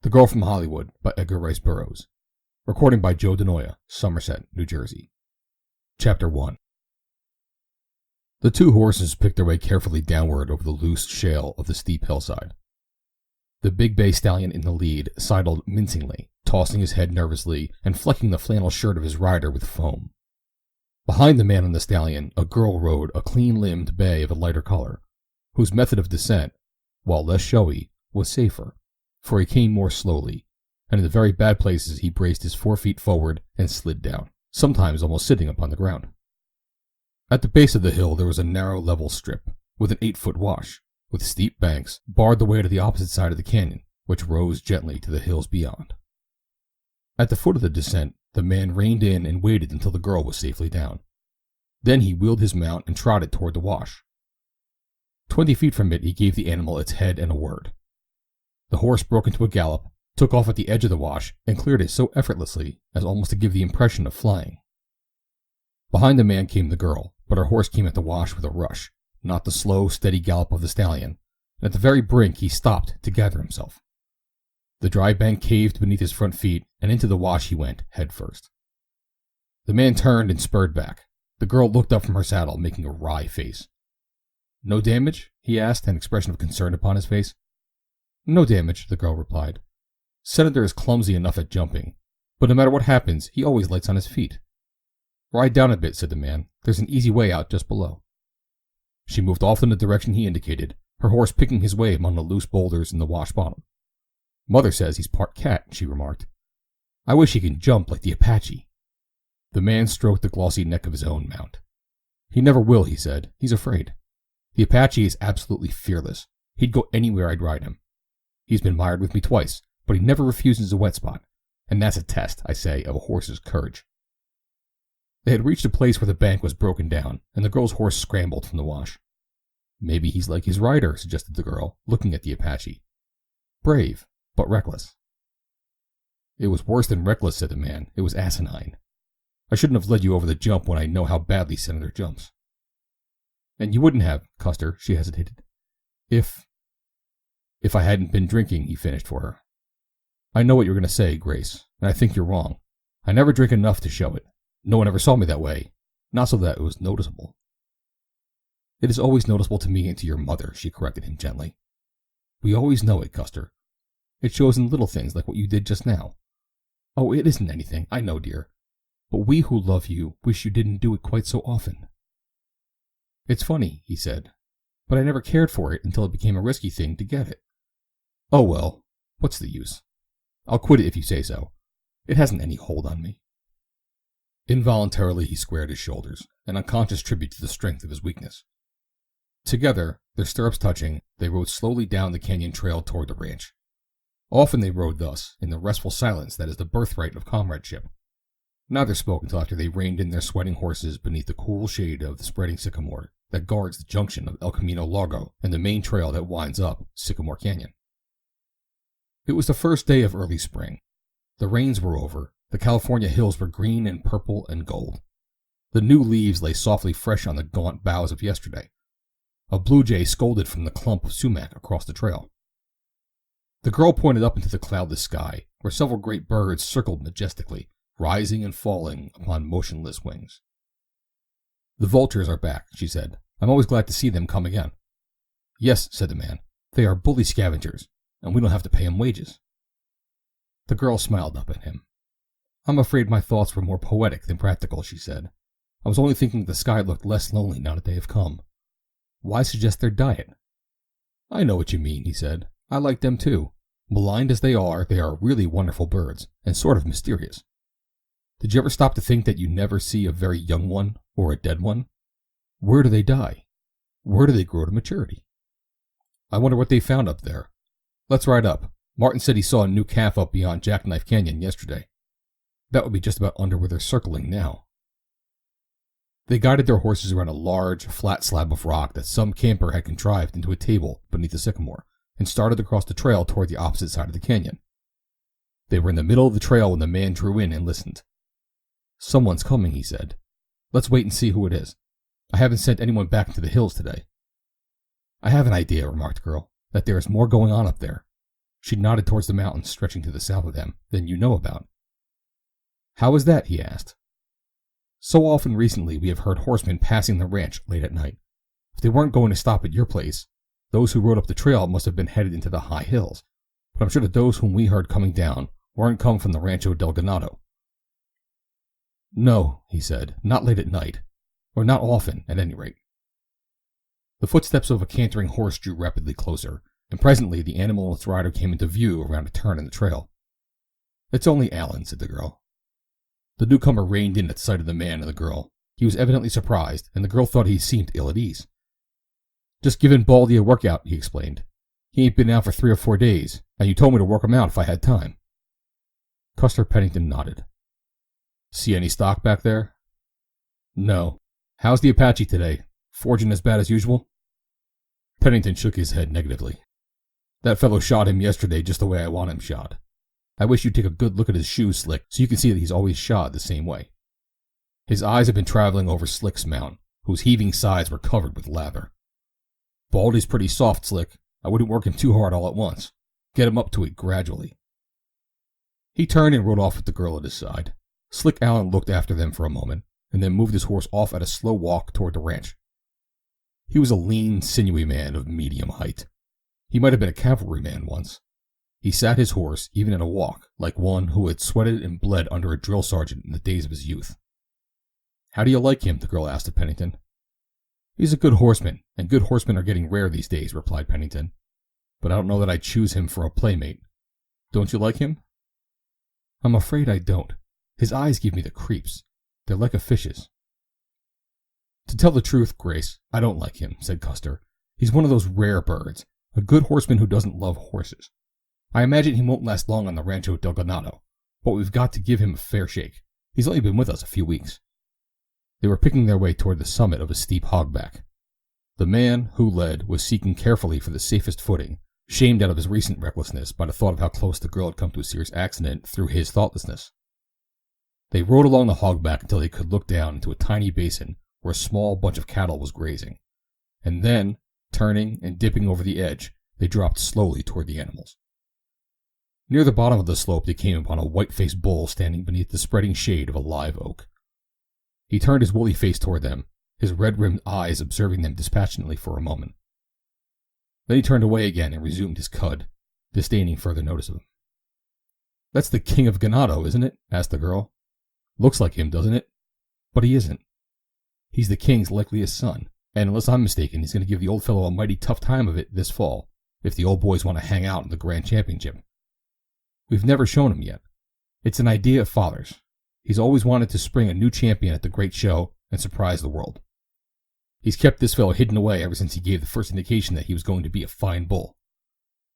The Girl from Hollywood by Edgar Rice Burroughs. Recording by Joe DeNoia, Somerset, New Jersey. Chapter 1. The two horses picked their way carefully downward over the loose shale of the steep hillside. The big bay stallion in the lead sidled mincingly, tossing his head nervously and flecking the flannel shirt of his rider with foam. Behind the man on the stallion, a girl rode a clean-limbed bay of a lighter color, whose method of descent, while less showy, was safer, for he came more slowly, and in the very bad places he braced his 4 feet forward and slid down, sometimes almost sitting upon the ground. At the base of the hill there was a narrow level strip, with an 8-foot wash, with steep banks, barred the way to the opposite side of the canyon, which rose gently to the hills beyond. At the foot of the descent, the man reined in and waited until the girl was safely down. Then he wheeled his mount and trotted toward the wash. 20 feet from it he gave the animal its head and a word. The horse broke into a gallop, took off at the edge of the wash, and cleared it so effortlessly as almost to give the impression of flying. Behind the man came the girl, but her horse came at the wash with a rush, not the slow, steady gallop of the stallion, and at the very brink he stopped to gather himself. The dry bank caved beneath his front feet, and into the wash he went, head first. The man turned and spurred back. The girl looked up from her saddle, making a wry face. "No damage?" he asked, an expression of concern upon his face. "No damage," the girl replied. "Senator is clumsy enough at jumping, but no matter what happens, he always lights on his feet." "Ride down a bit," said the man. "There's an easy way out just below." She moved off in the direction he indicated, her horse picking his way among the loose boulders in the wash bottom. "Mother says he's part cat," she remarked. "I wish he can jump like the Apache." The man stroked the glossy neck of his own mount. "He never will," he said. "He's afraid. The Apache is absolutely fearless. He'd go anywhere I'd ride him. He's been mired with me twice, but he never refuses a wet spot, and that's a test, I say, of a horse's courage." They had reached a place where the bank was broken down, and the girl's horse scrambled from the wash. "Maybe he's like his rider," suggested the girl, looking at the Apache. "Brave, but reckless." "It was worse than reckless," said the man. "It was asinine. I shouldn't have led you over the jump when I know how badly Senator jumps." "And you wouldn't have, Custer," she hesitated. If I hadn't been drinking," he finished for her. "I know what you're going to say, Grace, and I think you're wrong. I never drink enough to show it. No one ever saw me that way, not so that it was noticeable." "It is always noticeable to me and to your mother," she corrected him gently. "We always know it, Custer. It shows in little things like what you did just now." "Oh, it isn't anything, I know, dear. But we who love you wish you didn't do it quite so often." "It's funny," he said, "but I never cared for it until it became a risky thing to get it. Oh well, what's the use? I'll quit it if you say so. It hasn't any hold on me." Involuntarily he squared his shoulders, an unconscious tribute to the strength of his weakness. Together, their stirrups touching, they rode slowly down the canyon trail toward the ranch. Often they rode thus, in the restful silence that is the birthright of comradeship. Neither spoke until after they reined in their sweating horses beneath the cool shade of the spreading sycamore that guards the junction of El Camino Largo and the main trail that winds up Sycamore Canyon. It was the first day of early spring. The rains were over. The California hills were green and purple and gold. The new leaves lay softly fresh on the gaunt boughs of yesterday. A blue jay scolded from the clump of sumac across the trail. The girl pointed up into the cloudless sky, where several great birds circled majestically, rising and falling upon motionless wings. "The vultures are back," she said. "I'm always glad to see them come again." "Yes," said the man. "They are bully scavengers, and we don't have to pay 'em wages." The girl smiled up at him. "I'm afraid my thoughts were more poetic than practical," she said. "I was only thinking the sky looked less lonely now that they have come. Why suggest their diet?" "I know what you mean," he said. "I like them too. Maligned as they are really wonderful birds, and sort of mysterious. Did you ever stop to think that you never see a very young one or a dead one? Where do they die? Where do they grow to maturity? I wonder what they found up there. Let's ride up. Martin said he saw a new calf up beyond Jackknife Canyon yesterday. That would be just about under where they're circling now." They guided their horses around a large, flat slab of rock that some camper had contrived into a table beneath the sycamore, and started across the trail toward the opposite side of the canyon. They were in the middle of the trail when the man drew in and listened. "Someone's coming," he said. "Let's wait and see who it is. I haven't sent anyone back into the hills today." "I have an idea," remarked the girl, "that there is more going on up there. She nodded towards the mountains stretching to the south of them, than you know about. How is that? He asked. So often recently we have heard horsemen passing the ranch late at night. If they weren't going to stop at your place, those who rode up the trail must have been headed into the high hills. But I'm sure that those whom we heard coming down weren't come from the Rancho Ganado. No, he said, not late at night. Or not often, at any rate. The footsteps of a cantering horse drew rapidly closer, and presently the animal and its rider came into view around a turn in the trail. It's only Alan, said the girl. The newcomer reined in at sight of the man and the girl. He was evidently surprised, and the girl thought he seemed ill at ease. Just giving Baldy a workout, he explained. He ain't been out for 3 or 4 days, and you told me to work him out if I had time. Custer Pennington nodded. See any stock back there? No. How's the Apache today? Forging as bad as usual? Pennington shook his head negatively. That fellow shot him yesterday just the way I want him shot. I wish you'd take a good look at his shoes, Slick, so you can see that he's always shod the same way. His eyes had been traveling over Slick's mount, whose heaving sides were covered with lather. Baldy's pretty soft, Slick. I wouldn't work him too hard all at once. Get him up to it gradually. He turned and rode off with the girl at his side. Slick Allen looked after them for a moment, and then moved his horse off at a slow walk toward the ranch. He was a lean, sinewy man of medium height. He might have been a cavalryman once. He sat his horse, even at a walk, like one who had sweated and bled under a drill sergeant in the days of his youth. How do you like him? The girl asked of Pennington. He's a good horseman, and good horsemen are getting rare these days, replied Pennington. But I don't know that I'd choose him for a playmate. Don't you like him? I'm afraid I don't. His eyes give me the creeps. They're like a fish's. To tell the truth, Grace, I don't like him, said Custer. He's one of those rare birds, a good horseman who doesn't love horses. I imagine he won't last long on the Rancho Ganado, but we've got to give him a fair shake. He's only been with us a few weeks. They were picking their way toward the summit of a steep hogback. The man who led was seeking carefully for the safest footing, shamed out of his recent recklessness by the thought of how close the girl had come to a serious accident through his thoughtlessness. They rode along the hogback until they could look down into a tiny basin where a small bunch of cattle was grazing, and then, turning and dipping over the edge, they dropped slowly toward the animals. Near the bottom of the slope they came upon a white-faced bull standing beneath the spreading shade of a live oak. He turned his woolly face toward them, his red-rimmed eyes observing them dispassionately for a moment. Then he turned away again and resumed his cud, disdaining further notice of him. That's the King of Ganado, isn't it? Asked the girl. Looks like him, doesn't it? But he isn't. He's the king's likeliest son, and unless I'm mistaken, he's going to give the old fellow a mighty tough time of it this fall, if the old boys want to hang out in the Grand Championship. We've never shown him yet. It's an idea of Father's. He's always wanted to spring a new champion at the great show and surprise the world. He's kept this fellow hidden away ever since he gave the first indication that he was going to be a fine bull.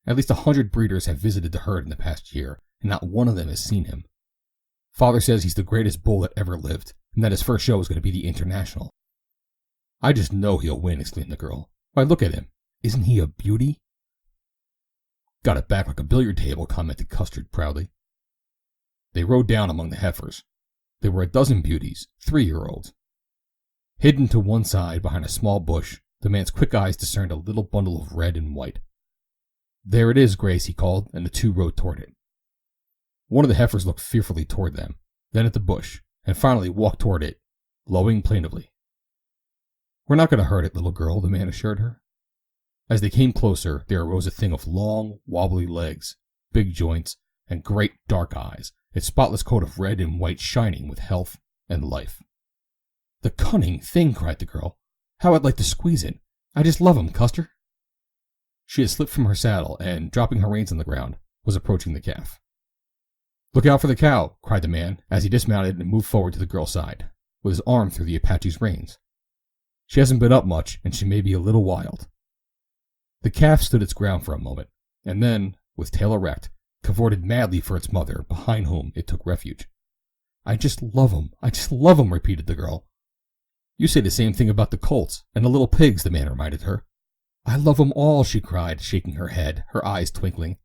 At least 100 breeders have visited the herd in the past year, and not one of them has seen him. Father says he's the greatest bull that ever lived, and that his first show is going to be the International. I just know he'll win, exclaimed the girl. Why, look at him. Isn't he a beauty? Got it back like a billiard table, commented Custard proudly. They rode down among the heifers. There were a dozen beauties, 3-year-olds. Hidden to one side behind a small bush, the man's quick eyes discerned a little bundle of red and white. There it is, Grace, he called, and the two rode toward it. One of the heifers looked fearfully toward them, then at the bush, and finally walked toward it, lowing plaintively. We're not going to hurt it, little girl, the man assured her. As they came closer, there arose a thing of long, wobbly legs, big joints, and great dark eyes, its spotless coat of red and white shining with health and life. The cunning thing, cried the girl. How I'd like to squeeze it. I just love him, Custer. She had slipped from her saddle and, dropping her reins on the ground, was approaching the calf. Look out for the cow, cried the man, as he dismounted and moved forward to the girl's side, with his arm through the Apache's reins. She hasn't been up much, and she may be a little wild. The calf stood its ground for a moment, and then, with tail erect, cavorted madly for its mother, behind whom it took refuge. I just love 'em, repeated the girl. You say the same thing about the colts and the little pigs, the man reminded her. I love 'em all, she cried, shaking her head, her eyes twinkling.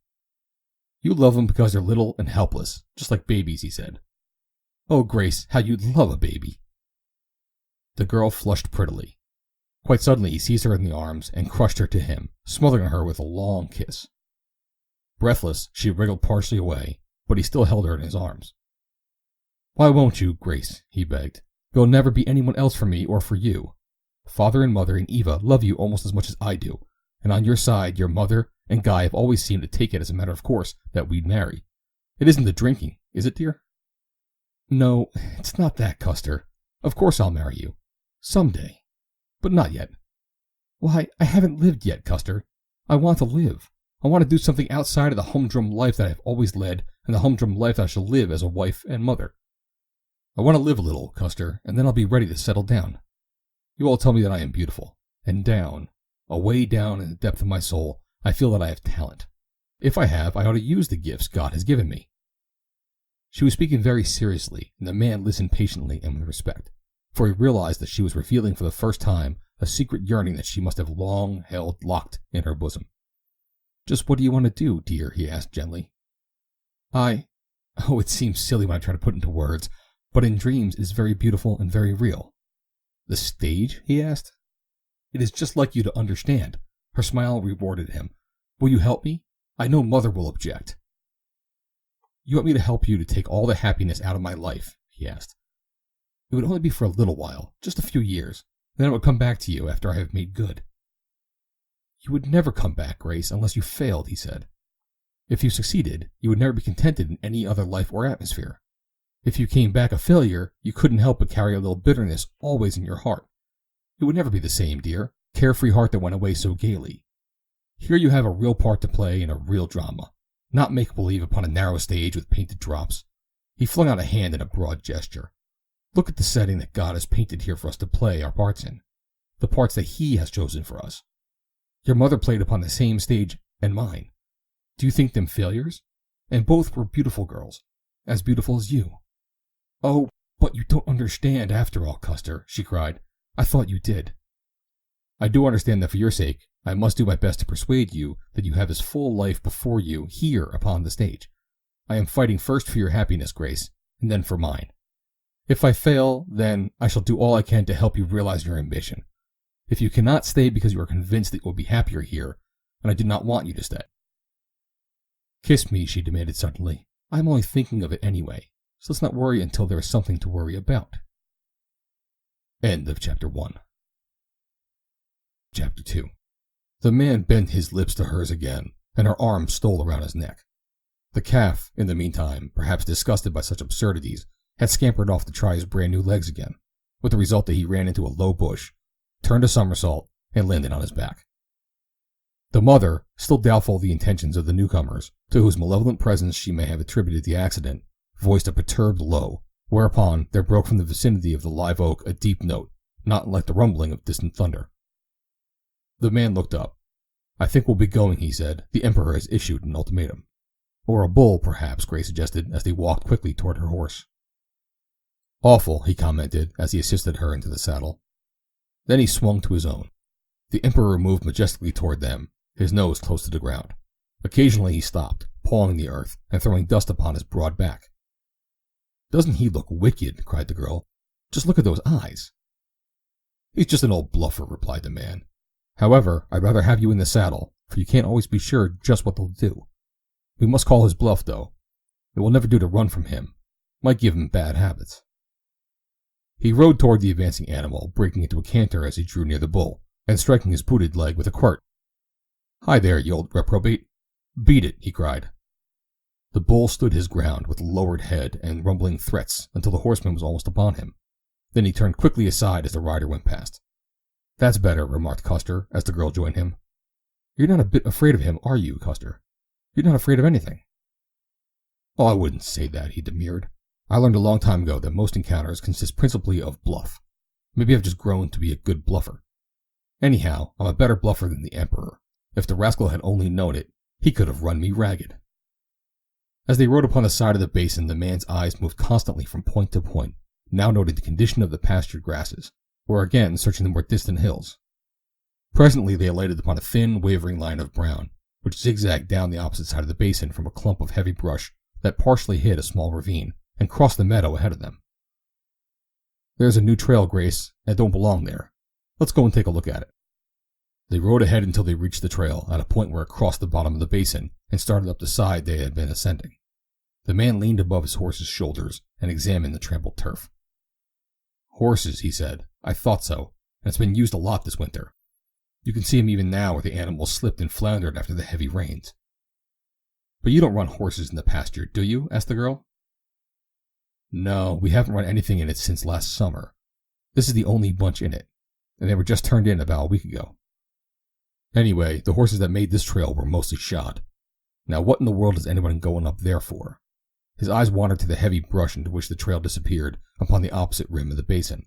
You love 'em because they're little and helpless, just like babies, he said. Oh, Grace, how you'd love a baby. The girl flushed prettily. Quite suddenly he seized her in the arms and crushed her to him, smothering her with a long kiss. Breathless, she wriggled partially away, but he still held her in his arms. "Why won't you, Grace?" he begged. "There'll never be anyone else for me or for you. Father and Mother and Eva love you almost as much as I do, and on your side, your mother and Guy have always seemed to take it as a matter of course that we'd marry. It isn't the drinking, is it, dear?" "No, it's not that, Custer. Of course I'll marry you. Someday. But not yet." "Why, I haven't lived yet, Custer. I want to live. I want to do something outside of the humdrum life that I've always led and the humdrum life that I shall live as a wife and mother. I want to live a little, Custer, and then I'll be ready to settle down. You all tell me that I am beautiful, and down, away down in the depth of my soul, I feel that I have talent. If I have, I ought to use the gifts God has given me." She was speaking very seriously, and the man listened patiently and with respect, for he realized that she was revealing for the first time a secret yearning that she must have long held locked in her bosom. "Just what do you want to do, dear?" he asked gently. Oh, it seems silly when I try to put it into words, but in dreams it is very beautiful and very real." "The stage?" he asked. "It is just like you to understand." Her smile rewarded him. "Will you help me? I know Mother will object." "You want me to help you to take all the happiness out of my life?" he asked. "It would only be for a little while, just a few years. Then it would come back to you after I have made good." "You would never come back, Grace, unless you failed," he said. "If you succeeded, you would never be contented in any other life or atmosphere. If you came back a failure, you couldn't help but carry a little bitterness always in your heart. It would never be the same, dear, carefree heart that went away so gaily. Here you have a real part to play in a real drama, not make-believe upon a narrow stage with painted drops." He flung out a hand in a broad gesture. "Look at the setting that God has painted here for us to play our parts in, the parts that He has chosen for us. Your mother played upon the same stage and mine. Do you think them failures? And both were beautiful girls, as beautiful as you." "Oh, but you don't understand after all, Custer," she cried. "I thought you did." "I do understand that for your sake, I must do my best to persuade you that you have this full life before you here upon the stage. I am fighting first for your happiness, Grace, and then for mine. If I fail, then I shall do all I can to help you realize your ambition. If you cannot stay because you are convinced that you will be happier here, and I do not want you to stay." "Kiss me," she demanded suddenly. "I am only thinking of it anyway, so let's not worry until there is something to worry about." End of Chapter 1. Chapter 2. The man bent his lips to hers again, and her arms stole around his neck. The calf, in the meantime, perhaps disgusted by such absurdities, had scampered off to try his brand new legs again, with the result that he ran into a low bush, turned a somersault, and landed on his back. The mother, still doubtful of the intentions of the newcomers, to whose malevolent presence she may have attributed the accident, voiced a perturbed low, whereupon there broke from the vicinity of the live oak a deep note, not like the rumbling of distant thunder. The man looked up. "I think we'll be going," he said. "The Emperor has issued an ultimatum." "Or a bull, perhaps," Grace suggested, as they walked quickly toward her horse. "Awful," he commented, as he assisted her into the saddle. Then he swung to his own. The Emperor moved majestically toward them, his nose close to the ground. Occasionally he stopped, pawing the earth, and throwing dust upon his broad back. "Doesn't he look wicked?" cried the girl. "Just look at those eyes." "He's just an old bluffer," replied the man. "However, I'd rather have you in the saddle, for you can't always be sure just what they'll do. We must call his bluff, though. It will never do to run from him. Might give him bad habits." He rode toward the advancing animal, breaking into a canter as he drew near the bull, and striking his booted leg with a quirt. "Hi there, you old reprobate. Beat it," he cried. The bull stood his ground with lowered head and rumbling threats until the horseman was almost upon him. Then he turned quickly aside as the rider went past. "That's better," remarked Custer, as the girl joined him. "You're not a bit afraid of him, are you, Custer? You're not afraid of anything." "Oh, I wouldn't say that," he demurred. "I learned a long time ago that most encounters consist principally of bluff. Maybe I've just grown to be a good bluffer. Anyhow, I'm a better bluffer than the Emperor. If the rascal had only known it, he could have run me ragged." As they rode upon the side of the basin, the man's eyes moved constantly from point to point, now noting the condition of the pastured grasses, or again searching the more distant hills. Presently they alighted upon a thin, wavering line of brown, which zigzagged down the opposite side of the basin from a clump of heavy brush that partially hid a small ravine and crossed the meadow ahead of them. "There's a new trail, Grace, and it don't belong there. Let's go and take a look at it." They rode ahead until they reached the trail at a point where it crossed the bottom of the basin and started up the side they had been ascending. The man leaned above his horse's shoulders and examined the trampled turf. "Horses," he said. "I thought so, and it's been used a lot this winter. You can see 'em even now where the animals slipped and floundered after the heavy rains." "But you don't run horses in the pasture, do you?" asked the girl. "No, we haven't run anything in it since last summer. This is the only bunch in it, and they were just turned in about a week ago. Anyway, the horses that made this trail were mostly shod. Now what in the world is anyone going up there for?" His eyes wandered to the heavy brush into which the trail disappeared upon the opposite rim of the basin.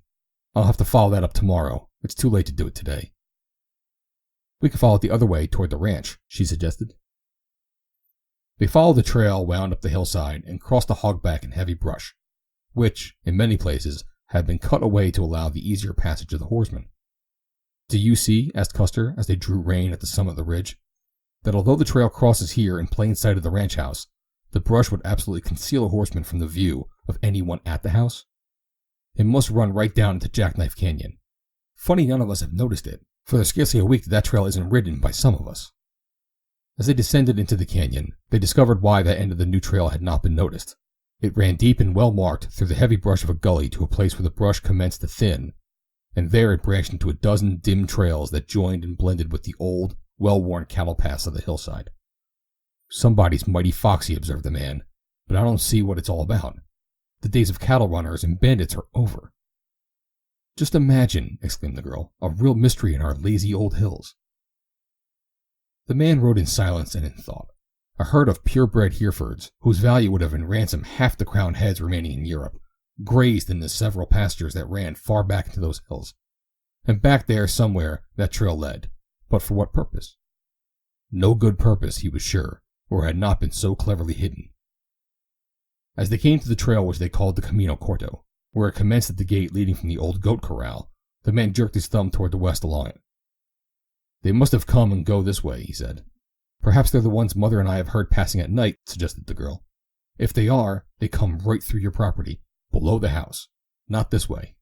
"I'll have to follow that up tomorrow. It's too late to do it today." "We could follow it the other way toward the ranch," she suggested. They followed the trail, wound up the hillside, and crossed a hogback in heavy brush, which, in many places, had been cut away to allow the easier passage of the horsemen. "Do you see," asked Custer as they drew rein at the summit of the ridge, "that although the trail crosses here in plain sight of the ranch house, the brush would absolutely conceal a horseman from the view of anyone at the house? It must run right down into Jackknife Canyon. Funny none of us have noticed it, for there's scarcely a week that trail isn't ridden by some of us." As they descended into the canyon, they discovered why that end of the new trail had not been noticed. It ran deep and well marked through the heavy brush of a gully to a place where the brush commenced to thin, and there it branched into a dozen dim trails that joined and blended with the old, well-worn cattle paths of the hillside. "Somebody's mighty foxy," observed the man, "but I don't see what it's all about. The days of cattle runners and bandits are over." "Just imagine," exclaimed the girl, "a real mystery in our lazy old hills." The man rode in silence and in thought. A herd of purebred Herefords, whose value would have ransomed half the crowned heads remaining in Europe, grazed in the several pastures that ran far back into those hills. And back there somewhere that trail led, but for what purpose? No good purpose, he was sure, or it had not been so cleverly hidden. As they came to the trail which they called the Camino Corto, where it commenced at the gate leading from the old goat corral, the man jerked his thumb toward the west along it. "They must have come and go this way," he said. "Perhaps they're the ones Mother and I have heard passing at night," suggested the girl. "If they are, they come right through your property, below the house, not this way."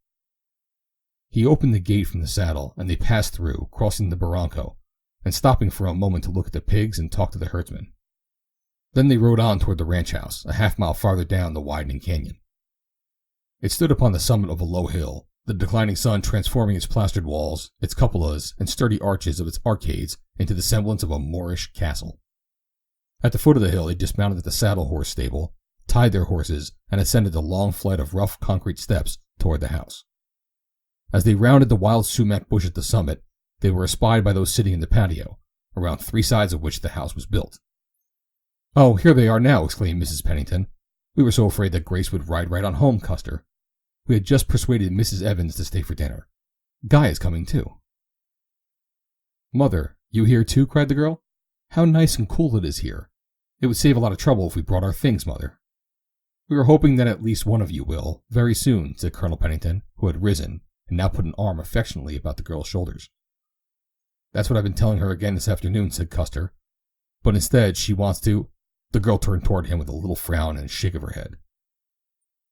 He opened the gate from the saddle, and they passed through, crossing the barranco, and stopping for a moment to look at the pigs and talk to the herdsmen. Then they rode on toward the ranch house, a half-mile farther down the widening canyon. It stood upon the summit of a low hill, the declining sun transforming its plastered walls, its cupolas, and sturdy arches of its arcades into the semblance of a Moorish castle. At the foot of the hill they dismounted at the saddle horse stable, tied their horses, and ascended the long flight of rough concrete steps toward the house. As they rounded the wild sumac bush at the summit, they were espied by those sitting in the patio, around three sides of which the house was built. "Oh, here they are now," exclaimed Mrs. Pennington. "We were so afraid that Grace would ride right on home, Custer. We had just persuaded Mrs. Evans to stay for dinner. Guy is coming too." "Mother, you here too?" cried the girl. "How nice and cool it is here. It would save a lot of trouble if we brought our things, Mother." "We were hoping that at least one of you will, very soon," said Colonel Pennington, who had risen, and now put an arm affectionately about the girl's shoulders. "That's what I've been telling her again this afternoon," said Custer. "But instead, she wants to—" The girl turned toward him with a little frown and a shake of her head.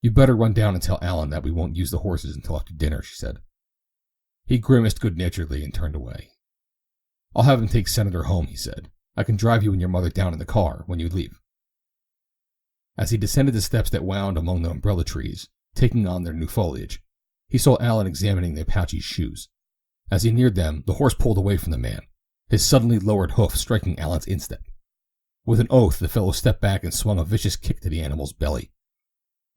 "You'd better run down and tell Alan that we won't use the horses until after dinner," she said. He grimaced good-naturedly and turned away. "I'll have him take Senator home," he said. "I can drive you and your mother down in the car when you leave." As he descended the steps that wound among the umbrella trees, taking on their new foliage, he saw Alan examining the Apache's shoes. As he neared them, the horse pulled away from the man, his suddenly lowered hoof striking Alan's instep. With an oath, the fellow stepped back and swung a vicious kick to the animal's belly.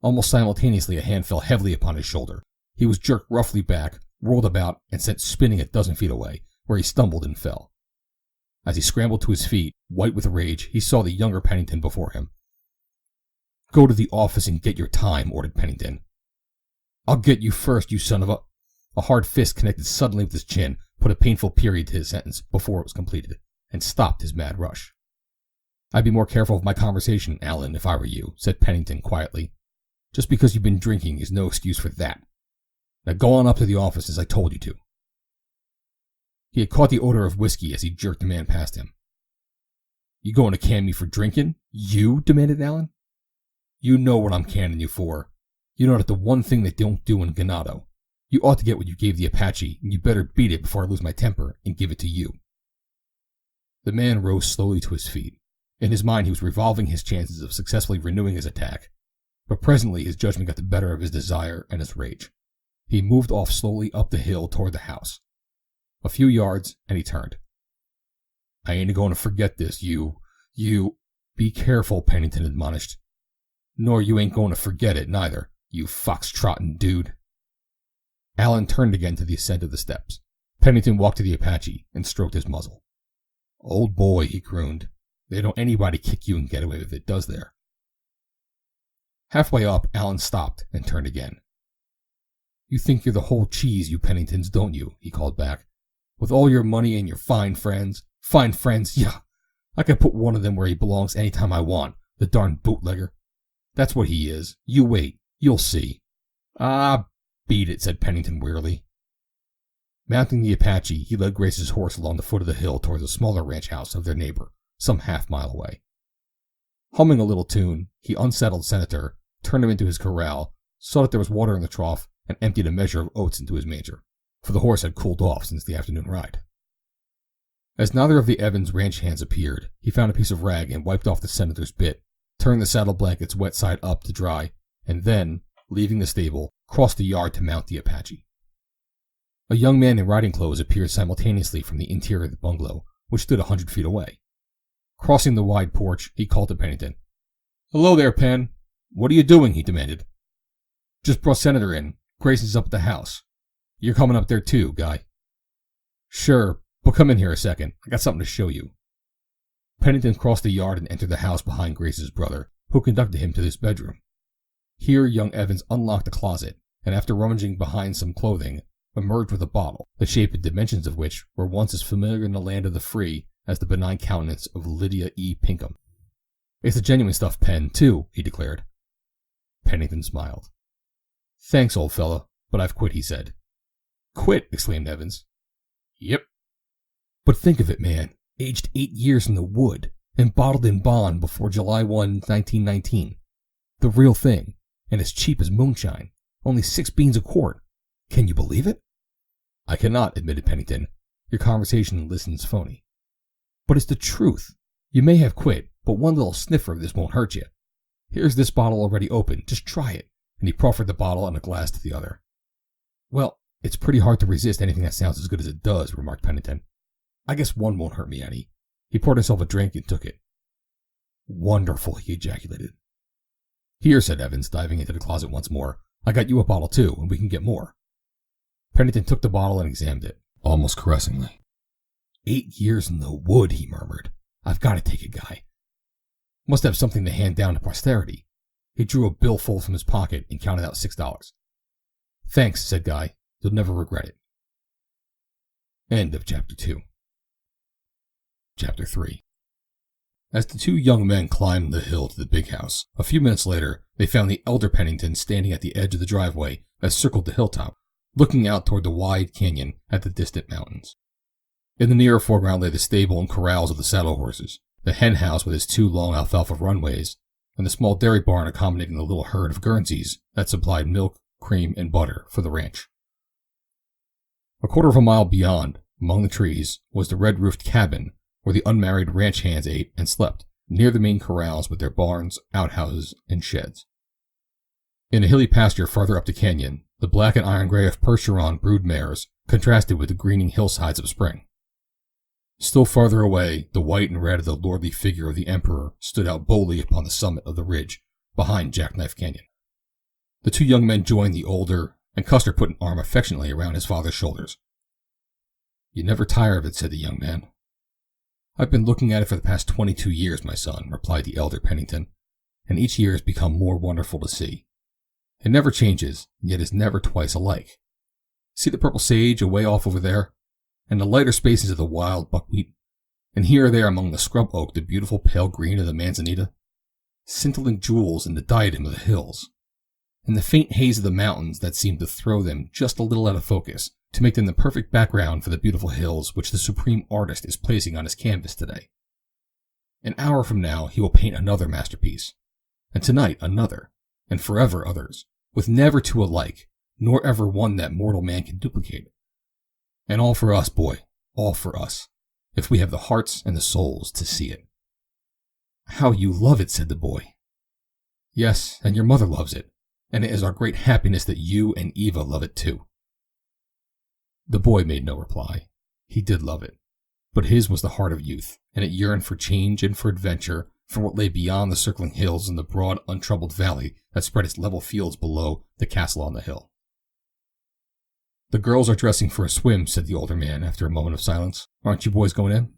Almost simultaneously, a hand fell heavily upon his shoulder. He was jerked roughly back, rolled about, and sent spinning a dozen feet away, where he stumbled and fell. As he scrambled to his feet, white with rage, he saw the younger Pennington before him. "Go to the office and get your time," ordered Pennington. "I'll get you first, you son of a—" A hard fist connected suddenly with his chin, put a painful period to his sentence before it was completed, and stopped his mad rush. "I'd be more careful of my conversation, Alan, if I were you," said Pennington quietly. "Just because you've been drinking is no excuse for that. Now go on up to the office as I told you to." He had caught the odor of whiskey as he jerked the man past him. "You going to can me for drinking? You?" demanded Alan. "You know what I'm canning you for. You know that the one thing they don't do in Ganado. You ought to get what you gave the Apache, and you better beat it before I lose my temper and give it to you." The man rose slowly to his feet. In his mind, he was revolving his chances of successfully renewing his attack. But presently his judgment got the better of his desire and his rage. He moved off slowly up the hill toward the house. A few yards, and he turned. I ain't going to forget this, you. Be careful, Pennington admonished. Nor you ain't going to forget it, neither, you fox-trotting dude. Allen turned again to the ascent of the steps. Pennington walked to the Apache and stroked his muzzle. Old boy, he crooned. They don't anybody kick you and get away with it, does there? Halfway up, Allen stopped and turned again. You think you're the whole cheese, you Penningtons, don't you? He called back. With all your money and your fine friends. Fine friends, yeah. I can put one of them where he belongs any time I want, the darn bootlegger. That's what he is. You wait. You'll see. Ah, beat it, said Pennington wearily. Mounting the Apache, he led Grace's horse along the foot of the hill towards the smaller ranch house of their neighbor, some half-mile away. Humming a little tune, he unsaddled Senator, turned him into his corral, saw that there was water in the trough, and emptied a measure of oats into his manger, for the horse had cooled off since the afternoon ride. As neither of the Evans ranch hands appeared, he found a piece of rag and wiped off the Senator's bit, turned the saddle blanket's wet side up to dry, and then, leaving the stable, crossed the yard to mount the Apache. A young man in riding clothes appeared simultaneously from the interior of the bungalow, which stood 100 feet away. Crossing the wide porch, he called to Pennington. Hello there, Penn. What are you doing? He demanded. Just brought Senator in. Grayson's up at the house. You're coming up there too, Guy. Sure, but come in here a second. I got something to show you. Pennington crossed the yard and entered the house behind Grace's brother, who conducted him to his bedroom. Here young Evans unlocked the closet, and after rummaging behind some clothing, emerged with a bottle, the shape and dimensions of which were once as familiar in the land of the free as the benign countenance of Lydia E. Pinkham. It's the genuine stuff, Penn, too, he declared. Pennington smiled. Thanks, old fella, but I've quit, he said. Quit? Exclaimed Evans. Yep. But think of it, man. Aged 8 years in the wood, and bottled in bond before July 1, 1919. The real thing, and as cheap as moonshine. Only 6 beans a quart. Can you believe it? I cannot, admitted Pennington. Your conversation listens phony. But it's the truth. You may have quit, but one little sniffer of this won't hurt you. Here's this bottle already open. Just try it. And he proffered the bottle and a glass to the other. Well, it's pretty hard to resist anything that sounds as good as it does, remarked Pennington. I guess one won't hurt me any. He poured himself a drink and took it. Wonderful, he ejaculated. Here, said Evans, diving into the closet once more. I got you a bottle too, and we can get more. Pennington took the bottle and examined it, almost caressingly. 8 years in the wood, he murmured. I've got to take it, Guy. Must have something to hand down to posterity. He drew a billful from his pocket and counted out $6. Thanks, said Guy. You'll never regret it. End of Chapter 2. Chapter 3. As the two young men climbed the hill to the big house, a few minutes later, they found the elder Pennington standing at the edge of the driveway that circled the hilltop, looking out toward the wide canyon at the distant mountains. In the nearer foreground lay the stable and corrals of the saddle horses, the hen house with its 2 long alfalfa runways, and the small dairy barn accommodating the little herd of Guernseys that supplied milk, cream, and butter for the ranch. A quarter of a mile beyond, among the trees, was the red-roofed cabin where the unmarried ranch hands ate and slept, near the main corrals with their barns, outhouses, and sheds. In a hilly pasture farther up the canyon, the black and iron gray of Percheron brood mares contrasted with the greening hillsides of spring. Still farther away, the white and red of the lordly figure of the emperor stood out boldly upon the summit of the ridge, behind Jackknife Canyon. The two young men joined the older, and Custer put an arm affectionately around his father's shoulders. You never tire of it, said the young man. I've been looking at it for the past 22 years, my son, replied the elder Pennington, and each year has become more wonderful to see. It never changes, yet is never twice alike. See the purple sage away off over there? And the lighter spaces of the wild buckwheat, and here or there among the scrub oak the beautiful pale green of the manzanita, scintillant jewels in the diadem of the hills, and the faint haze of the mountains that seem to throw them just a little out of focus to make them the perfect background for the beautiful hills which the supreme artist is placing on his canvas today. An hour from now he will paint another masterpiece, and tonight another, and forever others, with never two alike, nor ever one that mortal man can duplicate. And all for us, boy, all for us. if we have the hearts and the souls to see it." "How you love it," said the boy. "Yes, and your mother loves it, and it is our great happiness that you and Eva love it too." The boy made no reply. He did love it, but his was the heart of youth, and it yearned for change and for adventure, for what lay beyond the circling hills and the broad, untroubled valley that spread its level fields below the castle on the hill. "The girls are dressing for a swim," said the older man after a moment of silence. "Aren't you boys going in?"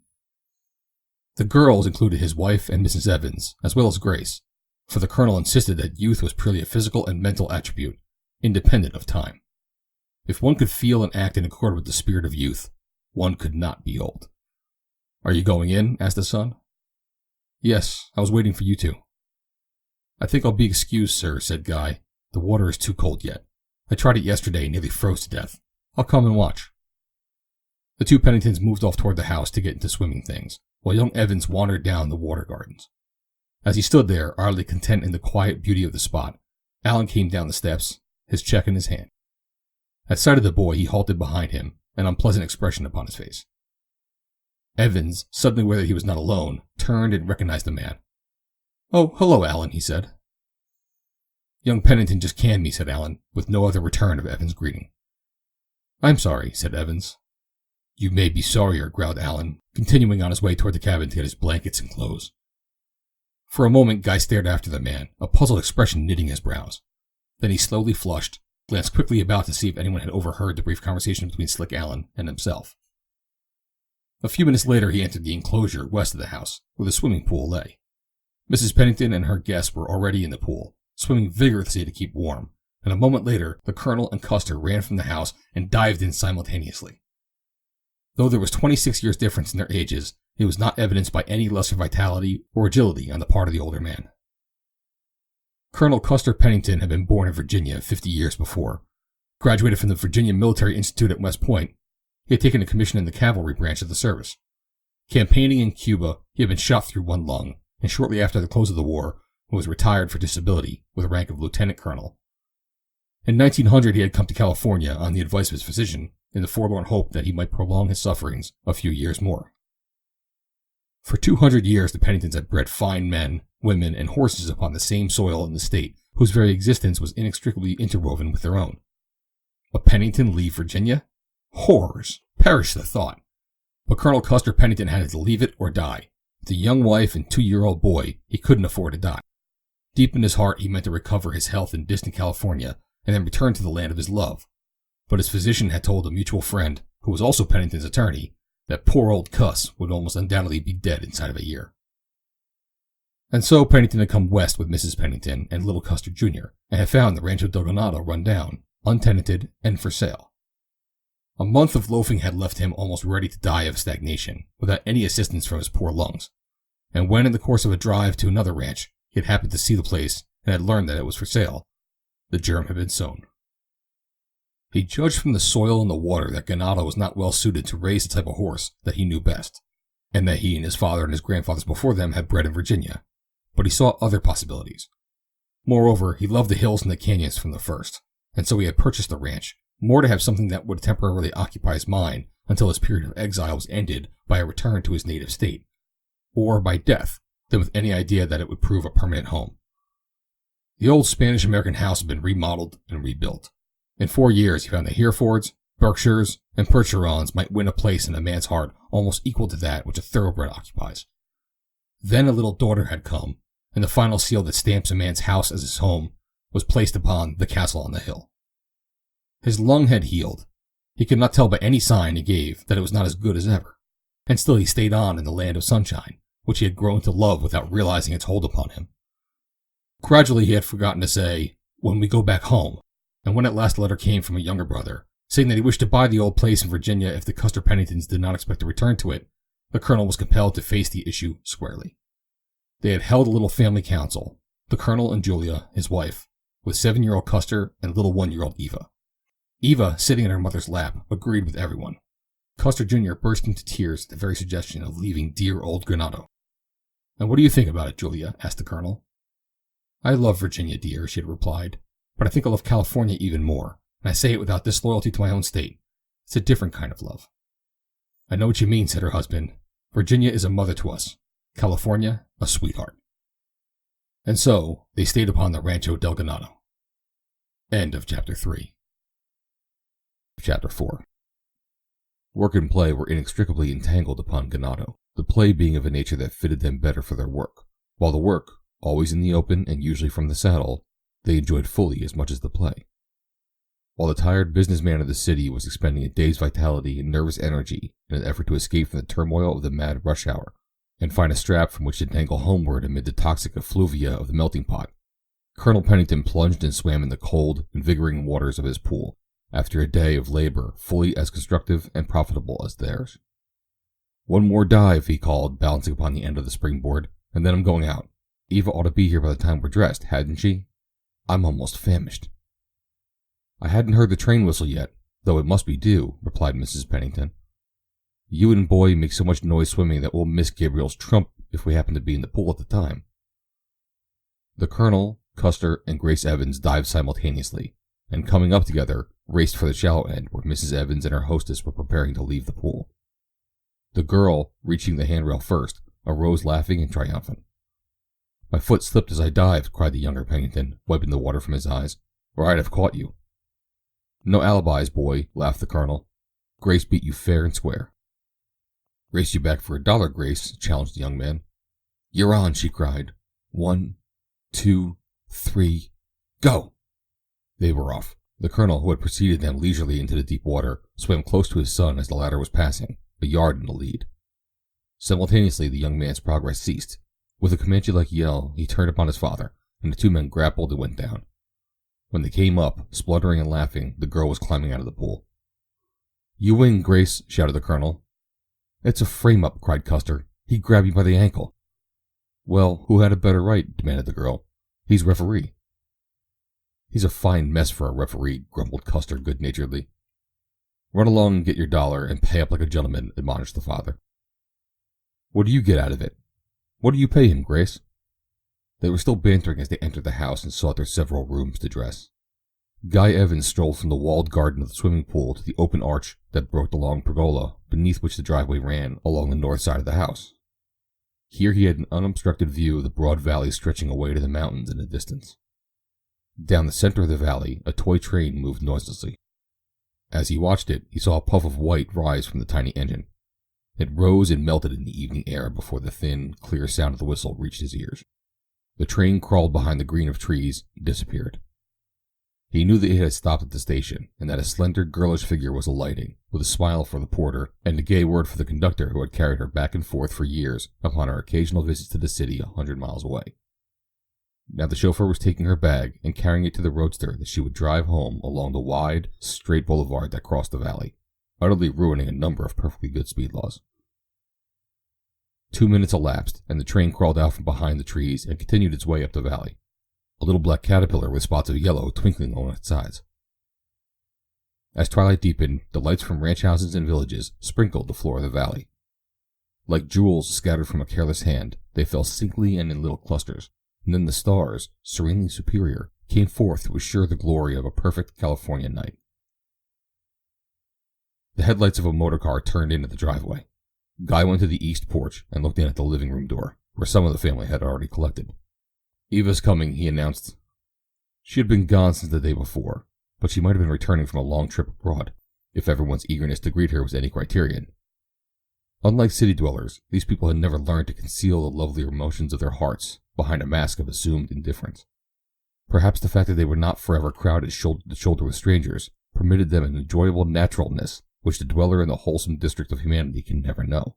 The girls included his wife and Mrs. Evans, as well as Grace, for the colonel insisted that youth was purely a physical and mental attribute, independent of time. If one could feel and act in accord with the spirit of youth, one could not be old. "Are you going in?" asked the son. "Yes, I was waiting for you two." "I think I'll be excused, sir," said Guy. "The water is too cold yet. I tried it yesterday and nearly froze to death. I'll come and watch." The two Penningtons moved off toward the house to get into swimming things, while young Evans wandered down the water gardens. As he stood there, utterly content in the quiet beauty of the spot, Alan came down the steps, his check in his hand. At sight of the boy, he halted behind him, an unpleasant expression upon his face. Evans, suddenly aware that he was not alone, turned and recognized the man. "Oh, hello, Alan," he said. "Young Pennington just canned me," said Alan, with no other return of Evans' greeting. "I'm sorry," said Evans. "You may be sorrier," growled Alan, continuing on his way toward the cabin to get his blankets and clothes. For a moment, Guy stared after the man, a puzzled expression knitting his brows. Then he slowly flushed, glanced quickly about to see if anyone had overheard the brief conversation between Slick Alan and himself. A few minutes later, he entered the enclosure west of the house, where the swimming pool lay. Mrs. Pennington and her guests were already in the pool, swimming vigorously to keep warm, and a moment later, the colonel and Custer ran from the house and dived in simultaneously. Though there was 26 years difference in their ages, it was not evidenced by any lesser vitality or agility on the part of the older man. Colonel Custer Pennington had been born in Virginia 50 years before. Graduated from the Virginia Military Institute at West Point, he had taken a commission in the cavalry branch of the service. Campaigning in Cuba, he had been shot through one lung, and shortly after the close of the war, was retired for disability with the rank of lieutenant colonel. In 1900, he had come to California on the advice of his physician, in the forlorn hope that he might prolong his sufferings a few years more. For 200 years, the Penningtons had bred fine men, women, and horses upon the same soil in the state, whose very existence was inextricably interwoven with their own. A Pennington leave Virginia? Horrors! Perish the thought! But Colonel Custer Pennington had to leave it or die. With a young wife and 2-year-old boy, he couldn't afford to die. Deep in his heart, he meant to recover his health in distant California, and then return to the land of his love. But his physician had told a mutual friend, who was also Pennington's attorney, that poor old Cuss would almost undoubtedly be dead inside of a year. And so Pennington had come west with Mrs. Pennington and little Custer Jr., and had found the Rancho Ganado run down, untenanted, and for sale. A month of loafing had left him almost ready to die of stagnation, without any assistance from his poor lungs. And when in the course of a drive to another ranch, he had happened to see the place and had learned that it was for sale, the germ had been sown. He judged from the soil and the water that Ganado was not well suited to raise the type of horse that he knew best, and that he and his father and his grandfathers before them had bred in Virginia. But he saw other possibilities. Moreover, he loved the hills and the canyons from the first, and so he had purchased the ranch, more to have something that would temporarily occupy his mind until his period of exile was ended by a return to his native state, or by death, than with any idea that it would prove a permanent home. The old Spanish-American house had been remodeled and rebuilt. In 4 years, he found that Herefords, Berkshires, and Percherons might win a place in a man's heart almost equal to that which a thoroughbred occupies. Then a little daughter had come, and the final seal that stamps a man's house as his home was placed upon the castle on the hill. His lung had healed. He could not tell by any sign he gave that it was not as good as ever, and still he stayed on in the land of sunshine, which he had grown to love without realizing its hold upon him. Gradually he had forgotten to say, "When we go back home," and when at last a letter came from a younger brother, saying that he wished to buy the old place in Virginia if the Custer Penningtons did not expect to return to it, the colonel was compelled to face the issue squarely. They had held a little family council, the colonel and Julia, his wife, with 7-year-old Custer and little 1-year-old Eva. Eva, sitting in her mother's lap, agreed with everyone. Custer Jr. burst into tears at the very suggestion of leaving dear old Ganado. "And what do you think about it, Julia?" asked the colonel. "I love Virginia, dear," she had replied, "but I think I love California even more, and I say it without disloyalty to my own state. It's a different kind of love." "I know what you mean," said her husband, Virginia is a mother to us, California a sweetheart. And so they stayed upon the Rancho Ganado. End of Chapter 3. Chapter 4. Work and play were inextricably entangled upon Ganado, the play being of a nature that fitted them better for their work, while the work, always in the open and usually from the saddle, they enjoyed fully as much as the play. While the tired businessman of the city was expending a day's vitality and nervous energy in an effort to escape from the turmoil of the mad rush hour, and find a strap from which to dangle homeward amid the toxic effluvia of the melting pot, Colonel Pennington plunged and swam in the cold, invigorating waters of his pool, after a day of labor fully as constructive and profitable as theirs. "One more dive," he called, balancing upon the end of the springboard, "and then I'm going out. Eva ought to be here by the time we're dressed, hadn't she? I'm almost famished." "I hadn't heard the train whistle yet, though it must be due," replied Mrs. Pennington. "You and Boy make so much noise swimming that we'll miss Gabriel's trump if we happen to be in the pool at the time." The Colonel, Custer, and Grace Evans dived simultaneously, and coming up together, raced for the shallow end where Mrs. Evans and her hostess were preparing to leave the pool. The girl, reaching the handrail first, arose laughing and triumphant. "My foot slipped as I dived," cried the younger Pennington, wiping the water from his eyes, "or I'd have caught you." "No alibis, Boy," laughed the Colonel. "Grace beat you fair and square." "Race you back for $1, Grace," challenged the young man. "You're on," she cried. 1, 2, 3, go! They were off. The Colonel, who had preceded them leisurely into the deep water, swam close to his son as the latter was passing, a yard in the lead. Simultaneously, the young man's progress ceased. With a Comanche-like yell, he turned upon his father, and the two men grappled and went down. When they came up, spluttering and laughing, the girl was climbing out of the pool. "You win, Grace," shouted the Colonel. "It's a frame-up," cried Custer. "He grabbed you by the ankle." "Well, who had a better right?" demanded the girl. "He's referee." "He's a fine mess for a referee," grumbled Custer good-naturedly. "Run along and get your $1 and pay up like a gentleman," admonished the father. "What do you get out of it? What do you pay him, Grace?" They were still bantering as they entered the house and sought their several rooms to dress. Guy Evans strolled from the walled garden of the swimming pool to the open arch that broke the long pergola beneath which the driveway ran along the north side of the house. Here he had an unobstructed view of the broad valley stretching away to the mountains in the distance. Down the center of the valley, a toy train moved noiselessly. As he watched it, he saw a puff of white rise from the tiny engine. It rose and melted in the evening air before the thin, clear sound of the whistle reached his ears. The train crawled behind the green of trees and disappeared. He knew that it had stopped at the station, and that a slender, girlish figure was alighting, with a smile for the porter and a gay word for the conductor who had carried her back and forth for years upon her occasional visits to the city 100 miles away. Now the chauffeur was taking her bag and carrying it to the roadster that she would drive home along the wide, straight boulevard that crossed the valley, utterly ruining a number of perfectly good speed laws. 2 minutes elapsed, and the train crawled out from behind the trees and continued its way up the valley, a little black caterpillar with spots of yellow twinkling on its sides. As twilight deepened, the lights from ranch houses and villages sprinkled the floor of the valley. Like jewels scattered from a careless hand, they fell singly and in little clusters, and then the stars, serenely superior, came forth to assure the glory of a perfect California night. The headlights of a motor car turned in at the driveway. Guy went to the east porch and looked in at the living room door, where some of the family had already collected. "Eva's coming," he announced. She had been gone since the day before, but she might have been returning from a long trip abroad, if everyone's eagerness to greet her was any criterion. Unlike city dwellers, these people had never learned to conceal the lovelier emotions of their hearts behind a mask of assumed indifference. Perhaps the fact that they were not forever crowded shoulder to shoulder with strangers permitted them an enjoyable naturalness which the dweller in the wholesome district of humanity can never know.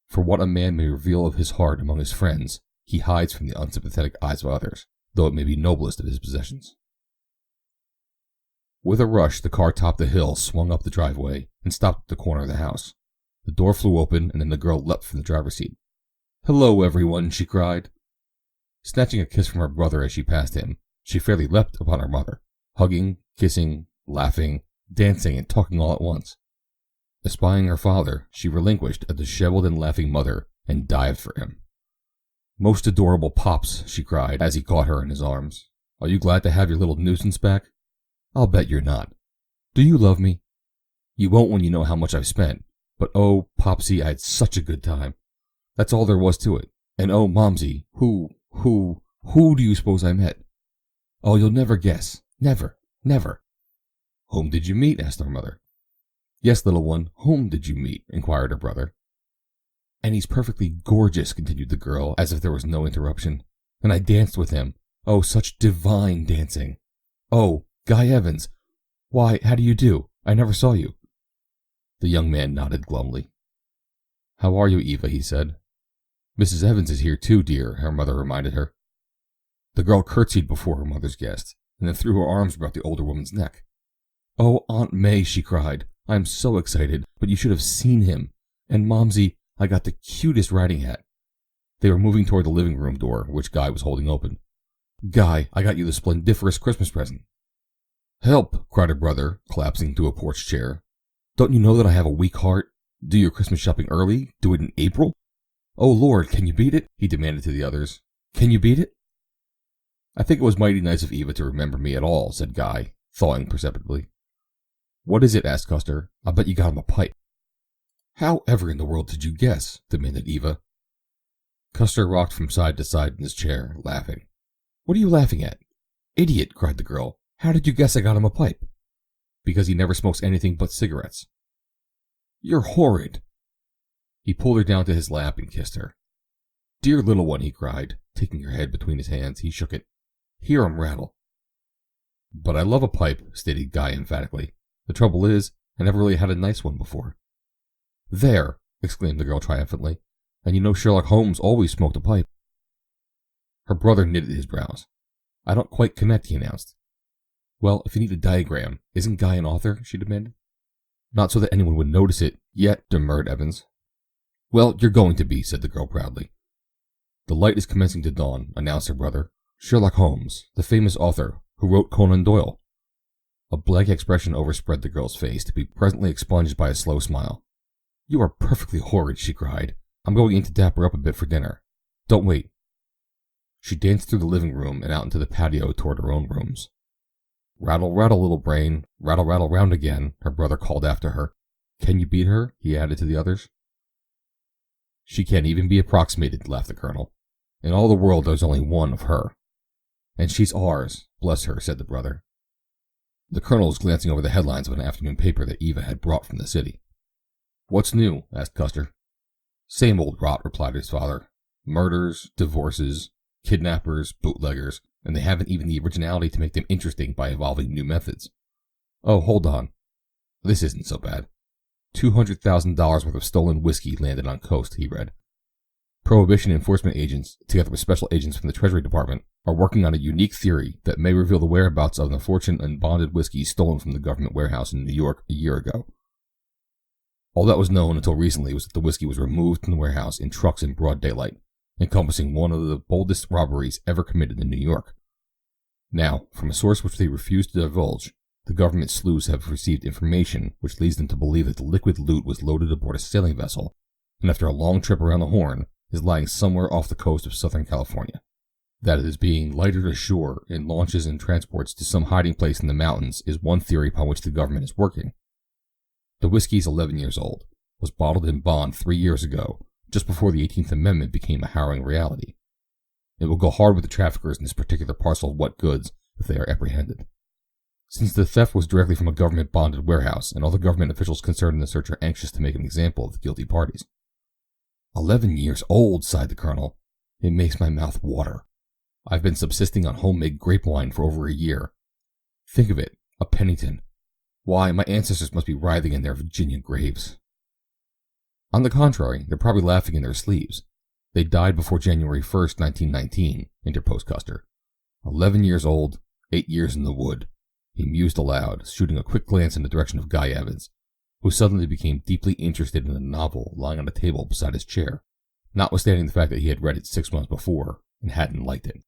For what a man may reveal of his heart among his friends, he hides from the unsympathetic eyes of others, though it may be noblest of his possessions. With a rush, the car topped the hill, swung up the driveway, and stopped at the corner of the house. The door flew open, and then the girl leapt from the driver's seat. "Hello, everyone," she cried. Snatching a kiss from her brother as she passed him, she fairly leapt upon her mother, hugging, kissing, laughing, dancing, and talking all at once. Espying her father, she relinquished a disheveled and laughing mother, and dived for him. "Most adorable Pops," she cried, as he caught her in his arms. "Are you glad to have your little nuisance back? I'll bet you're not. Do you love me? You won't when you know how much I've spent, but oh, Popsy, I had such a good time. That's all there was to it. And oh, Momsey, who do you suppose I met? Oh, you'll never guess. Never, never. Whom did you meet? Asked her mother. Yes, little one, whom did you meet? Inquired her brother. And he's perfectly gorgeous, continued the girl, as if there was no interruption. And I danced with him. Oh, such divine dancing. Oh, Guy Evans. Why, how do you do? I never saw you. The young man nodded glumly. How are you, Eva? He said. Mrs. Evans is here too, dear, her mother reminded her. The girl curtsied before her mother's guest, and then threw her arms about the older woman's neck. Oh, Aunt May, she cried. I'm so excited, but you should have seen him. And Momsey, I got the cutest riding hat. They were moving toward the living room door, which Guy was holding open. Guy, I got you the splendiferous Christmas present. Help, cried her brother, collapsing to a porch chair. Don't you know that I have a weak heart? Do your Christmas shopping early? Do it in April? Oh, Lord, can you beat it? He demanded to the others. Can you beat it? I think it was mighty nice of Eva to remember me at all, said Guy, thawing perceptibly. What is it? Asked Custer. I bet you got him a pipe. How ever in the world did you guess? Demanded Eva. Custer rocked from side to side in his chair, laughing. What are you laughing at? Idiot, cried the girl. How did you guess I got him a pipe? Because he never smokes anything but cigarettes. You're horrid. He pulled her down to his lap and kissed her. Dear little one, he cried, taking her head between his hands. He shook it. Hear him rattle. But I love a pipe, stated Guy emphatically. The trouble is, I never really had a nice one before. There, exclaimed the girl triumphantly. And you know Sherlock Holmes always smoked a pipe. Her brother knitted his brows. I don't quite connect, he announced. Well, if you need a diagram, isn't Guy an author? She demanded. Not so that anyone would notice it yet, demurred Evans. Well, you're going to be, said the girl proudly. The light is commencing to dawn, announced her brother. Sherlock Holmes, the famous author who wrote Conan Doyle. A blank expression overspread the girl's face, to be presently expunged by a slow smile. You are perfectly horrid, she cried. I'm going in to dapper up a bit for dinner. Don't wait. She danced through the living room and out into the patio toward her own rooms. Rattle, rattle, little brain. Rattle, rattle, round again, her brother called after her. Can you beat her? He added to the others. She can't even be approximated, laughed the colonel. In all the world there's only one of her. And she's ours, bless her, said the brother. The colonel was glancing over the headlines of an afternoon paper that Eva had brought from the city. What's new? Asked Custer. Same old rot, replied his father. Murders, divorces, kidnappers, bootleggers, and they haven't even the originality to make them interesting by evolving new methods. Oh, hold on. This isn't so bad. $200,000 worth of stolen whiskey landed on coast, he read. Prohibition enforcement agents, together with special agents from the Treasury Department, are working on a unique theory that may reveal the whereabouts of the fortune and bonded whiskey stolen from the government warehouse in New York a year ago. All that was known until recently was that the whiskey was removed from the warehouse in trucks in broad daylight, encompassing one of the boldest robberies ever committed in New York. Now, from a source which they refuse to divulge, the government sleuths have received information which leads them to believe that the liquid loot was loaded aboard a sailing vessel, and after a long trip around the Horn, is lying somewhere off the coast of Southern California. That it is being lighted ashore in launches and transports to some hiding place in the mountains is one theory upon which the government is working. The whiskey is 11 years old, was bottled in bond 3 years ago, just before the 18th Amendment became a harrowing reality. It will go hard with the traffickers in this particular parcel of wet goods if they are apprehended. Since the theft was directly from a government-bonded warehouse, and all the government officials concerned in the search are anxious to make an example of the guilty parties. 11 years old, sighed the colonel. It makes my mouth water. I've been subsisting on homemade grape wine for over a year. Think of it, a Pennington. Why, my ancestors must be writhing in their Virginia graves. On the contrary, they're probably laughing in their sleeves. They died before January 1st, 1919, interposed Custer. 11 years old, 8 years in the wood. He mused aloud, shooting a quick glance in the direction of Guy Evans, who suddenly became deeply interested in a novel lying on a table beside his chair, notwithstanding the fact that he had read it 6 months before and hadn't liked it.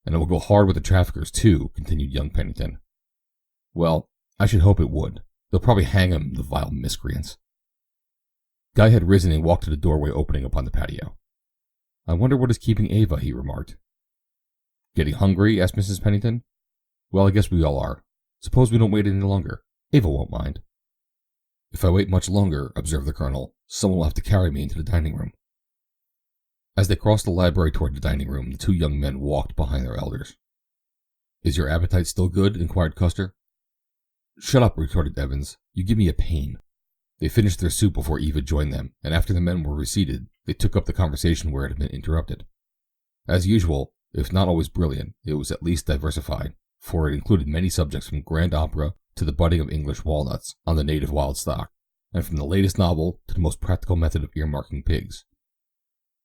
And it will go hard with the traffickers, too, continued young Pennington. Well, I should hope it would. They'll probably hang him, the vile miscreants. Guy had risen and walked to the doorway opening upon the patio. I wonder what is keeping Ava, he remarked. Getting hungry? Asked Mrs. Pennington. Well, I guess we all are. Suppose we don't wait any longer. Ava won't mind. If I wait much longer, observed the colonel, someone will have to carry me into the dining room. As they crossed the library toward the dining room, the two young men walked behind their elders. "Is your appetite still good?" inquired Custer. "Shut up," retorted Evans. "You give me a pain." They finished their soup before Eva joined them, and after the men were reseated, they took up the conversation where it had been interrupted. As usual, if not always brilliant, it was at least diversified, for it included many subjects from grand opera to the budding of English walnuts on the native wild stock, and from the latest novel to the most practical method of earmarking pigs.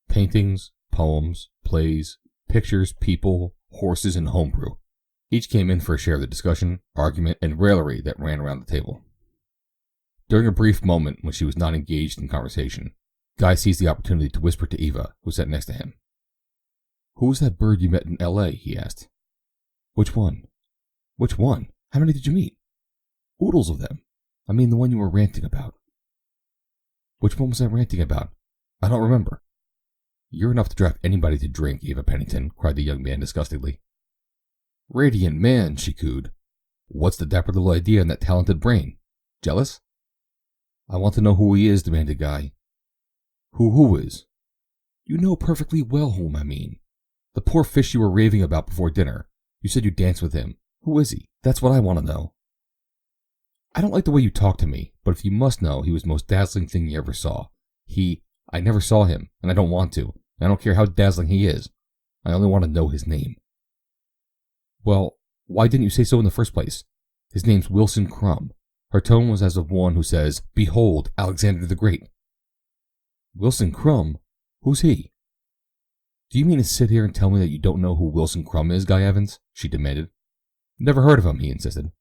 Paintings, poems, plays, pictures, people, horses, and homebrew. Each came in for a share of the discussion, argument, and raillery that ran around the table. During a brief moment when she was not engaged in conversation, Guy seized the opportunity to whisper to Eva, who sat next to him. "Who was that bird you met in L.A.?" he asked. "Which one?" "Which one? How many did you meet?" "Oodles of them. I mean the one you were ranting about." "Which one was I ranting about? I don't remember." "You're enough to drive anybody to drink, Eva Pennington," cried the young man disgustedly. "Radiant man," she cooed. "What's the dapper little idea in that talented brain? Jealous?" "I want to know who he is," demanded Guy. Who is?" "You know perfectly well whom I mean. The poor fish you were raving about before dinner. You said you danced with him. Who is he? That's what I want to know." "I don't like the way you talk to me, but if you must know, he was the most dazzling thing you ever saw. I never saw him, and I don't want to. I don't care how dazzling he is. I only want to know his name." "Well, why didn't you say so in the first place? His name's Wilson Crumb." Her tone was as of one who says, "Behold, Alexander the Great." "Wilson Crumb? Who's he?" "Do you mean to sit here and tell me that you don't know who Wilson Crumb is, Guy Evans?" she demanded. "Never heard of him," he insisted.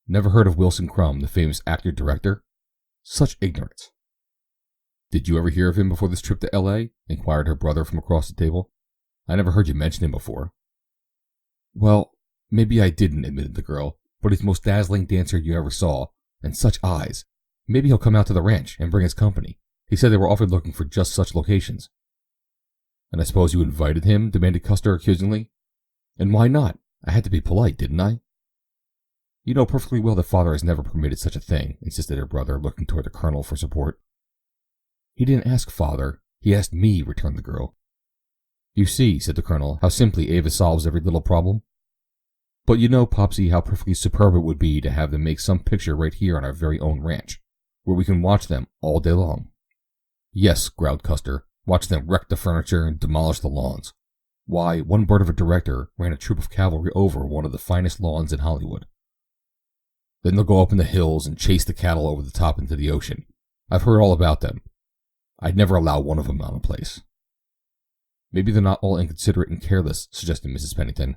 "Never heard of Wilson Crumb, the famous actor-director? Such ignorance." "Did you ever hear of him before this trip to L.A.?" inquired her brother from across the table. "I never heard you mention him before." "Well, maybe I didn't," admitted the girl, "but he's the most dazzling dancer you ever saw, and such eyes. Maybe he'll come out to the ranch and bring his company. He said they were often looking for just such locations." "And I suppose you invited him?" demanded Custer accusingly. "And why not? I had to be polite, didn't I?" "You know perfectly well that father has never permitted such a thing," insisted her brother, looking toward the colonel for support. "He didn't ask father. He asked me," returned the girl. "You see," said the colonel, "how simply Ava solves every little problem. But you know, Popsy, how perfectly superb it would be to have them make some picture right here on our very own ranch, where we can watch them all day long." "Yes," growled Custer, "watch them wreck the furniture and demolish the lawns. Why, one bird of a director ran a troop of cavalry over one of the finest lawns in Hollywood. Then they'll go up in the hills and chase the cattle over the top into the ocean. I've heard all about them. I'd never allow one of them on a place." "Maybe they're not all inconsiderate and careless," suggested Mrs. Pennington.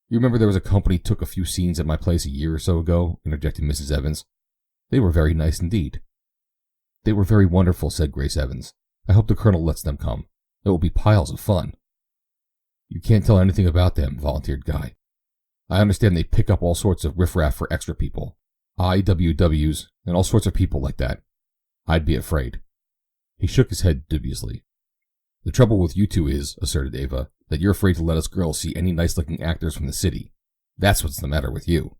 "You remember there was a company took a few scenes at my place a year or so ago," interjected Mrs. Evans. "They were very nice indeed." "They were very wonderful," said Grace Evans. "I hope the colonel lets them come. It will be piles of fun." "You can't tell anything about them," volunteered Guy. "I understand they pick up all sorts of riffraff for extra people. IWWs and all sorts of people like that. I'd be afraid." He shook his head dubiously. "The trouble with you two is," asserted Ava, "that you're afraid to let us girls see any nice-looking actors from the city. That's what's the matter with you."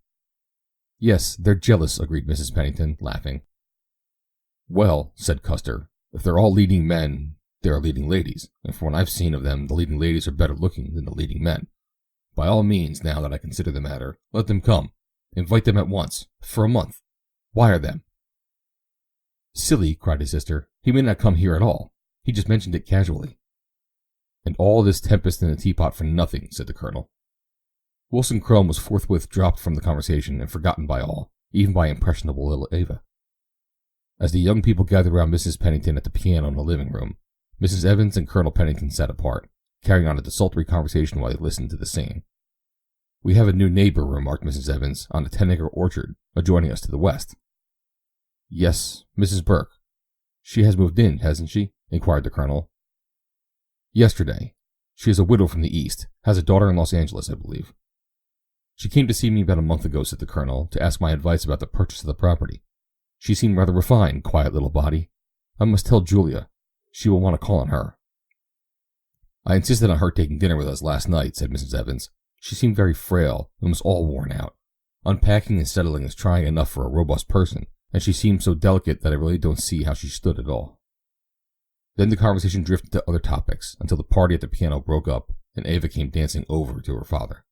"Yes, they're jealous," agreed Mrs. Pennington, laughing. "Well," said Custer, "if they're all leading men, there are leading ladies, and from what I've seen of them, the leading ladies are better looking than the leading men. By all means, now that I consider the matter, let them come. Invite them at once, for a month. Wire them." "Silly," cried his sister. "He may not come here at all. He just mentioned it casually." "And all this tempest in the teapot for nothing," said the colonel. Wilson Crumb was forthwith dropped from the conversation and forgotten by all, even by impressionable little Ava. As the young people gathered around Mrs. Pennington at the piano in the living room, Mrs. Evans and Colonel Pennington sat apart, carrying on a desultory conversation while they listened to the singing. "We have a new neighbor," remarked Mrs. Evans, "on a 10-acre orchard adjoining us to the west." "Yes, Mrs. Burke. She has moved in, hasn't she?" inquired the colonel. "Yesterday. She is a widow from the east, has a daughter in Los Angeles, I believe. She came to see me about a month ago," said the colonel, "to ask my advice about the purchase of the property. She seemed rather refined, quiet little body. I must tell Julia. She will want to call on her." "I insisted on her taking dinner with us last night," said Mrs. Evans. "She seemed very frail and was all worn out. Unpacking and settling is trying enough for a robust person, and she seemed so delicate that I really don't see how she stood at all." Then the conversation drifted to other topics until the party at the piano broke up and Ava came dancing over to her father.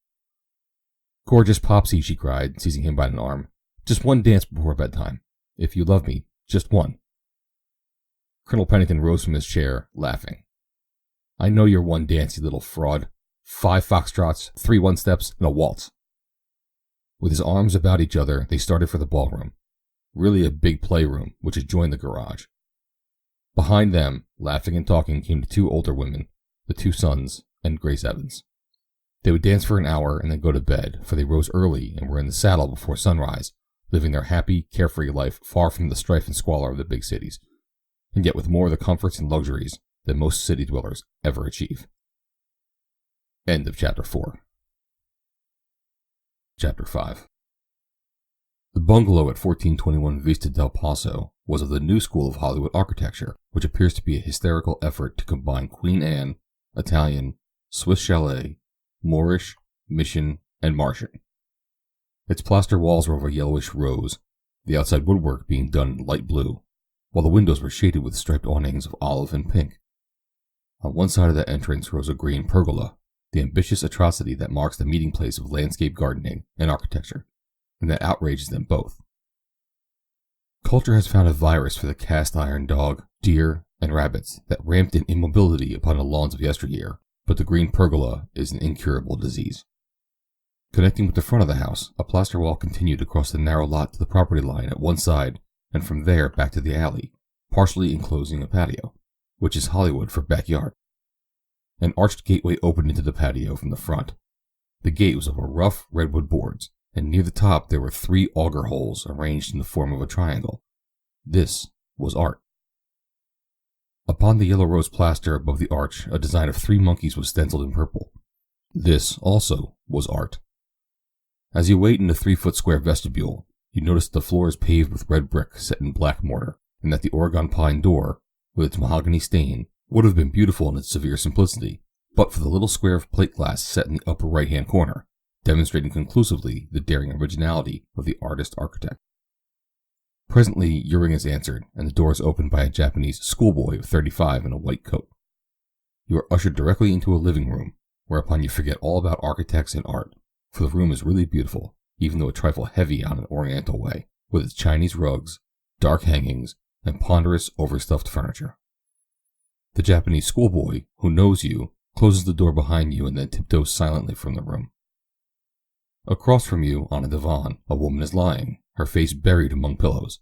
"Gorgeous Popsy," she cried, seizing him by an arm. "Just one dance before bedtime. If you love me, just one." Colonel Pennington rose from his chair, laughing. "I know your one dance, you little fraud. 5 foxtrots, 3 one-steps, and a waltz." With his arms about each other, they started for the ballroom, really a big playroom which adjoined the garage. Behind them, laughing and talking, came the 2 older women, the 2 sons, and Grace Evans. They would dance for an hour and then go to bed, for they rose early and were in the saddle before sunrise, living their happy, carefree life far from the strife and squalor of the big cities, and yet with more of the comforts and luxuries than most city dwellers ever achieve. End of Chapter 4. Chapter 5. The bungalow at 1421 Vista del Paso was of the new school of Hollywood architecture, which appears to be a hysterical effort to combine Queen Anne, Italian, Swiss chalet, Moorish, Mission, and Martian. Its plaster walls were of a yellowish rose, the outside woodwork being done in light blue, while the windows were shaded with striped awnings of olive and pink. On one side of the entrance rose a green pergola, the ambitious atrocity that marks the meeting place of landscape gardening and architecture, and that outrages them both. Culture has found a virus for the cast-iron dog, deer, and rabbits that ramped in immobility upon the lawns of yesteryear, but the green pergola is an incurable disease. Connecting with the front of the house, a plaster wall continued across the narrow lot to the property line at one side, and from there back to the alley, partially enclosing a patio, which is Hollywood for backyard. An arched gateway opened into the patio from the front. The gate was of a rough redwood boards, and near the top there were 3 auger holes arranged in the form of a triangle. This was art. Upon the yellow rose plaster above the arch, a design of 3 monkeys was stenciled in purple. This also was art. As you wait in the 3-foot square vestibule, you notice the floor is paved with red brick set in black mortar, and that the Oregon pine door, with its mahogany stain, would have been beautiful in its severe simplicity, but for the little square of plate glass set in the upper right-hand corner, demonstrating conclusively the daring originality of the artist-architect. Presently, your ring is answered, and the door is opened by a Japanese schoolboy of 35 in a white coat. You are ushered directly into a living room, whereupon you forget all about architects and art, for the room is really beautiful, even though a trifle heavy on an oriental way, with its Chinese rugs, dark hangings, and ponderous overstuffed furniture. The Japanese schoolboy, who knows you, closes the door behind you and then tiptoes silently from the room. Across from you, on a divan, a woman is lying, her face buried among pillows.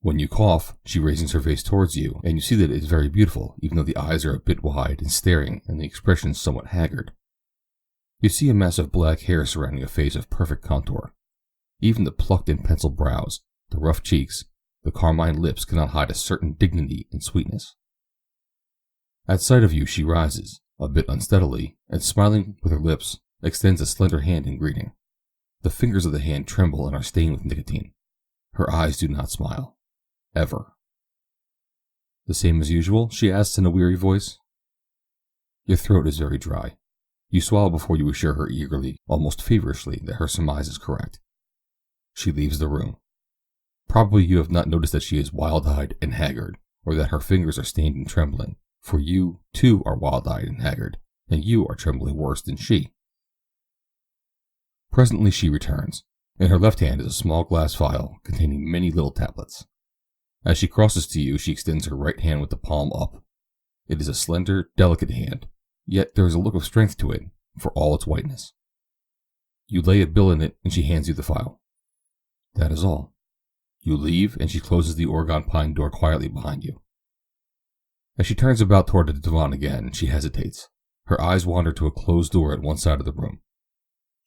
When you cough, she raises her face towards you, and you see that it is very beautiful, even though the eyes are a bit wide and staring, and the expression somewhat haggard. You see a mass of black hair surrounding a face of perfect contour. Even the plucked and penciled brows, the rough cheeks, the carmine lips cannot hide a certain dignity and sweetness. At sight of you, she rises, a bit unsteadily, and smiling with her lips, extends a slender hand in greeting. The fingers of the hand tremble and are stained with nicotine. Her eyes do not smile. Ever. "The same as usual?" she asks in a weary voice. Your throat is very dry. You swallow before you assure her eagerly, almost feverishly, that her surmise is correct. She leaves the room. Probably you have not noticed that she is wild-eyed and haggard, or that her fingers are stained and trembling, for you, too, are wild-eyed and haggard, and you are trembling worse than she. Presently she returns. In her left hand is a small glass vial containing many little tablets. As she crosses to you, she extends her right hand with the palm up. It is a slender, delicate hand, yet there is a look of strength to it, for all its whiteness. You lay a bill in it, and she hands you the file. That is all. You leave, and she closes the Oregon pine door quietly behind you. As she turns about toward the divan again, she hesitates. Her eyes wander to a closed door at one side of the room.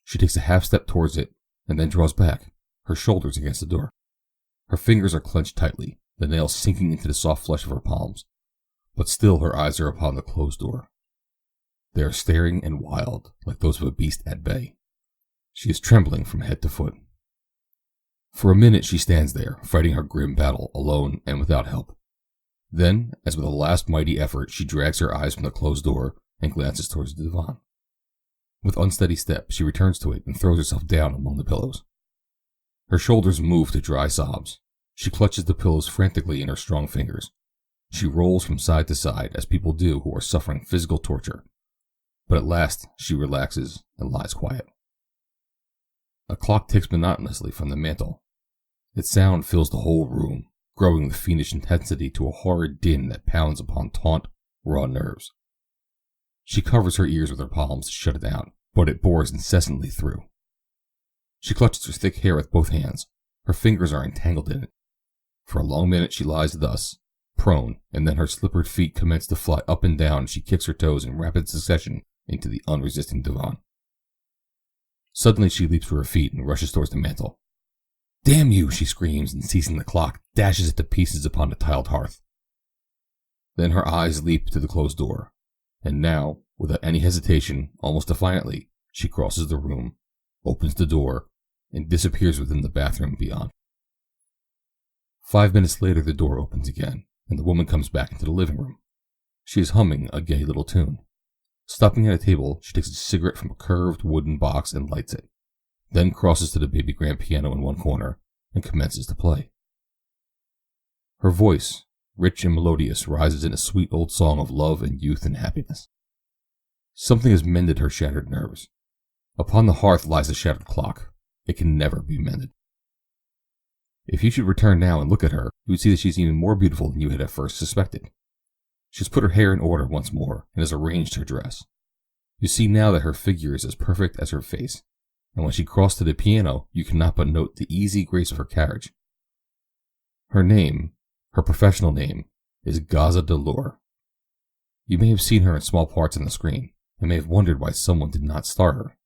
She takes a half step towards it, and then draws back, her shoulders against the door. Her fingers are clenched tightly, the nails sinking into the soft flesh of her palms, but still her eyes are upon the closed door. They are staring and wild, like those of a beast at bay. She is trembling from head to foot. For a minute she stands there, fighting her grim battle, alone and without help. Then, as with a last mighty effort, she drags her eyes from the closed door and glances towards the divan. With unsteady step, she returns to it and throws herself down among the pillows. Her shoulders move to dry sobs. She clutches the pillows frantically in her strong fingers. She rolls from side to side as people do who are suffering physical torture. But at last she relaxes and lies quiet. A clock ticks monotonously from the mantel. Its sound fills the whole room, growing with fiendish intensity to a horrid din that pounds upon taut, raw nerves. She covers her ears with her palms to shut it out, but it bores incessantly through. She clutches her thick hair with both hands. Her fingers are entangled in it. For a long minute she lies thus, prone, and then her slippered feet commence to fly up and down as she kicks her toes in rapid succession into the unresisting divan. Suddenly she leaps to her feet and rushes towards the mantel. "Damn you!" she screams, and seizing the clock, dashes it to pieces upon the tiled hearth. Then her eyes leap to the closed door, and now, without any hesitation, almost defiantly, she crosses the room, opens the door, and disappears within the bathroom beyond. 5 minutes later the door opens again, and the woman comes back into the living room. She is humming a gay little tune. Stopping at a table, she takes a cigarette from a curved wooden box and lights it, then crosses to the baby grand piano in one corner and commences to play. Her voice, rich and melodious, rises in a sweet old song of love and youth and happiness. Something has mended her shattered nerves. Upon the hearth lies the shattered clock. It can never be mended. If you should return now and look at her, you would see that she is even more beautiful than you had at first suspected. She has put her hair in order once more and has arranged her dress. You see now that her figure is as perfect as her face, and when she crossed to the piano, you cannot but note the easy grace of her carriage. Her name, her professional name, is Gaza Delore. You may have seen her in small parts on the screen, and may have wondered why someone did not star her.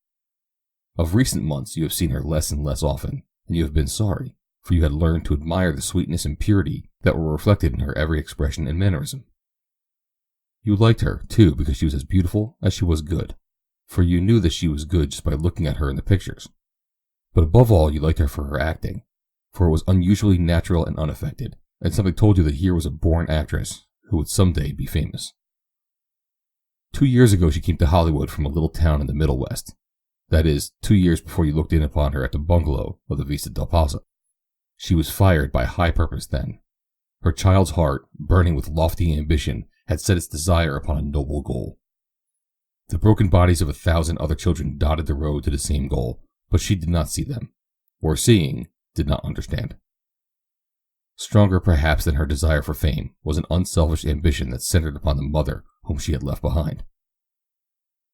Of recent months you have seen her less and less often, and you have been sorry, for you had learned to admire the sweetness and purity that were reflected in her every expression and mannerism. You liked her, too, because she was as beautiful as she was good, for you knew that she was good just by looking at her in the pictures. But above all, you liked her for her acting, for it was unusually natural and unaffected, and something told you that here was a born actress who would someday be famous. 2 years ago she came to Hollywood from a little town in the Middle West. That is, 2 years before you looked in upon her at the bungalow of the Vista del Paso. She was fired by high purpose then. Her child's heart, burning with lofty ambition, had set its desire upon a noble goal. The broken bodies of 1,000 other children dotted the road to the same goal, but she did not see them, or seeing, did not understand. Stronger perhaps than her desire for fame was an unselfish ambition that centered upon the mother whom she had left behind.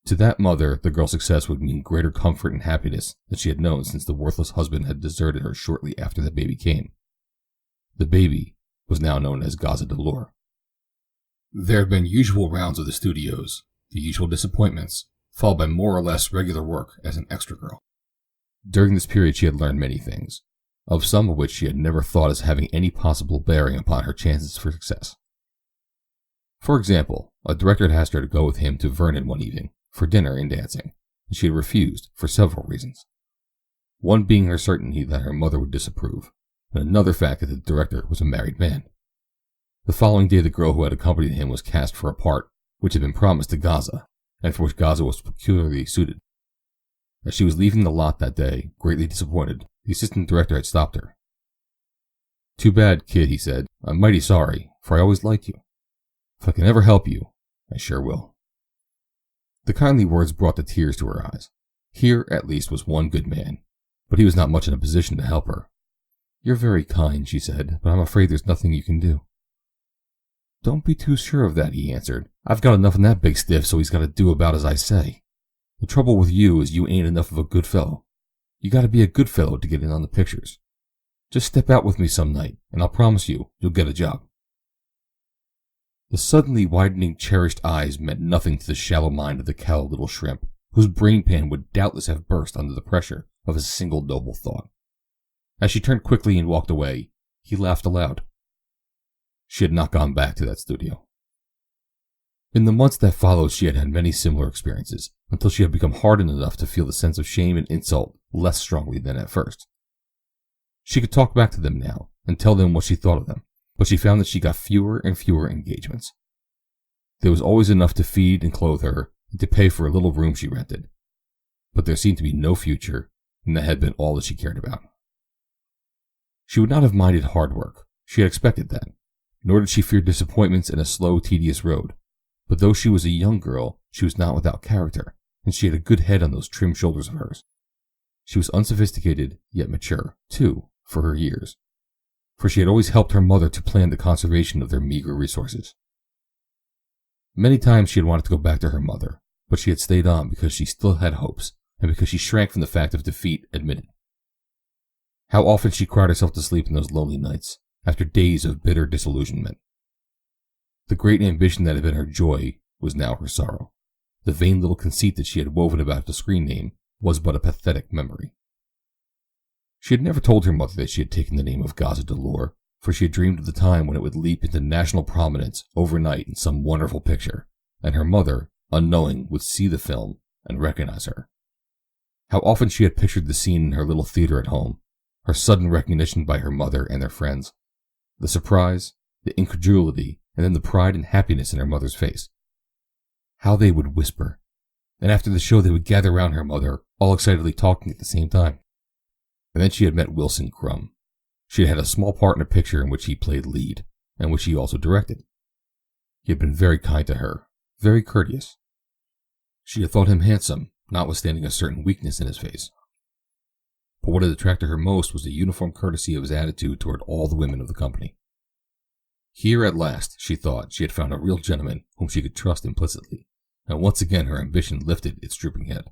To that mother, the girl's success would mean greater comfort and happiness than she had known since the worthless husband had deserted her shortly after the baby came. The baby was now known as Gaza Delore. There had been usual rounds of the studios, the usual disappointments, followed by more or less regular work as an extra girl. During this period she had learned many things, of some of which she had never thought as having any possible bearing upon her chances for success. For example, a director had asked her to go with him to Vernon one evening, for dinner and dancing, and she had refused for several reasons. One being her certainty that her mother would disapprove, and another fact that the director was a married man. The following day the girl who had accompanied him was cast for a part which had been promised to Gaza, and for which Gaza was peculiarly suited. As she was leaving the lot that day, greatly disappointed, the assistant director had stopped her. "Too bad, kid," he said. "I'm mighty sorry, for I always liked you. If I can ever help you, I sure will." The kindly words brought the tears to her eyes. Here, at least, was one good man, but he was not much in a position to help her. "You're very kind," she said, "but I'm afraid there's nothing you can do." "Don't be too sure of that," he answered. "I've got enough in that big stiff, so he's got to do about as I say. The trouble with you is you ain't enough of a good fellow. You got to be a good fellow to get in on the pictures. Just step out with me some night, and I'll promise you'll get a job." The suddenly widening, cherished eyes meant nothing to the shallow mind of the callow little shrimp, whose brain pan would doubtless have burst under the pressure of a single noble thought. As she turned quickly and walked away, he laughed aloud. She had not gone back to that studio. In the months that followed she had had many similar experiences, until she had become hardened enough to feel the sense of shame and insult less strongly than at first. She could talk back to them now, and tell them what she thought of them, but she found that she got fewer and fewer engagements. There was always enough to feed and clothe her, and to pay for a little room she rented, but there seemed to be no future, and that had been all that she cared about. She would not have minded hard work. She had expected that. Nor did she fear disappointments and a slow, tedious road. But though she was a young girl, she was not without character, and she had a good head on those trim shoulders of hers. She was unsophisticated, yet mature, too, for her years, for she had always helped her mother to plan the conservation of their meager resources. Many times she had wanted to go back to her mother, but she had stayed on because she still had hopes, and because she shrank from the fact of defeat admitted. How often she cried herself to sleep in those lonely nights, after days of bitter disillusionment. The great ambition that had been her joy was now her sorrow. The vain little conceit that she had woven about the screen name was but a pathetic memory. She had never told her mother that she had taken the name of Gaza Delore, for she had dreamed of the time when it would leap into national prominence overnight in some wonderful picture, and her mother, unknowing, would see the film and recognize her. How often she had pictured the scene in her little theater at home, her sudden recognition by her mother and their friends, the surprise, the incredulity, and then the pride and happiness in her mother's face. How they would whisper, and after the show they would gather round her mother, all excitedly talking at the same time. And then she had met Wilson Crumb. She had had a small part in a picture in which he played lead, and which he also directed. He had been very kind to her, very courteous. She had thought him handsome, notwithstanding a certain weakness in his face. But what had attracted her most was the uniform courtesy of his attitude toward all the women of the company. Here at last, she thought, she had found a real gentleman whom she could trust implicitly, and once again her ambition lifted its drooping head.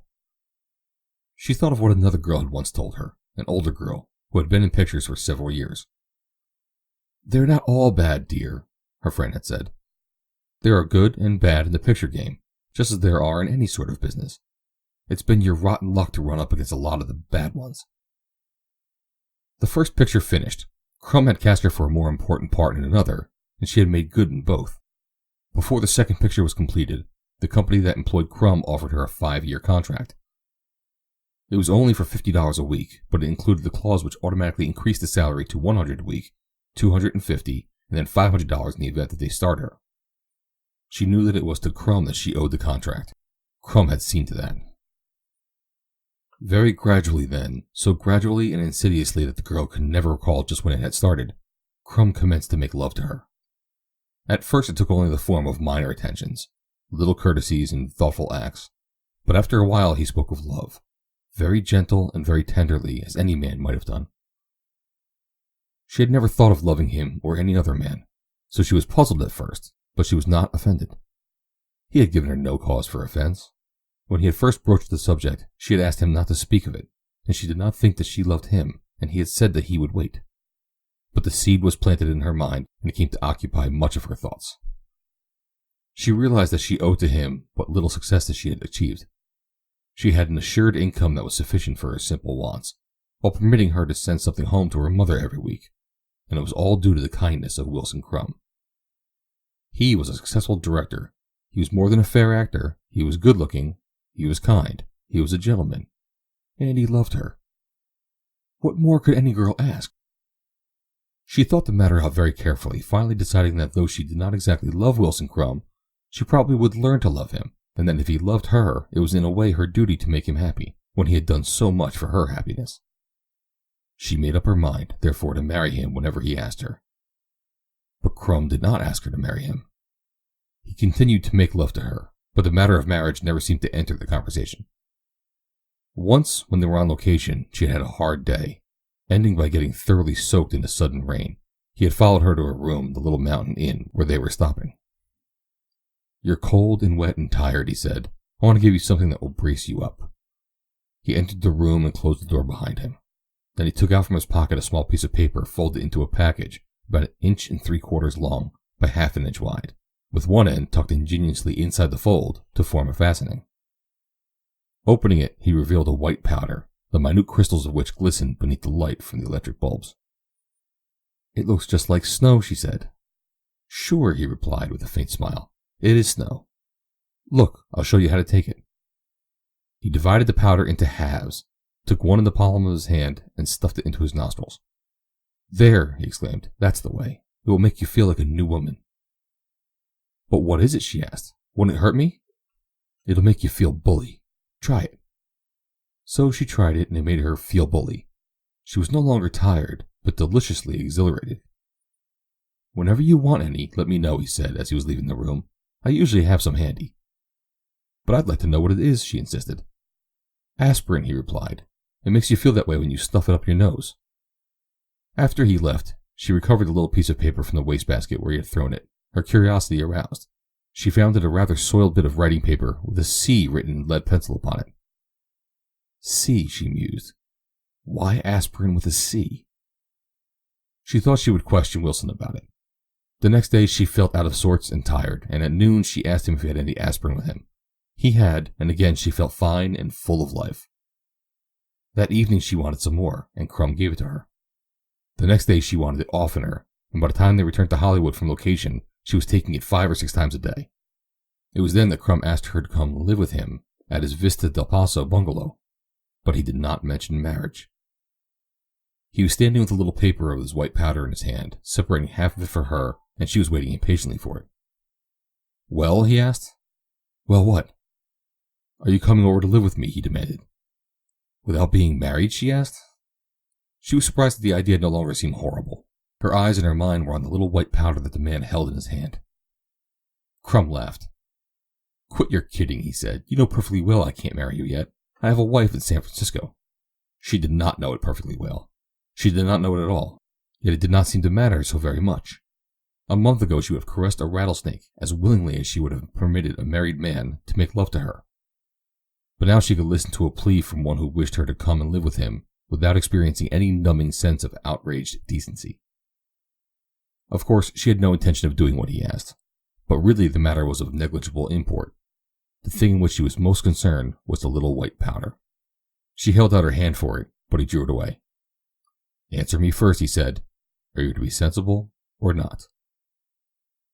She thought of what another girl had once told her, an older girl, who had been in pictures for several years. "They're not all bad, dear," her friend had said. "There are good and bad in the picture game, just as there are in any sort of business. It's been your rotten luck to run up against a lot of the bad ones." The first picture finished, Crumb had cast her for a more important part in another, and she had made good in both. Before the second picture was completed, the company that employed Crumb offered her a 5-year contract. It was only for $50 a week, but it included the clause which automatically increased the salary to $100 a week, $250, and then $500 in the event that they start her. She knew that it was to Crumb that she owed the contract. Crumb had seen to that. Very gradually then, so gradually and insidiously that the girl could never recall just when it had started, Crumb commenced to make love to her. At first it took only the form of minor attentions, little courtesies and thoughtful acts, but after a while he spoke of love, very gentle and very tenderly as any man might have done. She had never thought of loving him or any other man, so she was puzzled at first, but she was not offended. He had given her no cause for offense. When he had first broached the subject, she had asked him not to speak of it, and she did not think that she loved him, and he had said that he would wait. But the seed was planted in her mind, and it came to occupy much of her thoughts. She realized that she owed to him what little success that she had achieved. She had an assured income that was sufficient for her simple wants, while permitting her to send something home to her mother every week, and it was all due to the kindness of Wilson Crumb. He was a successful director. He was more than a fair actor. He was good-looking. He was kind. He was a gentleman. And he loved her. What more could any girl ask? She thought the matter out very carefully, finally deciding that though she did not exactly love Wilson Crumb, she probably would learn to love him, and that if he loved her, it was in a way her duty to make him happy, when he had done so much for her happiness. She made up her mind, therefore, to marry him whenever he asked her. But Crumb did not ask her to marry him. He continued to make love to her, but the matter of marriage never seemed to enter the conversation. Once, when they were on location, she had had a hard day, ending by getting thoroughly soaked in a sudden rain. He had followed her to her room, the little mountain inn where they were stopping. "You're cold and wet and tired," he said. "I want to give you something that will brace you up." He entered the room and closed the door behind him. Then he took out from his pocket a small piece of paper folded into a package about 1 3/4 inches long by 1/2 inch wide, with one end tucked ingeniously inside the fold to form a fastening. Opening it, he revealed a white powder, the minute crystals of which glistened beneath the light from the electric bulbs. "It looks just like snow," she said. "Sure," he replied with a faint smile. "It is snow. Look, I'll show you how to take it." He divided the powder into halves, took one in the palm of his hand, and stuffed it into his nostrils. "There," he exclaimed, "that's the way. It will make you feel like a new woman." "But what is it?" she asked. "Won't it hurt me?" "It'll make you feel bully. Try it." So she tried it, and it made her feel bully. She was no longer tired, but deliciously exhilarated. "Whenever you want any, let me know," he said as he was leaving the room. "I usually have some handy." "But I'd like to know what it is," she insisted. "Aspirin," he replied. "It makes you feel that way when you stuff it up your nose." After he left, she recovered the little piece of paper from the wastebasket where he had thrown it, her curiosity aroused. She found it a rather soiled bit of writing paper with a C written in lead pencil upon it. C, she mused. Why aspirin with a C? She thought she would question Wilson about it. The next day she felt out of sorts and tired, and at noon she asked him if he had any aspirin with him. He had, and again she felt fine and full of life. That evening she wanted some more, and Crumb gave it to her. The next day she wanted it oftener, and by the time they returned to Hollywood from location, she was taking it 5 or 6 times a day. It was then that Crumb asked her to come live with him at his Vista del Paso bungalow, but he did not mention marriage. He was standing with a little paper of his white powder in his hand, separating half of it for her, and she was waiting impatiently for it. "Well?" he asked. "Well, what?" "Are you coming over to live with me?" he demanded. "Without being married?" she asked. She was surprised that the idea no longer seemed horrible. Her eyes and her mind were on the little white powder that the man held in his hand. Crumb laughed. "Quit your kidding," he said. "You know perfectly well I can't marry you yet. I have a wife in San Francisco." She did not know it perfectly well. She did not know it at all, yet it did not seem to matter so very much. A month ago she would have caressed a rattlesnake as willingly as she would have permitted a married man to make love to her. But now she could listen to a plea from one who wished her to come and live with him without experiencing any numbing sense of outraged decency. Of course, she had no intention of doing what he asked, but really the matter was of negligible import. The thing in which she was most concerned was the little white powder. She held out her hand for it, but he drew it away. "Answer me first," he said. "Are you to be sensible or not?"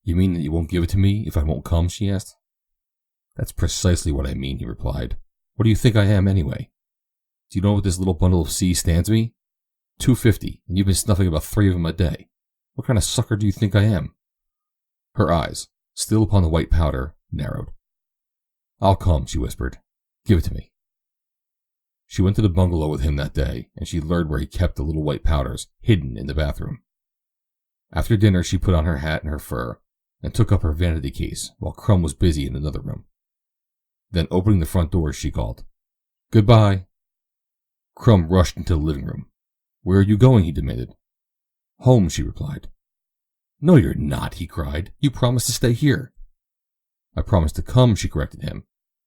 "You mean that you won't give it to me if I won't come?" she asked. "That's precisely what I mean," he replied. "What do you think I am, anyway? Do you know what this little bundle of C stands me? $2.50, and you've been snuffing about 3 of them a day. What kind of sucker do you think I am?" Her eyes, still upon the white powder, narrowed. "I'll come," she whispered. "Give it to me." She went to the bungalow with him that day, and she learned where he kept the little white powders, hidden in the bathroom. After dinner she put on her hat and her fur, and took up her vanity case while Crumb was busy in another room. Then, opening the front door, she called, "Goodbye." Crumb rushed into the living room. "Where are you going?" he demanded. "Home," she replied. "No, you're not," he cried. "You promised to stay here." "I promised to come," she corrected him.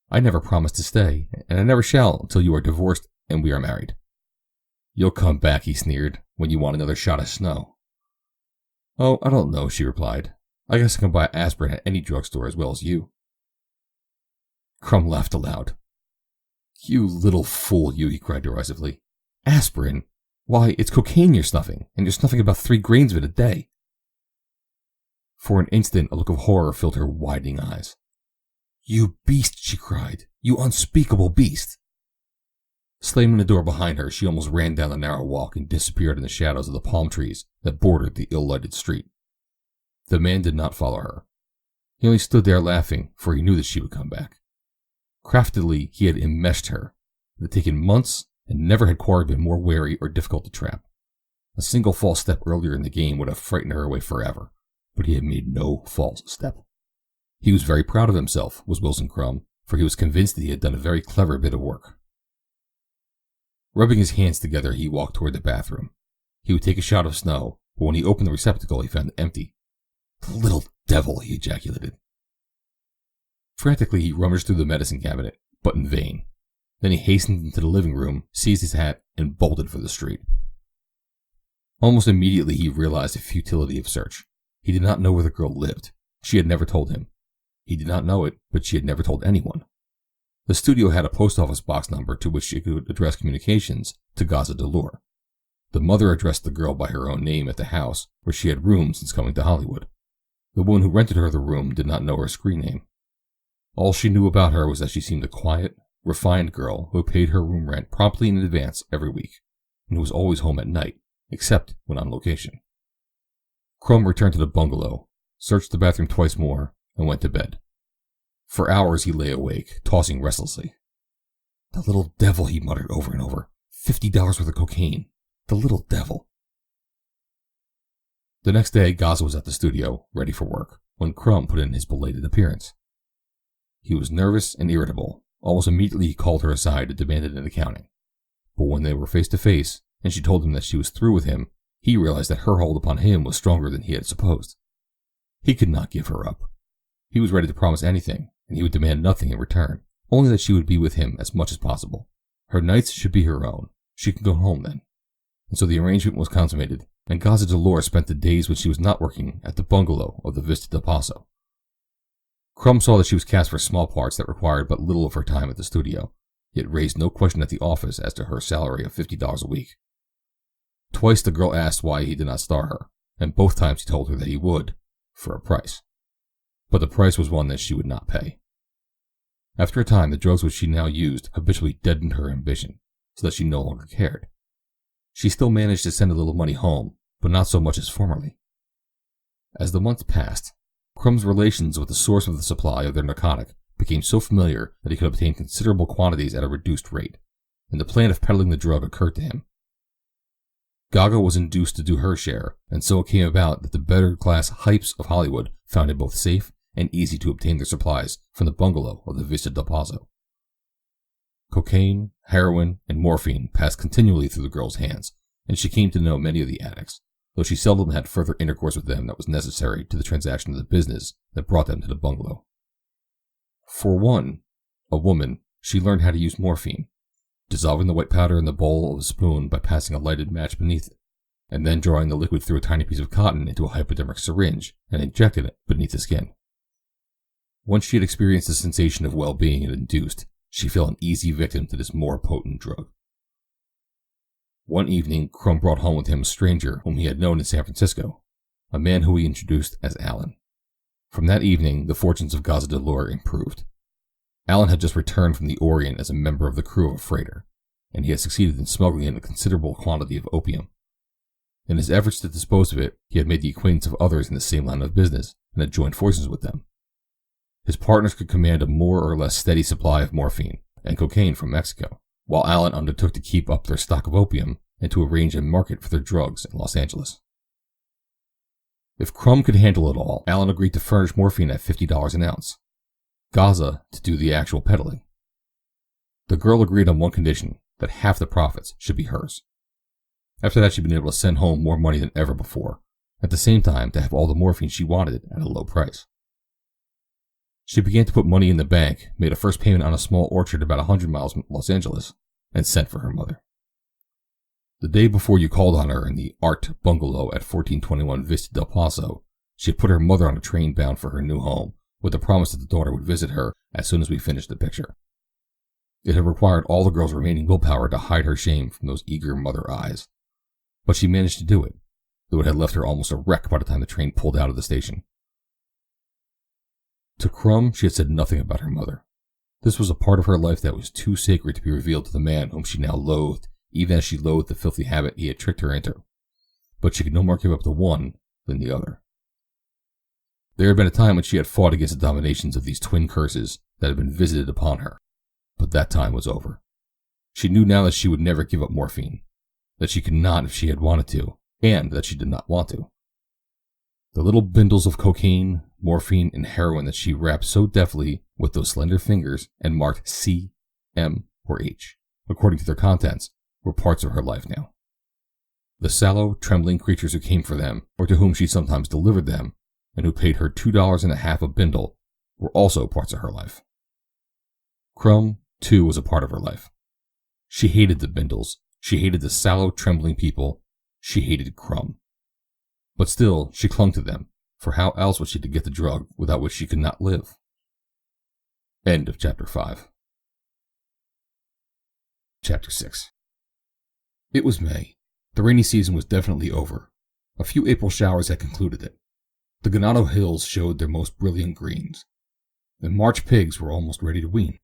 "I never promised to stay, and I never shall until you are divorced and we are married." "You'll come back," he sneered, "when you want another shot of snow." "Oh, I don't know," she replied. "I guess I can buy aspirin at any drugstore as well as you." Crumb laughed aloud. "You little fool, you," he cried derisively. "Aspirin? Why, it's cocaine you're snuffing, and you're snuffing about 3 grains of it a day." For an instant a look of horror filled her widening eyes. "You beast," she cried. "You unspeakable beast." Slamming the door behind her, she almost ran down the narrow walk and disappeared in the shadows of the palm trees that bordered the ill-lighted street. The man did not follow her. He only stood there laughing, for he knew that she would come back. Craftily he had enmeshed her. It had taken months, and never had quarry been more wary or difficult to trap. A single false step earlier in the game would have frightened her away forever, but he had made no false step. He was very proud of himself, was Wilson Crumb, for he was convinced that he had done a very clever bit of work. Rubbing his hands together, he walked toward the bathroom. He would take a shot of snow, but when he opened the receptacle, he found it empty. "The little devil!" he ejaculated. Frantically, he rummaged through the medicine cabinet, but in vain. Then he hastened into the living room, seized his hat, and bolted for the street. Almost immediately, he realized the futility of search. He did not know where the girl lived. She had never told him. He did not know it, but she had never told anyone. The studio had a post office box number to which she could address communications to Gaza Delure. The mother addressed the girl by her own name at the house where she had roomed since coming to Hollywood. The woman who rented her the room did not know her screen name. All she knew about her was that she seemed a quiet, refined girl who paid her room rent promptly in advance every week, and who was always home at night, except when on location. Crumb returned to the bungalow, searched the bathroom twice more, and went to bed. For hours he lay awake, tossing restlessly. "The little devil," he muttered over and over. $50 worth of cocaine. The little devil. The next day, Gaza was at the studio, ready for work, when Crumb put in his belated appearance. He was nervous and irritable. Almost immediately he called her aside and demanded an accounting. But when they were face to face, and she told him that she was through with him, he realized that her hold upon him was stronger than he had supposed. He could not give her up. He was ready to promise anything, and he would demand nothing in return, only that she would be with him as much as possible. Her nights should be her own. She could go home then. And so the arrangement was consummated, and Gaza Delore spent the days when she was not working at the bungalow of the Vista del Paso. Crumb saw that she was cast for small parts that required but little of her time at the studio, yet raised no question at the office as to her salary of $50 a week. Twice the girl asked why he did not star her, and both times he told her that he would, for a price. But the price was one that she would not pay. After a time, the drugs which she now used habitually deadened her ambition, so that she no longer cared. She still managed to send a little money home, but not so much as formerly. As the months passed, Crumb's relations with the source of the supply of their narcotic became so familiar that he could obtain considerable quantities at a reduced rate, and the plan of peddling the drug occurred to him. Gaga was induced to do her share, and so it came about that the better-class hypes of Hollywood found it both safe and easy to obtain their supplies from the bungalow of the Vista del Paso. Cocaine, heroin, and morphine passed continually through the girl's hands, and she came to know many of the addicts, though she seldom had further intercourse with them that was necessary to the transaction of the business that brought them to the bungalow. For one, a woman, she learned how to use morphine, dissolving the white powder in the bowl of a spoon by passing a lighted match beneath it, and then drawing the liquid through a tiny piece of cotton into a hypodermic syringe and injecting it beneath the skin. Once she had experienced the sensation of well-being it induced, she fell an easy victim to this more potent drug. One evening, Crumb brought home with him a stranger whom he had known in San Francisco, a man who he introduced as Alan. From that evening, the fortunes of Gaza Delore improved. Alan had just returned from the Orient as a member of the crew of a freighter, and he had succeeded in smuggling in a considerable quantity of opium. In his efforts to dispose of it, he had made the acquaintance of others in the same line of business, and had joined forces with them. His partners could command a more or less steady supply of morphine and cocaine from Mexico, while Alan undertook to keep up their stock of opium and to arrange a market for their drugs in Los Angeles. If Crumb could handle it all, Alan agreed to furnish morphine at $50 an ounce, Gaza to do the actual peddling. The girl agreed on one condition, that half the profits should be hers. After that, she'd been able to send home more money than ever before, at the same time to have all the morphine she wanted at a low price. She began to put money in the bank, made a first payment on a small orchard about 100 miles from Los Angeles, and sent for her mother. The day before you called on her in the Art Bungalow at 1421 Vista del Paso, she had put her mother on a train bound for her new home, with the promise that the daughter would visit her as soon as we finished the picture. It had required all the girl's remaining willpower to hide her shame from those eager mother eyes, but she managed to do it, though it had left her almost a wreck by the time the train pulled out of the station. To Crumb, she had said nothing about her mother. This was a part of her life that was too sacred to be revealed to the man whom she now loathed, even as she loathed the filthy habit he had tricked her into. But she could no more give up the one than the other. There had been a time when she had fought against the dominations of these twin curses that had been visited upon her, but that time was over. She knew now that she would never give up morphine, that she could not if she had wanted to, and that she did not want to. The little bindles of cocaine, morphine, and heroin that she wrapped so deftly with those slender fingers and marked C, M, or H, according to their contents, were parts of her life now. The sallow, trembling creatures who came for them, or to whom she sometimes delivered them, and who paid her $2.50 a bindle, were also parts of her life. Crumb, too, was a part of her life. She hated the bindles, she hated the sallow, trembling people, she hated Crumb. But still, she clung to them, for how else was she to get the drug without which she could not live? End of Chapter 5. Chapter 6. It was May. The rainy season was definitely over. A few April showers had concluded it. The Ganado hills showed their most brilliant greens. The March pigs were almost ready to wean.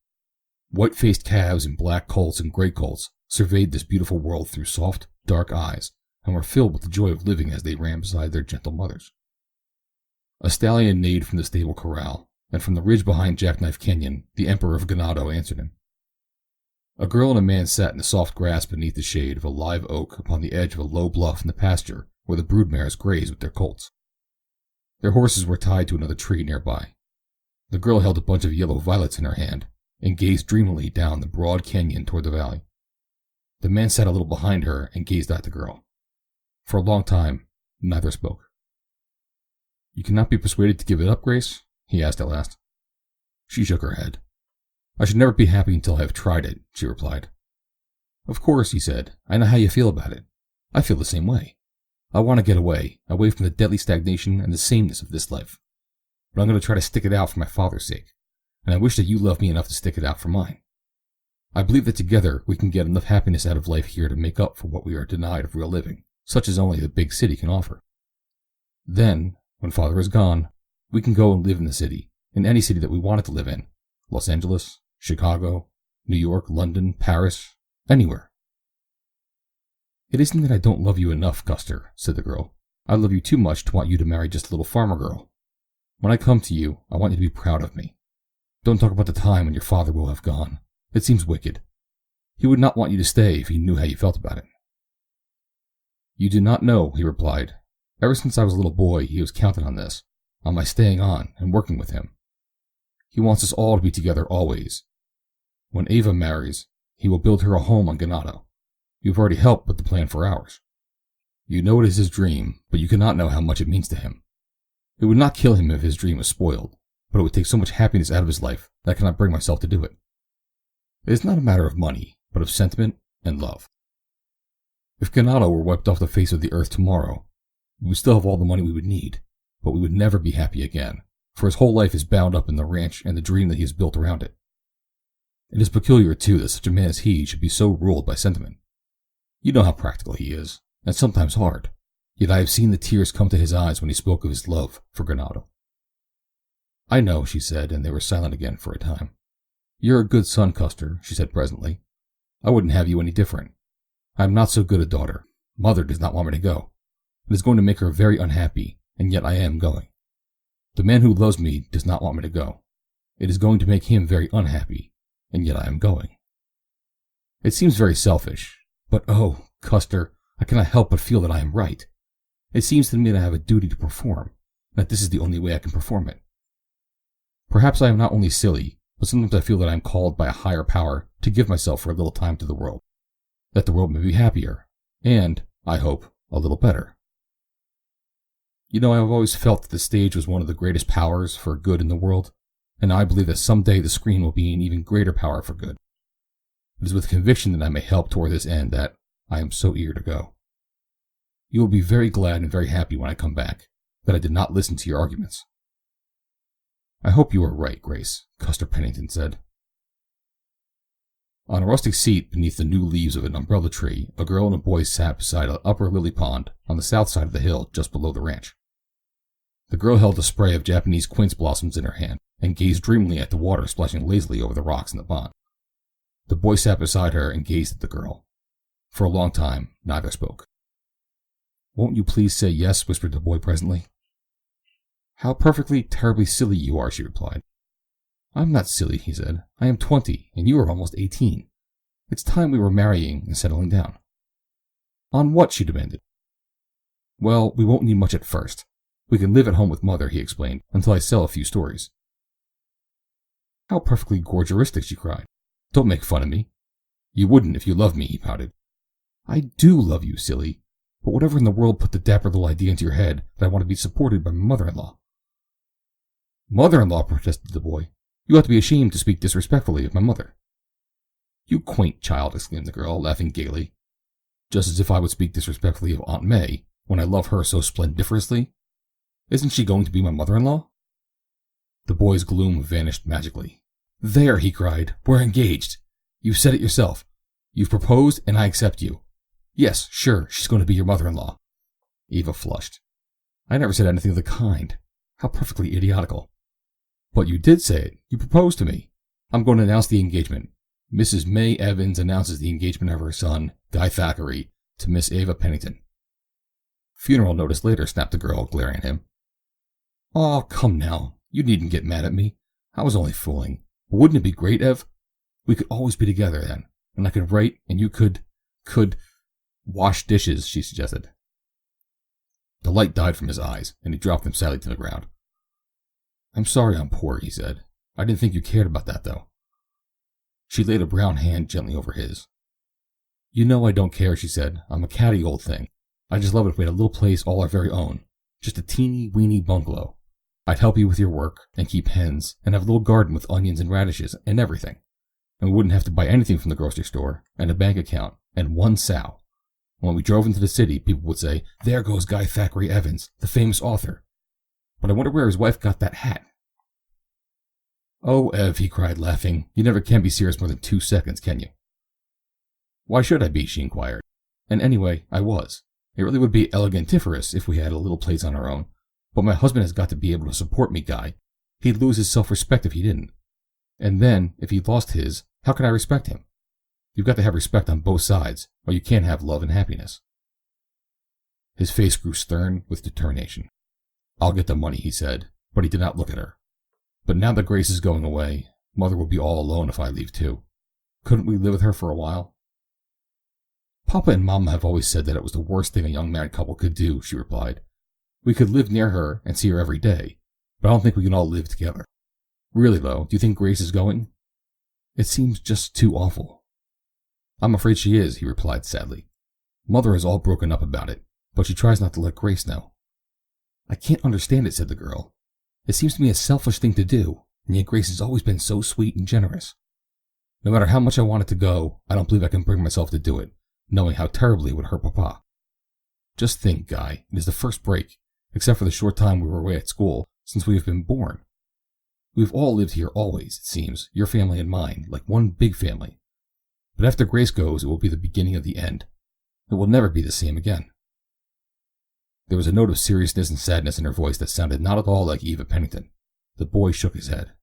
White-faced calves and black colts and gray colts surveyed this beautiful world through soft, dark eyes, and were filled with the joy of living as they ran beside their gentle mothers. A stallion neighed from the stable corral, and from the ridge behind Jackknife Canyon, the Emperor of Ganado answered him. A girl and a man sat in the soft grass beneath the shade of a live oak upon the edge of a low bluff in the pasture where the broodmares grazed with their colts. Their horses were tied to another tree nearby. The girl held a bunch of yellow violets in her hand and gazed dreamily down the broad canyon toward the valley. The man sat a little behind her and gazed at the girl. For a long time, neither spoke. "You cannot be persuaded to give it up, Grace?" he asked at last. She shook her head. "I should never be happy until I have tried it," she replied. "Of course," he said, "I know how you feel about it. I feel the same way. I want to get away from the deadly stagnation and the sameness of this life. But I'm going to try to stick it out for my father's sake, and I wish that you love me enough to stick it out for mine. I believe that together we can get enough happiness out of life here to make up for what we are denied of real living, such as only the big city can offer. Then, when father is gone, we can go and live in the city, in any city that we wanted to live in. Los Angeles, Chicago, New York, London, Paris, anywhere." "It isn't that I don't love you enough, Custer," said the girl. "I love you too much to want you to marry just a little farmer girl. When I come to you, I want you to be proud of me. Don't talk about the time when your father will have gone. It seems wicked. He would not want you to stay if he knew how you felt about it." "You do not know," he replied. "Ever since I was a little boy, he was counting on this, on my staying on and working with him. He wants us all to be together always. When Ava marries, he will build her a home on Ganado. You've already helped with the plan for ours. You know it is his dream, but you cannot know how much it means to him. It would not kill him if his dream was spoiled, but it would take so much happiness out of his life that I cannot bring myself to do it. It is not a matter of money, but of sentiment and love. If Ganado were wiped off the face of the earth tomorrow, we would still have all the money we would need, but we would never be happy again, for his whole life is bound up in the ranch and the dream that he has built around it. It is peculiar, too, that such a man as he should be so ruled by sentiment. You know how practical he is, and sometimes hard, yet I have seen the tears come to his eyes when he spoke of his love for Ganado." "I know," she said, and they were silent again for a time. "You're a good son, Custer," she said presently. "I wouldn't have you any different. I am not so good a daughter. Mother does not want me to go. It is going to make her very unhappy, and yet I am going. The man who loves me does not want me to go. It is going to make him very unhappy, and yet I am going. It seems very selfish, but oh, Custer, I cannot help but feel that I am right. It seems to me that I have a duty to perform, and that this is the only way I can perform it. Perhaps I am not only silly, but sometimes I feel that I am called by a higher power to give myself for a little time to the world, that the world may be happier, and, I hope, a little better. You know, I have always felt that the stage was one of the greatest powers for good in the world, and I believe that someday the screen will be an even greater power for good. It is with conviction that I may help toward this end that I am so eager to go. You will be very glad and very happy when I come back, that I did not listen to your arguments." "I hope you are right, Grace," Custer Pennington said. On a rustic seat beneath the new leaves of an umbrella tree, a girl and a boy sat beside an upper lily pond on the south side of the hill just below the ranch. The girl held a spray of Japanese quince blossoms in her hand and gazed dreamily at the water splashing lazily over the rocks in the pond. The boy sat beside her and gazed at the girl. For a long time, neither spoke. "Won't you please say yes?" whispered the boy presently. "How perfectly, terribly silly you are," she replied. "I'm not silly," he said. "I am 20, and you are almost 18. It's time we were marrying and settling down." "On what?" she demanded. "Well, we won't need much at first. We can live at home with Mother," he explained, "until I sell a few stories." "How perfectly gorgeristic," she cried. "Don't make fun of me." "You wouldn't if you loved me," he pouted. "I do love you, silly. But whatever in the world put the dapper little idea into your head that I want to be supported by my mother-in-law?" "Mother-in-law," protested the boy. "You ought to be ashamed to speak disrespectfully of my mother." "You quaint child," exclaimed the girl, laughing gaily. "Just as if I would speak disrespectfully of Aunt May, when I love her so splendiferously. Isn't she going to be my mother-in-law?" The boy's gloom vanished magically. "There," he cried. "We're engaged. You've said it yourself. You've proposed, and I accept you. Yes, sure, she's going to be your mother-in-law." Eva flushed. "I never said anything of the kind. How perfectly idiotical." "But you did say it. You proposed to me. I'm going to announce the engagement. Mrs. May Evans announces the engagement of her son, Guy Thackeray, to Miss Ava Pennington." "Funeral notice later," snapped the girl, glaring at him. "Aw, come now. You needn't get mad at me. I was only fooling. But wouldn't it be great, Ev? We could always be together then, and I could write, and you could wash dishes," she suggested. The light died from his eyes, and he dropped them sadly to the ground. "I'm sorry I'm poor," he said. "I didn't think you cared about that, though." She laid a brown hand gently over his. "You know I don't care," she said. "I'm a catty old thing. I just love it if we had a little place all our very own. Just a teeny-weeny bungalow. I'd help you with your work, and keep hens, and have a little garden with onions and radishes, and everything. And we wouldn't have to buy anything from the grocery store, and a bank account, and one sow. When we drove into the city, people would say, 'There goes Guy Thackeray Evans, the famous author.' But I wonder where his wife got that hat." "Oh, Ev," he cried, laughing, "you never can be serious more than 2 seconds, can you?" "Why should I be?" she inquired. "And anyway, I was. It really would be elegantiferous if we had a little place on our own. But my husband has got to be able to support me, Guy. He'd lose his self-respect if he didn't. And then, if he lost his, how can I respect him? You've got to have respect on both sides, or you can't have love and happiness." His face grew stern with determination. "I'll get the money," he said, but he did not look at her. "But now that Grace is going away, Mother will be all alone if I leave too. Couldn't we live with her for a while?" "Papa and Mama have always said that it was the worst thing a young married couple could do," she replied. "We could live near her and see her every day, but I don't think we can all live together. Really, though, do you think Grace is going? It seems just too awful." "I'm afraid she is," he replied sadly. "Mother is all broken up about it, but she tries not to let Grace know." "I can't understand it," said the girl. "It seems to me a selfish thing to do, and yet Grace has always been so sweet and generous. No matter how much I want it to go, I don't believe I can bring myself to do it, knowing how terribly it would hurt Papa. Just think, Guy, it is the first break, except for the short time we were away at school, since we have been born. We've all lived here always, it seems, your family and mine, like one big family. But after Grace goes, it will be the beginning of the end. It will never be the same again." There was a note of seriousness and sadness in her voice that sounded not at all like Eva Pennington. The boy shook his head.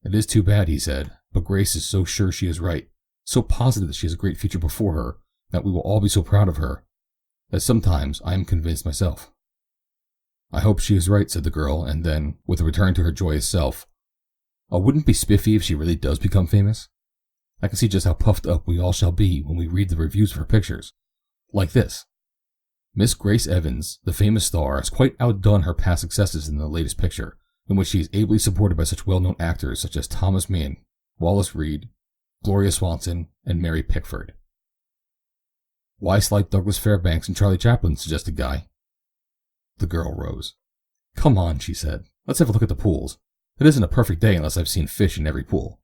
"It is too bad," he said, "but Grace is so sure she is right, so positive that she has a great future before her, that we will all be so proud of her, that sometimes I am convinced myself." "I hope she is right," said the girl, and then, with a return to her joyous self, "Oh, wouldn't it be spiffy if she really does become famous? I can see just how puffed up we all shall be when we read the reviews of her pictures. Like this: 'Miss Grace Evans, the famous star, has quite outdone her past successes in the latest picture, in which she is ably supported by such well-known actors such as Thomas Mann, Wallace Reed, Gloria Swanson, and Mary Pickford.'" "Why slight Douglas Fairbanks and Charlie Chaplin?" suggested Guy. The girl rose. "Come on," she said. "Let's have a look at the pools. It isn't a perfect day unless I've seen fish in every pool.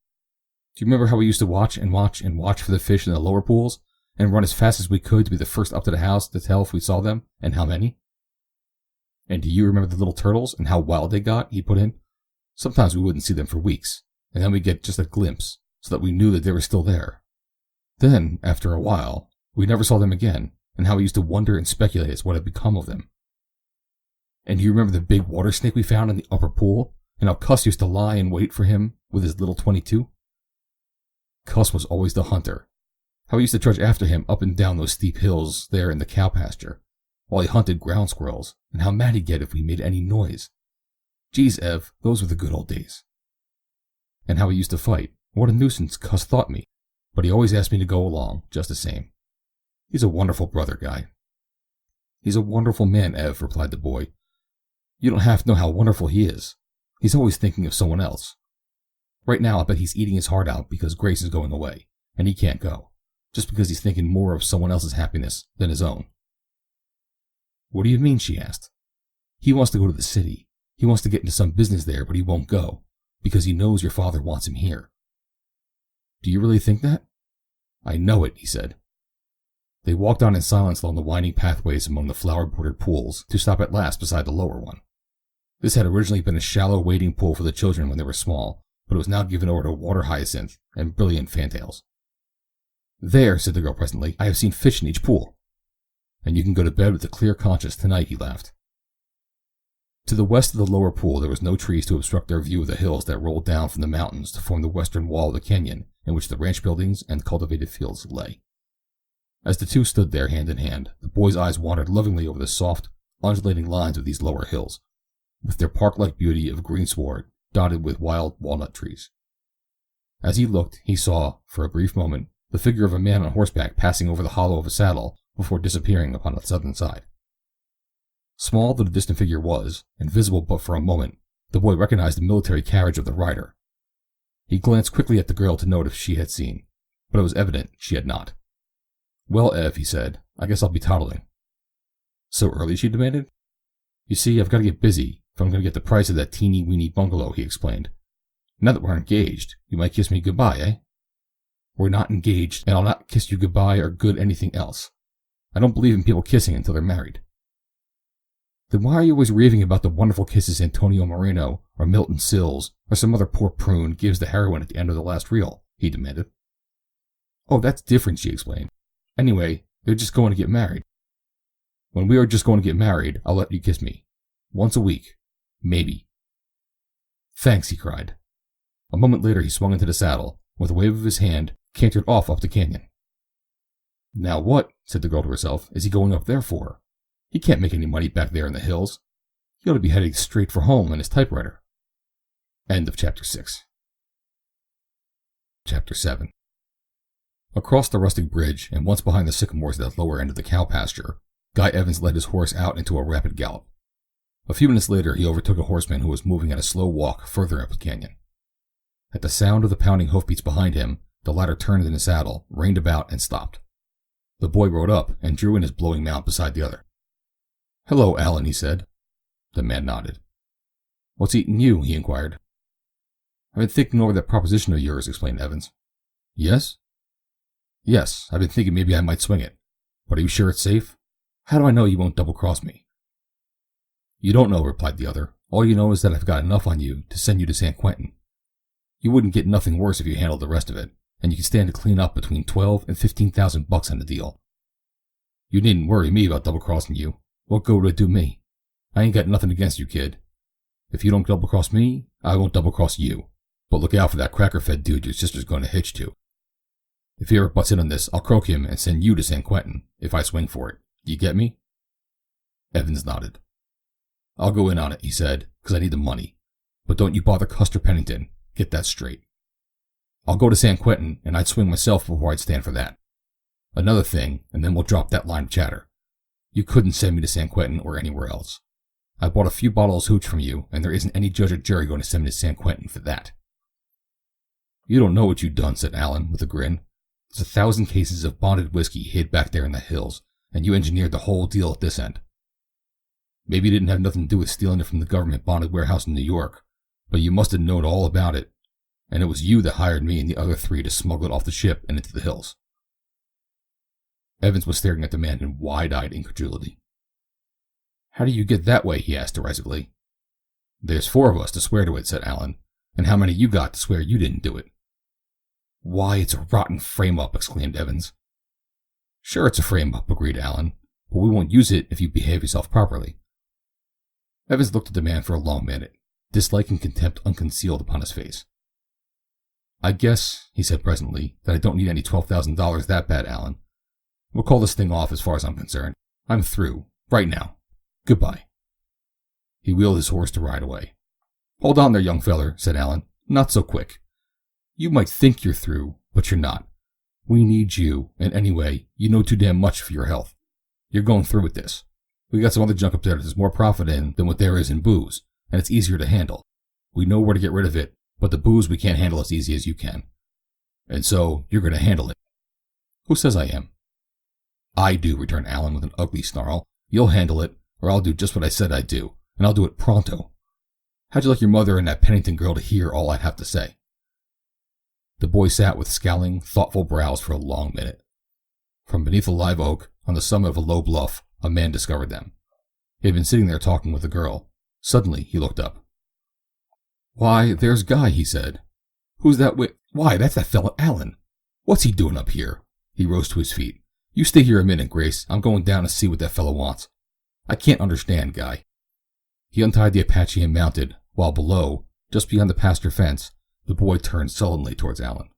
Do you remember how we used to watch and watch and watch for the fish in the lower pools, and run as fast as we could to be the first up to the house to tell if we saw them, and how many? And do you remember the little turtles, and how wild they got?" he put in. "Sometimes we wouldn't see them for weeks, and then we'd get just a glimpse, so that we knew that they were still there. Then, after a while, we never saw them again, and how we used to wonder and speculate as what had become of them. And do you remember the big water snake we found in the upper pool, and how Cuss used to lie in wait for him with his little .22? Cuss was always the hunter. How he used to trudge after him up and down those steep hills there in the cow pasture, while he hunted ground squirrels, and how mad he'd get if we made any noise. Geez, Ev, those were the good old days. And how he used to fight. What a nuisance Cuss thought me, but he always asked me to go along, just the same. He's a wonderful brother, Guy." "He's a wonderful man, Ev," replied the boy. "You don't half know how wonderful he is. He's always thinking of someone else. Right now I bet he's eating his heart out because Grace is going away, and he can't go, just because he's thinking more of someone else's happiness than his own." "What do you mean?" she asked. "He wants to go to the city. He wants to get into some business there, but he won't go, because he knows your father wants him here." "Do you really think that?" "I know it," he said. They walked on in silence along the winding pathways among the flower-bordered pools, to stop at last beside the lower one. This had originally been a shallow wading pool for the children when they were small, but it was now given over to water hyacinth and brilliant fantails. "There," said the girl presently, "I have seen fish in each pool." "And you can go to bed with a clear conscience tonight," he laughed. To the west of the lower pool there was no trees to obstruct their view of the hills that rolled down from the mountains to form the western wall of the canyon in which the ranch buildings and cultivated fields lay. As the two stood there hand in hand, the boy's eyes wandered lovingly over the soft, undulating lines of these lower hills, with their park-like beauty of greensward dotted with wild walnut trees. As he looked, he saw, for a brief moment, the figure of a man on horseback passing over the hollow of a saddle before disappearing upon the southern side. Small though the distant figure was, and visible but for a moment, the boy recognized the military carriage of the rider. He glanced quickly at the girl to note if she had seen, but it was evident she had not. "Well, Ev," he said, "I guess I'll be toddling." "So early?" she demanded. "You see, I've got to get busy if I'm going to get the price of that teeny-weeny bungalow," he explained. "Now that we're engaged, you might kiss me goodbye, eh?" "We're not engaged, and I'll not kiss you goodbye or good anything else. I don't believe in people kissing until they're married." "Then why are you always raving about the wonderful kisses Antonio Moreno or Milton Sills or some other poor prune gives the heroine at the end of the last reel?" he demanded. "Oh, that's different," she explained. "Anyway, they're just going to get married. When we are just going to get married, I'll let you kiss me. Once a week. Maybe." "Thanks," he cried. A moment later he swung into the saddle, with a wave of his hand, cantered off up the canyon. "Now what," said the girl to herself, "is he going up there for? He can't make any money back there in the hills. He ought to be heading straight for home and his typewriter." End of Chapter 6. Chapter 7. Across the rustic bridge, and once behind the sycamores at the lower end of the cow pasture, Guy Evans led his horse out into a rapid gallop. A few minutes later he overtook a horseman who was moving at a slow walk further up the canyon. At the sound of the pounding hoofbeats behind him, the latter turned in his saddle, reined about, and stopped. The boy rode up and drew in his blowing mount beside the other. "Hello, Alan," he said. The man nodded. "What's eating you?" he inquired. "I've been thinking over that proposition of yours," explained Evans. "Yes?" "Yes, I've been thinking maybe I might swing it. But are you sure it's safe? How do I know you won't double-cross me?" "You don't know," replied the other. "All you know is that I've got enough on you to send you to San Quentin. You wouldn't get nothing worse if you handled the rest of it, and you can stand to clean up between 12 and 15,000 bucks on the deal. You needn't worry me about double-crossing you. What good would it do me? I ain't got nothing against you, kid. If you don't double-cross me, I won't double-cross you. But look out for that cracker-fed dude your sister's going to hitch to. If he ever butts in on this, I'll croak him and send you to San Quentin, if I swing for it. Do you get me?" Evans nodded. "I'll go in on it," he said, "because I need the money. But don't you bother Custer Pennington. Get that straight. I'll go to San Quentin, and I'd swing myself before I'd stand for that. Another thing, and then we'll drop that line of chatter. You couldn't send me to San Quentin or anywhere else. I bought a few bottles hooch from you, and there isn't any judge or jury going to send me to San Quentin for that." "You don't know what you've done," said Alan, with a grin. "There's 1,000 cases of bonded whiskey hid back there in the hills, and you engineered the whole deal at this end. Maybe you didn't have nothing to do with stealing it from the government bonded warehouse in New York, but you must have known all about it, and it was you that hired me and the other 3 to smuggle it off the ship and into the hills." Evans was staring at the man in wide-eyed incredulity. "How do you get that way?" he asked derisively. "There's 4 of us to swear to it," said Alan. "And how many you got to swear you didn't do it?" "Why, it's a rotten frame-up," exclaimed Evans. "Sure it's a frame-up," agreed Alan, "but we won't use it if you behave yourself properly." Evans looked at the man for a long minute, dislike and contempt unconcealed upon his face. "I guess," he said presently, "that I don't need any $12,000 that bad, Alan. We'll call this thing off as far as I'm concerned. I'm through. Right now. Goodbye." He wheeled his horse to ride away. "Hold on there, young feller," said Alan. "Not so quick. You might think you're through, but you're not. We need you, and anyway, you know too damn much for your health. You're going through with this. We got some other junk up there that there's more profit in than what there is in booze, and it's easier to handle. We know where to get rid of it, but the booze we can't handle as easy as you can. And so, you're going to handle it." "Who says I am?" "I do," returned Alan with an ugly snarl. "You'll handle it, or I'll do just what I said I'd do, and I'll do it pronto. How'd you like your mother and that Pennington girl to hear all I'd have to say?" The boy sat with scowling, thoughtful brows for a long minute. From beneath a live oak, on the summit of a low bluff, a man discovered them. He had been sitting there talking with a girl. Suddenly, he looked up. "Why, there's Guy," he said. "Who's that Why, that's that fellow Alan. What's he doing up here?" He rose to his feet. "You stay here a minute, Grace. I'm going down to see what that fellow wants. I can't understand, Guy." He untied the Apache and mounted, while below, just beyond the pasture fence, the boy turned sullenly towards Alan.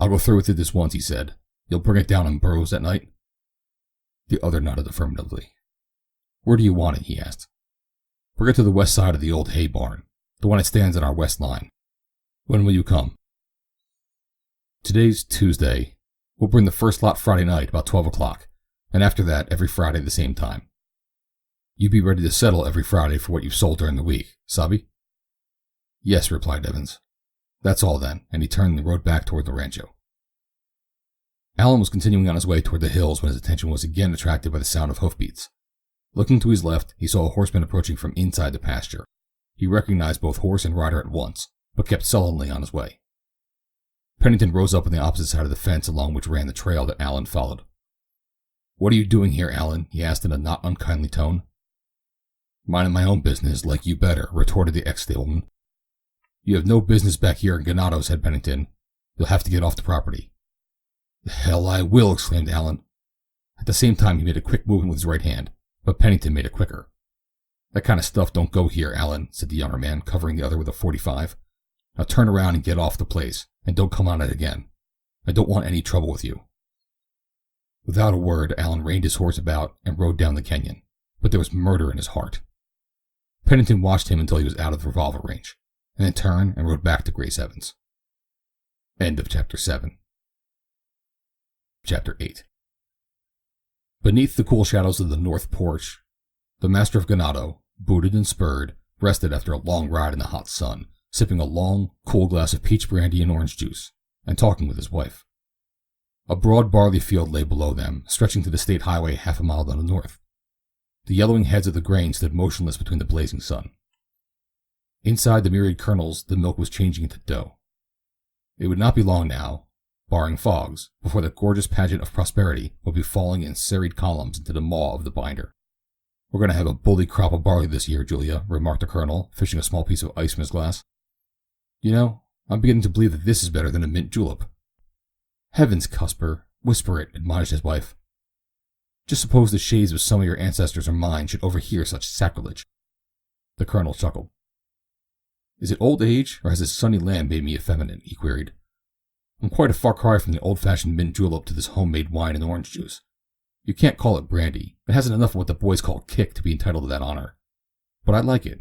"I'll go through with it this once," he said. "You'll bring it down on Burroughs that night?" The other nodded affirmatively. "Where do you want it?" he asked. "Bring it to the west side of the old hay barn, the one that stands on our west line. When will you come?" "Today's Tuesday. We'll bring the first lot Friday night about 12 o'clock, and after that every Friday the same time." You be ready to settle every Friday for what you've sold during the week, sabe? Yes, replied Evans. That's all then, and he turned and rode back toward the rancho. Alan was continuing on his way toward the hills when his attention was again attracted by the sound of hoofbeats. Looking to his left, he saw a horseman approaching from inside the pasture. He recognized both horse and rider at once, but kept sullenly on his way. Pennington rose up on the opposite side of the fence along which ran the trail that Alan followed. What are you doing here, Alan? He asked in a not unkindly tone. Minding my own business, like you better, retorted the ex-stableman. You have no business back here in Ganado, said Pennington. You'll have to get off the property. The hell I will, exclaimed Alan. At the same time he made a quick movement with his right hand, but Pennington made it quicker. That kind of stuff don't go here, Alan, said the younger man, covering the other with a .45. Now turn around and get off the place, and don't come on it again. I don't want any trouble with you. Without a word, Alan reined his horse about and rode down the canyon, but there was murder in his heart. Pennington watched him until he was out of the revolver range, and then turned and rode back to Grace Evans. End of Chapter 7. Chapter 8. Beneath the cool shadows of the north porch, the master of Ganado, booted and spurred, rested after a long ride in the hot sun, sipping a long, cool glass of peach brandy and orange juice, and talking with his wife. A broad barley field lay below them, stretching to the state highway half a mile down the north. The yellowing heads of the grain stood motionless between the blazing sun. Inside the myriad kernels, the milk was changing into dough. It would not be long now, barring fogs, before the gorgeous pageant of prosperity would be falling in serried columns into the maw of the binder. We're going to have a bully crop of barley this year, Julia, remarked the colonel, fishing a small piece of ice from his glass. You know, I'm beginning to believe that this is better than a mint julep. Heavens, Cusper, whisper it, admonished his wife. Just suppose the shades of some of your ancestors or mine should overhear such sacrilege. The colonel chuckled. Is it old age, or has this sunny land made me effeminate? He queried. I'm quite a far cry from the old-fashioned mint julep to this homemade wine and orange juice. You can't call it brandy. It hasn't enough of what the boys call kick to be entitled to that honor. But I like it.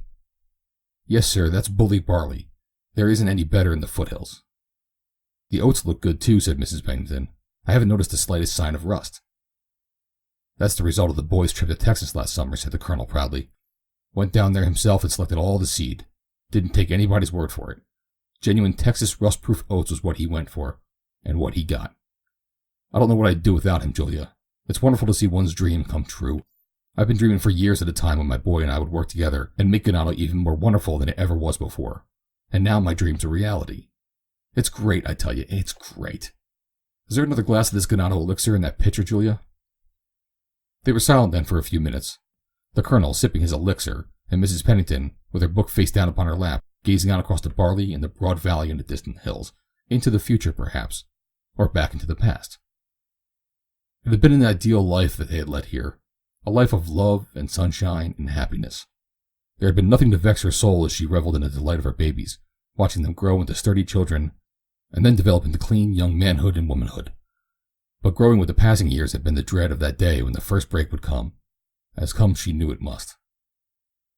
Yes, sir, that's bully barley. There isn't any better in the foothills. The oats look good too, said Mrs. Pennington. I haven't noticed the slightest sign of rust. That's the result of the boys' trip to Texas last summer, said the colonel proudly. Went down there himself and selected all the seed. Didn't take anybody's word for it. Genuine Texas rust-proof oats was what he went for, and what he got. I don't know what I'd do without him, Julia. It's wonderful to see one's dream come true. I've been dreaming for years at a time when my boy and I would work together and make Ganado even more wonderful than it ever was before. And now my dream's a reality. It's great, I tell you, it's great. Is there another glass of this Ganado elixir in that pitcher, Julia? They were silent then for a few minutes, the colonel sipping his elixir, and Mrs. Pennington, with her book face down upon her lap, gazing out across the barley and the broad valley and the distant hills, into the future perhaps, or back into the past. It had been an ideal life that they had led here, a life of love and sunshine and happiness. There had been nothing to vex her soul as she reveled in the delight of her babies, watching them grow into sturdy children, and then develop into clean young manhood and womanhood. But growing with the passing years had been the dread of that day when the first break would come, as come she knew it must.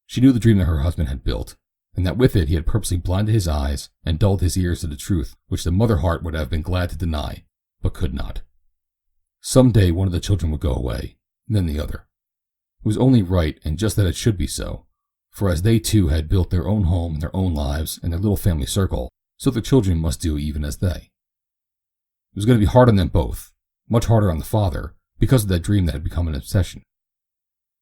She knew the dream that her husband had built, and that with it he had purposely blinded his eyes and dulled his ears to the truth which the mother heart would have been glad to deny, but could not. Some day one of the children would go away, and then the other. It was only right and just that it should be so, for as they too had built their own home and their own lives and their little family circle, so the children must do even as they. It was going to be hard on them both, much harder on the father, because of that dream that had become an obsession.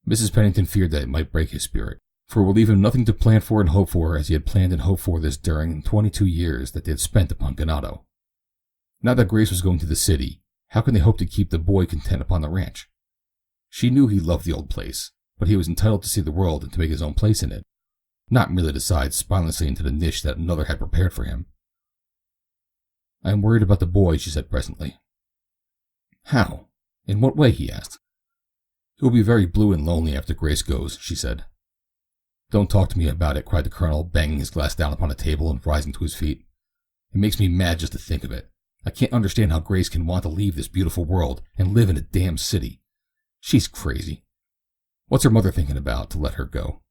Mrs. Pennington feared that it might break his spirit, for it would leave him nothing to plan for and hope for as he had planned and hoped for this during 22 years that they had spent upon Ganado. Now that Grace was going to the city, how can they hope to keep the boy content upon the ranch? She knew he loved the old place, but he was entitled to see the world and to make his own place in it, not merely to slide spinelessly into the niche that another had prepared for him. I am worried about the boy, she said presently. How? In what way? He asked. He will be very blue and lonely after Grace goes, she said. Don't talk to me about it, cried the colonel, banging his glass down upon a table and rising to his feet. It makes me mad just to think of it. I can't understand how Grace can want to leave this beautiful world and live in a damn city. She's crazy. What's her mother thinking about to let her go?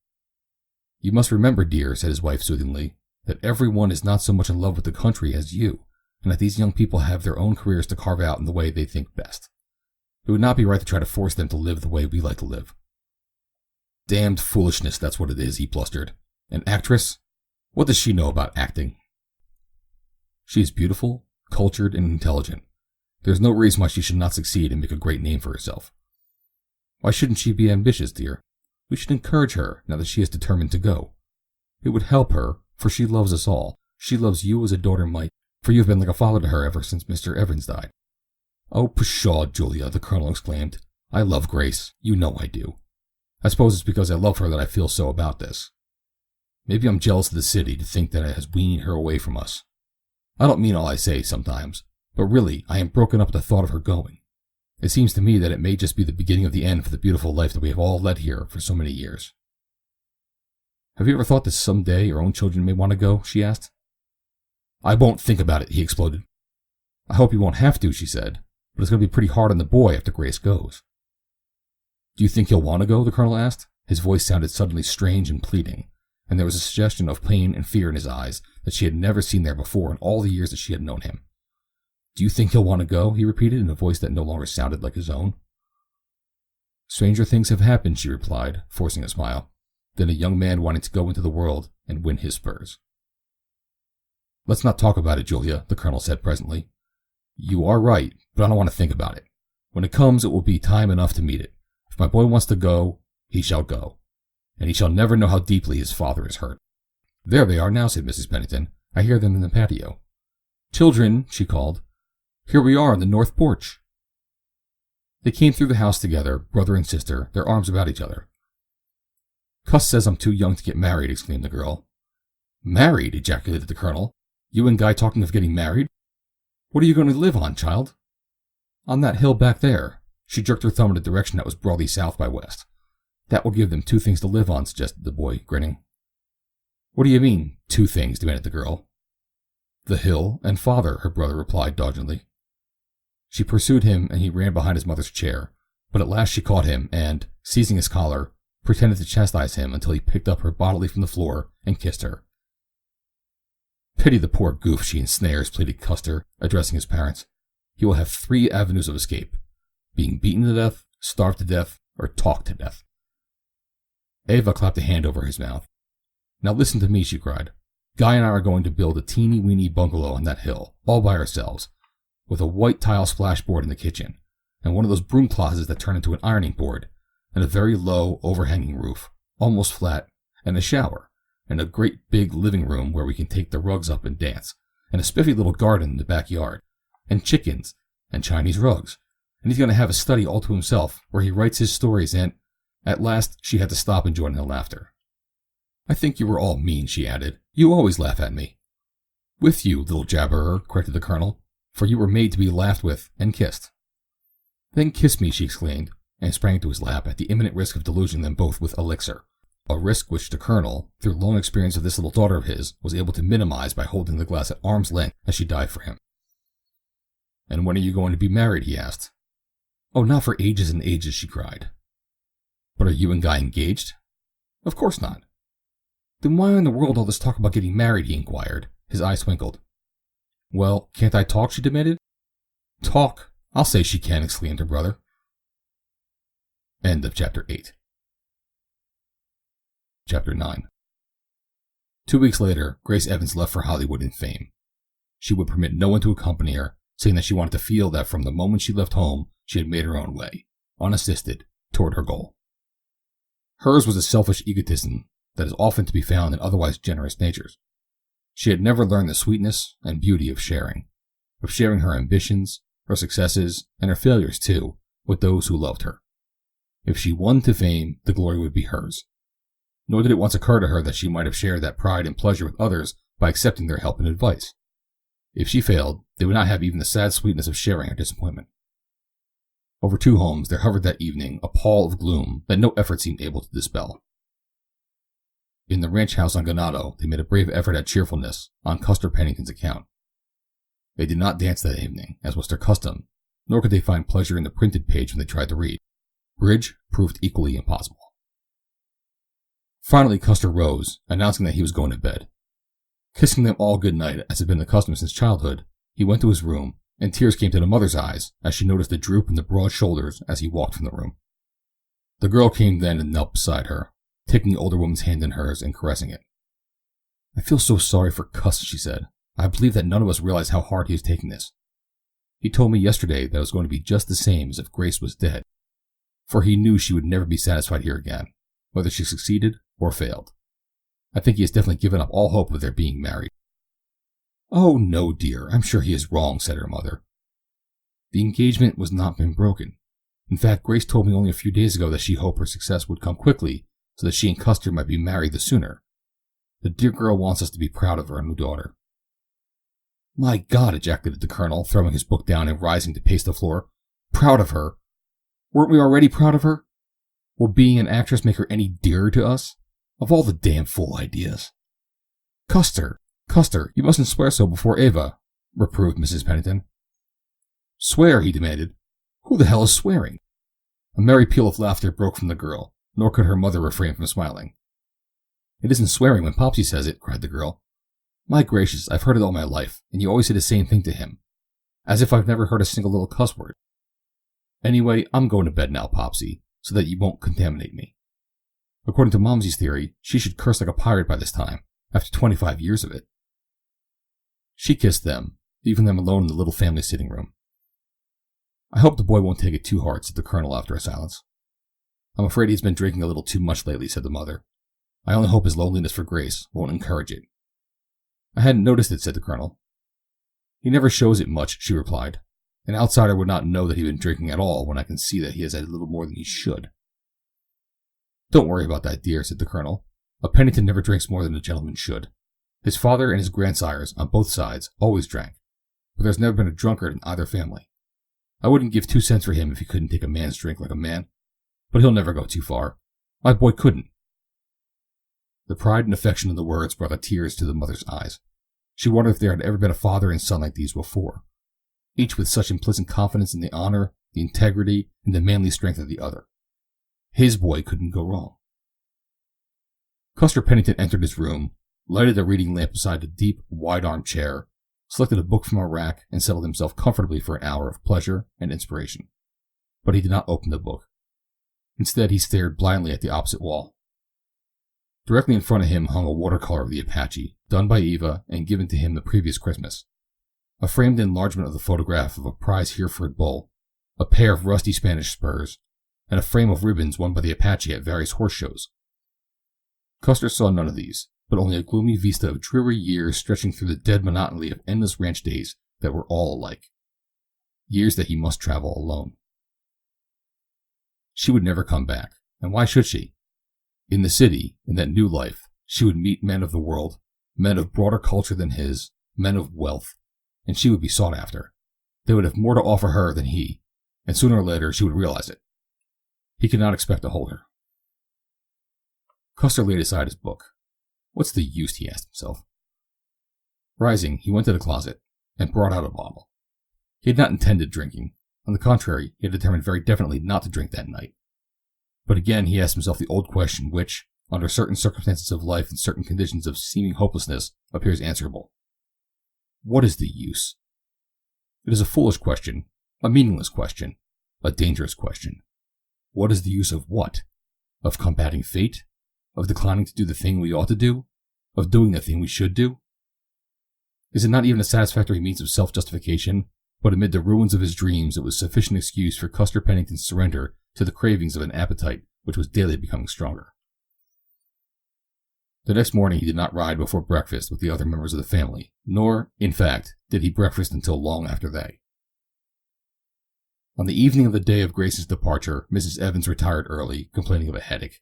You must remember, dear, said his wife soothingly, that everyone is not so much in love with the country as you, and that these young people have their own careers to carve out in the way they think best. It would not be right to try to force them to live the way we like to live. Damned foolishness, that's what it is, he blustered. An actress? What does she know about acting? She is beautiful, cultured, and intelligent. There's no reason why she should not succeed and make a great name for herself. Why shouldn't she be ambitious, dear? We should encourage her now that she is determined to go. It would help her, for she loves us all. She loves you as a daughter might, for you have been like a father to her ever since Mr. Evans died. Oh, pshaw, Julia, the colonel exclaimed. I love Grace. You know I do. I suppose it's because I love her that I feel so about this. Maybe I'm jealous of the city to think that it has weaned her away from us. I don't mean all I say sometimes, but really I am broken up at the thought of her going. It seems to me that it may just be the beginning of the end for the beautiful life that we have all led here for so many years. Have you ever thought that some day your own children may want to go? She asked. I won't think about it, he exploded. I hope you won't have to, she said, but it's going to be pretty hard on the boy after Grace goes. Do you think he'll want to go? The colonel asked. His voice sounded suddenly strange and pleading, and there was a suggestion of pain and fear in his eyes that she had never seen there before in all the years that she had known him. Do you think he'll want to go? He repeated in a voice that no longer sounded like his own. Stranger things have happened, she replied, forcing a smile, than a young man wanting to go into the world and win his spurs. Let's not talk about it, Julia, the colonel said presently. You are right, but I don't want to think about it. When it comes, it will be time enough to meet it. If my boy wants to go, he shall go, and he shall never know how deeply his father is hurt. There they are now, said Mrs. Pennington. I hear them in the patio. Children, she called. Here we are on the north porch. They came through the house together, brother and sister, their arms about each other. Cuss says I'm too young to get married, exclaimed the girl. Married? Ejaculated the colonel. You and Guy talking of getting married? What are you going to live on, child? On that hill back there. She jerked her thumb in a direction that was broadly south by west. That will give them 2 things to live on, suggested the boy, grinning. What do you mean, 2 things? Demanded the girl. The hill and father, her brother replied doggedly. She pursued him, and he ran behind his mother's chair, but at last she caught him and, seizing his collar, pretended to chastise him until he picked up her bodily from the floor and kissed her. Pity the poor goof she ensnares, pleaded Custer, addressing his parents. He will have 3 avenues of escape: being beaten to death, starved to death, or talked to death. Ava clapped a hand over his mouth. Now listen to me, she cried. Guy and I are going to build a teeny-weeny bungalow on that hill, all by ourselves, with a white tile splashboard in the kitchen, and one of those broom closets that turn into an ironing board, and a very low, overhanging roof, almost flat, and a shower, and a great big living room where we can take the rugs up and dance, and a spiffy little garden in the backyard, and chickens, and Chinese rugs, and he's going to have a study all to himself where he writes his stories and... At last she had to stop and join in the laughter. I think you were all mean, she added. You always laugh at me. With you, little jabberer, corrected the colonel, for you were made to be laughed with and kissed. Then kiss me, she exclaimed, and sprang into his lap at the imminent risk of deluging them both with elixir, a risk which the colonel, through long experience of this little daughter of his, was able to minimize by holding the glass at arm's length as she dived for him. And when are you going to be married? He asked. Oh, not for ages and ages, she cried. But are you and Guy engaged? Of course not. Then why in the world all this talk about getting married? He inquired. His eyes twinkled. Well, can't I talk? She demanded. Talk? I'll say she can, exclaimed her brother. End of chapter 8. Chapter 9. 2 weeks later, Grace Evans left for Hollywood in fame. She would permit no one to accompany her, saying that she wanted to feel that from the moment she left home, she had made her own way, unassisted, toward her goal. Hers was a selfish egotism that is often to be found in otherwise generous natures. She had never learned the sweetness and beauty of sharing her ambitions, her successes, and her failures too, with those who loved her. If she won to fame, the glory would be hers. Nor did it once occur to her that she might have shared that pride and pleasure with others by accepting their help and advice. If she failed, they would not have even the sad sweetness of sharing her disappointment. Over 2 homes there hovered that evening a pall of gloom that no effort seemed able to dispel. In the ranch house on Ganado, they made a brave effort at cheerfulness on Custer Pennington's account. They did not dance that evening, as was their custom, nor could they find pleasure in the printed page when they tried to read. Bridge proved equally impossible. Finally, Custer rose, announcing that he was going to bed. Kissing them all good night, as had been the custom since childhood, he went to his room, and tears came to the mother's eyes as she noticed the droop in the broad shoulders as he walked from the room. The girl came then and knelt beside her, taking the older woman's hand in hers and caressing it. "I feel so sorry for Cuss," she said. "I believe that none of us realize how hard he is taking this. He told me yesterday that it was going to be just the same as if Grace was dead, for he knew she would never be satisfied here again, whether she succeeded or failed. I think he has definitely given up all hope of their being married." "Oh, no, dear, I'm sure he is wrong," said her mother. "The engagement was not been broken. In fact, Grace told me only a few days ago that she hoped her success would come quickly so that she and Custer might be married the sooner. The dear girl wants us to be proud of her new daughter." "My God," ejaculated the Colonel, throwing his book down and rising to pace the floor. "Proud of her? Weren't we already proud of her? Will being an actress make her any dearer to us? Of all the damn fool ideas." Custer, you mustn't swear so before Eva," reproved Mrs. Pennington. "Swear?" he demanded. "Who the hell is swearing?" A merry peal of laughter broke from the girl, nor could her mother refrain from smiling. "It isn't swearing when Popsy says it," cried the girl. "My gracious, I've heard it all my life, and you always say the same thing to him. As if I've never heard a single little cuss word. Anyway, I'm going to bed now, Popsy, so that you won't contaminate me. According to Momsy's theory, she should curse like a pirate by this time, after 25 years of it." She kissed them, leaving them alone in the little family sitting room. "I hope the boy won't take it too hard," said the Colonel after a silence. "I'm afraid he's been drinking a little too much lately," said the mother. "I only hope his loneliness for Grace won't encourage it." "I hadn't noticed it," said the Colonel. "He never shows it much," she replied. "An outsider would not know that he'd been drinking at all when I can see that he has had a little more than he should." "Don't worry about that, dear," said the Colonel. "A Pennington never drinks more than a gentleman should. His father and his grandsires, on both sides, always drank, but there's never been a drunkard in either family. I wouldn't give 2 cents for him if he couldn't take a man's drink like a man, but he'll never go too far. My boy couldn't." The pride and affection of the words brought the tears to the mother's eyes. She wondered if there had ever been a father and son like these before, each with such implicit confidence in the honor, the integrity, and the manly strength of the other. His boy couldn't go wrong. Custer Pennington entered his room, lighted a reading lamp beside a deep, wide-armed chair, selected a book from a rack, and settled himself comfortably for an hour of pleasure and inspiration. But he did not open the book. Instead, he stared blindly at the opposite wall. Directly in front of him hung a watercolor of the Apache, done by Eva and given to him the previous Christmas. A framed enlargement of the photograph of a prize Hereford bull, a pair of rusty Spanish spurs, and a frame of ribbons won by the Apache at various horse shows. Custer saw none of these, but only a gloomy vista of dreary years stretching through the dead monotony of endless ranch days that were all alike. Years that he must travel alone. She would never come back, and why should she? In the city, in that new life, she would meet men of the world, men of broader culture than his, men of wealth, and she would be sought after. They would have more to offer her than he, and sooner or later she would realize it. He could not expect to hold her. Custer laid aside his book. What's the use, he asked himself. Rising, he went to the closet and brought out a bottle. He had not intended drinking. On the contrary, he had determined very definitely not to drink that night. But again he asked himself the old question which, under certain circumstances of life and certain conditions of seeming hopelessness, appears answerable. What is the use? It is a foolish question, a meaningless question, a dangerous question. What is the use of what? Of combating fate? Of declining to do the thing we ought to do? Of doing the thing we should do? Is it not even a satisfactory means of self-justification, but amid the ruins of his dreams it was sufficient excuse for Custer Pennington's surrender to the cravings of an appetite which was daily becoming stronger? The next morning he did not ride before breakfast with the other members of the family, nor, in fact, did he breakfast until long after they. On the evening of the day of Grace's departure, Mrs. Evans retired early, complaining of a headache.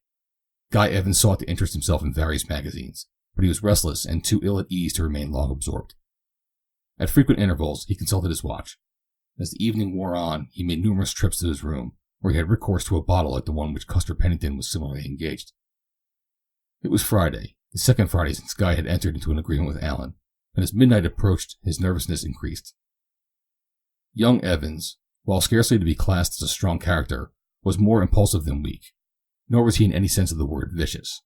Guy Evans sought to interest himself in various magazines, but he was restless and too ill at ease to remain long absorbed. At frequent intervals, he consulted his watch. As the evening wore on, he made numerous trips to his room, where he had recourse to a bottle like the one which Custer Pennington was similarly engaged. It was Friday, the second Friday since Guy had entered into an agreement with Allen, and as midnight approached, his nervousness increased. Young Evans, while scarcely to be classed as a strong character, was more impulsive than weak, nor was he in any sense of the word vicious.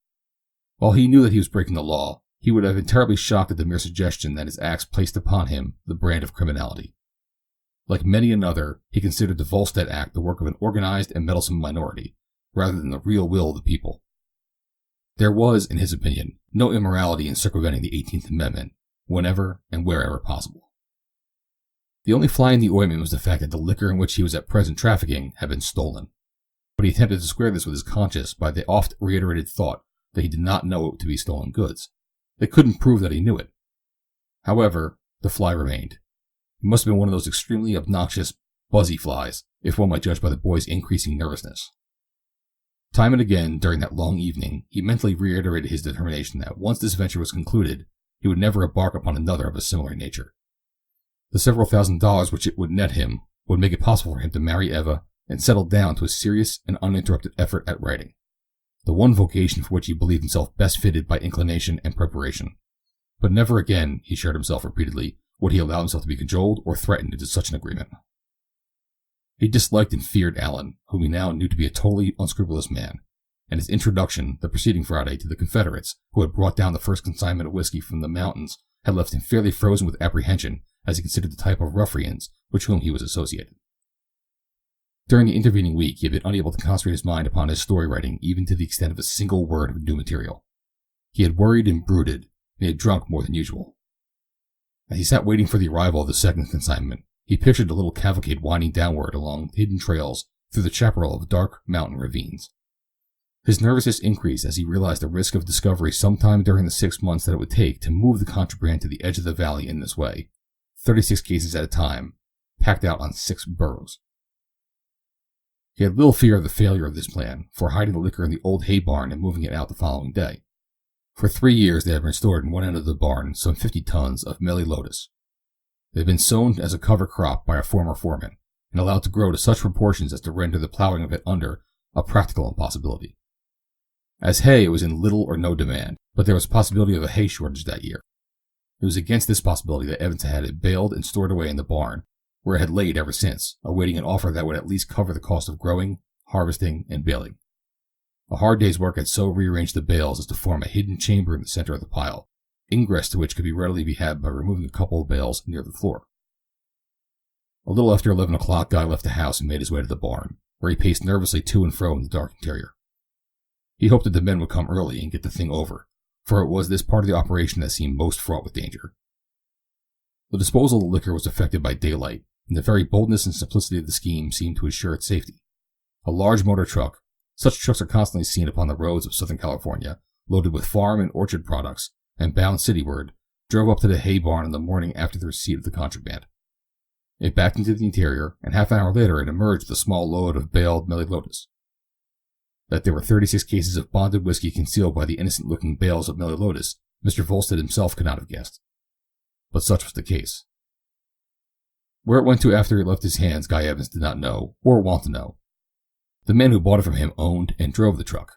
While he knew that he was breaking the law, he would have been terribly shocked at the mere suggestion that his acts placed upon him the brand of criminality. Like many another, he considered the Volstead Act the work of an organized and meddlesome minority, rather than the real will of the people. There was, in his opinion, no immorality in circumventing the 18th Amendment, whenever and wherever possible. The only fly in the ointment was the fact that the liquor in which he was at present trafficking had been stolen. But he attempted to square this with his conscience by the oft reiterated thought that he did not know it to be stolen goods. They couldn't prove that he knew it. However, the fly remained. It must have been one of those extremely obnoxious, buzzy flies, if one might judge by the boy's increasing nervousness. Time and again, during that long evening, he mentally reiterated his determination that once this venture was concluded, he would never embark upon another of a similar nature. The several $1,000s which it would net him would make it possible for him to marry Eva and settle down to a serious and uninterrupted effort at writing, the one vocation for which he believed himself best fitted by inclination and preparation. But never again, he assured himself repeatedly, would he allow himself to be cajoled or threatened into such an agreement. He disliked and feared Allen, whom he now knew to be a totally unscrupulous man, and his introduction, the preceding Friday, to the Confederates, who had brought down the first consignment of whiskey from the mountains, had left him fairly frozen with apprehension as he considered the type of ruffians with whom he was associated. During the intervening week, he had been unable to concentrate his mind upon his story writing even to the extent of a single word of new material. He had worried and brooded, and he had drunk more than usual. As he sat waiting for the arrival of the second consignment, he pictured the little cavalcade winding downward along hidden trails through the chaparral of dark mountain ravines. His nervousness increased as he realized the risk of discovery sometime during the 6 months that it would take to move the contraband to the edge of the valley in this way, 36 cases at a time, packed out on 6 burros. He had little fear of the failure of this plan, for hiding the liquor in the old hay barn and moving it out the following day. For 3 years there had been stored in one end of the barn some 50 tons of mealy lotus. They had been sown as a cover crop by a former foreman, and allowed to grow to such proportions as to render the plowing of it under a practical impossibility. As hay, it was in little or no demand, but there was a possibility of a hay shortage that year. It was against this possibility that Evans had it baled and stored away in the barn, where it had laid ever since, awaiting an offer that would at least cover the cost of growing, harvesting, and baling. A hard day's work had so rearranged the bales as to form a hidden chamber in the center of the pile, ingress to which could readily be had by removing a couple of bales near the floor. A little after 11 o'clock, Guy left the house and made his way to the barn, where he paced nervously to and fro in the dark interior. He hoped that the men would come early and get the thing over, for it was this part of the operation that seemed most fraught with danger. The disposal of the liquor was effected by daylight, and the very boldness and simplicity of the scheme seemed to assure its safety. A large motor truck, such trucks are constantly seen upon the roads of Southern California, loaded with farm and orchard products, and bound cityward, drove up to the hay barn on the morning after the receipt of the contraband. It backed into the interior, and half an hour later it emerged with a small load of baled mealy lotus. That there were 36 cases of bonded whiskey concealed by the innocent-looking bales of mealy lotus, Mr. Volstead himself could not have guessed. But such was the case. Where it went to after it left his hands, Guy Evans did not know, or want to know. The man who bought it from him owned and drove the truck.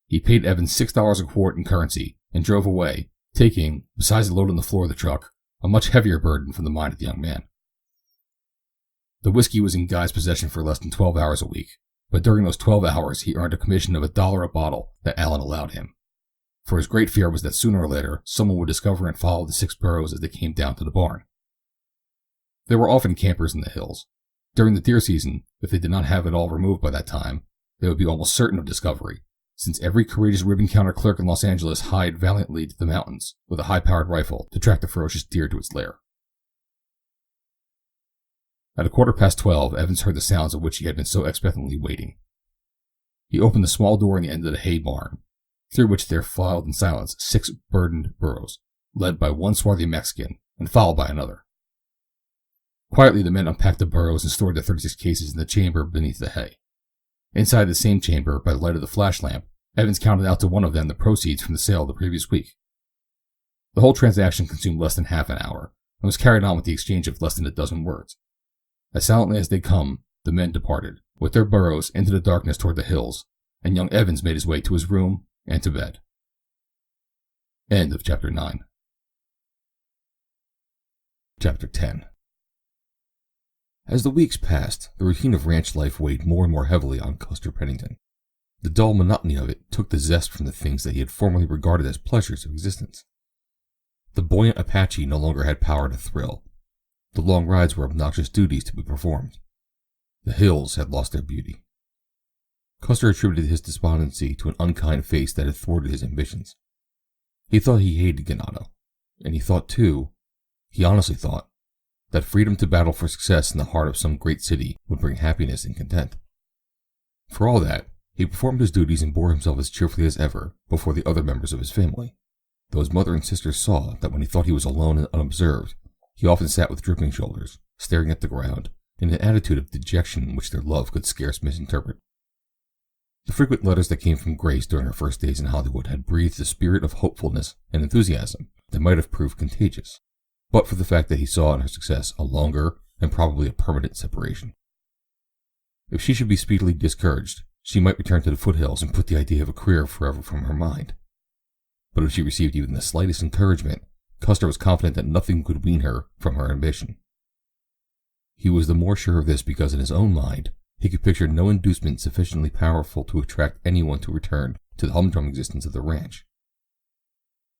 He paid Evans $6 a quart in currency, and drove away, taking, besides the load on the floor of the truck, a much heavier burden from the mind of the young man. The whiskey was in Guy's possession for less than 12 hours a week, but during those 12 hours he earned a commission of $1 a bottle that Allen allowed him. For his great fear was that sooner or later someone would discover and follow the 6 burros as they came down to the barn. There were often campers in the hills. During the deer season, if they did not have it all removed by that time, they would be almost certain of discovery, since every courageous ribbon-counter clerk in Los Angeles hied valiantly to the mountains with a high-powered rifle to track the ferocious deer to its lair. At 12:15, Evans heard the sounds of which he had been so expectantly waiting. He opened the small door in the end of the hay barn, through which there filed in silence 6 burdened burros, led by one swarthy Mexican, and followed by another. Quietly the men unpacked the burros and stored the 36 cases in the chamber beneath the hay. Inside the same chamber, by the light of the flash lamp, Evans counted out to one of them the proceeds from the sale of the previous week. The whole transaction consumed less than half an hour, and was carried on with the exchange of less than a dozen words. As silently as they come, the men departed, with their burros, into the darkness toward the hills, and young Evans made his way to his room and to bed. End of Chapter 9. Chapter 10. As the weeks passed, the routine of ranch life weighed more and more heavily on Custer Pennington. The dull monotony of it took the zest from the things that he had formerly regarded as pleasures of existence. The buoyant Apache no longer had power to thrill. The long rides were obnoxious duties to be performed. The hills had lost their beauty. Custer attributed his despondency to an unkind face that had thwarted his ambitions. He thought he hated Ganado, and he honestly thought, that freedom to battle for success in the heart of some great city would bring happiness and content. For all that, he performed his duties and bore himself as cheerfully as ever before the other members of his family, though his mother and sisters saw that when he thought he was alone and unobserved, he often sat with drooping shoulders, staring at the ground, in an attitude of dejection which their love could scarce misinterpret. The frequent letters that came from Grace during her first days in Hollywood had breathed a spirit of hopefulness and enthusiasm that might have proved contagious, but for the fact that he saw in her success a longer and probably a permanent separation. If she should be speedily discouraged, she might return to the foothills and put the idea of a career forever from her mind. But if she received even the slightest encouragement, Custer was confident that nothing could wean her from her ambition. He was the more sure of this because in his own mind, he could picture no inducement sufficiently powerful to attract anyone to return to the humdrum existence of the ranch.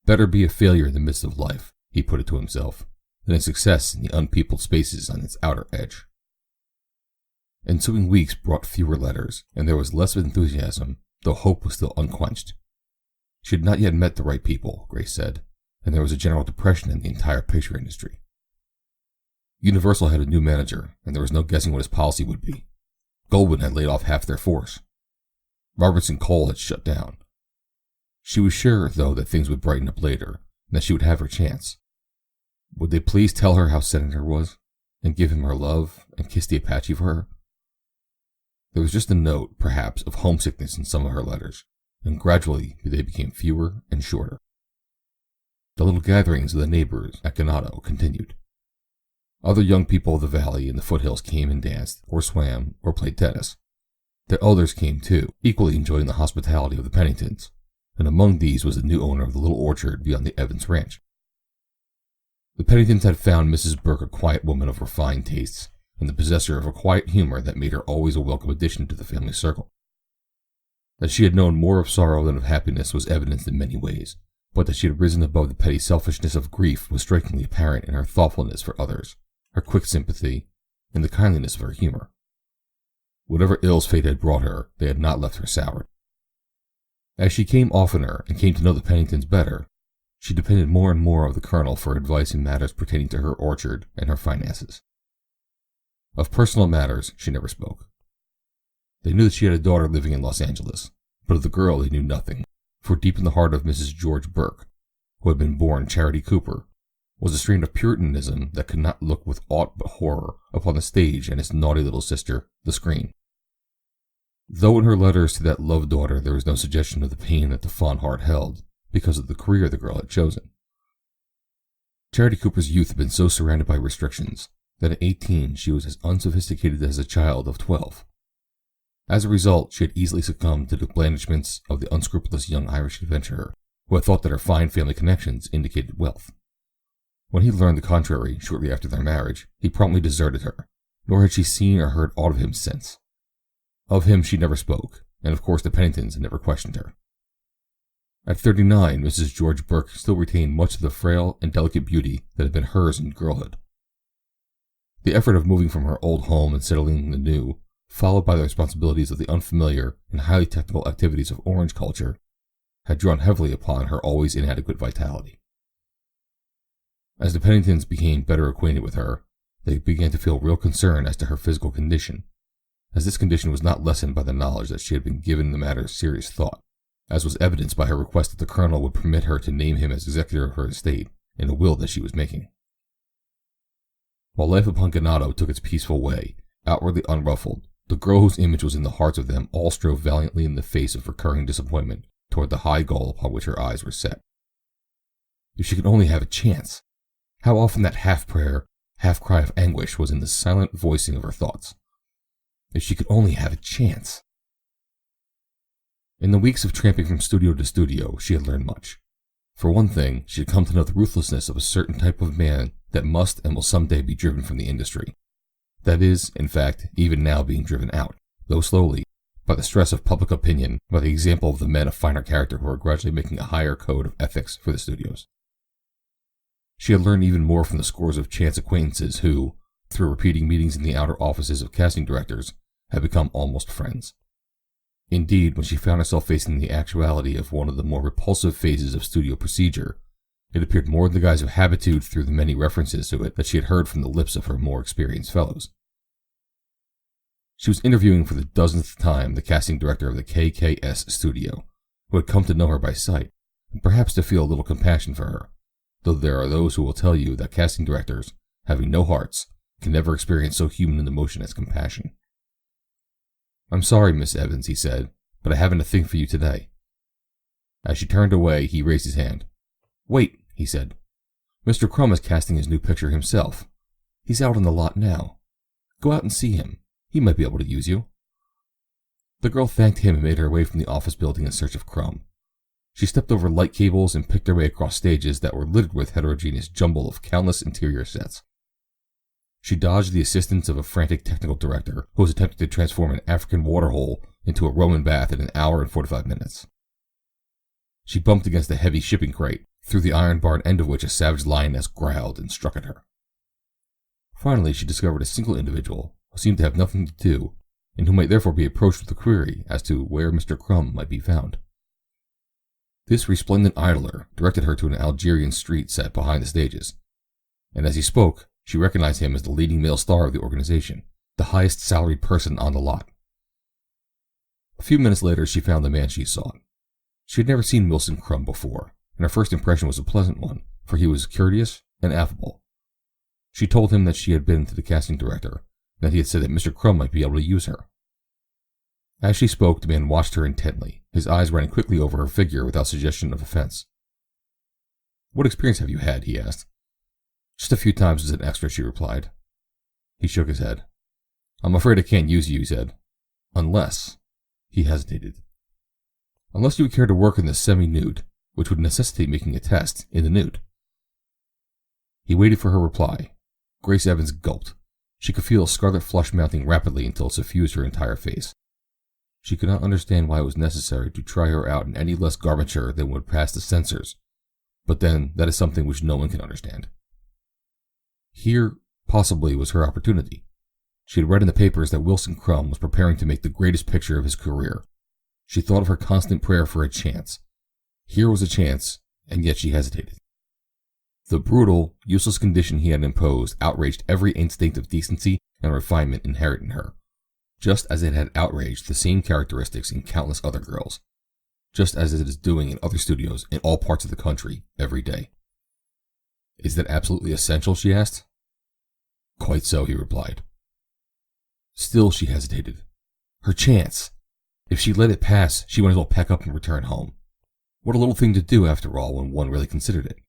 Better be a failure in the midst of life, he put it to himself, than a success in the unpeopled spaces on its outer edge. Ensuing weeks brought fewer letters, and there was less of enthusiasm, though hope was still unquenched. She had not yet met the right people, Grace said, and there was a general depression in the entire picture industry. Universal had a new manager, and there was no guessing what his policy would be. Goldwyn had laid off half their force. Robertson Cole had shut down. She was sure, though, that things would brighten up later, and that she would have her chance. Would they please tell her how Senator was, and give him her love, and kiss the Apache for her? There was just a note, perhaps, of homesickness in some of her letters, and gradually they became fewer and shorter. The little gatherings of the neighbors at Ganado continued. Other young people of the valley and the foothills came and danced, or swam, or played tennis. The elders came too, equally enjoying the hospitality of the Penningtons, and among these was the new owner of the little orchard beyond the Evans ranch. The Penningtons had found Mrs. Burke a quiet woman of refined tastes, and the possessor of a quiet humor that made her always a welcome addition to the family circle. That she had known more of sorrow than of happiness was evidenced in many ways, but that she had risen above the petty selfishness of grief was strikingly apparent in her thoughtfulness for others, her quick sympathy, and the kindliness of her humor. Whatever ills fate had brought her, they had not left her soured. As she came oftener and came to know the Penningtons better, she depended more and more on the Colonel for advice in matters pertaining to her orchard and her finances. Of personal matters she never spoke. They knew that she had a daughter living in Los Angeles, but of the girl they knew nothing, for deep in the heart of Mrs. George Burke, who had been born Charity Cooper, was a strain of Puritanism that could not look with aught but horror upon the stage and its naughty little sister, the screen. Though in her letters to that loved daughter there was no suggestion of the pain that the fond heart held, because of the career the girl had chosen. Charity Cooper's youth had been so surrounded by restrictions that at 18 she was as unsophisticated as a child of 12. As a result, she had easily succumbed to the blandishments of the unscrupulous young Irish adventurer, who had thought that her fine family connections indicated wealth. When he learned the contrary shortly after their marriage, he promptly deserted her, nor had she seen or heard aught of him since. Of him she never spoke, and of course the Penningtons had never questioned her. At 39, Mrs. George Burke still retained much of the frail and delicate beauty that had been hers in girlhood. The effort of moving from her old home and settling in the new, followed by the responsibilities of the unfamiliar and highly technical activities of orange culture, had drawn heavily upon her always inadequate vitality. As the Penningtons became better acquainted with her, they began to feel real concern as to her physical condition, as this condition was not lessened by the knowledge that she had been given the matter serious thought, as was evidenced by her request that the Colonel would permit her to name him as executor of her estate in a will that she was making. While life upon Ganado took its peaceful way, outwardly unruffled, the girl whose image was in the hearts of them all strove valiantly in the face of recurring disappointment toward the high goal upon which her eyes were set. If she could only have a chance! How often that half-prayer, half-cry of anguish was in the silent voicing of her thoughts. If she could only have a chance! In the weeks of tramping from studio to studio, she had learned much. For one thing, she had come to know the ruthlessness of a certain type of man that must and will someday be driven from the industry. That is, in fact, even now being driven out, though slowly, by the stress of public opinion, by the example of the men of finer character who are gradually making a higher code of ethics for the studios. She had learned even more from the scores of chance acquaintances who, through repeating meetings in the outer offices of casting directors, had become almost friends. Indeed, when she found herself facing the actuality of one of the more repulsive phases of studio procedure, it appeared more in the guise of habitude through the many references to it that she had heard from the lips of her more experienced fellows. She was interviewing for the dozenth time the casting director of the KKS studio, who had come to know her by sight, and perhaps to feel a little compassion for her, though there are those who will tell you that casting directors, having no hearts, can never experience so human an emotion as compassion. "I'm sorry, Miss Evans," he said, "but I haven't a thing for you today." As she turned away, he raised his hand. "Wait," he said. "Mr. Crumb is casting his new picture himself. He's out on the lot now. Go out and see him. He might be able to use you." The girl thanked him and made her way from the office building in search of Crumb. She stepped over light cables and picked her way across stages that were littered with heterogeneous jumble of countless interior sets. She dodged the assistance of a frantic technical director who was attempting to transform an African waterhole into a Roman bath in an hour and 45 minutes. She bumped against a heavy shipping crate, through the iron-barred end of which a savage lioness growled and struck at her. Finally, she discovered a single individual who seemed to have nothing to do, and who might therefore be approached with a query as to where Mr. Crumb might be found. This resplendent idler directed her to an Algerian street set behind the stages, and as he spoke, she recognized him as the leading male star of the organization, the highest salaried person on the lot. A few minutes later, she found the man she sought. She had never seen Wilson Crumb before, and her first impression was a pleasant one, for he was courteous and affable. She told him that she had been to the casting director, and that he had said that Mr. Crumb might be able to use her. As she spoke, the man watched her intently, his eyes running quickly over her figure without suggestion of offense. "What experience have you had?" he asked. "Just a few times as an extra," she replied. He shook his head. "I'm afraid I can't use you," he said. "Unless—" he hesitated. "Unless you would care to work in the semi-nude, which would necessitate making a test in the nude." He waited for her reply. Grace Evans gulped. She could feel a scarlet flush mounting rapidly until it suffused her entire face. She could not understand why it was necessary to try her out in any less garmenture than would pass the censors, but then that is something which no one can understand. Here, possibly, was her opportunity. She had read in the papers that Wilson Crumb was preparing to make the greatest picture of his career. She thought of her constant prayer for a chance. Here was a chance, and yet she hesitated. The brutal, useless condition he had imposed outraged every instinct of decency and refinement inherent in her, just as it had outraged the same characteristics in countless other girls, just as it is doing in other studios in all parts of the country every day. "Is that absolutely essential?" she asked. "Quite so," he replied. Still she hesitated. Her chance! If she let it pass, she might as well pack up and return home. What a little thing to do, after all, when one really considered it.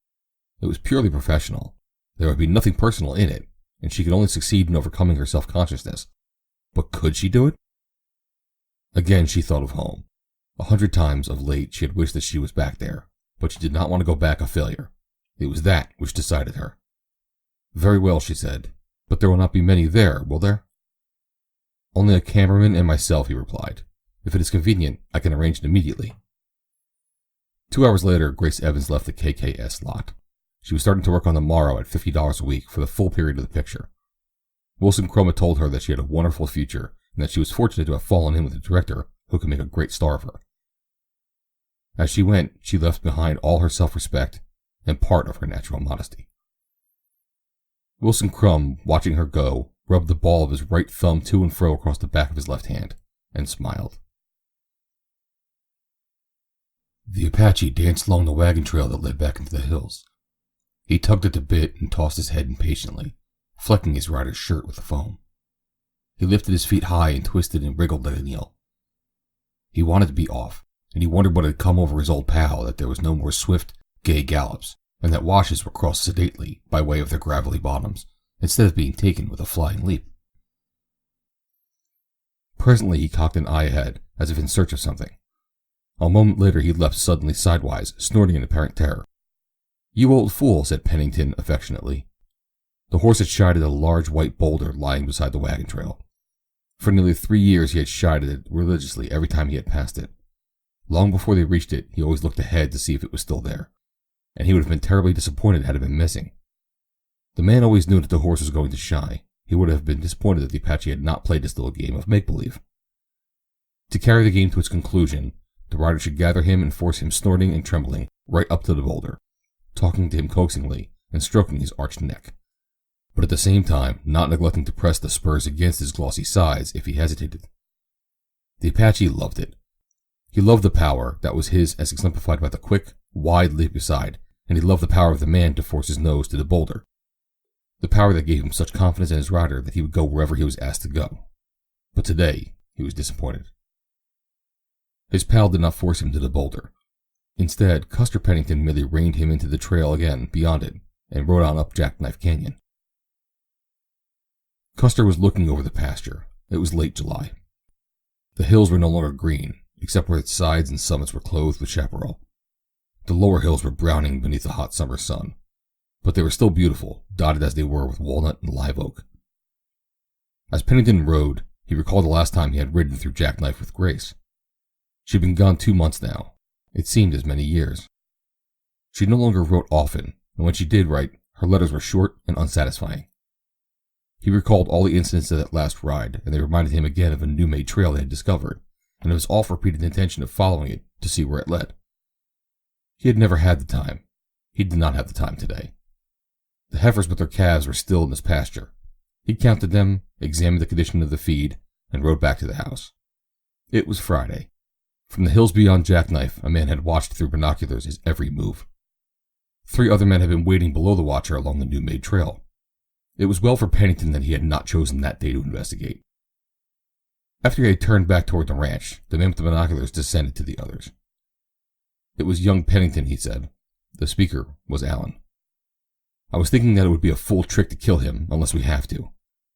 It was purely professional. There would be nothing personal in it, and she could only succeed in overcoming her self-consciousness. But could she do it? Again she thought of home. 100 times of late she had wished that she was back there, but she did not want to go back a failure. It was that which decided her. "Very well," she said, "but there will not be many there, will there?" "Only a cameraman and myself," he replied. "If it is convenient, I can arrange it immediately." 2 hours later, Grace Evans left the KKS lot. She was starting to work on the morrow at $50 a week for the full period of the picture. Wilson Crumb had told her that she had a wonderful future, and that she was fortunate to have fallen in with a director who could make a great star of her. As she went, she left behind all her self-respect and part of her natural modesty. Wilson Crumb, watching her go, rubbed the ball of his right thumb to and fro across the back of his left hand, and smiled. The Apache danced along the wagon trail that led back into the hills. He tugged at the bit and tossed his head impatiently, flecking his rider's shirt with the foam. He lifted his feet high and twisted and wriggled like an eel. He wanted to be off, and he wondered what had come over his old pal that there was no more swift, gay gallops, and that washes were crossed sedately by way of their gravelly bottoms, instead of being taken with a flying leap. Presently he cocked an eye ahead, as if in search of something. A moment later he leapt suddenly sidewise, snorting in apparent terror. "You old fool," said Pennington affectionately. The horse had shied at a large white boulder lying beside the wagon trail. For nearly 3 years he had shied at it religiously every time he had passed it. Long before they reached it, he always looked ahead to see if it was still there, and he would have been terribly disappointed had it been missing. The man always knew that the horse was going to shy. He would have been disappointed that the Apache had not played this little game of make-believe. To carry the game to its conclusion, the rider should gather him and force him snorting and trembling right up to the boulder, talking to him coaxingly and stroking his arched neck, but at the same time not neglecting to press the spurs against his glossy sides if he hesitated. The Apache loved it. He loved the power that was his as exemplified by the quick, wide leap aside, and he loved the power of the man to force his nose to the boulder. The power that gave him such confidence in his rider that he would go wherever he was asked to go. But today, he was disappointed. His pal did not force him to the boulder. Instead, Custer Pennington merely reined him into the trail again beyond it and rode on up Jackknife Canyon. Custer was looking over the pasture. It was late July. The hills were no longer green, except where its sides and summits were clothed with chaparral. The lower hills were browning beneath the hot summer sun, but they were still beautiful, dotted as they were with walnut and live oak. As Pennington rode, he recalled the last time he had ridden through Jackknife with Grace. She had been gone 2 months now. It seemed as many years. She no longer wrote often, and when she did write, her letters were short and unsatisfying. He recalled all the incidents of that last ride, and they reminded him again of a new-made trail they had discovered, and of his oft-repeated intention of following it to see where it led. He had never had the time. He did not have the time today. The heifers with their calves were still in his pasture. He counted them, examined the condition of the feed, and rode back to the house. It was Friday. From the hills beyond Jackknife, a man had watched through binoculars his every move. 3 other men had been waiting below the watcher along the new-made trail. It was well for Pennington that he had not chosen that day to investigate. After he had turned back toward the ranch, the man with the binoculars descended to the others. It was young Pennington, he said. The speaker was Allen. I was thinking that it would be a fool trick to kill him unless we have to.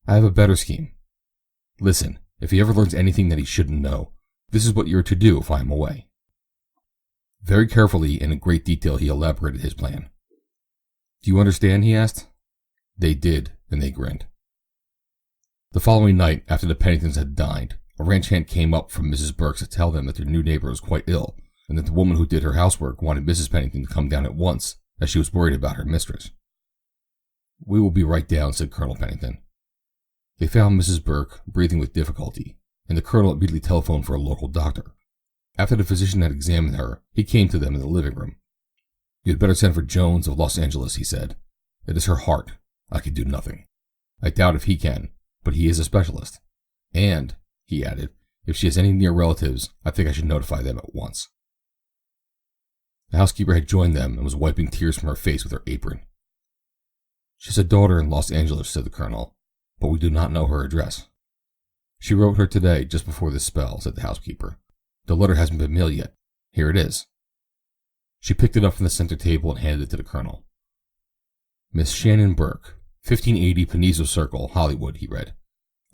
I have a better scheme. Listen, if he ever learns anything that he shouldn't know, this is what you are to do if I am away. Very carefully and in great detail he elaborated his plan. Do you understand? He asked. They did, and they grinned. The following night, after the Penningtons had dined, a ranch hand came up from Mrs. Burke's to tell them that their new neighbor was quite ill, and that the woman who did her housework wanted Mrs. Pennington to come down at once, as she was worried about her mistress. We will be right down, said Colonel Pennington. They found Mrs. Burke breathing with difficulty, and the colonel immediately telephoned for a local doctor. After the physician had examined her, he came to them in the living room. You had better send for Jones of Los Angeles, he said. It is her heart. I can do nothing. I doubt if he can, but he is a specialist. And, he added, if she has any near relatives, I think I should notify them at once. The housekeeper had joined them and was wiping tears from her face with her apron. She has a daughter in Los Angeles, said the colonel, but we do not know her address. She wrote her today, just before this spell, said the housekeeper. The letter hasn't been mailed yet. Here it is. She picked it up from the center table and handed it to the colonel. Miss Shannon Burke, 1580 Penizo Circle, Hollywood, he read.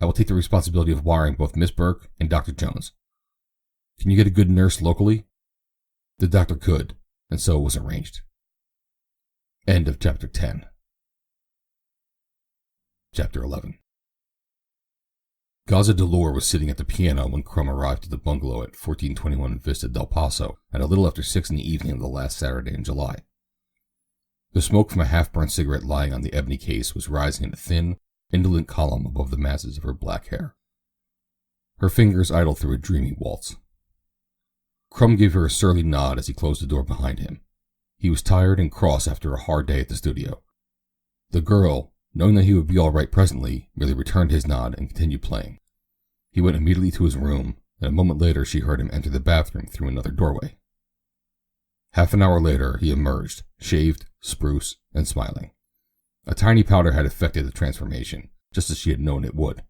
I will take the responsibility of wiring both Miss Burke and Dr. Jones. Can you get a good nurse locally? The doctor could, and so it was arranged. End of Chapter 10. Chapter 11. Gaza Delore was sitting at the piano when Crum arrived at the bungalow at 1421 Vista del Paso at a little after 6 in the evening of the last Saturday in July. The smoke from a half-burned cigarette lying on the ebony case was rising in a thin, indolent column above the masses of her black hair. Her fingers idled through a dreamy waltz. Crum gave her a surly nod as he closed the door behind him. He was tired and cross after a hard day at the studio. The girl, knowing that he would be all right presently, merely returned his nod and continued playing. He went immediately to his room, and a moment later she heard him enter the bathroom through another doorway. Half an hour later he emerged, shaved, spruce, and smiling. A tiny powder had effected the transformation, just as she had known it would.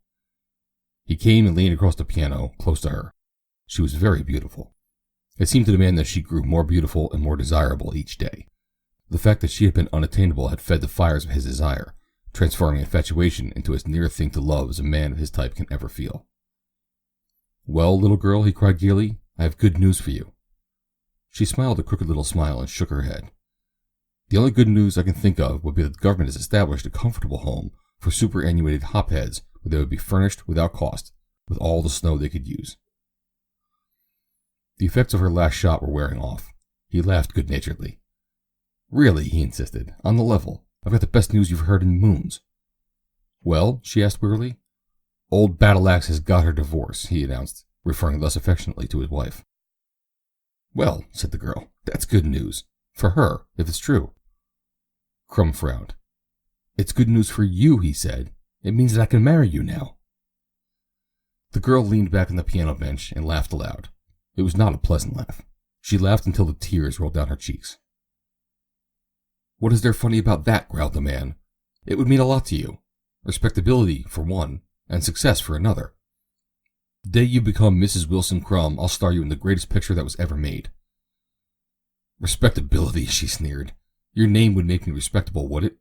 He came and leaned across the piano, close to her. She was very beautiful. It seemed to the man that she grew more beautiful and more desirable each day. The fact that she had been unattainable had fed the fires of his desire, transforming infatuation into as near a thing to love as a man of his type can ever feel. Well, little girl, he cried gaily, I have good news for you. She smiled a crooked little smile and shook her head. The only good news I can think of would be that the government has established a comfortable home for superannuated hopheads where they would be furnished without cost, with all the snow they could use. The effects of her last shot were wearing off. He laughed good-naturedly. Really, he insisted, on the level, I've got the best news you've heard in moons. Well, she asked wearily. Old Battle Axe has got her divorce, he announced, referring less affectionately to his wife. Well, said the girl, that's good news. For her, if it's true. Crumb frowned. It's good news for you, he said. It means that I can marry you now. The girl leaned back on the piano bench and laughed aloud. It was not a pleasant laugh. She laughed until the tears rolled down her cheeks. What is there funny about that? Growled the man. It would mean a lot to you. Respectability, for one, and success for another. The day you become Mrs. Wilson Crumb, I'll star you in the greatest picture that was ever made. Respectability, she sneered. Your name would make me respectable, would it?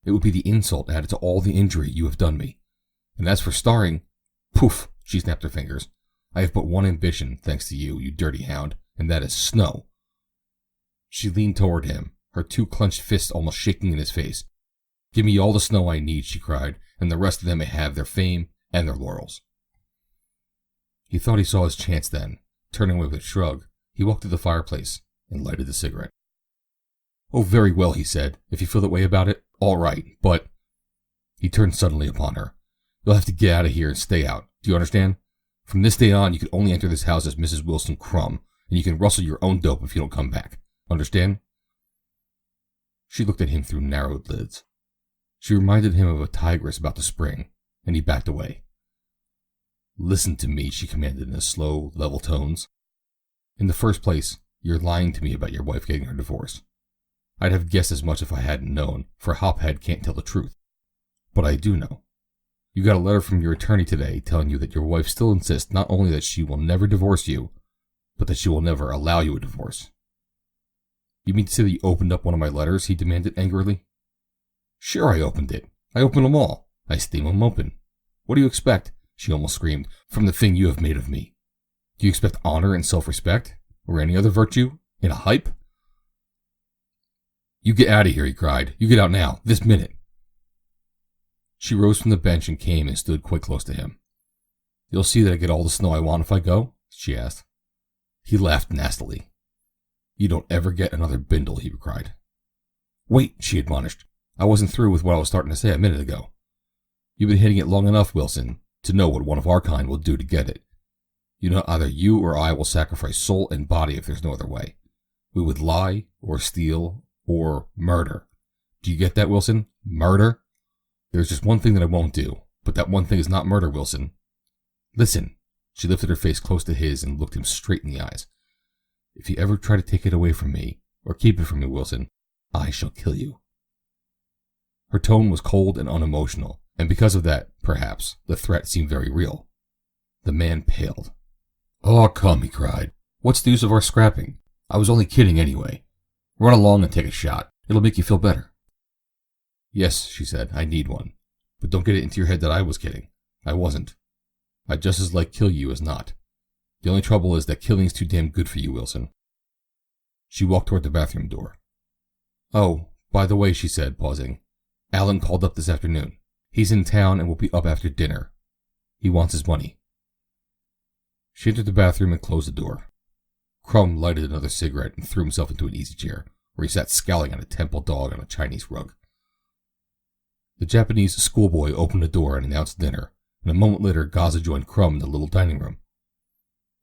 It would be the insult added to all the injury you have done me. And as for starring, poof, she snapped her fingers. I have but one ambition, thanks to you, you dirty hound, and that is snow. She leaned toward him, her two clenched fists almost shaking in his face. Give me all the snow I need, she cried, and the rest of them may have their fame and their laurels. He thought he saw his chance then. Turning away with a shrug, he walked to the fireplace and lighted the cigarette. Oh, very well, he said. If you feel that way about it, all right, but... He turned suddenly upon her. You'll have to get out of here and stay out. Do you understand? From this day on, you can only enter this house as Mrs. Wilson Crumb, and you can rustle your own dope if you don't come back. Understand? She looked at him through narrowed lids. She reminded him of a tigress about to spring, and he backed away. Listen to me, she commanded in slow, level tones. In the first place, you're lying to me about your wife getting her divorce. I'd have guessed as much if I hadn't known, for a hophead can't tell the truth. But I do know. You got a letter from your attorney today telling you that your wife still insists not only that she will never divorce you, but that she will never allow you a divorce. You mean to say that you opened up one of my letters? He demanded angrily. Sure I opened it. I opened them all. I steam them open. What do you expect? She almost screamed, from the thing you have made of me. Do you expect honor and self-respect? Or any other virtue? In a hype? You get out of here, he cried. You get out now, this minute. She rose from the bench and came and stood quite close to him. You'll see that I get all the snow I want if I go? She asked. He laughed nastily. You don't ever get another bindle, he cried. Wait, she admonished. I wasn't through with what I was starting to say a minute ago. You've been hitting it long enough, Wilson, to know what one of our kind will do to get it. You know, either you or I will sacrifice soul and body if there's no other way. We would lie, or steal, or murder. Do you get that, Wilson? Murder? There's just one thing that I won't do, but that one thing is not murder, Wilson. Listen. She lifted her face close to his and looked him straight in the eyes. If you ever try to take it away from me, or keep it from me, Wilson, I shall kill you. Her tone was cold and unemotional, and because of that, perhaps, the threat seemed very real. The man paled. Oh, come, he cried. What's the use of our scrapping? I was only kidding anyway. Run along and take a shot. It'll make you feel better. Yes, she said, I need one. But don't get it into your head that I was kidding. I wasn't. I'd just as like kill you as not. The only trouble is that killing's too damn good for you, Wilson. She walked toward the bathroom door. Oh, by the way, she said, pausing. Alan called up this afternoon. He's in town and will be up after dinner. He wants his money. She entered the bathroom and closed the door. Crumb lighted another cigarette and threw himself into an easy chair, where he sat scowling at a temple dog on a Chinese rug. The Japanese schoolboy opened the door and announced dinner, and a moment later Gaza joined Crumb in the little dining room.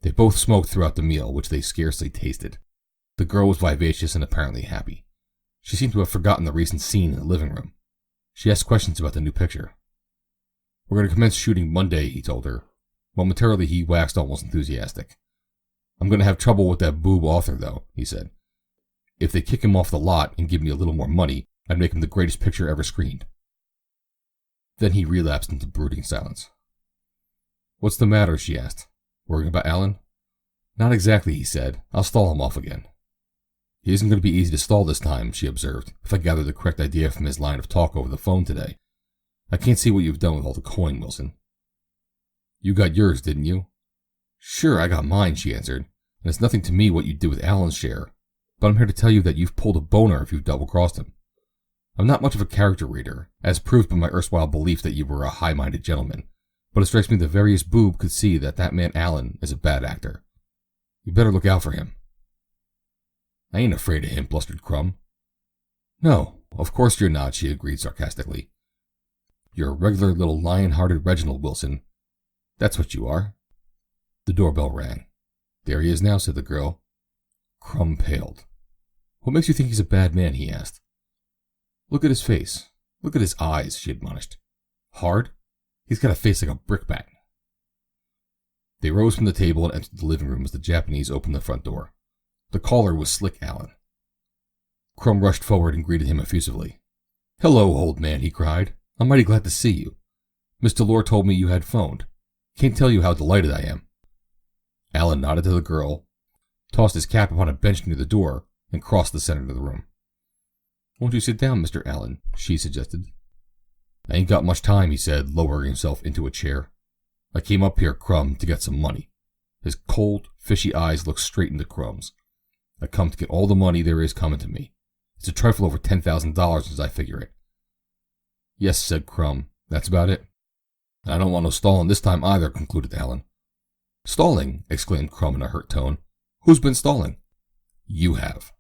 They both smoked throughout the meal, which they scarcely tasted. The girl was vivacious and apparently happy. She seemed to have forgotten the recent scene in the living room. She asked questions about the new picture. We're going to commence shooting Monday, he told her. Momentarily he waxed almost enthusiastic. I'm going to have trouble with that boob author, though, he said. If they kick him off the lot and give me a little more money, I'd make him the greatest picture ever screened. Then he relapsed into brooding silence. What's the matter, she asked. Worrying about Alan? Not exactly, he said. I'll stall him off again. He isn't going to be easy to stall this time, she observed, if I gather the correct idea from his line of talk over the phone today. I can't see what you've done with all the coin, Wilson. You got yours, didn't you? Sure, I got mine, she answered, and it's nothing to me what you did with Alan's share, but I'm here to tell you that you've pulled a boner if you've double-crossed him. I'm not much of a character reader, as proved by my erstwhile belief that you were a high-minded gentleman, but it strikes me the veriest boob could see that that man Alan is a bad actor. You better look out for him. I ain't afraid of him, blustered Crumb. No, of course you're not, she agreed sarcastically. You're a regular little lion-hearted Reginald, Wilson. That's what you are. The doorbell rang. "There he is now," said the girl. Crumb paled. "What makes you think he's a bad man?" he asked. "Look at his face. Look at his eyes," she admonished. "Hard? He's got a face like a brickbat." They rose from the table and entered the living room as the Japanese opened the front door. The caller was Slick Allen. Crumb rushed forward and greeted him effusively. "Hello, old man," he cried. "I'm mighty glad to see you. Miss Delore told me you had phoned. Can't tell you how delighted I am." Allen nodded to the girl, tossed his cap upon a bench near the door, and crossed the center of the room. "Won't you sit down, Mr. Allen?" she suggested. "I ain't got much time," he said, lowering himself into a chair. "I came up here, Crumb, to get some money." His cold, fishy eyes looked straight into Crumb's. "I come to get all the money there is coming to me. It's a trifle over $10,000 as I figure it." "Yes," said Crumb, "that's about it." "And I don't want no stalling this time either," concluded Allen. "Stalling!" exclaimed Crumb in a hurt tone. "Who's been stalling?" "You have."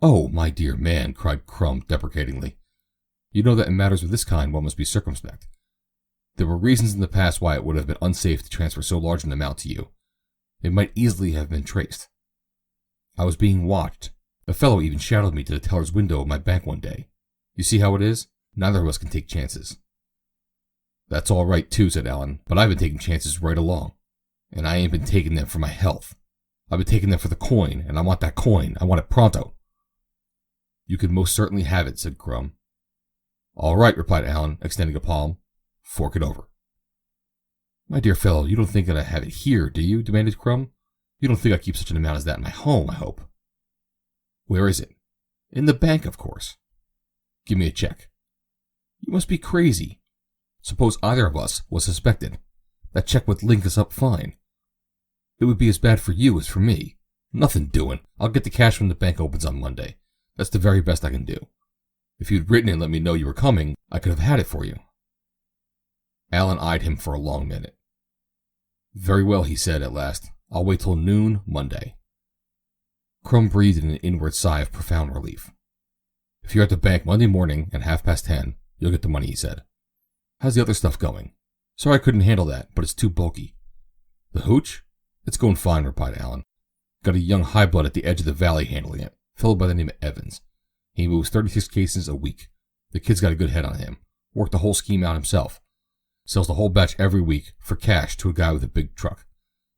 "Oh, my dear man," cried Crumb deprecatingly. "You know that in matters of this kind one must be circumspect. There were reasons in the past why it would have been unsafe to transfer so large an amount to you. It might easily have been traced. I was being watched. A fellow even shadowed me to the teller's window of my bank one day. You see how it is? Neither of us can take chances." "That's all right, too," said Allen, "but I've been taking chances right along. And I ain't been taking them for my health. I've been taking them for the coin, and I want that coin. I want it pronto." "You can most certainly have it," said Crumb. "All right," replied Allen, extending a palm. "Fork it over." "My dear fellow, you don't think that I have it here, do you?" demanded Crumb. "You don't think I keep such an amount as that in my home, I hope." "Where is it?" "In the bank, of course." "Give me a check." "You must be crazy. Suppose either of us was suspected. That check would link us up fine. It would be as bad for you as for me. Nothing doing. I'll get the cash when the bank opens on Monday. That's the very best I can do. If you'd written and let me know you were coming, I could have had it for you." Allen eyed him for a long minute. "Very well," he said at last. "I'll wait till noon Monday." Crumb breathed in an inward sigh of profound relief. "If you're at the bank Monday morning at 10:30, you'll get the money," he said. "How's the other stuff going?" "Sorry I couldn't handle that, but it's too bulky." "The hooch?" "It's going fine," replied Allen. "Got a young high blood at the edge of the valley handling it, a fellow by the name of Evans. He moves 36 cases a week. The kid's got a good head on him. Worked the whole scheme out himself. Sells the whole batch every week for cash to a guy with a big truck.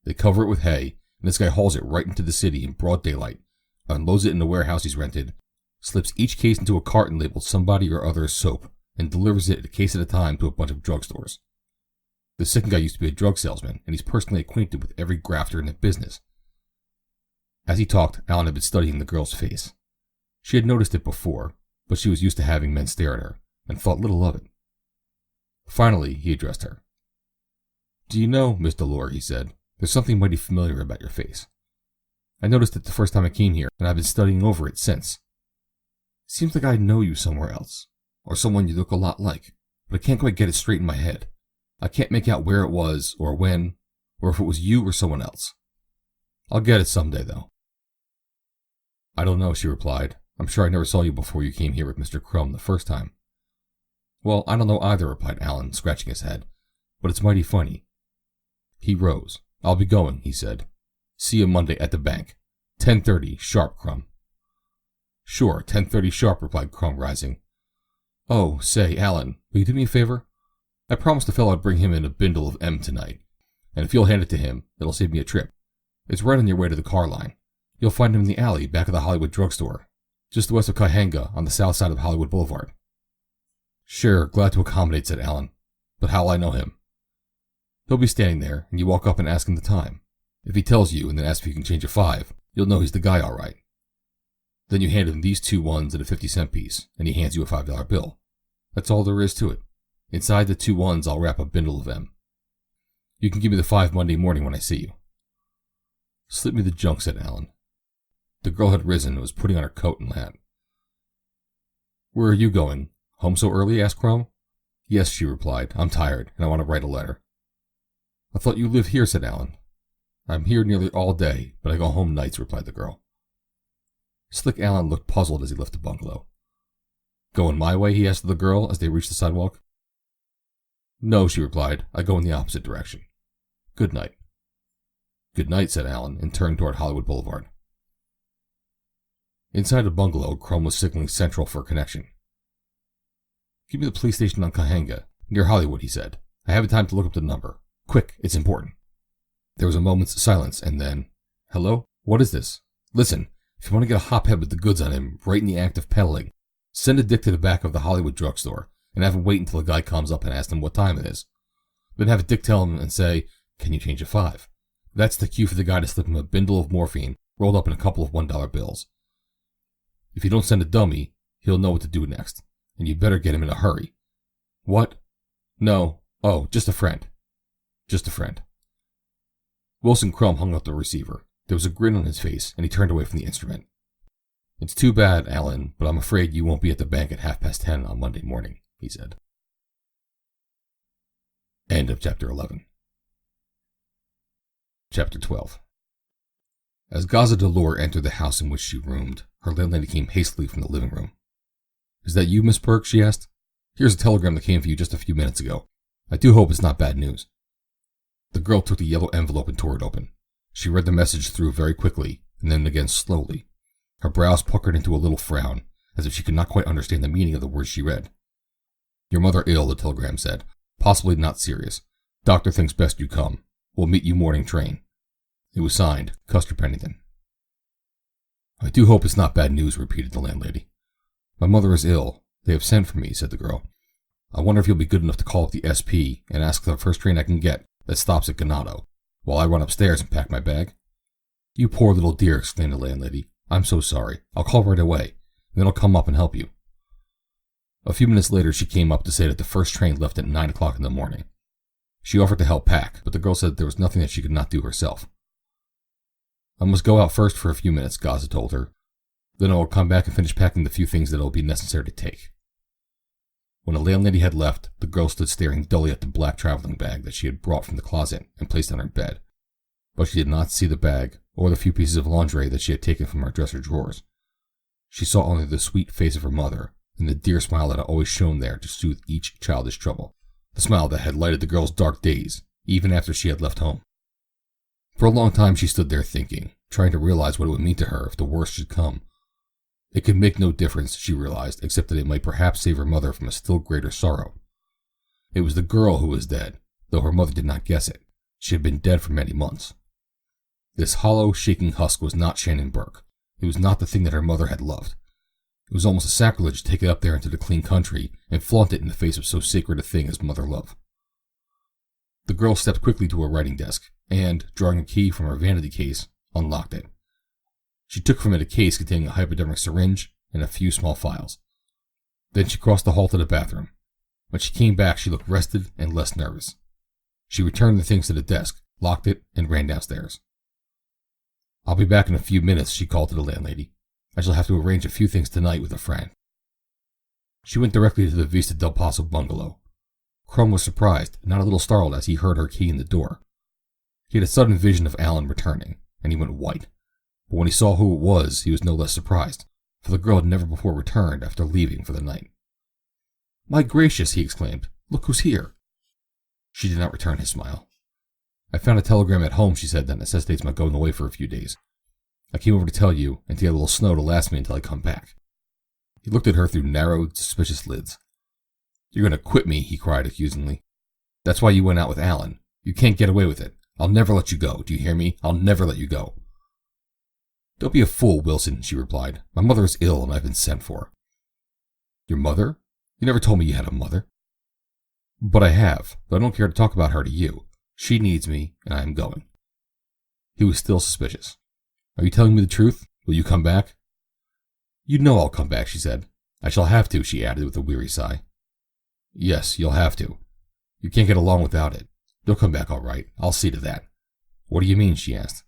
They cover it with hay, and this guy hauls it right into the city in broad daylight, unloads it in the warehouse he's rented, slips each case into a carton labeled somebody or other's soap, and delivers it a case at a time to a bunch of drugstores. The second guy used to be a drug salesman, and he's personally acquainted with every grafter in the business." As he talked, Allen had been studying the girl's face. She had noticed it before, but she was used to having men stare at her, and thought little of it. Finally, he addressed her. "Do you know, Miss Delore," he said, "there's something mighty familiar about your face. I noticed it the first time I came here, and I've been studying over it since. It seems like I know you somewhere else, or someone you look a lot like, but I can't quite get it straight in my head. I can't make out where it was, or when, or if it was you or someone else. I'll get it someday, though." "I don't know," she replied. "I'm sure I never saw you before you came here with Mr. Crumb the first time." "Well, I don't know either," replied Allen, scratching his head, "but it's mighty funny." He rose. "I'll be going," he said. "See you Monday at the bank. 10:30 sharp, Crumb." "Sure, 10:30 sharp," replied Crumb, rising. "Oh, say, Allen, will you do me a favor? I promised the fellow I'd bring him in a bindle of M tonight, and if you'll hand it to him, it'll save me a trip. It's right on your way to the car line. You'll find him in the alley back of the Hollywood drugstore, just west of Caihanga on the south side of Hollywood Boulevard." "Sure, glad to accommodate," said Allen. "But how'll I know him?" "He'll be standing there, and you walk up and ask him the time. If he tells you and then asks if you can change a 5, you'll know he's the guy all right. Then you hand him these 2 ones and a 50-cent piece, and he hands you a $5 bill. That's all there is to it. Inside the 2 ones I'll wrap a bindle of them. You can give me the 5 Monday morning when I see you." "Slip me the junk," said Allen. The girl had risen and was putting on her coat and hat. "Where are you going? Home so early?" asked Crumb. "Yes," she replied. "I'm tired, and I want to write a letter." "I thought you lived here," said Allen. "I'm here nearly all day, but I go home nights," replied the girl. Slick Allen looked puzzled as he left the bungalow. "Going my way?" he asked of the girl as they reached the sidewalk. "No," she replied. "I go in the opposite direction. Good night." Good night, said Alan, and turned toward Hollywood Boulevard. Inside the bungalow, Crumb was signaling Central for a connection. Give me the police station on Cahuenga, near Hollywood, he said. I haven't time to look up the number. Quick, it's important. There was a moment's silence, and then, hello? What is this? Listen, if you want to get a hophead with the goods on him, right in the act of peddling, send a dick to the back of the Hollywood drugstore, and have him wait until the guy comes up and asks him what time it is. Then have a dick tell him and say, can you change a 5? That's the cue for the guy to slip him a bindle of morphine rolled up in a couple of $1 bills. If you don't send a dummy, he'll know what to do next, and you better get him in a hurry. What? No. Oh, just a friend. Just a friend. Wilson Crumb hung up the receiver. There was a grin on his face, and he turned away from the instrument. It's too bad, Alan, but I'm afraid you won't be at the bank at 10:30 on Monday morning, he said. End of Chapter 11. Chapter 12. As Gaza Delore entered the house in which she roomed, her landlady came hastily from the living room. Is that you, Miss Burke? She asked. Here's a telegram that came for you just a few minutes ago. I do hope it's not bad news. The girl took the yellow envelope and tore it open. She read the message through very quickly, and then again slowly. Her brows puckered into a little frown, as if she could not quite understand the meaning of the words she read. Your mother ill, the telegram said. Possibly not serious. Doctor thinks best you come. We'll meet you morning train. It was signed, Custer Pennington. I do hope it's not bad news, repeated the landlady. My mother is ill. They have sent for me, said the girl. I wonder if you'll be good enough to call up the SP and ask for the first train I can get that stops at Ganado, while I run upstairs and pack my bag. You poor little dear, exclaimed the landlady. I'm so sorry. I'll call right away, and then I'll come up and help you. A few minutes later she came up to say that the first train left at 9 o'clock in the morning. She offered to help pack, but the girl said there was nothing that she could not do herself. I must go out first for a few minutes, Gaza told her. Then I will come back and finish packing the few things that it will be necessary to take. When the landlady had left, the girl stood staring dully at the black traveling bag that she had brought from the closet and placed on her bed. But she did not see the bag or the few pieces of lingerie that she had taken from her dresser drawers. She saw only the sweet face of her mother and the dear smile that had always shone there to soothe each childish trouble, the smile that had lighted the girl's dark days, even after she had left home. For a long time she stood there thinking, trying to realize what it would mean to her if the worst should come. It could make no difference, she realized, except that it might perhaps save her mother from a still greater sorrow. It was the girl who was dead, though her mother did not guess it. She had been dead for many months. This hollow, shaking husk was not Shannon Burke. It was not the thing that her mother had loved. It was almost a sacrilege to take it up there into the clean country and flaunt it in the face of so sacred a thing as mother love. The girl stepped quickly to her writing desk and, drawing a key from her vanity case, unlocked it. She took from it a case containing a hypodermic syringe and a few small files. Then she crossed the hall to the bathroom. When she came back, she looked rested and less nervous. She returned the things to the desk, locked it, and ran downstairs. I'll be back in a few minutes, she called to the landlady. I shall have to arrange a few things tonight with a friend. She went directly to the Vista del Paso bungalow. Crumb was surprised, and not a little startled as he heard her key in the door. He had a sudden vision of Alan returning, and he went white. But when he saw who it was, he was no less surprised, for the girl had never before returned after leaving for the night. My gracious, he exclaimed. Look who's here. She did not return his smile. I found a telegram at home, she said, that necessitates my going away for a few days. I came over to tell you, and to get a little snow to last me until I come back. He looked at her through narrowed, suspicious lids. You're going to quit me, he cried accusingly. That's why you went out with Alan. You can't get away with it. I'll never let you go. Do you hear me? I'll never let you go. Don't be a fool, Wilson, she replied. My mother is ill and I've been sent for. Your mother? You never told me you had a mother. But I have, though I don't care to talk about her to you. She needs me, and I am going. He was still suspicious. Are you telling me the truth? Will you come back? You know I'll come back, she said. I shall have to, she added with a weary sigh. Yes, you'll have to. You can't get along without it. You'll come back all right. I'll see to that. What do you mean, she asked.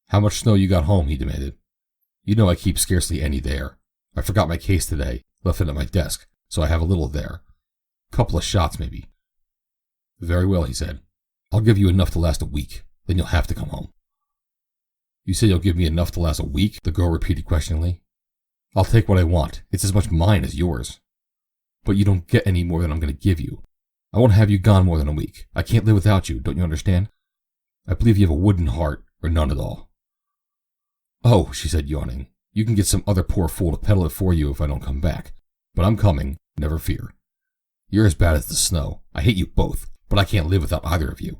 How much snow you got home, he demanded. You know I keep scarcely any there. I forgot my case today, left it at my desk, so I have a little there. Couple of shots, maybe. Very well, he said. I'll give you enough to last a week. Then you'll have to come home. You say you'll give me enough to last a week? The girl repeated questioningly. I'll take what I want. It's as much mine as yours. But you don't get any more than I'm going to give you. I won't have you gone more than a week. I can't live without you, don't you understand? I believe you have a wooden heart, or none at all. Oh, she said, yawning. You can get some other poor fool to peddle it for you if I don't come back. But I'm coming, never fear. You're as bad as the snow. I hate you both, but I can't live without either of you.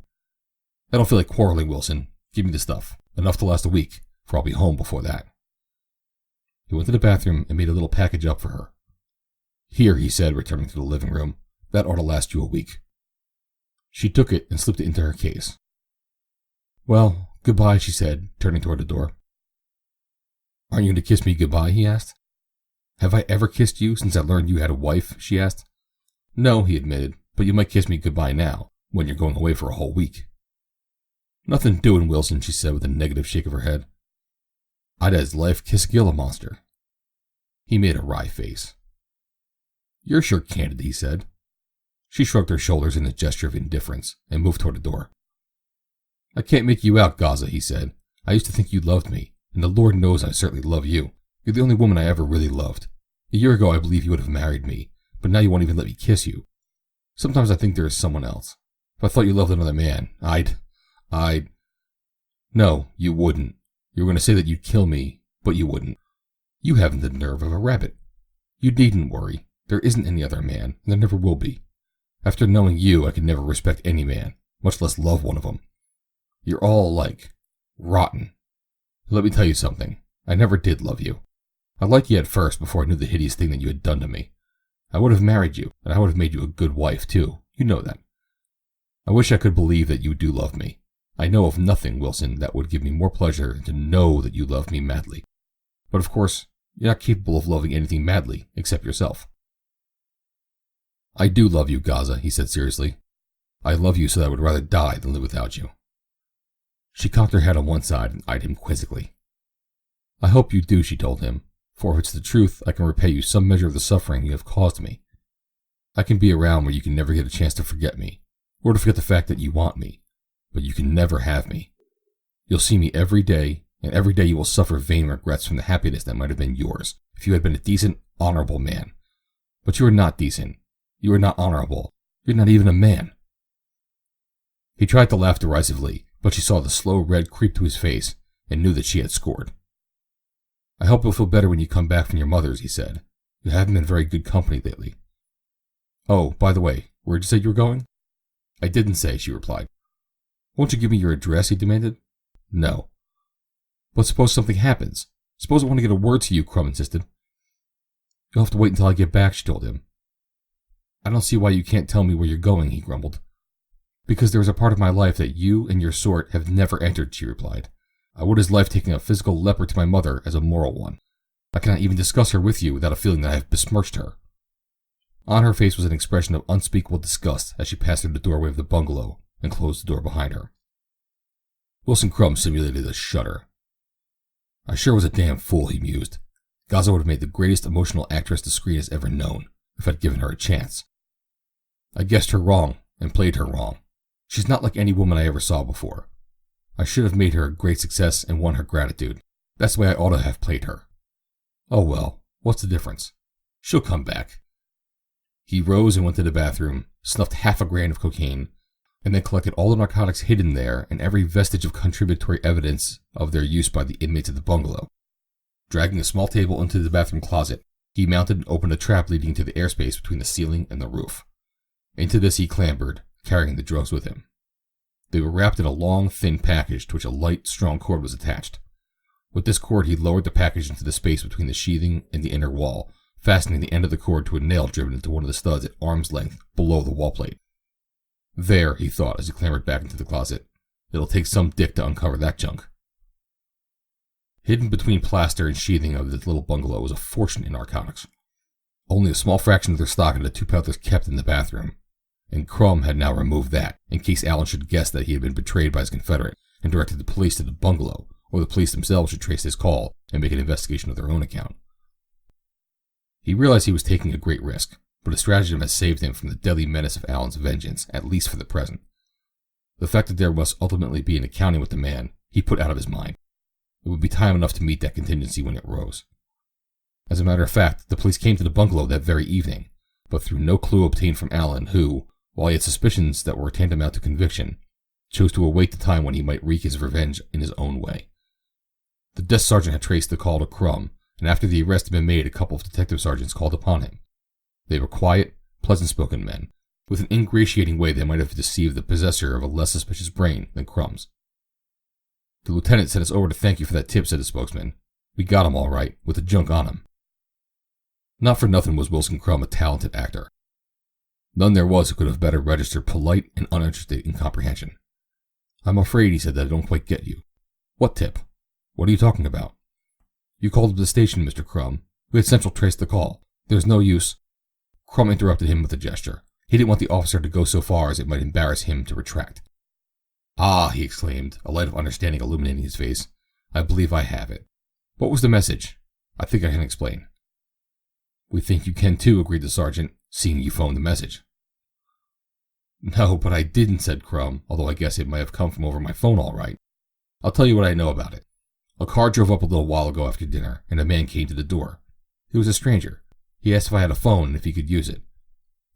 I don't feel like quarreling, Wilson. Give me the stuff. Enough to last a week, for I'll be home before that. He went to the bathroom and made a little package up for her. Here, he said, returning to the living room. That ought to last you a week. She took it and slipped it into her case. Well, goodbye, she said, turning toward the door. Aren't you going to kiss me goodbye, he asked. Have I ever kissed you since I learned you had a wife, she asked. No, he admitted, but you might kiss me goodbye now, when you're going away for a whole week. Nothing doing, Wilson, she said with a negative shake of her head. I'd as life kiss a Gila monster. He made a wry face. You're sure candid, he said. She shrugged her shoulders in a gesture of indifference and moved toward the door. I can't make you out, Gaza, he said. I used to think you loved me, and the Lord knows I certainly love you. You're the only woman I ever really loved. A year ago I believe you would have married me, but now you won't even let me kiss you. Sometimes I think there is someone else. If I thought you loved another man, I'd... No, you wouldn't. You were going to say that you'd kill me, but you wouldn't. You haven't the nerve of a rabbit. You needn't worry. There isn't any other man, and there never will be. After knowing you, I could never respect any man, much less love one of them. You're all alike. Rotten. Let me tell you something. I never did love you. I liked you at first before I knew the hideous thing that you had done to me. I would have married you, and I would have made you a good wife, too. You know that. I wish I could believe that you do love me. I know of nothing, Wilson, that would give me more pleasure than to know that you love me madly. But of course, you're not capable of loving anything madly, except yourself. I do love you, Gaza, he said seriously. I love you so that I would rather die than live without you. She cocked her head on one side and eyed him quizzically. I hope you do, she told him, for if it's the truth, I can repay you some measure of the suffering you have caused me. I can be around where you can never get a chance to forget me, or to forget the fact that you want me, but you can never have me. You'll see me every day, and every day you will suffer vain regrets from the happiness that might have been yours if you had been a decent, honorable man. But you are not decent. You are not honorable. You're not even a man. He tried to laugh derisively, but she saw the slow red creep to his face and knew that she had scored. I hope you'll feel better when you come back from your mother's, he said. You haven't been very good company lately. Oh, by the way, where'd you say you were going? I didn't say, she replied. Won't you give me your address, he demanded. No. But suppose something happens. Suppose I want to get a word to you, Crumb insisted. You'll have to wait until I get back, she told him. I don't see why you can't tell me where you're going, he grumbled. Because there is a part of my life that you and your sort have never entered, she replied. I would as life taking a physical leper to my mother as a moral one. I cannot even discuss her with you without a feeling that I have besmirched her. On her face was an expression of unspeakable disgust as she passed through the doorway of the bungalow and closed the door behind her. Wilson Crumb simulated a shudder. I sure was a damn fool, he mused. Gaza would have made the greatest emotional actress the screen has ever known, if I'd given her a chance. I guessed her wrong, and played her wrong. She's not like any woman I ever saw before. I should have made her a great success and won her gratitude. That's the way I ought to have played her. Oh well, what's the difference? She'll come back. He rose and went to the bathroom, snuffed half a grain of cocaine, and then collected all the narcotics hidden there and every vestige of contributory evidence of their use by the inmates of the bungalow. Dragging a small table into the bathroom closet, he mounted and opened a trap leading to the airspace between the ceiling and the roof. Into this he clambered, carrying the drugs with him. They were wrapped in a long, thin package to which a light, strong cord was attached. With this cord he lowered the package into the space between the sheathing and the inner wall, fastening the end of the cord to a nail driven into one of the studs at arm's length below the wall plate. There, he thought as he clambered back into the closet. It'll take some dick to uncover that junk. Hidden between plaster and sheathing of the little bungalow was a fortune in narcotics. Only a small fraction of their stock had the 2 powders kept in the bathroom, and Crumb had now removed that, in case Allen should guess that he had been betrayed by his confederate and directed the police to the bungalow, or the police themselves should trace his call and make an investigation of their own account. He realized he was taking a great risk, but a stratagem had saved him from the deadly menace of Allen's vengeance, at least for the present. The fact that there must ultimately be an accounting with the man, he put out of his mind. It would be time enough to meet that contingency when it rose. As a matter of fact, the police came to the bungalow that very evening, but through no clue obtained from Allen, who, while he had suspicions that were tantamount to conviction, chose to await the time when he might wreak his revenge in his own way. The desk sergeant had traced the call to Crumb, and after the arrest had been made, a couple of detective sergeants called upon him. They were quiet, pleasant-spoken men, with an ingratiating way that might have deceived the possessor of a less suspicious brain than Crumb's. "The lieutenant sent us over to thank you for that tip," said the spokesman. "We got him all right, with the junk on him." Not for nothing was Wilson Crumb a talented actor. None there was who could have better registered polite and uninterested incomprehension. "I'm afraid," he said, "that I don't quite get you." "What tip? What are you talking about?" "You called up the station, Mr. Crumb. We had Central trace the call. There's no use—" Crumb interrupted him with a gesture. He didn't want the officer to go so far as it might embarrass him to retract. "Ah," he exclaimed, a light of understanding illuminating his face. "I believe I have it. What was the message? I think I can explain." "We think you can too," agreed the sergeant, "seeing you phoned the message." "No, but I didn't," said Crumb, "although I guess it might have come from over my phone all right. I'll tell you what I know about it. A car drove up a little while ago after dinner, and a man came to the door. He was a stranger. He asked if I had a phone and if he could use it.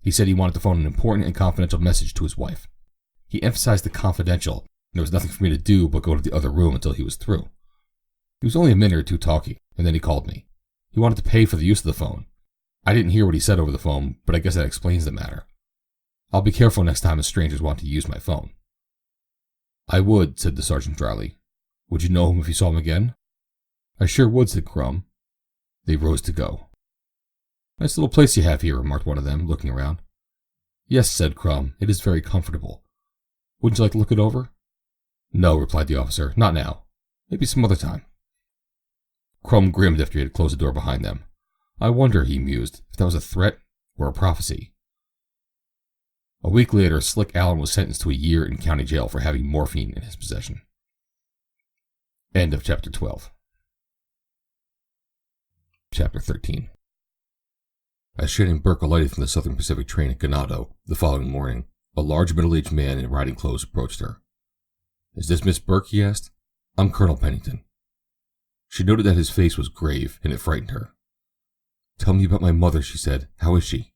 He said he wanted to phone an important and confidential message to his wife. He emphasized the confidential, and there was nothing for me to do but go to the other room until he was through. He was only a minute or two talking, and then he called me. He wanted to pay for the use of the phone. I didn't hear what he said over the phone, but I guess that explains the matter. I'll be careful next time strangers want to use my phone." "I would," said the sergeant dryly. "Would you know him if you saw him again?" "I sure would," said Crumb. They rose to go. "Nice little place you have here," remarked one of them, looking around. "Yes," said Crumb, "it is very comfortable. Wouldn't you like to look it over?" "No," replied the officer, "not now. Maybe some other time." Crumb grinned after he had closed the door behind them. "I wonder," he mused, "if that was a threat or a prophecy." A week later, Slick Allen was sentenced to a year in county jail for having morphine in his possession. End of Chapter 12. Chapter 13. As Shannon Burke alighted from the Southern Pacific train at Ganado the following morning, a large middle-aged man in riding clothes approached her. "Is this Miss Burke?" he asked. "I'm Colonel Pennington." She noted that his face was grave, and it frightened her. "Tell me about my mother," she said. "How is she?"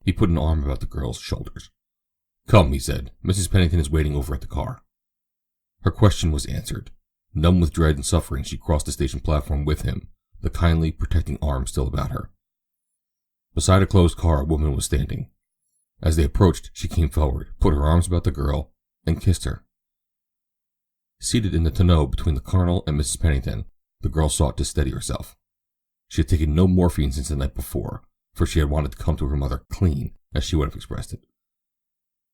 He put an arm about the girl's shoulders. "Come," he said. "Mrs. Pennington is waiting over at the car." Her question was answered. Numb with dread and suffering, she crossed the station platform with him, the kindly, protecting arm still about her. Beside a closed car, a woman was standing. As they approached, she came forward, put her arms about the girl, and kissed her. Seated in the tonneau between the colonel and Mrs. Pennington, the girl sought to steady herself. She had taken no morphine since the night before, for she had wanted to come to her mother clean, as she would have expressed it.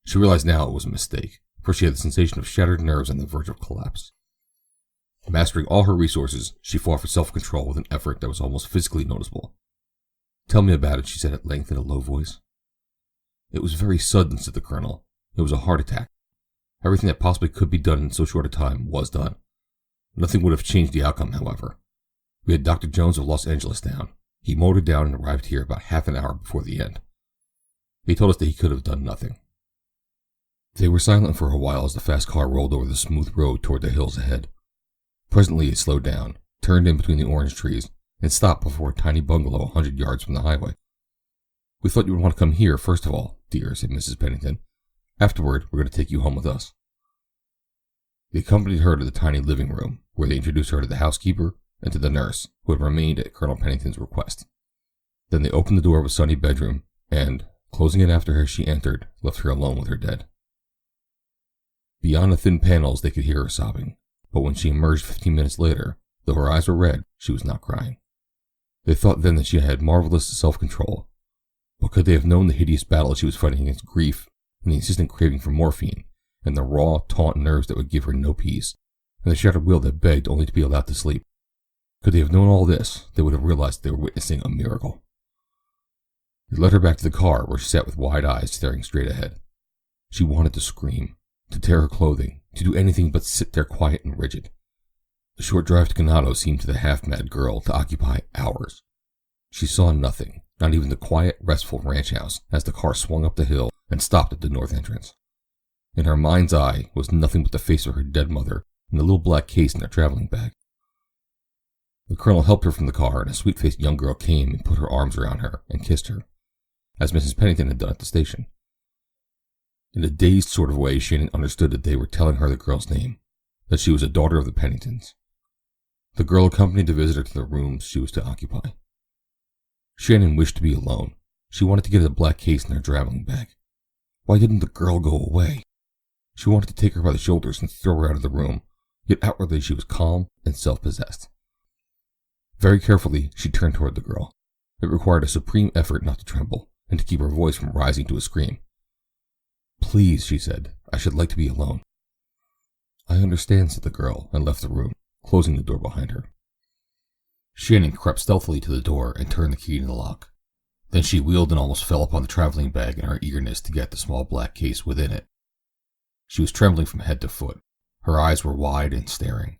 She realized now it was a mistake, for she had the sensation of shattered nerves on the verge of collapse. Mastering all her resources, she fought for self-control with an effort that was almost physically noticeable. "Tell me about it," she said at length in a low voice. "It was very sudden," said the colonel. "It was a heart attack. Everything that possibly could be done in so short a time was done. Nothing would have changed the outcome, however. We had Dr. Jones of Los Angeles down. He motored down and arrived here about half an hour before the end. He told us that he could have done nothing." They were silent for a while as the fast car rolled over the smooth road toward the hills ahead. Presently it slowed down, turned in between the orange trees, and stopped before a tiny bungalow 100 yards from the highway. "We thought you would want to come here, first of all, dear," said Mrs. Pennington. "Afterward, we're going to take you home with us." They accompanied her to the tiny living room, where they introduced her to the housekeeper and to the nurse, who had remained at Colonel Pennington's request. Then they opened the door of a sunny bedroom, and, closing it after her as she entered, left her alone with her dead. Beyond the thin panels they could hear her sobbing, but when she emerged 15 minutes later, though her eyes were red, she was not crying. They thought then that she had marvelous self-control, but could they have known the hideous battle she was fighting against grief, and the insistent craving for morphine, and the raw, taut nerves that would give her no peace, and the shattered will that begged only to be allowed to sleep? Could they have known all this, they would have realized they were witnessing a miracle. They led her back to the car, where she sat with wide eyes staring straight ahead. She wanted to scream, to tear her clothing, to do anything but sit there quiet and rigid. The short drive to Ganado seemed to the half-mad girl to occupy hours. She saw nothing, not even the quiet, restful ranch house, as the car swung up the hill and stopped at the north entrance. In her mind's eye was nothing but the face of her dead mother and the little black case in her traveling bag. The colonel helped her from the car, and a sweet-faced young girl came and put her arms around her and kissed her, as Mrs. Pennington had done at the station. In a dazed sort of way, Shannon understood that they were telling her the girl's name, that she was a daughter of the Penningtons. The girl accompanied the visitor to the rooms she was to occupy. Shannon wished to be alone. She wanted to get a black case in her traveling bag. Why didn't the girl go away? She wanted to take her by the shoulders and throw her out of the room, yet outwardly she was calm and self-possessed. Very carefully, she turned toward the girl. It required a supreme effort not to tremble, and to keep her voice from rising to a scream. "Please," she said, "I should like to be alone." "I understand," said the girl, and left the room, closing the door behind her. Shannon crept stealthily to the door and turned the key in the lock. Then she wheeled and almost fell upon the traveling bag in her eagerness to get the small black case within it. She was trembling from head to foot. Her eyes were wide and staring,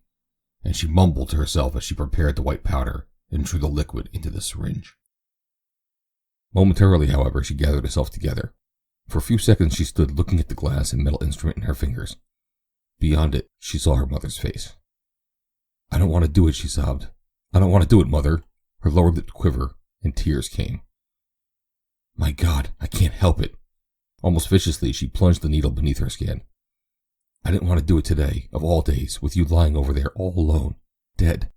and she mumbled to herself as she prepared the white powder and drew the liquid into the syringe. Momentarily, however, she gathered herself together. For a few seconds she stood looking at the glass and metal instrument in her fingers. Beyond it, she saw her mother's face. "I don't want to do it," she sobbed. "I don't want to do it, Mother." Her lower lip quivered, and tears came. "My God, I can't help it." Almost viciously, she plunged the needle beneath her skin. "I didn't want to do it today, of all days, with you lying over there all alone, dead."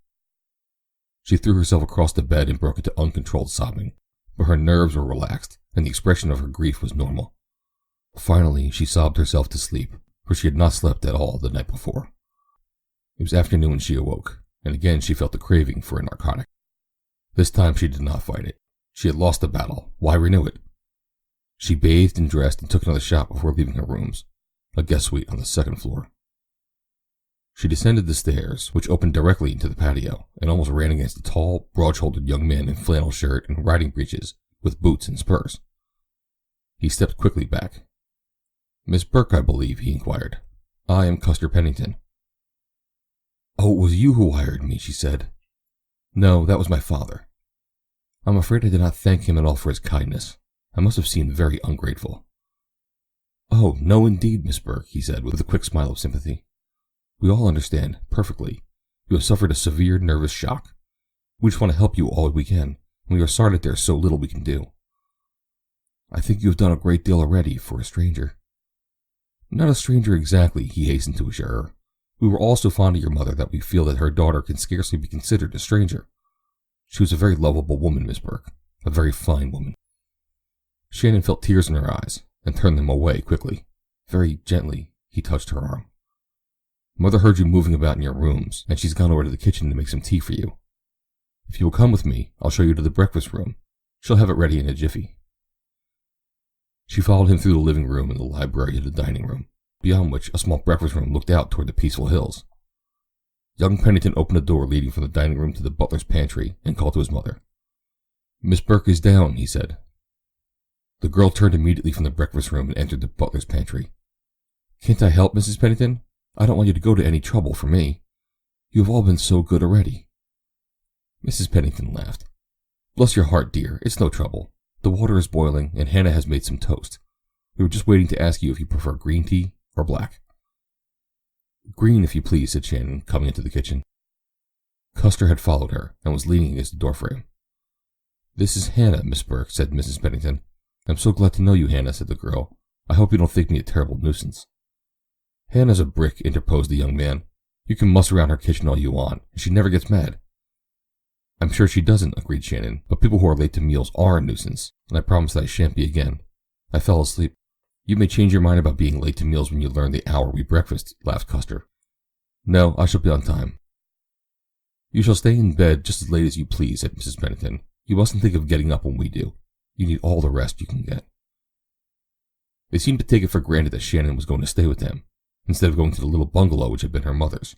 She threw herself across the bed and broke into uncontrolled sobbing, but her nerves were relaxed, and the expression of her grief was normal. Finally, she sobbed herself to sleep, for she had not slept at all the night before. It was afternoon when she awoke, and again she felt the craving for a narcotic. This time she did not fight it. She had lost the battle. Why renew it? She bathed and dressed and took another shot before leaving her rooms, a guest suite on the second floor. She descended the stairs, which opened directly into the patio, and almost ran against a tall, broad-shouldered young man in flannel shirt and riding breeches, with boots and spurs. He stepped quickly back. "Miss Burke, I believe?" he inquired. "I am Custer Pennington." "Oh, it was you who wired me," she said. "No, that was my father. I'm afraid I did not thank him at all for his kindness. I must have seemed very ungrateful." "Oh, no indeed, Miss Burke," he said with a quick smile of sympathy. "We all understand, perfectly. You have suffered a severe nervous shock. We just want to help you all we can, and we are sorry that there is so little we can do." "I think you have done a great deal already for a stranger." "Not a stranger exactly," he hastened to assure her. "We were all so fond of your mother that we feel that her daughter can scarcely be considered a stranger. She was a very lovable woman, Miss Burke, a very fine woman." Shannon felt tears in her eyes, and turned them away quickly. Very gently, he touched her arm. "Mother heard you moving about in your rooms, and she's gone over to the kitchen to make some tea for you. If you will come with me, I'll show you to the breakfast room. She'll have it ready in a jiffy." She followed him through the living room and the library to the dining room, beyond which a small breakfast room looked out toward the peaceful hills. Young Pennington opened a door leading from the dining room to the butler's pantry and called to his mother. "Miss Burke is down," he said. The girl turned immediately from the breakfast room and entered the butler's pantry. "Can't I help, Mrs. Pennington? I don't want you to go to any trouble for me. You have all been so good already." Mrs. Pennington laughed. "Bless your heart, dear, it's no trouble. The water is boiling, and Hannah has made some toast. We were just waiting to ask you if you prefer green tea or black." "Green, if you please," said Shannon, coming into the kitchen. Custer had followed her, and was leaning against the doorframe. "This is Hannah, Miss Burke," said Mrs. Pennington. "I'm so glad to know you, Hannah," said the girl. "I hope you don't think me a terrible nuisance." "Hannah's a brick," interposed the young man. "You can muss around her kitchen all you want, and she never gets mad." "I'm sure she doesn't," agreed Shannon, "but people who are late to meals are a nuisance, and I promise that I shan't be again. I fell asleep." "You may change your mind about being late to meals when you learn the hour we breakfast," laughed Custer. "No, I shall be on time." "You shall stay in bed just as late as you please," said Mrs. Pennington. "You mustn't think of getting up when we do. You need all the rest you can get." They seemed to take it for granted that Shannon was going to stay with them, instead of going to the little bungalow which had been her mother's.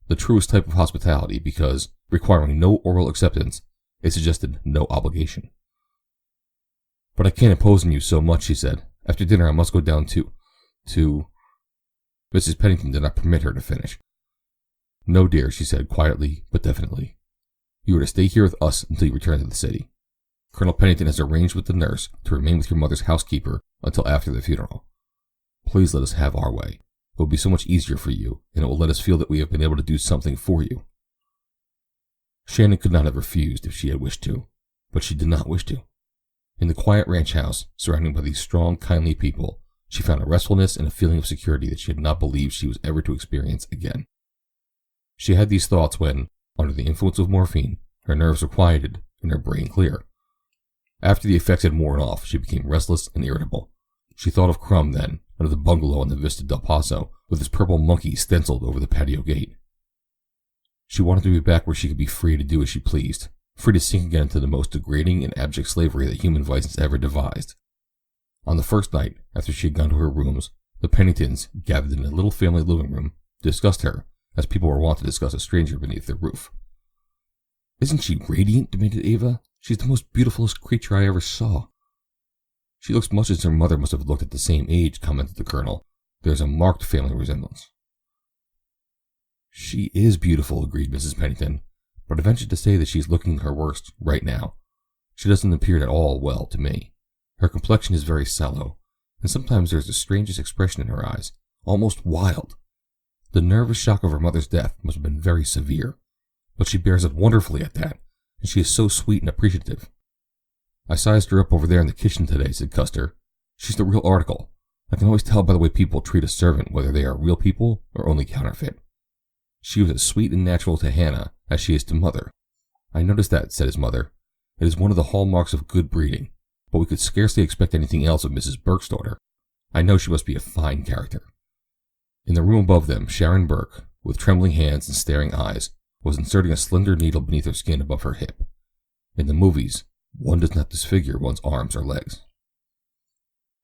The truest type of hospitality because, requiring no oral acceptance, it suggested no obligation. "But I can't impose on you so much," she said. "After dinner I must go down to... Mrs. Pennington did not permit her to finish. "No, dear," she said quietly but definitely. "You are to stay here with us until you return to the city. Colonel Pennington has arranged with the nurse to remain with your mother's housekeeper until after the funeral. Please let us have our way. It will be so much easier for you, and it will let us feel that we have been able to do something for you." Shannon could not have refused if she had wished to, but she did not wish to. In the quiet ranch house, surrounded by these strong, kindly people, she found a restfulness and a feeling of security that she had not believed she was ever to experience again. She had these thoughts when, under the influence of morphine, her nerves were quieted and her brain clear. After the effects had worn off, she became restless and irritable. She thought of Crumb then, under the bungalow on the Vista del Paso, with his purple monkey stenciled over the patio gate. She wanted to be back where she could be free to do as she pleased, free to sink again into the most degrading and abject slavery that human vice has ever devised. On the first night, after she had gone to her rooms, the Penningtons, gathered in a little family living room, discussed her, as people were wont to discuss a stranger beneath their roof. "Isn't she radiant?" demanded Ava. "She's the most beautifulest creature I ever saw." "She looks much as her mother must have looked at the same age," commented the Colonel. "There's a marked family resemblance." "She is beautiful," agreed Mrs. Pennington, "but I venture to say that she's looking her worst right now. She doesn't appear at all well to me. Her complexion is very sallow, and sometimes there's the strangest expression in her eyes, almost wild. The nervous shock of her mother's death must have been very severe, but she bears up wonderfully at that, and she is so sweet and appreciative." "I sized her up over there in the kitchen today," said Custer. "She's the real article. I can always tell by the way people treat a servant whether they are real people or only counterfeit. She was as sweet and natural to Hannah as she is to Mother." "I noticed that," said his mother. "It is one of the hallmarks of good breeding, but we could scarcely expect anything else of Mrs. Burke's daughter. I know she must be a fine character." In the room above them, Sharon Burke, with trembling hands and staring eyes, was inserting a slender needle beneath her skin above her hip. In the movies, one does not disfigure one's arms or legs.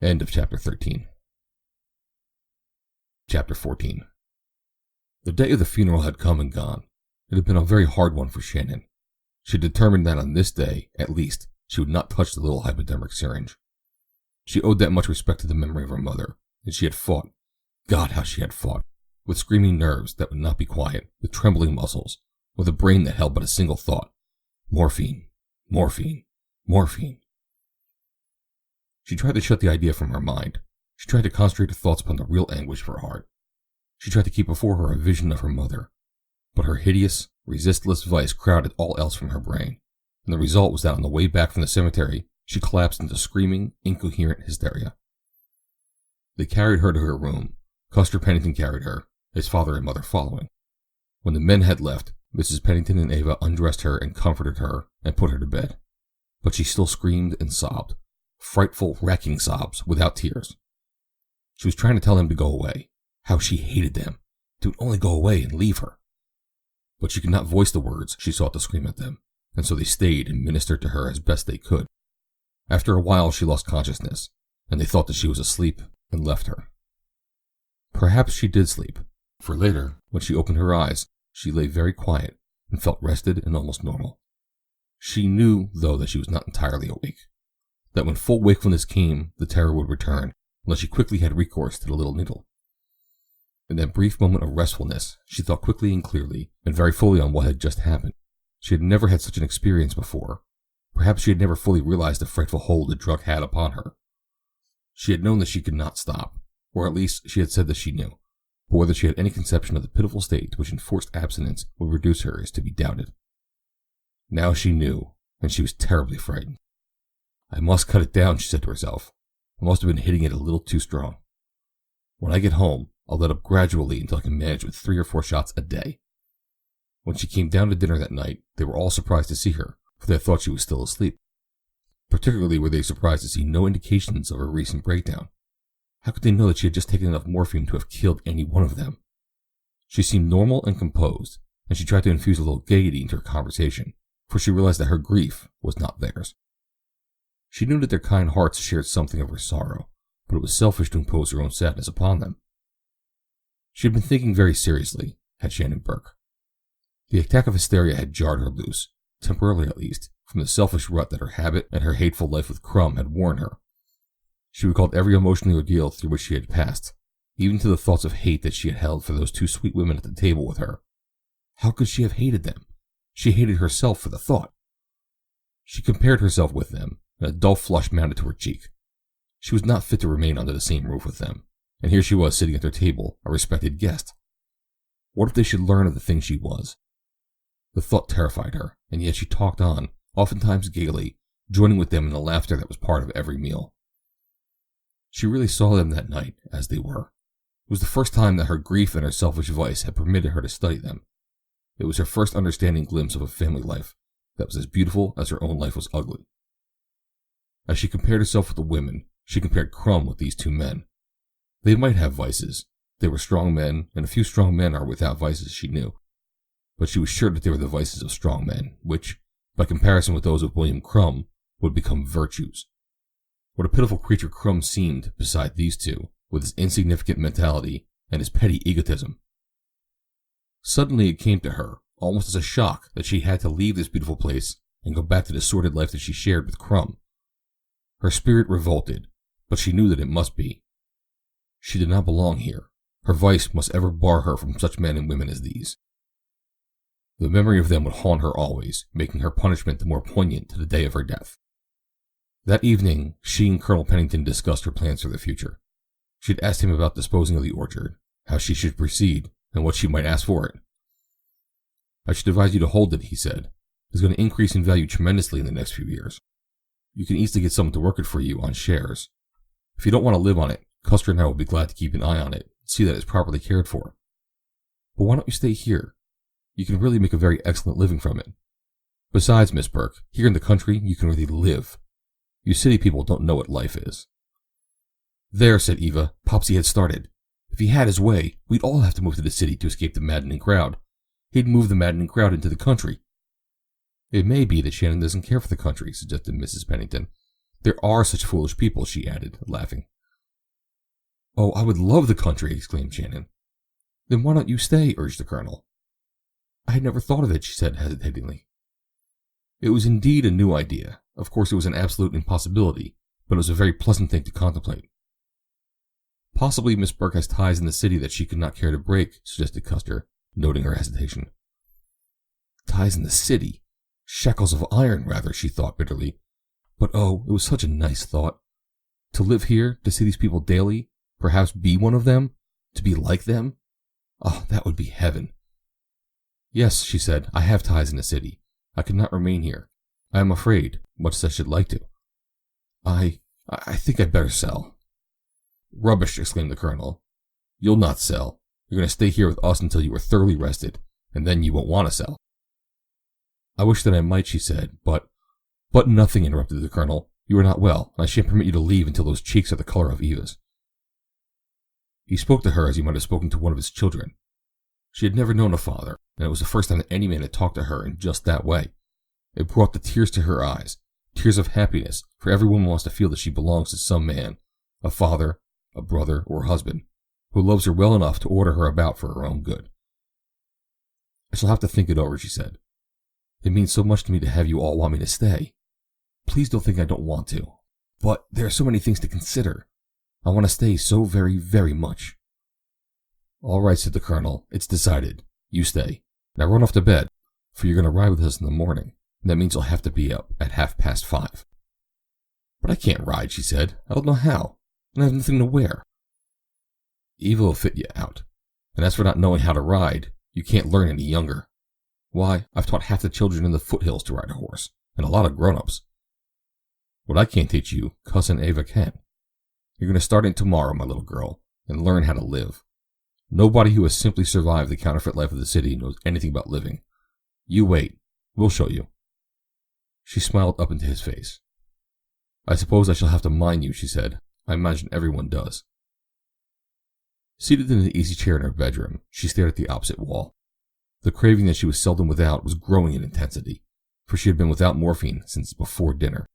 End of Chapter 13. Chapter 14. The day of the funeral had come and gone. It had been a very hard one for Shannon. She had determined that on this day, at least, she would not touch the little hypodermic syringe. She owed that much respect to the memory of her mother, and she had fought, God how she had fought, with screaming nerves that would not be quiet, with trembling muscles, with a brain that held but a single thought: morphine, morphine, morphine. She tried to shut the idea from her mind. She tried to concentrate her thoughts upon the real anguish of her heart. She tried to keep before her a vision of her mother, but her hideous, resistless vice crowded all else from her brain, and the result was that on the way back from the cemetery, she collapsed into screaming, incoherent hysteria. They carried her to her room. Custer Pennington carried her, his father and mother following. When the men had left, Mrs. Pennington and Ava undressed her and comforted her and put her to bed. But she still screamed and sobbed, frightful, racking sobs, without tears. She was trying to tell them to go away, how she hated them, they would only go away and leave her. But she could not voice the words she sought to scream at them, and so they stayed and ministered to her as best they could. After a while she lost consciousness, and they thought that she was asleep and left her. Perhaps she did sleep, for later, when she opened her eyes, she lay very quiet and felt rested and almost normal. She knew, though, that she was not entirely awake, that when full wakefulness came, the terror would return, unless she quickly had recourse to the little needle. In that brief moment of restfulness, she thought quickly and clearly, and very fully on what had just happened. She had never had such an experience before. Perhaps she had never fully realized the frightful hold the drug had upon her. She had known that she could not stop, or at least she had said that she knew, but whether she had any conception of the pitiful state to which enforced abstinence would reduce her is to be doubted. Now she knew, and she was terribly frightened. "I must cut it down," she said to herself. "I must have been hitting it a little too strong. When I get home, I'll let up gradually until I can manage with 3 or 4 shots a day." When she came down to dinner that night, they were all surprised to see her, for they thought she was still asleep. Particularly were they surprised to see no indications of her recent breakdown. How could they know that she had just taken enough morphine to have killed any one of them? She seemed normal and composed, and she tried to infuse a little gaiety into her conversation, for she realized that her grief was not theirs. She knew that their kind hearts shared something of her sorrow, but it was selfish to impose her own sadness upon them. She had been thinking very seriously, had Shannon Burke. The attack of hysteria had jarred her loose, temporarily at least, from the selfish rut that her habit and her hateful life with Crumb had worn her. She recalled every emotional ordeal through which she had passed, even to the thoughts of hate that she had held for those 2 sweet women at the table with her. How could she have hated them? She hated herself for the thought. She compared herself with them, and a dull flush mounted to her cheek. She was not fit to remain under the same roof with them, and here she was sitting at their table, a respected guest. What if they should learn of the thing she was? The thought terrified her, and yet she talked on, oftentimes gaily, joining with them in the laughter that was part of every meal. She really saw them that night as they were. It was the first time that her grief and her selfish vice had permitted her to study them. It was her first understanding glimpse of a family life that was as beautiful as her own life was ugly. As she compared herself with the women, she compared Crumb with these two men. They might have vices. They were strong men, and a few strong men are without vices, she knew. But she was sure that they were the vices of strong men, which, by comparison with those of William Crumb, would become virtues. What a pitiful creature Crumb seemed beside these two, with his insignificant mentality and his petty egotism. Suddenly it came to her, almost as a shock, that she had to leave this beautiful place and go back to the sordid life that she shared with Crumb. Her spirit revolted, but she knew that it must be. She did not belong here. Her vice must ever bar her from such men and women as these. The memory of them would haunt her always, making her punishment the more poignant to the day of her death. That evening, she and Colonel Pennington discussed her plans for the future. She had asked him about disposing of the orchard, how she should proceed, and what she might ask for it. "I should advise you to hold it," he said. "It's going to increase in value tremendously in the next few years. You can easily get someone to work it for you on shares. If you don't want to live on it, Custer and I will be glad to keep an eye on it, and see that it's properly cared for. But why don't you stay here? You can really make a very excellent living from it. Besides, Miss Burke, here in the country you can really live. You city people don't know what life is." "There," said Eva. "Popsy had started. If he had his way, we'd all have to move to the city to escape the maddening crowd. He'd move the maddening crowd into the country." "It may be that Shannon doesn't care for the country," suggested Mrs. Pennington. "There are such foolish people," she added, laughing. "Oh, I would love the country," exclaimed Shannon. "Then why don't you stay?" urged the Colonel. "I had never thought of it," she said hesitatingly. It was indeed a new idea. Of course it was an absolute impossibility, but it was a very pleasant thing to contemplate. "Possibly Miss Burke has ties in the city that she could not care to break," suggested Custer, noting her hesitation. Ties in the city? Shackles of iron, rather, she thought bitterly. But oh, it was such a nice thought. To live here, to see these people daily, perhaps be one of them, to be like them. Oh, that would be heaven. "Yes," she said, "I have ties in the city. I could not remain here. I am afraid, much as I should like to. I think I'd better sell." "Rubbish," exclaimed the Colonel. "You'll not sell. You're going to stay here with us until you are thoroughly rested, and then you won't want to sell." "I wish that I might," she said, but nothing," interrupted the Colonel. "You are not well, and I shan't permit you to leave until those cheeks are the color of Eva's." He spoke to her as he might have spoken to one of his children. She had never known a father, and it was the first time that any man had talked to her in just that way. It brought the tears to her eyes, tears of happiness, for every woman wants to feel that she belongs to some man, a father, a brother, or a husband, who loves her well enough to order her about for her own good. "I shall have to think it over," she said. "It means so much to me to have you all want me to stay. Please don't think I don't want to. But there are so many things to consider. I want to stay so very, very much." "All right," said the Colonel. "It's decided. You stay. Now run off to bed, for you're going to ride with us in the morning, and that means you'll have to be up at 5:30. "But I can't ride," she said. "I don't know how, and I have nothing to wear." "Eva will fit you out. And as for not knowing how to ride, you can't learn any younger. Why, I've taught half the children in the foothills to ride a horse, and a lot of grown-ups. What I can't teach you, Cousin Eva can. You're going to start in tomorrow, my little girl, and learn how to live. Nobody who has simply survived the counterfeit life of the city knows anything about living. You wait. We'll show you." She smiled up into his face. "I suppose I shall have to mind you," she said. "I imagine everyone does." Seated in the easy chair in her bedroom, she stared at the opposite wall. The craving that she was seldom without was growing in intensity, for she had been without morphine since before dinner.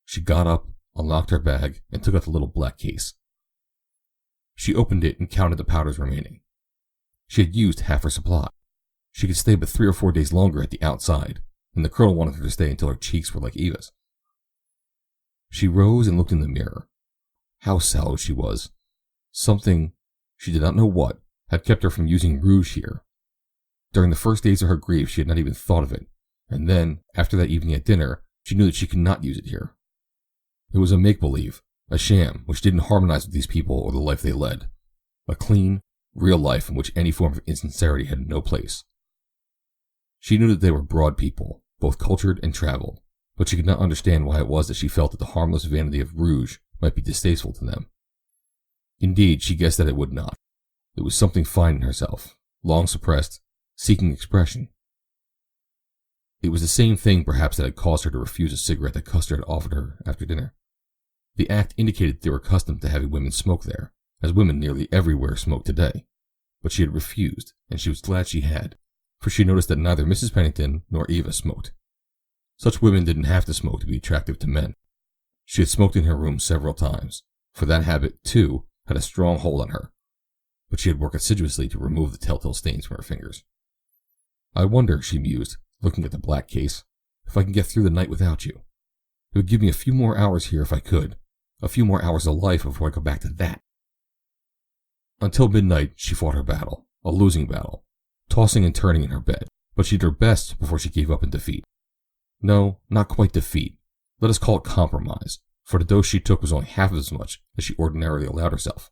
She got up, unlocked her bag, and took out the little black case. She opened it and counted the powders remaining. She had used half her supply. She could stay but 3 or 4 days longer at the outside, and the Colonel wanted her to stay until her cheeks were like Eva's. She rose and looked in the mirror. How sallow she was. Something, she did not know what, had kept her from using rouge here. During the first days of her grief she had not even thought of it, and then, after that evening at dinner, she knew that she could not use it here. It was a make-believe, a sham which didn't harmonize with these people or the life they led. A clean, real life in which any form of insincerity had no place. She knew that they were broad people, both cultured and traveled, but she could not understand why it was that she felt that the harmless vanity of rouge might be distasteful to them. Indeed, she guessed that it would not. It was something fine in herself, long suppressed, seeking expression. It was the same thing perhaps that had caused her to refuse a cigarette that Custer had offered her after dinner. The act indicated they were accustomed to having women smoke there, as women nearly everywhere smoke today. But she had refused, and she was glad she had, for she noticed that neither Mrs. Pennington nor Eva smoked. Such women didn't have to smoke to be attractive to men. She had smoked in her room several times, for that habit, too, had a strong hold on her, but she had worked assiduously to remove the telltale stains from her fingers. I wonder, she mused, looking at the black case, if I can get through the night without you. It would give me a few more hours here if I could, a few more hours of life before I go back to that. Until midnight, she fought her battle, a losing battle, tossing and turning in her bed, but she did her best before she gave up in defeat. No, not quite defeat. Let us call it compromise, for the dose she took was only half as much as she ordinarily allowed herself.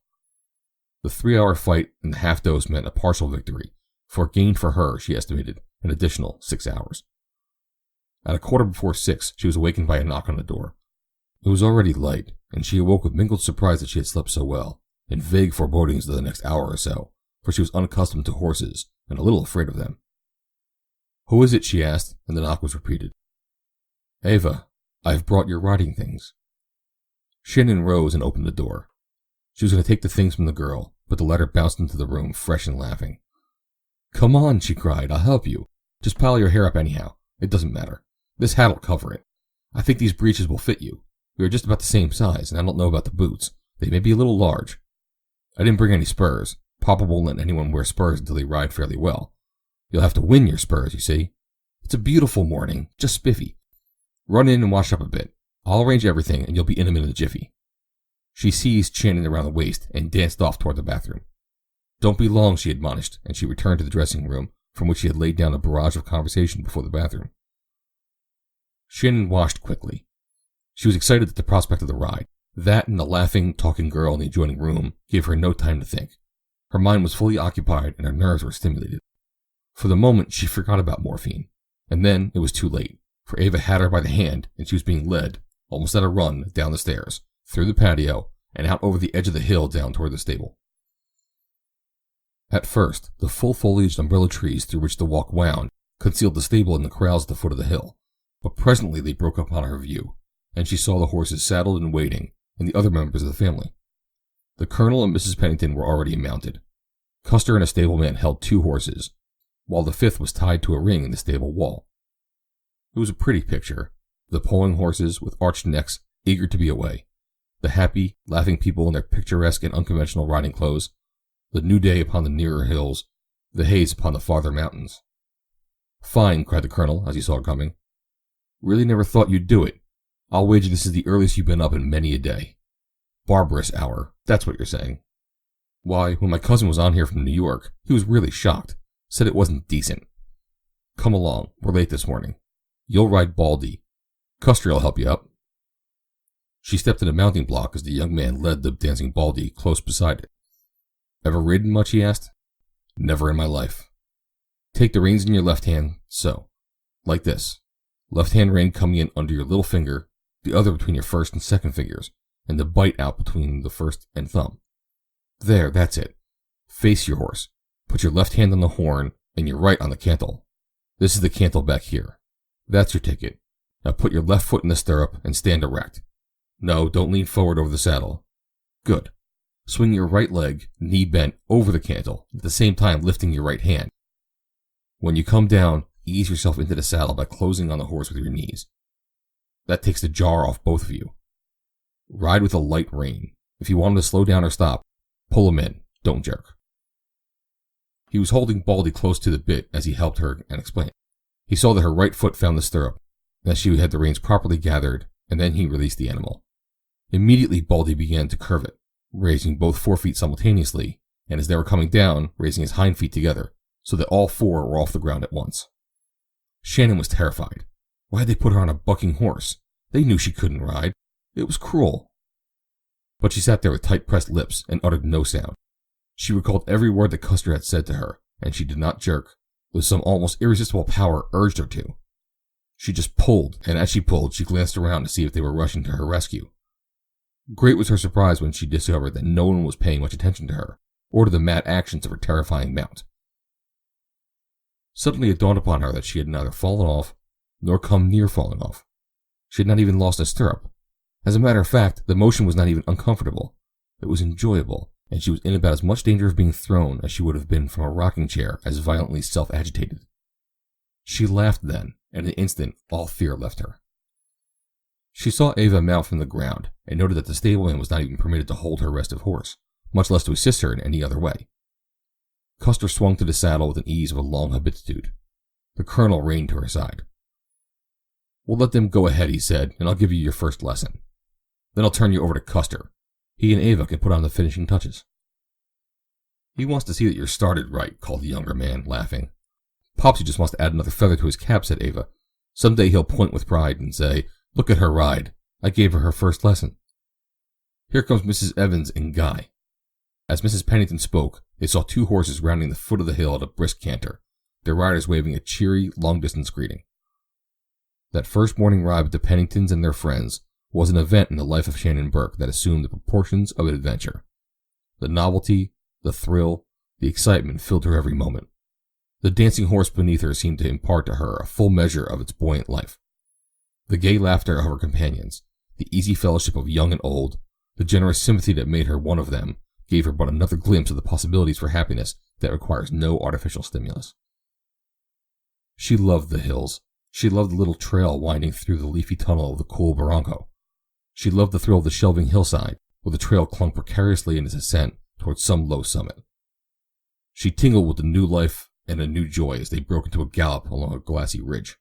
The 3-hour fight and the half dose meant a partial victory, for it gained for her, she estimated, an additional 6 hours. At 6:15, she was awakened by a knock on the door. It was already light, and she awoke with mingled surprise that she had slept so well, and vague forebodings of the next hour or so, for she was unaccustomed to horses and a little afraid of them. "Who is it?" she asked, and the knock was repeated. "Eva, I have brought your riding things." Shannon rose and opened the door. She was going to take the things from the girl, but the latter bounced into the room, fresh and laughing. "Come on," she cried, "I'll help you. Just pile your hair up anyhow. It doesn't matter. This hat'll cover it. I think these breeches will fit you. We are just about the same size, and I don't know about the boots. They may be a little large. I didn't bring any spurs. Papa won't let anyone wear spurs until they ride fairly well. You'll have to win your spurs, you see. It's a beautiful morning, just spiffy. Run in and wash up a bit. I'll arrange everything, and you'll be in a jiffy." She seized Shannon around the waist and danced off toward the bathroom. "Don't be long," she admonished, and she returned to the dressing room, from which she had laid down a barrage of conversation before the bathroom. Shannon washed quickly. She was excited at the prospect of the ride. That and the laughing, talking girl in the adjoining room gave her no time to think. Her mind was fully occupied and her nerves were stimulated. For the moment, she forgot about morphine. And then it was too late, for Eva had her by the hand and she was being led, almost at a run, down the stairs, through the patio, and out over the edge of the hill down toward the stable. At first, the full-foliaged umbrella trees through which the walk wound concealed the stable and the corrals at the foot of the hill, but presently they broke upon her view, and she saw the horses saddled and waiting, and the other members of the family. The Colonel and Mrs. Pennington were already mounted. Custer and a stableman held 2 horses, while the 5th was tied to a ring in the stable wall. It was a pretty picture, the pulling horses with arched necks eager to be away, the happy, laughing people in their picturesque and unconventional riding clothes, the new day upon the nearer hills, the haze upon the farther mountains. "Fine," cried the Colonel as he saw her coming. "Really never thought you'd do it. I'll wager this is the earliest you've been up in many a day. Barbarous hour, that's what you're saying. Why, when my cousin was on here from New York, he was really shocked, said it wasn't decent. Come along, we're late this morning. You'll ride Baldy. Custer'll help you up." She stepped to the mounting block as the young man led the dancing Baldy close beside it. "Ever ridden much?" he asked. "Never in my life." "Take the reins in your left hand, so. Like this. Left hand rein coming in under your little finger, the other between your first and second fingers, and the bite out between the first and thumb. There, that's it. Face your horse. Put your left hand on the horn and your right on the cantle. This is the cantle back here. That's your ticket. Now put your left foot in the stirrup and stand erect. No, don't lean forward over the saddle. Good. Swing your right leg, knee bent, over the cantle, at the same time lifting your right hand. When you come down, ease yourself into the saddle by closing on the horse with your knees. That takes the jar off both of you. Ride with a light rein. If you want him to slow down or stop, pull him in. Don't jerk." He was holding Baldy close to the bit as he helped her and explained. He saw that her right foot found the stirrup, and that she had the reins properly gathered, and then he released the animal. Immediately Baldy began to curve it, raising both forefeet simultaneously, and as they were coming down, raising his hind feet together, so that all 4 were off the ground at once. Shannon was terrified. Why had they put her on a bucking horse? They knew she couldn't ride. It was cruel. But she sat there with tight-pressed lips and uttered no sound. She recalled every word that Custer had said to her, and she did not jerk, though some almost irresistible power urged her to. She just pulled, and as she pulled, she glanced around to see if they were rushing to her rescue. Great was her surprise when she discovered that no one was paying much attention to her, or to the mad actions of her terrifying mount. Suddenly it dawned upon her that she had neither fallen off, nor come near falling off. She had not even lost a stirrup. As a matter of fact, the motion was not even uncomfortable. It was enjoyable, and she was in about as much danger of being thrown as she would have been from a rocking chair, as violently self-agitated. She laughed then, and in an instant all fear left her. She saw Eva mount from the ground, and noted that the stableman was not even permitted to hold her restive horse, much less to assist her in any other way. Custer swung to the saddle with an ease of a long habitude. The colonel reined to her side. "We'll let them go ahead," he said, "and I'll give you your first lesson. Then I'll turn you over to Custer. He and Eva can put on the finishing touches." "He wants to see that you're started right," called the younger man, laughing. "Popsy just wants to add another feather to his cap," said Eva. "Someday he'll point with pride and say, 'Look at her ride. I gave her her first lesson.' Here comes Mrs. Evans and Guy." As Mrs. Pennington spoke, they saw two horses rounding the foot of the hill at a brisk canter, their riders waving a cheery, long-distance greeting. That first morning ride with the Penningtons and their friends was an event in the life of Shannon Burke that assumed the proportions of an adventure. The novelty, the thrill, the excitement filled her every moment. The dancing horse beneath her seemed to impart to her a full measure of its buoyant life. The gay laughter of her companions, the easy fellowship of young and old, the generous sympathy that made her one of them, gave her but another glimpse of the possibilities for happiness that requires no artificial stimulus. She loved the hills. She loved the little trail winding through the leafy tunnel of the cool barranco. She loved the thrill of the shelving hillside, where the trail clung precariously in its ascent towards some low summit. She tingled with a new life and a new joy as they broke into a gallop along a glassy ridge.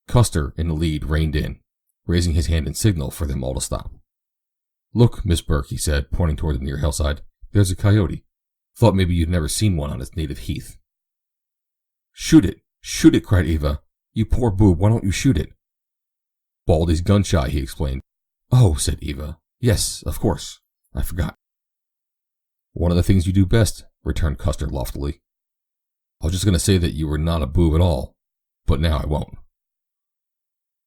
Custer, in the lead, reined in, raising his hand in signal for them all to stop. "Look, Miss Burke," he said, pointing toward the near hillside. "There's a coyote. Thought maybe you'd never seen one on its native heath." "Shoot it! Shoot it!" cried Eva. "You poor boob, why don't you shoot it?" "Baldy's gun-shy," he explained. "Oh," said Eva. "Yes, of course. I forgot." "One of the things you do best," returned Custer loftily. "I was just going to say that you were not a boob at all, but now I won't."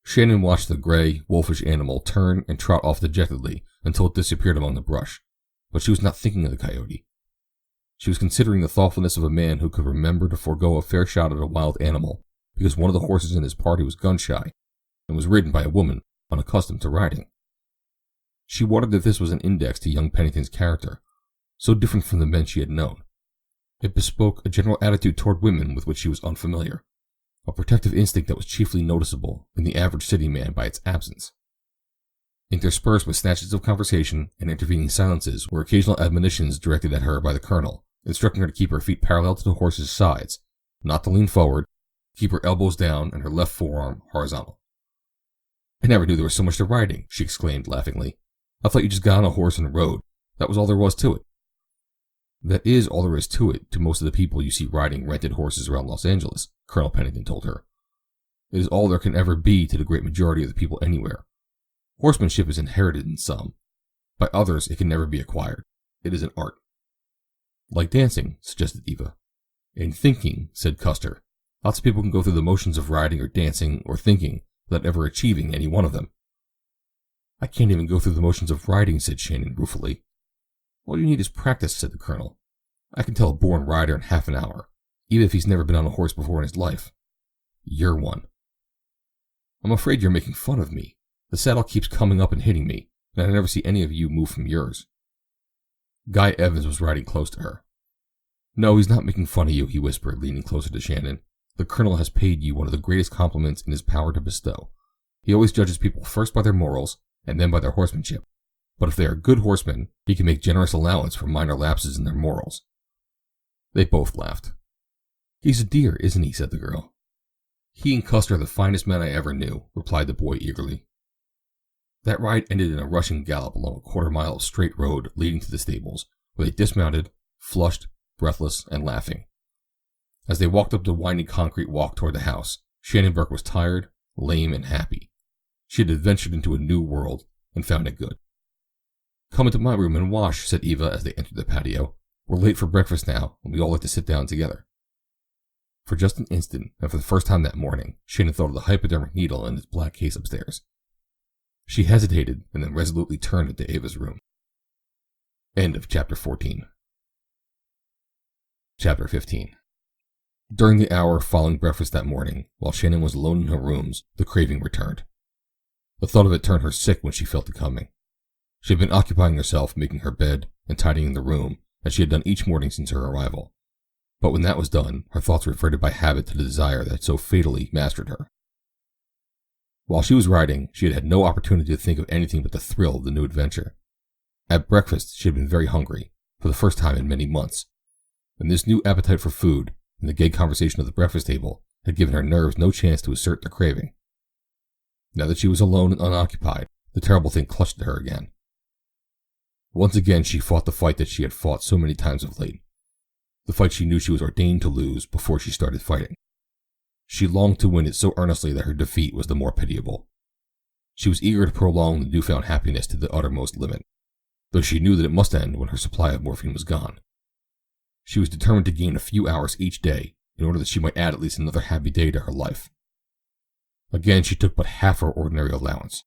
Shannon watched the gray, wolfish animal turn and trot off dejectedly until it disappeared among the brush, but she was not thinking of the coyote. She was considering the thoughtfulness of a man who could remember to forego a fair shot at a wild animal because one of the horses in his party was gun-shy and was ridden by a woman unaccustomed to riding. She wondered if this was an index to young Pennington's character, so different from the men she had known. It bespoke a general attitude toward women with which she was unfamiliar, a protective instinct that was chiefly noticeable in the average city man by its absence. Interspersed with snatches of conversation and intervening silences were occasional admonitions directed at her by the colonel, instructing her to keep her feet parallel to the horse's sides, not to lean forward, keep her elbows down and her left forearm horizontal. "I never knew there was so much to riding," she exclaimed laughingly. "I thought you just got on a horse and rode. That was all there was to it." "That is all there is to it to most of the people you see riding rented horses around Los Angeles," Colonel Pennington told her. "It is all there can ever be to the great majority of the people anywhere. Horsemanship is inherited in some. By others it can never be acquired. It is an art." "Like dancing," suggested Eva. "And thinking," said Custer. "Lots of people can go through the motions of riding or dancing or thinking without ever achieving any one of them." "I can't even go through the motions of riding," said Shannon ruefully. "All you need is practice," said the colonel. "I can tell a born rider in half an hour, even if he's never been on a horse before in his life. You're one." "I'm afraid you're making fun of me. The saddle keeps coming up and hitting me, and I never see any of you move from yours." Guy Evans was riding close to her. "No, he's not making fun of you," he whispered, leaning closer to Shannon. "The colonel has paid you one of the greatest compliments in his power to bestow. He always judges people first by their morals and then by their horsemanship. But if they are good horsemen, he can make generous allowance for minor lapses in their morals." They both laughed. "He's a dear, isn't he?" said the girl. "He and Custer are the finest men I ever knew," replied the boy eagerly. That ride ended in a rushing gallop along a quarter-mile of straight road leading to the stables, where they dismounted, flushed, breathless, and laughing. As they walked up the winding concrete walk toward the house, Shannon Burke was tired, lame, and happy. She had adventured into a new world and found it good. "Come into my room and wash," said Eva as they entered the patio. "We're late for breakfast now, and we all like to sit down together." For just an instant, and for the first time that morning, Shannon thought of the hypodermic needle in its black case upstairs. She hesitated and then resolutely turned into Ava's room. End of Chapter 14. Chapter 15. During the hour following breakfast that morning, while Shannon was alone in her rooms, the craving returned. The thought of it turned her sick when she felt it coming. She had been occupying herself making her bed and tidying the room, as she had done each morning since her arrival. But when that was done, her thoughts reverted by habit to the desire that had so fatally mastered her. While she was writing, she had had no opportunity to think of anything but the thrill of the new adventure. At breakfast, she had been very hungry, for the first time in many months, and this new appetite for food and the gay conversation of the breakfast table had given her nerves no chance to assert their craving. Now that she was alone and unoccupied, the terrible thing clutched at her again. Once again she fought the fight that she had fought so many times of late, the fight she knew she was ordained to lose before she started fighting. She longed to win it so earnestly that her defeat was the more pitiable. She was eager to prolong the newfound happiness to the uttermost limit, though she knew that it must end when her supply of morphine was gone. She was determined to gain a few hours each day in order that she might add at least another happy day to her life. Again she took but half her ordinary allowance,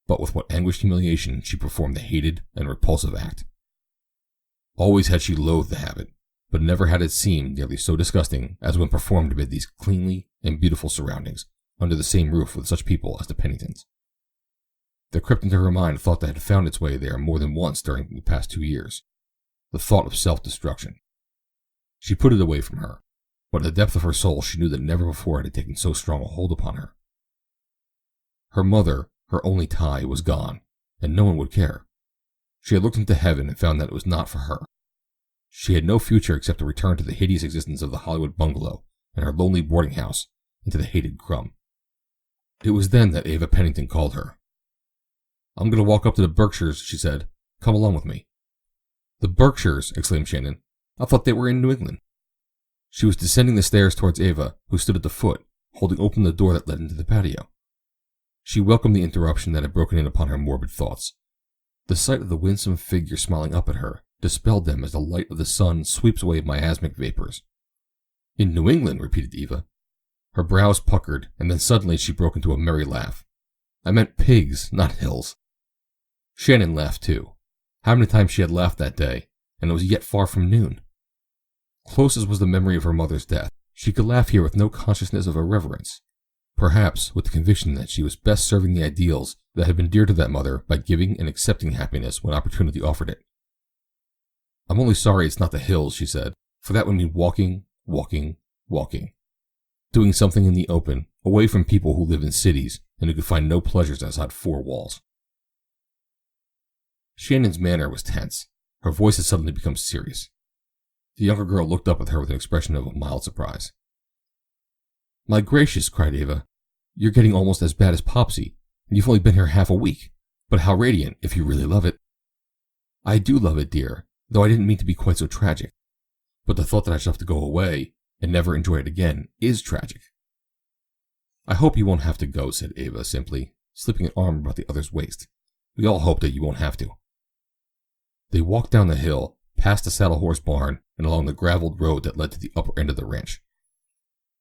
but with what anguished humiliation she performed the hated and repulsive act. Always had she loathed the habit, but never had it seemed nearly so disgusting as when performed amid these cleanly and beautiful surroundings, under the same roof with such people as the Penningtons. There crept into her mind a thought that had found its way there more than once during the past 2 years, the thought of self-destruction. She put it away from her, but in the depth of her soul she knew that never before had it taken so strong a hold upon her. Her mother, her only tie, was gone, and no one would care. She had looked into heaven and found that it was not for her. She had no future except to return to the hideous existence of the Hollywood bungalow and her lonely boarding house, and to the hated crumb. It was then that Ava Pennington called her. "I'm going to walk up to the Berkshires," she said. "Come along with me." "The Berkshires!" exclaimed Shannon. "I thought they were in New England." She was descending the stairs towards Ava, who stood at the foot, holding open the door that led into the patio. She welcomed the interruption that had broken in upon her morbid thoughts. The sight of the winsome figure smiling up at her dispelled them as the light of the sun sweeps away miasmic vapors. "In New England," repeated Eva. Her brows puckered, and then suddenly she broke into a merry laugh. "I meant pigs, not hills." Shannon laughed too. How many times she had laughed that day, and it was yet far from noon. Close as was the memory of her mother's death, she could laugh here with no consciousness of irreverence. Perhaps with the conviction that she was best serving the ideals that had been dear to that mother by giving and accepting happiness when opportunity offered it. "I'm only sorry it's not the hills," she said, "for that would mean walking, walking, walking. Doing something in the open, away from people who live in cities and who could find no pleasures outside 4 walls. Shannon's manner was tense. Her voice had suddenly become serious. The younger girl looked up at her with an expression of mild surprise. "My gracious," cried Ava, "you're getting almost as bad as Popsy, and you've only been here half a week. But how radiant, if you really love it." "I do love it, dear, though I didn't mean to be quite so tragic. But the thought that I shall have to go away and never enjoy it again is tragic." "I hope you won't have to go," said Ava simply, slipping an arm about the other's waist. "We all hope that you won't have to." They walked down the hill, past the saddle horse barn, and along the graveled road that led to the upper end of the ranch.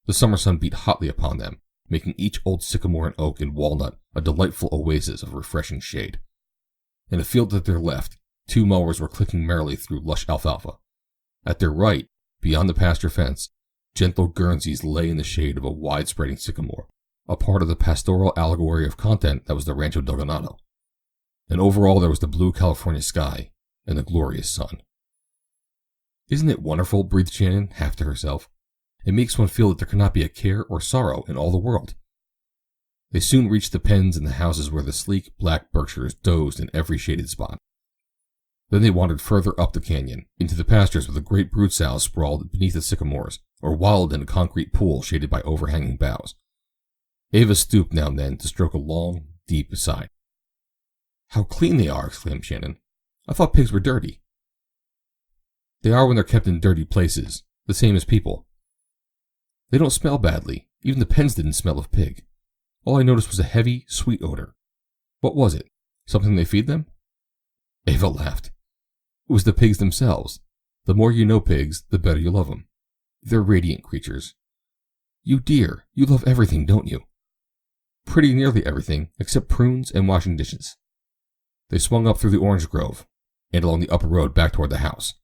The summer sun beat hotly upon them, making each old sycamore and oak and walnut a delightful oasis of refreshing shade. In a field at their left, 2 mowers were clicking merrily through lush alfalfa. At their right, beyond the pasture fence, gentle Guernseys lay in the shade of a wide-spreading sycamore, a part of the pastoral allegory of content that was the Rancho Ganado. And over all there was the blue California sky and the glorious sun. "Isn't it wonderful?" breathed Shannon, half to herself. "It makes one feel that there cannot be a care or sorrow in all the world." They soon reached the pens and the houses where the sleek black Berkshires dozed in every shaded spot. Then they wandered further up the canyon, into the pastures where the great brood sows sprawled beneath the sycamores, or wallowed in a concrete pool shaded by overhanging boughs. Ava stooped now and then to stroke a long, deep sigh. "How clean they are!" exclaimed Shannon. "I thought pigs were dirty." "They are when they're kept in dirty places, the same as people. They don't smell badly. Even the pens didn't smell of pig. All I noticed was a heavy, sweet odor. What was it? Something they feed them?" Ava laughed. It was the pigs themselves. The more you know pigs, the better you love them. They're radiant creatures. "You dear, you love everything, don't you?" pretty nearly everything except prunes and washing dishes. They swung up through the orange grove and along the upper road back toward the house.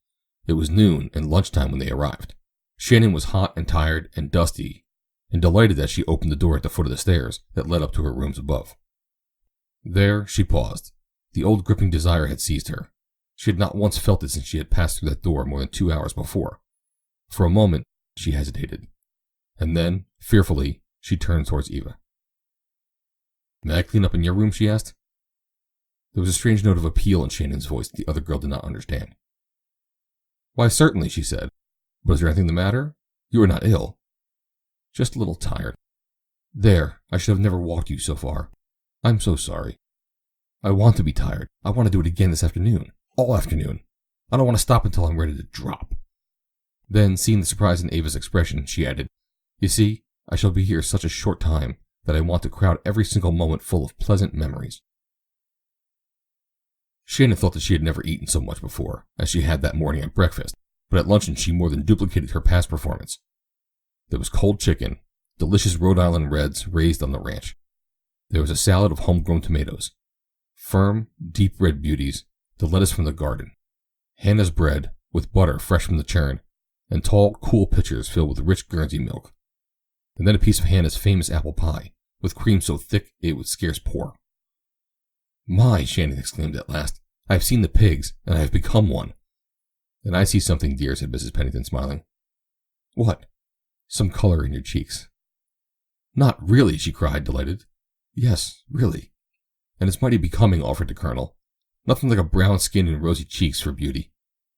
It was noon and lunchtime when they arrived. Shannon was hot and tired and dusty and delighted as she opened the door at the foot of the stairs that led up to her rooms above. There she paused. The old gripping desire had seized her. She had not once felt it since she had passed through that door more than 2 hours before. For a moment, she hesitated. And then, fearfully, she turned towards Eva. "May I clean up in your room?" she asked. There was a strange note of appeal in Shannon's voice that the other girl did not understand. "Why, certainly," she said. "But is there anything the matter? You are not ill." "Just a little tired." "There, I should have never walked you so far. I'm so sorry. I want to be tired. I want to do it again this afternoon. All afternoon. I don't want to stop until I'm ready to drop." Then, seeing the surprise in Ava's expression, she added, "You see, I shall be here such a short time that I want to crowd every single moment full of pleasant memories." Shannon thought that she had never eaten so much before, as she had that morning at breakfast, but at luncheon she more than duplicated her past performance. There was cold chicken, delicious Rhode Island Reds raised on the ranch. There was a salad of homegrown tomatoes, firm, deep red beauties, the lettuce from the garden, Hannah's bread with butter fresh from the churn, and tall, cool pitchers filled with rich Guernsey milk, and then a piece of Hannah's famous apple pie, with cream so thick it would scarce pour. "My," Shannon exclaimed at last, "I have seen the pigs, and I have become one." "And I see something, dear," said Mrs. Pennington, smiling. "What?" "Some color in your cheeks." "Not really?" she cried, delighted. "Yes, really. And it's mighty becoming," offered the Colonel. "Nothing like a brown skin and rosy cheeks for beauty.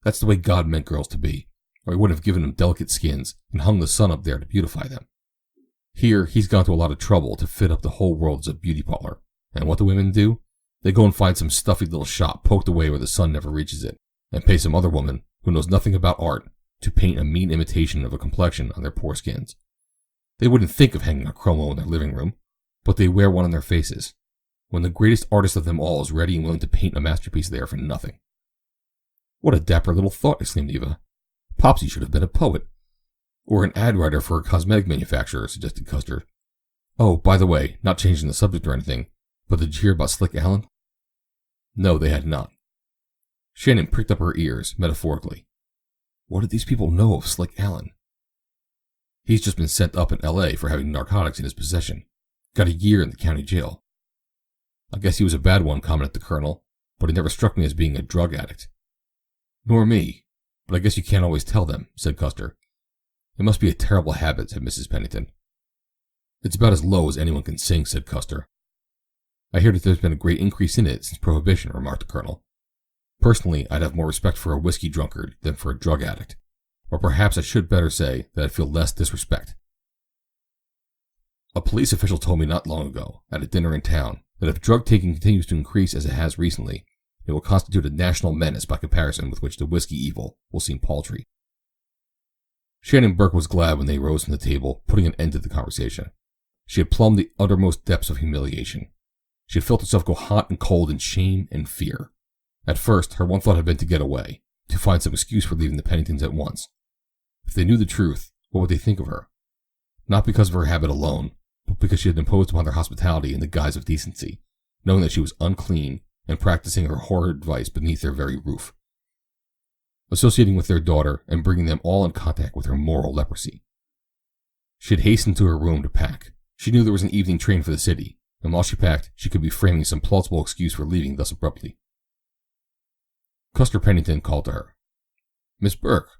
That's the way God meant girls to be, or He wouldn't have given them delicate skins and hung the sun up there to beautify them. Here, He's gone to a lot of trouble to fit up the whole world as a beauty parlor. And what do women do? They go and find some stuffy little shop poked away where the sun never reaches it, and pay some other woman, who knows nothing about art, to paint a mean imitation of a complexion on their poor skins. They wouldn't think of hanging a chromo in their living room, but they wear one on their faces, when the greatest artist of them all is ready and willing to paint a masterpiece there for nothing." "What a dapper little thought," exclaimed Eva. "Popsy should have been a poet." "Or an ad writer for a cosmetic manufacturer," suggested Custer. "Oh, by the way, not changing the subject or anything, but did you hear about Slick Allen?" No, they had not. Shannon pricked up her ears, metaphorically. What did these people know of Slick Allen? "He's just been sent up in L.A. for having narcotics in his possession. Got a year in the county jail." "I guess he was a bad one," commented the Colonel, "but he never struck me as being a drug addict." "Nor me, but I guess you can't always tell them," said Custer. "It must be a terrible habit," said Mrs. Pennington. "It's about as low as anyone can sing," said Custer. "I hear that there's been a great increase in it since Prohibition," remarked the Colonel. "Personally, I'd have more respect for a whiskey drunkard than for a drug addict. Or perhaps I should better say that I feel less disrespect. A police official told me not long ago, at a dinner in town, that if drug taking continues to increase as it has recently, it will constitute a national menace by comparison with which the whiskey evil will seem paltry." Shannon Burke was glad when they rose from the table, putting an end to the conversation. She had plumbed the uttermost depths of humiliation. She had felt herself go hot and cold in shame and fear. At first, her one thought had been to get away, to find some excuse for leaving the Penningtons at once. If they knew the truth, what would they think of her? Not because of her habit alone, but because she had imposed upon their hospitality in the guise of decency, knowing that she was unclean and practicing her horrid vice beneath their very roof, associating with their daughter and bringing them all in contact with her moral leprosy. She had hastened to her room to pack. She knew there was an evening train for the city, and while she packed, she could be framing some plausible excuse for leaving thus abruptly. Custer Pennington called to her. "Miss Burke."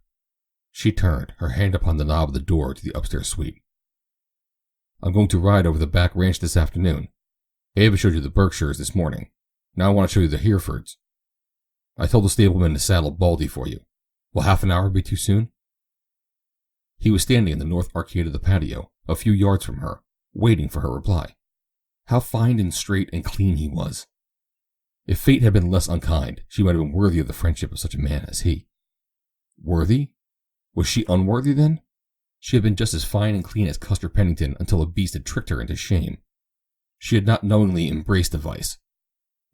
She turned, her hand upon the knob of the door to the upstairs suite. "I'm going to ride over the back ranch this afternoon. Ava showed you the Berkshires this morning. Now I want to show you the Herefords. I told the stableman to saddle Baldy for you. Will half an hour be too soon?" He was standing in the north arcade of the patio, a few yards from her, waiting for her reply. How fine and straight and clean he was! If fate had been less unkind, she might have been worthy of the friendship of such a man as he. Worthy? Was she unworthy then? She had been just as fine and clean as Custer Pennington until a beast had tricked her into shame. She had not knowingly embraced the vice.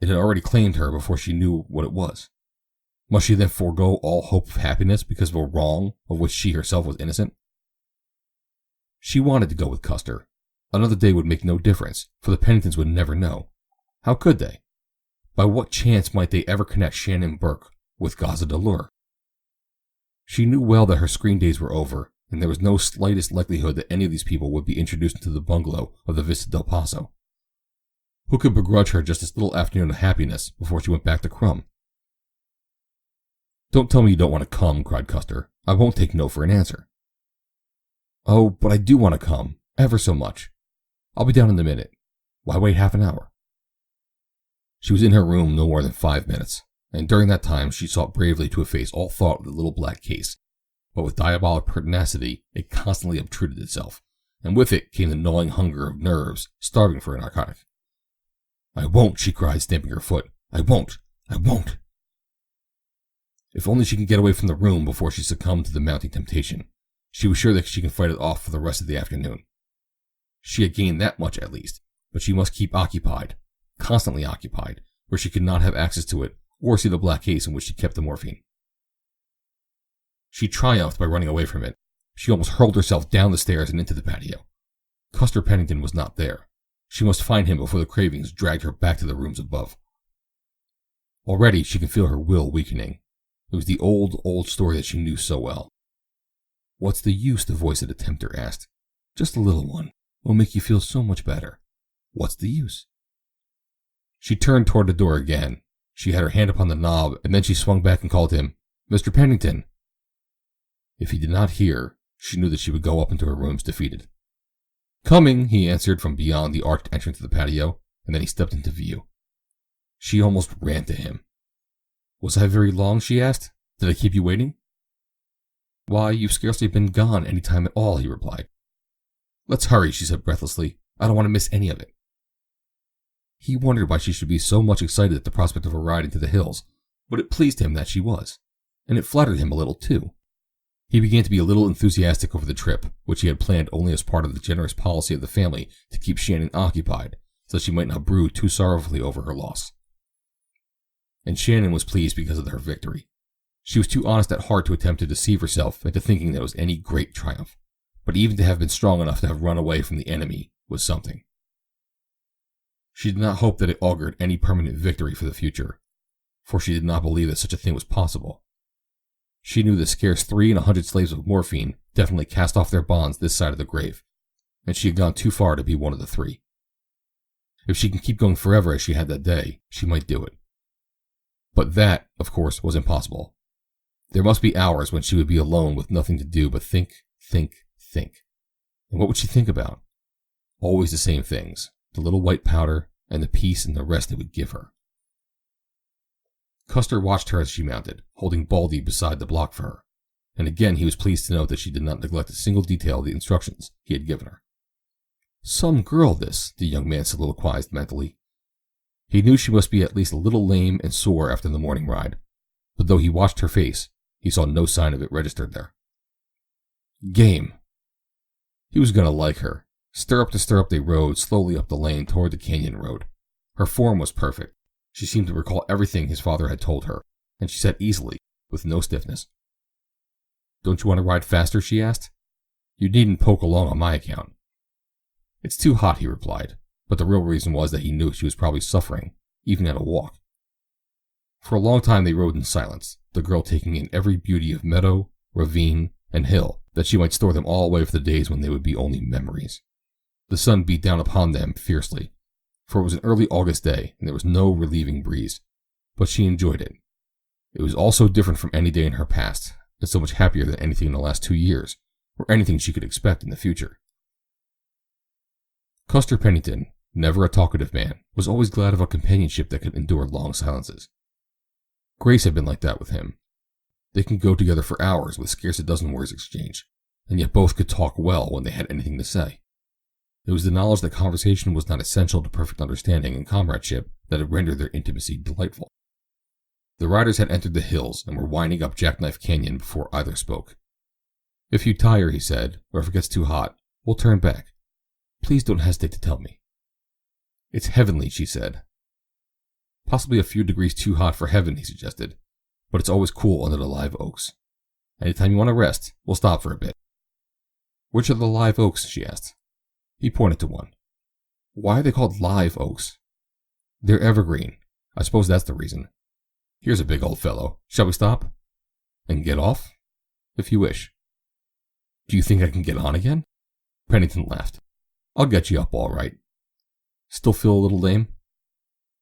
It had already claimed her before she knew what it was. Must she then forego all hope of happiness because of a wrong of which she herself was innocent? She wanted to go with Custer. Another day would make no difference, for the Penningtons would never know. How could they? By what chance might they ever connect Shannon Burke with Gaza Delure? She knew well that her screen days were over, and there was no slightest likelihood that any of these people would be introduced into the bungalow of the Vista del Paso. Who could begrudge her just this little afternoon of happiness before she went back to Crum? "Don't tell me you don't want to come," cried Custer. "I won't take no for an answer." "Oh, but I do want to come, ever so much. I'll be down in a minute. Why wait half an hour?" She was in her room no more than 5 minutes, and during that time she sought bravely to efface all thought of the little black case, but with diabolic pertinacity it constantly obtruded itself, and with it came the gnawing hunger of nerves starving for a narcotic. "I won't," she cried, stamping her foot. "I won't! I won't!" If only she could get away from the room before she succumbed to the mounting temptation, she was sure that she could fight it off for the rest of the afternoon. She had gained that much at least, but she must keep occupied, constantly occupied, where she could not have access to it or see the black case in which she kept the morphine. She triumphed by running away from it. She almost hurled herself down the stairs and into the patio. Custer Pennington was not there. She must find him before the cravings dragged her back to the rooms above. Already she could feel her will weakening. It was the old story that she knew so well. "What's the use?" the voice of the tempter asked. "Just a little one. Will make you feel so much better. What's the use?" She turned toward the door again. She had her hand upon the knob, and then she swung back and called him, "Mr. Pennington." If he did not hear, she knew that she would go up into her rooms defeated. "Coming," he answered from beyond the arched entrance to the patio, and then he stepped into view. She almost ran to him. "Was I very long?" she asked. "Did I keep you waiting?" "Why, you've scarcely been gone any time at all," he replied. "Let's hurry," she said breathlessly. "I don't want to miss any of it." He wondered why she should be so much excited at the prospect of a ride into the hills, but it pleased him that she was, and it flattered him a little too. He began to be a little enthusiastic over the trip, which he had planned only as part of the generous policy of the family to keep Shannon occupied, so that she might not brood too sorrowfully over her loss. And Shannon was pleased because of her victory. She was too honest at heart to attempt to deceive herself into thinking that it was any great triumph, but even to have been strong enough to have run away from the enemy was something. She did not hope that it augured any permanent victory for the future, for she did not believe that such a thing was possible. She knew the scarce 3 in 100 slaves of morphine definitely cast off their bonds this side of the grave, and she had gone too far to be one of the 3. If she can keep going forever as she had that day, she might do it. But that, of course, was impossible. There must be hours when she would be alone with nothing to do but think. And what would she think about? Always the same things, the little white powder, and the peace and the rest it would give her. Custer watched her as she mounted, holding Baldy beside the block for her, and again he was pleased to note that she did not neglect a single detail of the instructions he had given her. Some girl, this, the young man soliloquized mentally. He knew she must be at least a little lame and sore after the morning ride, but though he watched her face, he saw no sign of it registered there. Game. He was going to like her. Stirrup to stirrup they rode slowly up the lane toward the canyon road. Her form was perfect. She seemed to recall everything his father had told her, and she sat easily, with no stiffness. "Don't you want to ride faster?" she asked. "You needn't poke along on my account." "It's too hot," he replied, but the real reason was that he knew she was probably suffering, even at a walk. For a long time they rode in silence, the girl taking in every beauty of meadow, ravine, and hill, that she might store them all away for the days when they would be only memories. The sun beat down upon them fiercely, for it was an early August day and there was no relieving breeze, but she enjoyed it. It was all so different from any day in her past, and so much happier than anything in the last 2 years, or anything she could expect in the future. Custer Pennington, never a talkative man, was always glad of a companionship that could endure long silences. Grace had been like that with him. They could go together for hours with scarce a dozen words exchanged, and yet both could talk well when they had anything to say. It was the knowledge that conversation was not essential to perfect understanding and comradeship that had rendered their intimacy delightful. The riders had entered the hills and were winding up Jackknife Canyon before either spoke. "If you tire," he said, "or if it gets too hot, we'll turn back. Please don't hesitate to tell me." "It's heavenly," she said. "Possibly a few degrees too hot for heaven," he suggested, "but it's always cool under the live oaks. Anytime you want to rest, we'll stop for a bit." "Which are the live oaks?" she asked. He pointed to one. Why are they called live oaks? They're evergreen. I suppose that's the reason. Here's a big old fellow. Shall we stop? And get off? If you wish. Do you think I can get on again? Pennington laughed. I'll get you up all right. Still feel a little lame?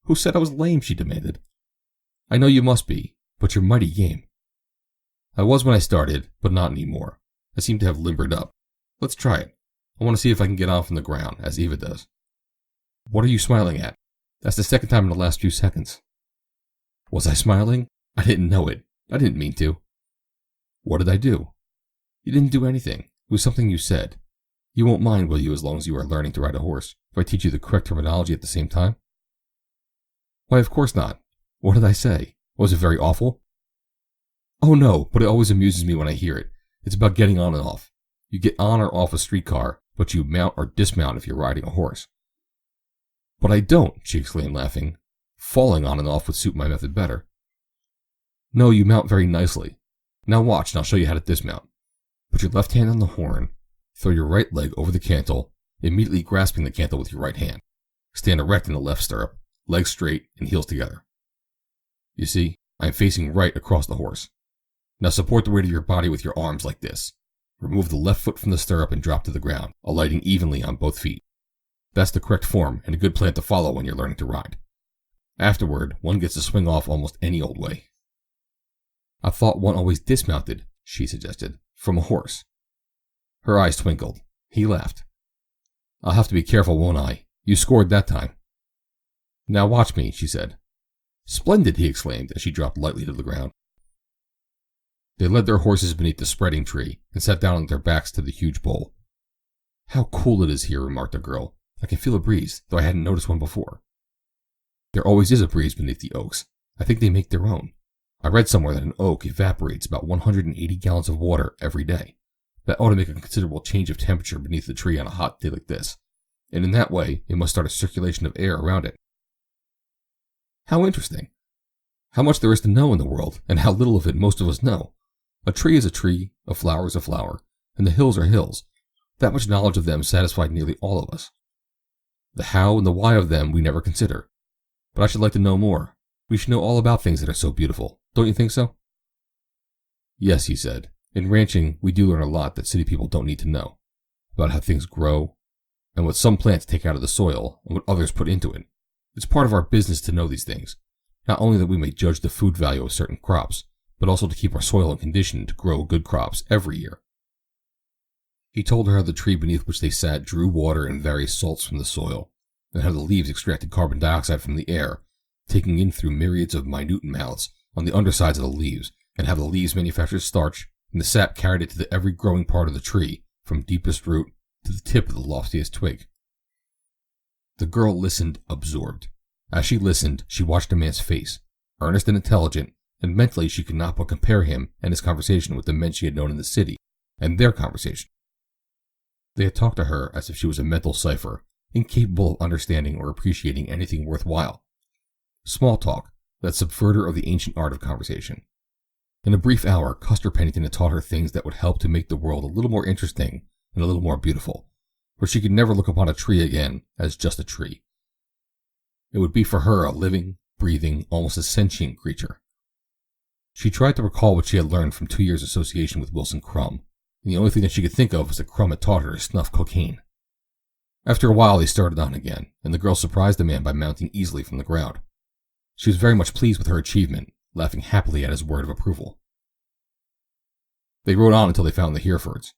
Who said I was lame? She demanded. I know you must be, but you're mighty game. I was when I started, but not anymore. I seem to have limbered up. Let's try it. I want to see if I can get on from the ground, as Eva does. What are you smiling at? That's the second time in the last few seconds. Was I smiling? I didn't know it. I didn't mean to. What did I do? You didn't do anything. It was something you said. You won't mind, will you, as long as you are learning to ride a horse, if I teach you the correct terminology at the same time? Why, of course not. What did I say? Was it very awful? Oh no, but it always amuses me when I hear it. It's about getting on and off. You get on or off a streetcar, but you mount or dismount if you're riding a horse. But I don't, she exclaimed, laughing. Falling on and off would suit my method better. No, you mount very nicely. Now watch, and I'll show you how to dismount. Put your left hand on the horn, throw your right leg over the cantle, immediately grasping the cantle with your right hand. Stand erect in the left stirrup, legs straight and heels together. You see, I am facing right across the horse. Now support the weight of your body with your arms like this. Remove the left foot from the stirrup and drop to the ground, alighting evenly on both feet. That's the correct form and a good plan to follow when you're learning to ride. Afterward, one gets to swing off almost any old way. I thought one always dismounted, she suggested, from a horse. Her eyes twinkled. He laughed. I'll have to be careful, won't I? You scored that time. Now watch me, she said. Splendid, he exclaimed as she dropped lightly to the ground. They led their horses beneath the spreading tree and sat down on their backs to the huge bole. How cool it is here, remarked the girl. I can feel a breeze, though I hadn't noticed one before. There always is a breeze beneath the oaks. I think they make their own. I read somewhere that an oak evaporates about 180 gallons of water every day. That ought to make a considerable change of temperature beneath the tree on a hot day like this. And in that way, it must start a circulation of air around it. How interesting. How much there is to know in the world, and how little of it most of us know. A tree is a tree, a flower is a flower, and the hills are hills. That much knowledge of them satisfied nearly all of us. The how and the why of them we never consider. But I should like to know more. We should know all about things that are so beautiful. Don't you think so? Yes, he said. In ranching, we do learn a lot that city people don't need to know. About how things grow, and what some plants take out of the soil, and what others put into it. It's part of our business to know these things. Not only that we may judge the food value of certain crops, but also to keep our soil in condition to grow good crops every year. He told her how the tree beneath which they sat drew water and various salts from the soil, and how the leaves extracted carbon dioxide from the air, taking in through myriads of minute mouths on the undersides of the leaves, and how the leaves manufactured starch, and the sap carried it to the every growing part of the tree, from deepest root to the tip of the loftiest twig. The girl listened absorbed. As she listened, she watched the man's face, earnest and intelligent, and mentally she could not but compare him and his conversation with the men she had known in the city, and their conversation. They had talked to her as if she was a mental cipher, incapable of understanding or appreciating anything worthwhile. Small talk, that subverter of the ancient art of conversation. In a brief hour, Custer Pennington had taught her things that would help to make the world a little more interesting and a little more beautiful, for she could never look upon a tree again as just a tree. It would be for her a living, breathing, almost a sentient creature. She tried to recall what she had learned from 2 years' association with Wilson Crumb, and the only thing that she could think of was that Crumb had taught her to snuff cocaine. After a while, they started on again, and the girl surprised the man by mounting easily from the ground. She was very much pleased with her achievement, laughing happily at his word of approval. They rode on until they found the Herefords.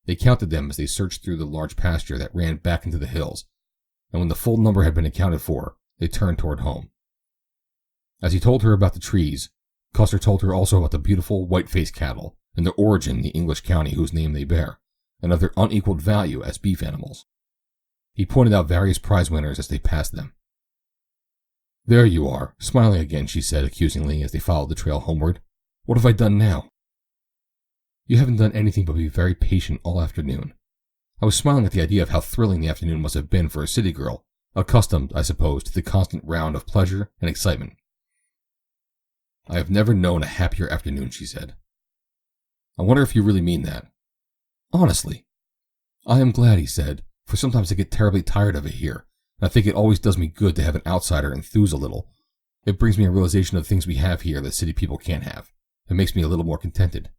They counted them as they searched through the large pasture that ran back into the hills, and when the full number had been accounted for, they turned toward home. As he told her about the trees, Custer told her also about the beautiful white-faced cattle and their origin in the English county whose name they bear, and of their unequaled value as beef animals. He pointed out various prize winners as they passed them. There you are, smiling again, she said accusingly as they followed the trail homeward. What have I done now? You haven't done anything but be very patient all afternoon. I was smiling at the idea of how thrilling the afternoon must have been for a city girl, accustomed, I suppose, to the constant round of pleasure and excitement. I have never known a happier afternoon, she said. I wonder if you really mean that. Honestly. I am glad, he said, for sometimes I get terribly tired of it here, and I think it always does me good to have an outsider enthuse a little. It brings me a realization of things we have here that city people can't have. It makes me a little more contented."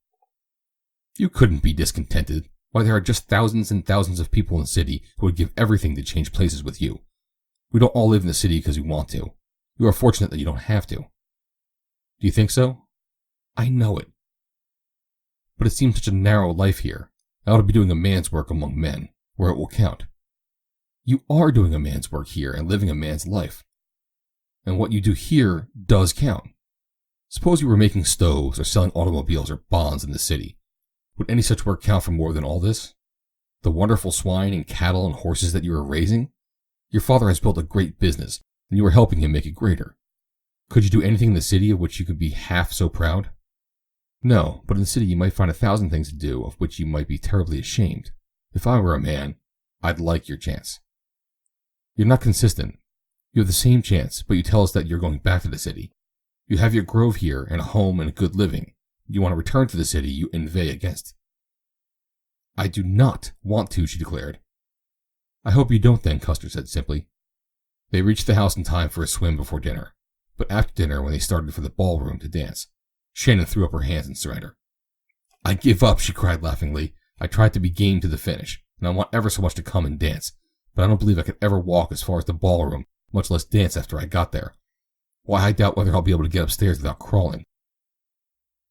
"You couldn't be discontented. Why, there are just thousands and thousands of people in the city who would give everything to change places with you. We don't all live in the city because we want to. You are fortunate that you don't have to." "Do you think so?" "I know it. But it seems such a narrow life here. I ought to be doing a man's work among men, where it will count." "You are doing a man's work here and living a man's life. And what you do here does count. Suppose you were making stoves or selling automobiles or bonds in the city. Would any such work count for more than all this? The wonderful swine and cattle and horses that you are raising? Your father has built a great business, and you are helping him make it greater. Could you do anything in the city of which you could be half so proud? No, but in the city you might find 1,000 things to do of which you might be terribly ashamed. If I were a man, I'd like your chance." "You're not consistent. You have the same chance, but you tell us that you're going back to the city. You have your grove here and a home and a good living. You want to return to the city you inveigh against." "I do not want to," she declared. "I hope you don't then," Custer said simply. They reached the house in time for a swim before dinner, but after dinner, when they started for the ballroom to dance, Shannon threw up her hands in surrender. "I give up," she cried laughingly. "I tried to be game to the finish, and I want ever so much to come and dance, but I don't believe I could ever walk as far as the ballroom, much less dance after I got there. Why, I doubt whether I'll be able to get upstairs without crawling."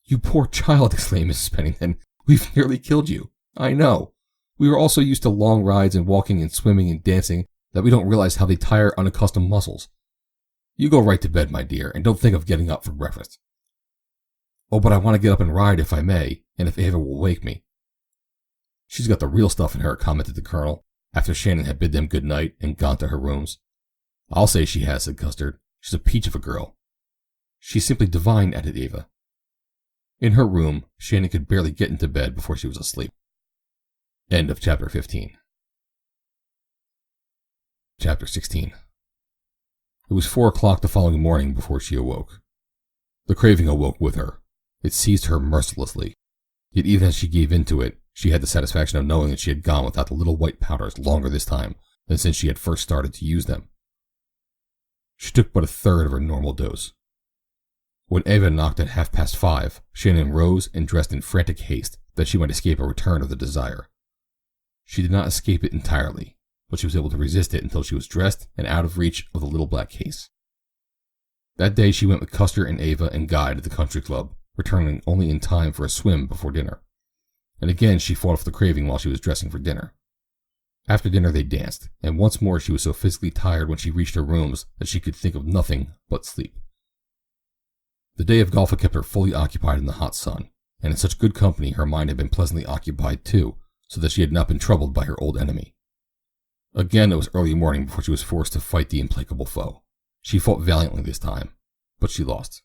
"You poor child," exclaimed Mrs. Pennington. "We've nearly killed you. I know. We are all so used to long rides and walking and swimming and dancing that we don't realize how they tire unaccustomed muscles. You go right to bed, my dear, and don't think of getting up for breakfast." "Oh, but I want to get up and ride if I may, and if Ava will wake me." "She's got the real stuff in her," commented the Colonel, after Shannon had bid them good night and gone to her rooms. "I'll say she has," said Custard. "She's a peach of a girl." "She's simply divine," added Ava. In her room, Shannon could barely get into bed before she was asleep. End of Chapter 15. Chapter 16. It was 4 o'clock the following morning before she awoke. The craving awoke with her. It seized her mercilessly. Yet even as she gave in to it, she had the satisfaction of knowing that she had gone without the little white powders longer this time than since she had first started to use them. She took but a third of her normal dose. When Ava knocked at 5:30, Shannon rose and dressed in frantic haste that she might escape a return of the desire. She did not escape it entirely, but she was able to resist it until she was dressed and out of reach of the little black case. That day she went with Custer and Ava and Guy to the country club, returning only in time for a swim before dinner. And again she fought off the craving while she was dressing for dinner. After dinner they danced, and once more she was so physically tired when she reached her rooms that she could think of nothing but sleep. The day of golf had kept her fully occupied in the hot sun, and in such good company her mind had been pleasantly occupied too, so that she had not been troubled by her old enemy. Again it was early morning before she was forced to fight the implacable foe. She fought valiantly this time, but she lost.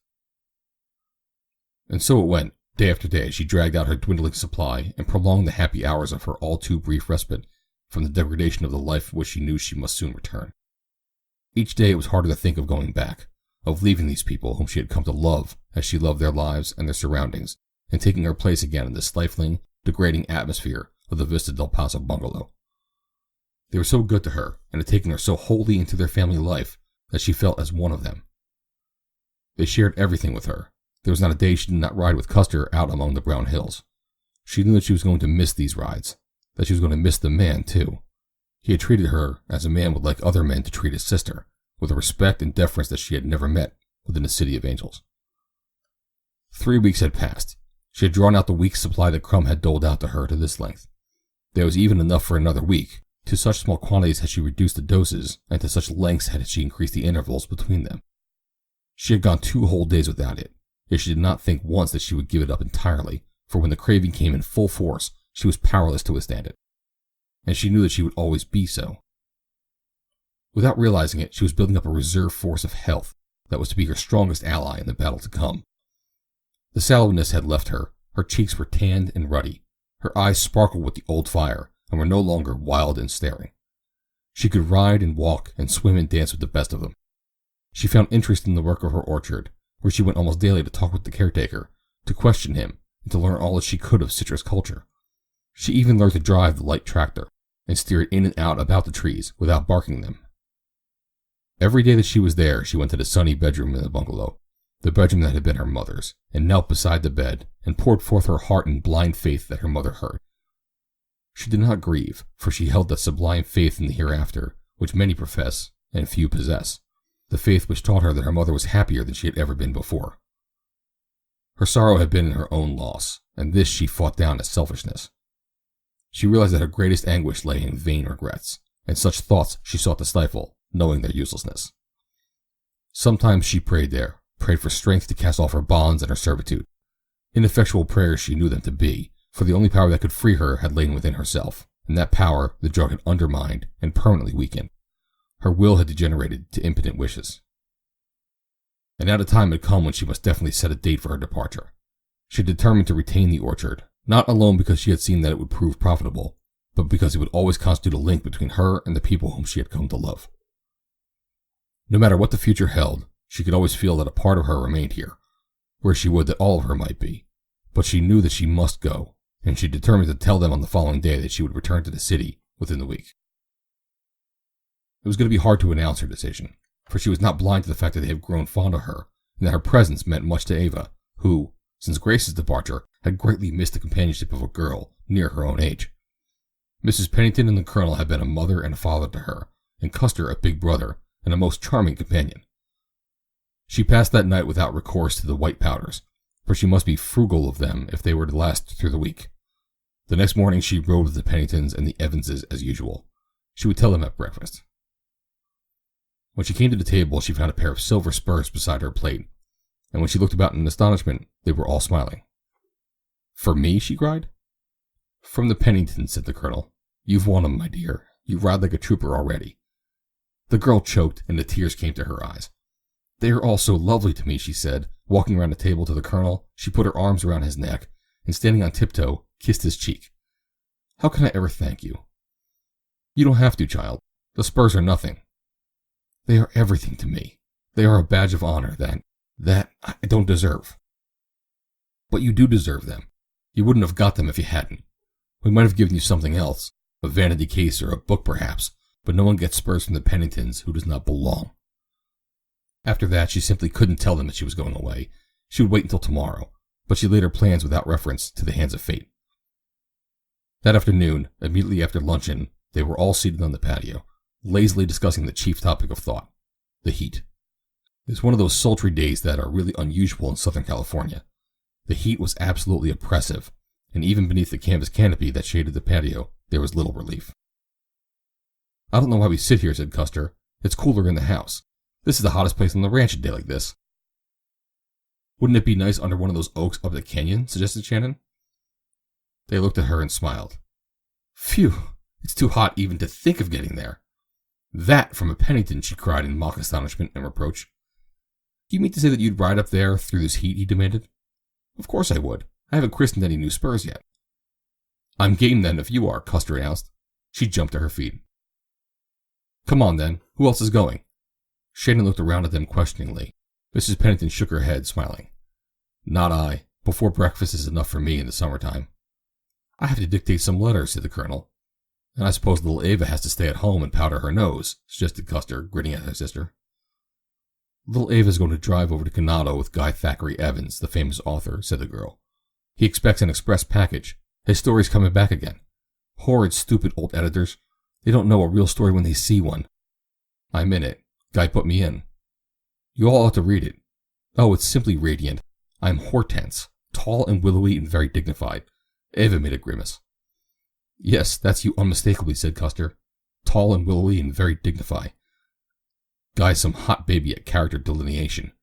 And so it went, day after day, as she dragged out her dwindling supply and prolonged the happy hours of her all too brief respite from the degradation of the life which she knew she must soon return. Each day it was harder to think of going back, of leaving these people whom she had come to love as she loved their lives and their surroundings, and taking her place again in the stifling, degrading atmosphere of the Vista del Paso bungalow. They were so good to her, and had taken her so wholly into their family life, that she felt as one of them. They shared everything with her. There was not a day she did not ride with Custer out among the brown hills. She knew that she was going to miss these rides, that she was going to miss the man too. He had treated her as a man would like other men to treat his sister, with a respect and deference that she had never met within the city of angels. 3 weeks had passed. She had drawn out the week's supply that Crumb had doled out to her to this length. There was even enough for another week. To such small quantities had she reduced the doses, and to such lengths had she increased the intervals between them. She had gone 2 whole days without it, yet she did not think once that she would give it up entirely, for when the craving came in full force, she was powerless to withstand it. And she knew that she would always be so. Without realizing it, she was building up a reserve force of health that was to be her strongest ally in the battle to come. The sallowness had left her, her cheeks were tanned and ruddy, her eyes sparkled with the old fire, and were no longer wild and staring. She could ride and walk and swim and dance with the best of them. She found interest in the work of her orchard, where she went almost daily to talk with the caretaker, to question him, and to learn all that she could of citrus culture. She even learned to drive the light tractor. and steered in and out about the trees without barking them. Every day that she was there, she went to the sunny bedroom in the bungalow, the bedroom that had been her mother's, and knelt beside the bed and poured forth her heart in blind faith that her mother heard. She did not grieve, for she held that sublime faith in the hereafter which many profess and few possess, the faith which taught her that her mother was happier than she had ever been before. Her sorrow had been in her own loss, and this she fought down as selfishness. She realized that her greatest anguish lay in vain regrets, and such thoughts she sought to stifle, knowing their uselessness. Sometimes she prayed there, prayed for strength to cast off her bonds and her servitude. Ineffectual prayers she knew them to be, for the only power that could free her had lain within herself, and that power the drug had undermined and permanently weakened. Her will had degenerated to impotent wishes. And now the time had come when she must definitely set a date for her departure. She had determined to retain the orchard, not alone because she had seen that it would prove profitable, but because it would always constitute a link between her and the people whom she had come to love. No matter what the future held, she could always feel that a part of her remained here, where she would that all of her might be, but she knew that she must go, and she determined to tell them on the following day that she would return to the city within the week. It was going to be hard to announce her decision, for she was not blind to the fact that they had grown fond of her, and that her presence meant much to Ava, who, since Grace's departure, had greatly missed the companionship of a girl near her own age. Mrs. Pennington and the Colonel had been a mother and a father to her, and Custer a big brother, and a most charming companion. She passed that night without recourse to the white powders, for she must be frugal of them if they were to last through the week. The next morning she rode with the Penningtons and the Evanses as usual. She would tell them at breakfast. When she came to the table, she found a pair of silver spurs beside her plate, and when she looked about in astonishment, they were all smiling. "For me?" she cried. "From the Penningtons," said the Colonel. "You've won 'em, my dear. You ride like a trooper already." The girl choked, and the tears came to her eyes. "They are all so lovely to me," she said. Walking around the table to the Colonel, she put her arms around his neck, and standing on tiptoe, kissed his cheek. "How can I ever thank you?" "You don't have to, child. The spurs are nothing." "They are everything to me. They are a badge of honor that I don't deserve." "But you do deserve them. You wouldn't have got them if you hadn't. We might have given you something else, a vanity case or a book perhaps, but no one gets spurs from the Penningtons who does not belong." After that, she simply couldn't tell them that she was going away. She would wait until tomorrow, but she laid her plans without reference to the hands of fate. That afternoon, immediately after luncheon, they were all seated on the patio, lazily discussing the chief topic of thought, the heat. It was one of those sultry days that are really unusual in Southern California. The heat was absolutely oppressive, and even beneath the canvas canopy that shaded the patio, there was little relief. "I don't know why we sit here," said Custer. "It's cooler in the house. This is the hottest place on the ranch a day like this." "Wouldn't it be nice under one of those oaks up the canyon?" suggested Shannon. They looked at her and smiled. "Phew, it's too hot even to think of getting there." "That from a Pennington," she cried in mock astonishment and reproach. "Do you mean to say that you'd ride up there through this heat?" he demanded. "Of course I would. I haven't christened any new spurs yet." "I'm game then if you are," Custer announced. She jumped to her feet. "Come on then. Who else is going?" Shannon looked around at them questioningly. Mrs. Pennington shook her head, smiling. "Not I. Before breakfast is enough for me in the summertime." "I have to dictate some letters," said the Colonel. "And I suppose little Ava has to stay at home and powder her nose," suggested Custer, grinning at her sister. "Little Ava's going to drive over to Ganado with Guy Thackeray Evans, the famous author," said the girl. "He expects an express package. His story's coming back again. Horrid, stupid old editors. They don't know a real story when they see one. I'm in it. Guy put me in. You all ought to read it. Oh, it's simply radiant. I'm Hortense, tall and willowy and very dignified." Ava made a grimace. "Yes, that's you unmistakably," said Custer. "Tall and willowy and very dignified. Guy's some hot baby at character delineation."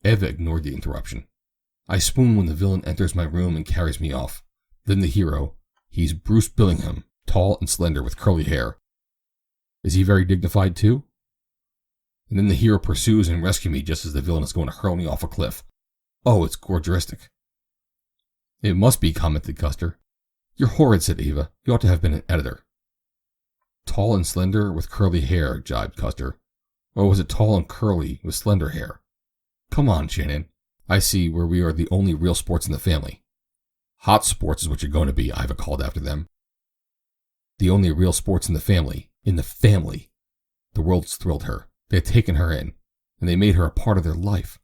Eva ignored the interruption. "I swoon when the villain enters my room and carries me off. Then the hero, he's Bruce Billingham, tall and slender with curly hair. Is he very dignified too? And then the hero pursues and rescues me just as the villain is going to hurl me off a cliff. Oh, it's gorgeristic." "It must be," commented Custer. "You're horrid," said Eva. "You ought to have been an editor." "Tall and slender with curly hair," jibed Custer. "Or was it tall and curly with slender hair? Come on, Shannon. I see where we are the only real sports in the family." "Hot sports is what you're going to be," Eva called after them. The only real sports in the family. The worlds thrilled her. They had taken her in, and they made her a part of their life.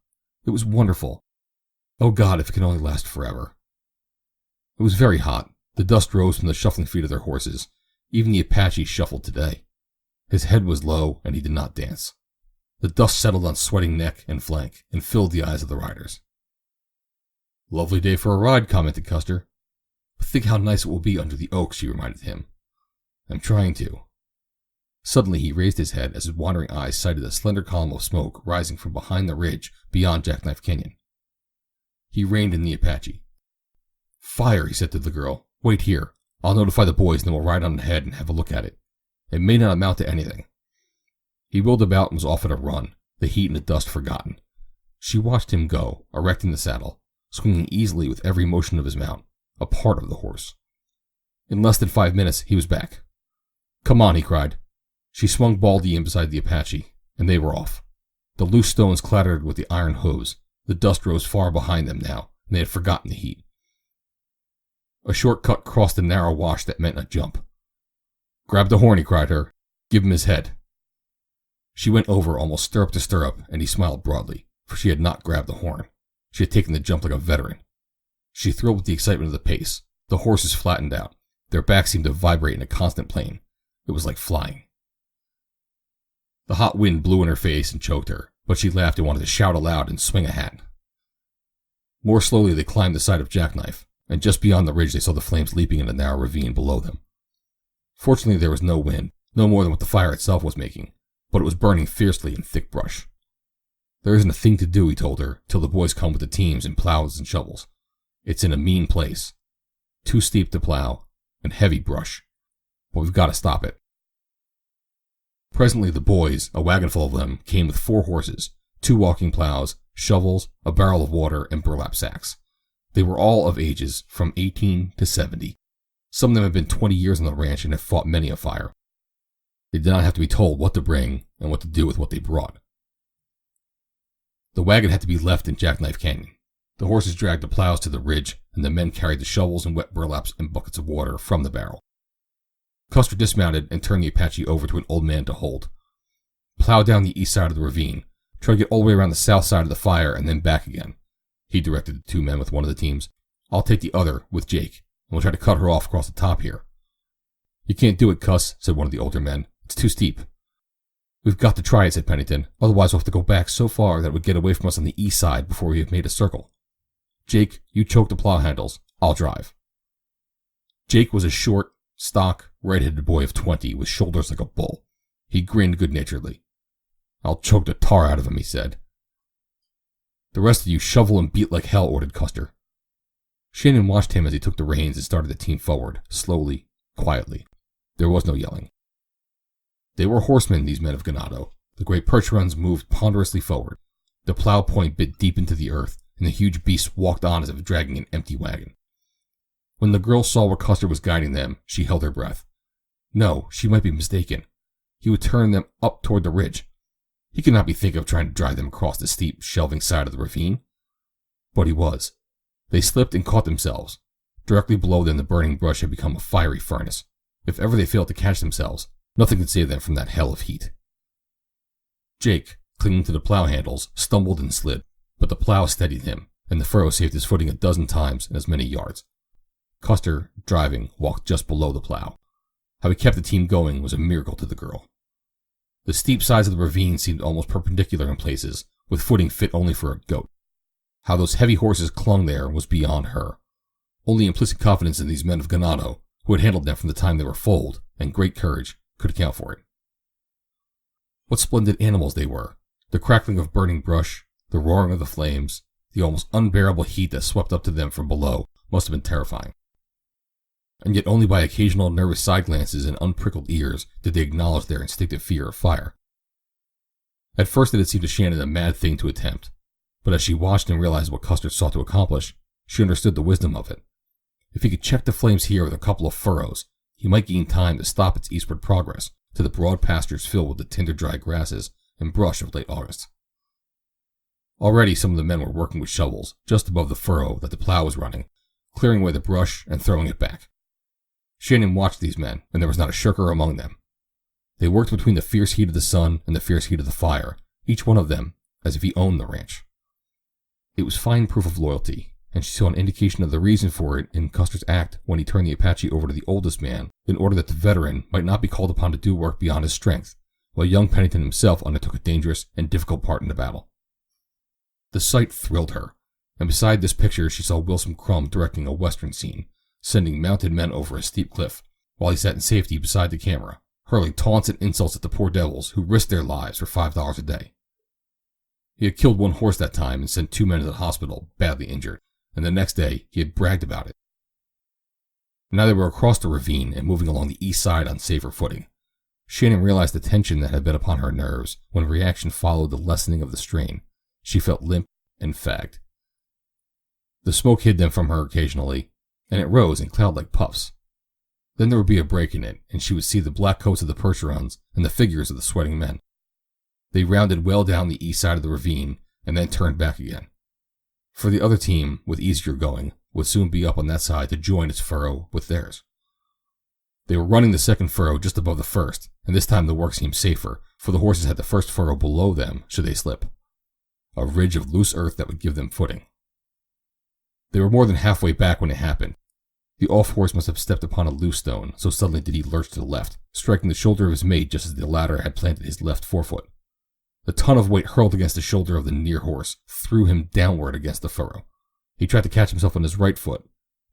It was wonderful. Oh God, if it could only last forever. It was very hot. The dust rose from the shuffling feet of their horses. Even the Apache shuffled today. His head was low, and he did not dance. The dust settled on sweating neck and flank, and filled the eyes of the riders. Lovely day for a ride, commented Custer. But think how nice it will be under the oaks, she reminded him. I'm trying to. Suddenly he raised his head as his wandering eyes sighted a slender column of smoke rising from behind the ridge beyond Jackknife Canyon. He reined in the Apache. Fire, he said to the girl. Wait here. I'll notify the boys and then we'll ride on ahead and have a look at it. It may not amount to anything. He wheeled about and was off at a run, the heat and the dust forgotten. She watched him go, erecting the saddle, swinging easily with every motion of his mount, a part of the horse. In less than 5 minutes, he was back. Come on, he cried. She swung Baldy in beside the Apache, and they were off. The loose stones clattered with the iron hooves. The dust rose far behind them now, and they had forgotten the heat. A short cut crossed the narrow wash that meant a jump. Grab the horn, he cried her. Give him his head. She went over almost stirrup to stirrup, and he smiled broadly, for she had not grabbed the horn. She had taken the jump like a veteran. She thrilled with the excitement of the pace. The horses flattened out. Their backs seemed to vibrate in a constant plane. It was like flying. The hot wind blew in her face and choked her, but she laughed and wanted to shout aloud and swing a hat. More slowly they climbed the side of Jackknife, and just beyond the ridge they saw the flames leaping in a narrow ravine below them. Fortunately there was no wind, no more than what the fire itself was making, but it was burning fiercely in thick brush. There isn't a thing to do, he told her, till the boys come with the teams and plows and shovels. It's in a mean place. Too steep to plow, and heavy brush. But we've got to stop it. Presently the boys, a wagon full of them, came with 4 horses, 2 walking plows, shovels, a barrel of water, and burlap sacks. They were all of ages from 18 to 70. Some of them had been 20 years on the ranch and had fought many a fire. They did not have to be told what to bring and what to do with what they brought. The wagon had to be left in Jackknife Canyon. The horses dragged the plows to the ridge, and the men carried the shovels and wet burlaps and buckets of water from the barrel. Custer dismounted and turned the Apache over to an old man to hold. Plow down the east side of the ravine. Try to get all the way around the south side of the fire and then back again. He directed the 2 men with one of the teams. I'll take the other with Jake, and we'll try to cut her off across the top here. You can't do it, Cuss, said one of the older men. It's too steep. We've got to try it, said Pennington. Otherwise we'll have to go back so far that it would get away from us on the east side before we have made a circle. Jake, you choke the plow handles. I'll drive. Jake was a short, stock, red-headed boy of 20 with shoulders like a bull. He grinned good-naturedly. I'll choke the tar out of him, he said. The rest of you shovel and beat like hell, ordered Custer. Shannon watched him as he took the reins and started the team forward, slowly, quietly. There was no yelling. They were horsemen, these men of Ganado. The great percherons moved ponderously forward. The plow point bit deep into the earth, and the huge beasts walked on as if dragging an empty wagon. When the girl saw where Custer was guiding them, she held her breath. No, she might be mistaken. He would turn them up toward the ridge. He could not be thinking of trying to drive them across the steep, shelving side of the ravine. But he was. They slipped and caught themselves. Directly below them the burning brush had become a fiery furnace. If ever they failed to catch themselves, nothing could save them from that hell of heat. Jake, clinging to the plow handles, stumbled and slid, but the plow steadied him, and the furrow saved his footing a dozen times in as many yards. Custer, driving, walked just below the plow. How he kept the team going was a miracle to the girl. The steep sides of the ravine seemed almost perpendicular in places, with footing fit only for a goat. How those heavy horses clung there was beyond her. Only implicit confidence in these men of Ganado, who had handled them from the time they were foaled, and great courage, could account for it. What splendid animals they were! The crackling of burning brush, the roaring of the flames, the almost unbearable heat that swept up to them from below must have been terrifying. And yet only by occasional nervous side glances and unprickled ears did they acknowledge their instinctive fear of fire. At first it had seemed to Shannon a mad thing to attempt, but as she watched and realized what Custer sought to accomplish, she understood the wisdom of it. If he could check the flames here with a couple of furrows, he might gain time to stop its eastward progress to the broad pastures filled with the tinder-dry grasses and brush of late August. Already some of the men were working with shovels just above the furrow that the plow was running, clearing away the brush and throwing it back. Shannon watched these men, and there was not a shirker among them. They worked between the fierce heat of the sun and the fierce heat of the fire, each one of them as if he owned the ranch. It was fine proof of loyalty, and she saw an indication of the reason for it in Custer's act when he turned the Apache over to the oldest man in order that the veteran might not be called upon to do work beyond his strength, while young Pennington himself undertook a dangerous and difficult part in the battle. The sight thrilled her, and beside this picture she saw Wilson Crumb directing a western scene, sending mounted men over a steep cliff, while he sat in safety beside the camera, hurling taunts and insults at the poor devils who risked their lives for $5 a day. He had killed one horse that time and sent 2 men to the hospital, badly injured, and the next day he had bragged about it. Now they were across the ravine and moving along the east side on safer footing. Shannon realized the tension that had been upon her nerves when reaction followed the lessening of the strain. She felt limp and fagged. The smoke hid them from her occasionally, and it rose in cloud-like puffs. Then there would be a break in it, and she would see the black coats of the Percherons and the figures of the sweating men. They rounded well down the east side of the ravine and then turned back again. For the other team, with easier going, would soon be up on that side to join its furrow with theirs. They were running the second furrow just above the first, and this time the work seemed safer, for the horses had the first furrow below them should they slip. A ridge of loose earth that would give them footing. They were more than halfway back when it happened. The off-horse must have stepped upon a loose stone, so suddenly did he lurch to the left, striking the shoulder of his mate just as the latter had planted his left forefoot. The ton of weight hurled against the shoulder of the near horse threw him downward against the furrow. He tried to catch himself on his right foot,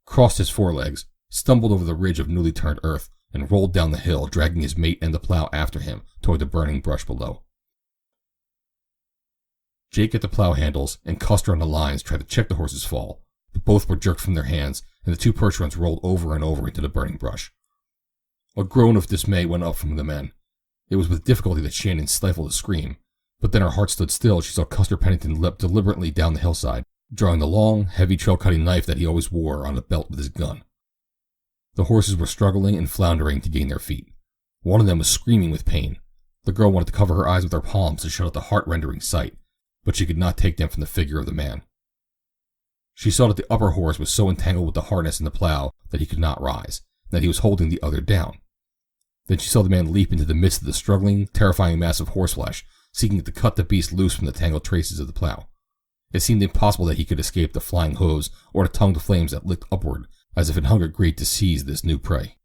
crossed his forelegs, stumbled over the ridge of newly turned earth, and rolled down the hill, dragging his mate and the plow after him toward the burning brush below. Jake at the plow handles and Custer on the lines tried to check the horse's fall, but both were jerked from their hands, and the 2 Percherons rolled over and over into the burning brush. A groan of dismay went up from the men. It was with difficulty that Shannon stifled a scream, but then her heart stood still as she saw Custer Pennington leap deliberately down the hillside, drawing the long, heavy trail-cutting knife that he always wore on a belt with his gun. The horses were struggling and floundering to gain their feet. One of them was screaming with pain. The girl wanted to cover her eyes with her palms to shut out the heart-rending sight, but she could not take them from the figure of the man. She saw that the upper horse was so entangled with the harness and the plow that he could not rise, and that he was holding the other down. Then she saw the man leap into the midst of the struggling, terrifying mass of horseflesh, seeking to cut the beast loose from the tangled traces of the plow. It seemed impossible that he could escape the flying hooves or the tongued flames that licked upward, as if it hungered greed to seize this new prey.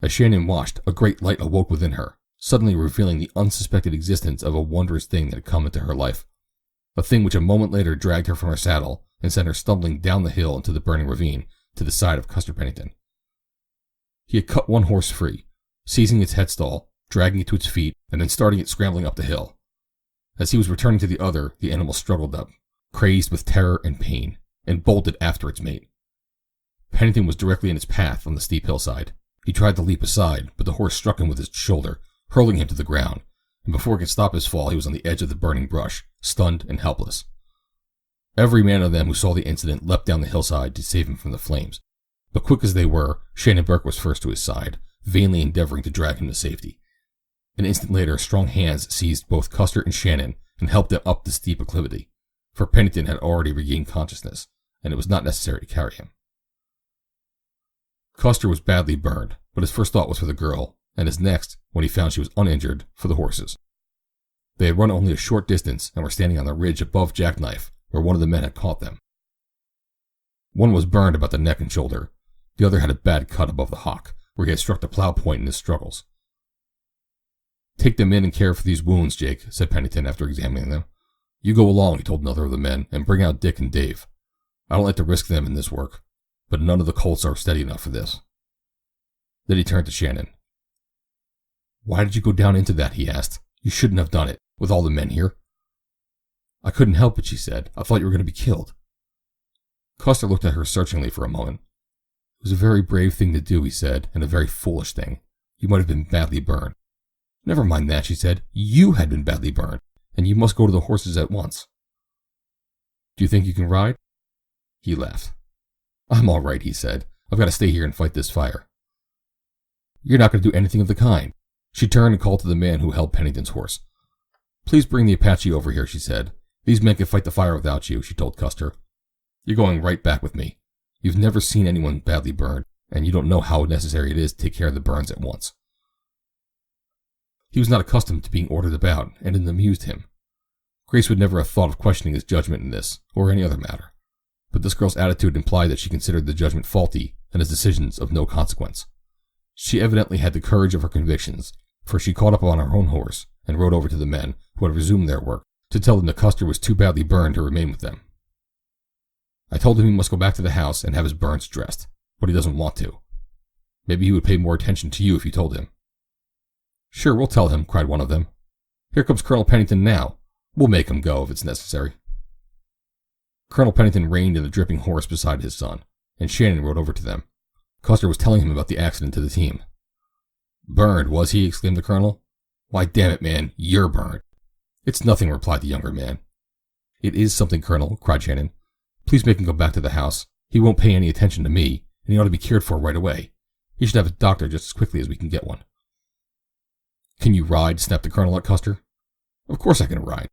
As Shannon watched, a great light awoke within her, suddenly revealing the unsuspected existence of a wondrous thing that had come into her life. A thing which a moment later dragged her from her saddle and sent her stumbling down the hill into the burning ravine to the side of Custer Pennington. He had cut one horse free, seizing its headstall, dragging it to its feet, and then starting it scrambling up the hill. As he was returning to the other, the animal struggled up, crazed with terror and pain, and bolted after its mate. Pennington was directly in its path on the steep hillside. He tried to leap aside, but the horse struck him with its shoulder, hurling him to the ground, and before he could stop his fall, he was on the edge of the burning brush, stunned and helpless. Every man of them who saw the incident leapt down the hillside to save him from the flames, but quick as they were, Shannon Burke was first to his side, vainly endeavoring to drag him to safety. An instant later, strong hands seized both Custer and Shannon and helped them up the steep acclivity, for Pennington had already regained consciousness, and it was not necessary to carry him. Custer was badly burned, but his first thought was for the girl, and his next, when he found she was uninjured, for the horses. They had run only a short distance and were standing on the ridge above Jackknife, where one of the men had caught them. One was burned about the neck and shoulder. The other had a bad cut above the hock, where he had struck the plow point in his struggles. "Take them in and care for these wounds, Jake," said Pennington after examining them. "You go along," he told another of the men, "and bring out Dick and Dave. I don't like to risk them in this work, but none of the colts are steady enough for this." Then he turned to Shannon. "Why did you go down into that?" he asked. "You shouldn't have done it, with all the men here." "I couldn't help it," she said. "I thought you were going to be killed." Custer looked at her searchingly for a moment. "It was a very brave thing to do," he said, "and a very foolish thing. You might have been badly burned." "Never mind that," she said. "You had been badly burned, and you must go to the horses at once." "Do you think you can ride?" He laughed. "I'm all right," he said. "I've got to stay here and fight this fire." "You're not going to do anything of the kind." She turned and called to the man who held Pennington's horse. "Please bring the Apache over here," she said. "These men can fight the fire without you," she told Custer. "You're going right back with me. You've never seen anyone badly burned, and you don't know how necessary it is to take care of the burns at once. He was not accustomed to being ordered about, and it amused him. Grace would never have thought of questioning his judgment in this, or any other matter, but this girl's attitude implied that she considered the judgment faulty and his decisions of no consequence. She evidently had the courage of her convictions, for she caught up on her own horse and rode over to the men, who had resumed their work, to tell them that Custer was too badly burned to remain with them. I told him he must go back to the house and have his burns dressed, but he doesn't want to. Maybe he would pay more attention to you if you told him. Sure, we'll tell him, cried one of them. Here comes Colonel Pennington now. We'll make him go if it's necessary. Colonel Pennington reined in the dripping horse beside his son, and Shannon rode over to them. Custer was telling him about the accident to the team. Burned, was he? Exclaimed the colonel. Why, damn it, man, you're burned. It's nothing, replied the younger man. It is something, Colonel, cried Shannon. Please make him go back to the house. He won't pay any attention to me, and he ought to be cared for right away. He should have a doctor just as quickly as we can get one. Can you ride? Snapped the colonel at Custer. Of course I can ride.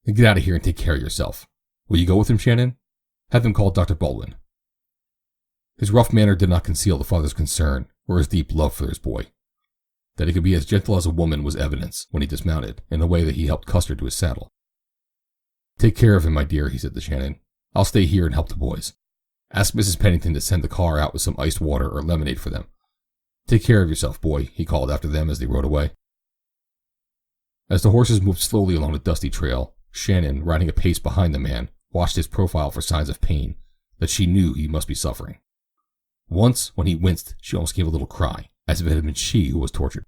Then get out of here and take care of yourself. Will you go with him, Shannon? Have them call Dr. Baldwin. His rough manner did not conceal the father's concern or his deep love for his boy. That he could be as gentle as a woman was evidence when he dismounted, in the way that he helped Custer to his saddle. Take care of him, my dear, he said to Shannon. I'll stay here and help the boys. Ask Mrs. Pennington to send the car out with some iced water or lemonade for them. Take care of yourself, boy, he called after them as they rode away. As the horses moved slowly along the dusty trail, Shannon, riding a pace behind the man, watched his profile for signs of pain that she knew he must be suffering. Once, when he winced, she almost gave a little cry, as if it had been she who was tortured.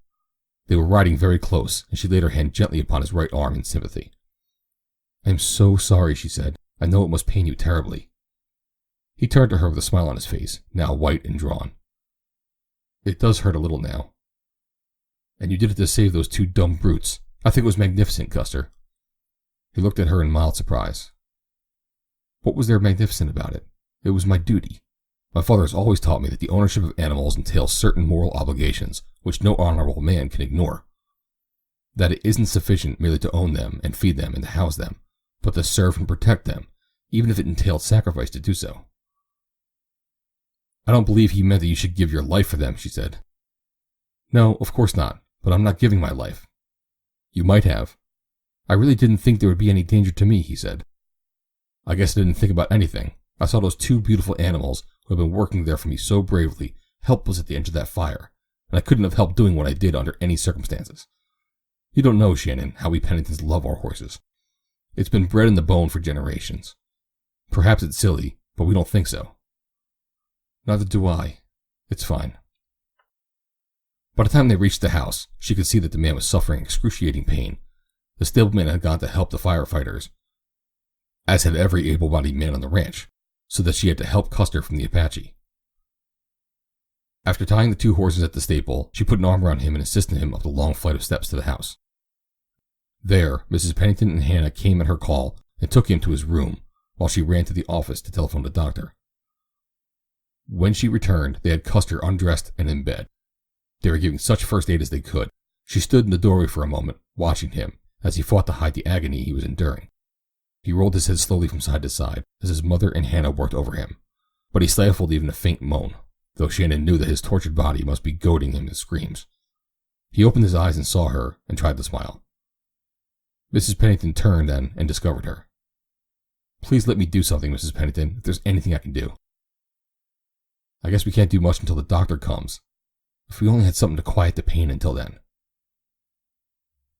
They were riding very close, and she laid her hand gently upon his right arm in sympathy. I am so sorry, she said. I know it must pain you terribly. He turned to her with a smile on his face, now white and drawn. It does hurt a little now. And you did it to save those two dumb brutes. I think it was magnificent, Custer. He looked at her in mild surprise. What was there magnificent about it? It was my duty. My father has always taught me that the ownership of animals entails certain moral obligations which no honorable man can ignore. That it isn't sufficient merely to own them and feed them and to house them, but to serve and protect them, even if it entailed sacrifice to do so. I don't believe he meant that you should give your life for them, she said. No, of course not, but I'm not giving my life. You might have. I really didn't think there would be any danger to me, he said. I guess I didn't think about anything. I saw those two beautiful animals who had been working there for me so bravely, helpless at the edge of that fire, and I couldn't have helped doing what I did under any circumstances. You don't know, Shannon, how we Penningtons love our horses. It's been bred in the bone for generations. Perhaps it's silly, but we don't think so. Neither do I. It's fine. By the time they reached the house, she could see that the man was suffering excruciating pain. The stableman had gone to help the firefighters, as had every able-bodied man on the ranch, so that she had to help Custer from the Apache. After tying the two horses at the stable, she put an arm around him and assisted him up the long flight of steps to the house. There, Mrs. Pennington and Hannah came at her call and took him to his room, while she ran to the office to telephone the doctor. When she returned, they had Custer undressed and in bed. They were giving such first aid as they could. She stood in the doorway for a moment, watching him, as he fought to hide the agony he was enduring. He rolled his head slowly from side to side, as his mother and Hannah worked over him, but he stifled even a faint moan, though Shannon knew that his tortured body must be goading him to screams. He opened his eyes and saw her, and tried to smile. Mrs. Pennington turned then and discovered her. Please let me do something, Mrs. Pennington, if there's anything I can do. I guess we can't do much until the doctor comes. If we only had something to quiet the pain until then.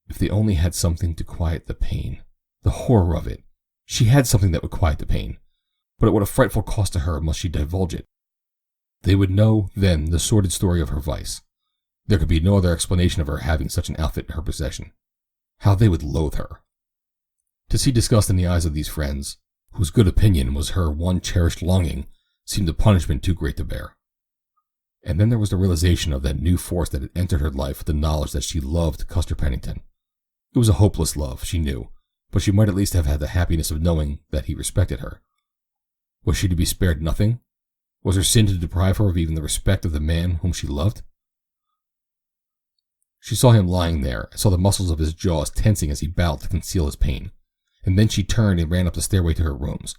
If they only had something to quiet the pain. The horror of it. She had something that would quiet the pain, but at what a frightful cost to her must she divulge it. They would know, then, the sordid story of her vice. There could be no other explanation of her having such an outfit in her possession. How they would loathe her. To see disgust in the eyes of these friends, whose good opinion was her one cherished longing, seemed a punishment too great to bear. And then there was the realization of that new force that had entered her life with the knowledge that she loved Custer Pennington. It was a hopeless love, she knew, but she might at least have had the happiness of knowing that he respected her. Was she to be spared nothing? Was her sin to deprive her of even the respect of the man whom she loved? She saw him lying there, and saw the muscles of his jaws tensing as he bowed to conceal his pain, and then she turned and ran up the stairway to her rooms.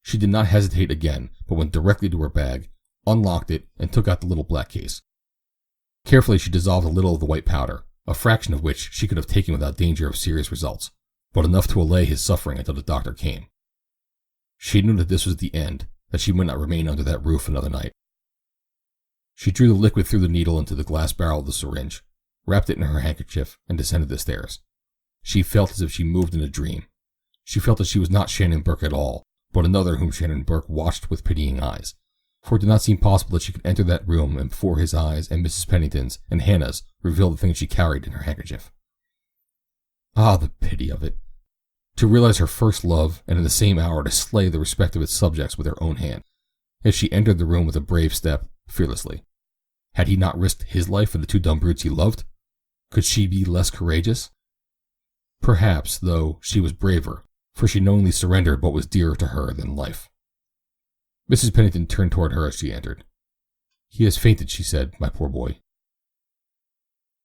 She did not hesitate again, but went directly to her bag, unlocked it, and took out the little black case. Carefully, she dissolved a little of the white powder, a fraction of which she could have taken without danger of serious results, but enough to allay his suffering until the doctor came. She knew that this was the end, that she might not remain under that roof another night. She drew the liquid through the needle into the glass barrel of the syringe, wrapped it in her handkerchief, and descended the stairs. She felt as if she moved in a dream. She felt that she was not Shannon Burke at all, but another whom Shannon Burke watched with pitying eyes, for it did not seem possible that she could enter that room and before his eyes and Mrs. Pennington's and Hannah's reveal the thing she carried in her handkerchief. Ah, the pity of it! To realize her first love, and in the same hour to slay the respective its subjects with her own hand. Yet she entered the room with a brave step, fearlessly. Had he not risked his life for the two dumb brutes he loved? Could she be less courageous? Perhaps, though, she was braver, for she knowingly surrendered what was dearer to her than life. Mrs. Pennington turned toward her as she entered. "He has fainted," she said, "my poor boy."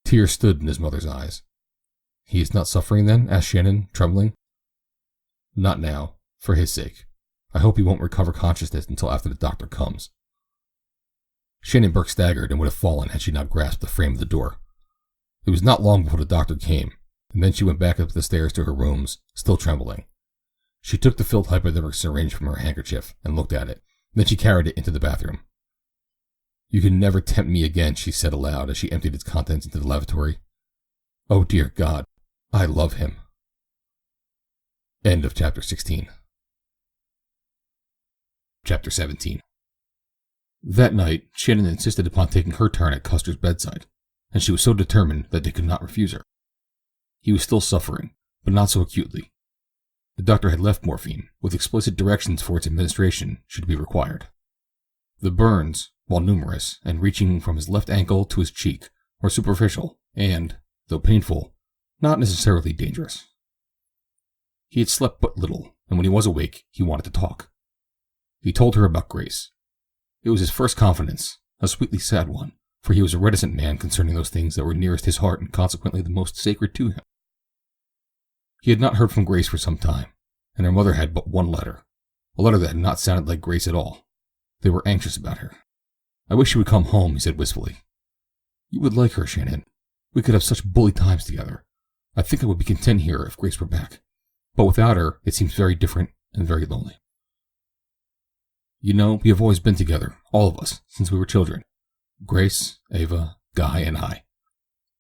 Tears stood in his mother's eyes. "He is not suffering, then?" asked Shannon, trembling. "Not now, for his sake. I hope he won't recover consciousness until after the doctor comes." Shannon Burke staggered and would have fallen had she not grasped the frame of the door. It was not long before the doctor came, and then she went back up the stairs to her rooms, still trembling. She took the filled hypodermic syringe from her handkerchief and looked at it. Then she carried it into the bathroom. "You can never tempt me again," she said aloud as she emptied its contents into the lavatory. "Oh, dear God, I love him." End of Chapter 16. Chapter 17. That night, Shannon insisted upon taking her turn at Custer's bedside, and she was so determined that they could not refuse her. He was still suffering, but not so acutely. The doctor had left morphine, with explicit directions for its administration should it be required. The burns, while numerous, and reaching from his left ankle to his cheek, were superficial and, though painful, not necessarily dangerous. He had slept but little, and when he was awake, he wanted to talk. He told her about Grace. It was his first confidence, a sweetly sad one, for he was a reticent man concerning those things that were nearest his heart and consequently the most sacred to him. He had not heard from Grace for some time, and her mother had but one letter, a letter that had not sounded like Grace at all. They were anxious about her. "I wish she would come home," he said wistfully. "You would like her, Shannon. We could have such bully times together. I think I would be content here if Grace were back. But without her, it seems very different and very lonely. You know, we have always been together, all of us, since we were children. Grace, Ava, Guy, and I.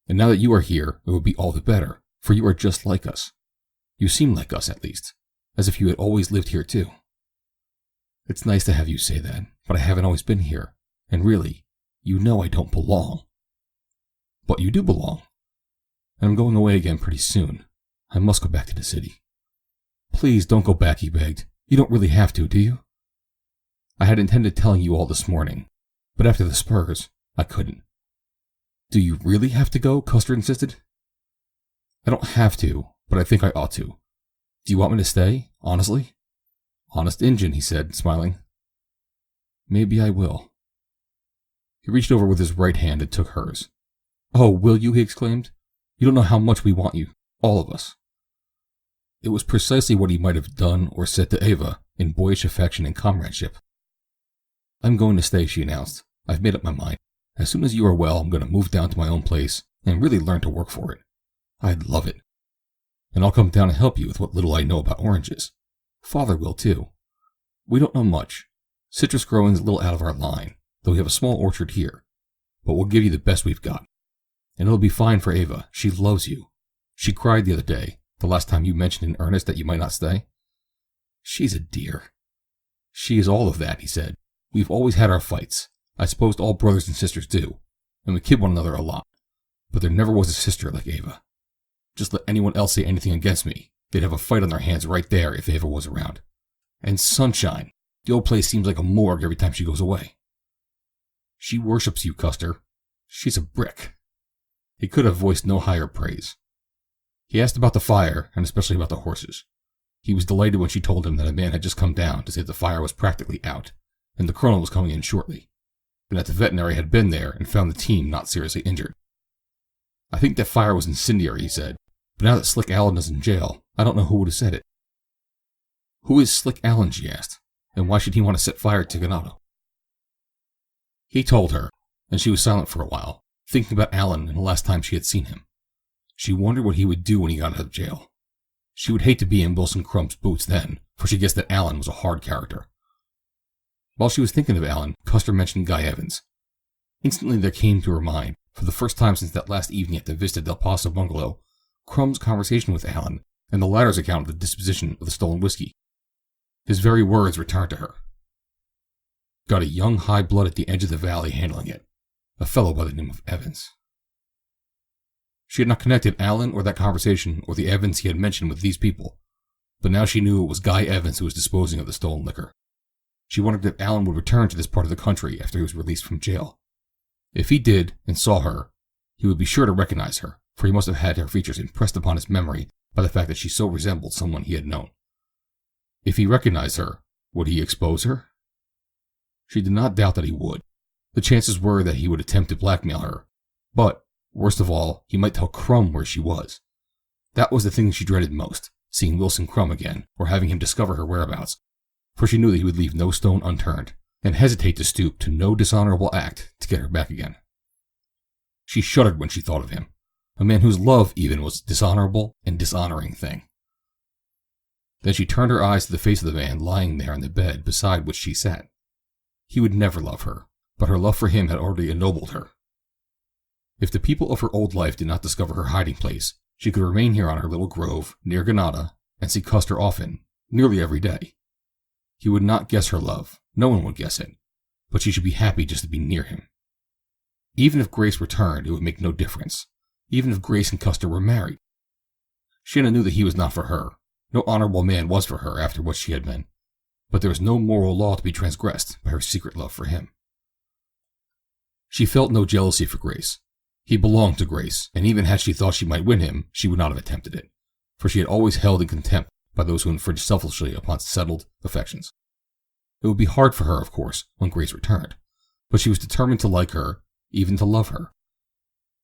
And now that you are here, it would be all the better, for you are just like us. You seem like us, at least, as if you had always lived here too. It's nice to have you say that, but I haven't always been here, and really, you know I don't belong. But you do belong. And I'm going away again pretty soon. I must go back to the city." "Please don't go back," he begged. "You don't really have to, do you?" "I had intended telling you all this morning, but after the spurs, I couldn't." "Do you really have to go?" Custer insisted. "I don't have to, but I think I ought to. Do you want me to stay, honestly?" "Honest Injun," he said, smiling. "Maybe I will." He reached over with his right hand and took hers. "Oh, will you?" he exclaimed. "You don't know how much we want you, all of us." It was precisely what he might have done or said to Ava in boyish affection and comradeship. "I'm going to stay," she announced. "I've made up my mind. As soon as you are well, I'm going to move down to my own place and really learn to work for it. I'd love it. And I'll come down and help you with what little I know about oranges. Father will, too. We don't know much. Citrus growing is a little out of our line, though we have a small orchard here. But we'll give you the best we've got. And it'll be fine for Ava. She loves you. She cried the other day, the last time you mentioned in earnest that you might not stay. She's a dear." "She is all of that," he said. "We've always had our fights. I suppose all brothers and sisters do. And we kid one another a lot. But there never was a sister like Ava. Just let anyone else say anything against me. They'd have a fight on their hands right there if Ava was around. And sunshine. The old place seems like a morgue every time she goes away. She worships you, Custer. She's a brick." He could have voiced no higher praise. He asked about the fire, and especially about the horses. He was delighted when she told him that a man had just come down to say the fire was practically out, and the colonel was coming in shortly, and that the veterinary had been there and found the team not seriously injured. "I think that fire was incendiary," he said, "but now that Slick Allen is in jail, I don't know who would have said it." "Who is Slick Allen?" she asked, "and why should he want to set fire to Ganado?" He told her, and she was silent for a while, thinking about Alan and the last time she had seen him. She wondered what he would do when he got out of jail. She would hate to be in Wilson Crump's boots then, for she guessed that Alan was a hard character. While she was thinking of Alan, Custer mentioned Guy Evans. Instantly there came to her mind, for the first time since that last evening at the Vista del Paso bungalow, Crumb's conversation with Alan and the latter's account of the disposition of the stolen whiskey. His very words returned to her. Got a young high blood at the edge of the valley handling it. A fellow by the name of Evans. She had not connected Alan or that conversation or the Evans he had mentioned with these people, but now she knew it was Guy Evans who was disposing of the stolen liquor. She wondered if Alan would return to this part of the country after he was released from jail. If he did and saw her, he would be sure to recognize her, for he must have had her features impressed upon his memory by the fact that she so resembled someone he had known. If he recognized her, would he expose her? She did not doubt that he would. The chances were that he would attempt to blackmail her, but, worst of all, he might tell Crumb where she was. That was the thing she dreaded most, seeing Wilson Crumb again, or having him discover her whereabouts, for she knew that he would leave no stone unturned, and hesitate to stoop to no dishonorable act to get her back again. She shuddered when she thought of him, a man whose love even was a dishonorable and dishonoring thing. Then she turned her eyes to the face of the man lying there on the bed beside which she sat. He would never love her, but her love for him had already ennobled her. If the people of her old life did not discover her hiding place, she could remain here on her little grove near Ganado and see Custer often, nearly every day. He would not guess her love, no one would guess it, but she should be happy just to be near him. Even if Grace returned, it would make no difference, even if Grace and Custer were married. Shannon knew that he was not for her, no honorable man was for her after what she had been, but there was no moral law to be transgressed by her secret love for him. She felt no jealousy for Grace. He belonged to Grace, and even had she thought she might win him, she would not have attempted it, for she had always held in contempt by those who infringed selfishly upon settled affections. It would be hard for her, of course, when Grace returned, but she was determined to like her, even to love her.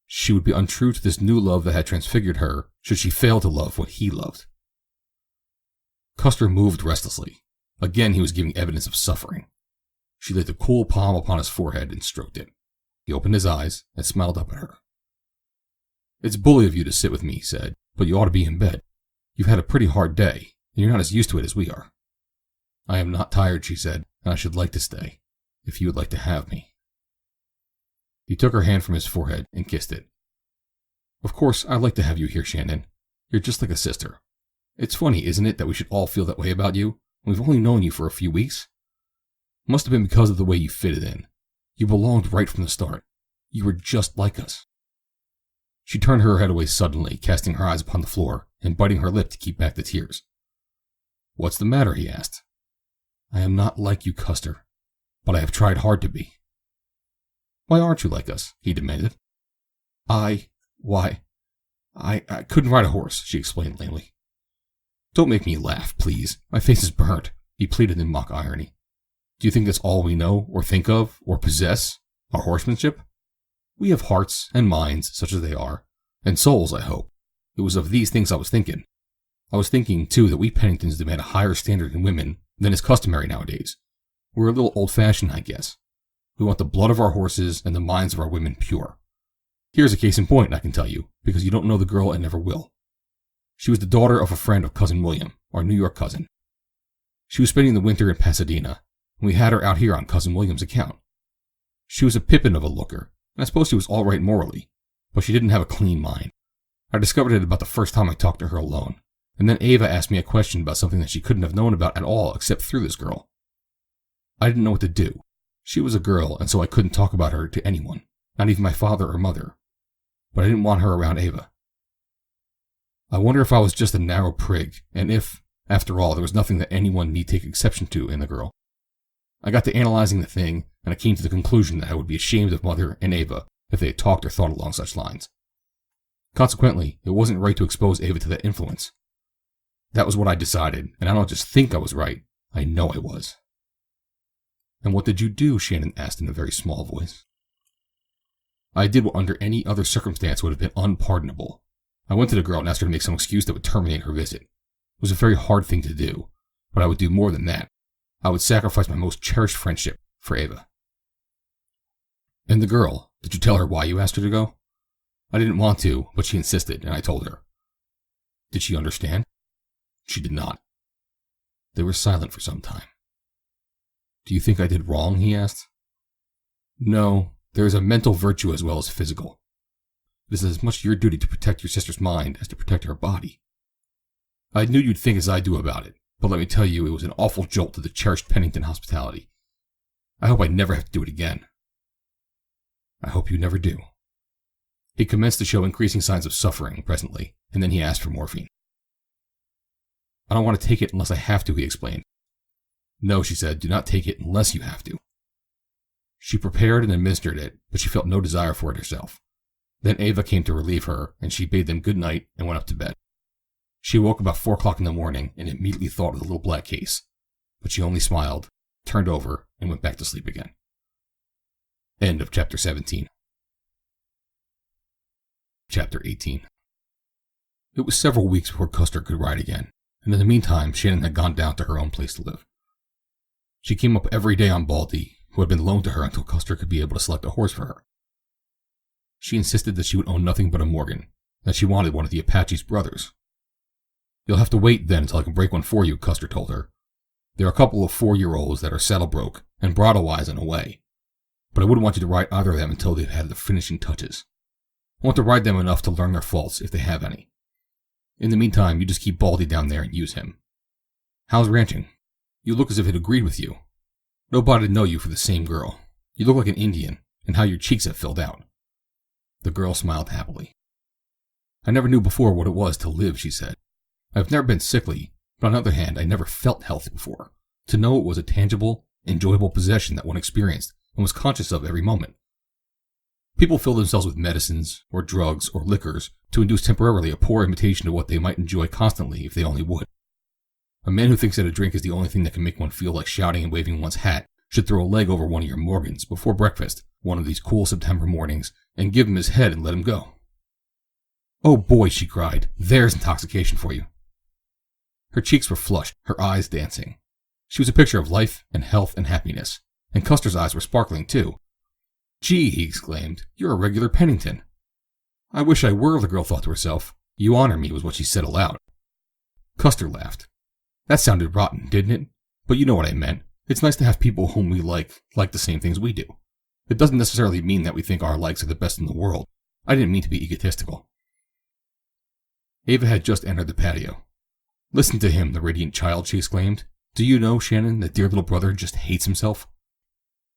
She would be untrue to this new love that had transfigured her, should she fail to love what he loved. Custer moved restlessly. Again he was giving evidence of suffering. She laid the cool palm upon his forehead and stroked it. He opened his eyes and smiled up at her. It's bully of you to sit with me, he said, but you ought to be in bed. You've had a pretty hard day, and you're not as used to it as we are. I am not tired, she said, and I should like to stay, if you would like to have me. He took her hand from his forehead and kissed it. Of course, I'd like to have you here, Shannon. You're just like a sister. It's funny, isn't it, that we should all feel that way about you? We've only known you for a few weeks. Must have been because of the way you fitted in. You belonged right from the start. You were just like us. She turned her head away suddenly, casting her eyes upon the floor and biting her lip to keep back the tears. What's the matter? He asked. I am not like you, Custer, but I have tried hard to be. Why aren't you like us? He demanded. I couldn't ride a horse, she explained lamely. Don't make me laugh, please. My face is burnt, he pleaded in mock irony. Do you think that's all we know, or think of, or possess? Our horsemanship? We have hearts and minds, such as they are, and souls, I hope. It was of these things I was thinking. I was thinking, too, that we Penningtons demand a higher standard in women than is customary nowadays. We're a little old-fashioned, I guess. We want the blood of our horses and the minds of our women pure. Here's a case in point, I can tell you, because you don't know the girl and never will. She was the daughter of a friend of Cousin William, our New York cousin. She was spending the winter in Pasadena, and we had her out here on Cousin William's account. She was a pippin of a looker, and I suppose she was all right morally, but she didn't have a clean mind. I discovered it about the first time I talked to her alone, and then Ava asked me a question about something that she couldn't have known about at all except through this girl. I didn't know what to do. She was a girl, and so I couldn't talk about her to anyone, not even my father or mother. But I didn't want her around Ava. I wonder if I was just a narrow prig, and if, after all, there was nothing that anyone need take exception to in the girl. I got to analyzing the thing, and I came to the conclusion that I would be ashamed of Mother and Ava if they had talked or thought along such lines. Consequently, it wasn't right to expose Ava to that influence. That was what I decided, and I don't just think I was right, I know I was. And what did you do? Shannon asked in a very small voice. I did what under any other circumstance would have been unpardonable. I went to the girl and asked her to make some excuse that would terminate her visit. It was a very hard thing to do, but I would do more than that. I would sacrifice my most cherished friendship for Ava. And the girl, did you tell her why you asked her to go? I didn't want to, but she insisted, and I told her. Did she understand? She did not. They were silent for some time. Do you think I did wrong? He asked. No, there is a mental virtue as well as physical. It is as much your duty to protect your sister's mind as to protect her body. I knew you'd think as I do about it, but let me tell you, it was an awful jolt to the cherished Pennington hospitality. I hope I never have to do it again. I hope you never do. He commenced to show increasing signs of suffering presently, and then he asked for morphine. I don't want to take it unless I have to, he explained. No, she said, do not take it unless you have to. She prepared and administered it, but she felt no desire for it herself. Then Ava came to relieve her, and she bade them good night and went up to bed. She awoke about 4 o'clock in the morning and immediately thought of the little black case, but she only smiled, turned over, and went back to sleep again. End of Chapter 17. Chapter 18. It was several weeks before Custer could ride again, and in the meantime Shannon had gone down to her own place to live. She came up every day on Baldy, who had been loaned to her until Custer could be able to select a horse for her. She insisted that she would own nothing but a Morgan, that she wanted one of the Apache's brothers. You'll have to wait then until I can break one for you, Custer told her. There are a couple of 4-year-olds that are saddle broke and bridle-wise in a way, but I wouldn't want you to ride either of them until they've had the finishing touches. I want to ride them enough to learn their faults if they have any. In the meantime, you just keep Baldy down there and use him. How's ranching? You look as if it agreed with you. Nobody'd know you for the same girl. You look like an Indian, and how your cheeks have filled out. The girl smiled happily. I never knew before what it was to live, she said. I've never been sickly, but on the other hand, I never felt healthy before. To know it was a tangible, enjoyable possession that one experienced and was conscious of every moment. People fill themselves with medicines, or drugs, or liquors to induce temporarily a poor imitation of what they might enjoy constantly if they only would. A man who thinks that a drink is the only thing that can make one feel like shouting and waving one's hat should throw a leg over one of your Morgans before breakfast one of these cool September mornings and give him his head and let him go. Oh boy, she cried, there's intoxication for you. Her cheeks were flushed, her eyes dancing. She was a picture of life and health and happiness, and Custer's eyes were sparkling too. Gee, he exclaimed, you're a regular Pennington. I wish I were, the girl thought to herself. You honor me, was what she said aloud. Custer laughed. That sounded rotten, didn't it? But you know what I meant. It's nice to have people whom we like the same things we do. It doesn't necessarily mean that we think our likes are the best in the world. I didn't mean to be egotistical. Ava had just entered the patio. Listen to him, the radiant child, she exclaimed. Do you know, Shannon, that dear little brother just hates himself?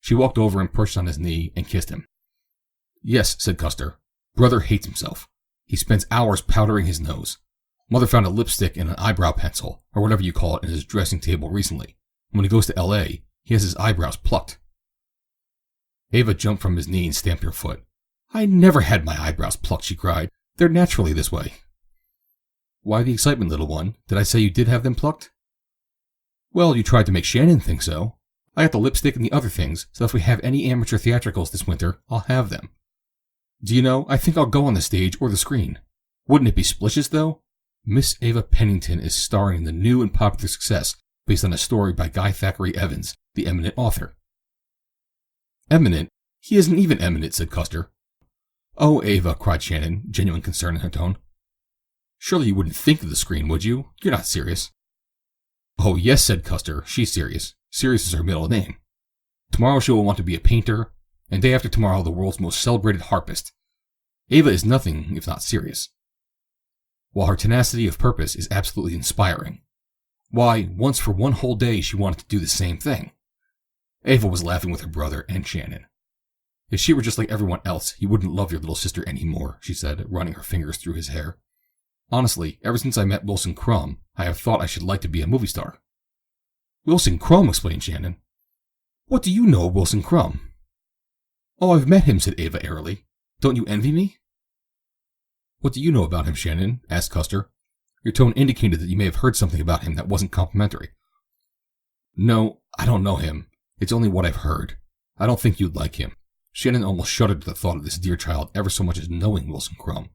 She walked over and perched on his knee and kissed him. Yes, said Custer. Brother hates himself. He spends hours powdering his nose. Mother found a lipstick and an eyebrow pencil, or whatever you call it, in his dressing table recently. When he goes to L.A., he has his eyebrows plucked. Ava jumped from his knee and stamped her foot. I never had my eyebrows plucked, she cried. They're naturally this way. Why the excitement, little one? Did I say you did have them plucked? Well, you tried to make Shannon think so. I got the lipstick and the other things, so if we have any amateur theatricals this winter, I'll have them. Do you know, I think I'll go on the stage or the screen. Wouldn't it be splicious, though? Miss Ava Pennington is starring in the new and popular success based on a story by Guy Thackeray Evans, the eminent author. Eminent? He isn't even eminent, said Custer. Oh, Ava, cried Shannon, genuine concern in her tone. Surely you wouldn't think of the screen, would you? You're not serious. Oh, yes, said Custer. She's serious. Serious is her middle name. Tomorrow she will want to be a painter, and day after tomorrow the world's most celebrated harpist. Ava is nothing if not serious. While her tenacity of purpose is absolutely inspiring. Why, once for one whole day she wanted to do the same thing. Ava was laughing with her brother and Shannon. If she were just like everyone else, you wouldn't love your little sister anymore, she said, running her fingers through his hair. Honestly, ever since I met Wilson Crumb, I have thought I should like to be a movie star. Wilson Crumb, explained Shannon. What do you know of Wilson Crumb? Oh, I've met him, said Ava airily. Don't you envy me? What do you know about him, Shannon? Asked Custer. Your tone indicated that you may have heard something about him that wasn't complimentary. No, I don't know him. It's only what I've heard. I don't think you'd like him. Shannon almost shuddered at the thought of this dear child ever so much as knowing Wilson Crumb.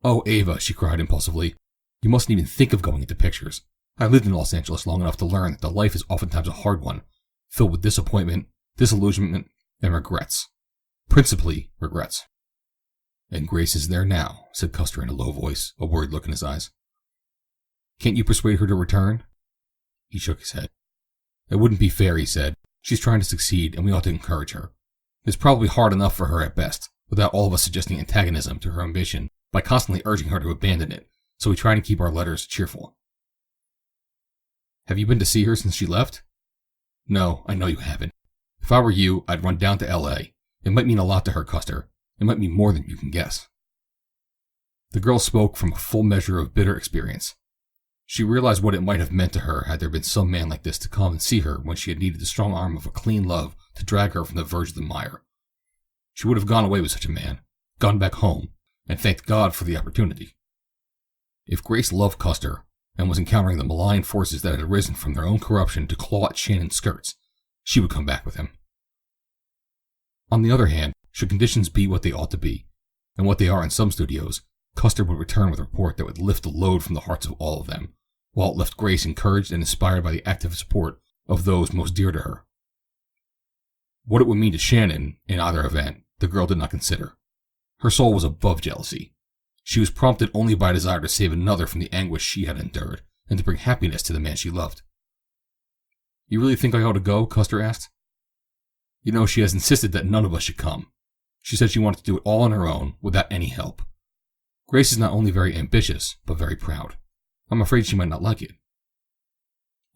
Oh, Ava, she cried impulsively. You mustn't even think of going into pictures. I lived in Los Angeles long enough to learn that the life is oftentimes a hard one, filled with disappointment, disillusionment, and regrets. Principally regrets. And Grace is there now, said Custer in a low voice, a worried look in his eyes. Can't you persuade her to return? He shook his head. It wouldn't be fair, he said. She's trying to succeed, and we ought to encourage her. It's probably hard enough for her at best, without all of us suggesting antagonism to her ambition by constantly urging her to abandon it, so we try to keep our letters cheerful. Have you been to see her since she left? No, I know you haven't. If I were you, I'd run down to L.A. It might mean a lot to her, Custer. It might mean more than you can guess. The girl spoke from a full measure of bitter experience. She realized what it might have meant to her had there been some man like this to come and see her when she had needed the strong arm of a clean love to drag her from the verge of the mire. She would have gone away with such a man, gone back home, and thanked God for the opportunity. If Grace loved Custer and was encountering the malign forces that had arisen from their own corruption to claw at Shannon's skirts, she would come back with him. On the other hand, should conditions be what they ought to be, and what they are in some studios, Custer would return with a report that would lift the load from the hearts of all of them, while it left Grace encouraged and inspired by the active support of those most dear to her. What it would mean to Shannon, in either event, the girl did not consider. Her soul was above jealousy. She was prompted only by a desire to save another from the anguish she had endured, and to bring happiness to the man she loved. You really think I ought to go? Custer asked. You know, she has insisted that none of us should come. She said she wanted to do it all on her own, without any help. Grace is not only very ambitious, but very proud. I'm afraid she might not like it.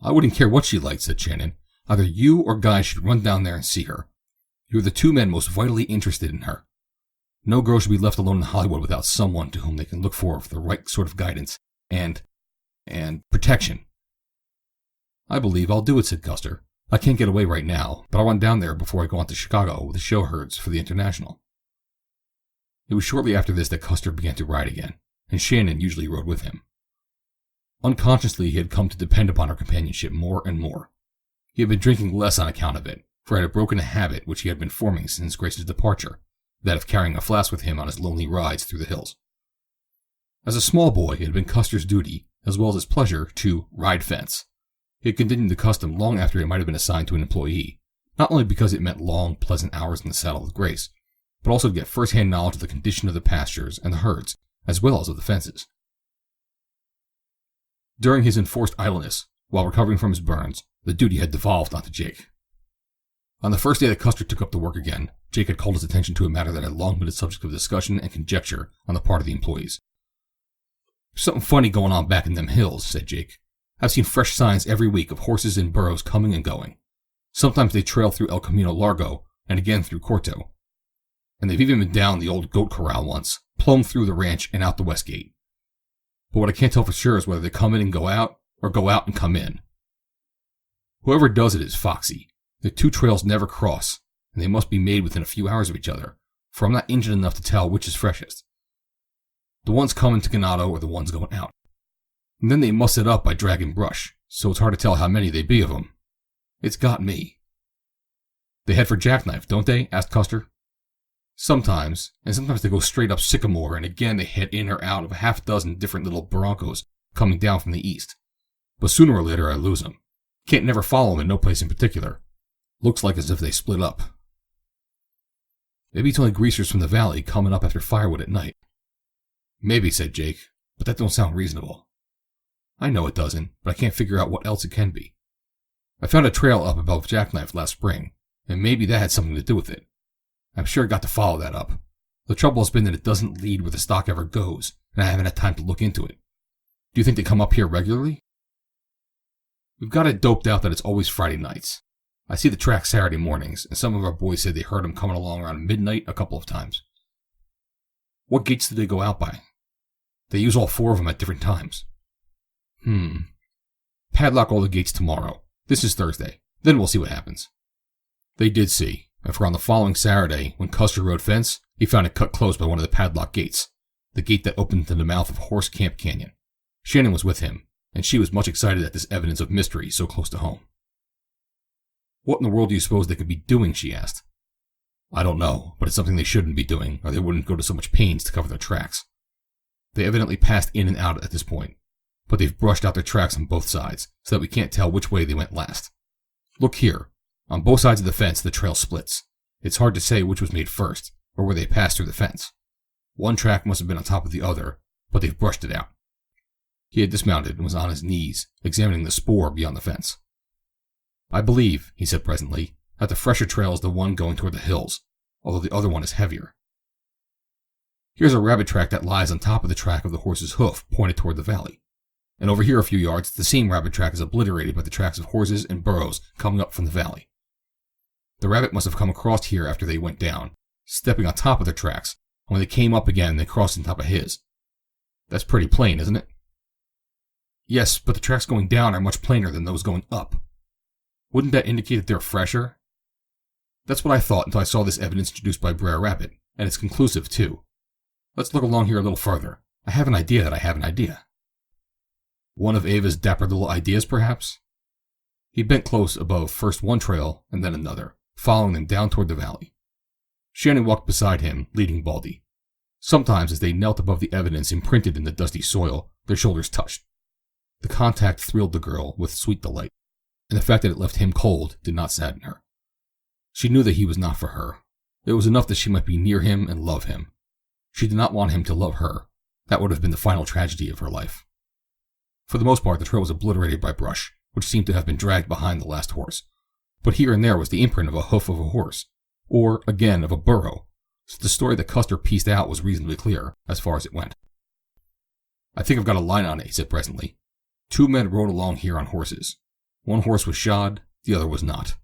I wouldn't care what she liked, said Shannon. Either you or Guy should run down there and see her. You're the two men most vitally interested in her. No girl should be left alone in Hollywood without someone to whom they can look for the right sort of guidance and protection. I believe I'll do it, said Custer. I can't get away right now, but I'll run down there before I go on to Chicago with the show herds for the International. It was shortly after this that Custer began to ride again, and Shannon usually rode with him. Unconsciously, he had come to depend upon her companionship more and more. He had been drinking less on account of it, for he had broken a habit which he had been forming since Grace's departure, that of carrying a flask with him on his lonely rides through the hills. As a small boy, it had been Custer's duty, as well as his pleasure, to ride fence. He had continued the custom long after it might have been assigned to an employee, not only because it meant long, pleasant hours in the saddle with Grace, but also to get first-hand knowledge of the condition of the pastures and the herds, as well as of the fences. During his enforced idleness, while recovering from his burns, the duty had devolved onto Jake. On the first day that Custer took up the work again, Jake had called his attention to a matter that had long been a subject of discussion and conjecture on the part of the employees. There's something funny going on back in them hills, said Jake. I've seen fresh signs every week of horses and burros coming and going. Sometimes they trail through El Camino Largo and again through Corto. And they've even been down the old goat corral once, plumb through the ranch and out the west gate. But what I can't tell for sure is whether they come in and go out, or go out and come in. Whoever does it is foxy. The two trails never cross, and they must be made within a few hours of each other, for I'm not injured enough to tell which is freshest. The ones coming to Ganado or the ones going out. And then they muss it up by dragging brush, so it's hard to tell how many they be of 'em. It's got me. They head for Jackknife, don't they? Asked Custer. Sometimes, and sometimes they go straight up Sycamore, and again they head in or out of a half-dozen different little broncos coming down from the east. But sooner or later I lose 'em. Can't never follow 'em in no place in particular. Looks like as if they split up. Maybe it's only greasers from the valley coming up after firewood at night. Maybe, said Jake, but that don't sound reasonable. I know it doesn't, but I can't figure out what else it can be. I found a trail up above Jackknife last spring, and maybe that had something to do with it. I'm sure I got to follow that up. The trouble has been that it doesn't lead where the stock ever goes, and I haven't had time to look into it. Do you think they come up here regularly? We've got it doped out that it's always Friday nights. I see the track Saturday mornings, and some of our boys said they heard them coming along around midnight a couple of times. What gates do they go out by? They use all 4 of them at different times. Padlock all the gates tomorrow. This is Thursday. Then we'll see what happens. They did see, and for on the following Saturday, when Custer rode fence, he found it cut close by one of the padlock gates, the gate that opened to the mouth of Horse Camp Canyon. Shannon was with him, and she was much excited at this evidence of mystery so close to home. What in the world do you suppose they could be doing, she asked. I don't know, but it's something they shouldn't be doing, or they wouldn't go to so much pains to cover their tracks. They evidently passed in and out at this point, but they've brushed out their tracks on both sides, so that we can't tell which way they went last. Look here. On both sides of the fence, the trail splits. It's hard to say which was made first, or where they passed through the fence. One track must have been on top of the other, but they've brushed it out. He had dismounted and was on his knees, examining the spoor beyond the fence. I believe, he said presently, that the fresher trail is the one going toward the hills, although the other one is heavier. Here's a rabbit track that lies on top of the track of the horse's hoof pointed toward the valley. And over here a few yards, the same rabbit track is obliterated by the tracks of horses and burros coming up from the valley. The rabbit must have come across here after they went down, stepping on top of their tracks, and when they came up again, they crossed on top of his. That's pretty plain, isn't it? Yes, but the tracks going down are much plainer than those going up. Wouldn't that indicate that they're fresher? That's what I thought until I saw this evidence introduced by Brer Rabbit, and it's conclusive, too. Let's look along here a little further. I have an idea that I have an idea. One of Ava's dapper little ideas, perhaps? He bent close above first one trail and then another, following them down toward the valley. Shannon walked beside him, leading Baldy. Sometimes, as they knelt above the evidence imprinted in the dusty soil, their shoulders touched. The contact thrilled the girl with sweet delight, and the fact that it left him cold did not sadden her. She knew that he was not for her. It was enough that she might be near him and love him. She did not want him to love her. That would have been the final tragedy of her life. For the most part, the trail was obliterated by brush, which seemed to have been dragged behind the last horse. But here and there was the imprint of a hoof of a horse, or, again, of a burro, so the story that Custer pieced out was reasonably clear, as far as it went. I think I've got a line on it, he said presently. 2 men rode along here on horses. One horse was shod, the other was not.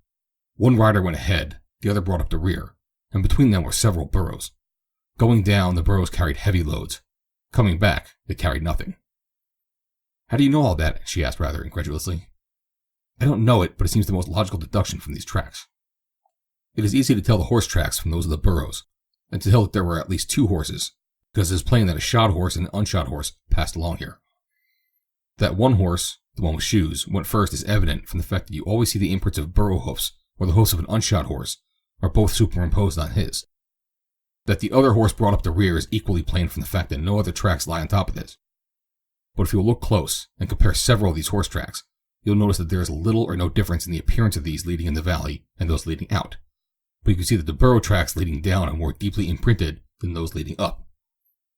One rider went ahead, the other brought up the rear, and between them were several burros. Going down, the burros carried heavy loads. Coming back, they carried nothing. How do you know all that? She asked rather incredulously. I don't know it, but it seems the most logical deduction from these tracks. It is easy to tell the horse tracks from those of the burros, and to tell that there were at least 2 horses, because it is plain that a shod horse and an unshod horse passed along here. That one horse, the one with shoes, went first is evident from the fact that you always see the imprints of burro hoofs, or the hoofs of an unshod horse, are both superimposed on his. That the other horse brought up the rear is equally plain from the fact that no other tracks lie on top of this. But if you will look close and compare several of these horse tracks, you'll notice that there is little or no difference in the appearance of these leading in the valley and those leading out. But you can see that the burro tracks leading down are more deeply imprinted than those leading up.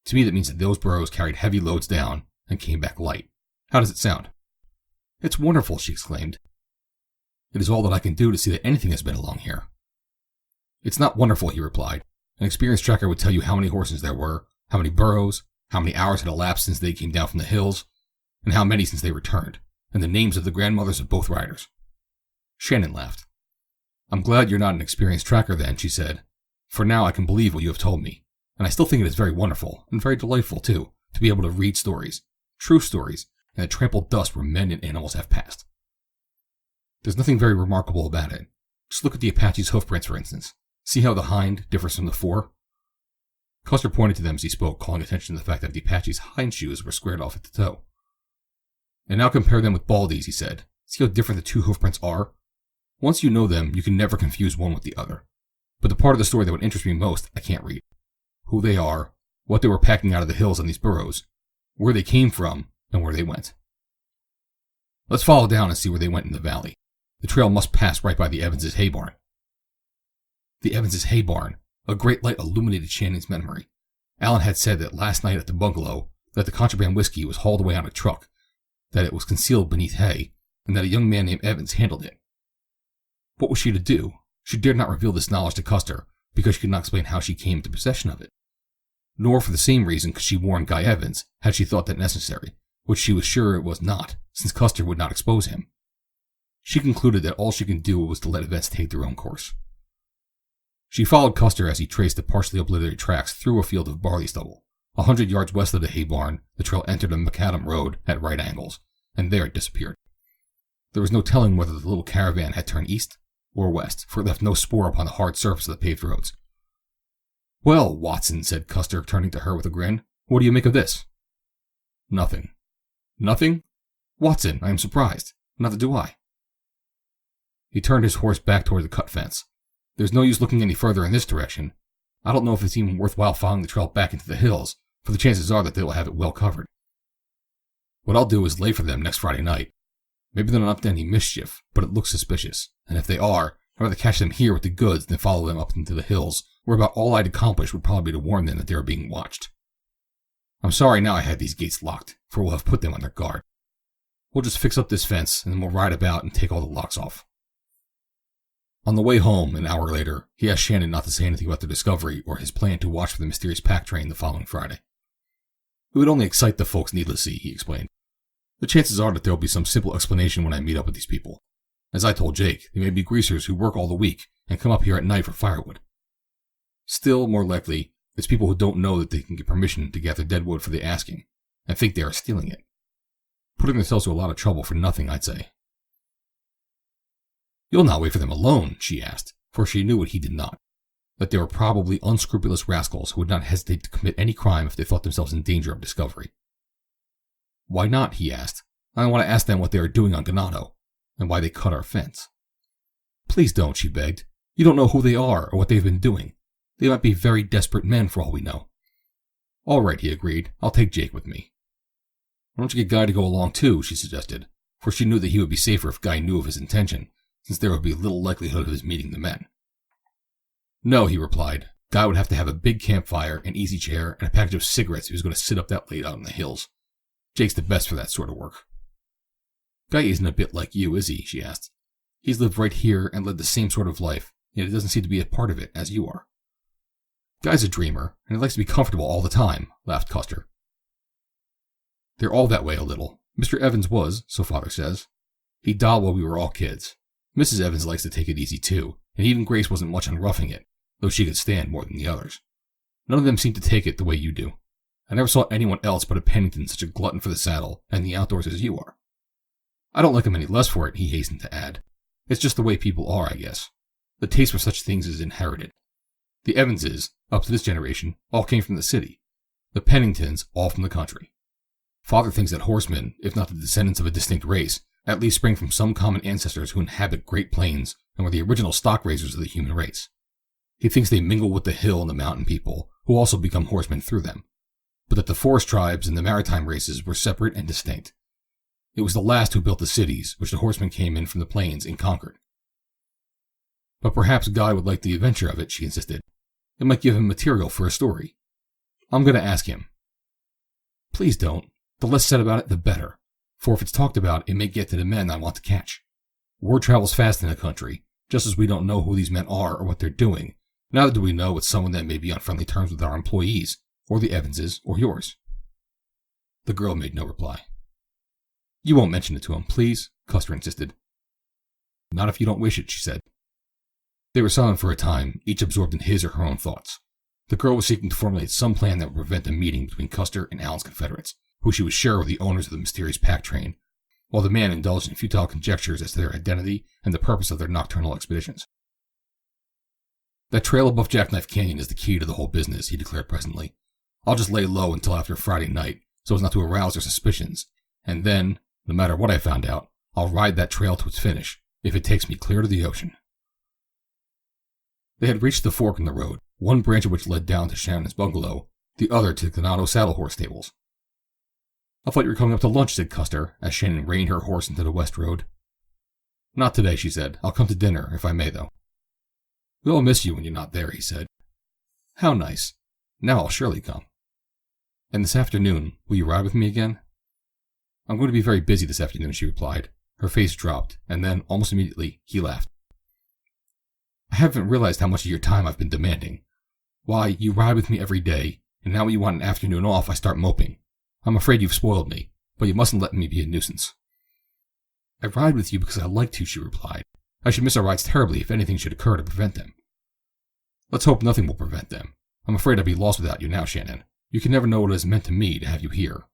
To me, that means that those burros carried heavy loads down and came back light. How does it sound? It's wonderful, she exclaimed. It is all that I can do to see that anything has been along here. It's not wonderful, he replied. An experienced tracker would tell you how many horses there were, how many burros, how many hours had elapsed since they came down from the hills, and how many since they returned, and the names of the grandmothers of both riders. Shannon laughed. I'm glad you're not an experienced tracker then, she said. For now I can believe what you have told me, and I still think it is very wonderful, and very delightful too, to be able to read stories, true stories, in the trampled dust where men and animals have passed. There's nothing very remarkable about it. Just look at the Apache's hoofprints, for instance. See how the hind differs from the fore? Custer pointed to them as he spoke, calling attention to the fact that the Apache's hind shoes were squared off at the toe. And now compare them with Baldy's, he said. See how different the 2 hoofprints are? Once you know them, you can never confuse one with the other. But the part of the story that would interest me most, I can't read. Who they are, what they were packing out of the hills on these burros, where they came from, and where they went. Let's follow down and see where they went in the valley. The trail must pass right by the Evans' hay barn. The Evans' hay barn. A great light illuminated Shannon's memory. Alan had said that last night at the bungalow that the contraband whiskey was hauled away on a truck, that it was concealed beneath hay, and that a young man named Evans handled it. What was she to do? She dared not reveal this knowledge to Custer, because she could not explain how she came into possession of it. Nor for the same reason could she warn Guy Evans, had she thought that necessary, which she was sure it was not, since Custer would not expose him. She concluded that all she could do was to let events take their own course. She followed Custer as he traced the partially obliterated tracks through a field of barley stubble. 100 yards west of the hay barn, the trail entered a macadam road at right angles, and there it disappeared. There was no telling whether the little caravan had turned east or west, for it left no spoor upon the hard surface of the paved roads. Well, Watson, said Custer, turning to her with a grin, what do you make of this? Nothing. Nothing? Watson, I am surprised. Neither do I. He turned his horse back toward the cut fence. There's no use looking any further in this direction. I don't know if it's even worthwhile following the trail back into the hills, for the chances are that they will have it well covered. What I'll do is lay for them next Friday night. Maybe they're not up to any mischief, but it looks suspicious, and if they are, I'd rather catch them here with the goods than follow them up into the hills, where about all I'd accomplish would probably be to warn them that they were being watched. I'm sorry now I had these gates locked, for we'll have put them on their guard. We'll just fix up this fence, and then we'll ride about and take all the locks off. On the way home, an hour later, he asked Shannon not to say anything about the discovery or his plan to watch for the mysterious pack train the following Friday. It would only excite the folks needlessly, he explained. The chances are that there will be some simple explanation when I meet up with these people. As I told Jake, they may be greasers who work all the week and come up here at night for firewood. Still, more likely, it's people who don't know that they can get permission to gather dead wood for the asking, and think they are stealing it. Putting themselves to a lot of trouble for nothing, I'd say. You'll not wait for them alone, she asked, for she knew what he did not, that they were probably unscrupulous rascals who would not hesitate to commit any crime if they thought themselves in danger of discovery. Why not, he asked. I want to ask them what they are doing on Ganado, and why they cut our fence. Please don't, she begged. You don't know who they are or what they've been doing. They might be very desperate men for all we know. All right, he agreed. I'll take Jake with me. Why don't you get Guy to go along too, she suggested, for she knew that he would be safer if Guy knew of his intention, since there would be little likelihood of his meeting the men. No, he replied. Guy would have to have a big campfire, an easy chair, and a package of cigarettes if he was going to sit up that late out in the hills. Jake's the best for that sort of work. Guy isn't a bit like you, is he? She asked. He's lived right here and led the same sort of life, yet he doesn't seem to be a part of it as you are. Guy's a dreamer, and he likes to be comfortable all the time, laughed Custer. They're all that way a little. Mr. Evans was, so father says. He died while we were all kids. Mrs. Evans likes to take it easy too, and even Grace wasn't much on roughing it, though she could stand more than the others. None of them seem to take it the way you do. I never saw anyone else but a Pennington such a glutton for the saddle and the outdoors as you are. I don't like him any less for it, he hastened to add. It's just the way people are, I guess. The taste for such things is inherited. The Evanses, up to this generation, all came from the city. The Penningtons, all from the country. Father thinks that horsemen, if not the descendants of a distinct race, at least spring from some common ancestors who inhabit Great Plains and were the original stock raisers of the human race. He thinks they mingle with the hill and the mountain people, who also become horsemen through them, but that the forest tribes and the maritime races were separate and distinct. It was the last who built the cities, which the horsemen came in from the plains and conquered. But perhaps Guy would like the adventure of it, she insisted. It might give him material for a story. I'm going to ask him. Please don't. The less said about it, the better. For if it's talked about, it may get to the men I want to catch. Word travels fast in the country, just as we don't know who these men are or what they're doing. Neither do we know it's someone that may be on friendly terms with our employees, or the Evanses, or yours. The girl made no reply. You won't mention it to him, please, Custer insisted. Not if you don't wish it, she said. They were silent for a time, each absorbed in his or her own thoughts. The girl was seeking to formulate some plan that would prevent a meeting between Custer and Allen's Confederates, who she was sure were the owners of the mysterious pack train, while the man indulged in futile conjectures as to their identity and the purpose of their nocturnal expeditions. That trail above Jackknife Canyon is the key to the whole business, he declared presently. I'll just lay low until after Friday night, so as not to arouse their suspicions, and then, no matter what I found out, I'll ride that trail to its finish, if it takes me clear to the ocean. They had reached the fork in the road, one branch of which led down to Shannon's bungalow, the other to the Ganado saddle horse stables. I thought you were coming up to lunch, said Custer, as Shannon reined her horse into the west road. Not today, she said. I'll come to dinner, if I may, though. We'll miss you when you're not there, he said. How nice. Now I'll surely come. And this afternoon, will you ride with me again? I'm going to be very busy this afternoon, she replied. Her face dropped, and then, almost immediately, he laughed. I haven't realized how much of your time I've been demanding. Why, you ride with me every day, and now when you want an afternoon off, I start moping. I'm afraid you've spoiled me, but you mustn't let me be a nuisance. I ride with you because I like to, she replied. I should miss our rides terribly if anything should occur to prevent them. Let's hope nothing will prevent them. I'm afraid I'd be lost without you now, Shannon. You can never know what it has meant to me to have you here.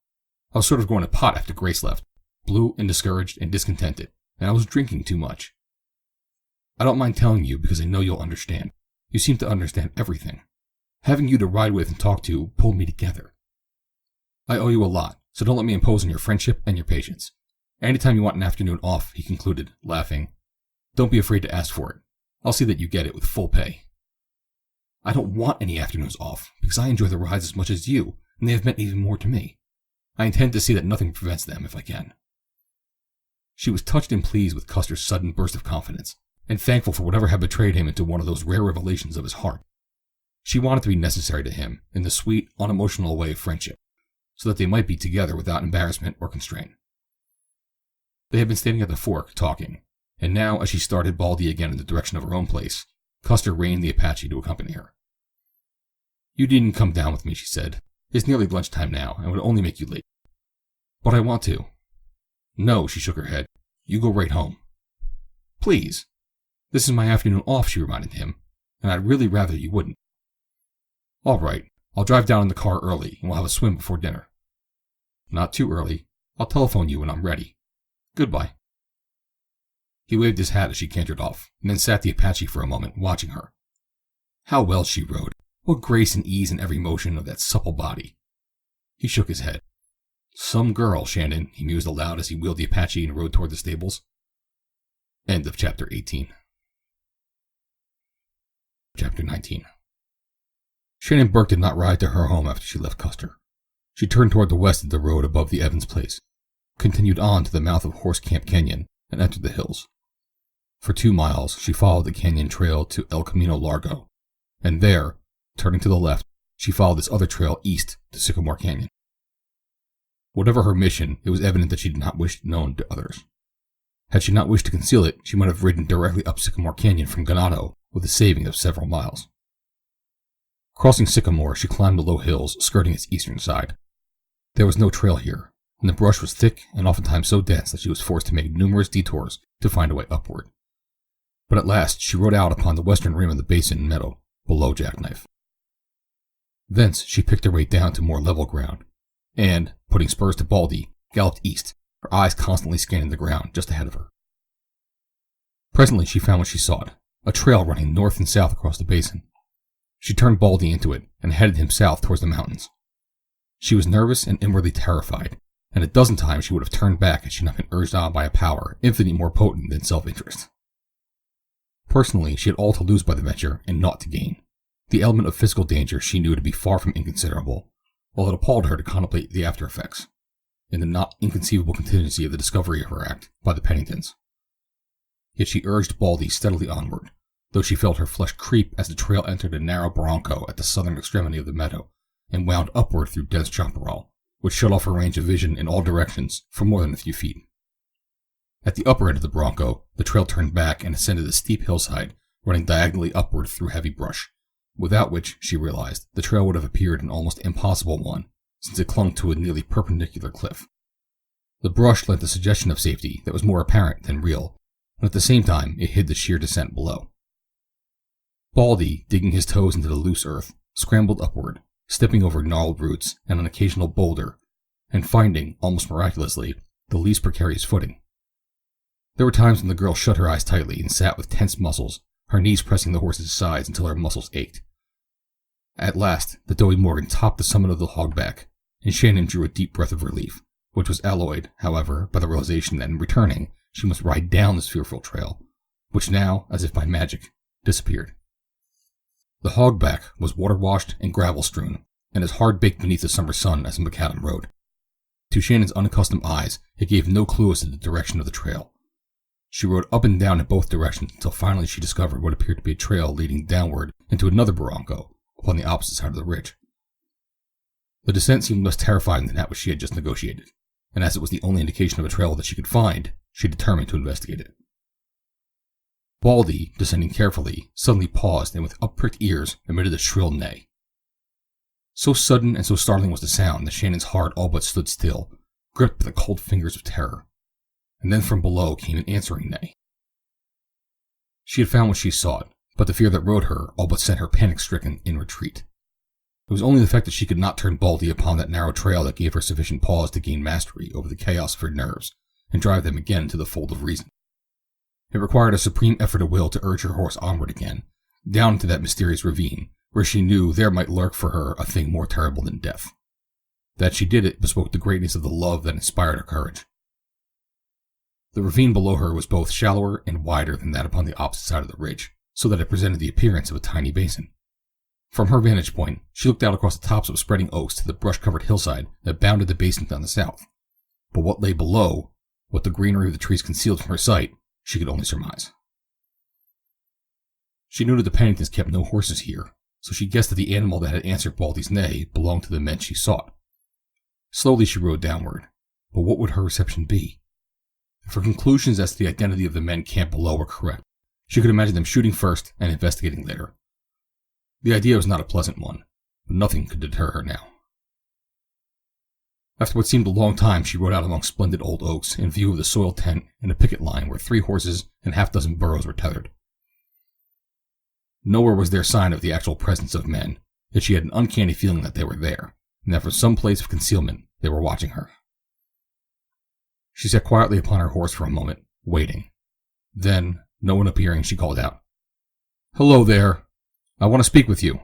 I was sort of going to pot after Grace left, blue and discouraged and discontented, and I was drinking too much. I don't mind telling you because I know you'll understand. You seem to understand everything. Having you to ride with and talk to pulled me together. I owe you a lot, so don't let me impose on your friendship and your patience. Anytime you want an afternoon off, he concluded, laughing, don't be afraid to ask for it. I'll see that you get it with full pay. I don't want any afternoons off, because I enjoy the rides as much as you, and they have meant even more to me. I intend to see that nothing prevents them if I can. She was touched and pleased with Custer's sudden burst of confidence, and thankful for whatever had betrayed him into one of those rare revelations of his heart. She wanted to be necessary to him in the sweet, unemotional way of friendship, so that they might be together without embarrassment or constraint. They had been standing at the fork, talking, and now as she started Baldy again in the direction of her own place, Custer reined the Apache to accompany her. "You needn't come down with me," she said. "It's nearly lunchtime now, and would only make you late." "But I want to." "No," she shook her head. "You go right home." "Please. This is my afternoon off," she reminded him, "and I'd really rather you wouldn't." "All right. I'll drive down in the car early, and we'll have a swim before dinner." "Not too early. I'll telephone you when I'm ready. Goodbye." He waved his hat as she cantered off, and then sat the Apache for a moment, watching her. How well she rode! What grace and ease in every motion of that supple body! He shook his head. "Some girl, Shannon," he mused aloud as he wheeled the Apache and rode toward the stables. End of Chapter 18. Chapter 19. Shannon Burke did not ride to her home after she left Custer. She turned toward the west of the road above the Evans place, continued on to the mouth of Horse Camp Canyon, and entered the hills. For 2 miles, she followed the canyon trail to El Camino Largo, and there, turning to the left, she followed this other trail east to Sycamore Canyon. Whatever her mission, it was evident that she did not wish it known to others. Had she not wished to conceal it, she might have ridden directly up Sycamore Canyon from Ganado with a saving of several miles. Crossing Sycamore, she climbed the low hills skirting its eastern side. There was no trail here, and the brush was thick and oftentimes so dense that she was forced to make numerous detours to find a way upward. But at last she rode out upon the western rim of the basin meadow, below Jackknife. Thence she picked her way down to more level ground, and, putting spurs to Baldy, galloped east, her eyes constantly scanning the ground just ahead of her. Presently she found what she sought, a trail running north and south across the basin. She turned Baldy into it, and headed him south towards the mountains. She was nervous and inwardly terrified, and a dozen times she would have turned back had she not been urged on by a power infinitely more potent than self-interest. Personally, she had all to lose by the venture, and naught to gain. The element of physical danger she knew to be far from inconsiderable, while it appalled her to contemplate the after-effects, in the not inconceivable contingency of the discovery of her act by the Penningtons. Yet she urged Baldy steadily onward, though she felt her flesh creep as the trail entered a narrow barranco at the southern extremity of the meadow, and wound upward through dense chaparral, which shut off her range of vision in all directions for more than a few feet. At the upper end of the barranco, the trail turned back and ascended a steep hillside, running diagonally upward through heavy brush, without which, she realized, the trail would have appeared an almost impossible one, since it clung to a nearly perpendicular cliff. The brush lent a suggestion of safety that was more apparent than real, and at the same time it hid the sheer descent below. Baldy, digging his toes into the loose earth, scrambled upward, stepping over gnarled roots and an occasional boulder, and finding, almost miraculously, the least precarious footing. There were times when the girl shut her eyes tightly and sat with tense muscles, her knees pressing the horse's sides until her muscles ached. At last, the doughy Morgan topped the summit of the hogback, and Shannon drew a deep breath of relief, which was alloyed, however, by the realization that in returning she must ride down this fearful trail, which now, as if by magic, disappeared. The hogback was water-washed and gravel-strewn, and as hard-baked beneath the summer sun as a macadam road. To Shannon's unaccustomed eyes, it gave no clue as to the direction of the trail. She rode up and down in both directions until finally she discovered what appeared to be a trail leading downward into another barranco upon the opposite side of the ridge. The descent seemed less terrifying than that which she had just negotiated, and as it was the only indication of a trail that she could find, she determined to investigate it. Baldy, descending carefully, suddenly paused and with uppricked ears emitted a shrill neigh. So sudden and so startling was the sound that Shannon's heart all but stood still, gripped by the cold fingers of terror. And then from below came an answering neigh. She had found what she sought, but the fear that rode her all but sent her panic-stricken in retreat. It was only the fact that she could not turn Baldy upon that narrow trail that gave her sufficient pause to gain mastery over the chaos of her nerves and drive them again into the fold of reason. It required a supreme effort of will to urge her horse onward again, down into that mysterious ravine, where she knew there might lurk for her a thing more terrible than death. That she did it bespoke the greatness of the love that inspired her courage. The ravine below her was both shallower and wider than that upon the opposite side of the ridge, so that it presented the appearance of a tiny basin. From her vantage point, she looked out across the tops of spreading oaks to the brush-covered hillside that bounded the basin on the south. But what lay below, what the greenery of the trees concealed from her sight, she could only surmise. She knew that the Penningtons kept no horses here, so she guessed that the animal that had answered Baldy's neigh belonged to the men she sought. Slowly she rode downward, but what would her reception be? If her conclusions as to the identity of the men camped below were correct, she could imagine them shooting first and investigating later. The idea was not a pleasant one, but nothing could deter her now. After what seemed a long time, she rode out among splendid old oaks in view of the soiled tent and a picket line where 3 horses and half-dozen burros were tethered. Nowhere was there sign of the actual presence of men, yet she had an uncanny feeling that they were there, and that from some place of concealment they were watching her. She sat quietly upon her horse for a moment, waiting. Then, no one appearing, she called out, "Hello there! I want to speak with you."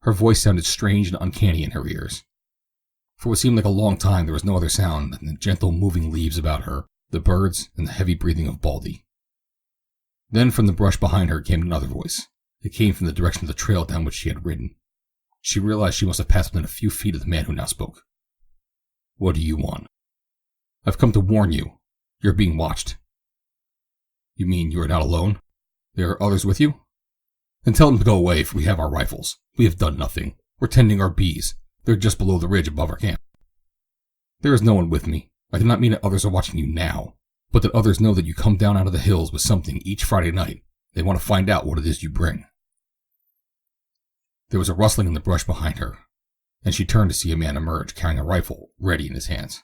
Her voice sounded strange and uncanny in her ears. For what seemed like a long time, there was no other sound than the gentle moving leaves about her, the birds, and the heavy breathing of Baldy. Then from the brush behind her came another voice. It came from the direction of the trail down which she had ridden. She realized she must have passed within a few feet of the man who now spoke. "What do you want?" "I've come to warn you. You're being watched." "You mean you are not alone? There are others with you?" "Then tell them to go away, for we have our rifles. We have done nothing. We're tending our bees. They're just below the ridge above our camp." "There is no one with me. I do not mean that others are watching you now, but that others know that you come down out of the hills with something each Friday night. They want to find out what it is you bring." There was a rustling in the brush behind her, and she turned to see a man emerge carrying a rifle ready in his hands.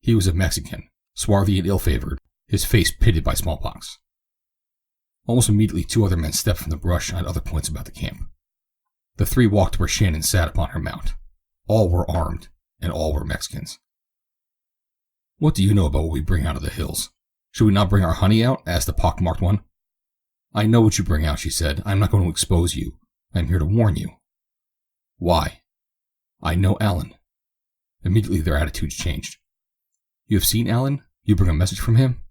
He was a Mexican, swarthy and ill-favored, his face pitted by smallpox. Almost immediately 2 other men stepped from the brush at other points about the camp. The 3 walked to where Shannon sat upon her mount. All were armed, and all were Mexicans. "What do you know about what we bring out of the hills? Should we not bring our honey out?" asked the pock-marked one. "I know what you bring out," she said. "I am not going to expose you. I am here to warn you." "Why?" "I know Alan." Immediately their attitudes changed. "You have seen Alan? You bring a message from him?"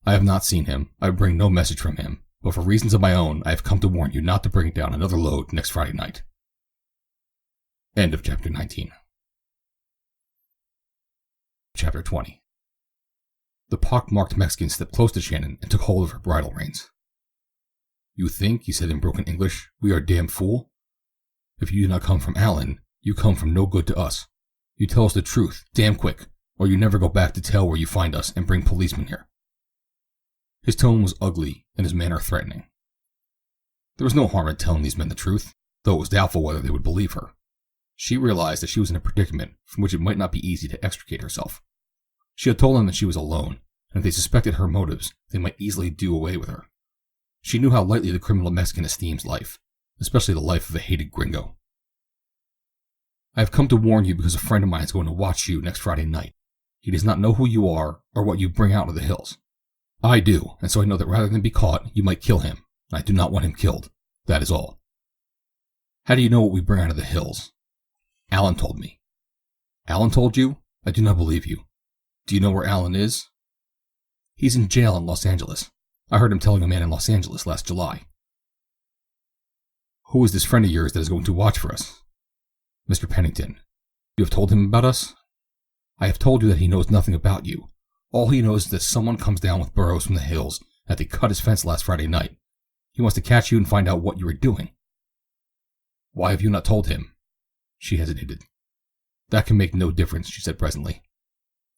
"I have not seen him. I bring no message from him. But for reasons of my own, I have come to warn you not to bring down another load next Friday night." End of Chapter 19. Chapter 20. The pock-marked Mexican stepped close to Shannon and took hold of her bridle reins. "You think," he said in broken English, "we are damn fool? If you do not come from Alan, you come from no good to us. You tell us the truth, damn quick, or you never go back to tell where you find us and bring policemen here." His tone was ugly and his manner threatening. There was no harm in telling these men the truth, though it was doubtful whether they would believe her. She realized that she was in a predicament from which it might not be easy to extricate herself. She had told them that she was alone, and if they suspected her motives, they might easily do away with her. She knew how lightly the criminal Mexican esteems life, especially the life of a hated gringo. "I have come to warn you because a friend of mine is going to watch you next Friday night. He does not know who you are or what you bring out of the hills. I do, and so I know that rather than be caught, you might kill him, and I do not want him killed. That is all." "How do you know what we bring out of the hills?" "Alan told me." "Alan told you? I do not believe you. Do you know where Alan is?" "He's in jail in Los Angeles. I heard him telling a man in Los Angeles last July." "Who is this friend of yours that is going to watch for us?" "Mr. Pennington. You have told him about us?" "I have told you that he knows nothing about you. All he knows is that someone comes down with burros from the hills, and that they cut his fence last Friday night. He wants to catch you and find out what you are doing." "Why have you not told him?" She hesitated. "That can make no difference," she said presently.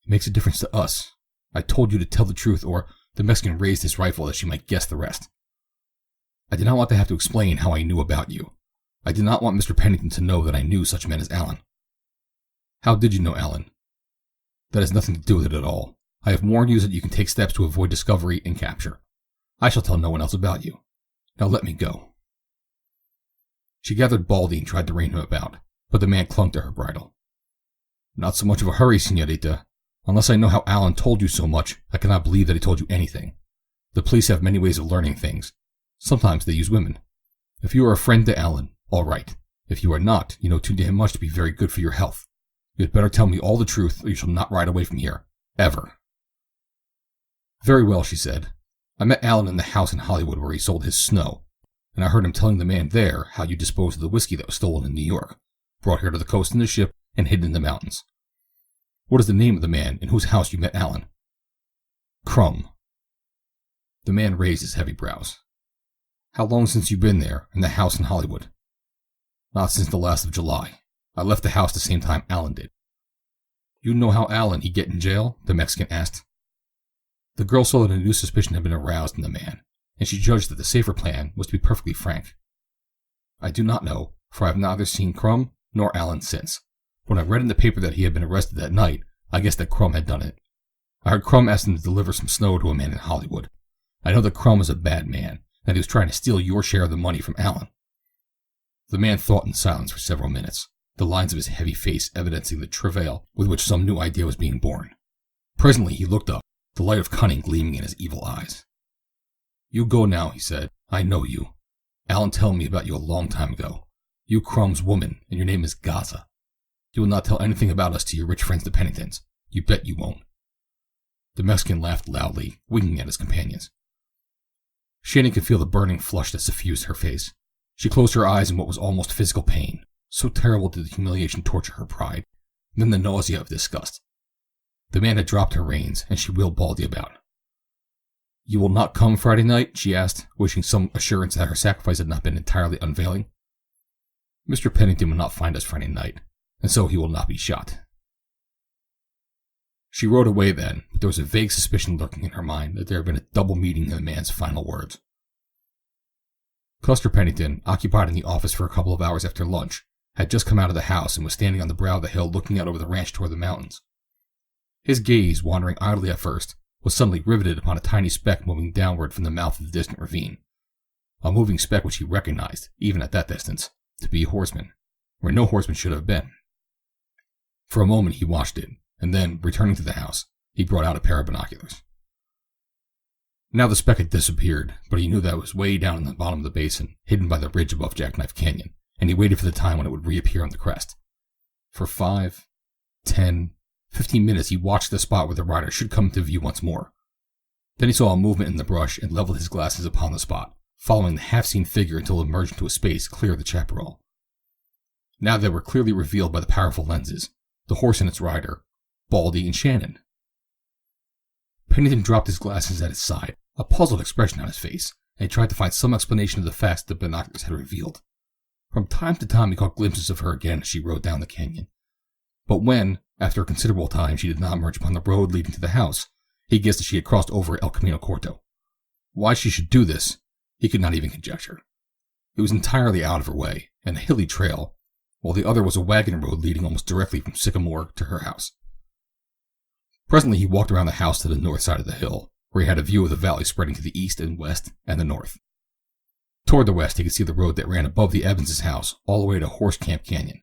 "It makes a difference to us. I told you to tell the truth, or..." The Mexican raised his rifle that she might guess the rest. "I did not want to have to explain how I knew about you. I did not want Mr. Pennington to know that I knew such men as Alan." "How did you know Alan?" "That has nothing to do with it at all. I have warned you so that you can take steps to avoid discovery and capture. I shall tell no one else about you. Now let me go." She gathered Baldy and tried to rein him about, but the man clung to her bridle. "Not so much of a hurry, señorita. Unless I know how Alan told you so much, I cannot believe that he told you anything. The police have many ways of learning things. Sometimes they use women. If you are a friend to Alan, all right. If you are not, you know too damn much to be very good for your health. You had better tell me all the truth, or you shall not ride away from here. Ever." "Very well," she said. "I met Alan in the house in Hollywood where he sold his snow, and I heard him telling the man there how you disposed of the whiskey that was stolen in New York, brought here to the coast in the ship, and hidden in the mountains. What is the name of the man in whose house you met Alan?" "Crumb." The man raised his heavy brows. How long since you've been there, in the house in Hollywood? Not since the last of July. I left the house the same time Alan did. You know how Alan he get in jail? The Mexican asked. The girl saw that a new suspicion had been aroused in the man, and she judged that the safer plan was to be perfectly frank. I do not know, for I have neither seen Crumb nor Alan since. When I read in the paper that he had been arrested that night, I guessed that Crumb had done it. I heard Crumb ask him to deliver some snow to a man in Hollywood. I know that Crumb is a bad man, and he was trying to steal your share of the money from Alan. The man thought in silence for several minutes, the lines of his heavy face evidencing the travail with which some new idea was being born. Presently he looked up, the light of cunning gleaming in his evil eyes. You go now, he said. I know you. Alan told me about you a long time ago. You Crumb's woman, and your name is Gaza. You will not tell anything about us to your rich friends the Penningtons. You bet you won't. The Mexican laughed loudly, winking at his companions. Shannon could feel the burning flush that suffused her face. She closed her eyes in what was almost physical pain. So terrible did the humiliation torture her pride, and then the nausea of disgust. The man had dropped her reins, and she wheeled Baldy about. You will not come Friday night? She asked, wishing some assurance that her sacrifice had not been entirely unavailing. Mr. Pennington will not find us Friday night, and so he will not be shot. She rode away then, but there was a vague suspicion lurking in her mind that there had been a double meaning in the man's final words. Custer Pennington, occupied in the office for a couple of hours after lunch, had just come out of the house and was standing on the brow of the hill looking out over the ranch toward the mountains. His gaze, wandering idly at first, was suddenly riveted upon a tiny speck moving downward from the mouth of the distant ravine. A moving speck which he recognized, even at that distance, to be a horseman, where no horseman should have been. For a moment he watched it, and then, returning to the house, he brought out a pair of binoculars. Now the speck had disappeared, but he knew that it was way down in the bottom of the basin, hidden by the ridge above Jackknife Canyon, and he waited for the time when it would reappear on the crest. For 5, 10, 15 minutes he watched the spot where the rider should come into view once more. Then he saw a movement in the brush and leveled his glasses upon the spot, following the half-seen figure until it emerged into a space clear of the chaparral. Now they were clearly revealed by the powerful lenses, the horse and its rider, Baldy and Shannon. Pennington dropped his glasses at his side, a puzzled expression on his face, and he tried to find some explanation of the facts the binoculars had revealed. From time to time he caught glimpses of her again as she rode down the canyon. But when, after a considerable time, she did not emerge upon the road leading to the house, he guessed that she had crossed over El Camino Corto. Why she should do this, he could not even conjecture. It was entirely out of her way, and a hilly trail, while the other was a wagon road leading almost directly from Sycamore to her house. Presently he walked around the house to the north side of the hill, where he had a view of the valley spreading to the east and west and the north. Toward the west he could see the road that ran above the Evans' house all the way to Horse Camp Canyon.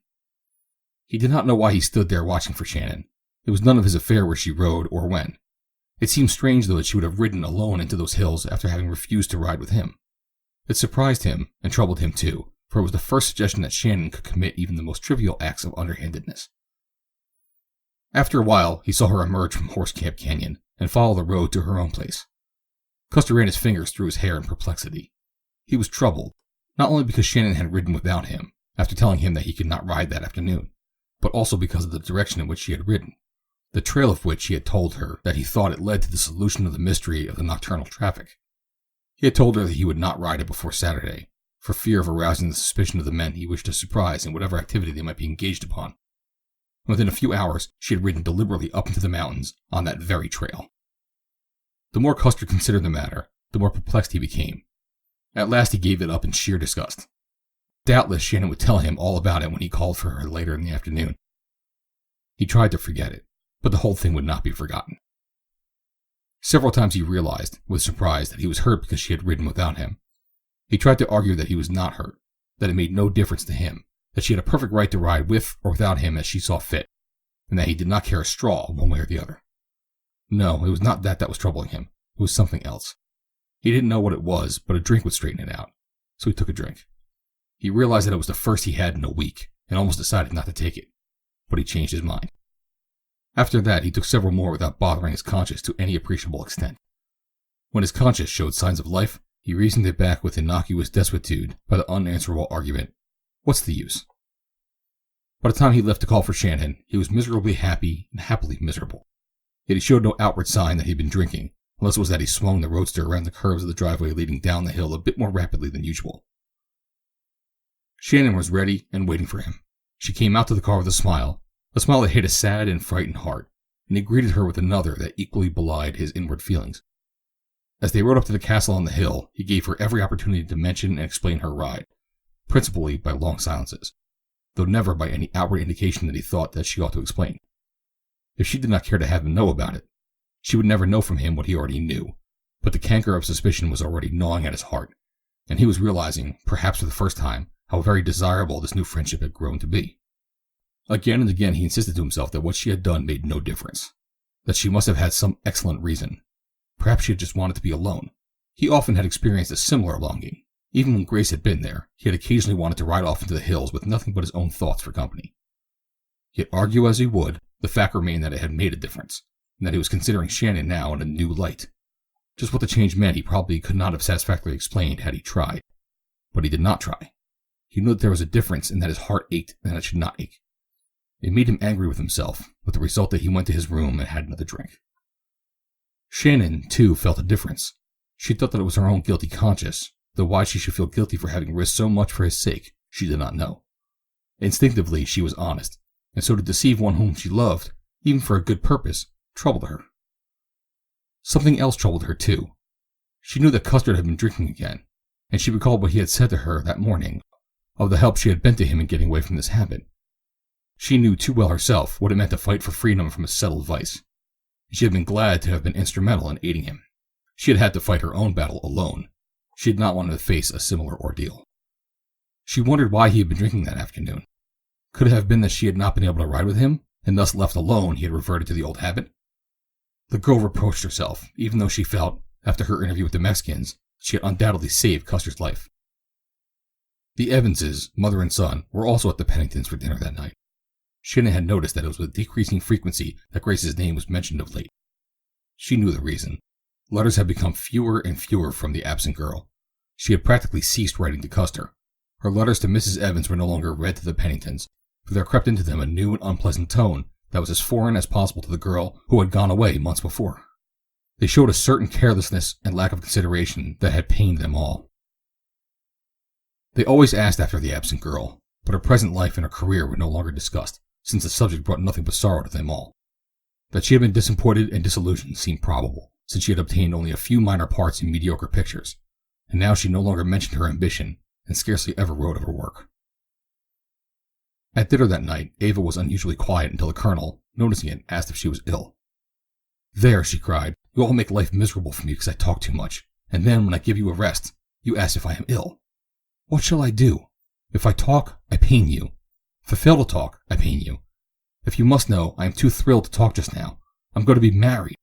He did not know why he stood there watching for Shannon. It was none of his affair where she rode or when. It seemed strange, though, that she would have ridden alone into those hills after having refused to ride with him. It surprised him, and troubled him too, for it was the first suggestion that Shannon could commit even the most trivial acts of underhandedness. After a while, he saw her emerge from Horse Camp Canyon and follow the road to her own place. Custer ran his fingers through his hair in perplexity. He was troubled, not only because Shannon had ridden without him, after telling him that he could not ride that afternoon, but also because of the direction in which she had ridden, the trail of which he had told her that he thought it led to the solution of the mystery of the nocturnal traffic. He had told her that he would not ride it before Saturday, for fear of arousing the suspicion of the men he wished to surprise in whatever activity they might be engaged upon. Within a few hours, she had ridden deliberately up into the mountains on that very trail. The more Custer considered the matter, the more perplexed he became. At last he gave it up in sheer disgust. Doubtless Shannon would tell him all about it when he called for her later in the afternoon. He tried to forget it, but the whole thing would not be forgotten. Several times he realized, with surprise, that he was hurt because she had ridden without him. He tried to argue that he was not hurt, that it made no difference to him, that she had a perfect right to ride with or without him as she saw fit, and that he did not care a straw one way or the other. No, it was not that was troubling him. It was something else. He didn't know what it was, but a drink would straighten it out, so he took a drink. He realized that it was the first he had in a week, and almost decided not to take it, but he changed his mind. After that, he took several more without bothering his conscience to any appreciable extent. When his conscience showed signs of life, he reasoned it back with innocuous desuetude by the unanswerable argument, what's the use? By the time he left to call for Shannon, he was miserably happy and happily miserable. Yet he showed no outward sign that he had been drinking, unless it was that he swung the roadster around the curves of the driveway leading down the hill a bit more rapidly than usual. Shannon was ready and waiting for him. She came out to the car with a smile that hit a sad and frightened heart, and he greeted her with another that equally belied his inward feelings. As they rode up to the castle on the hill, he gave her every opportunity to mention and explain her ride, principally by long silences, though never by any outward indication that he thought that she ought to explain. If she did not care to have him know about it, she would never know from him what he already knew, but the canker of suspicion was already gnawing at his heart, and he was realizing, perhaps for the first time, how very desirable this new friendship had grown to be. Again and again he insisted to himself that what she had done made no difference, that she must have had some excellent reason. Perhaps she had just wanted to be alone. He often had experienced a similar longing. Even when Grace had been there, he had occasionally wanted to ride off into the hills with nothing but his own thoughts for company. Yet argue as he would, the fact remained that it had made a difference, and that he was considering Shannon now in a new light. Just what the change meant he probably could not have satisfactorily explained had he tried. But he did not try. He knew that there was a difference and that his heart ached and that it should not ache. It made him angry with himself, with the result that he went to his room and had another drink. Shannon, too, felt a difference. She thought that it was her own guilty conscience, though why she should feel guilty for having risked so much for his sake, she did not know. Instinctively, she was honest, and so to deceive one whom she loved, even for a good purpose, troubled her. Something else troubled her, too. She knew that Custer had been drinking again, and she recalled what he had said to her that morning, of the help she had been to him in getting away from this habit. She knew too well herself what it meant to fight for freedom from a settled vice, and she had been glad to have been instrumental in aiding him. She had had to fight her own battle alone. She had not wanted to face a similar ordeal. She wondered why he had been drinking that afternoon. Could it have been that she had not been able to ride with him, and thus left alone he had reverted to the old habit? The girl reproached herself, even though she felt, after her interview with the Mexicans, she had undoubtedly saved Custer's life. The Evanses, mother and son, were also at the Penningtons for dinner that night. Shannon had noticed that it was with decreasing frequency that Grace's name was mentioned of late. She knew the reason. Letters had become fewer and fewer from the absent girl. She had practically ceased writing to Custer. Her letters to Mrs. Evans were no longer read to the Penningtons, for there crept into them a new and unpleasant tone that was as foreign as possible to the girl who had gone away months before. They showed a certain carelessness and lack of consideration that had pained them all. They always asked after the absent girl, but her present life and her career were no longer discussed, since the subject brought nothing but sorrow to them all. That she had been disappointed and disillusioned seemed probable, since she had obtained only a few minor parts in mediocre pictures, and now she no longer mentioned her ambition, and scarcely ever wrote of her work. At dinner that night, Ava was unusually quiet until the colonel, noticing it, asked if she was ill. "There," she cried, "you all make life miserable for me because I talk too much, and then when I give you a rest, you ask if I am ill. What shall I do? If I talk, I pain you. If I fail to talk, I pain you. If you must know, I am too thrilled to talk just now. I'm going to be married."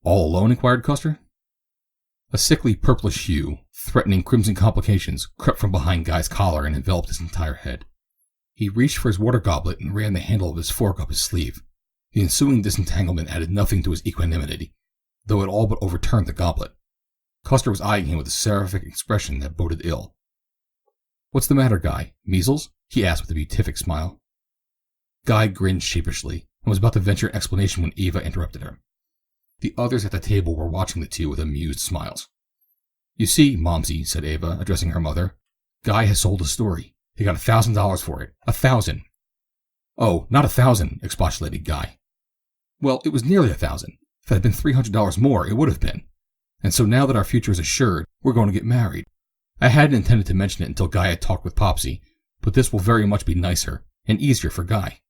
"All alone?" inquired Custer. A sickly purplish hue, threatening crimson complications, crept from behind Guy's collar and enveloped his entire head. He reached for his water goblet and ran the handle of his fork up his sleeve. The ensuing disentanglement added nothing to his equanimity, though it all but overturned the goblet. Custer was eyeing him with a seraphic expression that boded ill. "What's the matter, Guy? Measles?" he asked with a beatific smile. Guy grinned sheepishly, and was about to venture an explanation when Eva interrupted her. The others at the table were watching the two with amused smiles. "You see, Momsey," said Eva, addressing her mother, "Guy has sold a story. He got $1,000 for it. 1,000. "Oh, not 1,000, expostulated Guy. "Well, it was nearly 1,000. If it had been $300 more, it would have been. And so now that our future is assured, we're going to get married. I hadn't intended to mention it until Guy had talked with Popsy, but this will very much be nicer and easier for Guy."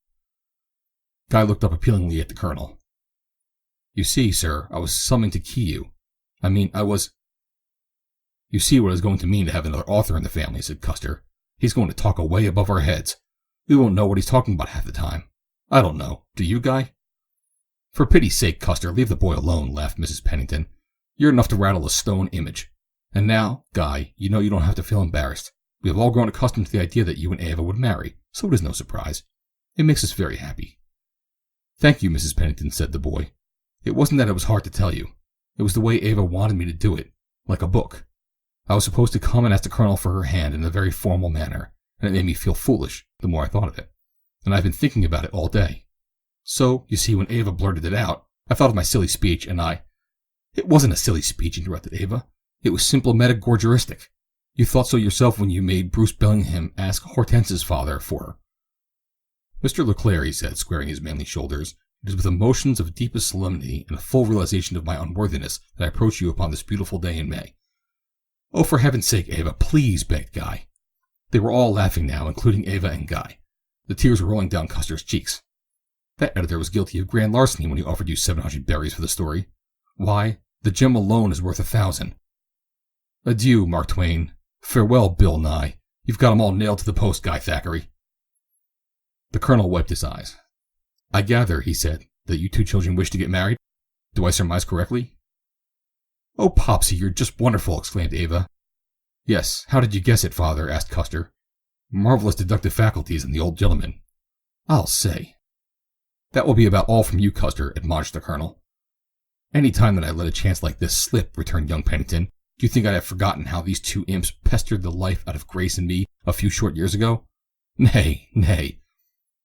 Guy looked up appealingly at the colonel. "You see, sir, I was summoned to key you. You see what it's going to mean to have another author in the family," said Custer. "He's going to talk away above our heads. We won't know what he's talking about half the time. I don't know. Do you, Guy?" "For pity's sake, Custer, leave the boy alone," laughed Mrs. Pennington. "You're enough to rattle a stone image. And now, Guy, you know you don't have to feel embarrassed. We have all grown accustomed to the idea that you and Ava would marry, so it is no surprise. It makes us very happy." "Thank you, Mrs. Pennington," said the boy. "It wasn't that it was hard to tell you. It was the way Ava wanted me to do it, like a book. I was supposed to come and ask the colonel for her hand in a very formal manner, and it made me feel foolish the more I thought of it. And I've been thinking about it all day. So, you see, when Ava blurted it out, I thought of my silly speech, and I It wasn't a silly speech, interrupted Ava. It was simple metagorgeristic. You thought so yourself when you made Bruce Bellingham ask Hortense's father for her. Mr. Leclerc, he said, squaring his manly shoulders, it is with emotions of deepest solemnity and a full realization of my unworthiness that I approach you upon this beautiful day in May. Oh, for heaven's sake, Ava, please, begged Guy. They were all laughing now, including Ava and Guy. The tears were rolling down Custer's cheeks. That editor was guilty of grand larceny when he offered you 700 berries for the story. Why, the gem alone is worth 1,000. Adieu, Mark Twain. Farewell, Bill Nye. You've got 'em all nailed to the post, Guy Thackeray. The colonel wiped his eyes. I gather, he said, that you two children wish to get married? Do I surmise correctly? Oh, Popsy, you're just wonderful, exclaimed Ava. Yes, how did you guess it, Father? Asked Custer. Marvelous deductive faculties in the old gentleman. I'll say. That will be about all from you, Custer, admonished the colonel. Any time that I let a chance like this slip, returned young Pennington, do you think I'd have forgotten how these two imps pestered the life out of Grace and me a few short years ago? Nay, nay.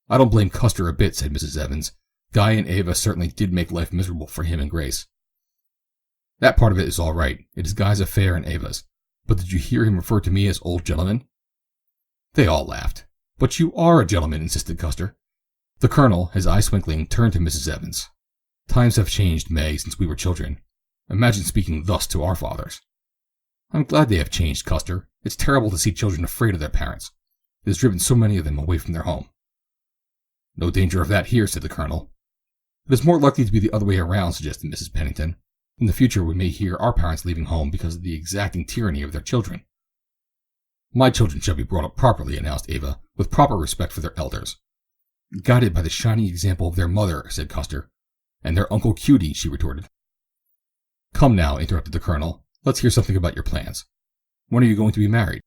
I don't blame Custer a bit, said Mrs. Evans. Guy and Ava certainly did make life miserable for him and Grace. That part of it is all right. It is Guy's affair and Ava's. But did you hear him refer to me as old gentleman? They all laughed. But you are a gentleman, insisted Custer. The colonel, his eyes twinkling, turned to Mrs. Evans. Times have changed, May, since we were children. Imagine speaking thus to our fathers. I'm glad they have changed, Custer. It's terrible to see children afraid of their parents. It has driven so many of them away from their home. No danger of that here, said the colonel. It is more likely to be the other way around, suggested Mrs. Pennington. In the future we may hear our parents leaving home because of the exacting tyranny of their children. My children shall be brought up properly, announced Ava, with proper respect for their elders. Guided by the shining example of their mother, said Custer. And their Uncle Cutie, she retorted. Come now, interrupted the colonel. Let's hear something about your plans. When are you going to be married?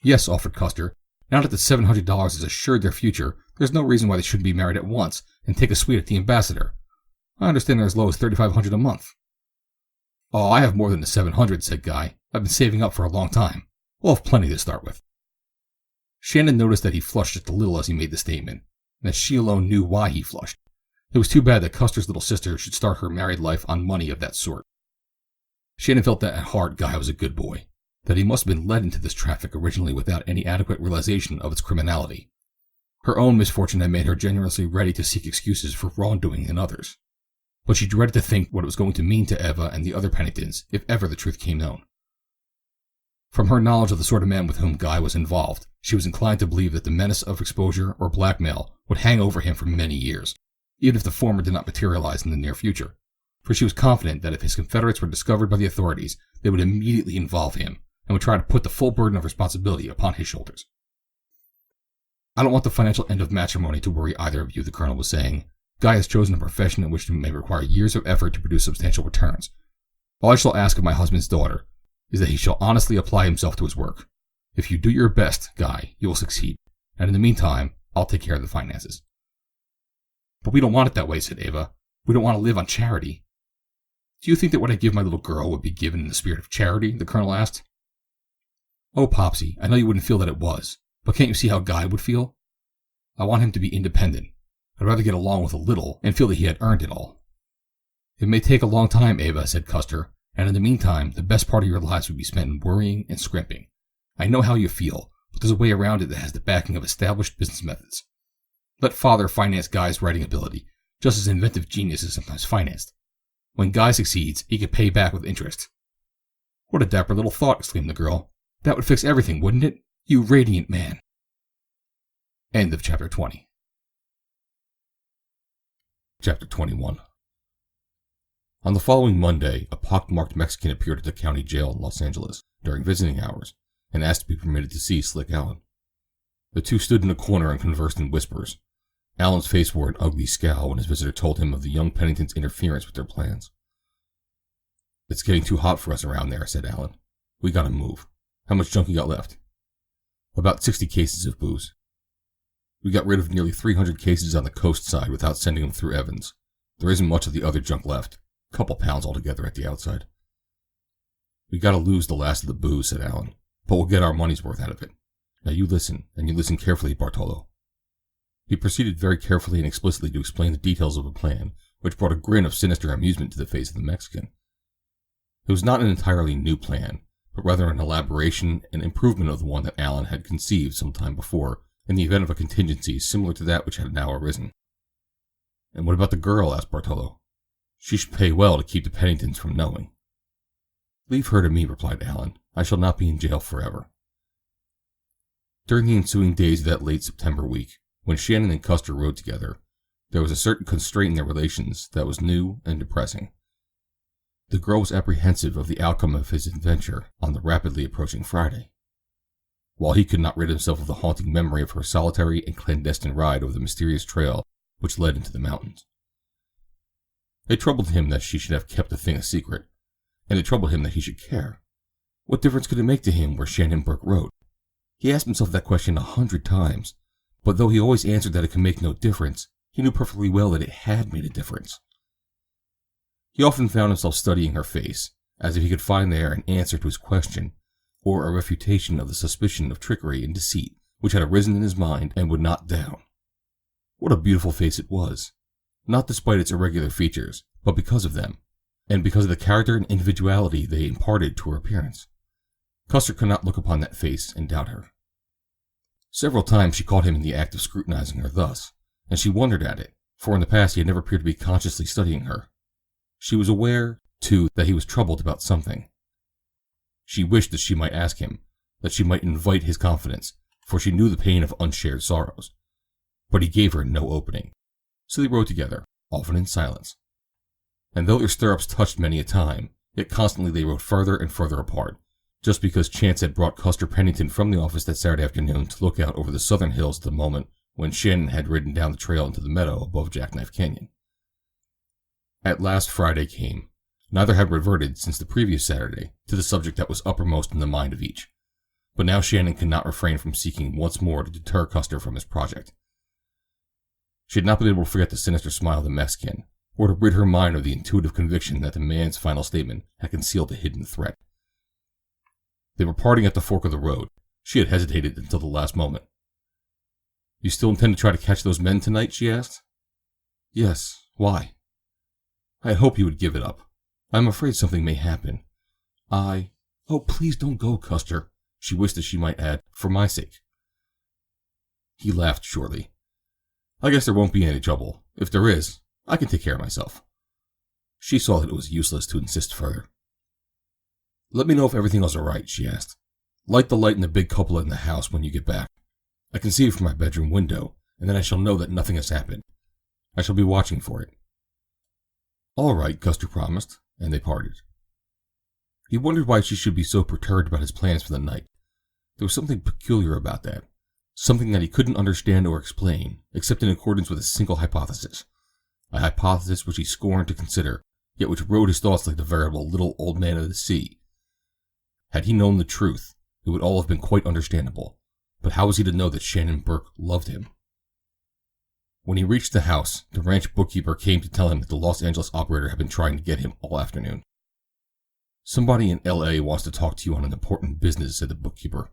Yes, offered Custer. Now that the $700 has assured their future, there's no reason why they shouldn't be married at once and take a suite at the Ambassador. I understand they're as low as $3,500 a month. Oh, I have more than the 700, said Guy. I've been saving up for a long time. We'll have plenty to start with. Shannon noticed that he flushed just a little as he made the statement, and that she alone knew why he flushed. It was too bad that Custer's little sister should start her married life on money of that sort. Shannon felt that at heart Guy was a good boy, that he must have been led into this traffic originally without any adequate realization of its criminality. Her own misfortune had made her generously ready to seek excuses for wrongdoing in others. But she dreaded to think what it was going to mean to Eva and the other Penningtons if ever the truth came known. From her knowledge of the sort of man with whom Guy was involved, she was inclined to believe that the menace of exposure or blackmail would hang over him for many years, even if the former did not materialize in the near future, for she was confident that if his confederates were discovered by the authorities, they would immediately involve him and would try to put the full burden of responsibility upon his shoulders. I don't want the financial end of matrimony to worry either of you, the colonel was saying. Guy has chosen a profession in which it may require years of effort to produce substantial returns. All I shall ask of my husband's daughter is that he shall honestly apply himself to his work. If you do your best, Guy, you will succeed, and in the meantime, I'll take care of the finances. But we don't want it that way, said Ava. We don't want to live on charity. Do you think that what I give my little girl would be given in the spirit of charity? The colonel asked. Oh, Popsy, I know you wouldn't feel that it was, but can't you see how Guy would feel? I want him to be independent. I'd rather get along with a little and feel that he had earned it all. It may take a long time, Ava, said Custer, and in the meantime, the best part of your lives would be spent in worrying and scrimping. I know how you feel, but there's a way around it that has the backing of established business methods. Let Father finance Guy's writing ability, just as inventive genius is sometimes financed. When Guy succeeds, he can pay back with interest. What a dapper little thought, exclaimed the girl. That would fix everything, wouldn't it? You radiant man. End of chapter 20. Chapter 21. On the following Monday, a pockmarked Mexican appeared at the county jail in Los Angeles during visiting hours and asked to be permitted to see Slick Allen. The two stood in a corner and conversed in whispers. Allen's face wore an ugly scowl when his visitor told him of the young Pennington's interference with their plans. It's getting too hot for us around there, said Allen. We gotta move. How much junk you got left? About 60 cases of booze. We got rid of nearly 300 cases on the coast side without sending them through Evans. There isn't much of the other junk left. A couple pounds altogether at the outside. We gotta lose the last of the booze, said Allen, but we'll get our money's worth out of it. Now you listen, and you listen carefully, Bartolo. He proceeded very carefully and explicitly to explain the details of a plan, which brought a grin of sinister amusement to the face of the Mexican. It was not an entirely new plan, but rather an elaboration and improvement of the one that Alan had conceived some time before, in the event of a contingency similar to that which had now arisen. "And what about the girl?" asked Bartolo. "She should pay well to keep the Penningtons from knowing." "Leave her to me," replied Alan. "I shall not be in jail forever." During the ensuing days of that late September week, when Shannon and Custer rode together, there was a certain constraint in their relations that was new and depressing. The girl was apprehensive of the outcome of his adventure on the rapidly approaching Friday, while he could not rid himself of the haunting memory of her solitary and clandestine ride over the mysterious trail which led into the mountains. It troubled him that she should have kept the thing a secret, and it troubled him that he should care. What difference could it make to him where Shannon Burke rode? He asked himself that question 100 times, but though he always answered that it could make no difference, he knew perfectly well that it had made a difference. He often found himself studying her face, as if he could find there an answer to his question, or a refutation of the suspicion of trickery and deceit which had arisen in his mind and would not down. What a beautiful face it was, not despite its irregular features, but because of them, and because of the character and individuality they imparted to her appearance. Custer could not look upon that face and doubt her. Several times she caught him in the act of scrutinizing her thus, and she wondered at it, for in the past he had never appeared to be consciously studying her. She was aware, too, that he was troubled about something. She wished that she might ask him, that she might invite his confidence, for she knew the pain of unshared sorrows. But he gave her no opening, so they rode together, often in silence. And though their stirrups touched many a time, yet constantly they rode further and further apart, just because chance had brought Custer Pennington from the office that Saturday afternoon to look out over the southern hills at the moment when Shannon had ridden down the trail into the meadow above Jackknife Canyon. At last Friday came. Neither had reverted since the previous Saturday to the subject that was uppermost in the mind of each, but now Shannon could not refrain from seeking once more to deter Custer from his project. She had not been able to forget the sinister smile of the Mexican, or to rid her mind of the intuitive conviction that the man's final statement had concealed a hidden threat. They were parting at the fork of the road. She had hesitated until the last moment. "You still intend to try to catch those men tonight?" she asked. "Yes. Why?" "I had hoped you would give it up. I am afraid something may happen. Oh, please don't go, Custer," she wished that she might add, "for my sake." He laughed shortly. "I guess there won't be any trouble. If there is, I can take care of myself." She saw that it was useless to insist further. "Let me know if everything is all right," she asked. "Light the light in the big cupola in the house when you get back. I can see it from my bedroom window, and then I shall know that nothing has happened. I shall be watching for it." "All right," Custer promised, and they parted. He wondered why she should be so perturbed about his plans for the night. There was something peculiar about that, something that he couldn't understand or explain, except in accordance with a single hypothesis, a hypothesis which he scorned to consider, yet which rode his thoughts like the veritable little old man of the sea. Had he known the truth, it would all have been quite understandable, but how was he to know that Shannon Burke loved him? When he reached the house, the ranch bookkeeper came to tell him that the Los Angeles operator had been trying to get him all afternoon. "Somebody in L.A. wants to talk to you on an important business," said the bookkeeper.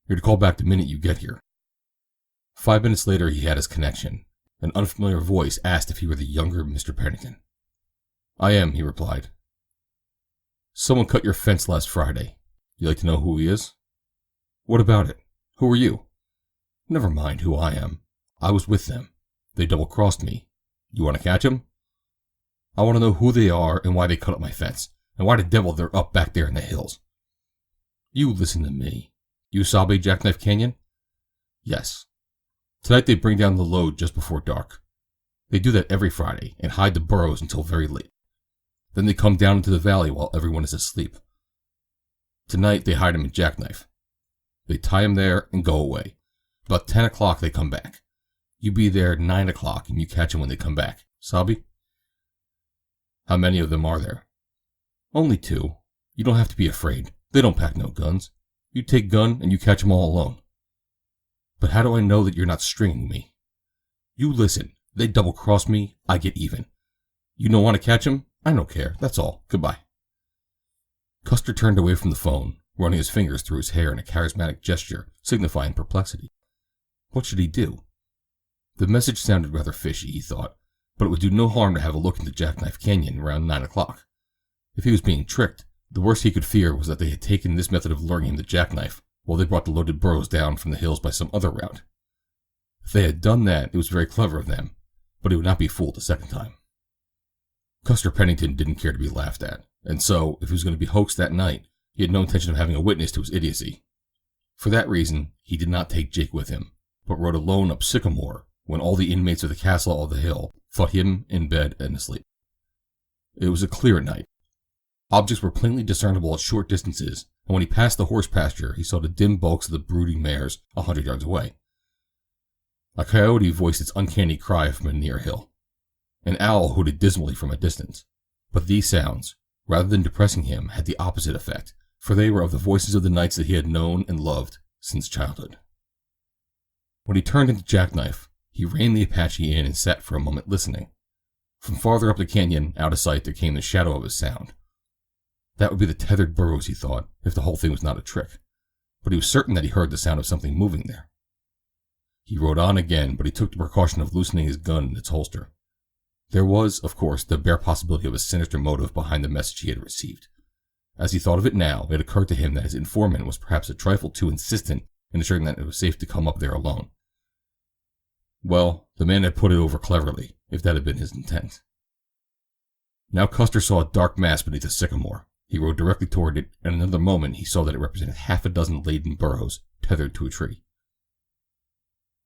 "You're to call back the minute you get here." 5 minutes later he had his connection. An unfamiliar voice asked if he were the younger Mr. Pennington. "I am," he replied. "Someone cut your fence last Friday. You'd like to know who he is?" "What about it? Who are you?" "Never mind who I am. I was with them. They double-crossed me. You want to catch them?" "I want to know who they are and why they cut up my fence, and why the devil they're up back there in the hills." "You listen to me. You sabe Jackknife Canyon?" "Yes. Tonight they bring down the load just before dark. They do that every Friday and hide the burros until very late. Then they come down into the valley while everyone is asleep. Tonight they hide him in Jackknife. They tie him there and go away. About 10 o'clock they come back. You be there 9 o'clock and you catch him when they come back. Sabe?" "How many of them are there?" "Only 2. You don't have to be afraid. They don't pack no guns. You take gun and you catch them all alone." "But how do I know that you're not stringing me?" "You listen. They double-cross me, I get even. You don't want to catch him? I don't care. That's all. Goodbye." Custer turned away from the phone, running his fingers through his hair in a charismatic gesture signifying perplexity. What should he do? The message sounded rather fishy, he thought, but it would do no harm to have a look into Jackknife Canyon around 9 o'clock. If he was being tricked, The worst he could fear was that they had taken this method of luring him to jackknife while they brought the loaded burros down from the hills by some other route. If they had done that, it was very clever of them, but he would not be fooled a second time. Custer Pennington didn't care to be laughed at, and so, if he was going to be hoaxed that night, he had no intention of having a witness to his idiocy. For that reason, he did not take Jake with him, but rode alone up Sycamore when all the inmates of the castle of the hill thought him in bed and asleep. It was a clear night. Objects were plainly discernible at short distances, and when he passed the horse pasture, he saw the dim bulks of the brooding mares 100 yards away. A coyote voiced its uncanny cry from a near hill. An owl hooted dismally from a distance, but these sounds, rather than depressing him, had the opposite effect, for they were of the voices of the knights that he had known and loved since childhood. When he turned into Jackknife, he reined the Apache in and sat for a moment listening. From farther up the canyon, out of sight, there came the shadow of a sound. That would be the tethered burros, he thought, if the whole thing was not a trick, but he was certain that he heard the sound of something moving there. He rode on again, but he took the precaution of loosening his gun in its holster. There was, of course, the bare possibility of a sinister motive behind the message he had received. As he thought of it now, it occurred to him that his informant was perhaps a trifle too insistent in assuring that it was safe to come up there alone. Well, the man had put it over cleverly, if that had been his intent. Now Custer saw a dark mass beneath a sycamore. He rode directly toward it, and in another moment he saw that it represented half a dozen laden burros tethered to a tree.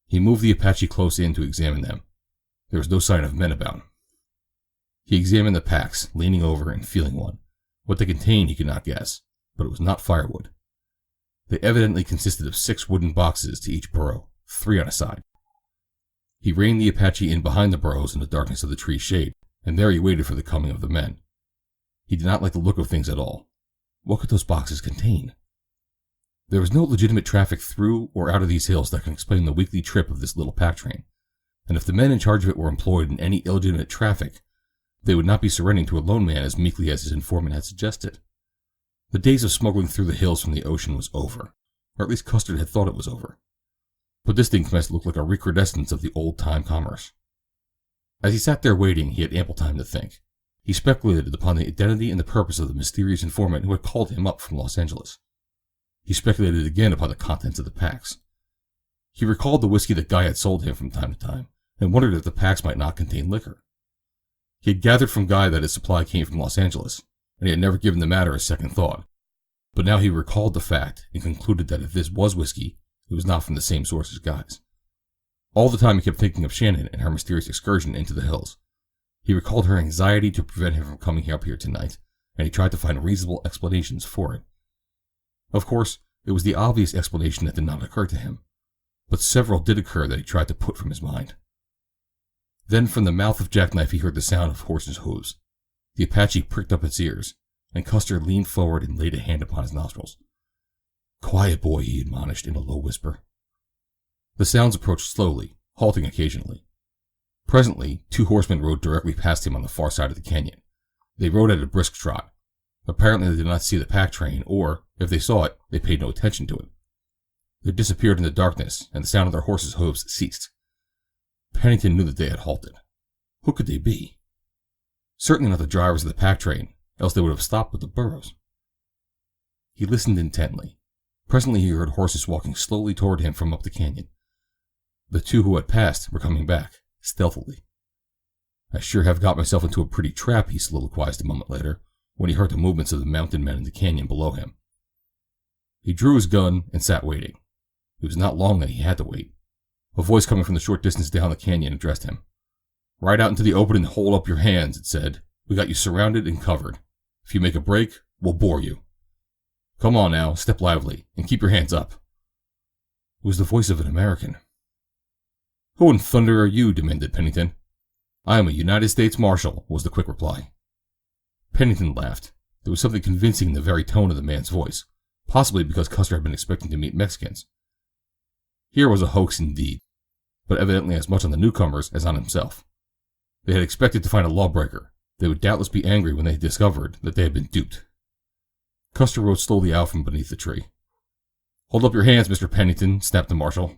He moved the Apache close in to examine them. There was no sign of men about. He examined the packs, leaning over and feeling one. What they contained he could not guess, but it was not firewood. They evidently consisted of 6 wooden boxes to each burro, 3 on a side. He reined the Apache in behind the burros in the darkness of the tree's shade, and there he waited for the coming of the men. He did not like the look of things at all. What could those boxes contain? There was no legitimate traffic through or out of these hills that can explain the weekly trip of this little pack train, and if the men in charge of it were employed in any illegitimate traffic, they would not be surrendering to a lone man as meekly as his informant had suggested. The days of smuggling through the hills from the ocean was over, or at least Custer had thought it was over. But this thing commenced to look like a recrudescence of the old-time commerce. As he sat there waiting, he had ample time to think. He speculated upon the identity and the purpose of the mysterious informant who had called him up from Los Angeles. He speculated again upon the contents of the packs. He recalled the whiskey that Guy had sold him from time to time, and wondered if the packs might not contain liquor. He had gathered from Guy that his supply came from Los Angeles, and he had never given the matter a second thought. But now he recalled the fact, and concluded that if this was whiskey, it was not from the same source as Guy's. All the time he kept thinking of Shannon and her mysterious excursion into the hills. He recalled her anxiety to prevent him from coming up here tonight, and he tried to find reasonable explanations for it. Of course, it was the obvious explanation that did not occur to him, but several did occur that he tried to put from his mind. Then from the mouth of Jackknife he heard the sound of horses' hooves. The Apache pricked up its ears, and Custer leaned forward and laid a hand upon his nostrils. "Quiet, boy," he admonished in a low whisper. The sounds approached slowly, halting occasionally. Presently, 2 horsemen rode directly past him on the far side of the canyon. They rode at a brisk trot. Apparently they did not see the pack train, or, if they saw it, they paid no attention to it. They disappeared in the darkness, and the sound of their horses' hooves ceased. Pennington knew that they had halted. Who could they be? Certainly not the drivers of the pack train, else they would have stopped with the burros. He listened intently. Presently he heard horses walking slowly toward him from up the canyon. The 2 who had passed were coming back, stealthily. "I sure have got myself into a pretty trap," he soliloquized a moment later, when he heard the movements of the mounted men in the canyon below him. He drew his gun and sat waiting. It was not long that he had to wait. A voice coming from the short distance down the canyon addressed him. "Ride out into the open and hold up your hands," it said. "We got you surrounded and covered. If you make a break, we'll bore you. Come on now, step lively, and keep your hands up." It was the voice of an American. "Who in thunder are you?" demanded Pennington. "I am a United States Marshal," was the quick reply. Pennington laughed. There was something convincing in the very tone of the man's voice, possibly because Custer had been expecting to meet Mexicans. Here was a hoax indeed, but evidently as much on the newcomers as on himself. They had expected to find a lawbreaker. They would doubtless be angry when they discovered that they had been duped. Custer rode slowly out from beneath the tree. "Hold up your hands, Mr. Pennington," snapped the marshal.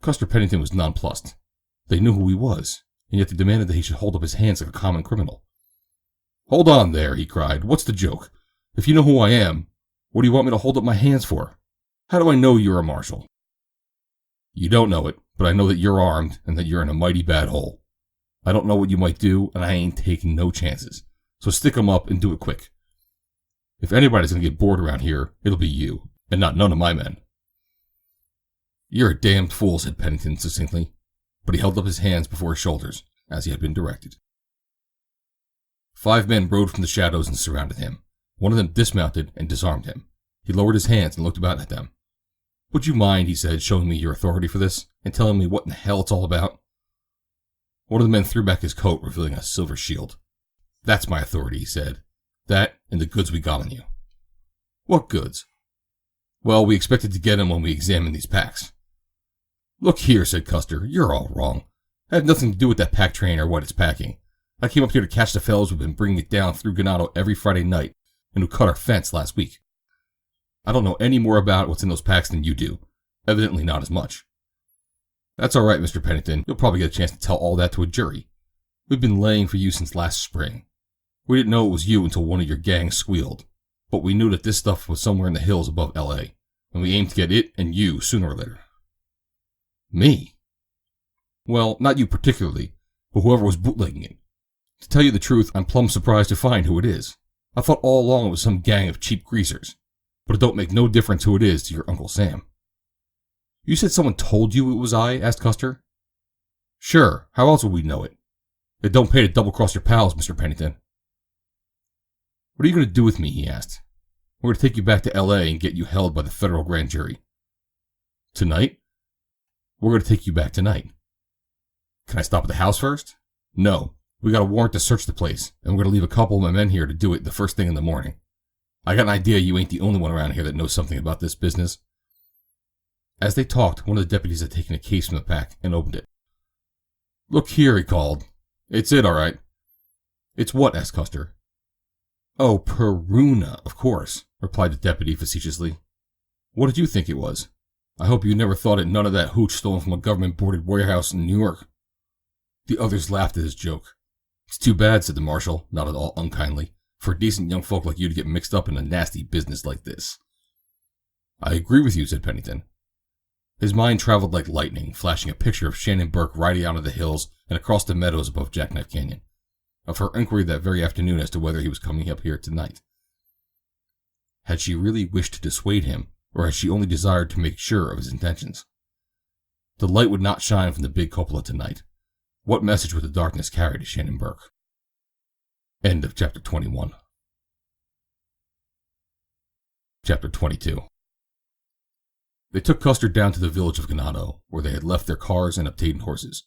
Custer Pennington was nonplussed. They knew who he was, and yet they demanded that he should hold up his hands like a common criminal. "Hold on there," he cried. "What's the joke? If you know who I am, what do you want me to hold up my hands for? How do I know you're a marshal? You don't know it, but I know that you're armed and that you're in a mighty bad hole. I don't know what you might do, and I ain't taking no chances. So stick 'em up and do it quick. If anybody's going to get bored around here, it'll be you, and not none of my men. You're a damned fool, said Pennington succinctly, but he held up his hands before his shoulders, as he had been directed. 5 men rode from the shadows and surrounded him. One of them dismounted and disarmed him. He lowered his hands and looked about at them. Would you mind, he said, showing me your authority for this, and telling me what in the hell it's all about? One of the men threw back his coat, revealing a silver shield. That's my authority, he said. That and the goods we got on you. What goods? Well, we expected to get them when we examined these packs. Look here, said Custer, you're all wrong. I have nothing to do with that pack train or what it's packing. I came up here to catch the fellows who've been bringing it down through Ganado every Friday night and who cut our fence last week. I don't know any more about what's in those packs than you do. Evidently not as much. That's all right, Mr. Pennington. You'll probably get a chance to tell all that to a jury. We've been laying for you since last spring. We didn't know it was you until one of your gang squealed, but we knew that this stuff was somewhere in the hills above L.A., and we aimed to get it and you sooner or later. Me? Well, not you particularly, but whoever was bootlegging it. To tell you the truth, I'm plumb surprised to find who it is. I thought all along it was some gang of cheap greasers, but it don't make no difference who it is to your Uncle Sam. You said someone told you it was I? Asked Custer. Sure, how else would we know it? It don't pay to double-cross your pals, Mr. Pennington. What are you going to do with me? He asked. We're going to take you back to L.A. and get you held by the federal grand jury. Tonight? We're going to take you back tonight. Can I stop at the house first? No. We got a warrant to search the place, and we're going to leave a couple of my men here to do it the first thing in the morning. I got an idea you ain't the only one around here that knows something about this business. As they talked, one of the deputies had taken a case from the pack and opened it. Look here, he called. It's it, all right. It's what? Asked Custer. Oh, Peruna, of course, replied the deputy facetiously. What did you think it was? I hope you never thought it none of that hooch stolen from a government-boarded warehouse in New York. The others laughed at his joke. It's too bad, said the marshal, not at all unkindly, for decent young folk like you to get mixed up in a nasty business like this. I agree with you, said Pennington. His mind traveled like lightning, flashing a picture of Shannon Burke riding out of the hills and across the meadows above Jackknife Canyon, of her inquiry that very afternoon as to whether he was coming up here tonight. Had she really wished to dissuade him, or had she only desired to make sure of his intentions? The light would not shine from the big cupola tonight. What message would the darkness carry to Shannon Burke? End of Chapter 21. Chapter 22. They took Custer down to the village of Ganado, where they had left their cars and obtained horses.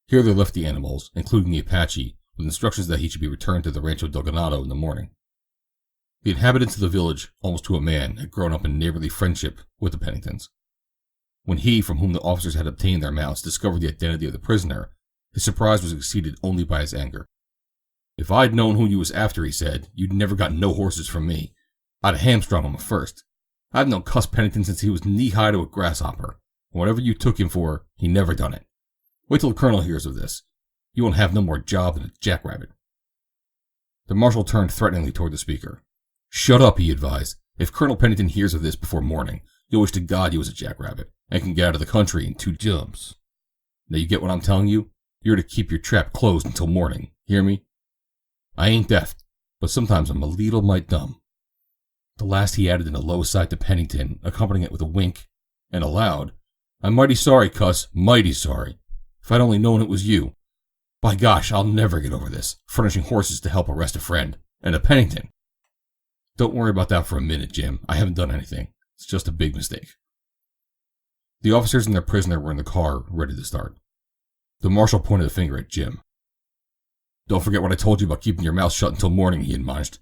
Here they left the animals, including the Apache, with instructions that he should be returned to the Rancho Ganado in the morning. The inhabitants of the village, almost to a man, had grown up in neighborly friendship with the Penningtons. When he, from whom the officers had obtained their mounts, discovered the identity of the prisoner, his surprise was exceeded only by his anger. If I'd known who you was after, he said, you'd never got no horses from me. I'd have hamstrung him first. I've known Cuss Pennington since he was knee-high to a grasshopper, and whatever you took him for, he never done it. Wait till the colonel hears of this. You won't have no more job than a jackrabbit. The marshal turned threateningly toward the speaker. Shut up, he advised. If Colonel Pennington hears of this before morning, you'll wish to God you was a jackrabbit, and can get out of the country in 2 jumps. Now you get what I'm telling you? You're to keep your trap closed until morning. Hear me? I ain't deaf, but sometimes I'm a leetle mite dumb. The last he added in a low aside to Pennington, accompanying it with a wink, and aloud, I'm mighty sorry, Cuss, mighty sorry. If I'd only known it was you. By gosh, I'll never get over this, furnishing horses to help arrest a friend, and a Pennington. Don't worry about that for a minute, Jim. I haven't done anything. It's just a big mistake. The officers and their prisoner were in the car, ready to start. The marshal pointed a finger at Jim. Don't forget what I told you about keeping your mouth shut until morning, he admonished.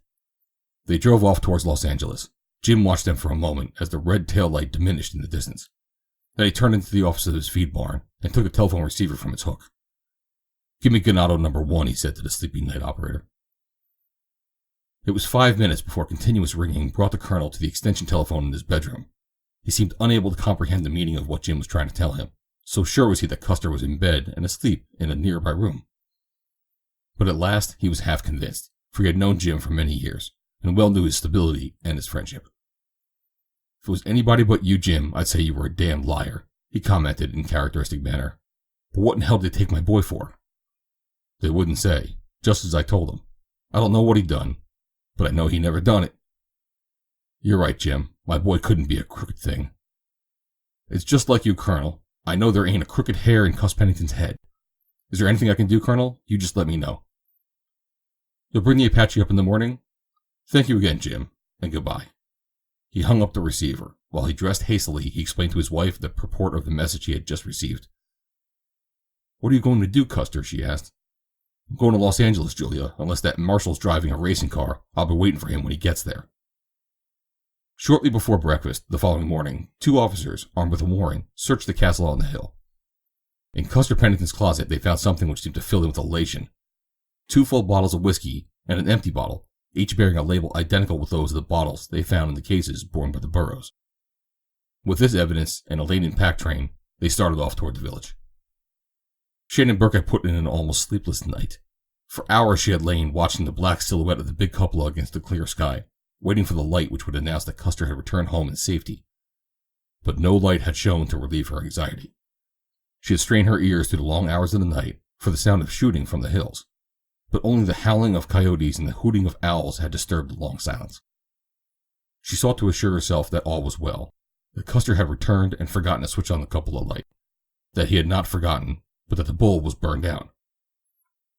They drove off towards Los Angeles. Jim watched them for a moment as the red tail light diminished in the distance. Then he turned into the office of his feed barn and took a telephone receiver from its hook. Give me Ganado number 1, he said to the sleepy night operator. It was 5 minutes before continuous ringing brought the colonel to the extension telephone in his bedroom. He seemed unable to comprehend the meaning of what Jim was trying to tell him. So sure was he that Custer was in bed and asleep in a nearby room. But at last he was half convinced, for he had known Jim for many years, and well knew his stability and his friendship. "If it was anybody but you, Jim, I'd say you were a damned liar," he commented in characteristic manner. "But what in hell did they take my boy for?" "They wouldn't say, just as I told them. I don't know what he'd done, but I know he never done it." "You're right, Jim. My boy couldn't be a crooked thing." "It's just like you, Colonel. I know there ain't a crooked hair in Cuss Pennington's head. Is there anything I can do, Colonel? You just let me know." "You'll bring the Apache up in the morning?" "Thank you again, Jim, and goodbye." He hung up the receiver. While he dressed hastily, he explained to his wife the purport of the message he had just received. "What are you going to do, Custer?" she asked. "I'm going to Los Angeles, Julia. Unless that marshal's driving a racing car, I'll be waiting for him when he gets there." Shortly before breakfast the following morning, 2 officers, armed with a warrant, searched the castle on the hill. In Custer Pennington's closet they found something which seemed to fill him with elation. 2 full bottles of whiskey and an empty bottle, each bearing a label identical with those of the bottles they found in the cases borne by the Burroughs. With this evidence and a laden pack train, they started off toward the village. Shannon Burke had put in an almost sleepless night. For hours she had lain watching the black silhouette of the big cupola against the clear sky, waiting for the light which would announce that Custer had returned home in safety. But no light had shown to relieve her anxiety. She had strained her ears through the long hours of the night for the sound of shooting from the hills, but only the howling of coyotes and the hooting of owls had disturbed the long silence. She sought to assure herself that all was well, that Custer had returned and forgotten to switch on the cupola light, that he had not forgotten, but that the bull was burned down.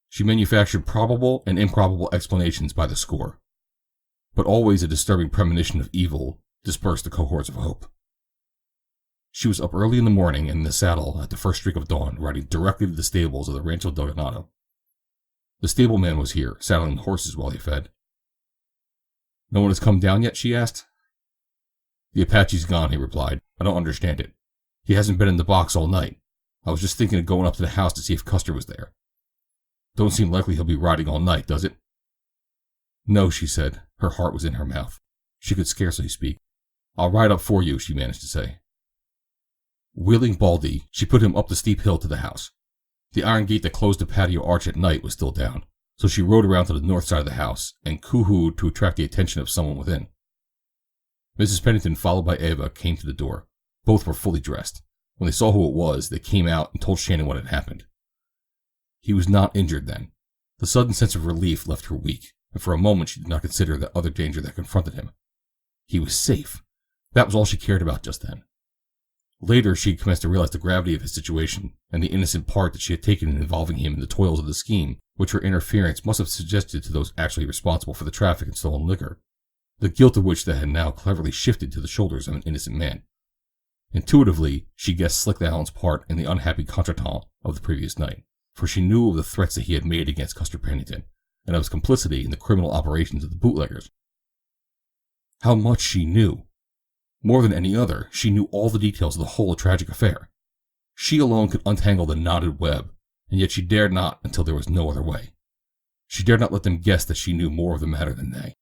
She manufactured probable and improbable explanations by the score, but always a disturbing premonition of evil dispersed the cohorts of hope. She was up early in the morning and in the saddle at the first streak of dawn, riding directly to the stables of the Rancho Ganado. The stableman was here, saddling the horses while he fed. "No one has come down yet?" she asked. "The Apache's gone," he replied. "I don't understand it. He hasn't been in the box all night. I was just thinking of going up to the house to see if Custer was there. Don't seem likely he'll be riding all night, does it?" "No," she said. Her heart was in her mouth. She could scarcely speak. "I'll ride up for you," she managed to say. Wheeling Baldy, she put him up the steep hill to the house. The iron gate that closed the patio arch at night was still down, so she rode around to the north side of the house and coo-hooed to attract the attention of someone within. Mrs. Pennington, followed by Ava, came to the door. Both were fully dressed. When they saw who it was, they came out and told Shannon what had happened. He was not injured then. The sudden sense of relief left her weak, and for a moment she did not consider the other danger that confronted him. He was safe. That was all she cared about just then. Later, she had commenced to realize the gravity of his situation and the innocent part that she had taken in involving him in the toils of the scheme, which her interference must have suggested to those actually responsible for the traffic in stolen liquor, the guilt of which that had now cleverly shifted to the shoulders of an innocent man. Intuitively, she guessed Slick Allen's part in the unhappy contretemps of the previous night, for she knew of the threats that he had made against Custer Pennington, and of his complicity in the criminal operations of the bootleggers. How much she knew! More than any other, she knew all the details of the whole tragic affair. She alone could untangle the knotted web, and yet she dared not until there was no other way. She dared not let them guess that she knew more of the matter than they.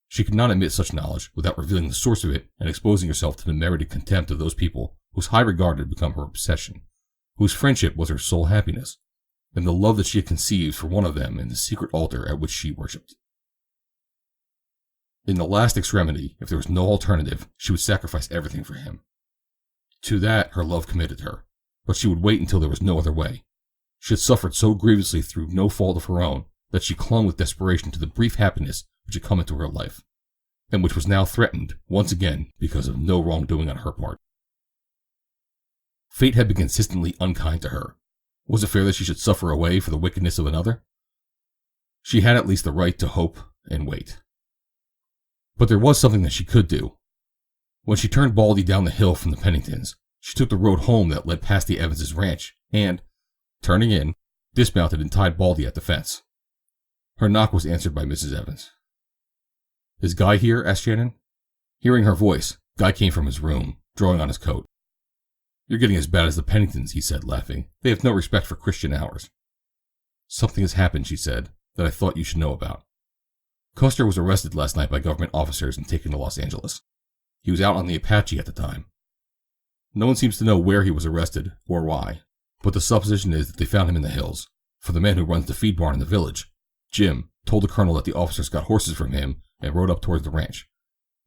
She could not admit such knowledge without revealing the source of it and exposing herself to the merited contempt of those people whose high regard had become her obsession, whose friendship was her sole happiness, and the love that she had conceived for one of them in the secret altar at which she worshipped. In the last extremity, if there was no alternative, she would sacrifice everything for him. To that her love committed her, but she would wait until there was no other way. She had suffered so grievously through no fault of her own that she clung with desperation to the brief happiness which had come into her life, and which was now threatened once again because of no wrongdoing on her part. Fate had been consistently unkind to her. Was it fair that she should suffer away for the wickedness of another? She had at least the right to hope and wait. But there was something that she could do. When she turned Baldy down the hill from the Penningtons, she took the road home that led past the Evans' ranch and, turning in, dismounted and tied Baldy at the fence. Her knock was answered by Mrs. Evans. "Is Guy here?" asked Shannon. Hearing her voice, Guy came from his room, drawing on his coat. "You're getting as bad as the Penningtons," he said, laughing. "They have no respect for Christian hours." "Something has happened," she said, "that I thought you should know about. Custer was arrested last night by government officers and taken to Los Angeles. He was out on the Apache at the time. No one seems to know where he was arrested or why, but the supposition is that they found him in the hills, for the man who runs the feed barn in the village, Jim, told the colonel that the officers got horses from him and rode up towards the ranch,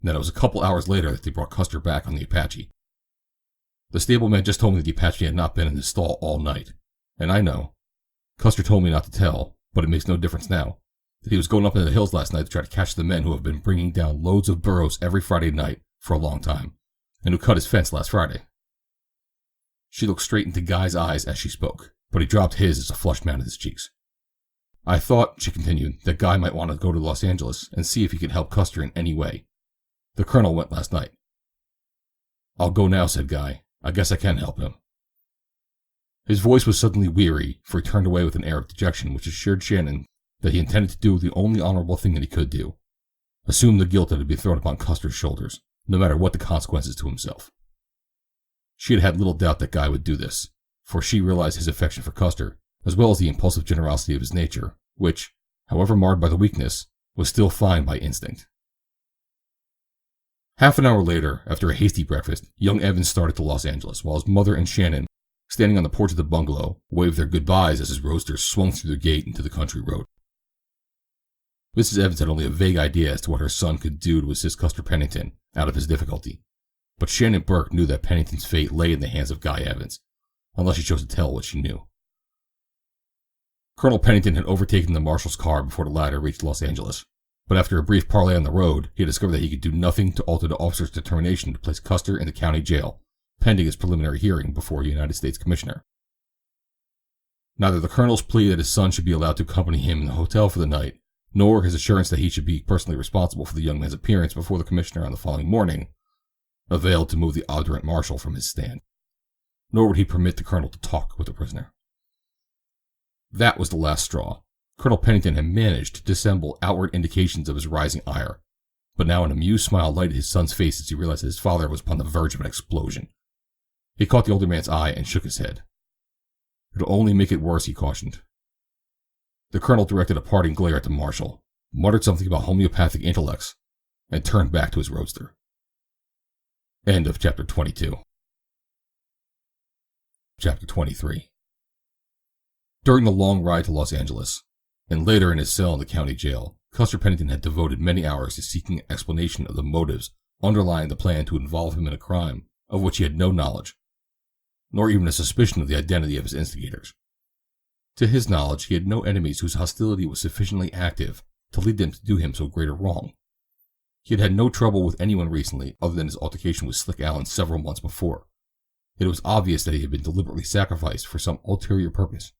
and that it was a couple hours later that they brought Custer back on the Apache. The stableman just told me that the Apache had not been in his stall all night, and I know. Custer told me not to tell, but it makes no difference now, that he was going up into the hills last night to try to catch the men who have been bringing down loads of burros every Friday night for a long time, and who cut his fence last Friday. She looked straight into Guy's eyes as she spoke, but he dropped his as a flush mounted his cheeks. I thought, she continued, that Guy might want to go to Los Angeles and see if he could help Custer in any way. The colonel went last night. I'll go now, said Guy. I guess I can help him. His voice was suddenly weary, for he turned away with an air of dejection which assured Shannon that he intended to do the only honorable thing that he could do, assume the guilt that had been thrown upon Custer's shoulders, no matter what the consequences to himself. She had had little doubt that Guy would do this, for she realized his affection for Custer, as well as the impulsive generosity of his nature, which, however marred by the weakness, was still fine by instinct. Half an hour later, after a hasty breakfast, young Evans started to Los Angeles, while his mother and Shannon, standing on the porch of the bungalow, waved their goodbyes as his roadster swung through the gate into the country road. Mrs. Evans had only a vague idea as to what her son could do to assist Custer Pennington out of his difficulty, but Shannon Burke knew that Pennington's fate lay in the hands of Guy Evans, unless she chose to tell what she knew. Colonel Pennington had overtaken the marshal's car before the latter reached Los Angeles, but after a brief parley on the road, he had discovered that he could do nothing to alter the officer's determination to place Custer in the county jail, pending his preliminary hearing before a United States Commissioner. Neither the colonel's plea that his son should be allowed to accompany him in the hotel for the night, nor his assurance that he should be personally responsible for the young man's appearance before the commissioner on the following morning, availed to move the obdurate marshal from his stand. Nor would he permit the colonel to talk with the prisoner. That was the last straw. Colonel Pennington had managed to dissemble outward indications of his rising ire, but now an amused smile lighted his son's face as he realized that his father was upon the verge of an explosion. He caught the older man's eye and shook his head. It'll only make it worse, he cautioned. The colonel directed a parting glare at the marshal, muttered something about homeopathic intellects, and turned back to his roadster. End of chapter 22. Chapter 23. During the long ride to Los Angeles, and later in his cell in the county jail, Custer Pennington had devoted many hours to seeking an explanation of the motives underlying the plan to involve him in a crime of which he had no knowledge, nor even a suspicion of the identity of his instigators. To his knowledge, he had no enemies whose hostility was sufficiently active to lead them to do him so great a wrong. He had had no trouble with anyone recently other than his altercation with Slick Allen several months before. It was obvious that he had been deliberately sacrificed for some ulterior purpose.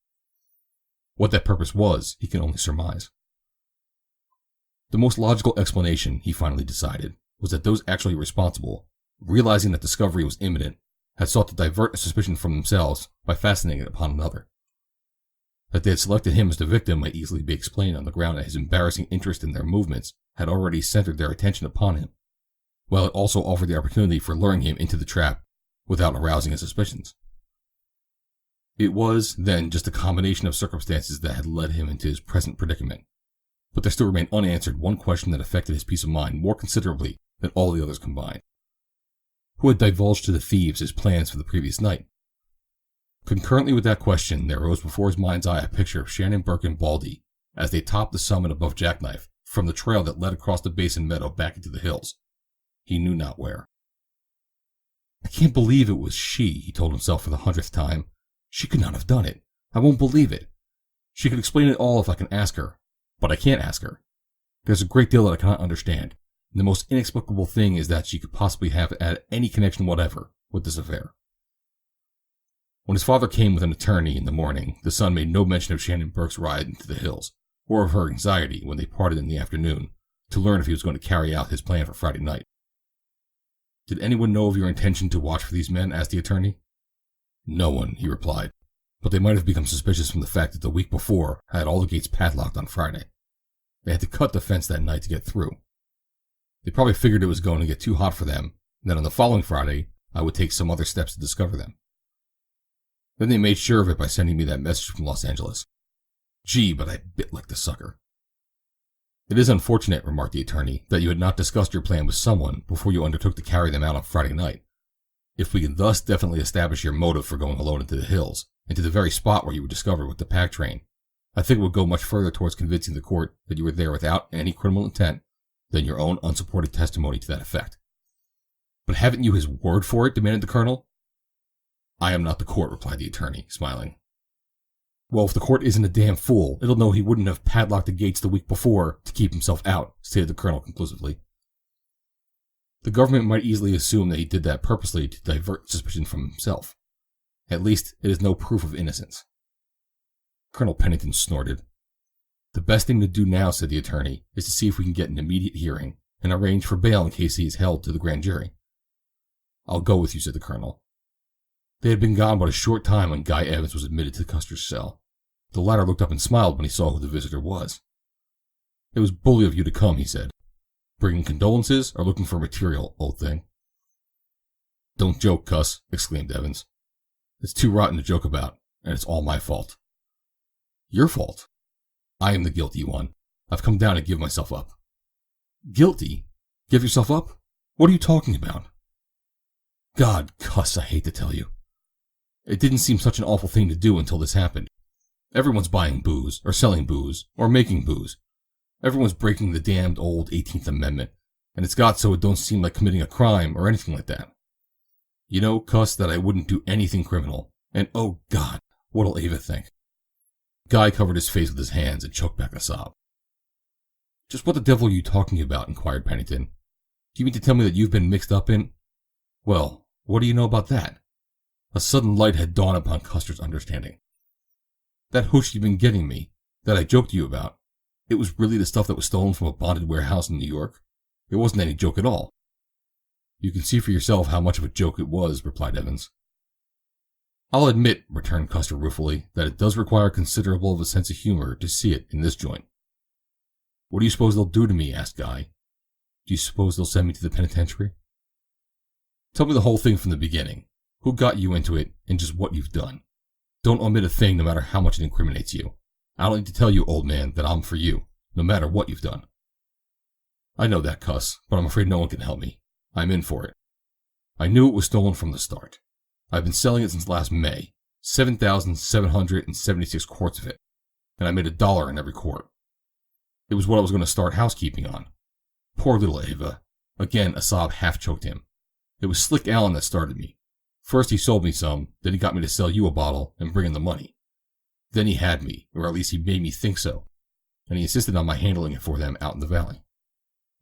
What that purpose was, he can only surmise. The most logical explanation, he finally decided, was that those actually responsible, realizing that discovery was imminent, had sought to divert a suspicion from themselves by fastening it upon another. That they had selected him as the victim might easily be explained on the ground that his embarrassing interest in their movements had already centered their attention upon him, while it also offered the opportunity for luring him into the trap without arousing his suspicions. It was, then, just a combination of circumstances that had led him into his present predicament, but there still remained unanswered one question that affected his peace of mind more considerably than all the others combined. Who had divulged to the thieves his plans for the previous night? Concurrently with that question, there rose before his mind's eye a picture of Shannon Burke and Baldy as they topped the summit above Jackknife from the trail that led across the basin meadow back into the hills. He knew not where. I can't believe it was she, he told himself for the 100th time. She could not have done it. I won't believe it. She could explain it all if I can ask her, but I can't ask her. There's a great deal that I cannot understand, and the most inexplicable thing is that she could possibly have had any connection whatever with this affair. When his father came with an attorney in the morning, the son made no mention of Shannon Burke's ride into the hills, or of her anxiety when they parted in the afternoon to learn if he was going to carry out his plan for Friday night. Did anyone know of your intention to watch for these men? Asked the attorney. No one, he replied, but they might have become suspicious from the fact that the week before I had all the gates padlocked on Friday. They had to cut the fence that night to get through. They probably figured it was going to get too hot for them, and that on the following Friday I would take some other steps to discover them. Then they made sure of it by sending me that message from Los Angeles. Gee, but I bit like the sucker. It is unfortunate, remarked the attorney, that you had not discussed your plan with someone before you undertook to carry them out on Friday night. If we can thus definitely establish your motive for going alone into the hills, and to the very spot where you were discovered with the pack train, I think it would go much further towards convincing the court that you were there without any criminal intent Then your own unsupported testimony to that effect. But haven't you his word for it? Demanded the colonel. I am not the court, replied the attorney, smiling. Well, if the court isn't a damn fool, it'll know he wouldn't have padlocked the gates the week before to keep himself out, stated the colonel conclusively. The government might easily assume that he did that purposely to divert suspicion from himself. At least, it is no proof of innocence. Colonel Pennington snorted. The best thing to do now, said the attorney, is to see if we can get an immediate hearing and arrange for bail in case he is held to the grand jury. I'll go with you, said the colonel. They had been gone but a short time when Guy Evans was admitted to Custer's cell. The latter looked up and smiled when he saw who the visitor was. It was bully of you to come, he said. Bringing condolences or looking for material, old thing? Don't joke, cuss, exclaimed Evans. It's too rotten to joke about, and it's all my fault. Your fault? I am the guilty one. I've come down to give myself up. Guilty? Give yourself up? What are you talking about? God, cuss, I hate to tell you. It didn't seem such an awful thing to do until this happened. Everyone's buying booze, or selling booze, or making booze. Everyone's breaking the damned old 18th Amendment, and it's got so it don't seem like committing a crime or anything like that. You know, cuss, that I wouldn't do anything criminal, and oh God, what'll Ava think? Guy covered his face with his hands and choked back a sob. Just what the devil are you talking about? Inquired Pennington. Do you mean to tell me that you've been mixed up in... Well, what do you know about that? A sudden light had dawned upon Custer's understanding. That hooch you've been getting me, that I joked to you about, it was really the stuff that was stolen from a bonded warehouse in New York? It wasn't any joke at all. You can see for yourself how much of a joke it was, replied Evans. I'll admit, returned Custer ruefully, that it does require considerable of a sense of humor to see it in this joint. What do you suppose they'll do to me? Asked Guy. Do you suppose they'll send me to the penitentiary? Tell me the whole thing from the beginning. Who got you into it, and just what you've done. Don't omit a thing no matter how much it incriminates you. I don't need to tell you, old man, that I'm for you, no matter what you've done. I know that, cuss, but I'm afraid no one can help me. I'm in for it. I knew it was stolen from the start. I've been selling it since last May, 7,776 quarts of it, and I made $1 in every quart. It was what I was going to start housekeeping on. Poor little Ava. Again, a sob half choked him. It was Slick Allen that started me. First he sold me some, then he got me to sell you a bottle and bring in the money. Then he had me, or at least he made me think so, and he insisted on my handling it for them out in the valley.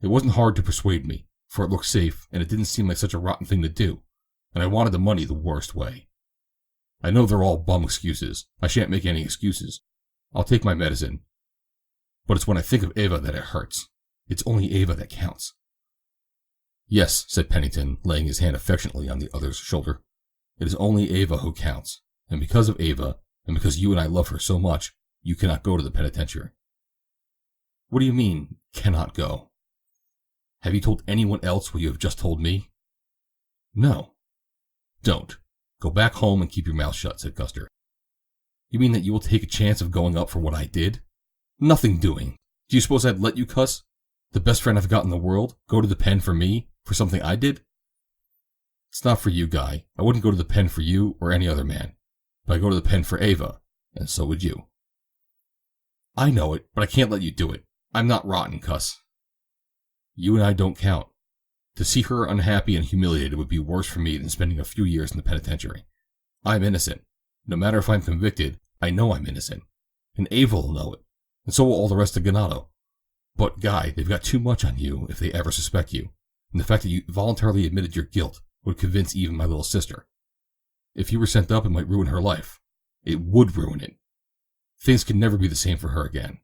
It wasn't hard to persuade me, for it looked safe, and it didn't seem like such a rotten thing to do, and I wanted the money the worst way. I know they're all bum excuses. I shan't make any excuses. I'll take my medicine. But it's when I think of Ava that it hurts. It's only Ava that counts. Yes, said Pennington, laying his hand affectionately on the other's shoulder. It is only Ava who counts, and because of Ava, and because you and I love her so much, you cannot go to the penitentiary. What do you mean, cannot go? Have you told anyone else what you have just told me? No. Don't. Go back home and keep your mouth shut, said Custer. You mean that you will take a chance of going up for what I did? Nothing doing. Do you suppose I'd let you, cuss? The best friend I've got in the world, go to the pen for me, for something I did? It's not for you, Guy. I wouldn't go to the pen for you or any other man. But I go to the pen for Ava, and so would you. I know it, but I can't let you do it. I'm not rotten, cuss. You and I don't count. To see her unhappy and humiliated would be worse for me than spending a few years in the penitentiary. I'm innocent. No matter if I'm convicted, I know I'm innocent. And Ava will know it, and so will all the rest of Ganado. But, Guy, they've got too much on you if they ever suspect you, and the fact that you voluntarily admitted your guilt would convince even my little sister. If you were sent up, it might ruin her life. It would ruin it. Things could never be the same for her again.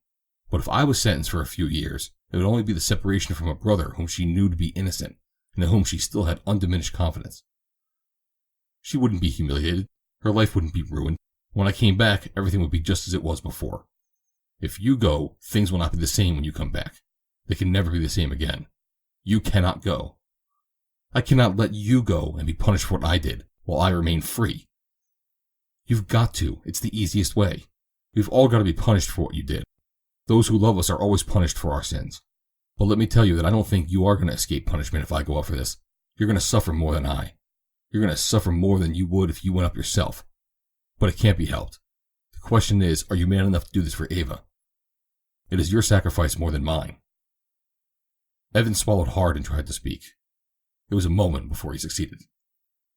But if I was sentenced for a few years, it would only be the separation from a brother whom she knew to be innocent, and in whom she still had undiminished confidence. She wouldn't be humiliated. Her life wouldn't be ruined. When I came back, everything would be just as it was before. If you go, things will not be the same when you come back. They can never be the same again. You cannot go. I cannot let you go and be punished for what I did, while I remain free. You've got to. It's the easiest way. We've all got to be punished for what you did. Those who love us are always punished for our sins. But let me tell you that I don't think you are going to escape punishment if I go up for this. You're going to suffer more than I. You're going to suffer more than you would if you went up yourself. But it can't be helped. The question is, are you man enough to do this for Ava? It is your sacrifice more than mine. Evans swallowed hard and tried to speak. It was a moment before he succeeded.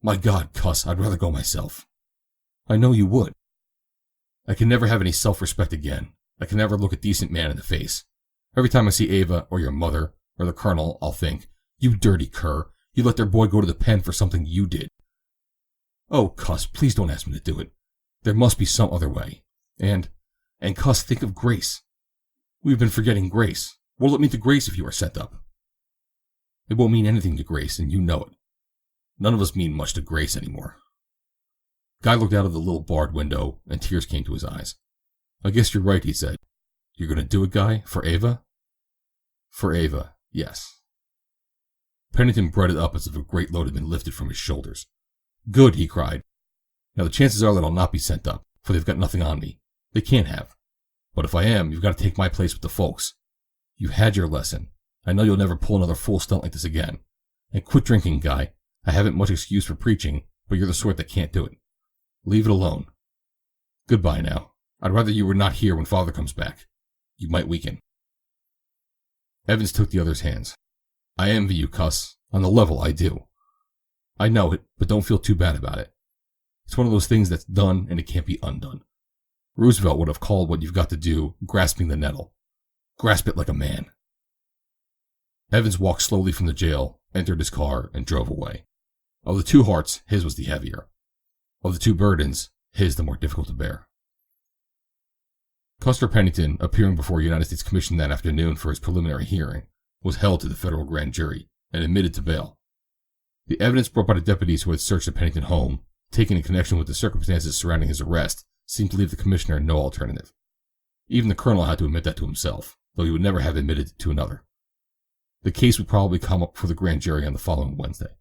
My God, cuss, I'd rather go myself. I know you would. I can never have any self-respect again. I can never look a decent man in the face. Every time I see Ava, or your mother, or the colonel, I'll think, you dirty cur, you let their boy go to the pen for something you did. Oh, cuss, please don't ask me to do it. There must be some other way. And cuss, think of Grace. We've been forgetting Grace. What'll it mean to Grace if you are sent up? It won't mean anything to Grace, and you know it. None of us mean much to Grace anymore. Guy looked out of the little barred window, and tears came to his eyes. I guess you're right, he said. You're going to do it, Guy? For Ava? For Ava, yes. Pennington breaded up as if a great load had been lifted from his shoulders. Good, he cried. Now the chances are that I'll not be sent up, for they've got nothing on me. They can't have. But if I am, you've got to take my place with the folks. You've had your lesson. I know you'll never pull another fool stunt like this again. And quit drinking, Guy. I haven't much excuse for preaching, but you're the sort that can't do it. Leave it alone. Goodbye now. I'd rather you were not here when Father comes back. You might weaken. Evans took the other's hands. I envy you, cuss. On the level, I do. I know it, but don't feel too bad about it. It's one of those things that's done and it can't be undone. Roosevelt would have called what you've got to do grasping the nettle. Grasp it like a man. Evans walked slowly from the jail, entered his car, and drove away. Of the two hearts, his was the heavier. Of the two burdens, his the more difficult to bear. Custer Pennington, appearing before a United States Commission that afternoon for his preliminary hearing, was held to the federal grand jury and admitted to bail. The evidence brought by the deputies who had searched the Pennington home, taken in connection with the circumstances surrounding his arrest, seemed to leave the commissioner no alternative. Even the colonel had to admit that to himself, though he would never have admitted it to another. The case would probably come up for the grand jury on the following Wednesday.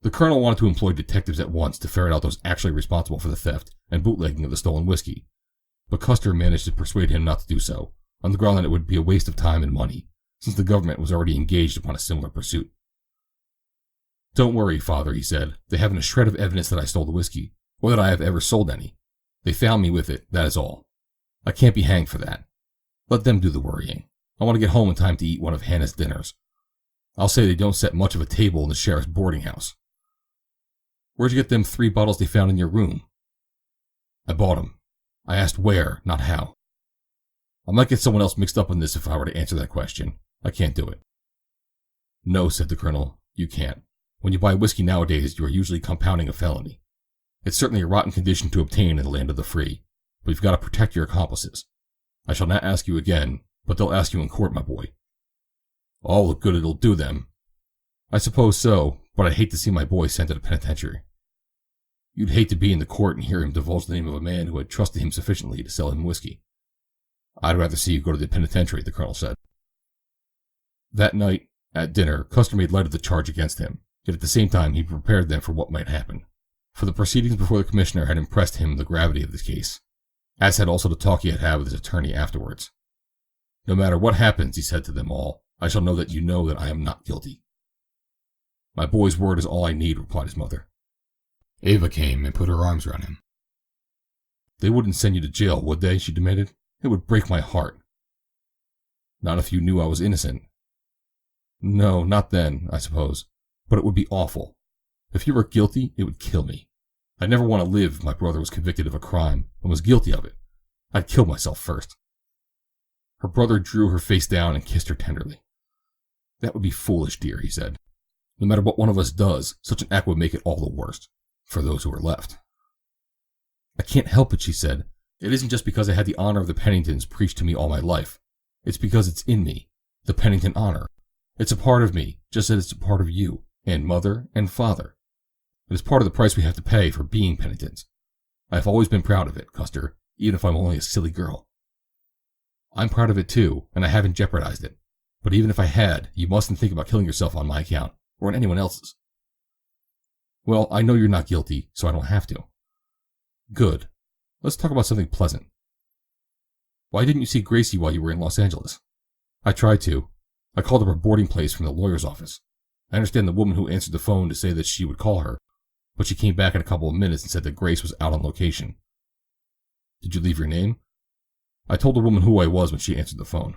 The colonel wanted to employ detectives at once to ferret out those actually responsible for the theft and bootlegging of the stolen whiskey, but Custer managed to persuade him not to do so, on the ground that it would be a waste of time and money, since the government was already engaged upon a similar pursuit. Don't worry, Father, he said. They haven't a shred of evidence that I stole the whiskey, or that I have ever sold any. They found me with it, that is all. I can't be hanged for that. Let them do the worrying. I want to get home in time to eat one of Hannah's dinners. I'll say they don't set much of a table in the sheriff's boarding house. Where'd you get them 3 bottles they found in your room? I bought 'em. I asked where, not how. I might get someone else mixed up in this if I were to answer that question. I can't do it. No, said the colonel, you can't. When you buy whiskey nowadays, you are usually compounding a felony. It's certainly a rotten condition to obtain in the land of the free, but you've got to protect your accomplices. I shall not ask you again, but they'll ask you in court, my boy. All the good it'll do them. I suppose so, but I'd hate to see my boy sent to the penitentiary. You'd hate to be in the court and hear him divulge the name of a man who had trusted him sufficiently to sell him whiskey. I'd rather see you go to the penitentiary, the colonel said. That night, at dinner, Custer made light of the charge against him, yet at the same time he prepared them for what might happen. For the proceedings before the commissioner had impressed him the gravity of this case, as had also the talk he had had with his attorney afterwards. No matter what happens, he said to them all, I shall know that you know that I am not guilty. My boy's word is all I need, replied his mother. Ava came and put her arms around him. They wouldn't send you to jail, would they? She demanded. It would break my heart. Not if you knew I was innocent. No, not then, I suppose. But it would be awful. If you were guilty, it would kill me. I'd never want to live if my brother was convicted of a crime and was guilty of it. I'd kill myself first. Her brother drew her face down and kissed her tenderly. That would be foolish, dear, he said. No matter what one of us does, such an act would make it all the worse, for those who are left. I can't help it, she said. It isn't just because I had the honor of the Penningtons preached to me all my life. It's because it's in me, the Pennington honor. It's a part of me, just as it's a part of you, and mother, and father. It is part of the price we have to pay for being Penningtons. I have always been proud of it, Custer, even if I'm only a silly girl. I'm proud of it too, and I haven't jeopardized it. But even if I had, you mustn't think about killing yourself on my account, or on anyone else's. Well, I know you're not guilty, so I don't have to. Good. Let's talk about something pleasant. Why didn't you see Gracie while you were in Los Angeles? I tried to. I called up her boarding place from the lawyer's office. I understand the woman who answered the phone to say that she would call her, but she came back in a couple of minutes and said that Grace was out on location. Did you leave your name? I told the woman who I was when she answered the phone.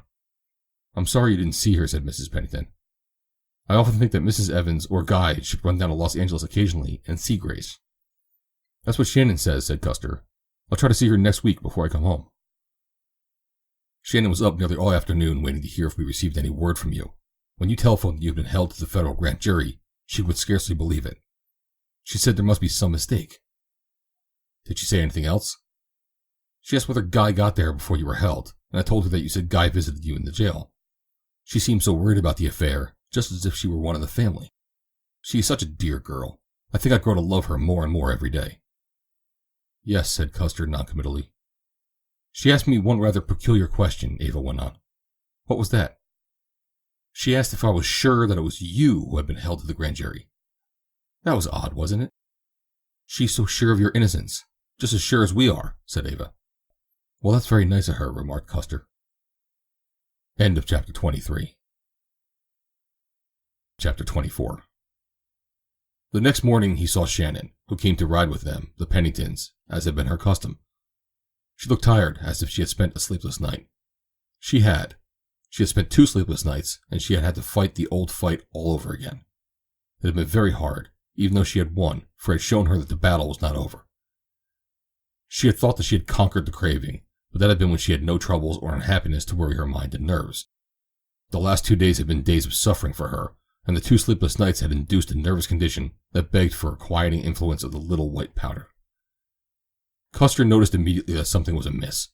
I'm sorry you didn't see her, said Mrs. Pennington. I often think that Mrs. Evans or Guy should run down to Los Angeles occasionally and see Grace. That's what Shannon says, said Custer. I'll try to see her next week before I come home. Shannon was up nearly all afternoon waiting to hear if we received any word from you. When you telephoned that you had been held to the federal grand jury, she would scarcely believe it. She said there must be some mistake. Did she say anything else? She asked whether Guy got there before you were held, and I told her that you said Guy visited you in the jail. She seemed so worried about the affair, just as if she were one of the family. She is such a dear girl. I think I grow to love her more and more every day. Yes, said Custer noncommittally. She asked me one rather peculiar question, Ava went on. What was that? She asked if I was sure that it was you who had been held to the grand jury. That was odd, wasn't it? She's so sure of your innocence, just as sure as we are, said Ava. Well, that's very nice of her, remarked Custer. End of chapter 23. Chapter 24. The next morning he saw Shannon, who came to ride with them, the Penningtons, as had been her custom. She looked tired, as if she had spent a sleepless night. She had. She had spent 2 sleepless nights, and she had had to fight the old fight all over again. It had been very hard, even though she had won, for it had shown her that the battle was not over. She had thought that she had conquered the craving, but that had been when she had no troubles or unhappiness to worry her mind and nerves. The last 2 days had been days of suffering for her, and the 2 sleepless nights had induced a nervous condition that begged for a quieting influence of the little white powder. Custer noticed immediately that something was amiss.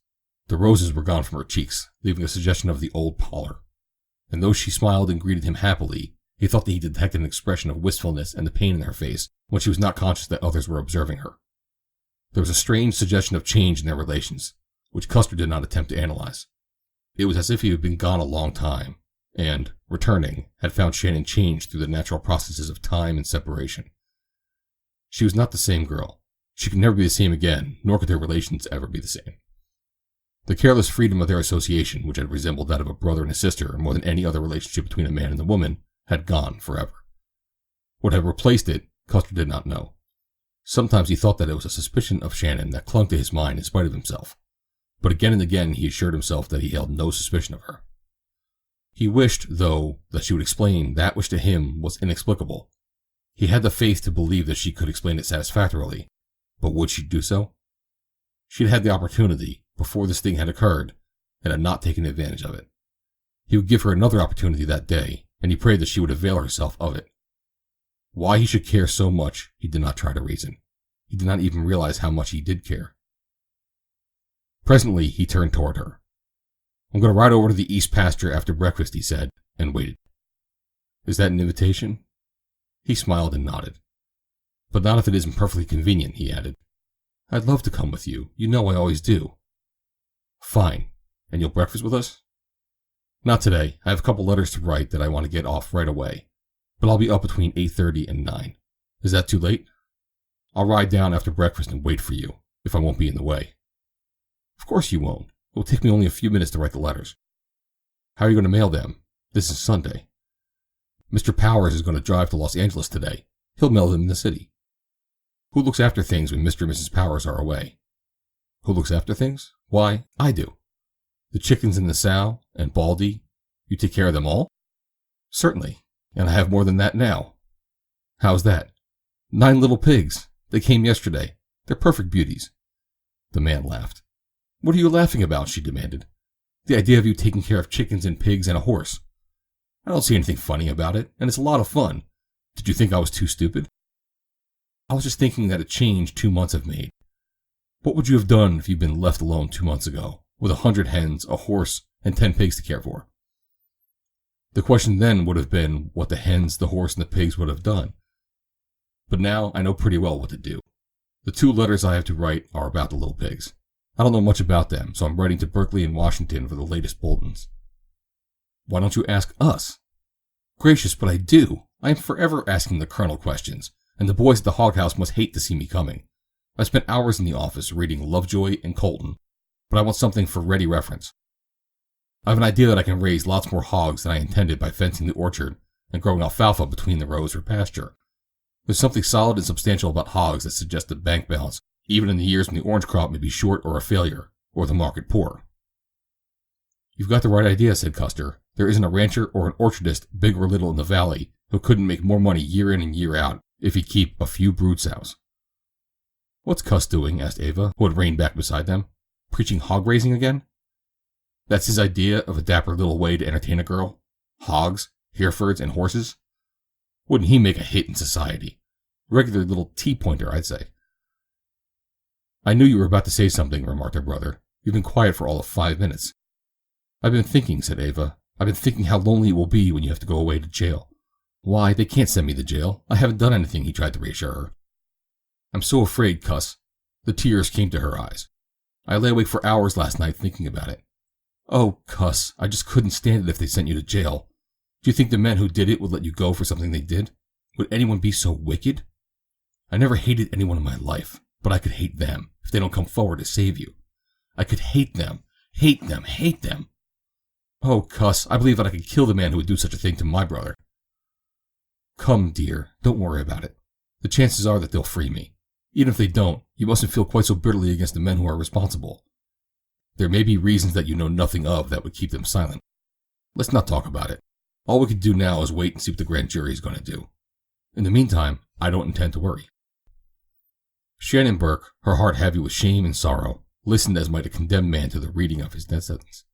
The roses were gone from her cheeks, leaving a suggestion of the old pallor. And though she smiled and greeted him happily, he thought that he detected an expression of wistfulness and the pain in her face when she was not conscious that others were observing her. There was a strange suggestion of change in their relations, which Custer did not attempt to analyze. It was as if he had been gone a long time, and, returning, had found Shannon changed through the natural processes of time and separation. She was not the same girl. She could never be the same again, nor could their relations ever be the same. The careless freedom of their association, which had resembled that of a brother and a sister more than any other relationship between a man and a woman, had gone forever. What had replaced it, Custer did not know. Sometimes he thought that it was a suspicion of Shannon that clung to his mind in spite of himself, but again and again he assured himself that he held no suspicion of her. He wished, though, that she would explain that which to him was inexplicable. He had the faith to believe that she could explain it satisfactorily, but would she do so? She had had the opportunity, before this thing had occurred, and had not taken advantage of it. He would give her another opportunity that day, and he prayed that she would avail herself of it. Why he should care so much, he did not try to reason. He did not even realize how much he did care. Presently, he turned toward her. I'm going to ride over to the east pasture after breakfast, he said, and waited. Is that an invitation? He smiled and nodded. But not if it isn't perfectly convenient, he added. I'd love to come with you. You know I always do. Fine. And you'll breakfast with us? Not today. I have a couple letters to write that I want to get off right away. But I'll be up between 8:30 and 9. Is that too late? I'll ride down after breakfast and wait for you, if I won't be in the way. Of course you won't. It will take me only a few minutes to write the letters. How are you going to mail them? This is Sunday. Mr. Powers is going to drive to Los Angeles today. He'll mail them in the city. Who looks after things when Mr. and Mrs. Powers are away? Who looks after things? Why, I do. The chickens and the sow, and Baldy. You take care of them all? Certainly, and I have more than that now. How's that? 9 little pigs. They came yesterday. They're perfect beauties. The man laughed. What are you laughing about? She demanded. The idea of you taking care of chickens and pigs and a horse. I don't see anything funny about it, and it's a lot of fun. Did you think I was too stupid? I was just thinking that a change 2 months have made. What would you have done if you'd been left alone 2 months ago, with 100 hens, a horse, and 10 pigs to care for? The question then would have been what the hens, the horse, and the pigs would have done. But now I know pretty well what to do. The 2 letters I have to write are about the little pigs. I don't know much about them, so I'm writing to Berkeley and Washington for the latest bulletins. Why don't you ask us? Gracious, but I do. I am forever asking the colonel questions, and the boys at the hog house must hate to see me coming. I've spent hours in the office reading Lovejoy and Colton, but I want something for ready reference. I have an idea that I can raise lots more hogs than I intended by fencing the orchard and growing alfalfa between the rows for pasture. There's something solid and substantial about hogs that suggests a bank balance, even in the years when the orange crop may be short or a failure, or the market poor. You've got the right idea, said Custer. There isn't a rancher or an orchardist, big or little, in the valley who couldn't make more money year in and year out if he'd keep a few brood sows. What's Cuss doing? Asked Ava, who had reined back beside them. Preaching hog raising again? That's his idea of a dapper little way to entertain a girl? Hogs, Herefords, and horses? Wouldn't he make a hit in society? Regular little T-pointer, I'd say. I knew you were about to say something, remarked her brother. You've been quiet for all of 5 minutes. I've been thinking, said Ava. I've been thinking how lonely it will be when you have to go away to jail. Why, they can't send me to jail. I haven't done anything, he tried to reassure her. I'm so afraid, Cuss. The tears came to her eyes. I lay awake for hours last night thinking about it. Oh, Cuss, I just couldn't stand it if they sent you to jail. Do you think the men who did it would let you go for something they did? Would anyone be so wicked? I never hated anyone in my life, but I could hate them if they don't come forward to save you. I could hate them, hate them, hate them. Oh, Cuss, I believe that I could kill the man who would do such a thing to my brother. Come, dear, don't worry about it. The chances are that they'll free me. Even if they don't, you mustn't feel quite so bitterly against the men who are responsible. There may be reasons that you know nothing of that would keep them silent. Let's not talk about it. All we can do now is wait and see what the grand jury is going to do. In the meantime, I don't intend to worry. Shannon Burke, her heart heavy with shame and sorrow, listened as might a condemned man to the reading of his death sentence.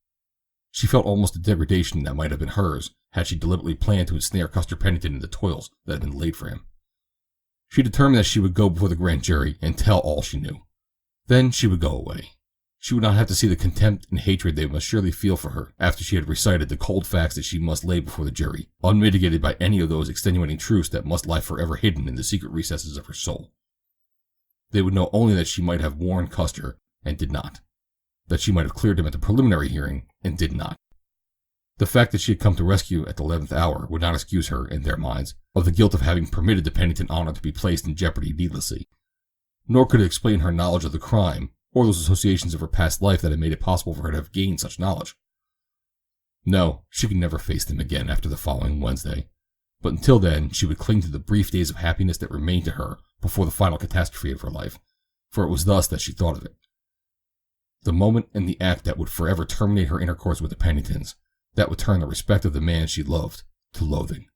She felt almost a degradation that might have been hers had she deliberately planned to ensnare Custer Pennington in the toils that had been laid for him. She determined that she would go before the grand jury and tell all she knew. Then she would go away. She would not have to see the contempt and hatred they must surely feel for her after she had recited the cold facts that she must lay before the jury, unmitigated by any of those extenuating truths that must lie forever hidden in the secret recesses of her soul. They would know only that she might have warned Custer and did not, that she might have cleared him at the preliminary hearing and did not. The fact that she had come to rescue at the 11th hour would not excuse her, in their minds, of the guilt of having permitted the Pennington honor to be placed in jeopardy needlessly. Nor could it explain her knowledge of the crime, or those associations of her past life that had made it possible for her to have gained such knowledge. No, she could never face them again after the following Wednesday, but until then she would cling to the brief days of happiness that remained to her before the final catastrophe of her life, for it was thus that she thought of it. The moment and the act that would forever terminate her intercourse with the Penningtons, that would turn the respect of the man she loved to loathing.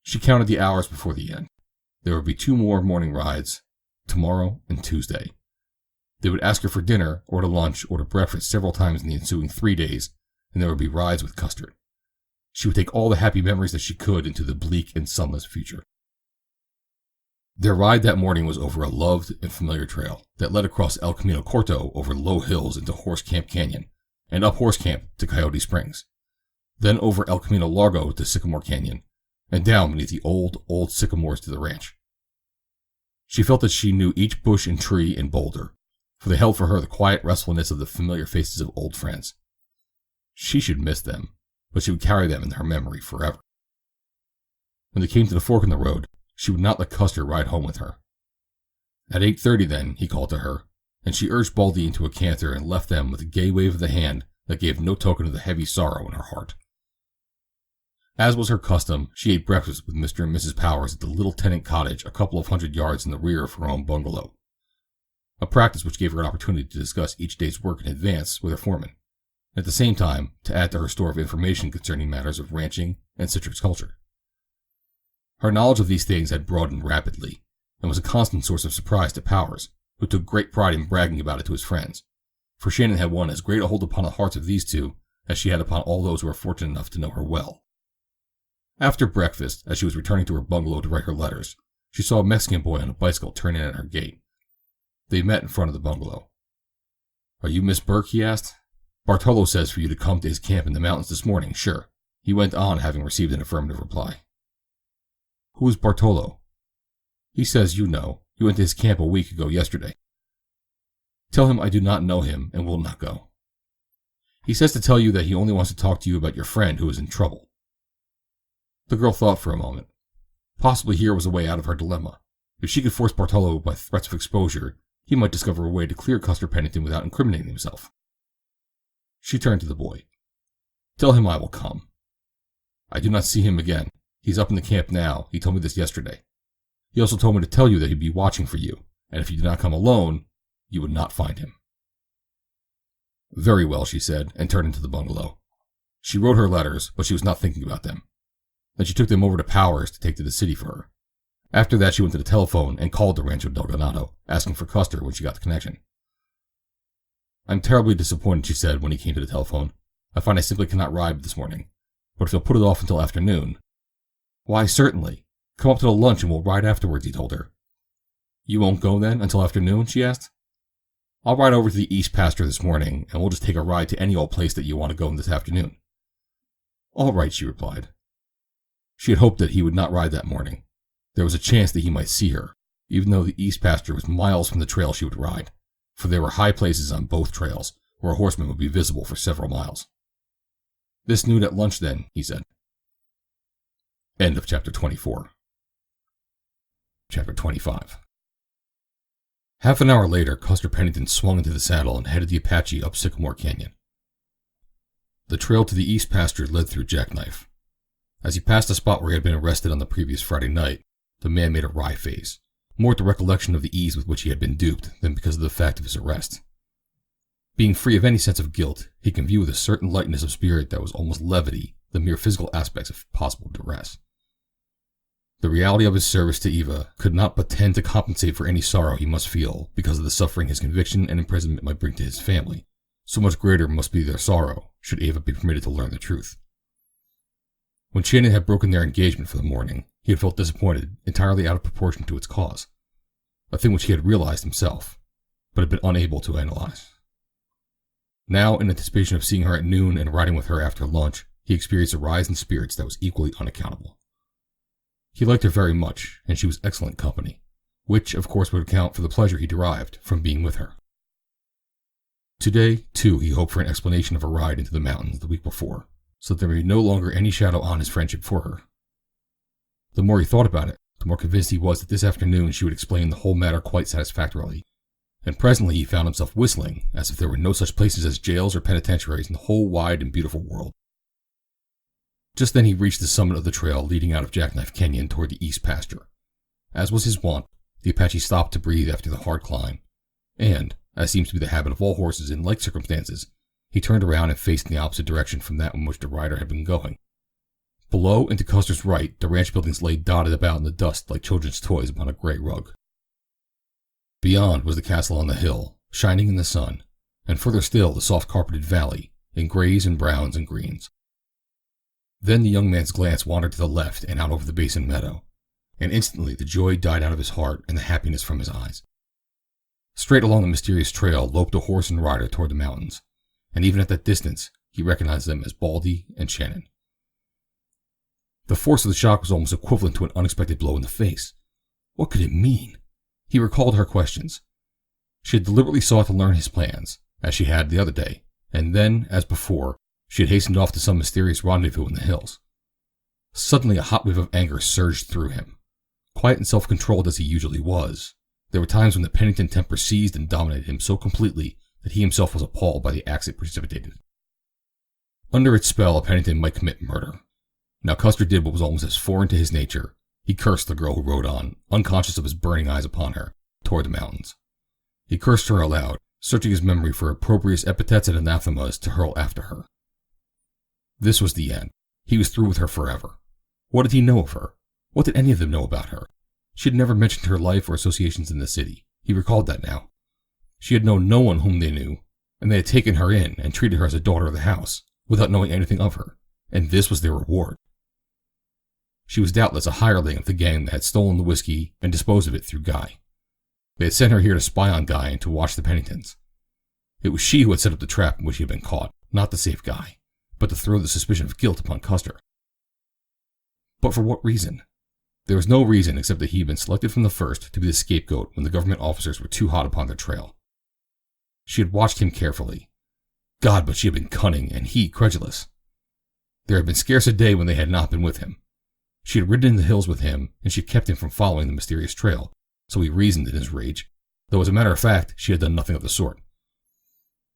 She counted the hours before the end. There would be 2 more morning rides, tomorrow and Tuesday. They would ask her for dinner, or to lunch, or to breakfast several times in the ensuing 3 days, and there would be rides with Custer. She would take all the happy memories that she could into the bleak and sunless future. Their ride that morning was over a loved and familiar trail that led across El Camino Corto over low hills into Horse Camp Canyon, and up Horse Camp to Coyote Springs, then over El Camino Largo to Sycamore Canyon, and down beneath the old sycamores to the ranch. She felt that she knew each bush and tree and boulder, for they held for her the quiet restfulness of the familiar faces of old friends. She should miss them, but she would carry them in her memory forever. When they came to the fork in the road, she would not let Custer ride home with her. At 8:30 then, he called to her, and she urged Baldy into a canter and left them with a gay wave of the hand that gave no token of the heavy sorrow in her heart. As was her custom, she ate breakfast with Mr. and Mrs. Powers at the little tenant cottage a couple of 100 yards in the rear of her own bungalow, a practice which gave her an opportunity to discuss each day's work in advance with her foreman, and at the same time to add to her store of information concerning matters of ranching and citrus culture. Her knowledge of these things had broadened rapidly, and was a constant source of surprise to Powers, who took great pride in bragging about it to his friends, for Shannon had won as great a hold upon the hearts of these two as she had upon all those who were fortunate enough to know her well. After breakfast, as she was returning to her bungalow to write her letters, she saw a Mexican boy on a bicycle turn in at her gate. They met in front of the bungalow. "Are you Miss Burke?" he asked. "Bartolo says for you to come to his camp in the mountains this morning, sure," he went on, having received an affirmative reply. "Who is Bartolo?" "He says you know. You went to his camp a week ago yesterday." "Tell him I do not know him and will not go." "He says to tell you that he only wants to talk to you about your friend who is in trouble." The girl thought for a moment. Possibly here was a way out of her dilemma. If she could force Bartolo by threats of exposure, he might discover a way to clear Custer Pennington without incriminating himself. She turned to the boy. "Tell him I will come. I do not see him again. He's up in the camp now. He told me this yesterday. He also told me to tell you that he'd be watching for you, and if you did not come alone, you would not find him." Very well, she said, and turned into the bungalow. She wrote her letters, but she was not thinking about them. Then she took them over to Powers to take to the city for her. After that, she went to the telephone and called the Rancho Ganado, asking for Custer when she got the connection. I'm terribly disappointed, she said when he came to the telephone. I find I simply cannot ride this morning, but if you'll put it off until afternoon. Why, certainly. Come up to the lunch and we'll ride afterwards, he told her. You won't go then until afternoon, she asked. I'll ride over to the east pasture this morning, and we'll just take a ride to any old place that you want to go this afternoon. All right, she replied. She had hoped that he would not ride that morning. There was a chance that he might see her, even though the east pasture was miles from the trail she would ride, for there were high places on both trails where a horseman would be visible for several miles. This noon at lunch then, he said. End of chapter 24. Chapter 25. Half an hour later, Custer Pennington swung into the saddle and headed the Apache up Sycamore Canyon. The trail to the east pasture led through Jackknife. As he passed the spot where he had been arrested on the previous Friday night, the man made a wry face, more at the recollection of the ease with which he had been duped than because of the fact of his arrest. Being free of any sense of guilt, he can view with a certain lightness of spirit that was almost levity the mere physical aspects of possible duress. The reality of his service to Eva could not but tend to compensate for any sorrow he must feel because of the suffering his conviction and imprisonment might bring to his family. So much greater must be their sorrow should Eva be permitted to learn the truth. When Shannon had broken their engagement for the morning, he had felt disappointed entirely out of proportion to its cause, a thing which he had realized himself, but had been unable to analyze. Now, in anticipation of seeing her at noon and riding with her after lunch, he experienced a rise in spirits that was equally unaccountable. He liked her very much, and she was excellent company, which of course would account for the pleasure he derived from being with her. Today, too, he hoped for an explanation of a ride into the mountains the week before, so that there may be no longer any shadow on his friendship for her. The more he thought about it, the more convinced he was that this afternoon she would explain the whole matter quite satisfactorily, and presently he found himself whistling as if there were no such places as jails or penitentiaries in the whole wide and beautiful world. Just then he reached the summit of the trail leading out of Jackknife Canyon toward the east pasture. As was his wont, the Apache stopped to breathe after the hard climb, and, as seems to be the habit of all horses in like circumstances, he turned around and faced in the opposite direction from that in which the rider had been going. Below and to Custer's right, the ranch buildings lay dotted about in the dust like children's toys upon a gray rug. Beyond was the castle on the hill, shining in the sun, and further still the soft carpeted valley, in grays and browns and greens. Then the young man's glance wandered to the left and out over the basin meadow, and instantly the joy died out of his heart and the happiness from his eyes. Straight along the mysterious trail loped a horse and rider toward the mountains, and even at that distance he recognized them as Baldy and Shannon. The force of the shock was almost equivalent to an unexpected blow in the face. What could it mean? He recalled her questions. She had deliberately sought to learn his plans, as she had the other day, and then, as before, she had hastened off to some mysterious rendezvous in the hills. Suddenly a hot wave of anger surged through him. Quiet and self-controlled as he usually was, there were times when the Pennington temper seized and dominated him so completely that he himself was appalled by the acts it precipitated. Under its spell, a Pennington might commit murder. Now Custer did what was almost as foreign to his nature. He cursed the girl who rode on, unconscious of his burning eyes upon her, toward the mountains. He cursed her aloud, searching his memory for opprobrious epithets and anathemas to hurl after her. This was the end. He was through with her forever. What did he know of her? What did any of them know about her? She had never mentioned her life or associations in the city. He recalled that now. She had known no one whom they knew, and they had taken her in and treated her as a daughter of the house, without knowing anything of her, and this was their reward. She was doubtless a hireling of the gang that had stolen the whiskey and disposed of it through Guy. They had sent her here to spy on Guy and to watch the Penningtons. It was she who had set up the trap in which he had been caught, not to save Guy, but to throw the suspicion of guilt upon Custer. But for what reason? There was no reason except that he had been selected from the first to be the scapegoat when the government officers were too hot upon their trail. She had watched him carefully. God, but she had been cunning, and he credulous. There had been scarce a day when they had not been with him. She had ridden in the hills with him, and she kept him from following the mysterious trail, so he reasoned in his rage, though as a matter of fact she had done nothing of the sort.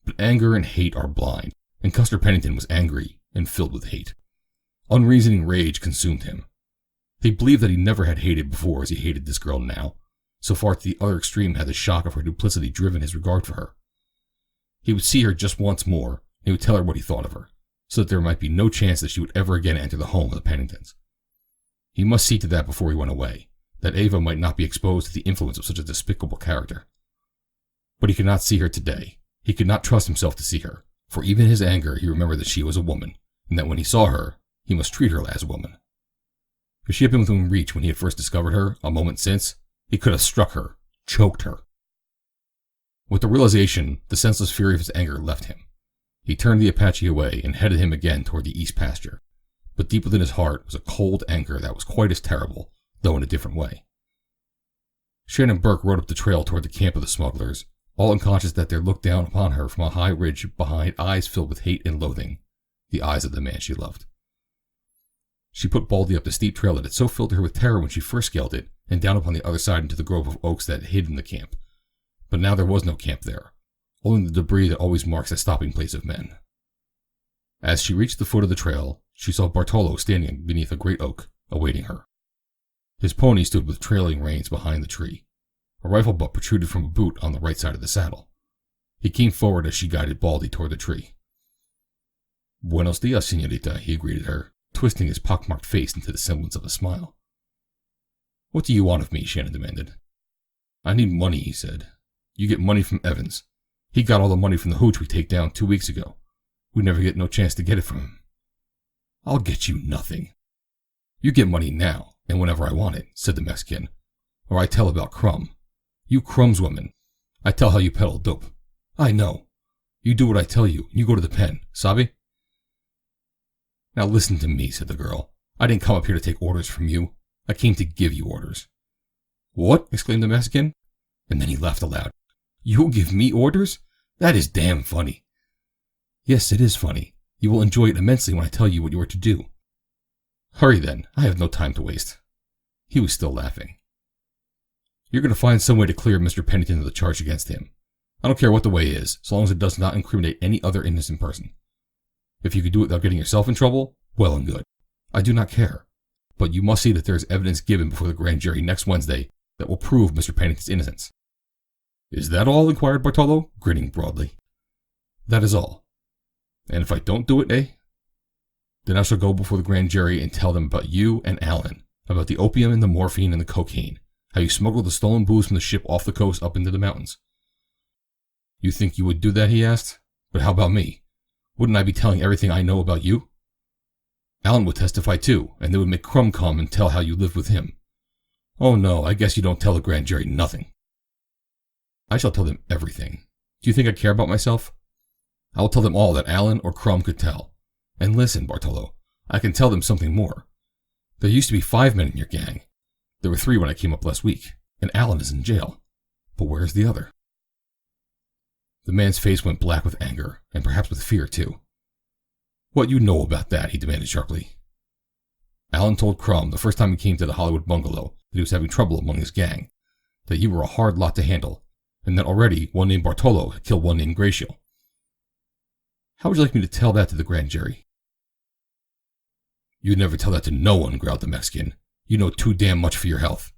But anger and hate are blind, and Custer Pennington was angry and filled with hate. Unreasoning rage consumed him. He believed that he never had hated before as he hated this girl now. So far to the other extreme had the shock of her duplicity driven his regard for her. He would see her just once more, and he would tell her what he thought of her, so that there might be no chance that she would ever again enter the home of the Penningtons. He must see to that before he went away, that Ava might not be exposed to the influence of such a despicable character. But he could not see her today. He could not trust himself to see her, for even in his anger he remembered that she was a woman, and that when he saw her, he must treat her as a woman. If she had been within reach when he had first discovered her, a moment since, he could have struck her, choked her. With the realization, the senseless fury of his anger left him. He turned the Apache away and headed him again toward the east pasture, but deep within his heart was a cold anger that was quite as terrible, though in a different way. Shannon Burke rode up the trail toward the camp of the smugglers, all unconscious that there looked down upon her from a high ridge behind eyes filled with hate and loathing, the eyes of the man she loved. She put Baldy up the steep trail that had so filled her with terror when she first scaled it, and down upon the other side into the grove of oaks that hid in the camp. But now there was no camp there, only the debris that always marks the stopping place of men. As she reached the foot of the trail, she saw Bartolo standing beneath a great oak, awaiting her. His pony stood with trailing reins behind the tree. A rifle butt protruded from a boot on the right side of the saddle. He came forward as she guided Baldy toward the tree. "Buenos dias, señorita," he greeted her, twisting his pockmarked face into the semblance of a smile. "What do you want of me?" Shannon demanded. "I need money," he said. "You get money from Evans. He got all the money from the hooch we take down 2 weeks ago. We never get no chance to get it from him." "I'll get you nothing." "You get money now, and whenever I want it," said the Mexican. "Or I tell about Crumb. You Crumb's woman. I tell how you peddle dope. I know. You do what I tell you, and you go to the pen. Sabe?" "Now listen to me," said the girl. "I didn't come up here to take orders from you. I came to give you orders." "What?" exclaimed the Mexican. And then he laughed aloud. "You give me orders? That is damn funny." "Yes, it is funny. You will enjoy it immensely when I tell you what you are to do." "Hurry then. I have no time to waste." He was still laughing. "You're going to find some way to clear Mr. Pennington of the charge against him. I don't care what the way is, so long as it does not incriminate any other innocent person. If you could do it without getting yourself in trouble, well and good. I do not care. But you must see that there is evidence given before the grand jury next Wednesday that will prove Mr. Pennington's innocence." "Is that all?" inquired Bartolo, grinning broadly. "That is all. And if I don't do it, eh? Then I shall go before the grand jury and tell them about you and Alan, about the opium and the morphine and the cocaine, how you smuggled the stolen booze from the ship off the coast up into the mountains." "You think you would do that?" he asked. "But how about me? Wouldn't I be telling everything I know about you?" "Alan would testify too, and they would make Crumb come and tell how you lived with him." "Oh no, I guess you don't tell the grand jury nothing." "I shall tell them everything. Do you think I care about myself? I will tell them all that Alan or Crumb could tell. And listen, Bartolo, I can tell them something more. There used to be 5 men in your gang. There were 3 when I came up last week, and Alan is in jail. But where is the other?" The man's face went black with anger, and perhaps with fear too. "What you know about that?" he demanded sharply. "Alan told Crumb the first time he came to the Hollywood bungalow that he was having trouble among his gang, that you were a hard lot to handle, and that already one named Bartolo had killed one named Graciel." "How would you like me to tell that to the grand jury?" "You'd never tell that to no one," growled the Mexican. "You know too damn much for your health."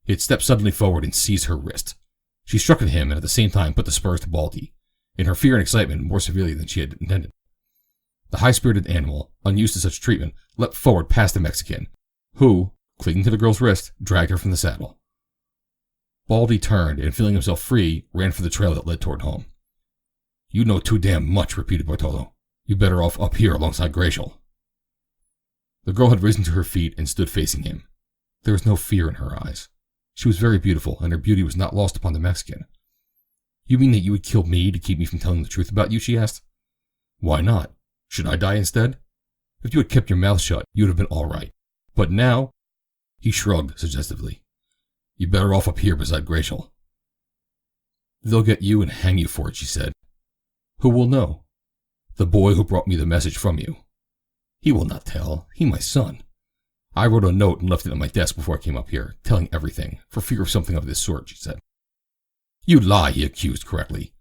He had stepped suddenly forward and seized her wrist. She struck at him and at the same time put the spurs to Baldy, in her fear and excitement more severely than she had intended. The high-spirited animal, unused to such treatment, leapt forward past the Mexican, who, clinging to the girl's wrist, dragged her from the saddle. Baldy turned and, feeling himself free, ran for the trail that led toward home. "You know too damn much," repeated Bartolo. "You better off up here alongside Graciel." The girl had risen to her feet and stood facing him. There was no fear in her eyes. She was very beautiful, and her beauty was not lost upon the Mexican. "You mean that you would kill me to keep me from telling the truth about you?" she asked. "Why not? Should I die instead? If you had kept your mouth shut, you would have been all right. But now—" He shrugged suggestively. "You're better off up here beside Graciel." "They'll get you and hang you for it," she said. "Who will know?" "The boy who brought me the message from you." "He will not tell. He my son. I wrote a note and left it on my desk before I came up here, telling everything, for fear of something of this sort," she said. "You lie," he accused correctly.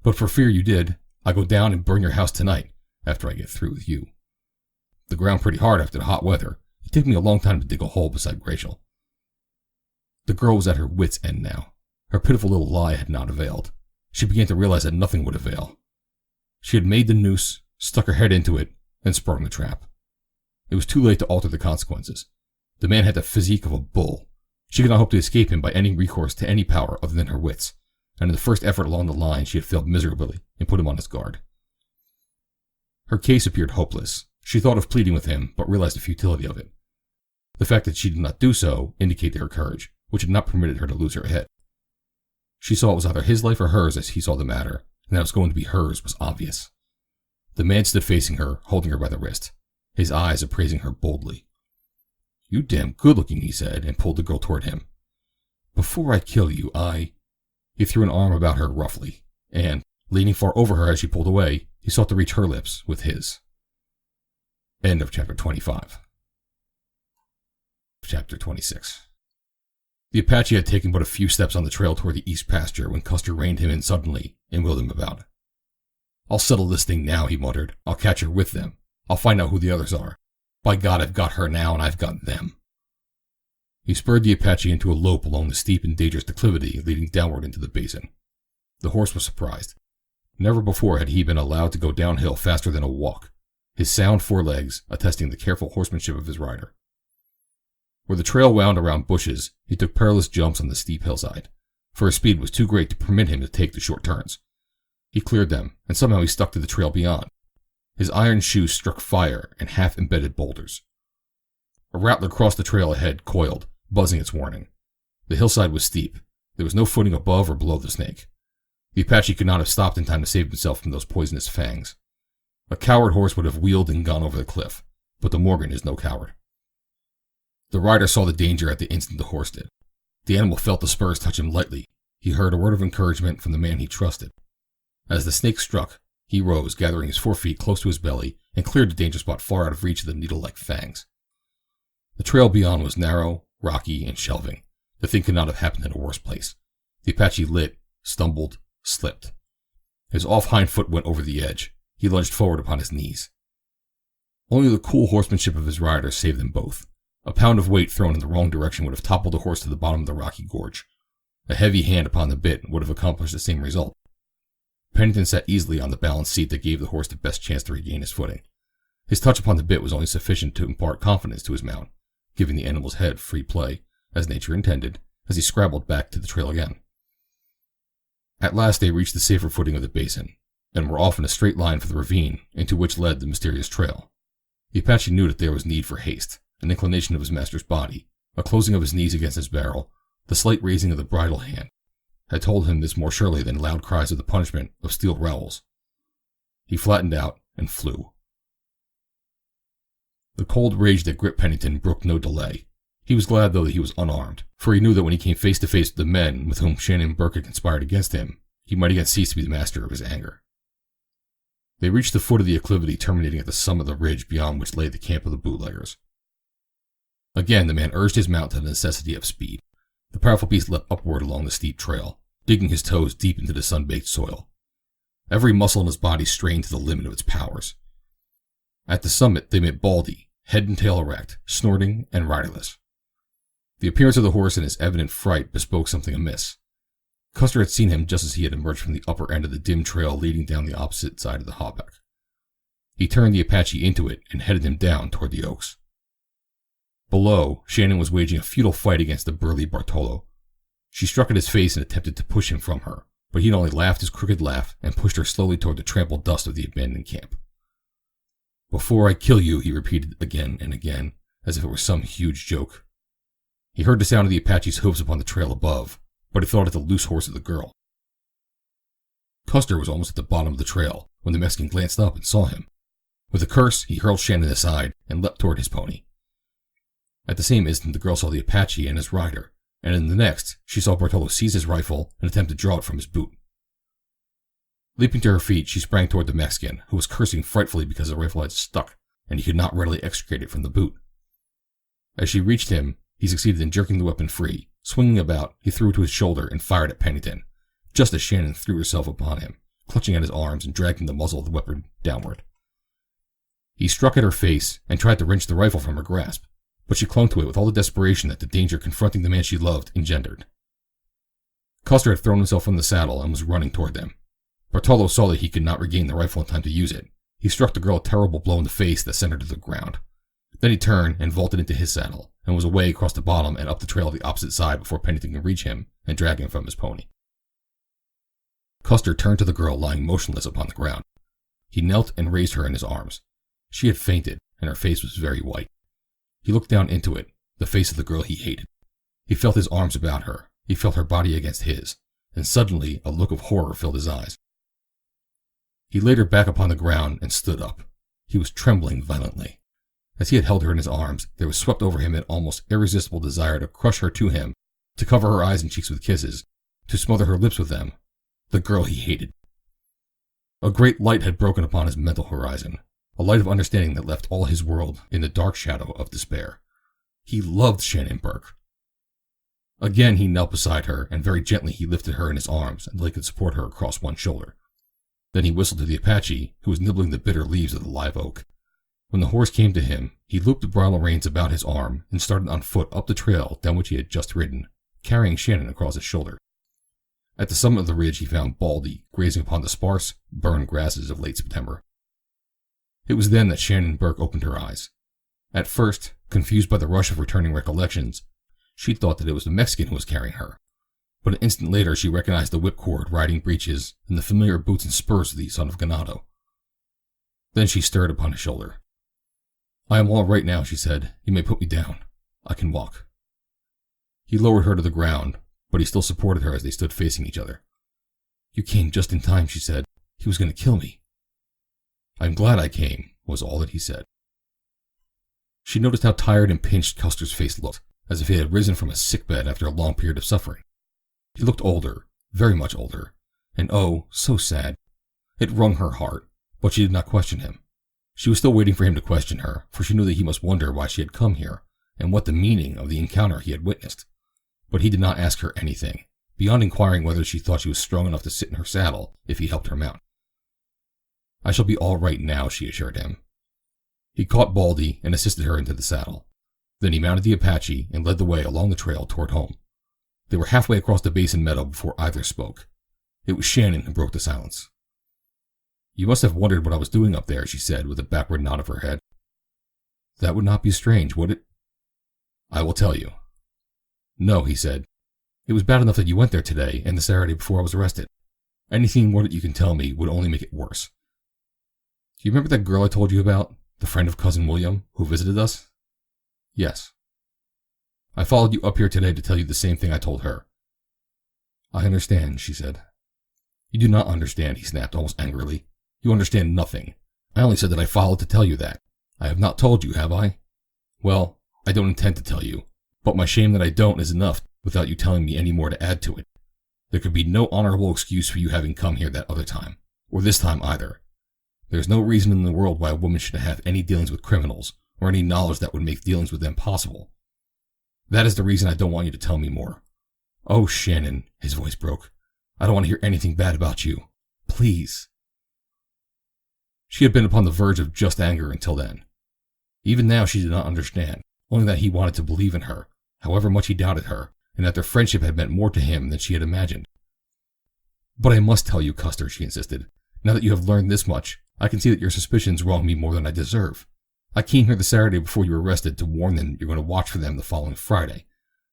"But for fear you did, I go down and burn your house tonight, after I get through with you. The ground pretty hard after the hot weather. It took me a long time to dig a hole beside Graciel." The girl was at her wits' end now. Her pitiful little lie had not availed. she began to realize that nothing would avail. She had made the noose, stuck her head into it, and sprung the trap. It was too late to alter the consequences. The man had the physique of a bull. She could not hope to escape him by any recourse to any power other than her wits, and in the first effort along the line she had failed miserably and put him on his guard. Her case appeared hopeless. She thought of pleading with him, but realized the futility of it. The fact that she did not do so indicated her courage, which had not permitted her to lose her head. She saw it was either his life or hers as he saw the matter, and that it was going to be hers was obvious. The man stood facing her, holding her by the wrist, his eyes appraising her boldly. "You damn good looking," he said, and pulled the girl toward him. "Before I kill you, He threw an arm about her roughly, and, leaning far over her as she pulled away, he sought to reach her lips with his. End of chapter 25. Chapter 26. The Apache had taken but a few steps on the trail toward the east pasture when Custer reined him in suddenly and wheeled him about. "I'll settle this thing now," he muttered. "I'll catch her with them. I'll find out who the others are. By God, I've got her now, and I've got them." He spurred the Apache into a lope along the steep and dangerous declivity leading downward into the basin. The horse was surprised. Never before had he been allowed to go downhill faster than a walk, his sound forelegs attesting the careful horsemanship of his rider. Where the trail wound around bushes, he took perilous jumps on the steep hillside, for his speed was too great to permit him to take the short turns. He cleared them, and somehow he stuck to the trail beyond. His iron shoes struck fire and half-embedded boulders. A rattler crossed the trail ahead, coiled, buzzing its warning. The hillside was steep. There was no footing above or below the snake. The Apache could not have stopped in time to save himself from those poisonous fangs. A coward horse would have wheeled and gone over the cliff, but the Morgan is no coward. The rider saw the danger at the instant the horse did. The animal felt the spurs touch him lightly. He heard a word of encouragement from the man he trusted. As the snake struck, he rose, gathering his forefeet close to his belly, and cleared the danger spot far out of reach of the needle-like fangs. The trail beyond was narrow, rocky, and shelving. The thing could not have happened in a worse place. The Apache lit, stumbled, slipped. His off hind foot went over the edge. He lunged forward upon his knees. Only the cool horsemanship of his rider saved them both. A pound of weight thrown in the wrong direction would have toppled the horse to the bottom of the rocky gorge. A heavy hand upon the bit would have accomplished the same result. Pennington sat easily on the balanced seat that gave the horse the best chance to regain his footing. His touch upon the bit was only sufficient to impart confidence to his mount, giving the animal's head free play, as nature intended, as he scrabbled back to the trail again. At last they reached the safer footing of the basin, and were off in a straight line for the ravine into which led the mysterious trail. The Apache knew that there was need for haste, an inclination of his master's body, a closing of his knees against his barrel, the slight raising of the bridle hand, had told him this more surely than loud cries of the punishment of steel rowels. He flattened out and flew. The cold rage that gripped Pennington brooked no delay. He was glad, though, that he was unarmed, for he knew that when he came face to face with the men with whom Shannon and Burke had conspired against him, he might again cease to be the master of his anger. They reached the foot of the acclivity terminating at the summit of the ridge beyond which lay the camp of the bootleggers. Again the man urged his mount to the necessity of speed. The powerful beast leapt upward along the steep trail, digging his toes deep into the sun-baked soil. Every muscle in his body strained to the limit of its powers. At the summit they met Baldy, head and tail erect, snorting and riderless. The appearance of the horse and his evident fright bespoke something amiss. Custer had seen him just as he had emerged from the upper end of the dim trail leading down the opposite side of the hawbuck. He turned the Apache into it and headed him down toward the oaks. Below, Shannon was waging a futile fight against the burly Bartolo. She struck at his face and attempted to push him from her, but he only laughed his crooked laugh and pushed her slowly toward the trampled dust of the abandoned camp. "Before I kill you," he repeated again and again, as if it were some huge joke. He heard the sound of the Apache's hoofs upon the trail above, but he thought it the loose horse of the girl. Custer was almost at the bottom of the trail when the Mexican glanced up and saw him. With a curse, he hurled Shannon aside and leapt toward his pony. At the same instant the girl saw the Apache and his rider, and in the next she saw Bartolo seize his rifle and attempt to draw it from his boot. Leaping to her feet, she sprang toward the Mexican, who was cursing frightfully because the rifle had stuck, and he could not readily extricate it from the boot. As she reached him, he succeeded in jerking the weapon free. Swinging about, he threw it to his shoulder and fired at Pennington, just as Shannon threw herself upon him, clutching at his arms and dragging the muzzle of the weapon downward. He struck at her face and tried to wrench the rifle from her grasp, but she clung to it with all the desperation that the danger confronting the man she loved engendered. Custer had thrown himself from the saddle and was running toward them. Bartolo saw that he could not regain the rifle in time to use it. He struck the girl a terrible blow in the face that sent her to the ground. Then he turned and vaulted into his saddle, and was away across the bottom and up the trail the opposite side before Pennington could reach him and drag him from his pony. Custer turned to the girl lying motionless upon the ground. He knelt and raised her in his arms. She had fainted, and her face was very white. He looked down into it, the face of the girl he hated. He felt his arms about her. He felt her body against his, and suddenly a look of horror filled his eyes. He laid her back upon the ground and stood up. He was trembling violently. As he had held her in his arms, there was swept over him an almost irresistible desire to crush her to him, to cover her eyes and cheeks with kisses, to smother her lips with them. The girl he hated. A great light had broken upon his mental horizon, a light of understanding that left all his world in the dark shadow of despair. He loved Shannon Burke. Again he knelt beside her, and very gently he lifted her in his arms until he could support her across one shoulder. Then he whistled to the Apache, who was nibbling the bitter leaves of the live oak. When the horse came to him, he looped the bridle reins about his arm and started on foot up the trail down which he had just ridden, carrying Shannon across his shoulder. At the summit of the ridge he found Baldy grazing upon the sparse, burned grasses of late September. It was then that Shannon Burke opened her eyes. At first, confused by the rush of returning recollections, she thought that it was the Mexican who was carrying her. But an instant later she recognized the whipcord, riding breeches, and the familiar boots and spurs of the son of Ganado. Then she stirred upon his shoulder. "I am all right now," she said. "You may put me down. I can walk." He lowered her to the ground, but he still supported her as they stood facing each other. "You came just in time," she said. "He was going to kill me." "I'm glad I came," was all that he said. She noticed how tired and pinched Custer's face looked, as if he had risen from a sickbed after a long period of suffering. He looked older, very much older, and oh, so sad. It wrung her heart, but she did not question him. She was still waiting for him to question her, for she knew that he must wonder why she had come here, and what the meaning of the encounter he had witnessed. But he did not ask her anything, beyond inquiring whether she thought she was strong enough to sit in her saddle if he helped her mount. "I shall be all right now," she assured him. He caught Baldy and assisted her into the saddle. Then he mounted the Apache and led the way along the trail toward home. They were halfway across the basin meadow before either spoke. It was Shannon who broke the silence. "You must have wondered what I was doing up there," she said with a backward nod of her head. "That would not be strange, would it?" "I will tell you." "No," he said. "It was bad enough that you went there today and the Saturday before I was arrested. Anything more that you can tell me would only make it worse. Do you remember that girl I told you about, the friend of Cousin William, who visited us?" "Yes." "I followed you up here today to tell you the same thing I told her." "I understand," she said. "You do not understand," he snapped almost angrily. "You understand nothing. I only said that I followed to tell you that. I have not told you, have I? Well, I don't intend to tell you, but my shame that I don't is enough without you telling me any more to add to it. There could be no honorable excuse for you having come here that other time, or this time either. There is no reason in the world why a woman should have any dealings with criminals, or any knowledge that would make dealings with them possible. That is the reason I don't want you to tell me more. Oh, Shannon," his voice broke. "I don't want to hear anything bad about you. Please." She had been upon the verge of just anger until then. Even now she did not understand, only that he wanted to believe in her, however much he doubted her, and that their friendship had meant more to him than she had imagined. "But I must tell you, Custer," she insisted. "Now that you have learned this much, I can see that your suspicions wrong me more than I deserve. I came here the Saturday before you were arrested to warn them you're going to watch for them the following Friday.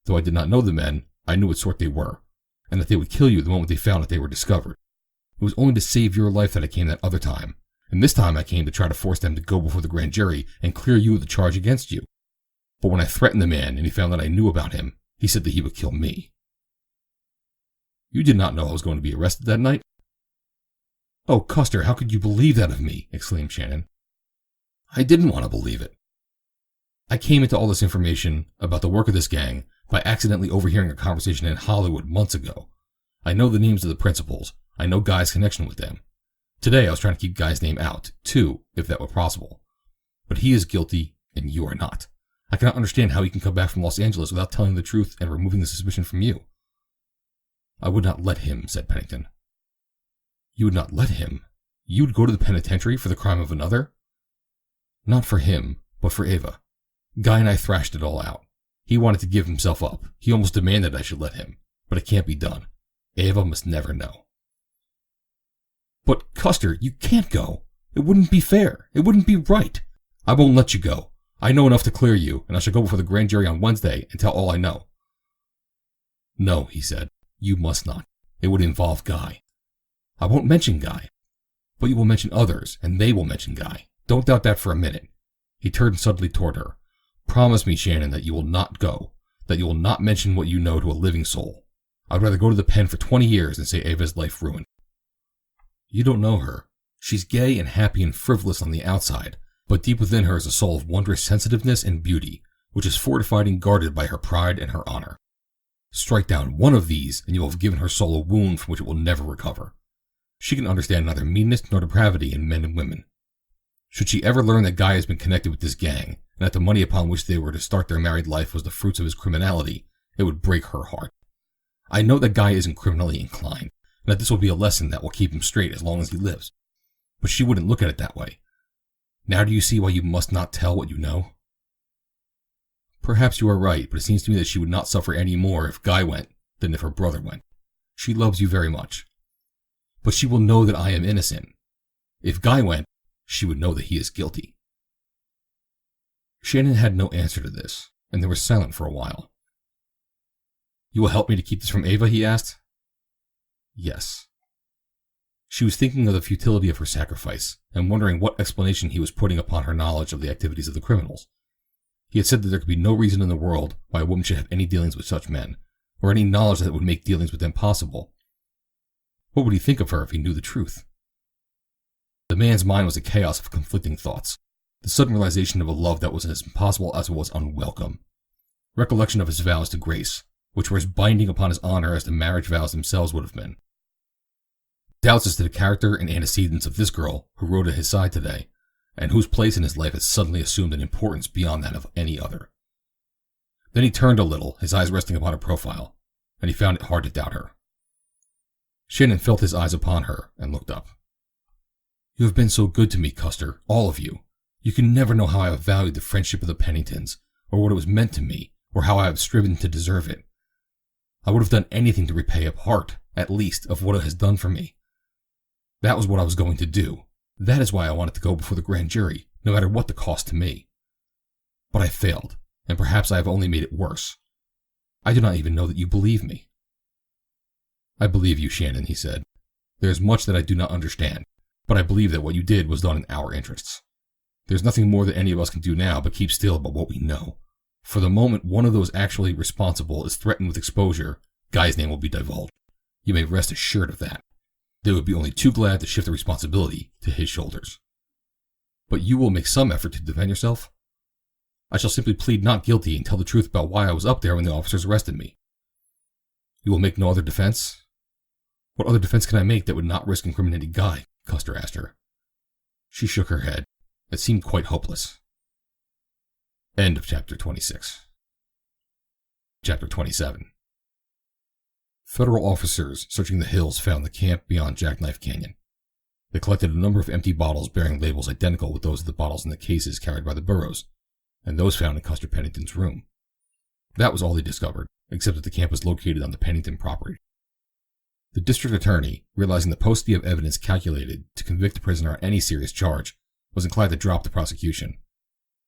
Though I did not know the men, I knew what sort they were, and that they would kill you the moment they found that they were discovered. It was only to save your life that I came that other time, and this time I came to try to force them to go before the grand jury and clear you of the charge against you. But when I threatened the man and he found that I knew about him, he said that he would kill me." "You did not know I was going to be arrested that night?" "Oh, Custer, how could you believe that of me?" exclaimed Shannon. "I didn't want to believe it. I came into all this information about the work of this gang by accidentally overhearing a conversation in Hollywood months ago. I know the names of the principals. I know Guy's connection with them. Today I was trying to keep Guy's name out, too, if that were possible. But he is guilty, and you are not. I cannot understand how he can come back from Los Angeles without telling the truth and removing the suspicion from you." "I would not let him," said Pennington. "You would not let him? You would go to the penitentiary for the crime of another?" "Not for him, but for Ava. Guy and I thrashed it all out. He wanted to give himself up. He almost demanded I should let him. But it can't be done. Ava must never know. But, Custer, you can't go. It wouldn't be fair. It wouldn't be right. I won't let you go. I know enough to clear you, and I shall go before the grand jury on Wednesday and tell all I know. No, he said. You must not. It would involve Guy. I won't mention Guy. But you will mention others, and they will mention Guy. Don't doubt that for a minute. He turned suddenly toward her. Promise me, Shannon, that you will not go. That you will not mention what you know to a living soul. I'd rather go to the pen for 20 years than say Ava's life ruined. You don't know her. She's gay and happy and frivolous on the outside, but deep within her is a soul of wondrous sensitiveness and beauty, which is fortified and guarded by her pride and her honor. Strike down one of these, and you will have given her soul a wound from which it will never recover. She can understand neither meanness nor depravity in men and women. Should she ever learn that Guy has been connected with this gang, and that the money upon which they were to start their married life was the fruits of his criminality, it would break her heart. I know that Guy isn't criminally inclined, and that this will be a lesson that will keep him straight as long as he lives. But she wouldn't look at it that way. Now do you see why you must not tell what you know? Perhaps you are right, but it seems to me that she would not suffer any more if Guy went than if her brother went. She loves you very much. But she will know that I am innocent. If Guy went, she would know that he is guilty. Shannon had no answer to this, and they were silent for a while. You will help me to keep this from Ava? He asked. Yes. She was thinking of the futility of her sacrifice, and wondering what explanation he was putting upon her knowledge of the activities of the criminals. He had said that there could be no reason in the world why a woman should have any dealings with such men, or any knowledge that would make dealings with them possible. What would he think of her if he knew the truth? The man's mind was a chaos of conflicting thoughts. The sudden realization of a love that was as impossible as it was unwelcome. Recollection of his vows to Grace, which were as binding upon his honor as the marriage vows themselves would have been. Doubts as to the character and antecedents of this girl who rode at his side today, and whose place in his life had suddenly assumed an importance beyond that of any other. Then he turned a little, his eyes resting upon her profile, and he found it hard to doubt her. Shannon felt his eyes upon her and looked up. You have been so good to me, Custer, all of you. You can never know how I have valued the friendship of the Penningtons, or what it was meant to me, or how I have striven to deserve it. I would have done anything to repay a part, at least, of what it has done for me. That was what I was going to do. That is why I wanted to go before the grand jury, no matter what the cost to me. But I failed, and perhaps I have only made it worse. I do not even know that you believe me. I believe you, Shannon, he said. There is much that I do not understand, but I believe that what you did was done in our interests. There is nothing more that any of us can do now but keep still about what we know. For the moment one of those actually responsible is threatened with exposure, Guy's name will be divulged. You may rest assured of that. They would be only too glad to shift the responsibility to his shoulders. But you will make some effort to defend yourself? I shall simply plead not guilty and tell the truth about why I was up there when the officers arrested me. You will make no other defense? What other defense can I make that would not risk incriminating Guy? Custer asked her. She shook her head. It seemed quite hopeless. End of chapter 26. Chapter 27. Federal officers searching the hills found the camp beyond Jackknife Canyon. They collected a number of empty bottles bearing labels identical with those of the bottles in the cases carried by the Burroughs, and those found in Custer Pennington's room. That was all they discovered, except that the camp was located on the Pennington property. The district attorney, realizing the paucity of evidence calculated to convict a prisoner on any serious charge, was inclined to drop the prosecution.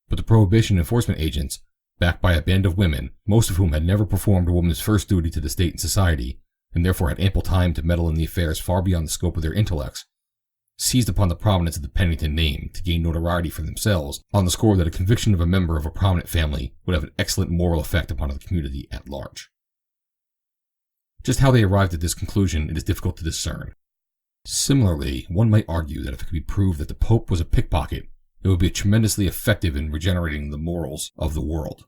But the prohibition enforcement agents, backed by a band of women, most of whom had never performed a woman's first duty to the state and society, and therefore had ample time to meddle in the affairs far beyond the scope of their intellects, seized upon the prominence of the Pennington name to gain notoriety for themselves on the score that a conviction of a member of a prominent family would have an excellent moral effect upon the community at large. Just how they arrived at this conclusion it is difficult to discern. Similarly, one might argue that if it could be proved that the Pope was a pickpocket, it would be tremendously effective in regenerating the morals of the world.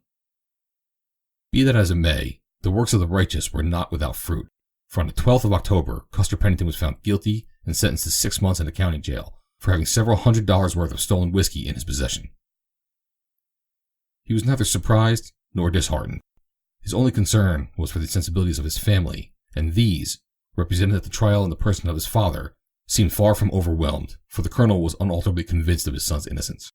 Be that as it may, the works of the righteous were not without fruit, for on the 12th of October, Custer Pennington was found guilty and sentenced to 6 months in a county jail for having several $100s worth of stolen whiskey in his possession. He was neither surprised nor disheartened. His only concern was for the sensibilities of his family, and these, represented at the trial in the person of his father, seemed far from overwhelmed, for the colonel was unalterably convinced of his son's innocence.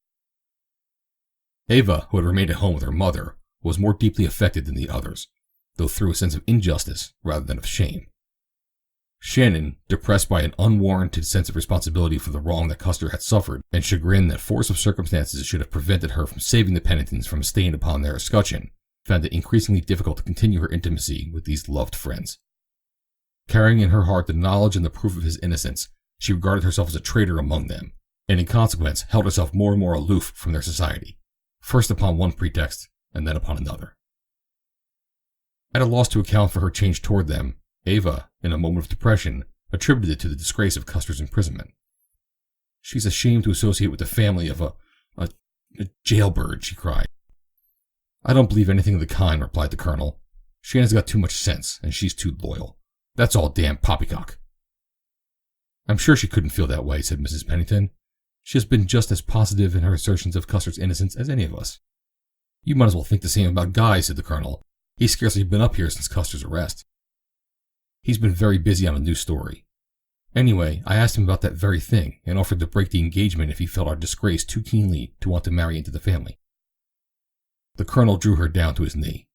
Ava, who had remained at home with her mother, was more deeply affected than the others, though through a sense of injustice rather than of shame. Shannon, depressed by an unwarranted sense of responsibility for the wrong that Custer had suffered, and chagrined that force of circumstances should have prevented her from saving the Penningtons from a stain upon their escutcheon, found it increasingly difficult to continue her intimacy with these loved friends. Carrying in her heart the knowledge and the proof of his innocence, she regarded herself as a traitor among them, and in consequence held herself more and more aloof from their society, first upon one pretext and then upon another. At a loss to account for her change toward them, Ava, in a moment of depression, attributed it to the disgrace of Custer's imprisonment. "She's ashamed to associate with the family of a jailbird," she cried. "I don't believe anything of the kind," replied the colonel. "Shannon's got too much sense, and she's too loyal. That's all damn poppycock." "I'm sure she couldn't feel that way," said Mrs. Pennington. "She has been just as positive in her assertions of Custer's innocence as any of us." "You might as well think the same about Guy," said the colonel. "He's scarcely been up here since Custer's arrest." "He's been very busy on a new story. Anyway, I asked him about that very thing and offered to break the engagement if he felt our disgrace too keenly to want to marry into the family." The colonel drew her down to his knee.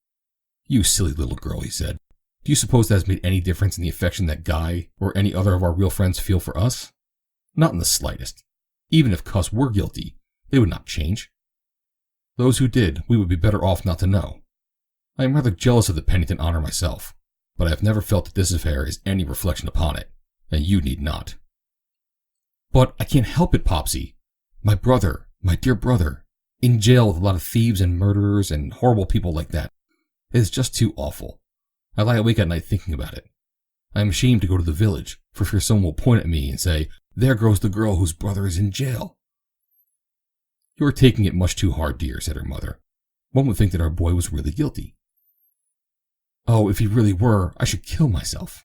"You silly little girl," he said. "Do you suppose that has made any difference in the affection that Guy or any other of our real friends feel for us? Not in the slightest. Even if Cuss were guilty, they would not change. Those who did, we would be better off not to know. I am rather jealous of the Pennington honor myself, but I have never felt that this affair is any reflection upon it, and you need not." "But I can't help it, Popsy. My brother, my dear brother, in jail with a lot of thieves and murderers and horrible people like that. It is just too awful. I lie awake at night thinking about it. I am ashamed to go to the village, for fear someone will point at me and say, 'There goes the girl whose brother is in jail.'" "You are taking it much too hard, dear," said her mother. "One would think that our boy was really guilty." "Oh, if he really were, I should kill myself."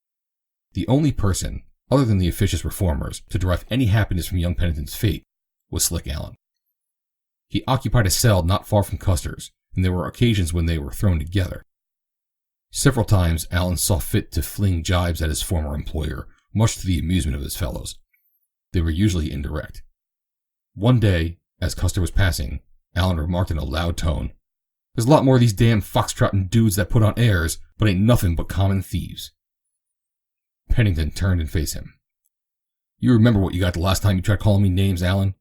The only person, other than the officious reformers, to derive any happiness from young Pennington's fate was Slick Allen. He occupied a cell not far from Custer's, and there were occasions when they were thrown together. Several times Allen saw fit to fling jibes at his former employer, much to the amusement of his fellows. They were usually indirect. One day, as Custer was passing, Allen remarked in a loud tone, "There's a lot more of these damn foxtrotting dudes that put on airs, but ain't nothing but common thieves." Pennington turned and faced him. "You remember what you got the last time you tried calling me names, Allen?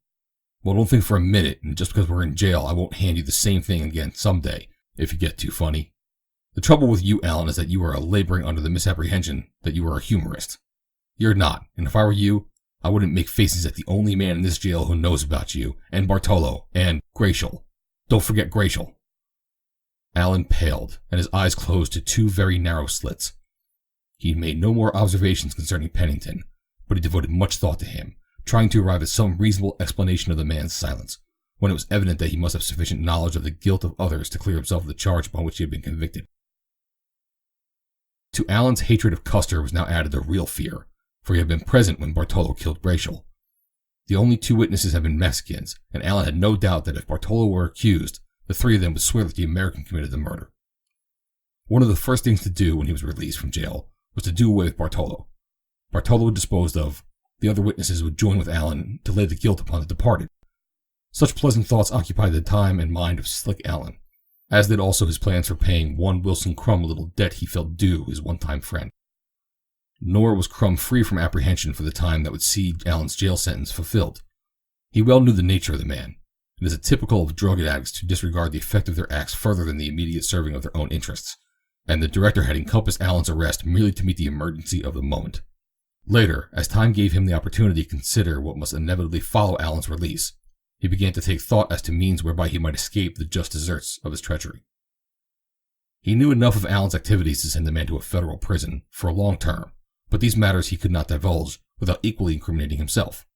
Well, don't think for a minute, and just because we're in jail, I won't hand you the same thing again someday, if you get too funny. The trouble with you, Allen, is that you are laboring under the misapprehension that you are a humorist. You're not, and if I were you, I wouldn't make faces at the only man in this jail who knows about you, and Bartolo, and Gracial. Don't forget Gracial." Allen paled, and his eyes closed to two very narrow slits. He made no more observations concerning Pennington, but he devoted much thought to him, trying to arrive at some reasonable explanation of the man's silence, when it was evident that he must have sufficient knowledge of the guilt of others to clear himself of the charge upon which he had been convicted. To Allen's hatred of Custer was now added the real fear, for he had been present when Bartolo killed Gracial. The only two witnesses had been Mexicans, and Allen had no doubt that if Bartolo were accused, the three of them would swear that the American committed the murder. One of the first things to do when he was released from jail was to do away with Bartolo. Bartolo disposed of, the other witnesses would join with Allen to lay the guilt upon the departed. Such pleasant thoughts occupied the time and mind of Slick Allen, as did also his plans for paying one Wilson Crum a little debt he felt due his one-time friend. Nor was Crum free from apprehension for the time that would see Allen's jail sentence fulfilled. He well knew the nature of the man. It is typical of drug addicts to disregard the effect of their acts further than the immediate serving of their own interests, and the director had encompassed Allen's arrest merely to meet the emergency of the moment. Later, as time gave him the opportunity to consider what must inevitably follow Allen's release, he began to take thought as to means whereby he might escape the just deserts of his treachery. He knew enough of Allen's activities to send the man to a federal prison for a long term, but these matters he could not divulge without equally incriminating himself.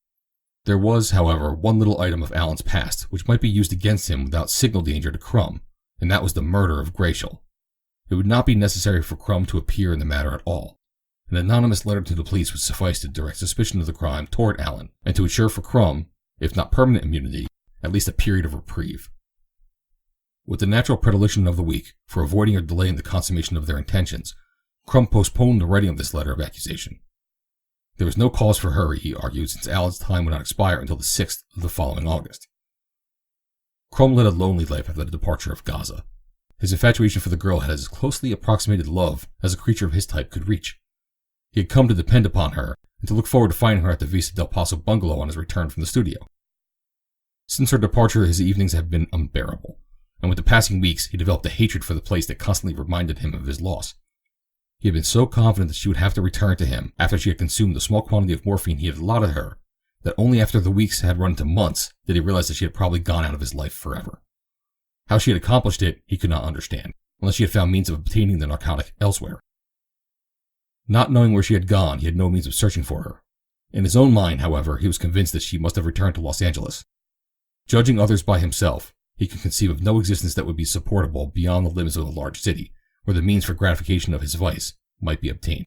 There was, however, one little item of Allen's past which might be used against him without signal danger to Crum, and that was the murder of Gracial. It would not be necessary for Crum to appear in the matter at all. An anonymous letter to the police would suffice to direct suspicion of the crime toward Allen, and to ensure for Crum, if not permanent immunity, at least a period of reprieve. With the natural predilection of the weak for avoiding or delaying the consummation of their intentions, Crum postponed the writing of this letter of accusation. There was no cause for hurry, he argued, since Allen's time would not expire until the 6th of the following August. Crum led a lonely life after the departure of Gaza. His infatuation for the girl had as closely approximated love as a creature of his type could reach. He had come to depend upon her and to look forward to finding her at the Vista del Paso bungalow on his return from the studio. Since her departure, his evenings had been unbearable, and with the passing weeks, he developed a hatred for the place that constantly reminded him of his loss. He had been so confident that she would have to return to him after she had consumed the small quantity of morphine he had allotted her, that only after the weeks had run into months did he realize that she had probably gone out of his life forever. How she had accomplished it, he could not understand, unless she had found means of obtaining the narcotic elsewhere. Not knowing where she had gone, he had no means of searching for her. In his own mind, however, he was convinced that she must have returned to Los Angeles. Judging others by himself, he could conceive of no existence that would be supportable beyond the limits of a large city, where the means for gratification of his vice might be obtained.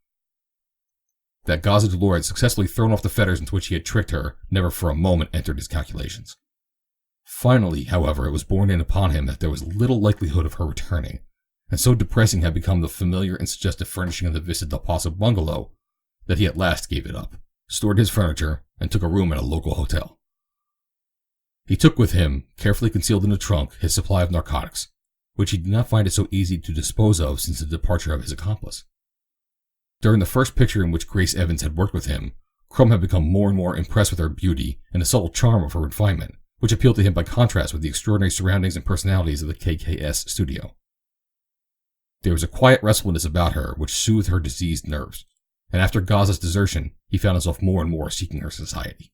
That Gaza Delore had successfully thrown off the fetters into which he had tricked her never for a moment entered his calculations. Finally, however, it was borne in upon him that there was little likelihood of her returning, and so depressing had become the familiar and suggestive furnishing of the Vista del Paso bungalow that he at last gave it up, stored his furniture, and took a room at a local hotel. He took with him, carefully concealed in a trunk, his supply of narcotics, which he did not find it so easy to dispose of since the departure of his accomplice. During the first picture in which Grace Evans had worked with him, Crumb had become more and more impressed with her beauty and the subtle charm of her refinement, which appealed to him by contrast with the extraordinary surroundings and personalities of the KKS studio. There was a quiet restfulness about her which soothed her diseased nerves, and after Gaza's desertion, he found himself more and more seeking her society.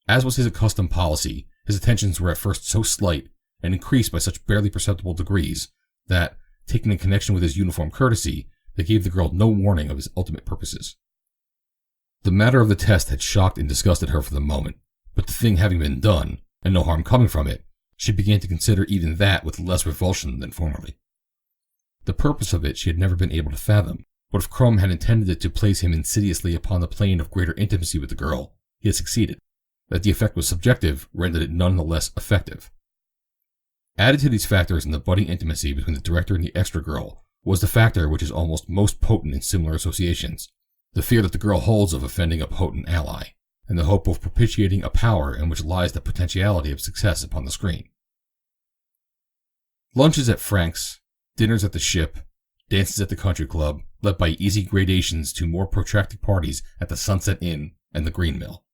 As was his accustomed policy, his attentions were at first so slight and increased by such barely perceptible degrees that, taken in connection with his uniform courtesy, they gave the girl no warning of his ultimate purposes. The matter of the test had shocked and disgusted her for the moment, but the thing having been done, and no harm coming from it, she began to consider even that with less revulsion than formerly. The purpose of it she had never been able to fathom, but if Crumb had intended it to place him insidiously upon the plane of greater intimacy with the girl, he had succeeded. That the effect was subjective rendered it none the less effective. Added to these factors in the budding intimacy between the director and the extra girl was the factor which is almost most potent in similar associations, the fear that the girl holds of offending a potent ally, and the hope of propitiating a power in which lies the potentiality of success upon the screen. Lunches at Frank's, dinners at the Ship, dances at the country club led by easy gradations to more protracted parties at the Sunset Inn and the Green Mill.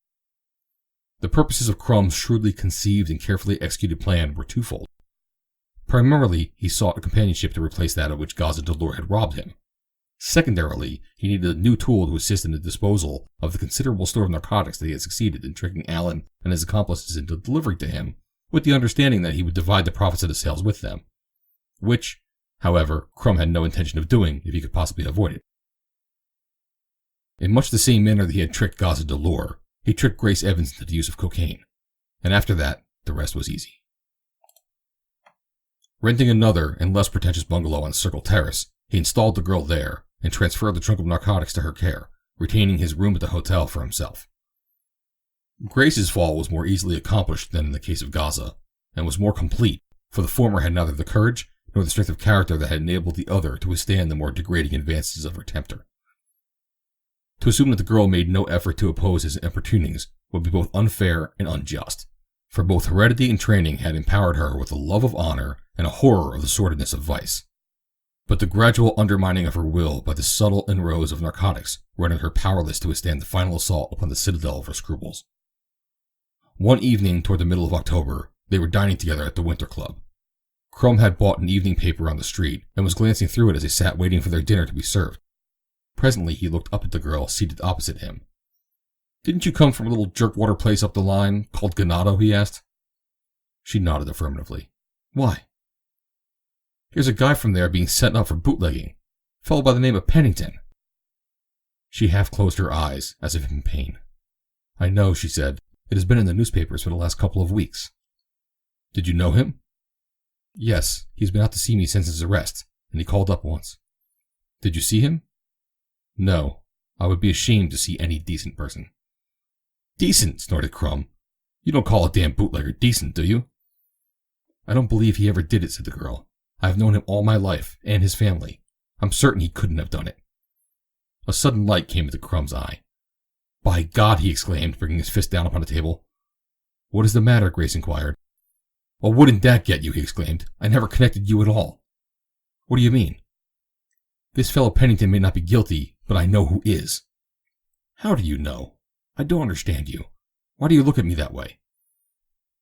The purposes of Crumb's shrewdly conceived and carefully executed plan were twofold. Primarily, he sought a companionship to replace that of which Gaza Delore had robbed him. Secondarily, he needed a new tool to assist in the disposal of the considerable store of narcotics that he had succeeded in tricking Allen and his accomplices into delivering to him, with the understanding that he would divide the profits of the sales with them, which, however, Crumb had no intention of doing if he could possibly avoid it. In much the same manner that he had tricked Gaza Delore, he tricked Grace Evans into the use of cocaine, and after that, the rest was easy. Renting another and less pretentious bungalow on Circle Terrace, he installed the girl there and transferred the trunk of narcotics to her care, retaining his room at the hotel for himself. Grace's fall was more easily accomplished than in the case of Gaza, and was more complete, for the former had neither the courage nor the strength of character that had enabled the other to withstand the more degrading advances of her tempter. To assume that the girl made no effort to oppose his importunings would be both unfair and unjust, for both heredity and training had empowered her with a love of honor and a horror of the sordidness of vice. But the gradual undermining of her will by the subtle inroads of narcotics rendered her powerless to withstand the final assault upon the citadel of her scruples. One evening toward the middle of October, they were dining together at the Winter Club. Crumb had bought an evening paper on the street and was glancing through it as they sat waiting for their dinner to be served. Presently he looked up at the girl seated opposite him. "Didn't you come from a little jerkwater place up the line called Ganado?" he asked. She nodded affirmatively. "Why?" "Here's a guy from there being sent up for bootlegging. A fellow by the name of Pennington." She half closed her eyes, as if in pain. "I know," she said. "It has been in the newspapers for the last couple of weeks." "Did you know him?" "Yes, he's been out to see me since his arrest, and he called up once." "Did you see him?" "No. I would be ashamed to see any decent person." "Decent?" snorted Crumb. "You don't call a damn bootlegger decent, do you?" "I don't believe he ever did it," said the girl. "I have known him all my life, and his family. I'm certain he couldn't have done it." A sudden light came into Crumb's eye. "By God!" he exclaimed, bringing his fist down upon the table. "What is the matter?" Grace inquired. "Well, wouldn't that get you?" he exclaimed. "I never connected you at all." "What do you mean?" "This fellow Pennington may not be guilty, but I know who is." "How do you know? I don't understand you. Why do you look at me that way?"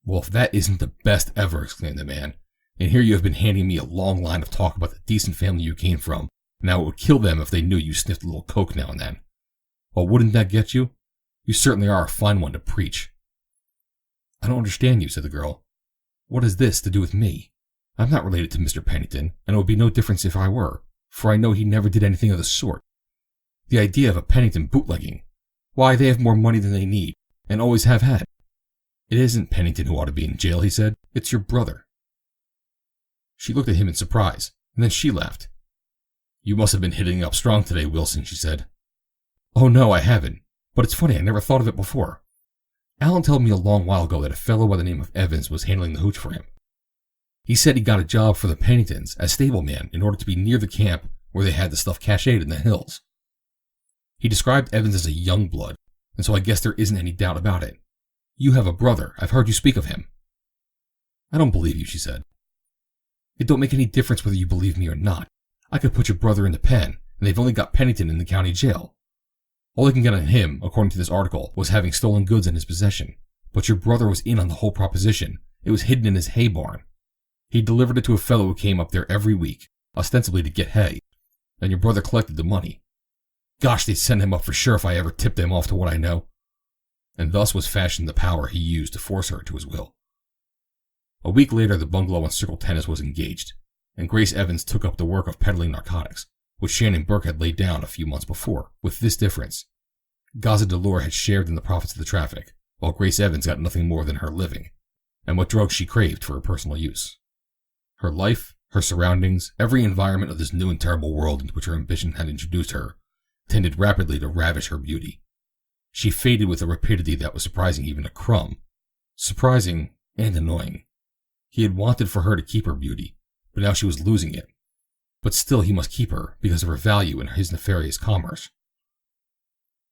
"Well, if that isn't the best ever," exclaimed the man, "and here you have been handing me a long line of talk about the decent family you came from, and how it would kill them if they knew you sniffed a little coke now and then. Well, wouldn't that get you? You certainly are a fine one to preach." "I don't understand you," said the girl. "What has this to do with me? I'm not related to Mr. Pennington, and it would be no difference if I were, for I know he never did anything of the sort. The idea of a Pennington bootlegging! Why, they have more money than they need, and always have had." "It isn't Pennington who ought to be in jail," he said. "It's your brother." She looked at him in surprise, and then she laughed. "You must have been hitting it up strong today, Wilson," she said. "Oh no, I haven't. But it's funny, I never thought of it before. Alan told me a long while ago that a fellow by the name of Evans was handling the hooch for him. He said he got a job for the Penningtons as stableman in order to be near the camp where they had the stuff cached in the hills. He described Evans as a young blood, and so I guess there isn't any doubt about it. You have a brother. I've heard you speak of him." "I don't believe you," she said. "It don't make any difference whether you believe me or not. I could put your brother in the pen, and they've only got Pennington in the county jail. All they can get on him, according to this article, was having stolen goods in his possession. But your brother was in on the whole proposition. It was hidden in his hay barn. He delivered it to a fellow who came up there every week, ostensibly to get hay, and your brother collected the money. Gosh, they'd send him up for sure if I ever tipped them off to what I know." And thus was fashioned the power he used to force her to his will. A week later, the bungalow on Circle Tennis was engaged, and Grace Evans took up the work of peddling narcotics, which Shannon Burke had laid down a few months before, with this difference. Gaza Delore had shared in the profits of the traffic, while Grace Evans got nothing more than her living, and what drugs she craved for her personal use. Her life, her surroundings, every environment of this new and terrible world into which her ambition had introduced her, tended rapidly to ravish her beauty. She faded with a rapidity that was surprising even to Crumb. Surprising and annoying. He had wanted for her to keep her beauty, but now she was losing it. But still he must keep her because of her value in his nefarious commerce.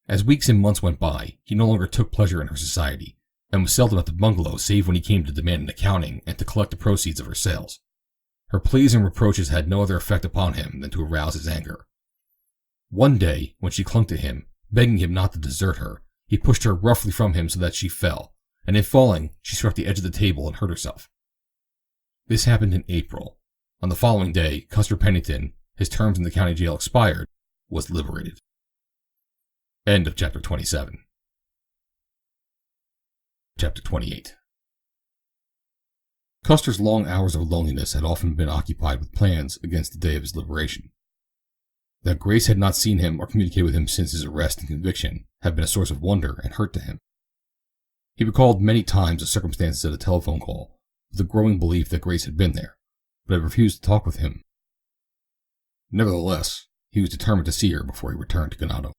As weeks and months went by, he no longer took pleasure in her society, and was seldom at the bungalow save when he came to demand an accounting and to collect the proceeds of her sales. Her pleas and reproaches had no other effect upon him than to arouse his anger. One day, when she clung to him, begging him not to desert her, he pushed her roughly from him so that she fell, and in falling, she struck the edge of the table and hurt herself. This happened in April. On the following day, Custer Pennington, his terms in the county jail expired, was liberated. End of Chapter 27. Chapter 28. Custer's long hours of loneliness had often been occupied with plans against the day of his liberation. That Grace had not seen him or communicated with him since his arrest and conviction had been a source of wonder and hurt to him. He recalled many times the circumstances of the telephone call, with a growing belief that Grace had been there, but had refused to talk with him. Nevertheless, he was determined to see her before he returned to Ganado.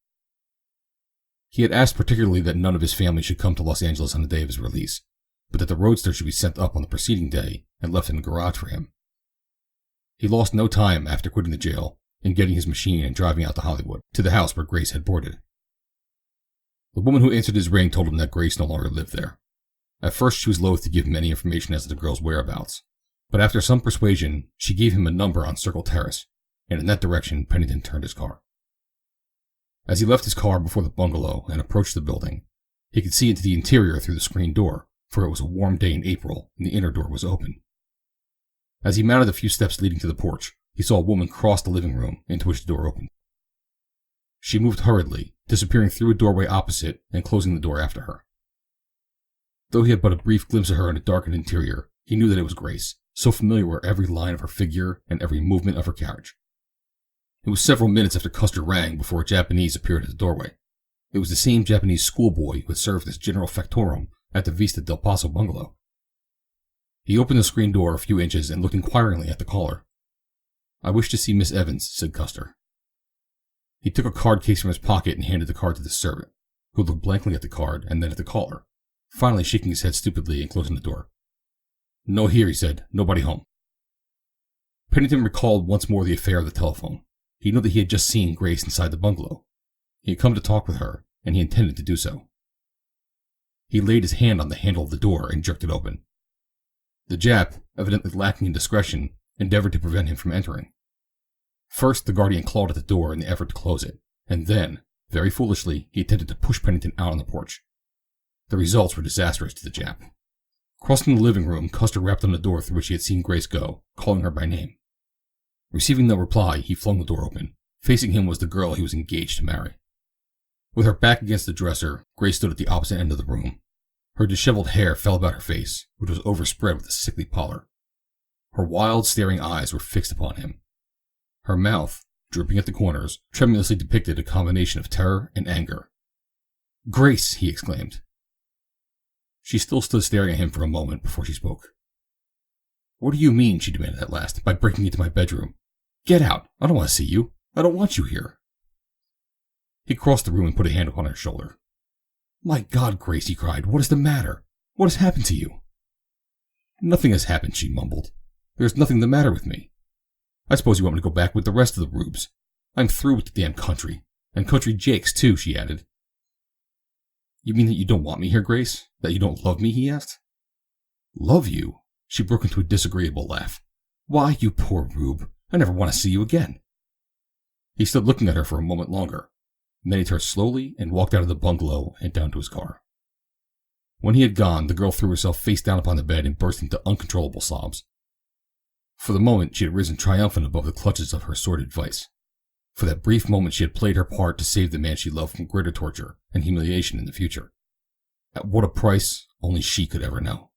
He had asked particularly that none of his family should come to Los Angeles on the day of his release, but that the roadster should be sent up on the preceding day and left in the garage for him. He lost no time after quitting the jail in getting his machine and driving out to Hollywood, to the house where Grace had boarded. The woman who answered his ring told him that Grace no longer lived there. At first she was loath to give him any information as to the girl's whereabouts, but after some persuasion she gave him a number on Circle Terrace, and in that direction Pennington turned his car. As he left his car before the bungalow and approached the building, he could see into the interior through the screen door, for it was a warm day in April and the inner door was open. As he mounted the few steps leading to the porch, he saw a woman cross the living room into which the door opened. She moved hurriedly, disappearing through a doorway opposite and closing the door after her. Though he had but a brief glimpse of her in the darkened interior, he knew that it was Grace, so familiar were every line of her figure and every movement of her carriage. It was several minutes after Custer rang before a Japanese appeared at the doorway. It was the same Japanese schoolboy who had served as general factotum at the Vista del Paso bungalow. He opened the screen door a few inches and looked inquiringly at the caller. "I wish to see Miss Evans," said Custer. He took a card case from his pocket and handed the card to the servant, who looked blankly at the card and then at the caller, finally shaking his head stupidly and closing the door. "No here," he said. "Nobody home." Pennington recalled once more the affair of the telephone. He knew that he had just seen Grace inside the bungalow. He had come to talk with her, and he intended to do so. He laid his hand on the handle of the door and jerked it open. The Jap, evidently lacking in discretion, endeavored to prevent him from entering. First, the guardian clawed at the door in the effort to close it, And then, very foolishly, he attempted to push Pennington out on the porch. The results were disastrous to the Jap. Crossing the living room, Custer rapped on the door through which he had seen Grace go, calling her by name. Receiving no reply, he flung the door open. Facing him was the girl he was engaged to marry. With her back against the dresser, Grace stood at the opposite end of the room. Her disheveled hair fell about her face, which was overspread with a sickly pallor. Her wild, staring eyes were fixed upon him. Her mouth, drooping at the corners, tremulously depicted a combination of terror and anger. "Grace!" he exclaimed. She still stood staring at him for a moment before she spoke. "What do you mean," she demanded at last, "by breaking into my bedroom? Get out! I don't want to see you. I don't want you here." He crossed the room and put a hand upon her shoulder. "My God, Grace," he cried, "what is the matter? What has happened to you?" "Nothing has happened," she mumbled. "There's nothing the matter with me. I suppose you want me to go back with the rest of the rubes. I'm through with the damn country. And country jakes, too," she added. "You mean that you don't want me here, Grace? That you don't love me?" he asked. "Love you?" She broke into a disagreeable laugh. "Why, you poor rube, I never want to see you again." He stood looking at her for a moment longer. Then he turned slowly and walked out of the bungalow and down to his car. When he had gone, the girl threw herself face down upon the bed and burst into uncontrollable sobs. For the moment, she had risen triumphant above the clutches of her sordid vice. For that brief moment, she had played her part to save the man she loved from greater torture and humiliation in the future. At what a price, only she could ever know.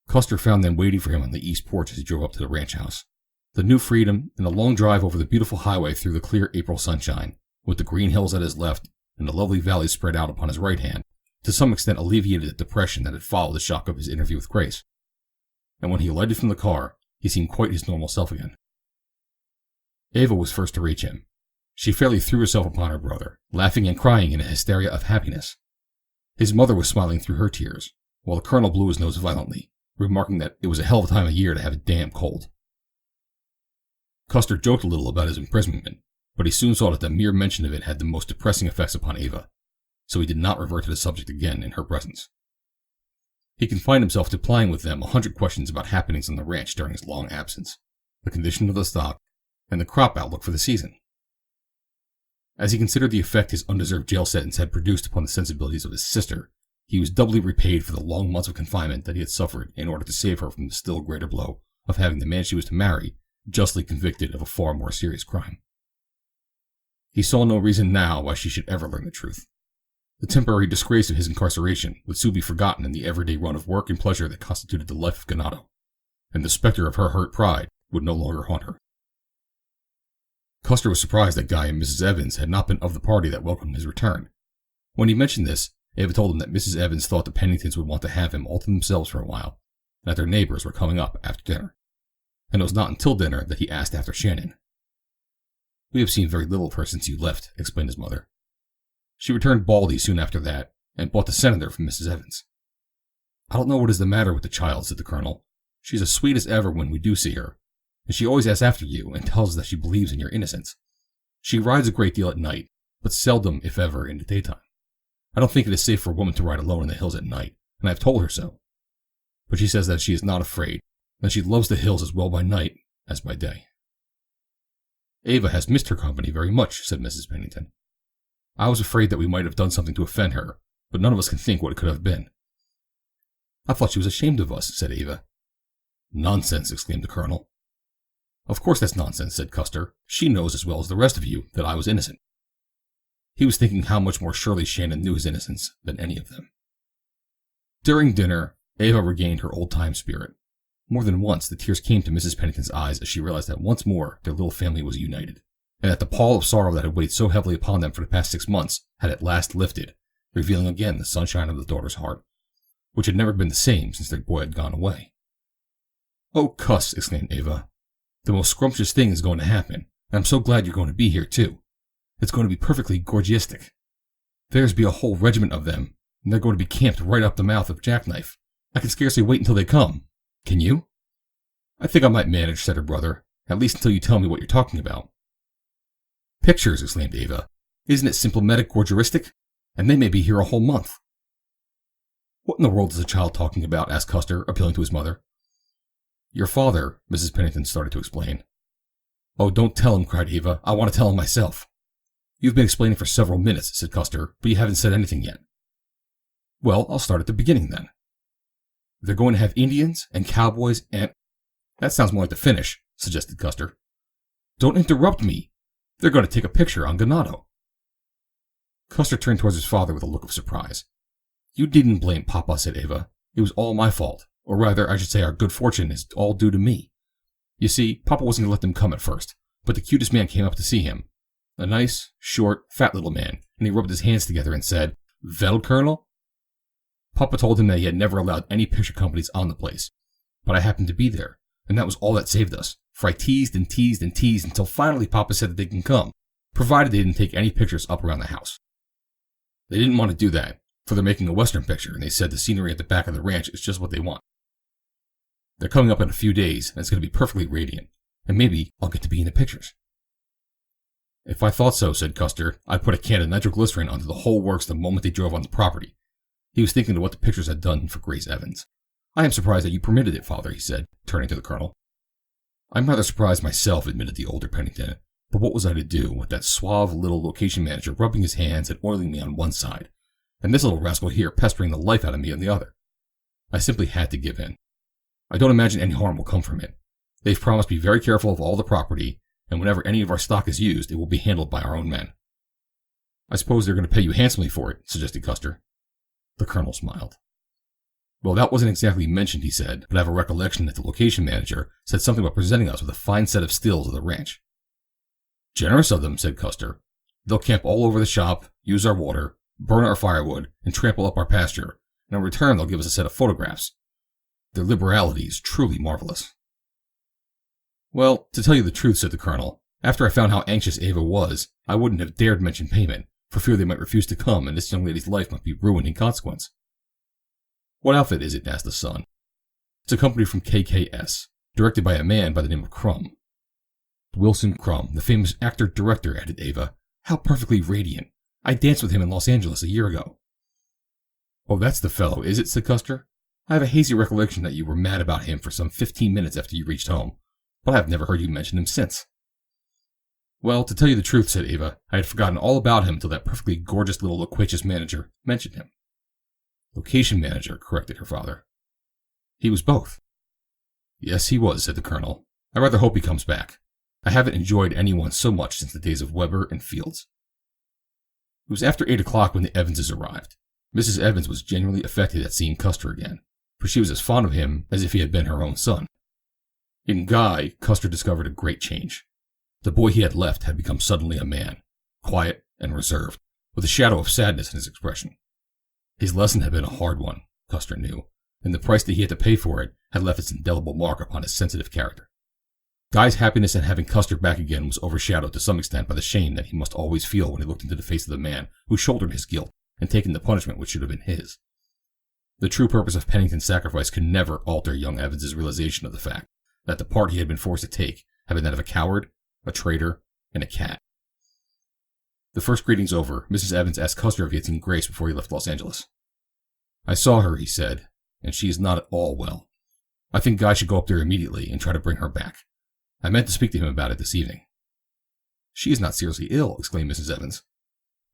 Custer found them waiting for him on the east porch as he drove up to the ranch house. The new freedom and the long drive over the beautiful highway through the clear April sunshine, with the green hills at his left and the lovely valley spread out upon his right hand, to some extent alleviated the depression that had followed the shock of his interview with Grace. And when he alighted from the car, he seemed quite his normal self again. Ava was first to reach him. She fairly threw herself upon her brother, laughing and crying in a hysteria of happiness. His mother was smiling through her tears, while the colonel blew his nose violently, remarking that it was a hell of a time of year to have a damn cold. Custer joked a little about his imprisonment, but he soon saw that the mere mention of it had the most depressing effects upon Ava, so he did not revert to the subject again in her presence. He confined himself to plying with them 100 questions about happenings on the ranch during his long absence, the condition of the stock, and the crop outlook for the season. As he considered the effect his undeserved jail sentence had produced upon the sensibilities of his sister, he was doubly repaid for the long months of confinement that he had suffered in order to save her from the still greater blow of having the man she was to marry justly convicted of a far more serious crime. He saw no reason now why she should ever learn the truth. The temporary disgrace of his incarceration would soon be forgotten in the everyday run of work and pleasure that constituted the life of Ganado, and the specter of her hurt pride would no longer haunt her. Custer was surprised that Guy and Mrs. Evans had not been of the party that welcomed his return. When he mentioned this, Ava told him that Mrs. Evans thought the Penningtons would want to have him all to themselves for a while, and that their neighbors were coming up after dinner. And it was not until dinner that he asked after Shannon. "We have seen very little of her since you left," explained his mother. "She returned Baldy soon after that, and bought the senator from Mrs. Evans." "I don't know what is the matter with the child," said the colonel. "She's as sweet as ever when we do see her, and she always asks after you and tells us that she believes in your innocence. She rides a great deal at night, but seldom, if ever, in the daytime. I don't think it is safe for a woman to ride alone in the hills at night, and I have told her so. But she says that she is not afraid, and that she loves the hills as well by night as by day." "Ava has missed her company very much," said Mrs. Pennington. "I was afraid that we might have done something to offend her, but none of us can think what it could have been." "I thought she was ashamed of us," said Ava. "Nonsense," exclaimed the colonel. "Of course that's nonsense," said Custer. "She knows as well as the rest of you that I was innocent." He was thinking how much more surely Shannon knew his innocence than any of them. During dinner, Ava regained her old-time spirit. More than once, the tears came to Mrs. Pennington's eyes as she realized that once more their little family was united, and that the pall of sorrow that had weighed so heavily upon them for the past 6 months had at last lifted, revealing again the sunshine of the daughter's heart, which had never been the same since their boy had gone away. "Oh, Cuss," exclaimed Ava, "the most scrumptious thing is going to happen, and I'm so glad you're going to be here, too. It's going to be perfectly gorgiastic. There's be a whole regiment of them, and they're going to be camped right up the mouth of Jackknife. I can scarcely wait until they come. Can you?" "I think I might manage," said her brother, "at least until you tell me what you're talking about." "Pictures," exclaimed Ava. "Isn't it symptomatic gorgeristic? And they may be here a whole month." "What in the world is the child talking about?" asked Custer, appealing to his mother. "Your father," Mrs. Pennington started to explain. "Oh, don't tell him," cried Ava. "I want to tell him myself." You've been explaining for several minutes, said Custer, but you haven't said anything yet. Well, I'll start at the beginning then. They're going to have Indians and cowboys and... That sounds more like the finish, suggested Custer. Don't interrupt me. They're going to take a picture on Ganado. Custer turned towards his father with a look of surprise. You needn't blame Papa, said Ava. It was all my fault. Or rather, I should say our good fortune is all due to me. You see, Papa wasn't going to let them come at first, but the cutest man came up to see him. A nice, short, fat little man, and he rubbed his hands together and said, Well, Colonel? Papa told him that he had never allowed any picture companies on the place. But I happened to be there, and that was all that saved us, for I teased and teased and teased until finally Papa said that they can come, provided they didn't take any pictures up around the house. They didn't want to do that, for they're making a western picture, and they said the scenery at the back of the ranch is just what they want. They're coming up in a few days, and it's going to be perfectly radiant, and maybe I'll get to be in the pictures. If I thought so, said Custer, I'd put a can of nitroglycerin onto the whole works the moment they drove on the property. He was thinking of what the pictures had done for Grace Evans. I am surprised that you permitted it, Father, he said, turning to the Colonel. I'm rather surprised myself, admitted the older Pennington, but what was I to do with that suave little location manager rubbing his hands and oiling me on one side, and this little rascal here pestering the life out of me on the other? I simply had to give in. I don't imagine any harm will come from it. They've promised to be very careful of all the property, and whenever any of our stock is used, it will be handled by our own men. I suppose they're going to pay you handsomely for it, suggested Custer. The Colonel smiled. Well, that wasn't exactly mentioned, he said, but I have a recollection that the location manager said something about presenting us with a fine set of stills of the ranch. Generous of them, said Custer. They'll camp all over the shop, use our water, burn our firewood, and trample up our pasture, and in return they'll give us a set of photographs. Their liberality is truly marvelous. Well, to tell you the truth, said the Colonel, after I found how anxious Ava was, I wouldn't have dared mention payment, for fear they might refuse to come and this young lady's life might be ruined in consequence. What outfit is it? Asked the son. It's a company from KKS, directed by a man by the name of Crumb. Wilson Crumb, the famous actor-director, added Ava. How perfectly radiant. I danced with him in Los Angeles a year ago. Oh, that's the fellow, is it? Said Custer. I have a hazy recollection that you were mad about him for some 15 minutes after you reached home, but I have never heard you mention him since. Well, to tell you the truth, said Ava, I had forgotten all about him until that perfectly gorgeous little loquacious manager mentioned him. Location manager, corrected her father. He was both. Yes, he was, said the Colonel. I rather hope he comes back. I haven't enjoyed anyone so much since the days of Weber and Fields. It was after 8 o'clock when the Evanses arrived. Mrs. Evans was genuinely affected at seeing Custer again, for she was as fond of him as if he had been her own son. In Guy, Custer discovered a great change. The boy he had left had become suddenly a man, quiet and reserved, with a shadow of sadness in his expression. His lesson had been a hard one, Custer knew, and the price that he had to pay for it had left its indelible mark upon his sensitive character. Guy's happiness at having Custer back again was overshadowed to some extent by the shame that he must always feel when he looked into the face of the man who shouldered his guilt and taken the punishment which should have been his. The true purpose of Pennington's sacrifice could never alter young Evans's realization of the fact that the part he had been forced to take had been that of a coward, a traitor, and a cat. The first greetings over, Mrs. Evans asked Custer if he had seen Grace before he left Los Angeles. I saw her, he said, and she is not at all well. I think Guy should go up there immediately and try to bring her back. I meant to speak to him about it this evening. She is not seriously ill, exclaimed Mrs. Evans.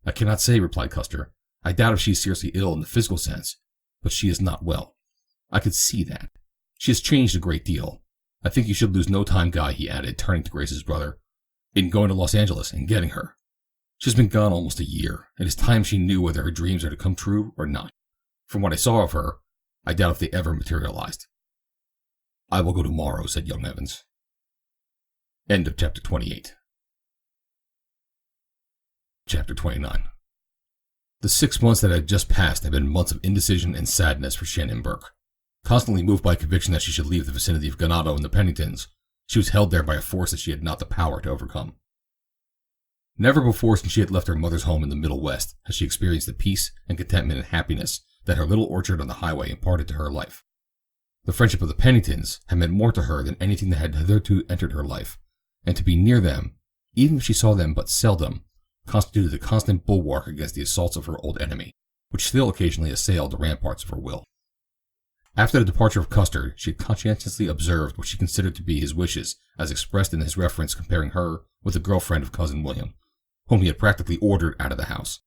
I cannot say, replied Custer. I doubt if she is seriously ill in the physical sense, but she is not well. I could see that. She has changed a great deal. I think you should lose no time, Guy, he added, turning to Grace's brother, in going to Los Angeles and getting her. She has been gone almost a year. It is time she knew whether her dreams are to come true or not. From what I saw of her, I doubt if they ever materialized. I will go tomorrow, said young Evans. End of chapter 28. Chapter 29. The 6 months that had just passed had been months of indecision and sadness for Shannon Burke. Constantly moved by a conviction that she should leave the vicinity of Ganado and the Penningtons, she was held there by a force that she had not the power to overcome. Never before since she had left her mother's home in the Middle West had she experienced the peace and contentment and happiness that her little orchard on the highway imparted to her life. The friendship of the Penningtons had meant more to her than anything that had hitherto entered her life, and to be near them, even if she saw them but seldom, constituted a constant bulwark against the assaults of her old enemy, which still occasionally assailed the ramparts of her will. After the departure of Custer, she had conscientiously observed what she considered to be his wishes, as expressed in his reference comparing her with the girlfriend of Cousin William, whom he had practically ordered out of the house.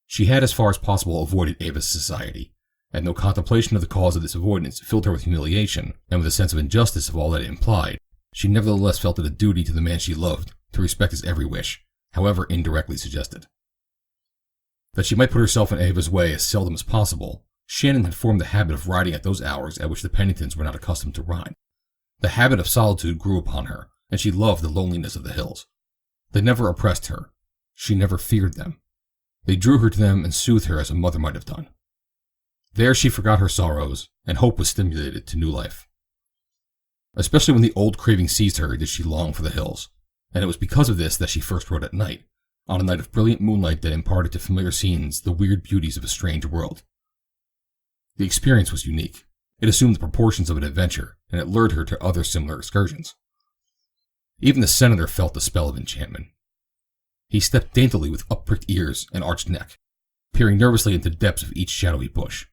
She had as far as possible avoided Ava's society, and though contemplation of the cause of this avoidance filled her with humiliation and with a sense of injustice of all that it implied, she nevertheless felt it a duty to the man she loved to respect his every wish, however indirectly suggested. That she might put herself in Ava's way as seldom as possible, Shannon had formed the habit of riding at those hours at which the Penningtons were not accustomed to ride. The habit of solitude grew upon her, and she loved the loneliness of the hills. They never oppressed her. She never feared them. They drew her to them and soothed her as a mother might have done. There she forgot her sorrows, and hope was stimulated to new life. Especially when the old craving seized her did she long for the hills, and it was because of this that she first rode at night, on a night of brilliant moonlight that imparted to familiar scenes the weird beauties of a strange world. The experience was unique. It assumed the proportions of an adventure, and it lured her to other similar excursions. Even the senator felt the spell of enchantment. He stepped daintily with up-pricked ears and arched neck, peering nervously into the depths of each shadowy bush.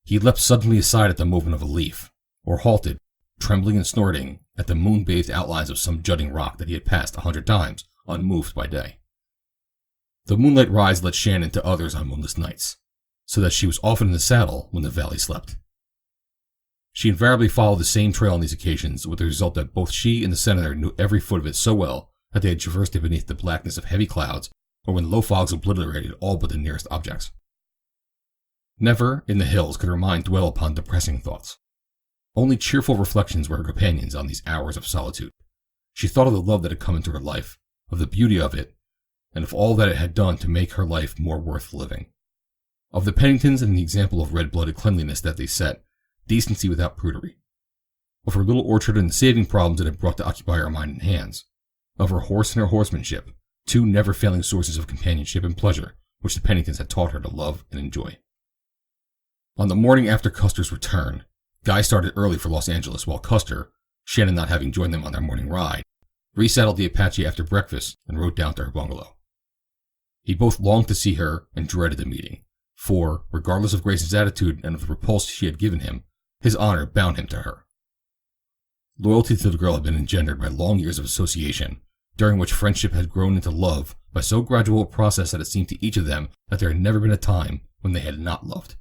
He leapt suddenly aside at the movement of a leaf, or halted, trembling and snorting, at the moon-bathed outlines of some jutting rock that he had passed 100 times, unmoved by day. The moonlight rise led Shannon to others on moonless nights, so that she was often in the saddle when the valley slept. She invariably followed the same trail on these occasions, with the result that both she and the senator knew every foot of it so well that they had traversed it beneath the blackness of heavy clouds, or when low fogs obliterated all but the nearest objects. Never, in the hills, could her mind dwell upon depressing thoughts. Only cheerful reflections were her companions on these hours of solitude. She thought of the love that had come into her life, of the beauty of it, and of all that it had done to make her life more worth living. Of the Penningtons and the example of red-blooded cleanliness that they set, decency without prudery. Of her little orchard and the saving problems it had brought to occupy her mind and hands. Of her horse and her horsemanship, two never-failing sources of companionship and pleasure which the Penningtons had taught her to love and enjoy. On the morning after Custer's return, Guy started early for Los Angeles while Custer, Shannon not having joined them on their morning ride, resaddled the Apache after breakfast and rode down to her bungalow. He both longed to see her and dreaded the meeting, for, regardless of Grace's attitude and of the repulse she had given him, his honor bound him to her. Loyalty to the girl had been engendered by long years of association, during which friendship had grown into love by so gradual a process that it seemed to each of them that there had never been a time when they had not loved.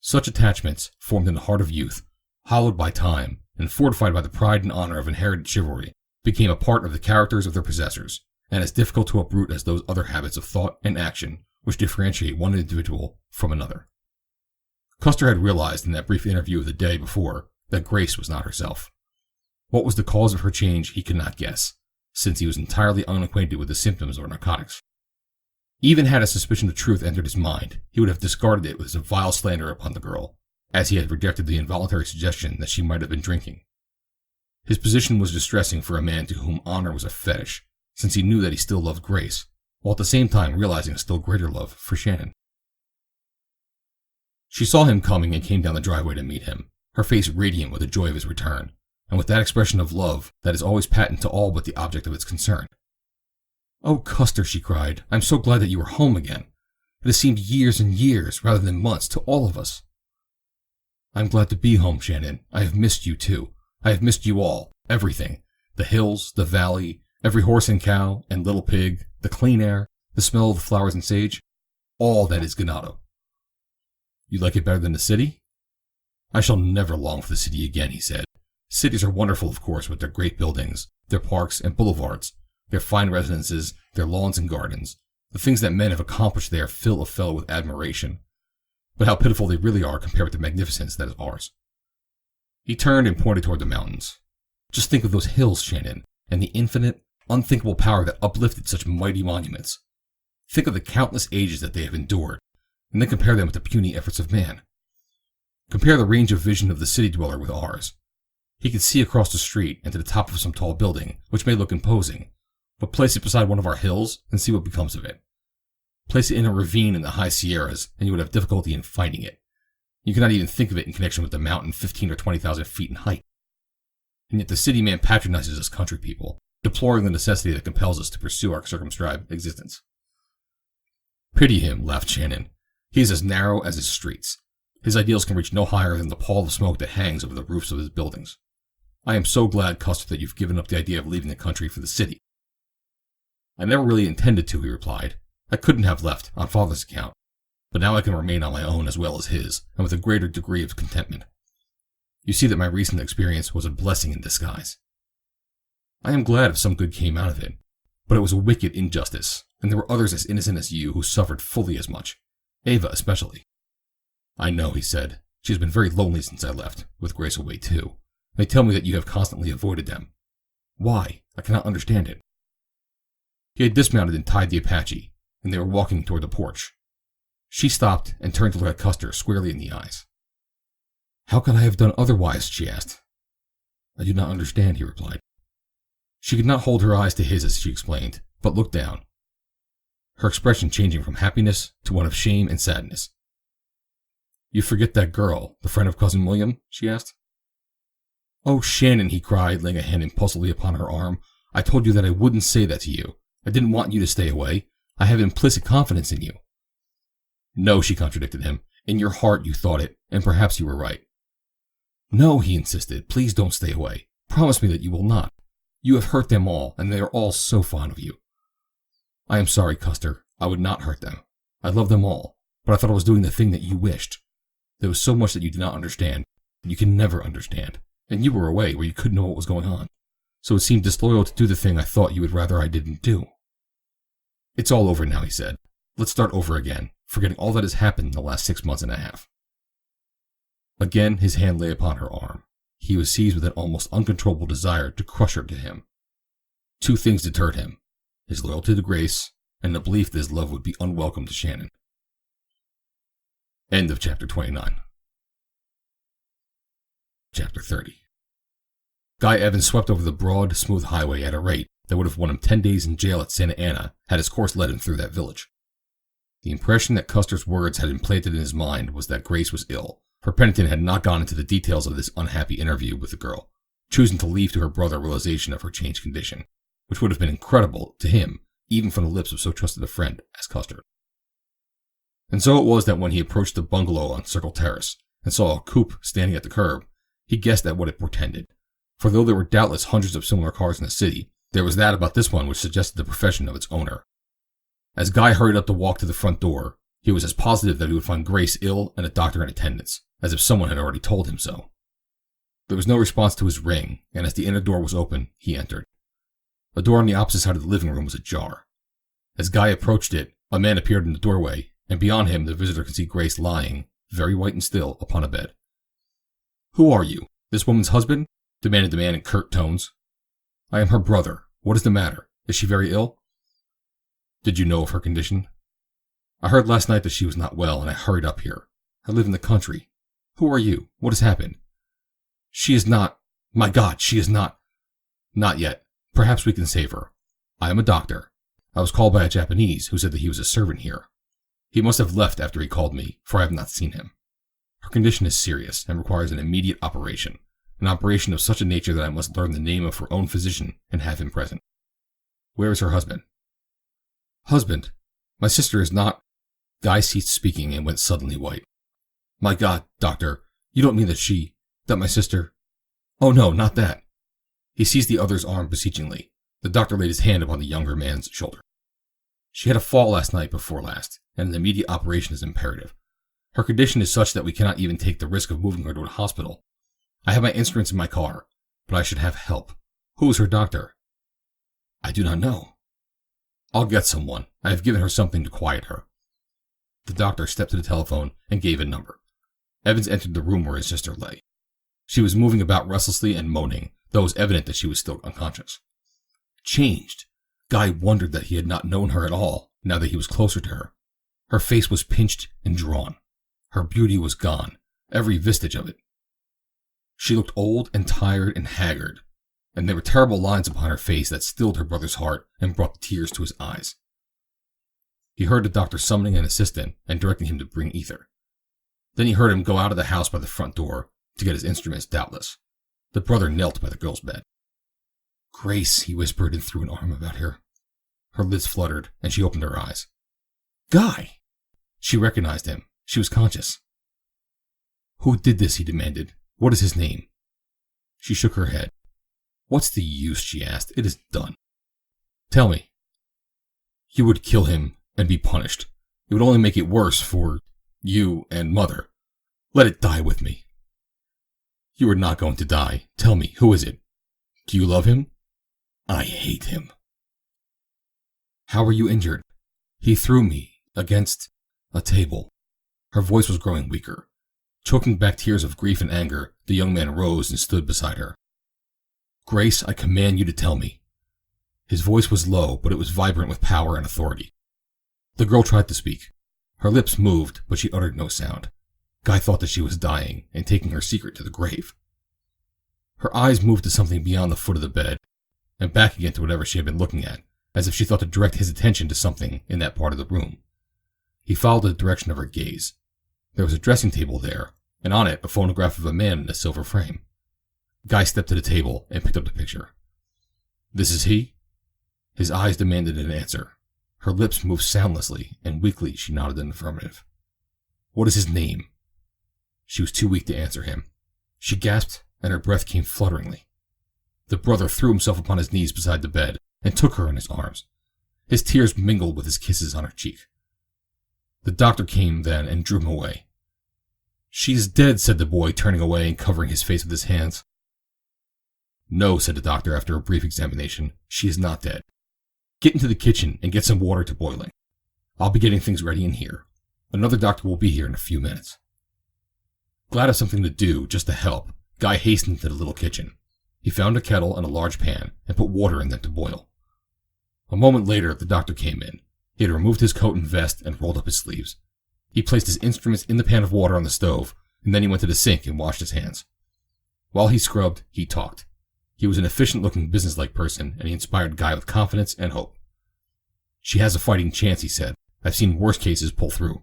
Such attachments, formed in the heart of youth, hollowed by time, and fortified by the pride and honor of inherited chivalry, became a part of the characters of their possessors, and as difficult to uproot as those other habits of thought and action which differentiate one individual from another. Custer had realized in that brief interview of the day before that Grace was not herself. What was the cause of her change he could not guess, since he was entirely unacquainted with the symptoms of narcotics. Even had a suspicion of truth entered his mind, he would have discarded it as a vile slander upon the girl, as he had rejected the involuntary suggestion that she might have been drinking. His position was distressing for a man to whom honor was a fetish, since he knew that he still loved Grace, while at the same time realizing a still greater love for Shannon. She saw him coming and came down the driveway to meet him, her face radiant with the joy of his return, and with that expression of love that is always patent to all but the object of its concern. "Oh, Custer," she cried, "I'm so glad that you are home again. It has seemed years and years, rather than months, to all of us." "I'm glad to be home, Shannon. I have missed you, too. I have missed you all, everything. The hills, the valley, every horse and cow, and little pig, the clean air, the smell of the flowers and sage. All that is Ganado." "You like it better than the city?" "I shall never long for the city again," he said. "Cities are wonderful, of course, with their great buildings, their parks and boulevards, their fine residences, their lawns and gardens. The things that men have accomplished there fill a fellow with admiration. But how pitiful they really are compared with the magnificence that is ours." He turned and pointed toward the mountains. "Just think of those hills, Shannon, and the infinite, unthinkable power that uplifted such mighty monuments. Think of the countless ages that they have endured, and then compare them with the puny efforts of man. Compare the range of vision of the city dweller with ours. He can see across the street and to the top of some tall building, which may look imposing, but place it beside one of our hills and see what becomes of it. Place it in a ravine in the high Sierras, and you would have difficulty in finding it. You cannot even think of it in connection with the mountain 15 or 20,000 feet in height. And yet the city man patronizes us country people, deploring the necessity that compels us to pursue our circumscribed existence." "Pity him," laughed Shannon. "He is as narrow as his streets. His ideals can reach no higher than the pall of smoke that hangs over the roofs of his buildings. I am so glad, Custer, that you've given up the idea of leaving the country for the city." I never really intended to, he replied. I couldn't have left, on Father's account. But now I can remain on my own as well as his, and with a greater degree of contentment. You see that my recent experience was a blessing in disguise. I am glad if some good came out of it, but it was a wicked injustice, and there were others as innocent as you who suffered fully as much. Ava especially. I know, he said. She has been very lonely since I left, with Grace away too. They tell me that you have constantly avoided them. Why? I cannot understand it. He had dismounted and tied the Apache, and they were walking toward the porch. She stopped and turned to look at Custer squarely in the eyes. How could I have done otherwise? She asked. I do not understand, he replied. She could not hold her eyes to his as she explained, but looked down, her expression changing from happiness to one of shame and sadness. You forget that girl, the friend of Cousin William? She asked. Oh, Shannon, he cried, laying a hand impulsively upon her arm. I told you that I wouldn't say that to you. I didn't want you to stay away. I have implicit confidence in you. No, she contradicted him. In your heart you thought it, and perhaps you were right. No, he insisted. Please don't stay away. Promise me that you will not. You have hurt them all, and they are all so fond of you. I am sorry, Custer. I would not hurt them. I love them all, but I thought I was doing the thing that you wished. There was so much that you did not understand, that you can never understand, and you were away where you couldn't know what was going on. So it seemed disloyal to do the thing I thought you would rather I didn't do. It's all over now, he said. Let's start over again, forgetting all that has happened in the last 6 months and a half. Again his hand lay upon her arm. He was seized with an almost uncontrollable desire to crush her to him. Two things deterred him, his loyalty to Grace and the belief that his love would be unwelcome to Shannon. End of chapter 29. Chapter 30. Guy Evans swept over the broad, smooth highway at a rate that would have won him 10 days in jail at Santa Ana had his course led him through that village. The impression that Custer's words had implanted in his mind was that Grace was ill, for Pennington had not gone into the details of this unhappy interview with the girl, choosing to leave to her brother realization of her changed condition, which would have been incredible to him, even from the lips of so trusted a friend as Custer. And so it was that when he approached the bungalow on Circle Terrace and saw a coupe standing at the curb, he guessed at what it portended. For though there were doubtless hundreds of similar cars in the city, there was that about this one which suggested the profession of its owner. As Guy hurried up the walk to the front door, he was as positive that he would find Grace ill and a doctor in attendance, as if someone had already told him so. There was no response to his ring, and as the inner door was open, he entered. The door on the opposite side of the living room was ajar. As Guy approached it, a man appeared in the doorway, and beyond him the visitor could see Grace lying, very white and still, upon a bed. Who are you? This woman's husband? Demanded the man in curt tones. I am her brother. What is the matter? Is she very ill? Did you know of her condition? I heard last night that she was not well, and I hurried up here. I live in the country. Who are you? What has happened? She is not... My God, she is not... Not yet. Perhaps we can save her. I am a doctor. I was called by a Japanese who said that he was a servant here. He must have left after he called me, for I have not seen him. Her condition is serious and requires an immediate operation, an operation of such a nature that I must learn the name of her own physician and have him present. Where is her husband? Husband? My sister is not... Guy ceased speaking and went suddenly white. My God, doctor, you don't mean that my sister... Oh no, not that. He seized the other's arm beseechingly. The doctor laid his hand upon the younger man's shoulder. She had a fall last night before last, and an immediate operation is imperative. Her condition is such that we cannot even take the risk of moving her to a hospital. I have my instruments in my car, but I should have help. Who is her doctor? I do not know. I'll get someone. I have given her something to quiet her. The doctor stepped to the telephone and gave a number. Evans entered the room where his sister lay. She was moving about restlessly and moaning, though it was evident that she was still unconscious. Changed. Guy wondered that he had not known her at all, now that he was closer to her. Her face was pinched and drawn. Her beauty was gone, every vestige of it. She looked old and tired and haggard, and there were terrible lines upon her face that stilled her brother's heart and brought the tears to his eyes. He heard the doctor summoning an assistant and directing him to bring ether. Then he heard him go out of the house by the front door, to get his instruments doubtless. The brother knelt by the girl's bed. Grace, he whispered and threw an arm about her. Her lids fluttered, and she opened her eyes. Guy! She recognized him. She was conscious. Who did this? He demanded. What is his name? She shook her head. What's the use? She asked. It is done. Tell me. You would kill him and be punished. It would only make it worse for you and Mother. Let it die with me. You are not going to die. Tell me, who is it? Do you love him? I hate him. How were you injured? He threw me against a table. Her voice was growing weaker. Choking back tears of grief and anger, the young man rose and stood beside her. Grace, I command you to tell me. His voice was low, but it was vibrant with power and authority. The girl tried to speak. Her lips moved, but she uttered no sound. Guy thought that she was dying and taking her secret to the grave. Her eyes moved to something beyond the foot of the bed, and back again to whatever she had been looking at, as if she thought to direct his attention to something in that part of the room. He followed the direction of her gaze. There was a dressing table there, and on it a photograph of a man in a silver frame. Guy stepped to the table and picked up the picture. This is he? His eyes demanded an answer. Her lips moved soundlessly, and weakly she nodded in the affirmative. What is his name? She was too weak to answer him. She gasped, and her breath came flutteringly. The brother threw himself upon his knees beside the bed, and took her in his arms. His tears mingled with his kisses on her cheek. The doctor came then and drew him away. She is dead, said the boy, turning away and covering his face with his hands. No, said the doctor after a brief examination, she is not dead. Get into the kitchen and get some water to boiling. I'll be getting things ready in here. Another doctor will be here in a few minutes. Glad of something to do, just to help, Guy hastened to the little kitchen. He found a kettle and a large pan and put water in them to boil. A moment later, the doctor came in. He had removed his coat and vest and rolled up his sleeves. He placed his instruments in the pan of water on the stove, and then he went to the sink and washed his hands. While he scrubbed, he talked. He was an efficient-looking, businesslike person, and he inspired Guy with confidence and hope. She has a fighting chance, he said. I've seen worse cases pull through.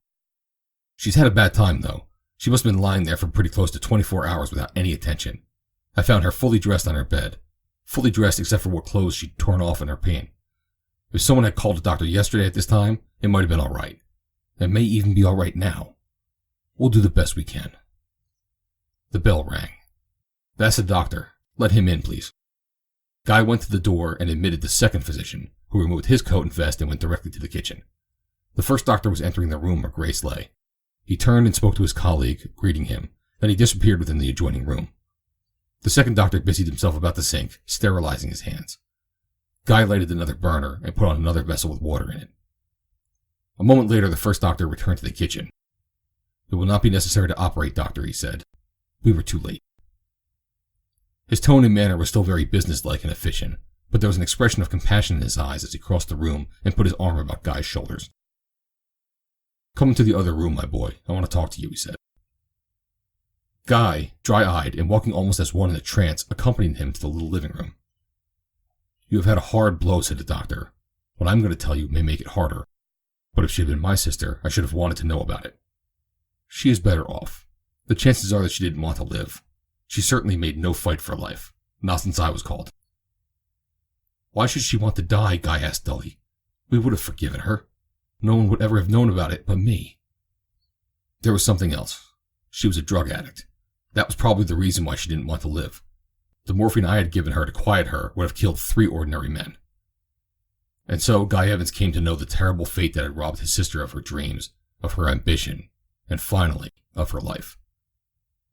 She's had a bad time, though. She must have been lying there for pretty close to 24 hours without any attention. I found her fully dressed on her bed. Fully dressed except for what clothes she'd torn off in her pain. If someone had called a doctor yesterday at this time, it might have been all right. It may even be all right now. We'll do the best we can. The bell rang. That's the doctor. Let him in, please. Guy went to the door and admitted the second physician, who removed his coat and vest and went directly to the kitchen. The first doctor was entering the room where Grace lay. He turned and spoke to his colleague, greeting him. Then he disappeared within the adjoining room. The second doctor busied himself about the sink, sterilizing his hands. Guy lighted another burner and put on another vessel with water in it. A moment later, the first doctor returned to the kitchen. It will not be necessary to operate, doctor, he said. We were too late. His tone and manner was still very businesslike and efficient, but there was an expression of compassion in his eyes as he crossed the room and put his arm about Guy's shoulders. Come into the other room, my boy. I want to talk to you, he said. Guy, dry-eyed and walking almost as one in a trance, accompanied him to the little living room. You have had a hard blow, said the doctor. What I'm going to tell you may make it harder, but if she had been my sister, I should have wanted to know about it. She is better off. The chances are that she didn't want to live. She certainly made no fight for life, not since I was called. Why should she want to die? Guy asked dully. We would have forgiven her. No one would ever have known about it but me. There was something else. She was a drug addict. That was probably the reason why she didn't want to live. The morphine I had given her to quiet her would have killed 3 ordinary men. And so Guy Evans came to know the terrible fate that had robbed his sister of her dreams, of her ambition, and finally, of her life.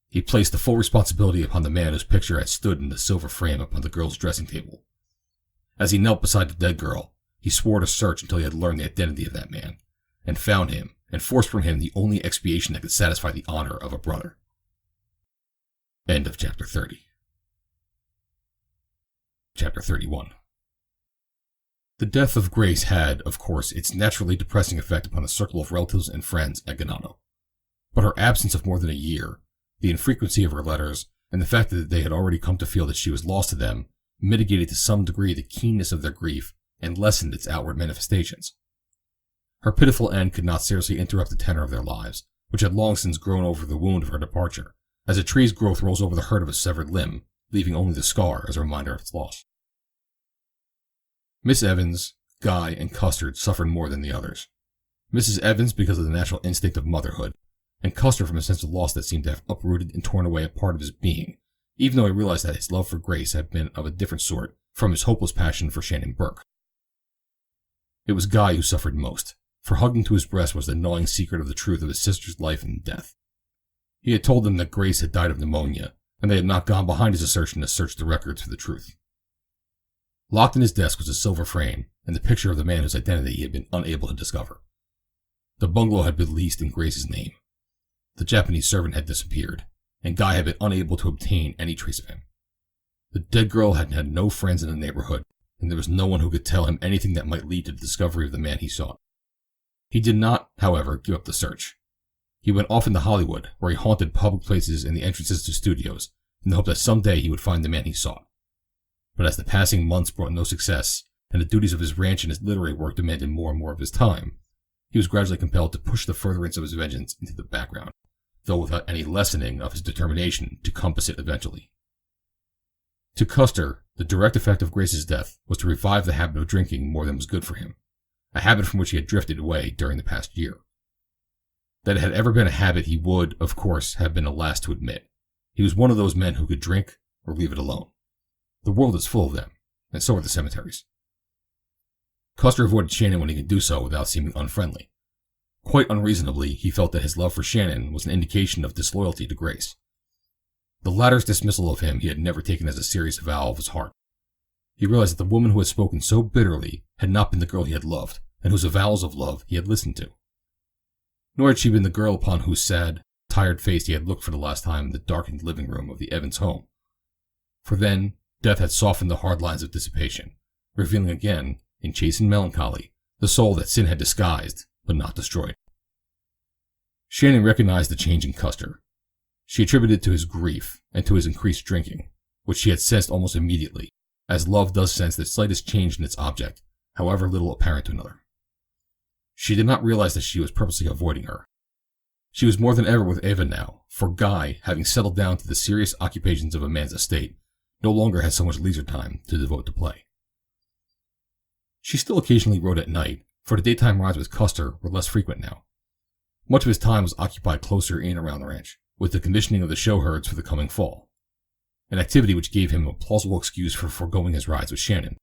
He placed the full responsibility upon the man whose picture had stood in the silver frame upon the girl's dressing table. As he knelt beside the dead girl, he swore to search until he had learned the identity of that man, and found him, and forced from him the only expiation that could satisfy the honor of a brother. End of Chapter 30. Chapter 31. The death of Grace had, of course, its naturally depressing effect upon the circle of relatives and friends at Ganado. But her absence of more than a year, the infrequency of her letters, and the fact that they had already come to feel that she was lost to them, mitigated to some degree the keenness of their grief and lessened its outward manifestations. Her pitiful end could not seriously interrupt the tenor of their lives, which had long since grown over the wound of her departure, as a tree's growth rolls over the hurt of a severed limb, leaving only the scar as a reminder of its loss. Miss Evans, Guy, and Custard suffered more than the others. Mrs. Evans because of the natural instinct of motherhood, and Custard from a sense of loss that seemed to have uprooted and torn away a part of his being, even though he realized that his love for Grace had been of a different sort from his hopeless passion for Shannon Burke. It was Guy who suffered most, for hugging to his breast was the gnawing secret of the truth of his sister's life and death. He had told them that Grace had died of pneumonia, and they had not gone behind his assertion to search the records for the truth. Locked in his desk was a silver frame and the picture of the man whose identity he had been unable to discover. The bungalow had been leased in Grace's name. The Japanese servant had disappeared, and Guy had been unable to obtain any trace of him. The dead girl had had no friends in the neighborhood, and there was no one who could tell him anything that might lead to the discovery of the man he sought. He did not, however, give up the search. He went off into Hollywood, where he haunted public places and the entrances to studios, in the hope that someday he would find the man he sought. But as the passing months brought no success, and the duties of his ranch and his literary work demanded more and more of his time, he was gradually compelled to push the furtherance of his vengeance into the background, though without any lessening of his determination to compass it eventually. To Custer, the direct effect of Grace's death was to revive the habit of drinking more than was good for him, a habit from which he had drifted away during the past year. That it had ever been a habit he would, of course, have been the last to admit. He was one of those men who could drink or leave it alone. The world is full of them, and so are the cemeteries. Custer avoided Shannon when he could do so without seeming unfriendly. Quite unreasonably, he felt that his love for Shannon was an indication of disloyalty to Grace. The latter's dismissal of him he had never taken as a serious avowal of his heart. He realized that the woman who had spoken so bitterly had not been the girl he had loved, and whose avowals of love he had listened to. Nor had she been the girl upon whose sad, tired face he had looked for the last time in the darkened living room of the Evans home. For then, death had softened the hard lines of dissipation, revealing again, in chastened melancholy, the soul that sin had disguised, but not destroyed. Shannon recognized the change in Custer. She attributed it to his grief and to his increased drinking, which she had sensed almost immediately, as love does sense the slightest change in its object, however little apparent to another. She did not realize that she was purposely avoiding her. She was more than ever with Eva now, for Guy, having settled down to the serious occupations of a man's estate, no longer had so much leisure time to devote to play. She still occasionally wrote at night, for the daytime rides with Custer were less frequent now. Much of his time was occupied closer in and around the ranch, with the conditioning of the show herds for the coming fall, an activity which gave him a plausible excuse for foregoing his rides with Shannon.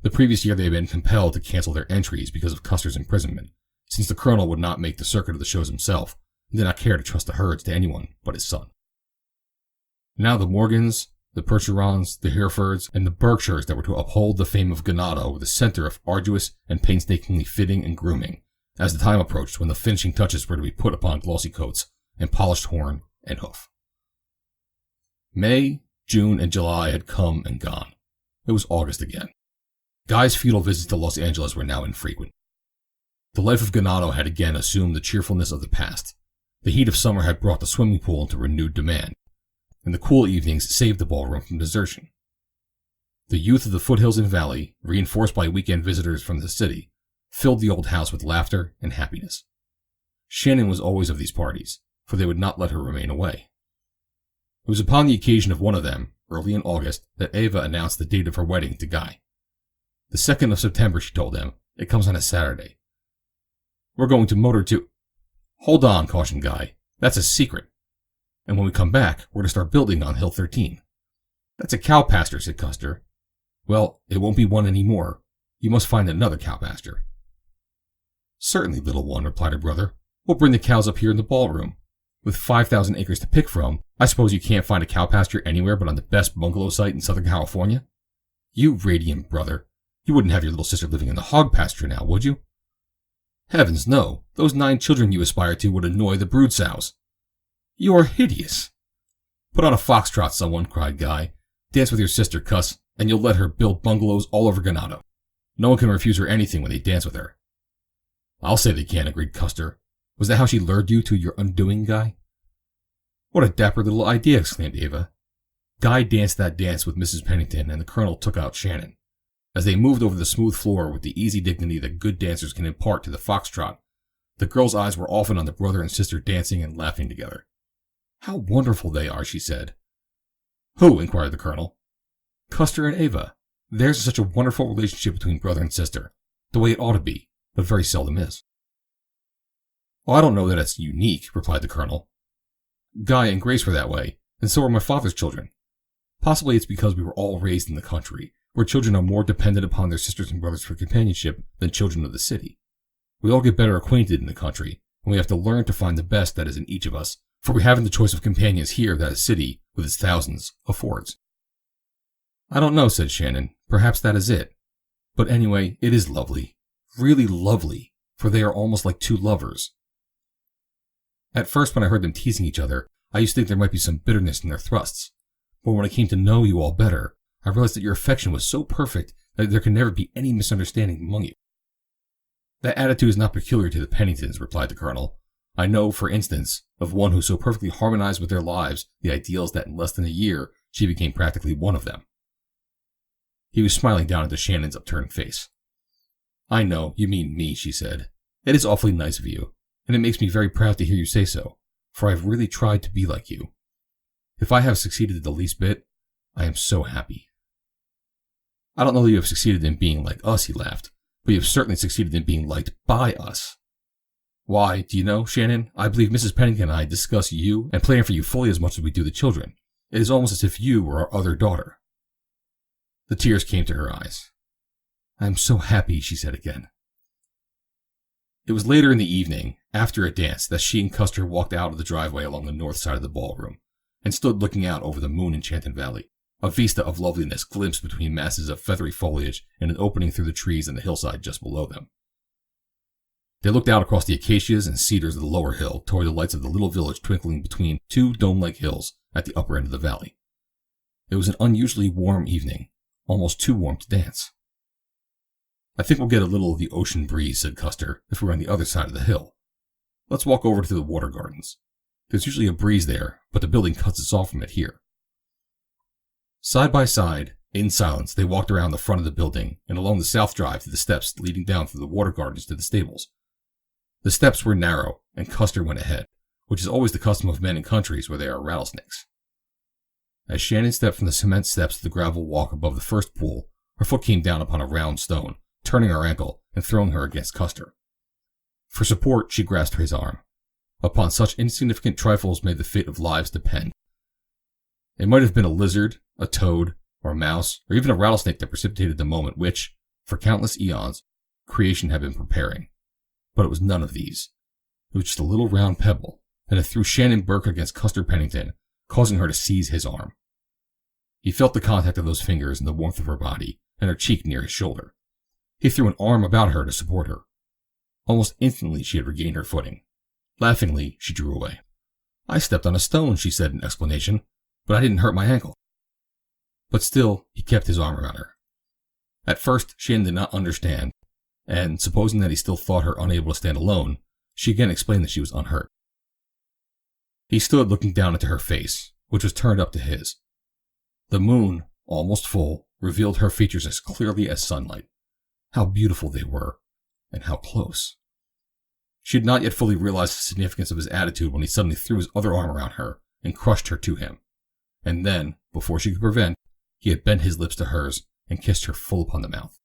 The previous year they had been compelled to cancel their entries because of Custer's imprisonment, since the colonel would not make the circuit of the shows himself, and did not care to trust the herds to anyone but his son. Now the Morgans, the Percherons, the Herefords, and the Berkshires that were to uphold the fame of Ganado were the center of arduous and painstakingly fitting and grooming, as the time approached when the finishing touches were to be put upon glossy coats and polished horn and hoof. May, June, and July had come and gone. It was August again. Guy's futile visits to Los Angeles were now infrequent. The life of Ganado had again assumed the cheerfulness of the past. The heat of summer had brought the swimming pool into renewed demand, and the cool evenings saved the ballroom from desertion. The youth of the foothills and valley, reinforced by weekend visitors from the city, filled the old house with laughter and happiness. Shannon was always of these parties, for they would not let her remain away. It was upon the occasion of one of them, early in August, that Eva announced the date of her wedding to Guy. The 2nd of September, she told him. It comes on a Saturday. We're going to motor to... Hold on, cautioned Guy. That's a secret. And when we come back, we're to start building on Hill 13. That's a cow pasture, said Custer. Well, it won't be one any more. You must find another cow pasture. Certainly, little one, replied her brother. We'll bring the cows up here in the ballroom. With 5,000 acres to pick from, I suppose you can't find a cow pasture anywhere but on the best bungalow site in Southern California? You radiant brother. You wouldn't have your little sister living in the hog pasture now, would you? Heavens, no. Those 9 children you aspire to would annoy the brood sows. You are hideous. Put on a foxtrot, someone, cried Guy. Dance with your sister, cuss, and you'll let her build bungalows all over Ganado. No one can refuse her anything when they dance with her. I'll say they can, agreed Custer. Was that how she lured you to your undoing, Guy? What a dapper little idea, exclaimed Eva. Guy danced that dance with Mrs. Pennington, and the colonel took out Shannon. As they moved over the smooth floor with the easy dignity that good dancers can impart to the foxtrot, the girl's eyes were often on the brother and sister dancing and laughing together. How wonderful they are, she said. Who? Inquired the colonel. Custer and Eva. Theirs is such a wonderful relationship between brother and sister, the way it ought to be, but very seldom is. Oh, I don't know that it's unique, replied the colonel. Guy and Grace were that way, and so were my father's children. Possibly it's because we were all raised in the country, where children are more dependent upon their sisters and brothers for companionship than children of the city. We all get better acquainted in the country, and we have to learn to find the best that is in each of us, for we haven't the choice of companions here that a city, with its thousands, affords. I don't know, said Shannon. Perhaps that is it. But anyway, it is lovely. Really lovely, for they are almost like two lovers. At first, when I heard them teasing each other, I used to think there might be some bitterness in their thrusts. But when I came to know you all better, I realized that your affection was so perfect that there can never be any misunderstanding among you. That attitude is not peculiar to the Penningtons, replied the Colonel. I know, for instance, of one who so perfectly harmonized with their lives the ideals that in less than a year she became practically one of them. He was smiling down into Shannon's upturned face. I know, you mean me, she said. It is awfully nice of you, and it makes me very proud to hear you say so, for I have really tried to be like you. If I have succeeded the least bit, I am so happy. I don't know that you have succeeded in being like us, he laughed, but you have certainly succeeded in being liked by us. Why, do you know, Shannon, I believe Mrs. Pennington and I discuss you and plan for you fully as much as we do the children. It is almost as if you were our other daughter. The tears came to her eyes. I am so happy, she said again. It was later in the evening, after a dance, that she and Custer walked out of the driveway along the north side of the ballroom and stood looking out over the moon-enchanted valley, a vista of loveliness glimpsed between masses of feathery foliage and an opening through the trees and the hillside just below them. They looked out across the acacias and cedars of the lower hill toward the lights of the little village twinkling between two dome-like hills at the upper end of the valley. It was an unusually warm evening, almost too warm to dance. I think we'll get a little of the ocean breeze, said Custer, if we're on the other side of the hill. Let's walk over to the water gardens. There's usually a breeze there, but the building cuts us off from it here. Side by side, in silence, they walked around the front of the building and along the south drive to the steps leading down through the water gardens to the stables. The steps were narrow, and Custer went ahead, which is always the custom of men in countries where there are rattlesnakes. As Shannon stepped from the cement steps to the gravel walk above the first pool, her foot came down upon a round stone, turning her ankle and throwing her against Custer. For support, she grasped his arm. Upon such insignificant trifles may the fate of lives depend. It might have been a lizard, a toad, or a mouse, or even a rattlesnake that precipitated the moment which, for countless eons, creation had been preparing. But it was none of these. It was just a little round pebble, and it threw Shannon Burke against Custer Pennington, causing her to seize his arm. He felt the contact of those fingers and the warmth of her body, and her cheek near his shoulder. He threw an arm about her to support her. Almost instantly she had regained her footing. Laughingly, she drew away. I stepped on a stone, she said in explanation, but I didn't hurt my ankle. But still, he kept his arm around her. At first, Shannon did not understand, and supposing that he still thought her unable to stand alone, she again explained that she was unhurt. He stood looking down into her face, which was turned up to his. The moon, almost full, revealed her features as clearly as sunlight. How beautiful they were, and how close. She had not yet fully realized the significance of his attitude when he suddenly threw his other arm around her and crushed her to him. And then, before she could prevent, he had bent his lips to hers and kissed her full upon the mouth.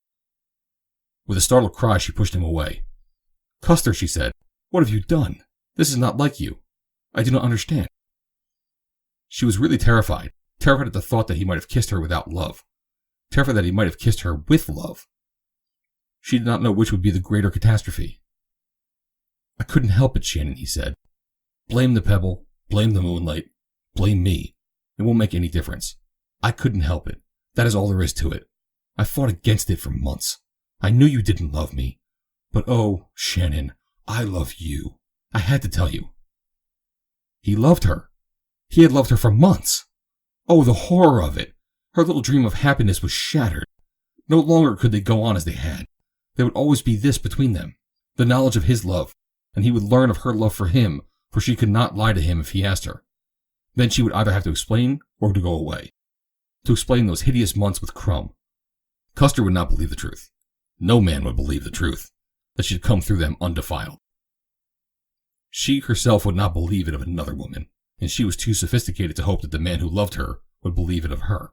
With a startled cry, she pushed him away. Custer, she said, what have you done? This is not like you. I do not understand. She was really terrified at the thought that he might have kissed her without love, terrified that he might have kissed her with love. She did not know which would be the greater catastrophe. I couldn't help it, Shannon, he said. Blame the pebble, blame the moonlight, blame me. It won't make any difference. I couldn't help it. That is all there is to it. I fought against it for months. I knew you didn't love me. But oh, Shannon, I love you. I had to tell you. He loved her. He had loved her for months. Oh, the horror of it. Her little dream of happiness was shattered. No longer could they go on as they had. There would always be this between them, the knowledge of his love, and he would learn of her love for him, for she could not lie to him if he asked her. Then she would either have to explain or to go away. To explain those hideous months with Crumb. Custer would not believe the truth. No man would believe the truth, that she had come through them undefiled. She herself would not believe it of another woman, and she was too sophisticated to hope that the man who loved her would believe it of her.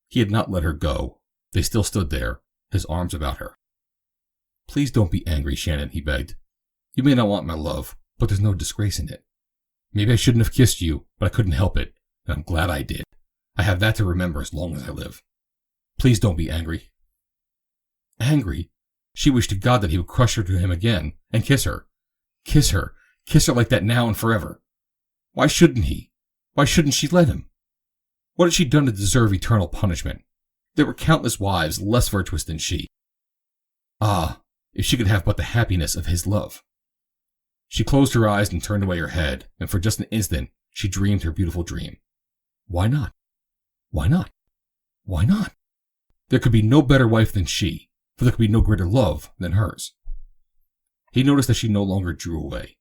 He had not let her go. They still stood there, his arms about her. Please don't be angry, Shannon, he begged. You may not want my love, but there's no disgrace in it. Maybe I shouldn't have kissed you, but I couldn't help it, and I'm glad I did. I have that to remember as long as I live. Please don't be angry." Angry? She wished to God that he would crush her to him again and kiss her. Kiss her. Kiss her like that now and forever. Why shouldn't he? Why shouldn't she let him? What had she done to deserve eternal punishment? There were countless wives less virtuous than she. Ah, if she could have but the happiness of his love. She closed her eyes and turned away her head, and for just an instant she dreamed her beautiful dream. Why not? Why not? Why not? There could be no better wife than she, for there could be no greater love than hers. He noticed that she no longer drew away.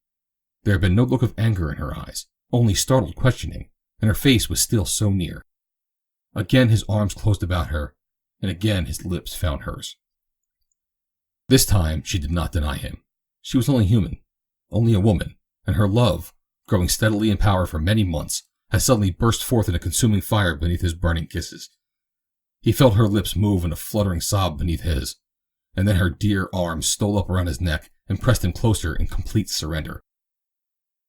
There had been no look of anger in her eyes, only startled questioning, and her face was still so near. Again his arms closed about her, and again his lips found hers. This time she did not deny him. She was only human, only a woman, and her love, growing steadily in power for many months, had suddenly burst forth in a consuming fire beneath his burning kisses. He felt her lips move in a fluttering sob beneath his, and then her dear arms stole up around his neck and pressed him closer in complete surrender.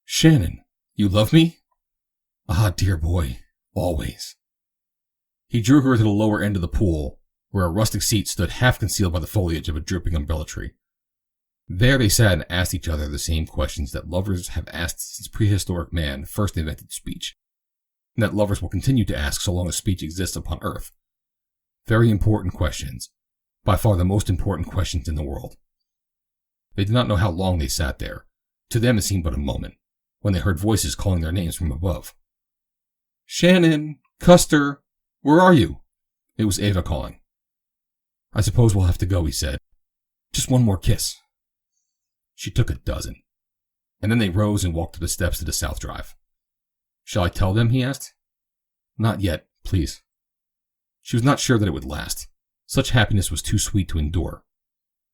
"Shannon, you love me?" "Ah, dear boy, always." He drew her to the lower end of the pool, where a rustic seat stood half concealed by the foliage of a drooping umbrella tree. There they sat and asked each other the same questions that lovers have asked since prehistoric man first invented speech, and that lovers will continue to ask so long as speech exists upon earth. Very important questions, by far the most important questions in the world. They did not know how long they sat there. To them it seemed but a moment, when they heard voices calling their names from above. "Shannon! Custer! Where are you?" It was Ava calling. "I suppose we'll have to go," he said. "Just one more kiss." She took a dozen, and then they rose and walked up the steps to the south drive. "Shall I tell them?" he asked. "Not yet, please." She was not sure that it would last. Such happiness was too sweet to endure.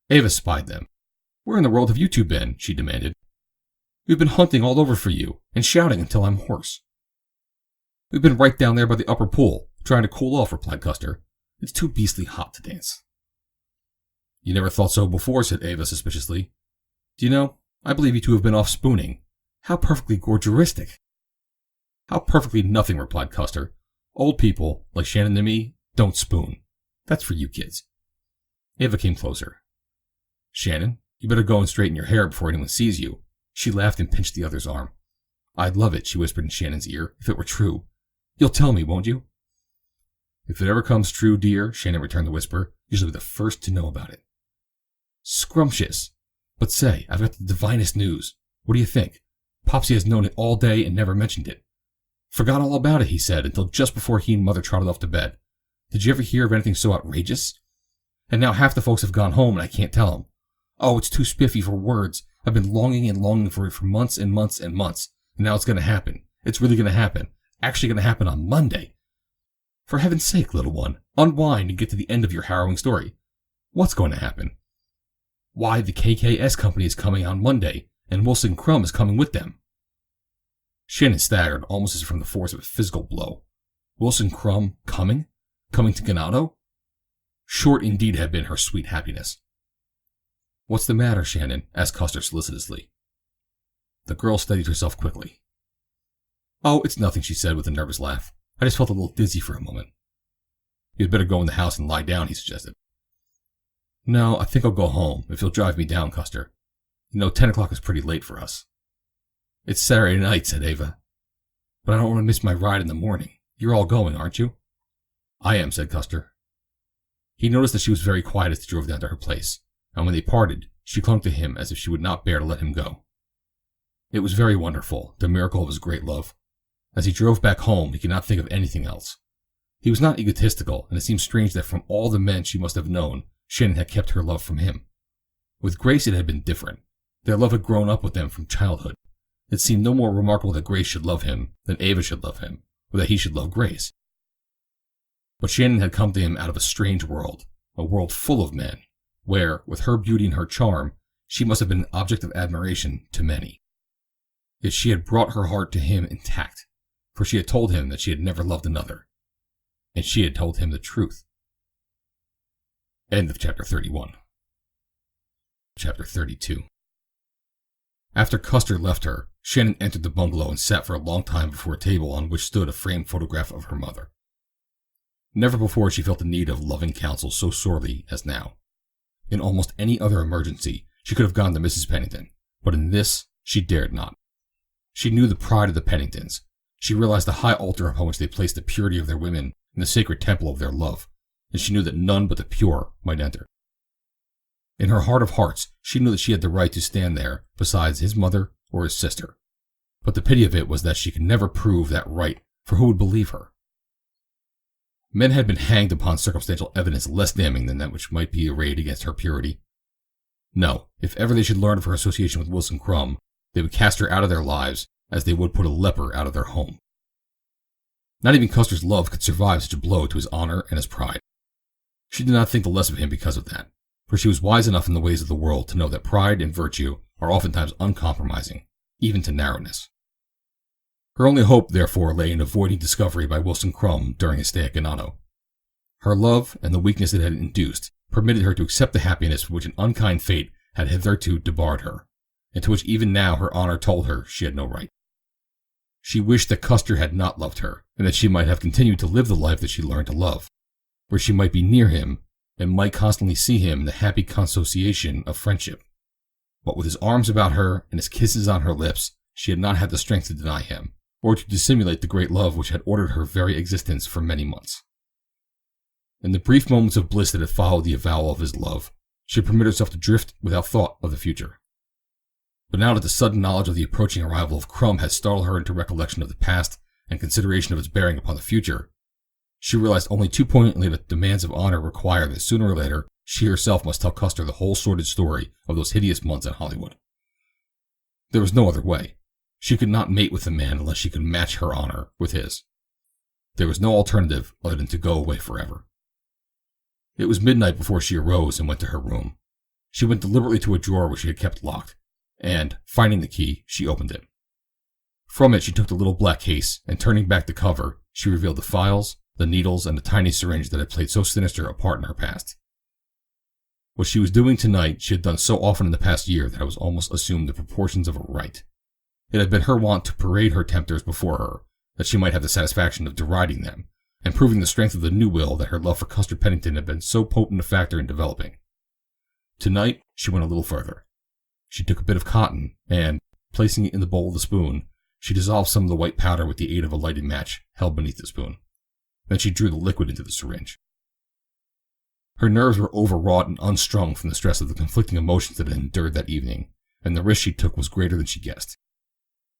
Ava spied them. "Where in the world have you two been?" she demanded. "We've been hunting all over for you, and shouting until I'm hoarse." "We've been right down there by the upper pool, trying to cool off," replied Custer. "It's too beastly hot to dance." "You never thought so before," said Ava suspiciously. "Do you know, I believe you two have been off spooning. How perfectly gorgeristic." "How perfectly nothing," replied Custer. "Old people, like Shannon and me, don't spoon. That's for you kids." Ava came closer. "Shannon, you better go and straighten your hair before anyone sees you." She laughed and pinched the other's arm. "I'd love it," she whispered in Shannon's ear, "if it were true. You'll tell me, won't you?" "If it ever comes true, dear," Shannon returned the whisper, "you shall be the first to know about it." "Scrumptious. But say, I've got the divinest news. What do you think? Popsy has known it all day and never mentioned it. Forgot all about it," he said, until just before he and Mother trotted off to bed. "Did you ever hear of anything so outrageous? And now half the folks have gone home and I can't tell them. Oh, it's too spiffy for words. I've been longing and longing for it for months and months and months. And now it's going to happen. It's really going to happen. Actually going to happen on Monday. For heaven's sake, little one, unwind and get to the end of your harrowing story. What's going to happen? Why, the KKS company is coming on Monday, and Wilson Crumb is coming with them." Shannon staggered, almost as from the force of a physical blow. Wilson Crumb coming? Coming to Ganado? Short indeed had been her sweet happiness. "What's the matter, Shannon?" asked Custer solicitously. The girl steadied herself quickly. "Oh, it's nothing," she said with a nervous laugh. "I just felt a little dizzy for a moment." "You'd better go in the house and lie down," he suggested. "No, I think I'll go home, if you'll drive me down, Custer. You know, 10 o'clock is pretty late for us." "It's Saturday night," said Ava. "But I don't want to miss my ride in the morning. You're all going, aren't you?" "I am," said Custer. He noticed that she was very quiet as they drove down to her place, and when they parted, she clung to him as if she would not bear to let him go. It was very wonderful, the miracle of his great love. As he drove back home, he could not think of anything else. He was not egotistical, and it seemed strange that from all the men she must have known, Shannon had kept her love from him. With Grace it had been different. Their love had grown up with them from childhood. It seemed no more remarkable that Grace should love him than Ava should love him, or that he should love Grace. But Shannon had come to him out of a strange world, a world full of men, where, with her beauty and her charm, she must have been an object of admiration to many. Yet she had brought her heart to him intact, for she had told him that she had never loved another, and she had told him the truth. End of chapter 31. Chapter 32. After Custer left her, Shannon entered the bungalow and sat for a long time before a table on which stood a framed photograph of her mother. Never before she felt the need of loving counsel so sorely as now. In almost any other emergency, she could have gone to Mrs. Pennington, but in this, she dared not. She knew the pride of the Penningtons. She realized the high altar upon which they placed the purity of their women and the sacred temple of their love, and she knew that none but the pure might enter. In her heart of hearts, she knew that she had the right to stand there besides his mother or his sister. But the pity of it was that she could never prove that right, for who would believe her? Men had been hanged upon circumstantial evidence less damning than that which might be arrayed against her purity. No, if ever they should learn of her association with Wilson Crumb, they would cast her out of their lives as they would put a leper out of their home. Not even Custer's love could survive such a blow to his honor and his pride. She did not think the less of him because of that, for she was wise enough in the ways of the world to know that pride and virtue are oftentimes uncompromising, even to narrowness. Her only hope, therefore, lay in avoiding discovery by Wilson Crumb during his stay at Ganado. Her love and the weakness it had induced permitted her to accept the happiness for which an unkind fate had hitherto debarred her, and to which even now her honor told her she had no right. She wished that Custer had not loved her, and that she might have continued to live the life that she learned to love, where she might be near him and might constantly see him in the happy consociation of friendship. But with his arms about her and his kisses on her lips, she had not had the strength to deny him, or to dissimulate the great love which had ordered her very existence for many months. In the brief moments of bliss that had followed the avowal of his love, she had permitted herself to drift without thought of the future. But now that the sudden knowledge of the approaching arrival of Crumb had startled her into recollection of the past and consideration of its bearing upon the future, she realized only too poignantly that the demands of honor required that sooner or later she herself must tell Custer the whole sordid story of those hideous months in Hollywood. There was no other way. She could not mate with the man unless she could match her honor with his. There was no alternative other than to go away forever. It was midnight before she arose and went to her room. She went deliberately to a drawer which she had kept locked, and, finding the key, she opened it. From it she took the little black case, and turning back the cover, she revealed the files, the needles, and the tiny syringe that had played so sinister a part in her past. What she was doing tonight she had done so often in the past year that it was almost assumed the proportions of a rite. It had been her wont to parade her tempters before her, that she might have the satisfaction of deriding them, and proving the strength of the new will that her love for Custer Pennington had been so potent a factor in developing. Tonight she went a little further. She took a bit of cotton, and, placing it in the bowl with a spoon, she dissolved some of the white powder with the aid of a lighted match held beneath the spoon. Then she drew the liquid into the syringe. Her nerves were overwrought and unstrung from the stress of the conflicting emotions that had endured that evening, and the risk she took was greater than she guessed.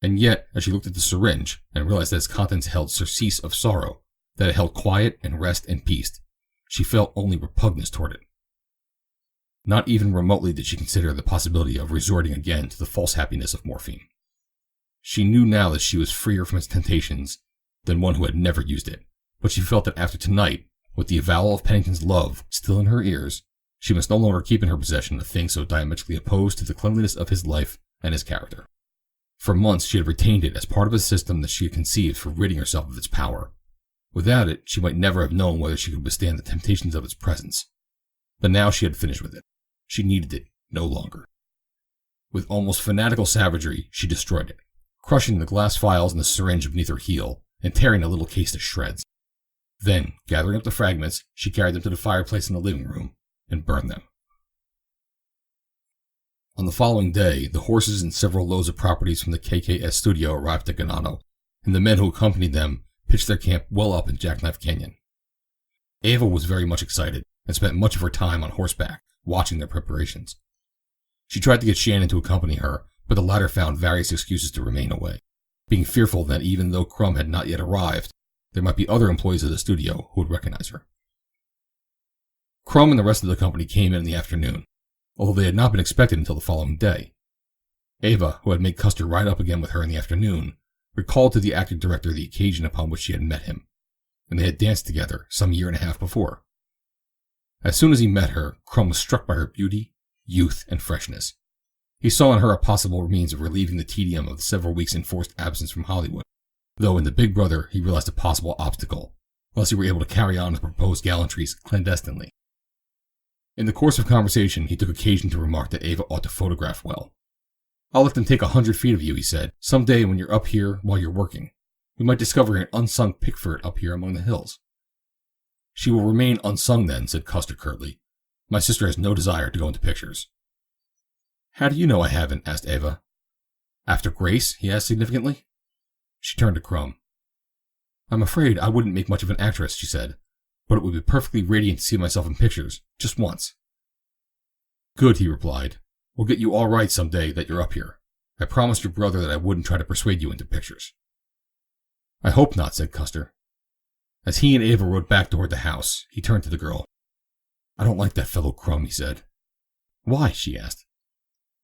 And yet, as she looked at the syringe and realized that its contents held surcease of sorrow, that it held quiet and rest and peace, she felt only repugnance toward it. Not even remotely did she consider the possibility of resorting again to the false happiness of morphine. She knew now that she was freer from its temptations than one who had never used it, but she felt that after tonight, with the avowal of Pennington's love still in her ears, she must no longer keep in her possession a thing so diametrically opposed to the cleanliness of his life and his character. For months she had retained it as part of a system that she had conceived for ridding herself of its power. Without it, she might never have known whether she could withstand the temptations of its presence. But now she had finished with it. She needed it no longer. With almost fanatical savagery, she destroyed it, crushing the glass vials and the syringe beneath her heel, and tearing the little case to shreds. Then, gathering up the fragments, she carried them to the fireplace in the living room and burned them. On the following day, the horses and several loads of properties from the KKS studio arrived at Ganado, and the men who accompanied them pitched their camp well up in Jackknife Canyon. Ava was very much excited and spent much of her time on horseback, watching their preparations. She tried to get Shannon to accompany her, but the latter found various excuses to remain away, being fearful that even though Crumb had not yet arrived, there might be other employees of the studio who would recognize her. Crumb and the rest of the company came in the afternoon, although they had not been expected until the following day. Ava, who had made Custer ride up again with her in the afternoon, recalled to the acting director the occasion upon which she had met him, and they had danced together some year and a half before. As soon as he met her, Crumb was struck by her beauty, youth, and freshness. He saw in her a possible means of relieving the tedium of the several weeks' enforced absence from Hollywood, though in the big brother he realized a possible obstacle, unless he were able to carry on his proposed gallantries clandestinely. In the course of conversation, he took occasion to remark that Ava ought to photograph well. "I'll let them take 100 feet of you," he said, "some day when you're up here while you're working. We might discover an unsung Pickford up here among the hills." She will remain unsung then, said Custer curtly. My sister has no desire to go into pictures. How do you know I haven't? Asked Ava. After Grace? He asked significantly. She turned to Crumb. I'm afraid I wouldn't make much of an actress, she said, but it would be perfectly radiant to see myself in pictures, just once. Good, he replied. We'll get you all right some day that you're up here. I promised your brother that I wouldn't try to persuade you into pictures. I hope not, said Custer. As he and Ava rode back toward the house, he turned to the girl. I don't like that fellow Crumb, he said. Why? She asked.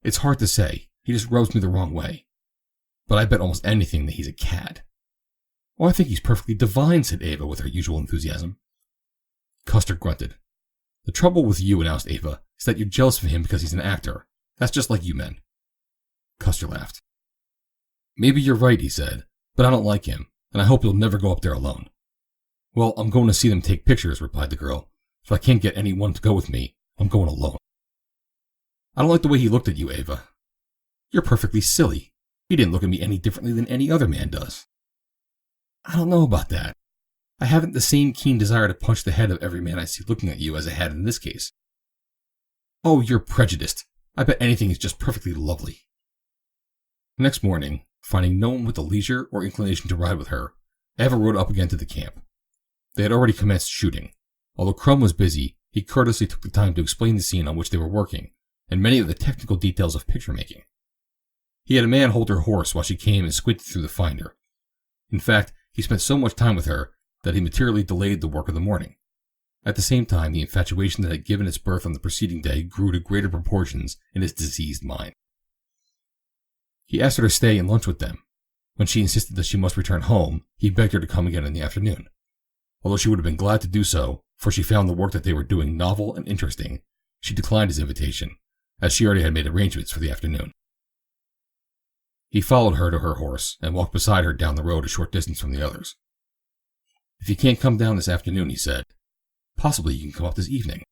It's hard to say. He just rubs me the wrong way. But I bet almost anything that he's a cad. Oh, I think he's perfectly divine, said Ava with her usual enthusiasm. Custer grunted. The trouble with you, announced Ava, is that you're jealous of him because he's an actor. That's just like you men. Custer laughed. Maybe you're right, he said, but I don't like him, and I hope you'll never go up there alone. Well, I'm going to see them take pictures, replied the girl. If I can't get anyone to go with me, I'm going alone. I don't like the way he looked at you, Ava. You're perfectly silly. He didn't look at me any differently than any other man does. I don't know about that. I haven't the same keen desire to punch the head of every man I see looking at you as I had in this case. Oh, you're prejudiced. I bet anything is just perfectly lovely. Next morning, finding no one with the leisure or inclination to ride with her, Ava rode up again to the camp. They had already commenced shooting. Although Crumb was busy, he courteously took the time to explain the scene on which they were working and many of the technical details of picture making. He had a man hold her horse while she came and squinted through the finder. In fact, he spent so much time with her that he materially delayed the work of the morning. At the same time, the infatuation that had given its birth on the preceding day grew to greater proportions in his diseased mind. He asked her to stay and lunch with them. When she insisted that she must return home, he begged her to come again in the afternoon. Although she would have been glad to do so, for she found the work that they were doing novel and interesting, she declined his invitation, as she already had made arrangements for the afternoon. He followed her to her horse and walked beside her down the road a short distance from the others. If you can't come down this afternoon, he said, possibly you can come up this evening.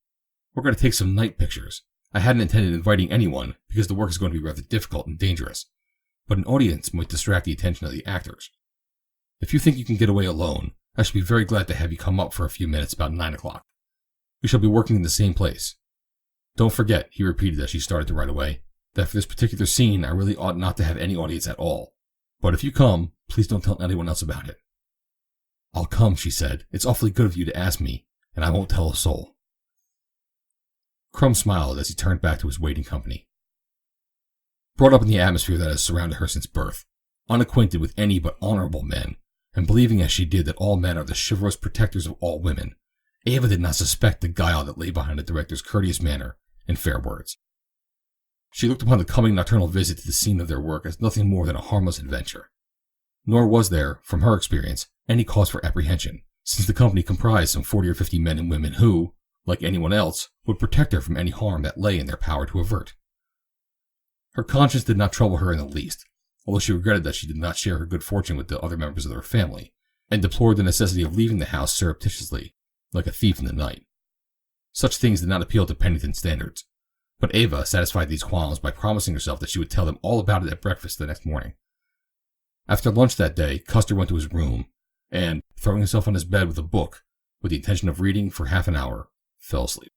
We're going to take some night pictures. I hadn't intended inviting anyone because the work is going to be rather difficult and dangerous, but an audience might distract the attention of the actors. If you think you can get away alone, I shall be very glad to have you come up for a few minutes about 9 o'clock. We shall be working in the same place. Don't forget, he repeated as she started to ride away, that for this particular scene I really ought not to have any audience at all. But if you come, please don't tell anyone else about it. I'll come, she said. It's awfully good of you to ask me, and I won't tell a soul. Crumb smiled as he turned back to his waiting company. Brought up in the atmosphere that has surrounded her since birth, unacquainted with any but honorable men, and believing as she did that all men are the chivalrous protectors of all women, Ava did not suspect the guile that lay behind the director's courteous manner and fair words. She looked upon the coming nocturnal visit to the scene of their work as nothing more than a harmless adventure. Nor was there, from her experience, any cause for apprehension, since the company comprised some 40 or 50 men and women who, like anyone else, would protect her from any harm that lay in their power to avert. Her conscience did not trouble her in the least, although she regretted that she did not share her good fortune with the other members of her family, and deplored the necessity of leaving the house surreptitiously, like a thief in the night. Such things did not appeal to Pennington standards, but Ava satisfied these qualms by promising herself that she would tell them all about it at breakfast the next morning. After lunch that day, Custer went to his room, and, throwing himself on his bed with a book, with the intention of reading for half an hour, fell asleep.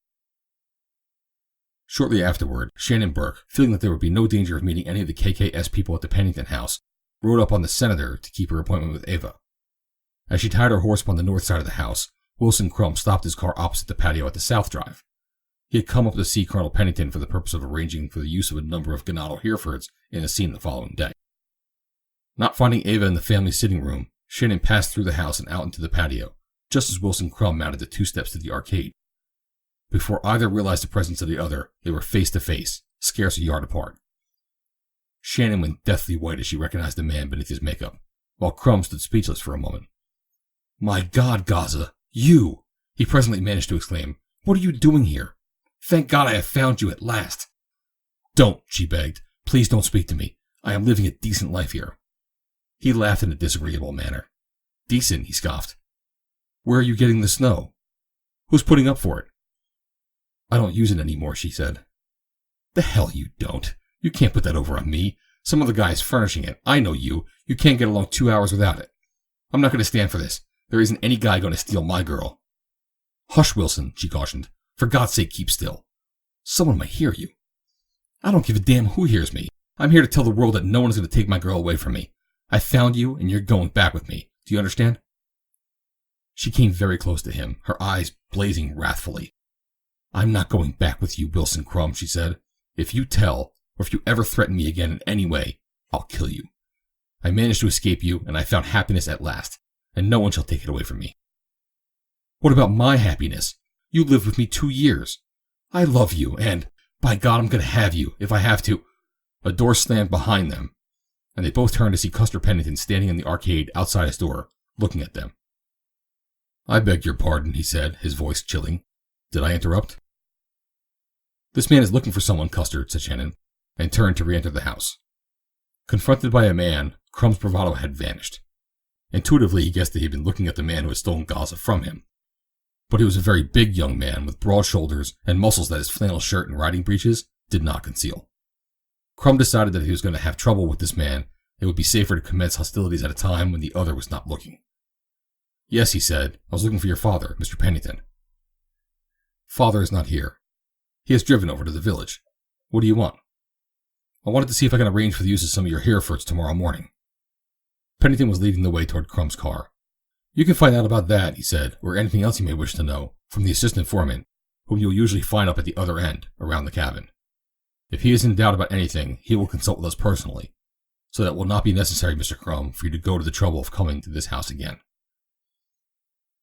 Shortly afterward, Shannon Burke, feeling that there would be no danger of meeting any of the KKS people at the Pennington house, rode up on the Senator to keep her appointment with Ava. As she tied her horse upon the north side of the house, Wilson Crumb stopped his car opposite the patio at the south drive. He had come up to see Colonel Pennington for the purpose of arranging for the use of a number of Ganado Herefords in a scene the following day. Not finding Ava in the family sitting room, Shannon passed through the house and out into the patio, just as Wilson Crumb mounted the 2 steps to the arcade. Before either realized the presence of the other, they were face to face, scarce a yard apart. Shannon went deathly white as she recognized the man beneath his makeup, while Crumb stood speechless for a moment. "My God, Gaza, you!" he presently managed to exclaim. "What are you doing here? Thank God I have found you at last." "Don't," she begged. "Please don't speak to me. I am living a decent life here." He laughed in a disagreeable manner. "Decent," he scoffed. "Where are you getting the snow? Who's putting up for it?" "I don't use it anymore," she said. "The hell you don't. You can't put that over on me. Some other guy is furnishing it. I know you. You can't get along 2 hours without it. I'm not going to stand for this. There isn't any guy going to steal my girl." Hush, Wilson, she cautioned. For God's sake, keep still. Someone might hear you. I don't give a damn who hears me. I'm here to tell the world that no one is going to take my girl away from me. I found you, and you're going back with me. Do you understand? She came very close to him, her eyes blazing wrathfully. I'm not going back with you, Wilson Crumb, she said. If you tell, or if you ever threaten me again in any way, I'll kill you. I managed to escape you, and I found happiness at last, and no one shall take it away from me. What about my happiness? You lived with me 2 years. I love you, and, by God, I'm going to have you, if I have to. A door slammed behind them, and they both turned to see Custer Pennington standing in the arcade outside his door, looking at them. I beg your pardon, he said, his voice chilling. Did I interrupt? This man is looking for someone, Custer, said Shannon, and turned to re-enter the house. Confronted by a man, Crumb's bravado had vanished. Intuitively, he guessed that he had been looking at the man who had stolen Gaza from him. But he was a very big young man with broad shoulders and muscles that his flannel shirt and riding breeches did not conceal. Crumb decided that if he was going to have trouble with this man, it would be safer to commence hostilities at a time when the other was not looking. Yes, he said, I was looking for your father, Mr. Pennington. Father is not here. He has driven over to the village. What do you want? I wanted to see if I can arrange for the use of some of your Herefords tomorrow morning. Pennington was leading the way toward Crumb's car. You can find out about that, he said, or anything else you may wish to know, from the assistant foreman, whom you will usually find up at the other end, around the cabin. If he is in doubt about anything, he will consult with us personally, so that it will not be necessary, Mr. Crumb, for you to go to the trouble of coming to this house again.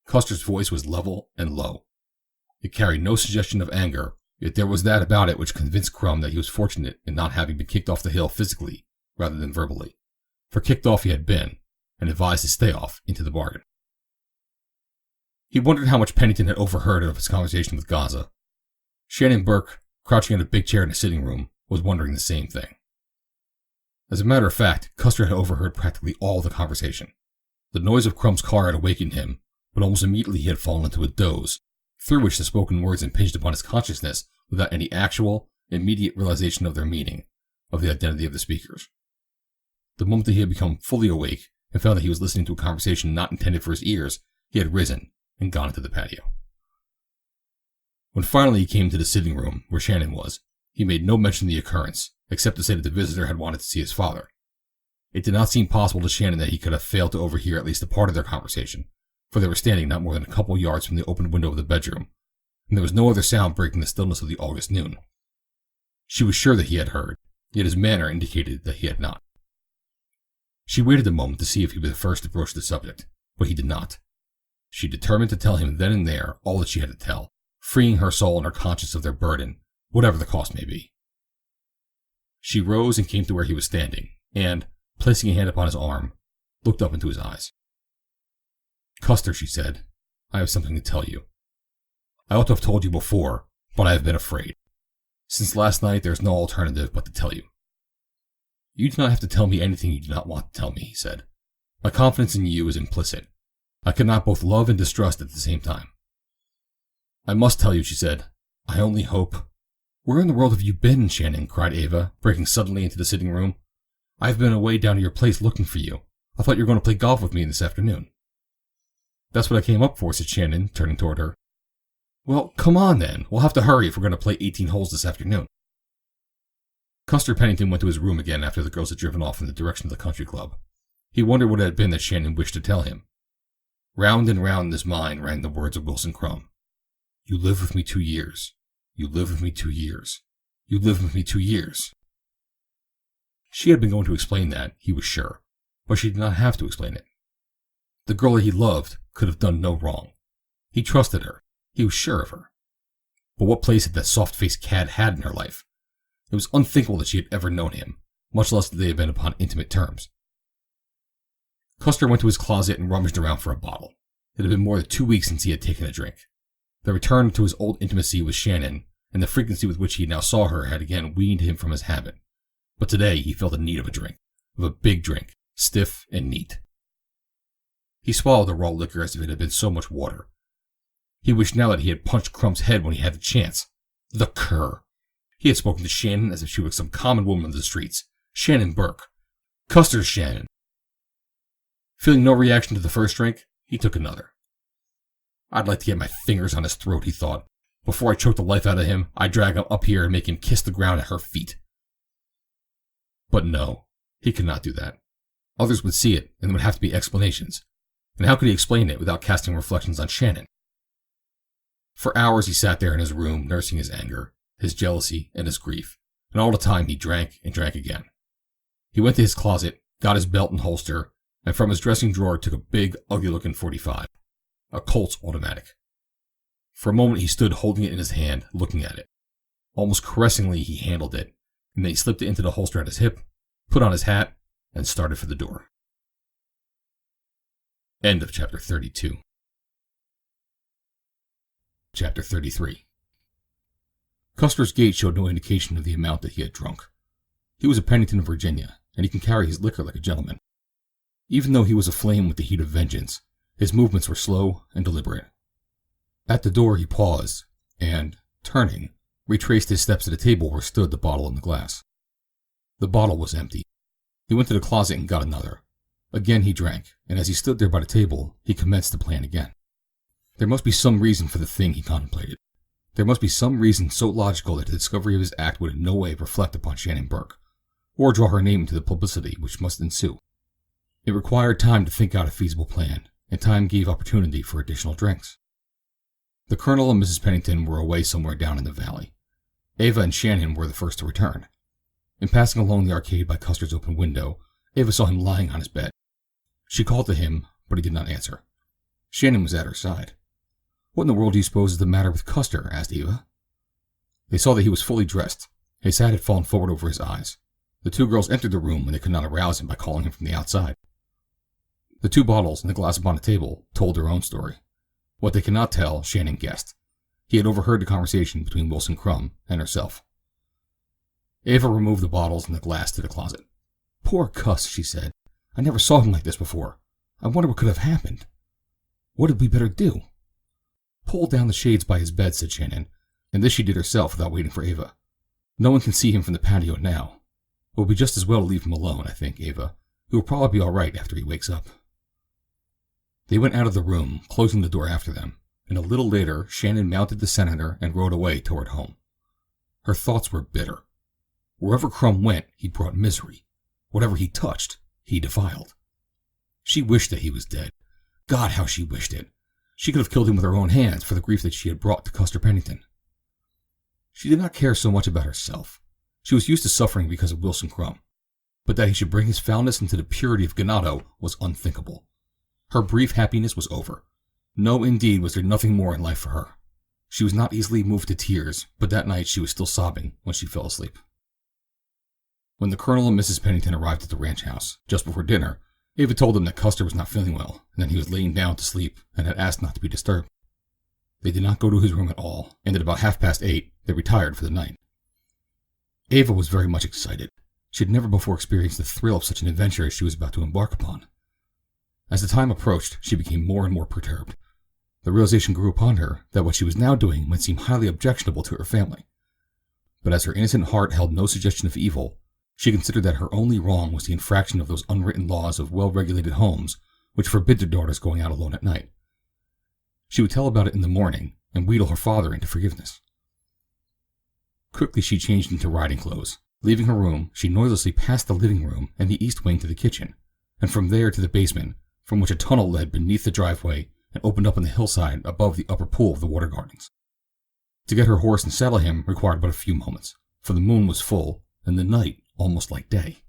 Custer's voice was level and low. It carried no suggestion of anger, yet there was that about it which convinced Crumb that he was fortunate in not having been kicked off the hill physically, rather than verbally, for kicked off he had been, and advised to stay off into the bargain. He wondered how much Pennington had overheard of his conversation with Gaza. Shannon Burke, crouching in a big chair in the sitting room, was wondering the same thing. As a matter of fact, Custer had overheard practically all the conversation. The noise of Crumb's car had awakened him, but almost immediately he had fallen into a doze, through which the spoken words impinged upon his consciousness without any actual, immediate realization of their meaning, of the identity of the speakers. The moment that he had become fully awake and found that he was listening to a conversation not intended for his ears, he had risen and gone into the patio. When finally he came to the sitting room where Shannon was, he made no mention of the occurrence, except to say that the visitor had wanted to see his father. It did not seem possible to Shannon that he could have failed to overhear at least a part of their conversation, for they were standing not more than a couple yards from the open window of the bedroom, and there was no other sound breaking the stillness of the August noon. She was sure that he had heard, yet his manner indicated that he had not. She waited a moment to see if he would be the first to broach the subject, but he did not. She determined to tell him then and there all that she had to tell, freeing her soul and her conscience of their burden, whatever the cost may be. She rose and came to where he was standing, and, placing a hand upon his arm, looked up into his eyes. Custer, she said, I have something to tell you. I ought to have told you before, but I have been afraid. Since last night, there is no alternative but to tell you. You do not have to tell me anything you do not want to tell me, he said. My confidence in you is implicit. I cannot both love and distrust at the same time. I must tell you, she said. I only hope. Where in the world have you been, Shannon? Cried Ava, breaking suddenly into the sitting room. I have been away down to your place looking for you. I thought you were going to play golf with me this afternoon. That's what I came up for, said Shannon, turning toward her. Well, come on then. We'll have to hurry if we're going to play 18 holes this afternoon. Custer Pennington went to his room again after the girls had driven off in the direction of the country club. He wondered what it had been that Shannon wished to tell him. Round and round in his mind rang the words of Wilson Crumb. You lived with me 2 years. You lived with me 2 years. You lived with me 2 years. She had been going to explain that, he was sure, but she did not have to explain it. The girl that he loved could have done no wrong. He trusted her. He was sure of her. But what place had that soft-faced cad had in her life? It was unthinkable that she had ever known him, much less that they had been upon intimate terms. Custer went to his closet and rummaged around for a bottle. It had been more than 2 weeks since he had taken a drink. The return to his old intimacy with Shannon and the frequency with which he now saw her had again weaned him from his habit. But today he felt the need of a drink, of a big drink, stiff and neat. He swallowed the raw liquor as if it had been so much water. He wished now that he had punched Crumb's head when he had the chance. The cur! He had spoken to Shannon as if she was some common woman of the streets. Shannon Burke. Custer's Shannon. Feeling no reaction to the first drink, he took another. I'd like to get my fingers on his throat, he thought. Before I choke the life out of him, I drag him up here and make him kiss the ground at her feet. But no, he could not do that. Others would see it, and there would have to be explanations. And how could he explain it without casting reflections on Shannon? For hours he sat there in his room, nursing his anger, his jealousy, and his grief, and all the time he drank and drank again. He went to his closet, got his belt and holster, and from his dressing drawer took a big, ugly-looking .45, a Colt's automatic. For a moment he stood holding it in his hand, looking at it. Almost caressingly he handled it, and then he slipped it into the holster at his hip, put on his hat, and started for the door. End of Chapter 32. Chapter 33. Custer's gait showed no indication of the amount that he had drunk. He was a Pennington, Virginia, and he can carry his liquor like a gentleman. Even though he was aflame with the heat of vengeance, his movements were slow and deliberate. At the door he paused, and, turning, retraced his steps to the table where stood the bottle and the glass. The bottle was empty. He went to the closet and got another. Again he drank, and as he stood there by the table, he commenced to plan again. There must be some reason for the thing he contemplated. There must be some reason so logical that the discovery of his act would in no way reflect upon Shannon Burke, or draw her name into the publicity which must ensue. It required time to think out a feasible plan, and time gave opportunity for additional drinks. The Colonel and Mrs. Pennington were away somewhere down in the valley. Ava and Shannon were the first to return. In passing along the arcade by Custer's open window, Ava saw him lying on his bed. She called to him, but he did not answer. Shannon was at her side. "What in the world do you suppose is the matter with Custer?" asked Eva. They saw that he was fully dressed. His hat had fallen forward over his eyes. The two girls entered the room and they could not arouse him by calling him from the outside. The two bottles and the glass upon the table told their own story. What they could not tell, Shannon guessed. He had overheard the conversation between Wilson Crum and herself. Ava removed the bottles and the glass to the closet. "Poor Cuss," she said. "I never saw him like this before. I wonder what could have happened. What had we better do?" "Pull down the shades by his bed," said Shannon, and this she did herself without waiting for Ava. "No one can see him from the patio now. It will be just as well to leave him alone, I think, Ava. He will probably be all right after he wakes up." They went out of the room, closing the door after them, and a little later Shannon mounted the Senator and rode away toward home. Her thoughts were bitter. Wherever Crum went, he brought misery. Whatever he touched, he defiled. She wished that he was dead. God, how she wished it. She could have killed him with her own hands for the grief that she had brought to Custer Pennington. She did not care so much about herself. She was used to suffering because of Wilson Crum. But that he should bring his foulness into the purity of Ganado was unthinkable. Her brief happiness was over. No, indeed, was there nothing more in life for her. She was not easily moved to tears, but that night she was still sobbing when she fell asleep. When the Colonel and Mrs. Pennington arrived at the ranch house, just before dinner, Ava told them that Custer was not feeling well, and that he was laying down to sleep, and had asked not to be disturbed. They did not go to his room at all, and at about 8:30 they retired for the night. Ava was very much excited. She had never before experienced the thrill of such an adventure as she was about to embark upon. As the time approached, she became more and more perturbed. The realization grew upon her that what she was now doing might seem highly objectionable to her family. But as her innocent heart held no suggestion of evil, she considered that her only wrong was the infraction of those unwritten laws of well-regulated homes which forbid their daughters going out alone at night. She would tell about it in the morning and wheedle her father into forgiveness. Quickly she changed into riding clothes. Leaving her room, she noiselessly passed the living room and the east wing to the kitchen, and from there to the basement, from which a tunnel led beneath the driveway and opened up on the hillside above the upper pool of the water gardens. To get her horse and saddle him required but a few moments, for the moon was full, and the night almost like day.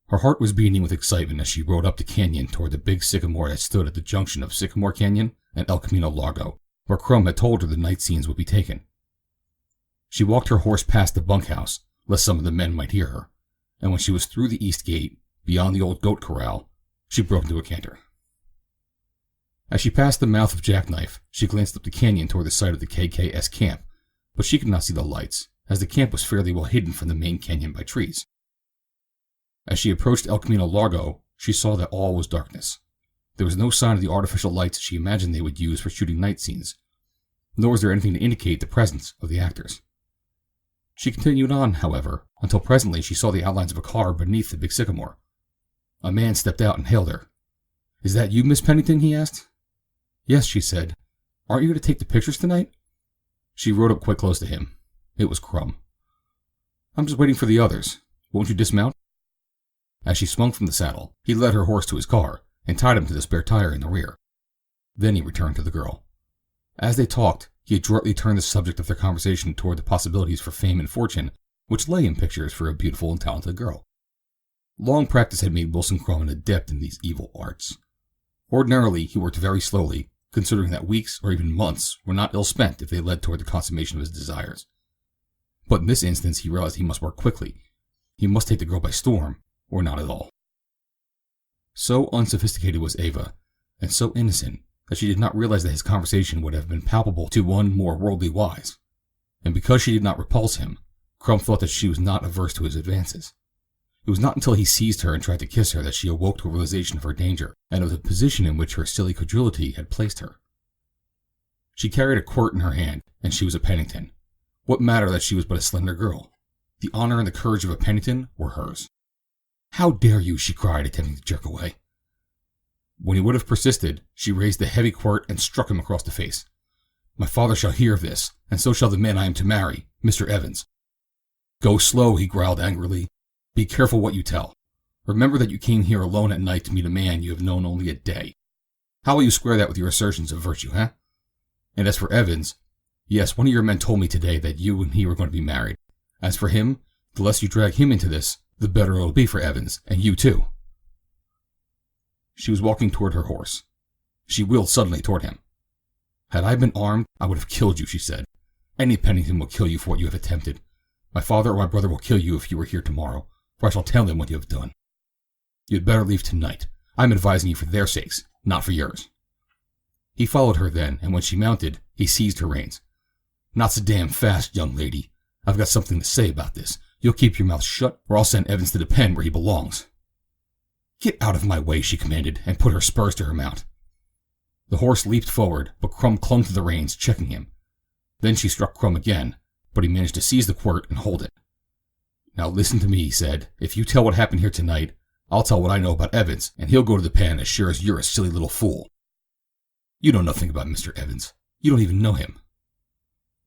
Her heart was beating with excitement as she rode up the canyon toward the big sycamore that stood at the junction of Sycamore Canyon and El Camino Largo, where Crum had told her the night scenes would be taken. She walked her horse past the bunkhouse, lest some of the men might hear her, and when she was through the east gate, beyond the old goat corral, she broke into a canter. As she passed the mouth of Jackknife, she glanced up the canyon toward the site of the KKS camp, but she could not see the lights, as the camp was fairly well hidden from the main canyon by trees. As she approached El Camino Largo, she saw that all was darkness. There was no sign of the artificial lights she imagined they would use for shooting night scenes, nor was there anything to indicate the presence of the actors. She continued on, however, until presently she saw the outlines of a car beneath the big sycamore. A man stepped out and hailed her. "Is that you, Miss Pennington?" he asked. Yes, she said. Aren't you going to take the pictures tonight? She rode up quite close to him. It was Crumb. I'm just waiting for the others. Won't you dismount? As she swung from the saddle, he led her horse to his car and tied him to the spare tire in the rear. Then he returned to the girl. As they talked, he adroitly turned the subject of their conversation toward the possibilities for fame and fortune which lay in pictures for a beautiful and talented girl. Long practice had made Wilson Crumb an adept in these evil arts. Ordinarily, he worked very slowly, considering that weeks or even months were not ill spent if they led toward the consummation of his desires. But in this instance, he realized he must work quickly. He must take the girl by storm, or not at all. So unsophisticated was Ava, and so innocent, that she did not realize that his conversation would have been palpable to one more worldly wise. And because she did not repulse him, Crumb thought that she was not averse to his advances. It was not until he seized her and tried to kiss her that she awoke to a realization of her danger and of the position in which her silly credulity had placed her. She carried a quirt in her hand, and she was a Pennington. What matter that she was but a slender girl? The honor and the courage of a Pennington were hers. How dare you, she cried, attempting to jerk away. When he would have persisted, she raised the heavy quirt and struck him across the face. My father shall hear of this, and so shall the man I am to marry, Mr. Evans. Go slow, he growled angrily. Be careful what you tell. Remember that you came here alone at night to meet a man you have known only a day. How will you square that with your assertions of virtue, huh? And as for Evans, yes, one of your men told me today that you and he were going to be married. As for him, the less you drag him into this, the better it'll be for Evans, and you too. She was walking toward her horse. She wheeled suddenly toward him. Had I been armed, I would have killed you, she said. Any Pennington will kill you for what you have attempted. My father or my brother will kill you if you were here tomorrow, for I shall tell them what you have done. You had better leave tonight. I am advising you for their sakes, not for yours. He followed her then, and when she mounted, he seized her reins. Not so damn fast, young lady. I've got something to say about this. You'll keep your mouth shut, or I'll send Evans to the pen where he belongs. Get out of my way, she commanded, and put her spurs to her mount. The horse leaped forward, but Crumb clung to the reins, checking him. Then she struck Crumb again, but he managed to seize the quirt and hold it. Now listen to me, he said. If you tell what happened here tonight, I'll tell what I know about Evans, and he'll go to the pen as sure as you're a silly little fool. You know nothing about Mr. Evans. You don't even know him.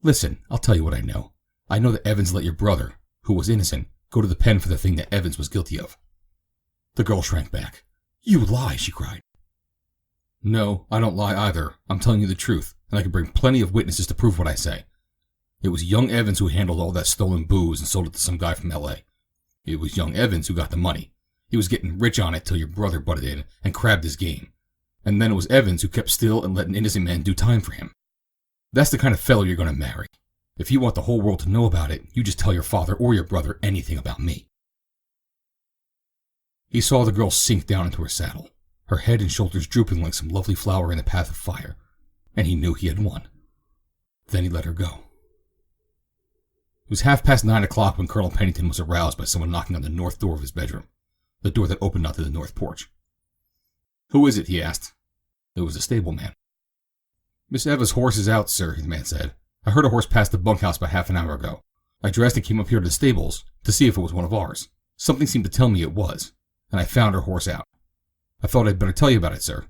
Listen, I'll tell you what I know. I know that Evans let your brother, who was innocent, go to the pen for the thing that Evans was guilty of. The girl shrank back. You lie, she cried. No, I don't lie either. I'm telling you the truth, and I can bring plenty of witnesses to prove what I say. It was young Evans who handled all that stolen booze and sold it to some guy from L.A. It was young Evans who got the money. He was getting rich on it till your brother butted in and crabbed his game. And then it was Evans who kept still and let an innocent man do time for him. That's the kind of fellow you're going to marry. If you want the whole world to know about it, you just tell your father or your brother anything about me. He saw the girl sink down into her saddle, her head and shoulders drooping like some lovely flower in the path of fire, and he knew he had won. Then he let her go. It was 9:30 when Colonel Pennington was aroused by someone knocking on the north door of his bedroom, the door that opened onto the north porch. Who is it? He asked. It was the stableman. Miss Eva's horse is out, sir, the man said. I heard a horse pass the bunkhouse about half an hour ago. I dressed and came up here to the stables to see if it was one of ours. Something seemed to tell me it was, and I found her horse out. I thought I'd better tell you about it, sir.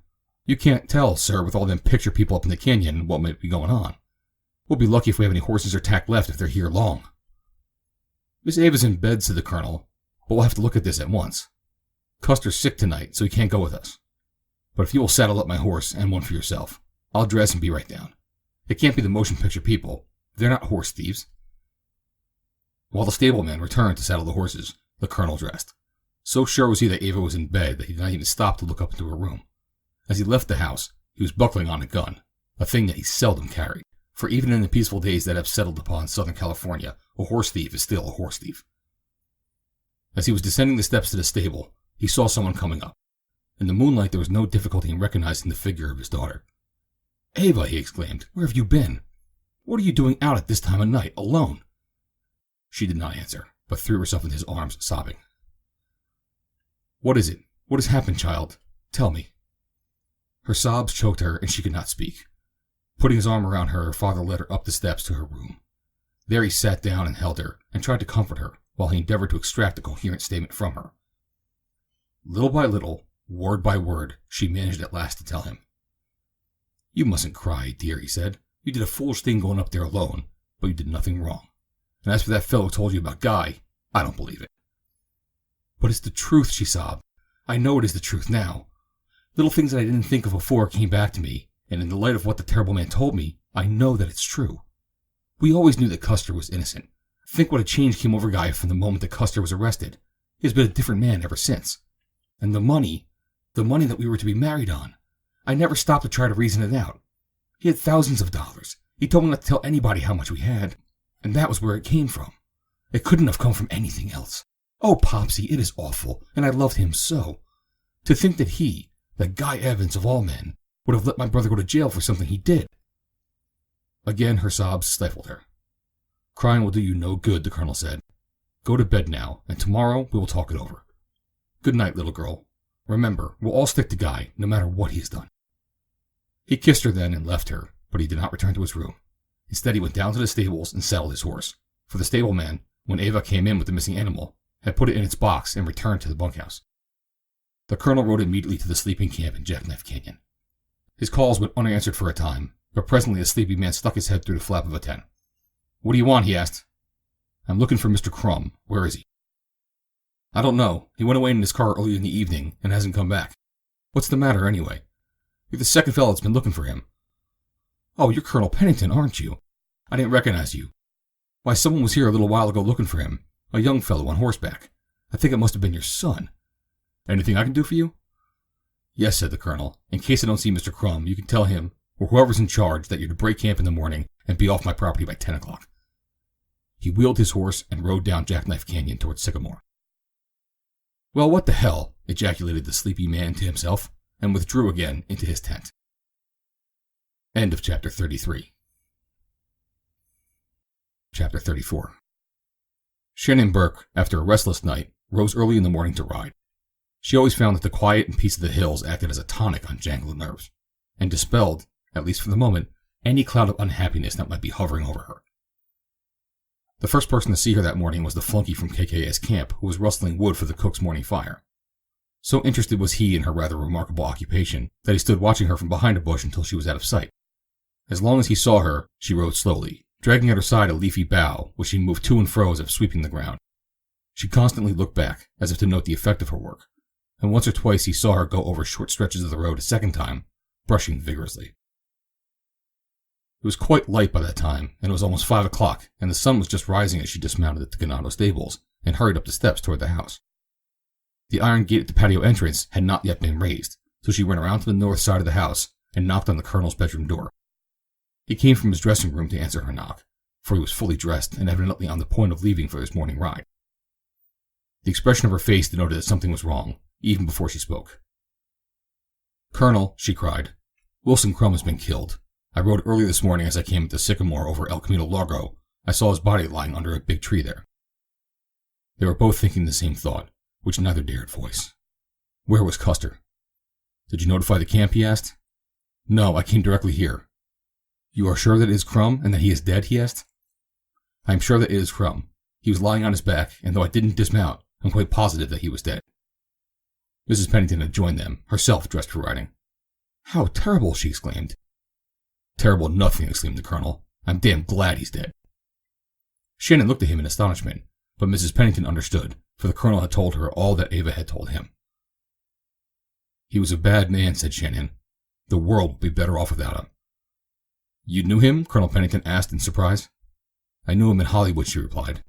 You can't tell, sir, with all them picture people up in the canyon what might be going on. We'll be lucky if we have any horses or tack left if they're here long. Miss Ava's in bed, said the colonel, but we'll have to look at this at once. Custer's sick tonight, so he can't go with us. But if you will saddle up my horse and one for yourself, I'll dress and be right down. It can't be the motion picture people. They're not horse thieves. While the stableman returned to saddle the horses, the colonel dressed. So sure was he that Ava was in bed that he did not even stop to look up into her room. As he left the house, he was buckling on a gun, a thing that he seldom carried, for even in the peaceful days that have settled upon Southern California, a horse thief is still a horse thief. As he was descending the steps to the stable, he saw someone coming up. In the moonlight there was no difficulty in recognizing the figure of his daughter. Ava, he exclaimed, where have you been? What are you doing out at this time of night, alone? She did not answer, but threw herself in his arms, sobbing. What is it? What has happened, child? Tell me. Her sobs choked her, and she could not speak. Putting his arm around her, her father led her up the steps to her room. There he sat down and held her, and tried to comfort her, while he endeavored to extract a coherent statement from her. Little by little, word by word, she managed at last to tell him. "You mustn't cry, dear," he said. "You did a foolish thing going up there alone, but you did nothing wrong. And as for that fellow who told you about Guy, I don't believe it." "But it's the truth," she sobbed. "I know it is the truth now. Little things that I didn't think of before came back to me, and in the light of what the terrible man told me, I know that it's true. We always knew that Custer was innocent. Think what a change came over Guy from the moment that Custer was arrested. He has been a different man ever since. And the money that we were to be married on, I never stopped to try to reason it out. He had thousands of dollars. He told me not to tell anybody how much we had, and that was where it came from. It couldn't have come from anything else. Oh, Popsy, it is awful, and I loved him so. To think that Guy Evans of all men, would have let my brother go to jail for something he did." Again her sobs stifled her. "Crying will do you no good," the colonel said. "Go to bed now, and tomorrow we will talk it over. Good night, little girl. Remember, we'll all stick to Guy, no matter what he has done." He kissed her then and left her, but he did not return to his room. Instead, he went down to the stables and saddled his horse, for the stableman, when Ava came in with the missing animal, had put it in its box and returned to the bunkhouse. The colonel rode immediately to the sleeping camp in Jackknife Canyon. His calls went unanswered for a time, but presently the sleepy man stuck his head through the flap of a tent. "What do you want?" he asked. "I'm looking for Mr. Crum. Where is he?" "I don't know. He went away in his car early in the evening and hasn't come back. What's the matter, anyway? You're the second fellow that's been looking for him." "Oh, you're Colonel Pennington, aren't you? I didn't recognize you. Why, someone was here a little while ago looking for him, a young fellow on horseback. I think it must have been your son. Anything I can do for you?" "Yes," said the colonel. "In case I don't see Mr. Crum, you can tell him, or whoever's in charge, that you're to break camp in the morning and be off my property by 10 o'clock. He wheeled his horse and rode down Jackknife Canyon towards Sycamore. "Well, what the hell?" ejaculated the sleepy man to himself, and withdrew again into his tent. End of chapter 33. Chapter 34. Shannon Burke, after a restless night, rose early in the morning to ride. She always found that the quiet and peace of the hills acted as a tonic on jangled nerves, and dispelled, at least for the moment, any cloud of unhappiness that might be hovering over her. The first person to see her that morning was the flunky from KKS camp, who was rustling wood for the cook's morning fire. So interested was he in her rather remarkable occupation that he stood watching her from behind a bush until she was out of sight. As long as he saw her, she rode slowly, dragging at her side a leafy bough, which she moved to and fro as if sweeping the ground. She constantly looked back, as if to note the effect of her work, and once or twice he saw her go over short stretches of the road a second time, brushing vigorously. It was quite light by that time, and it was almost 5 o'clock, and the sun was just rising as she dismounted at the Ganado stables and hurried up the steps toward the house. The iron gate at the patio entrance had not yet been raised, so she went around to the north side of the house and knocked on the colonel's bedroom door. He came from his dressing room to answer her knock, for he was fully dressed and evidently on the point of leaving for his morning ride. The expression of her face denoted that something was wrong, even before she spoke. "Colonel," she cried, "Wilson Crum has been killed. I rode early this morning as I came into Sycamore over El Camino Largo. I saw his body lying under a big tree there." They were both thinking the same thought, which neither dared voice. Where was Custer? "Did you notify the camp?" he asked. "No, I came directly here." "You are sure that it is Crum and that he is dead?" he asked. "I am sure that it is Crum. He was lying on his back, and though I didn't dismount, I'm quite positive that he was dead." Mrs. Pennington had joined them, herself dressed for riding. "How terrible!" she exclaimed. "Terrible nothing," exclaimed the colonel. "I'm damn glad he's dead." Shannon looked at him in astonishment, but Mrs. Pennington understood, for the colonel had told her all that Ava had told him. "He was a bad man," said Shannon. "The world would be better off without him." "You knew him?" Colonel Pennington asked in surprise. "I knew him in Hollywood," she replied.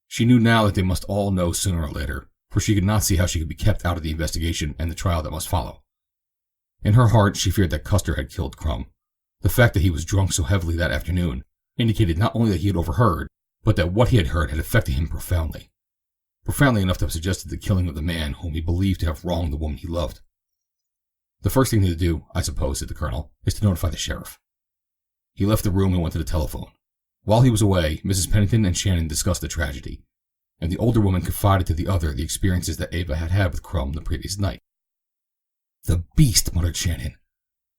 She knew now that they must all know sooner or later, for she could not see how she could be kept out of the investigation and the trial that must follow. In her heart, she feared that Custer had killed Crum. The fact that he was drunk so heavily that afternoon indicated not only that he had overheard, but that what he had heard had affected him profoundly. Profoundly enough to have suggested the killing of the man whom he believed to have wronged the woman he loved. "The first thing to do, I suppose," said the colonel, "is to notify the sheriff." He left the room and went to the telephone. While he was away, Mrs. Pennington and Shannon discussed the tragedy, and the older woman confided to the other the experiences that Ava had had with Crum the previous night. "The beast," muttered Shannon.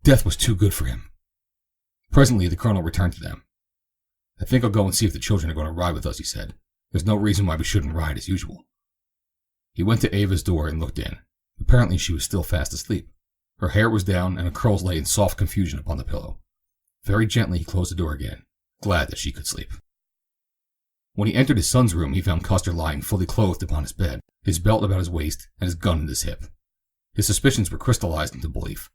"Death was too good for him." Presently the colonel returned to them. "I think I'll go and see if the children are going to ride with us," he said. "There's no reason why we shouldn't ride as usual." He went to Ava's door and looked in. Apparently she was still fast asleep. Her hair was down and her curls lay in soft confusion upon the pillow. Very gently he closed the door again, glad that she could sleep. When he entered his son's room, he found Custer lying fully clothed upon his bed, his belt about his waist and his gun at his hip. His suspicions were crystallized into belief.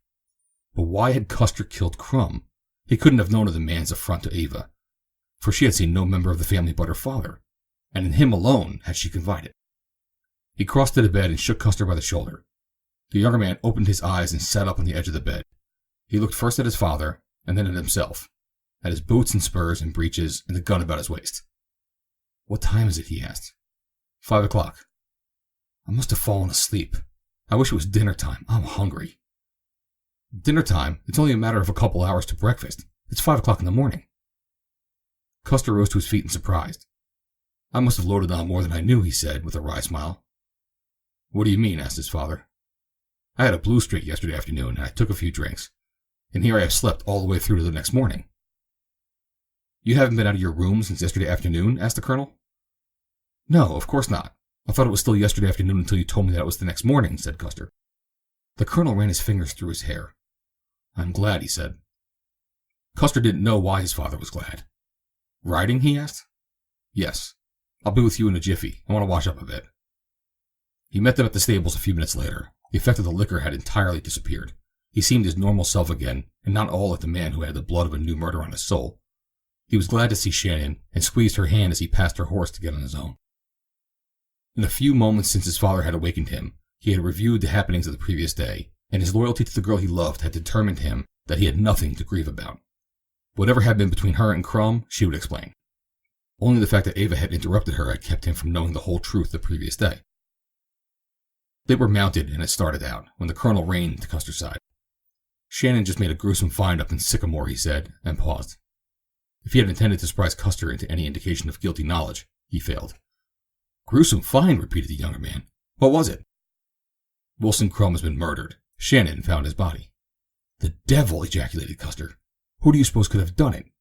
But why had Custer killed Crumb? He couldn't have known of the man's affront to Ava, for she had seen no member of the family but her father, and in him alone had she confided. He crossed to the bed and shook Custer by the shoulder. The younger man opened his eyes and sat up on the edge of the bed. He looked first at his father, and then at himself, at his boots and spurs and breeches and the gun about his waist. "What time is it?" he asked. 5 o'clock. "I must have fallen asleep. I wish it was dinner time. I'm hungry." "Dinner time? It's only a matter of a couple hours to breakfast. It's 5 o'clock in the morning." Custer rose to his feet in surprise. "I must have loaded on more than I knew," he said, with a wry smile. "What do you mean?" asked his father. "I had a blue streak yesterday afternoon, and I took a few drinks. And here I have slept all the way through to the next morning." "You haven't been out of your room since yesterday afternoon?" asked the colonel. "No, of course not. I thought it was still yesterday afternoon until you told me that it was the next morning," said Custer. The colonel ran his fingers through his hair. "I'm glad," he said. Custer didn't know why his father was glad. "Riding?" he asked. "Yes. I'll be with you in a jiffy. I want to wash up a bit." He met them at the stables a few minutes later. The effect of the liquor had entirely disappeared. He seemed his normal self again, and not all like the man who had the blood of a new murder on his soul. He was glad to see Shannon, and squeezed her hand as he passed her horse to get on his own. In the few moments since his father had awakened him, he had reviewed the happenings of the previous day, and his loyalty to the girl he loved had determined him that he had nothing to grieve about. Whatever had been between her and Crumb, she would explain. Only the fact that Ava had interrupted her had kept him from knowing the whole truth the previous day. They were mounted and had started out, when the colonel reined to Custer's side. "Shannon just made a gruesome find up in Sycamore," he said, and paused. If he had intended to surprise Custer into any indication of guilty knowledge, he failed. "Gruesome find," repeated the younger man. "What was it?" "Wilson Crumb has been murdered. Shannon found his body." "The devil!" ejaculated Custer. "Who do you suppose could have done it?"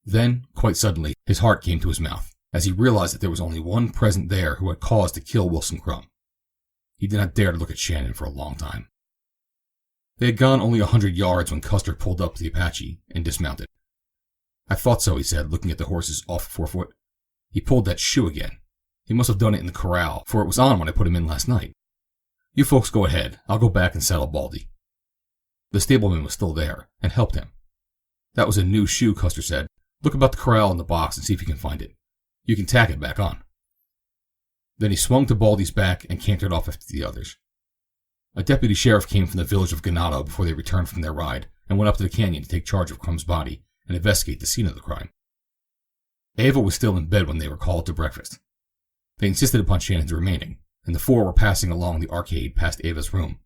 Then, quite suddenly, his heart came to his mouth, as he realized that there was only one present there who had cause to kill Wilson Crumb. He did not dare to look at Shannon for a long time. They had gone only 100 yards when Custer pulled up the Apache and dismounted. "I thought so," he said, looking at the horse's off forefoot. "He pulled that shoe again. He must have done it in the corral, for it was on when I put him in last night. You folks go ahead. I'll go back and saddle Baldy." The stableman was still there, and helped him. "That was a new shoe," Custer said. "Look about the corral and the box and see if you can find it. You can tack it back on." Then he swung to Baldy's back and cantered off after the others. A deputy sheriff came from the village of Ganado before they returned from their ride, and went up to the canyon to take charge of Crumb's body and investigate the scene of the crime. Ava was still in bed when they were called to breakfast. They insisted upon Shannon's remaining, and the four were passing along the arcade past Ava's room.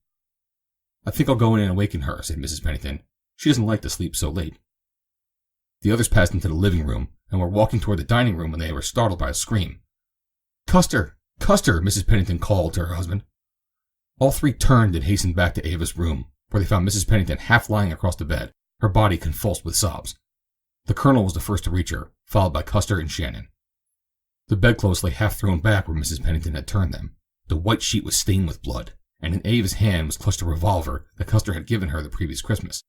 "I think I'll go in and awaken her," said Mrs. Pennington. "She doesn't like to sleep so late." The others passed into the living room and were walking toward the dining room when they were startled by a scream. "Custer! Custer!" Mrs. Pennington called to her husband. All three turned and hastened back to Ava's room, where they found Mrs. Pennington half lying across the bed, her body convulsed with sobs. The colonel was the first to reach her, followed by Custer and Shannon. The bedclothes lay half thrown back where Mrs. Pennington had turned them. The white sheet was stained with blood, and in Ava's hand was clutched a revolver that Custer had given her the previous Christmas.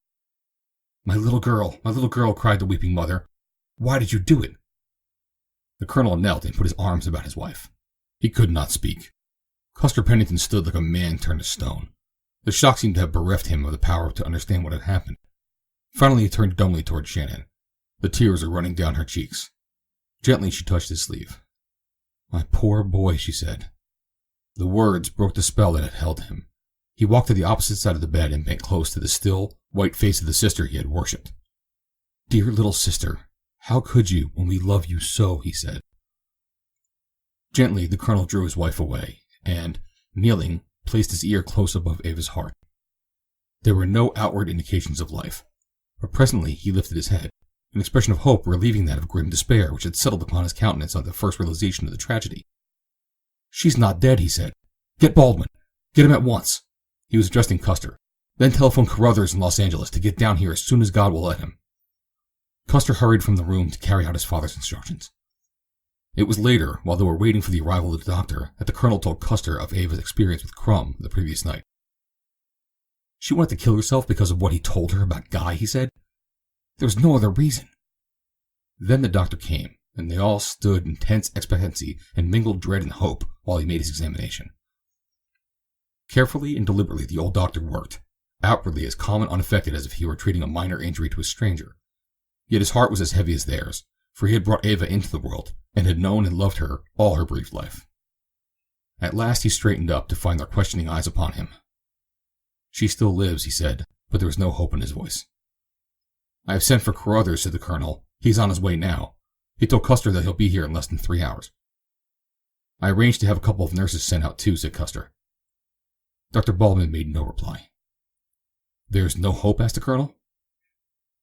My little girl," cried the weeping mother. "Why did you do it?" The colonel knelt and put his arms about his wife. He could not speak. Custer Pennington stood like a man turned to stone. The shock seemed to have bereft him of the power to understand what had happened. Finally he turned dumbly toward Shannon. The tears were running down her cheeks. Gently she touched his sleeve. "My poor boy," she said. The words broke the spell that had held him. He walked to the opposite side of the bed and bent close to the still, white face of the sister he had worshipped. "Dear little sister, how could you when we love you so?" he said. Gently the colonel drew his wife away, and, kneeling, placed his ear close above Ava's heart. There were no outward indications of life, but presently he lifted his head, an expression of hope relieving that of grim despair which had settled upon his countenance on the first realization of the tragedy. "She's not dead," he said. "Get Baldwin. Get him at once." He was addressing Custer. "Then telephone Carruthers in Los Angeles to get down here as soon as God will let him." Custer hurried from the room to carry out his father's instructions. It was later, while they were waiting for the arrival of the doctor, that the colonel told Custer of Ava's experience with Crumb the previous night. She wanted to kill herself because of what he told her about Guy, he said. There was no other reason. Then the doctor came, and they all stood in tense expectancy and mingled dread and hope while he made his examination. Carefully and deliberately the old doctor worked, outwardly as calm and unaffected as if he were treating a minor injury to a stranger. Yet his heart was as heavy as theirs, for he had brought Ava into the world, and had known and loved her all her brief life. At last he straightened up to find their questioning eyes upon him. She still lives, he said, but there was no hope in his voice. I have sent for Carruthers, said the colonel. He's on his way now. He told Custer that he'll be here in less than 3 hours. I arranged to have a couple of nurses sent out too, said Custer. Dr. Baldwin made no reply. There's no hope, asked the colonel.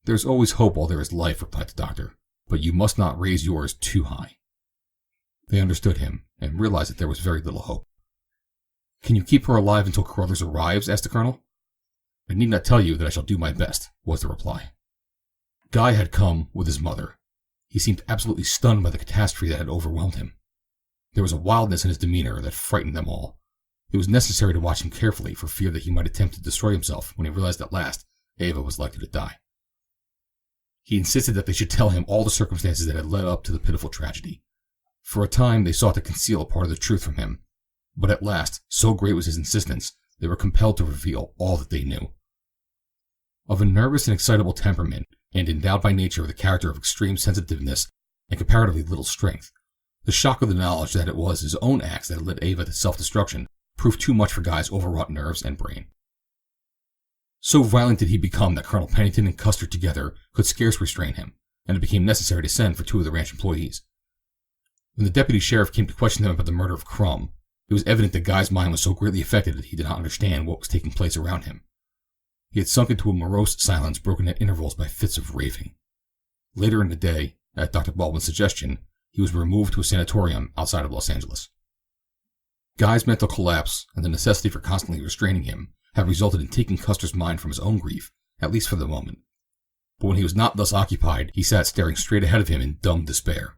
There's always hope while there is life, replied the doctor, but you must not raise yours too high. They understood him, and realized that there was very little hope. Can you keep her alive until Carruthers arrives, asked the colonel. I need not tell you that I shall do my best, was the reply. Guy had come with his mother. He seemed absolutely stunned by the catastrophe that had overwhelmed him. There was a wildness in his demeanor that frightened them all. It was necessary to watch him carefully for fear that he might attempt to destroy himself when he realized at last Ava was likely to die. He insisted that they should tell him all the circumstances that had led up to the pitiful tragedy. For a time they sought to conceal a part of the truth from him, but at last, so great was his insistence, they were compelled to reveal all that they knew. Of a nervous and excitable temperament, and endowed by nature with a character of extreme sensitiveness and comparatively little strength, the shock of the knowledge that it was his own acts that had led Ava to self-destruction proved too much for Guy's overwrought nerves and brain. So violent did he become that Colonel Pennington and Custer together could scarce restrain him, and it became necessary to send for 2 of the ranch employees. When the deputy sheriff came to question them about the murder of Crumb, it was evident that Guy's mind was so greatly affected that he did not understand what was taking place around him. He had sunk into a morose silence broken at intervals by fits of raving. Later in the day, at Dr. Baldwin's suggestion, he was removed to a sanatorium outside of Los Angeles. Guy's mental collapse and the necessity for constantly restraining him had resulted in taking Custer's mind from his own grief, at least for the moment. But when he was not thus occupied, he sat staring straight ahead of him in dumb despair.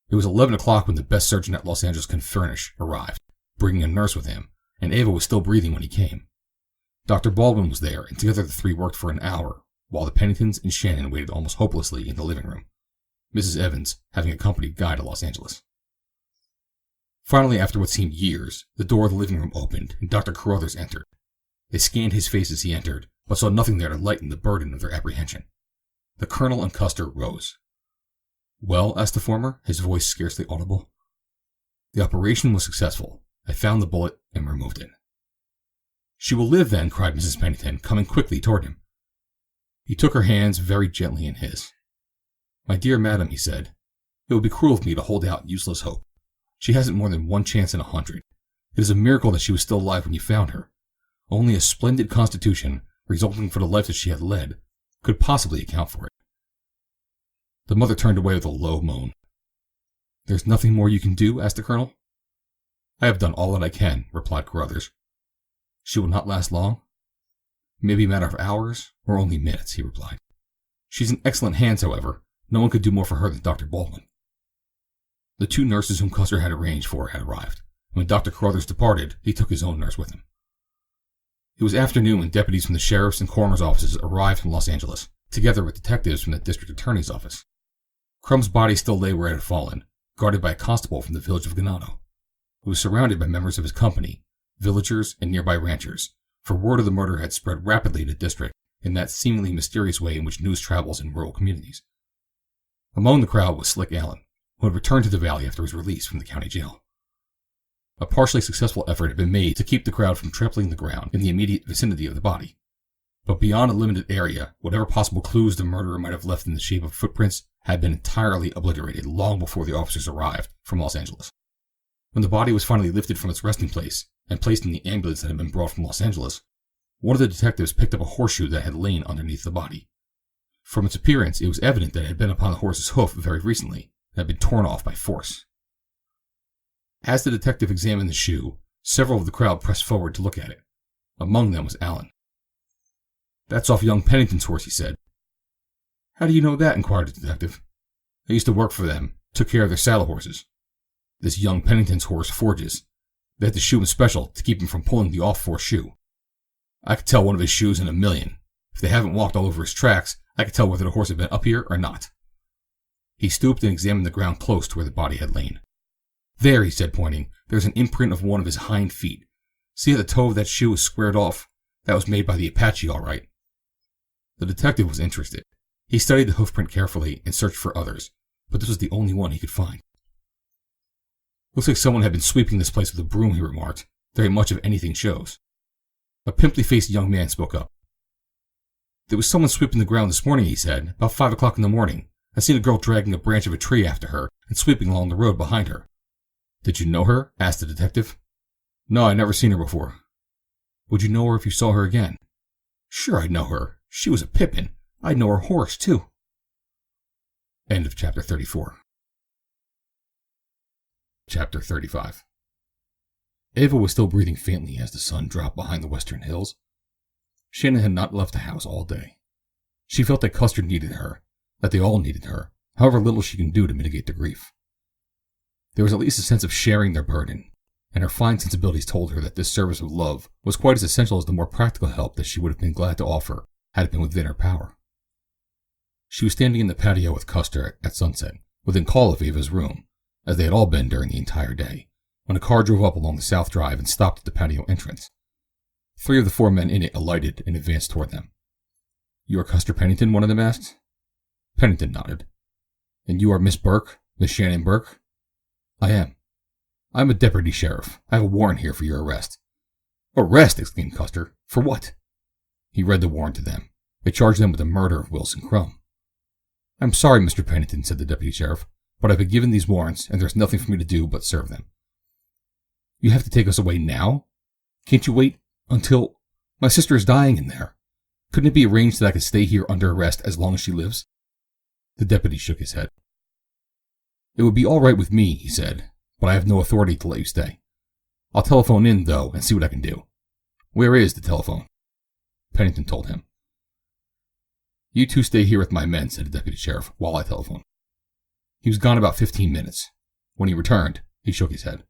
It was 11 o'clock when the best surgeon that Los Angeles can furnish arrived, bringing a nurse with him, and Ava was still breathing when he came. Dr. Baldwin was there, and together the 3 worked for an hour, while the Penningtons and Shannon waited almost hopelessly in the living room, Mrs. Evans having accompanied Guy to Los Angeles. Finally, after what seemed years, the door of the living room opened, and Dr. Carruthers entered. They scanned his face as he entered, but saw nothing there to lighten the burden of their apprehension. The colonel and Custer rose. Well, asked the former, his voice scarcely audible. The operation was successful. I found the bullet and removed it. She will live then, cried Mrs. Pennington, coming quickly toward him. He took her hands very gently in his. My dear madam, he said, it would be cruel of me to hold out useless hope. She hasn't more than 1 chance in 100. It is a miracle that she was still alive when you found her. Only a splendid constitution, resulting from the life that she had led, could possibly account for it. The mother turned away with a low moan. There's nothing more you can do? Asked the colonel. I have done all that I can, replied Carruthers. She will not last long? Maybe a matter of hours, or only minutes, he replied. She's in excellent hands, however. No one could do more for her than Dr. Baldwin. The 2 nurses whom Custer had arranged for had arrived. When Dr. Carruthers departed, he took his own nurse with him. It was afternoon when deputies from the sheriff's and coroner's offices arrived from Los Angeles, together with detectives from the district attorney's office. Crumb's body still lay where it had fallen, guarded by a constable from the village of Ganado. It was surrounded by members of his company, villagers, and nearby ranchers, for word of the murder had spread rapidly in the district in that seemingly mysterious way in which news travels in rural communities. Among the crowd was Slick Allen, who had returned to the valley after his release from the county jail. A partially successful effort had been made to keep the crowd from trampling the ground in the immediate vicinity of the body. But beyond a limited area, whatever possible clues the murderer might have left in the shape of footprints had been entirely obliterated long before the officers arrived from Los Angeles. When the body was finally lifted from its resting place and placed in the ambulance that had been brought from Los Angeles, one of the detectives picked up a horseshoe that had lain underneath the body. From its appearance, it was evident that it had been upon the horse's hoof very recently and had been torn off by force. As the detective examined the shoe, several of the crowd pressed forward to look at it. Among them was Allen. That's off young Pennington's horse, he said. How do you know that? Inquired the detective. I used to work for them, took care of their saddle horses. This young Pennington's horse forges. They had to shoe him special to keep him from pulling the off-force shoe. I could tell one of his shoes in a million. If they haven't walked all over his tracks, I could tell whether the horse had been up here or not." He stooped and examined the ground close to where the body had lain. "There," he said, pointing, "there's an imprint of one of his hind feet. See how the toe of that shoe is squared off? That was made by the Apache, all right." The detective was interested. He studied the hoofprint carefully and searched for others, but this was the only one he could find. "Looks like someone had been sweeping this place with a broom," he remarked. "Very much of anything shows." A pimply-faced young man spoke up. "There was someone sweeping the ground this morning," he said, "about 5 o'clock in the morning. I seen a girl dragging a branch of a tree after her and sweeping along the road behind her." "Did you know her?" asked the detective. "No, I'd never seen her before." "Would you know her if you saw her again?" "Sure I'd know her. She was a pippin. I'd know her horse, too." End of chapter 34. Chapter 35. Ava was still breathing faintly as the sun dropped behind the western hills. Shannon had not left the house all day. She felt that Custer needed her, that they all needed her, however little she can do to mitigate the grief. There was at least a sense of sharing their burden, and her fine sensibilities told her that this service of love was quite as essential as the more practical help that she would have been glad to offer had it been within her power. She was standing in the patio with Custer at sunset, within call of Ava's room, as they had all been during the entire day, when a car drove up along the south drive and stopped at the patio entrance. 3 of the 4 men in it alighted and advanced toward them. "You are Custer Pennington?" one of them asked. Pennington nodded. "And you are Miss Burke, Miss Shannon Burke?" "I am." "I am a deputy sheriff. I have a warrant here for your arrest." "Arrest!" exclaimed Custer. "For what?" He read the warrant to them. It charged them with the murder of Wilson Crumb. "I'm sorry, Mr. Pennington," said the deputy sheriff, "but I've been given these warrants, and there's nothing for me to do but serve them." "You have to take us away now? Can't you wait until... My sister is dying in there. Couldn't it be arranged that I could stay here under arrest as long as she lives?" The deputy shook his head. "It would be all right with me," he said, "but I have no authority to let you stay. I'll telephone in, though, and see what I can do." "Where is the telephone?" Pennington told him. "You 2 stay here with my men," said the deputy sheriff, "while I telephone." He was gone about 15 minutes. When he returned, he shook his head.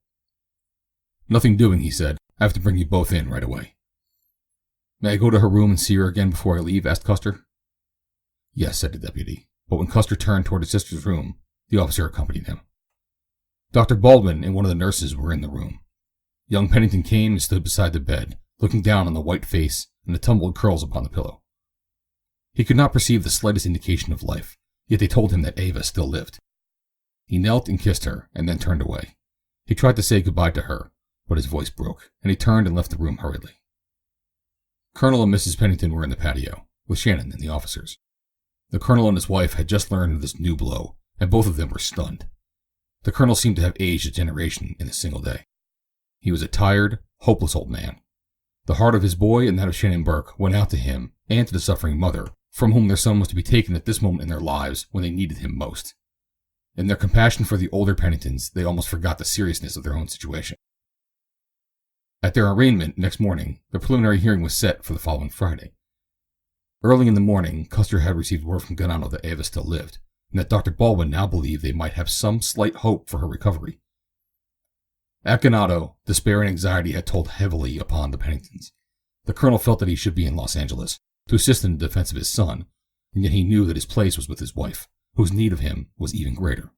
"Nothing doing," he said. "I have to bring you both in right away." "May I go to her room and see her again before I leave?" asked Custer. "Yes," said the deputy, but when Custer turned toward his sister's room, the officer accompanied him. Dr. Baldwin and one of the nurses were in the room. Young Pennington came and stood beside the bed, looking down on the white face and the tumbled curls upon the pillow. He could not perceive the slightest indication of life, yet they told him that Ava still lived. He knelt and kissed her, and then turned away. He tried to say goodbye to her, but his voice broke, and he turned and left the room hurriedly. Colonel and Mrs. Pennington were in the patio, with Shannon and the officers. The colonel and his wife had just learned of this new blow, and both of them were stunned. The colonel seemed to have aged a generation in a single day. He was a tired, hopeless old man. The heart of his boy and that of Shannon Burke went out to him and to the suffering mother, from whom their son was to be taken at this moment in their lives when they needed him most. In their compassion for the older Penningtons, they almost forgot the seriousness of their own situation. At their arraignment next morning, the preliminary hearing was set for the following Friday. Early in the morning, Custer had received word from Ganado that Ava still lived, and that Dr. Baldwin now believed they might have some slight hope for her recovery. At Ganado, despair and anxiety had told heavily upon the Penningtons. The colonel felt that he should be in Los Angeles to assist in the defense of his son, and yet he knew that his place was with his wife, whose need of him was even greater.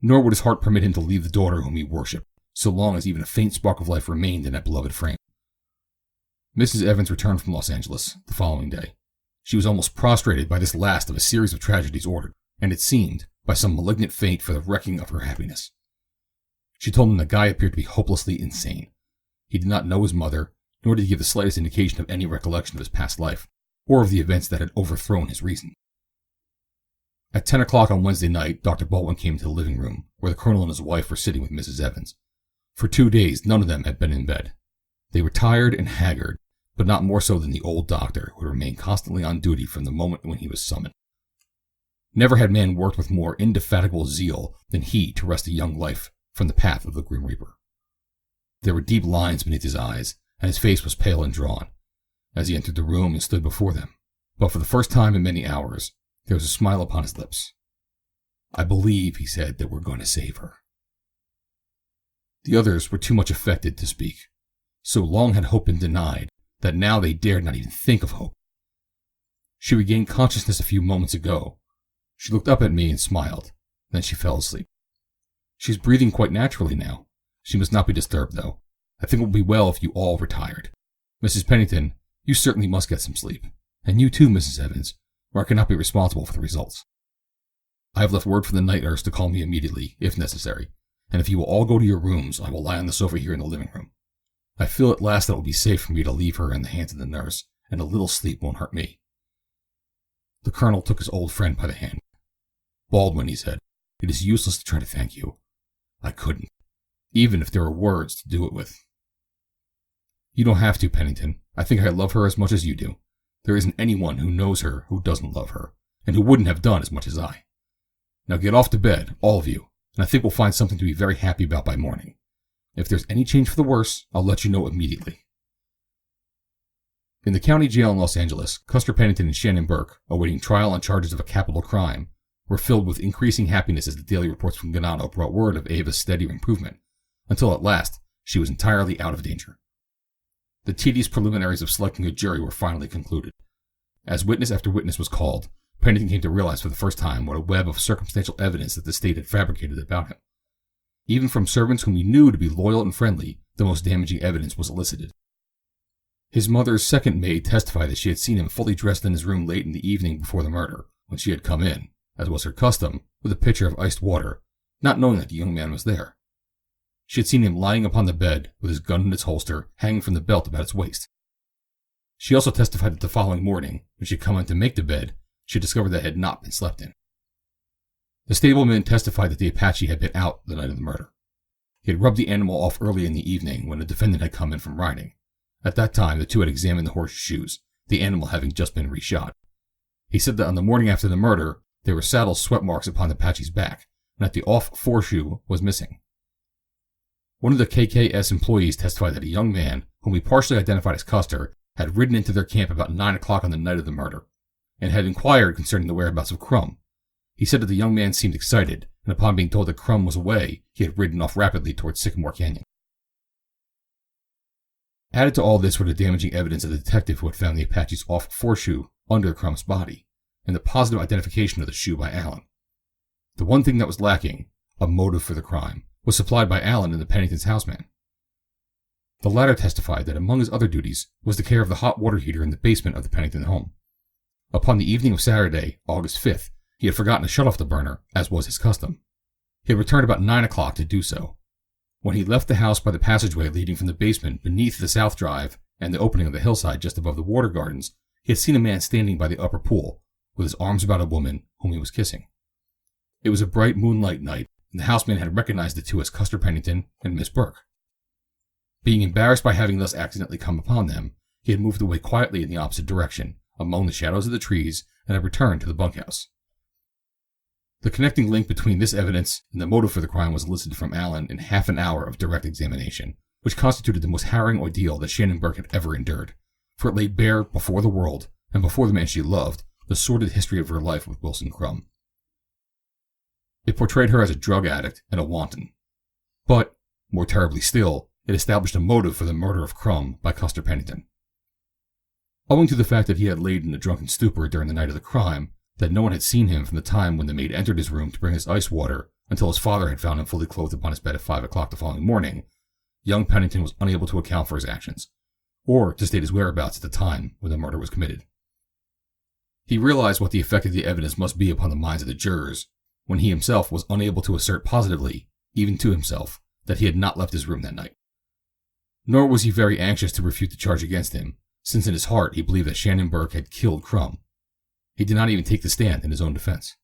Nor would his heart permit him to leave the daughter whom he worshipped, so long as even a faint spark of life remained in that beloved frame. Mrs. Evans returned from Los Angeles the following day. She was almost prostrated by this last of a series of tragedies ordered, and it seemed, by some malignant fate, for the wrecking of her happiness. She told him that Guy appeared to be hopelessly insane. He did not know his mother, nor did he give the slightest indication of any recollection of his past life, or of the events that had overthrown his reason. At 10 o'clock on Wednesday night, Dr. Baldwin came into the living room, where the colonel and his wife were sitting with Mrs. Evans. For 2 days, none of them had been in bed. They were tired and haggard, but not more so than the old doctor, who had remained constantly on duty from the moment when he was summoned. Never had man worked with more indefatigable zeal than he to wrest a young life from the path of the Grim Reaper. There were deep lines beneath his eyes, and his face was pale and drawn, as he entered the room and stood before them. But for the first time in many hours, there was a smile upon his lips. "I believe," he said, "that we're going to save her." The others were too much affected to speak. So long had hope been denied that now they dared not even think of hope. She regained consciousness a few moments ago. She looked up at me and smiled. Then she fell asleep. She's breathing quite naturally now. She must not be disturbed, though. I think it will be well if you all retired. Mrs. Pennington, you certainly must get some sleep. And you too, Mrs. Evans, or I cannot be responsible for the results. I have left word for the night nurse to call me immediately, if necessary, and if you will all go to your rooms, I will lie on the sofa here in the living room. I feel at last that it will be safe for me to leave her in the hands of the nurse, and a little sleep won't hurt me. The colonel took his old friend by the hand. Baldwin, he said, it is useless to try to thank you. I couldn't, even if there were words to do it with. You don't have to, Pennington. I think I love her as much as you do. There isn't anyone who knows her who doesn't love her, and who wouldn't have done as much as I. Now get off to bed, all of you, and I think we'll find something to be very happy about by morning. If there's any change for the worse, I'll let you know immediately. In the county jail in Los Angeles, Custer Pennington and Shannon Burke, awaiting trial on charges of a capital crime, were filled with increasing happiness as the daily reports from Ganado brought word of Ava's steady improvement, until at last she was entirely out of danger. The tedious preliminaries of selecting a jury were finally concluded. As witness after witness was called, Pennington came to realize for the first time what a web of circumstantial evidence that the state had fabricated about him. Even from servants whom he knew to be loyal and friendly, the most damaging evidence was elicited. His mother's second maid testified that she had seen him fully dressed in his room late in the evening before the murder, when she had come in, as was her custom, with a pitcher of iced water, not knowing that the young man was there. She had seen him lying upon the bed, with his gun in its holster, hanging from the belt about its waist. She also testified that the following morning, when she had come in to make the bed, she had discovered that it had not been slept in. The stableman testified that the Apache had been out the night of the murder. He had rubbed the animal off early in the evening when the defendant had come in from riding. At that time, the two had examined the horse's shoes, the animal having just been reshot. He said that on the morning after the murder, there were saddle sweat marks upon the Apache's back, and that the off foreshoe was missing. One of the KKS employees testified that a young man, whom he partially identified as Custer, had ridden into their camp about 9 o'clock on the night of the murder, and had inquired concerning the whereabouts of Crumb. He said that the young man seemed excited, and upon being told that Crumb was away, he had ridden off rapidly towards Sycamore Canyon. Added to all this were the damaging evidence of the detective who had found the Apache's off foreshoe under Crumb's body, and the positive identification of the shoe by Allen. The one thing that was lacking, a motive for the crime, was supplied by Allen and the Pennington's houseman. The latter testified that among his other duties was the care of the hot water heater in the basement of the Pennington home. Upon the evening of Saturday, August 5th, he had forgotten to shut off the burner, as was his custom. He had returned about 9 o'clock to do so. When he left the house by the passageway leading from the basement beneath the south drive and the opening of the hillside just above the water gardens, he had seen a man standing by the upper pool, with his arms about a woman whom he was kissing. It was a bright moonlight night, and the houseman had recognized the two as Custer Pennington and Miss Burke. Being embarrassed by having thus accidentally come upon them, he had moved away quietly in the opposite direction, among the shadows of the trees, and had returned to the bunkhouse. The connecting link between this evidence and the motive for the crime was elicited from Allen in half an hour of direct examination, which constituted the most harrowing ordeal that Shannon Burke had ever endured, for it laid bare before the world, and before the man she loved, the sordid history of her life with Wilson Crumb. It portrayed her as a drug addict and a wanton. But, more terribly still, it established a motive for the murder of Crumb by Custer Pennington. Owing to the fact that he had laid in a drunken stupor during the night of the crime, that no one had seen him from the time when the maid entered his room to bring his ice water until his father had found him fully clothed upon his bed at 5 o'clock the following morning, young Pennington was unable to account for his actions, or to state his whereabouts at the time when the murder was committed. He realized what the effect of the evidence must be upon the minds of the jurors, when he himself was unable to assert positively, even to himself, that he had not left his room that night. Nor was he very anxious to refute the charge against him, since in his heart he believed that Shannon Burke had killed Crumb. He did not even take the stand in his own defense.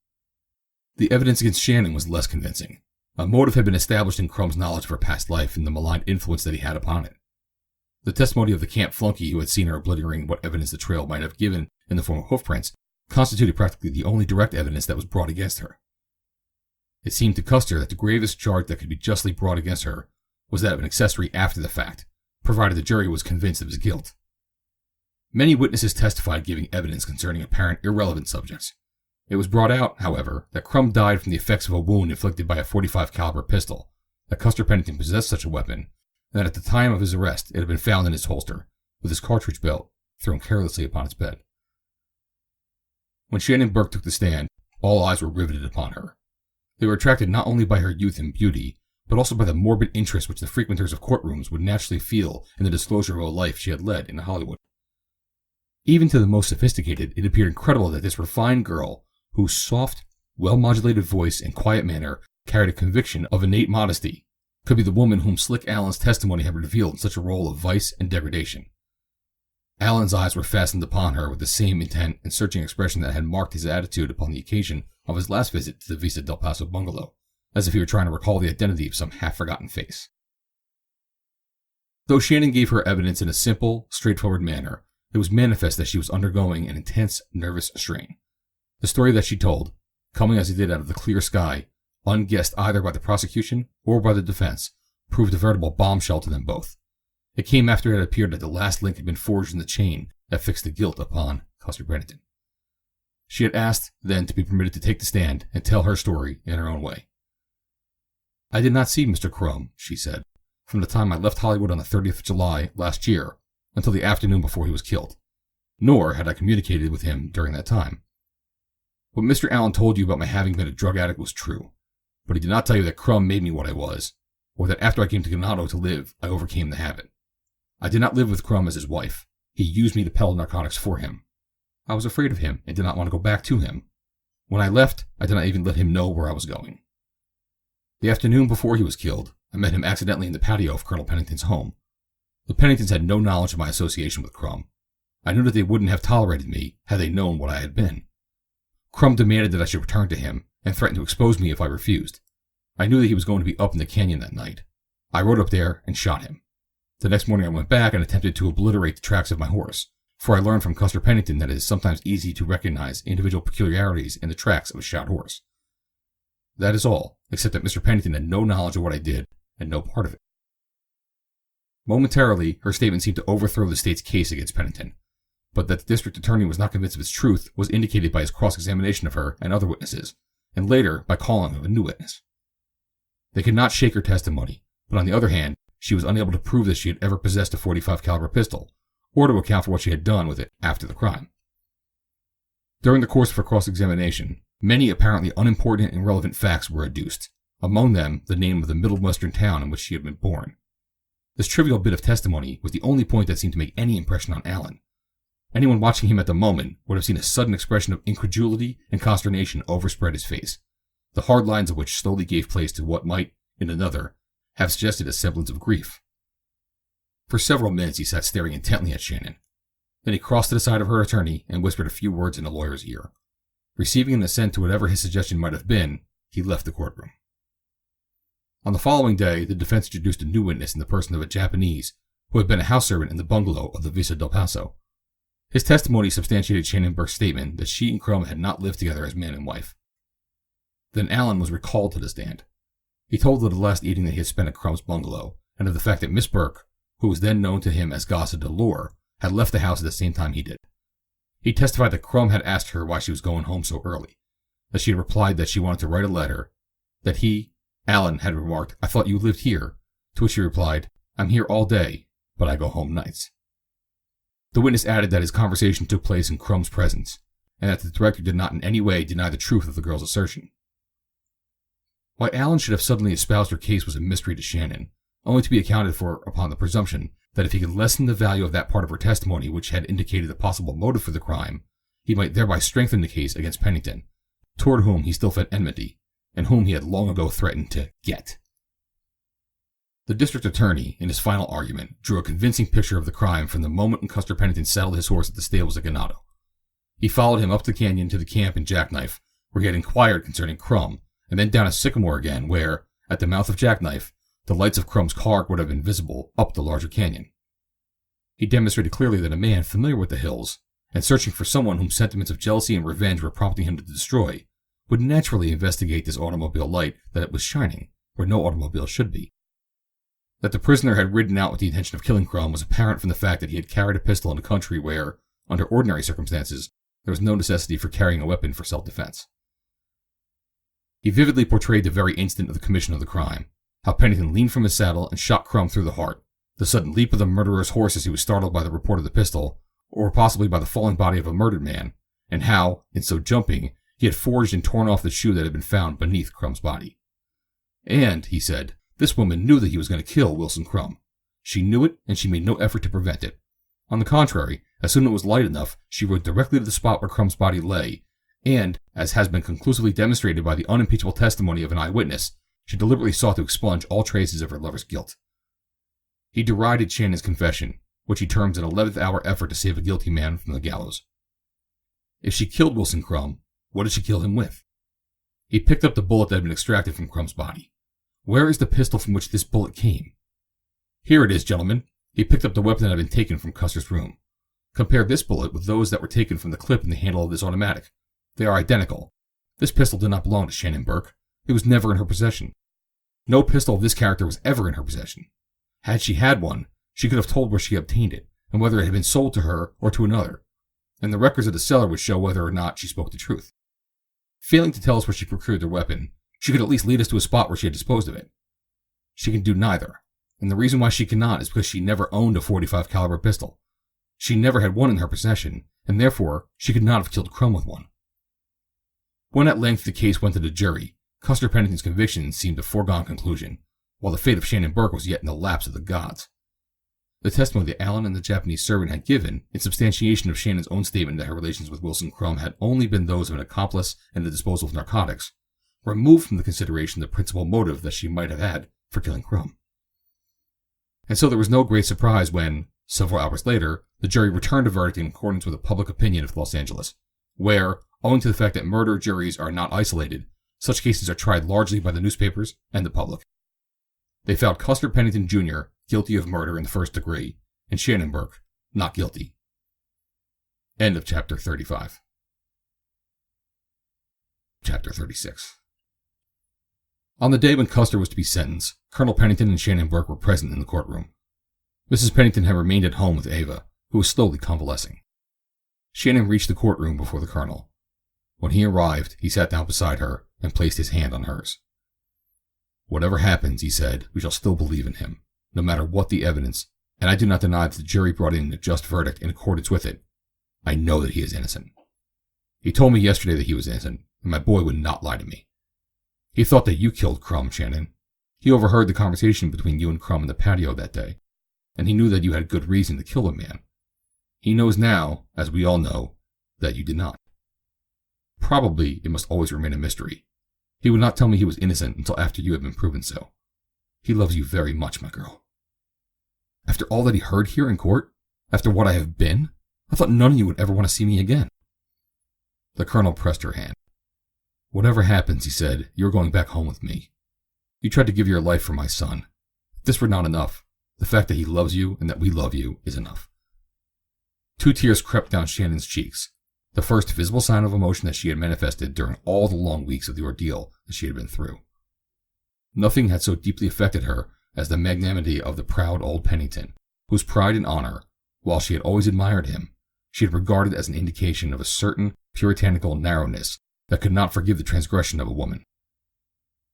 The evidence against Shannon was less convincing. A motive had been established in Crumb's knowledge of her past life and the malign influence that he had upon it. The testimony of the camp flunky who had seen her obliterating what evidence the trail might have given in the form of hoofprints constituted practically the only direct evidence that was brought against her. It seemed to Custer that the gravest charge that could be justly brought against her was that of an accessory after the fact, provided the jury was convinced of his guilt. Many witnesses testified giving evidence concerning apparent irrelevant subjects. It was brought out, however, that Crumb died from the effects of a wound inflicted by a .45 caliber pistol, that Custer Pennington possessed such a weapon, and that at the time of his arrest it had been found in his holster, with his cartridge belt thrown carelessly upon its bed. When Shannon Burke took the stand, all eyes were riveted upon her. They were attracted not only by her youth and beauty, but also by the morbid interest which the frequenters of courtrooms would naturally feel in the disclosure of a life she had led in Hollywood. Even to the most sophisticated, it appeared incredible that this refined girl, whose soft, well-modulated voice and quiet manner carried a conviction of innate modesty, could be the woman whom Slick Allen's testimony had revealed in such a role of vice and degradation. Allen's eyes were fastened upon her with the same intent and searching expression that had marked his attitude upon the occasion of his last visit to the Vista del Paso bungalow, as if he were trying to recall the identity of some half-forgotten face. Though Shannon gave her evidence in a simple, straightforward manner, it was manifest that she was undergoing an intense nervous strain. The story that she told, coming as it did out of the clear sky, unguessed either by the prosecution or by the defense, proved a veritable bombshell to them both. It came after it had appeared that the last link had been forged in the chain that fixed the guilt upon Custer Pennington. She had asked, then, to be permitted to take the stand and tell her story in her own way. "I did not see Mr. Crumb," she said, "from the time I left Hollywood on the 30th of July last year until the afternoon before he was killed, nor had I communicated with him during that time. What Mr. Allen told you about my having been a drug addict was true, but he did not tell you that Crumb made me what I was, or that after I came to Ganado to live, I overcame the habit. I did not live with Crumb as his wife. He used me to peddle narcotics for him. I was afraid of him and did not want to go back to him. When I left, I did not even let him know where I was going. The afternoon before he was killed, I met him accidentally in the patio of Colonel Pennington's home. The Penningtons had no knowledge of my association with Crumb. I knew that they wouldn't have tolerated me had they known what I had been. Crumb demanded that I should return to him and threatened to expose me if I refused. I knew that he was going to be up in the canyon that night. I rode up there and shot him. The next morning I went back and attempted to obliterate the tracks of my horse, for I learned from Custer Pennington that it is sometimes easy to recognize individual peculiarities in the tracks of a shot horse. That is all, except that Mr. Pennington had no knowledge of what I did and no part of it." Momentarily, her statement seemed to overthrow the state's case against Pennington, but that the district attorney was not convinced of its truth was indicated by his cross-examination of her and other witnesses, and later by calling of a new witness. They could not shake her testimony, but on the other hand, she was unable to prove that she had ever possessed a .45 caliber pistol, or to account for what she had done with it after the crime. During the course of her cross-examination, many apparently unimportant and irrelevant facts were adduced, among them the name of the Midwestern town in which she had been born. This trivial bit of testimony was the only point that seemed to make any impression on Allen. Anyone watching him at the moment would have seen a sudden expression of incredulity and consternation overspread his face, the hard lines of which slowly gave place to what might, in another, have suggested a semblance of grief. For several minutes he sat staring intently at Shannon. Then he crossed to the side of her attorney and whispered a few words in the lawyer's ear. Receiving an assent to whatever his suggestion might have been, he left the courtroom. On the following day, the defense introduced a new witness in the person of a Japanese who had been a house servant in the bungalow of the Vista del Paso. His testimony substantiated Shannon Burke's statement that she and Crumb had not lived together as man and wife. Then Allen was recalled to the stand. He told of the last evening that he had spent at Crumb's bungalow, and of the fact that Miss Burke, who was then known to him as Gossa Delore, had left the house at the same time he did. He testified that Crumb had asked her why she was going home so early, that she had replied that she wanted to write a letter, that he, Allen, had remarked, "I thought you lived here," to which she replied, "I'm here all day, but I go home nights." The witness added that his conversation took place in Crumb's presence, and that the director did not in any way deny the truth of the girl's assertion. Why Allen should have suddenly espoused her case was a mystery to Shannon, only to be accounted for upon the presumption that if he could lessen the value of that part of her testimony which had indicated the possible motive for the crime, he might thereby strengthen the case against Pennington, toward whom he still felt enmity, and whom he had long ago threatened to get. The district attorney, in his final argument, drew a convincing picture of the crime from the moment when Custer Pennington saddled his horse at the stables at Ganado. He followed him up the canyon to the camp in Jackknife, where he had inquired concerning Crumb, and then down a sycamore again, where, at the mouth of Jackknife, the lights of Crumb's car would have been visible up the larger canyon. He demonstrated clearly that a man familiar with the hills, and searching for someone whom sentiments of jealousy and revenge were prompting him to destroy, would naturally investigate this automobile light that it was shining where no automobile should be. That the prisoner had ridden out with the intention of killing Crumb was apparent from the fact that he had carried a pistol in a country where, under ordinary circumstances, there was no necessity for carrying a weapon for self-defense. He vividly portrayed the very instant of the commission of the crime, how Pennington leaned from his saddle and shot Crumb through the heart, the sudden leap of the murderer's horse as he was startled by the report of the pistol, or possibly by the falling body of a murdered man, and how, in so jumping, he had forged and torn off the shoe that had been found beneath Crumb's body. And, he said, this woman knew that he was going to kill Wilson Crumb. She knew it, and she made no effort to prevent it. On the contrary, as soon as it was light enough, she rode directly to the spot where Crumb's body lay, and, as has been conclusively demonstrated by the unimpeachable testimony of an eyewitness, she deliberately sought to expunge all traces of her lover's guilt. He derided Shannon's confession, which he terms an 11th-hour effort to save a guilty man from the gallows. If she killed Wilson Crumb, what did she kill him with? He picked up the bullet that had been extracted from Crumb's body. Where is the pistol from which this bullet came? Here it is, gentlemen. He picked up the weapon that had been taken from Custer's room. Compare this bullet with those that were taken from the clip in the handle of this automatic. They are identical. This pistol did not belong to Shannon Burke. It was never in her possession. No pistol of this character was ever in her possession. Had she had one, she could have told where she obtained it, and whether it had been sold to her or to another, and the records of the seller would show whether or not she spoke the truth. Failing to tell us where she procured the weapon, she could at least lead us to a spot where she had disposed of it. She can do neither, and the reason why she cannot is because she never owned a .45 caliber pistol. She never had one in her possession, and therefore she could not have killed Crumb with one. When at length the case went to the jury, Custer Pennington's conviction seemed a foregone conclusion, while the fate of Shannon Burke was yet in the laps of the gods. The testimony that Allen and the Japanese servant had given, in substantiation of Shannon's own statement that her relations with Wilson Crumb had only been those of an accomplice in the disposal of narcotics, removed from the consideration the principal motive that she might have had for killing Crumb. And so there was no great surprise when, several hours later, the jury returned a verdict in accordance with the public opinion of Los Angeles, where, owing to the fact that murder juries are not isolated, such cases are tried largely by the newspapers and the public. They found Custer Pennington Jr. guilty of murder in the first degree, and Shannon Burke not guilty. End of Chapter 35. Chapter 36. On the day when Custer was to be sentenced, Colonel Pennington and Shannon Burke were present in the courtroom. Mrs. Pennington had remained at home with Ava, who was slowly convalescing. Shannon reached the courtroom before the colonel. When he arrived, he sat down beside her and placed his hand on hers. Whatever happens, he said, we shall still believe in him, no matter what the evidence, and I do not deny that the jury brought in a just verdict in accordance with it. I know that he is innocent. He told me yesterday that he was innocent, and my boy would not lie to me. He thought that you killed Crumb, Shannon. He overheard the conversation between you and Crumb in the patio that day, and he knew that you had good reason to kill the man. He knows now, as we all know, that you did not. Probably it must always remain a mystery. He would not tell me he was innocent until after you had been proven so. He loves you very much, my girl. After all that he heard here in court, after what I have been, I thought none of you would ever want to see me again. The colonel pressed her hand. Whatever happens, he said, you are going back home with me. You tried to give your life for my son. If this were not enough, the fact that he loves you and that we love you is enough. 2 tears crept down Shannon's cheeks, the first visible sign of emotion that she had manifested during all the long weeks of the ordeal that she had been through. Nothing had so deeply affected her as the magnanimity of the proud old Pennington, whose pride and honor, while she had always admired him, she had regarded as an indication of a certain puritanical narrowness that could not forgive the transgression of a woman.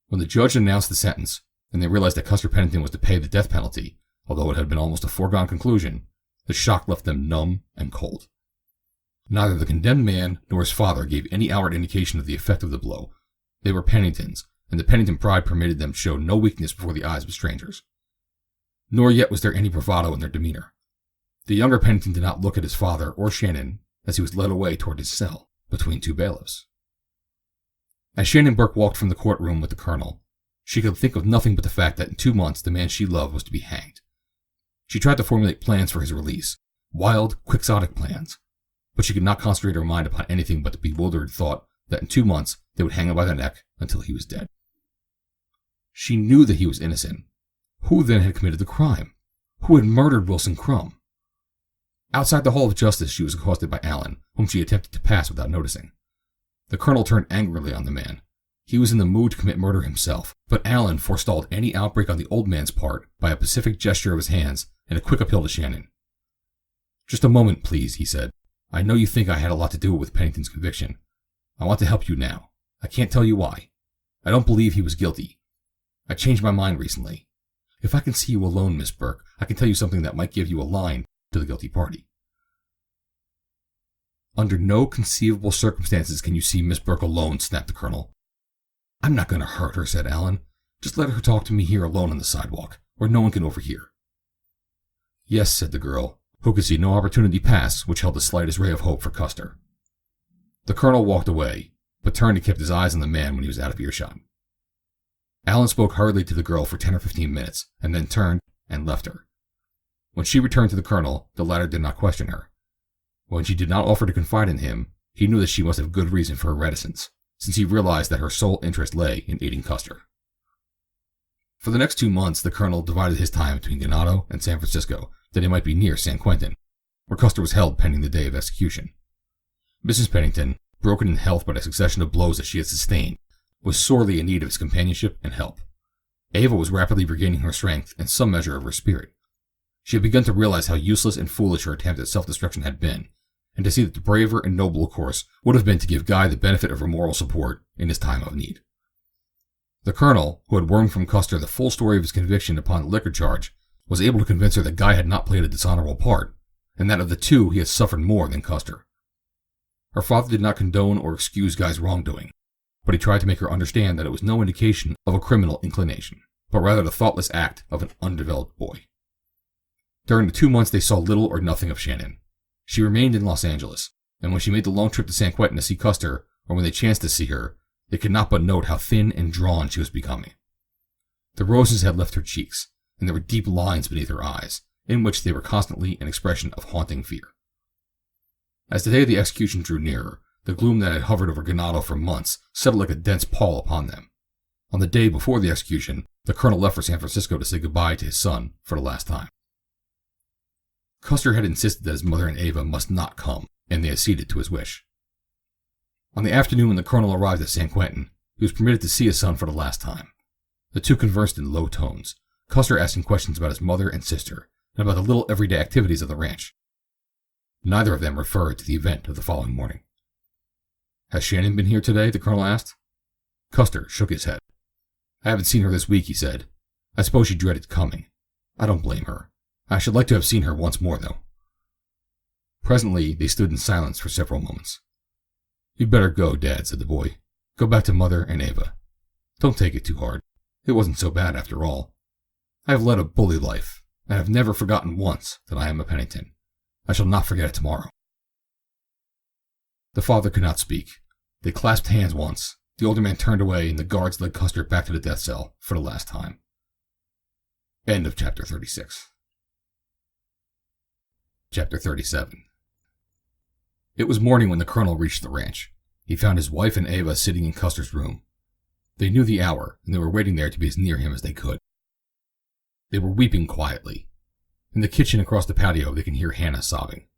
When the judge announced the sentence, and they realized that Custer Pennington was to pay the death penalty, although it had been almost a foregone conclusion, the shock left them numb and cold. Neither the condemned man nor his father gave any outward indication of the effect of the blow. They were Penningtons, and the Pennington pride permitted them to show no weakness before the eyes of strangers. Nor yet was there any bravado in their demeanor. The younger Pennington did not look at his father or Shannon as he was led away toward his cell between 2 bailiffs. As Shannon Burke walked from the courtroom with the colonel, she could think of nothing but the fact that in 2 months the man she loved was to be hanged. She tried to formulate plans for his release, wild, quixotic plans, but she could not concentrate her mind upon anything but the bewildered thought that in 2 months they would hang him by the neck until he was dead. She knew that he was innocent. Who then had committed the crime? Who had murdered Wilson Crumb? Outside the Hall of Justice she was accosted by Allen, whom she attempted to pass without noticing. The colonel turned angrily on the man. He was in the mood to commit murder himself, but Allen forestalled any outbreak on the old man's part by a pacific gesture of his hands and a quick appeal to Shannon. Just a moment, please, he said. I know you think I had a lot to do with Pennington's conviction. I want to help you now. I can't tell you why. I don't believe he was guilty. I changed my mind recently. If I can see you alone, Miss Burke, I can tell you something that might give you a line to the guilty party. Under no conceivable circumstances can you see Miss Burke alone, snapped the colonel. I'm not going to hurt her, said Alan. Just let her talk to me here alone on the sidewalk, where no one can overhear. Yes, said the girl, who could see no opportunity pass which held the slightest ray of hope for Custer. The colonel walked away, but turned and kept his eyes on the man when he was out of earshot. Alan spoke hurriedly to the girl for 10 or 15 minutes, and then turned and left her. When she returned to the colonel, the latter did not question her. When she did not offer to confide in him, he knew that she must have good reason for her reticence, since he realized that her sole interest lay in aiding Custer. For the next 2 months, the colonel divided his time between Ganado and San Francisco, that he might be near San Quentin, where Custer was held pending the day of execution. Mrs. Pennington, broken in health by the succession of blows that she had sustained, was sorely in need of his companionship and help. Ava was rapidly regaining her strength and some measure of her spirit. She had begun to realize how useless and foolish her attempt at self-destruction had been, and to see that the braver and nobler course would have been to give Guy the benefit of her moral support in his time of need. The colonel, who had wormed from Custer the full story of his conviction upon the liquor charge, was able to convince her that Guy had not played a dishonorable part, and that of the two he had suffered more than Custer. Her father did not condone or excuse Guy's wrongdoing, but he tried to make her understand that it was no indication of a criminal inclination, but rather the thoughtless act of an undeveloped boy. During the 2 months they saw little or nothing of Shannon. She remained in Los Angeles, and when she made the long trip to San Quentin to see Custer, or when they chanced to see her, they could not but note how thin and drawn she was becoming. The roses had left her cheeks, and there were deep lines beneath her eyes, in which they were constantly an expression of haunting fear. As the day of the execution drew nearer, the gloom that had hovered over Ganado for months settled like a dense pall upon them. On the day before the execution, the colonel left for San Francisco to say goodbye to his son for the last time. Custer had insisted that his mother and Ava must not come, and they acceded to his wish. On the afternoon when the colonel arrived at San Quentin, he was permitted to see his son for the last time. The two conversed in low tones, Custer asking questions about his mother and sister, and about the little everyday activities of the ranch. Neither of them referred to the event of the following morning. Has Shannon been here today? The colonel asked. Custer shook his head. I haven't seen her this week, he said. I suppose she dreaded coming. I don't blame her. I should like to have seen her once more, though. Presently, they stood in silence for several moments. You'd better go, Dad, said the boy. Go back to Mother and Ava. Don't take it too hard. It wasn't so bad after all. I have led a bully life, and have never forgotten once that I am a Pennington. I shall not forget it tomorrow. The father could not speak. They clasped hands once. The older man turned away, and the guards led Custer back to the death cell for the last time. End of chapter 36. Chapter 37. It was morning when the colonel reached the ranch. He found his wife and Ava sitting in Custer's room. They knew the hour, and they were waiting there to be as near him as they could. They were weeping quietly. In the kitchen across the patio, they could hear Hannah sobbing.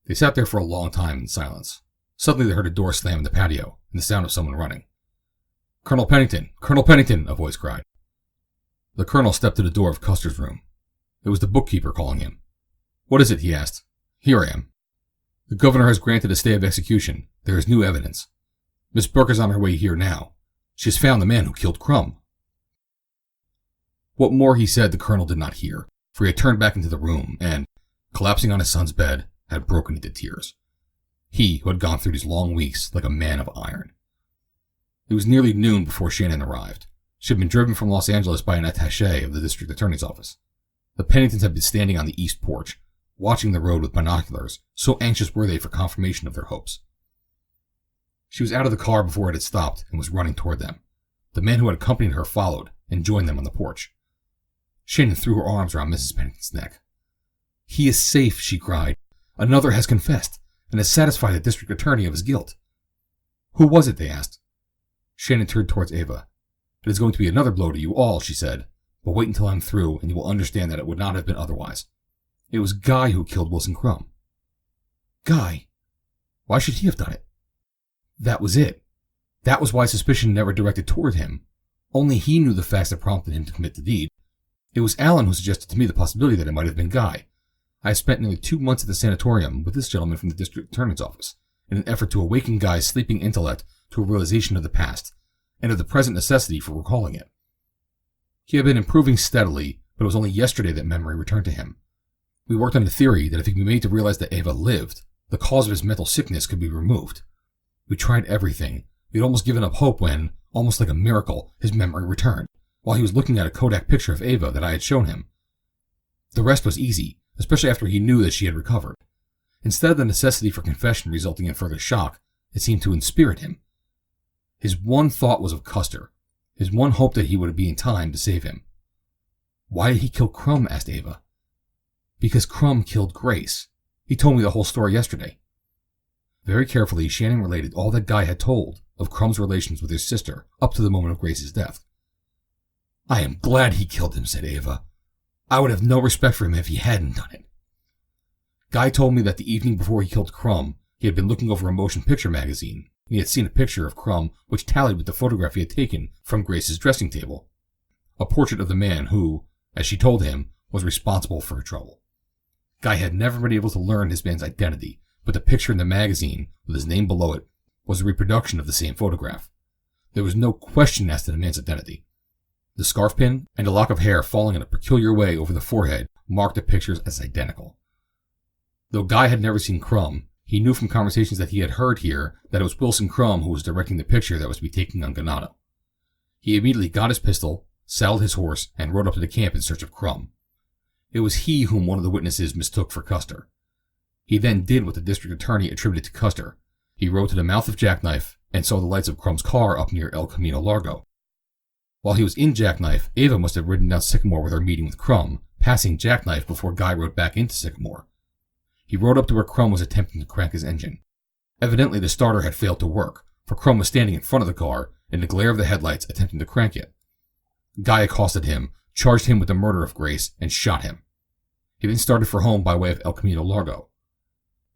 They sat there for a long time in silence. Suddenly they heard a door slam in the patio, and the sound of someone running. Colonel Pennington! Colonel Pennington! A voice cried. The colonel stepped to the door of Custer's room. It was the bookkeeper calling him. What is it? He asked. Here I am. The governor has granted a stay of execution. There is new evidence. Miss Burke is on her way here now. She has found the man who killed Crumb. What more he said the colonel did not hear, for he had turned back into the room and, collapsing on his son's bed, had broken into tears. He, who had gone through these long weeks like a man of iron. It was nearly noon before Shannon arrived. She had been driven from Los Angeles by an attaché of the district attorney's office. The Penningtons had been standing on the east porch, watching the road with binoculars, so anxious were they for confirmation of their hopes. She was out of the car before it had stopped and was running toward them. The man who had accompanied her followed and joined them on the porch. Shannon threw her arms around Mrs. Pennington's neck. He is safe, she cried. Another has confessed and has satisfied the district attorney of his guilt. Who was it? They asked. Shannon turned towards Ava. It is going to be another blow to you all, she said, but wait until I'm through and you will understand that it would not have been otherwise. It was Guy who killed Wilson Crumb. Guy? Why should he have done it? That was it. That was why suspicion never directed toward him. Only he knew the facts that prompted him to commit the deed. It was Alan who suggested to me the possibility that it might have been Guy. I have spent nearly 2 months at the sanatorium with this gentleman from the district attorney's office in an effort to awaken Guy's sleeping intellect to a realization of the past and of the present necessity for recalling it. He had been improving steadily, but it was only yesterday that memory returned to him. We worked on the theory that if he could be made to realize that Ava lived, the cause of his mental sickness could be removed. We tried everything. We had almost given up hope when, almost like a miracle, his memory returned, while he was looking at a Kodak picture of Ava that I had shown him. The rest was easy, especially after he knew that she had recovered. Instead of the necessity for confession resulting in further shock, it seemed to inspirit him. His one thought was of Custer, his one hope that he would be in time to save him. Why did he kill Crumb? Asked Ava. Because Crumb killed Grace. He told me the whole story yesterday. Very carefully, Shannon related all that Guy had told of Crumb's relations with his sister up to the moment of Grace's death. I am glad he killed him, said Ava. I would have no respect for him if he hadn't done it. Guy told me that the evening before he killed Crumb, he had been looking over a motion picture magazine, and he had seen a picture of Crumb which tallied with the photograph he had taken from Grace's dressing table. A portrait of the man who, as she told him, was responsible for her trouble. Guy had never been able to learn his man's identity, but the picture in the magazine, with his name below it, was a reproduction of the same photograph. There was no question as to the man's identity. The scarf pin and a lock of hair falling in a peculiar way over the forehead marked the pictures as identical. Though Guy had never seen Crumb, he knew from conversations that he had heard here that it was Wilson Crumb who was directing the picture that was to be taken on Ganado. He immediately got his pistol, saddled his horse, and rode up to the camp in search of Crumb. It was he whom one of the witnesses mistook for Custer. He then did what the district attorney attributed to Custer. He rode to the mouth of Jackknife and saw the lights of Crumb's car up near El Camino Largo. While he was in Jackknife, Ava must have ridden down Sycamore with her meeting with Crumb, passing Jackknife before Guy rode back into Sycamore. He rode up to where Crumb was attempting to crank his engine. Evidently the starter had failed to work, for Crumb was standing in front of the car, in the glare of the headlights attempting to crank it. Guy accosted him, charged him with the murder of Grace, and shot him. He then started for home by way of El Camino Largo.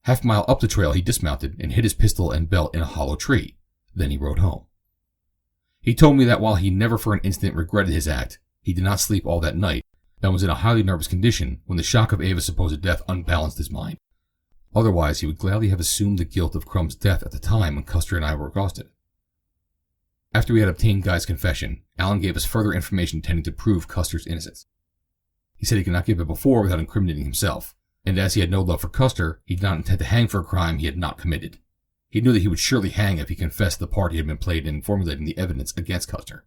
Half a mile up the trail he dismounted and hid his pistol and belt in a hollow tree. Then he rode home. He told me that while he never for an instant regretted his act, he did not sleep all that night and was in a highly nervous condition when the shock of Ava's supposed death unbalanced his mind. Otherwise, he would gladly have assumed the guilt of Crumb's death at the time when Custer and I were accosted. After we had obtained Guy's confession, Allen gave us further information tending to prove Custer's innocence. He said he could not give it before without incriminating himself, and as he had no love for Custer, he did not intend to hang for a crime he had not committed. He knew that he would surely hang if he confessed the part he had been played in formulating the evidence against Custer.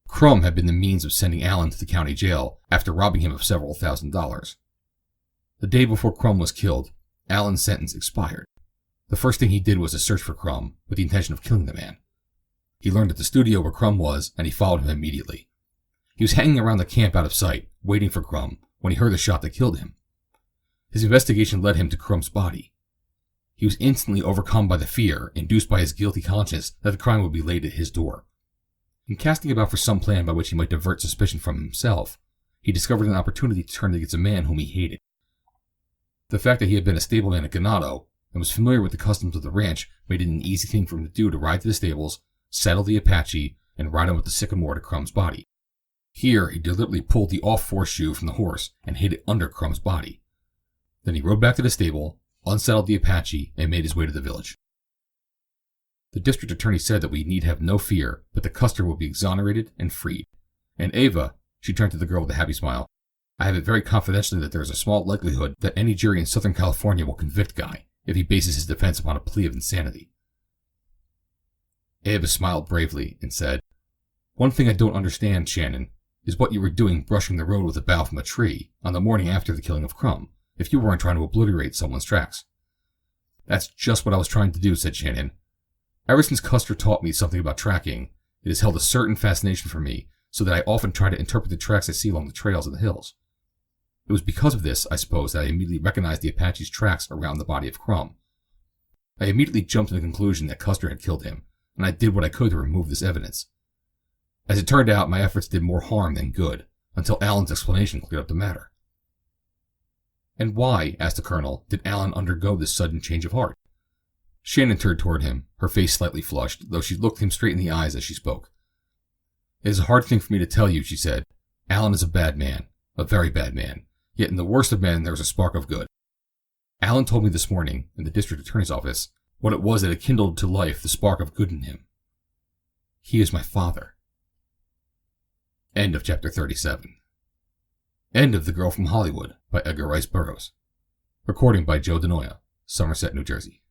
Crumb had been the means of sending Allen to the county jail after robbing him of several $1,000s. The day before Crumb was killed, Allen's sentence expired. The first thing he did was to search for Crumb with the intention of killing the man. He learned at the studio where Crumb was, and he followed him immediately. He was hanging around the camp out of sight, waiting for Crumb, when he heard the shot that killed him. His investigation led him to Crumb's body. He was instantly overcome by the fear induced by his guilty conscience that the crime would be laid at his door. In casting about for some plan by which he might divert suspicion from himself, he discovered an opportunity to turn against a man whom he hated. The fact that he had been a stableman at Ganado and was familiar with the customs of the ranch made it an easy thing for him to do to ride to the stables, saddle the Apache, and ride on with the Sycamore to Crumb's body. Here, he deliberately pulled the off-force shoe from the horse and hid it under Crumb's body. Then he rode back to the stable, unsaddled the Apache, and made his way to the village. The district attorney said that we need have no fear, but that Custer will be exonerated and freed. And Ava, she turned to the girl with a happy smile, I have it very confidentially that there is a small likelihood that any jury in Southern California will convict Guy if he bases his defense upon a plea of insanity. Ava smiled bravely and said, One thing I don't understand, Shannon, is what you were doing brushing the road with a bough from a tree on the morning after the killing of Crumb, if you weren't trying to obliterate someone's tracks. That's just what I was trying to do, said Shannon. Ever since Custer taught me something about tracking, it has held a certain fascination for me, so that I often try to interpret the tracks I see along the trails in the hills. It was because of this, I suppose, that I immediately recognized the Apache's tracks around the body of Crumb. I immediately jumped to the conclusion that Custer had killed him, and I did what I could to remove this evidence. As it turned out, my efforts did more harm than good, until Allen's explanation cleared up the matter. And why, asked the colonel, did Allen undergo this sudden change of heart? Shannon turned toward him, her face slightly flushed, though she looked him straight in the eyes as she spoke. It is a hard thing for me to tell you, she said. Allen is a bad man, a very bad man, yet in the worst of men there is a spark of good. Allen told me this morning, in the district attorney's office, what it was that had kindled to life the spark of good in him. He is my father. End of chapter 37. End of The Girl from Hollywood by Edgar Rice Burroughs. Recording by Joe DeNoia, Somerset, New Jersey.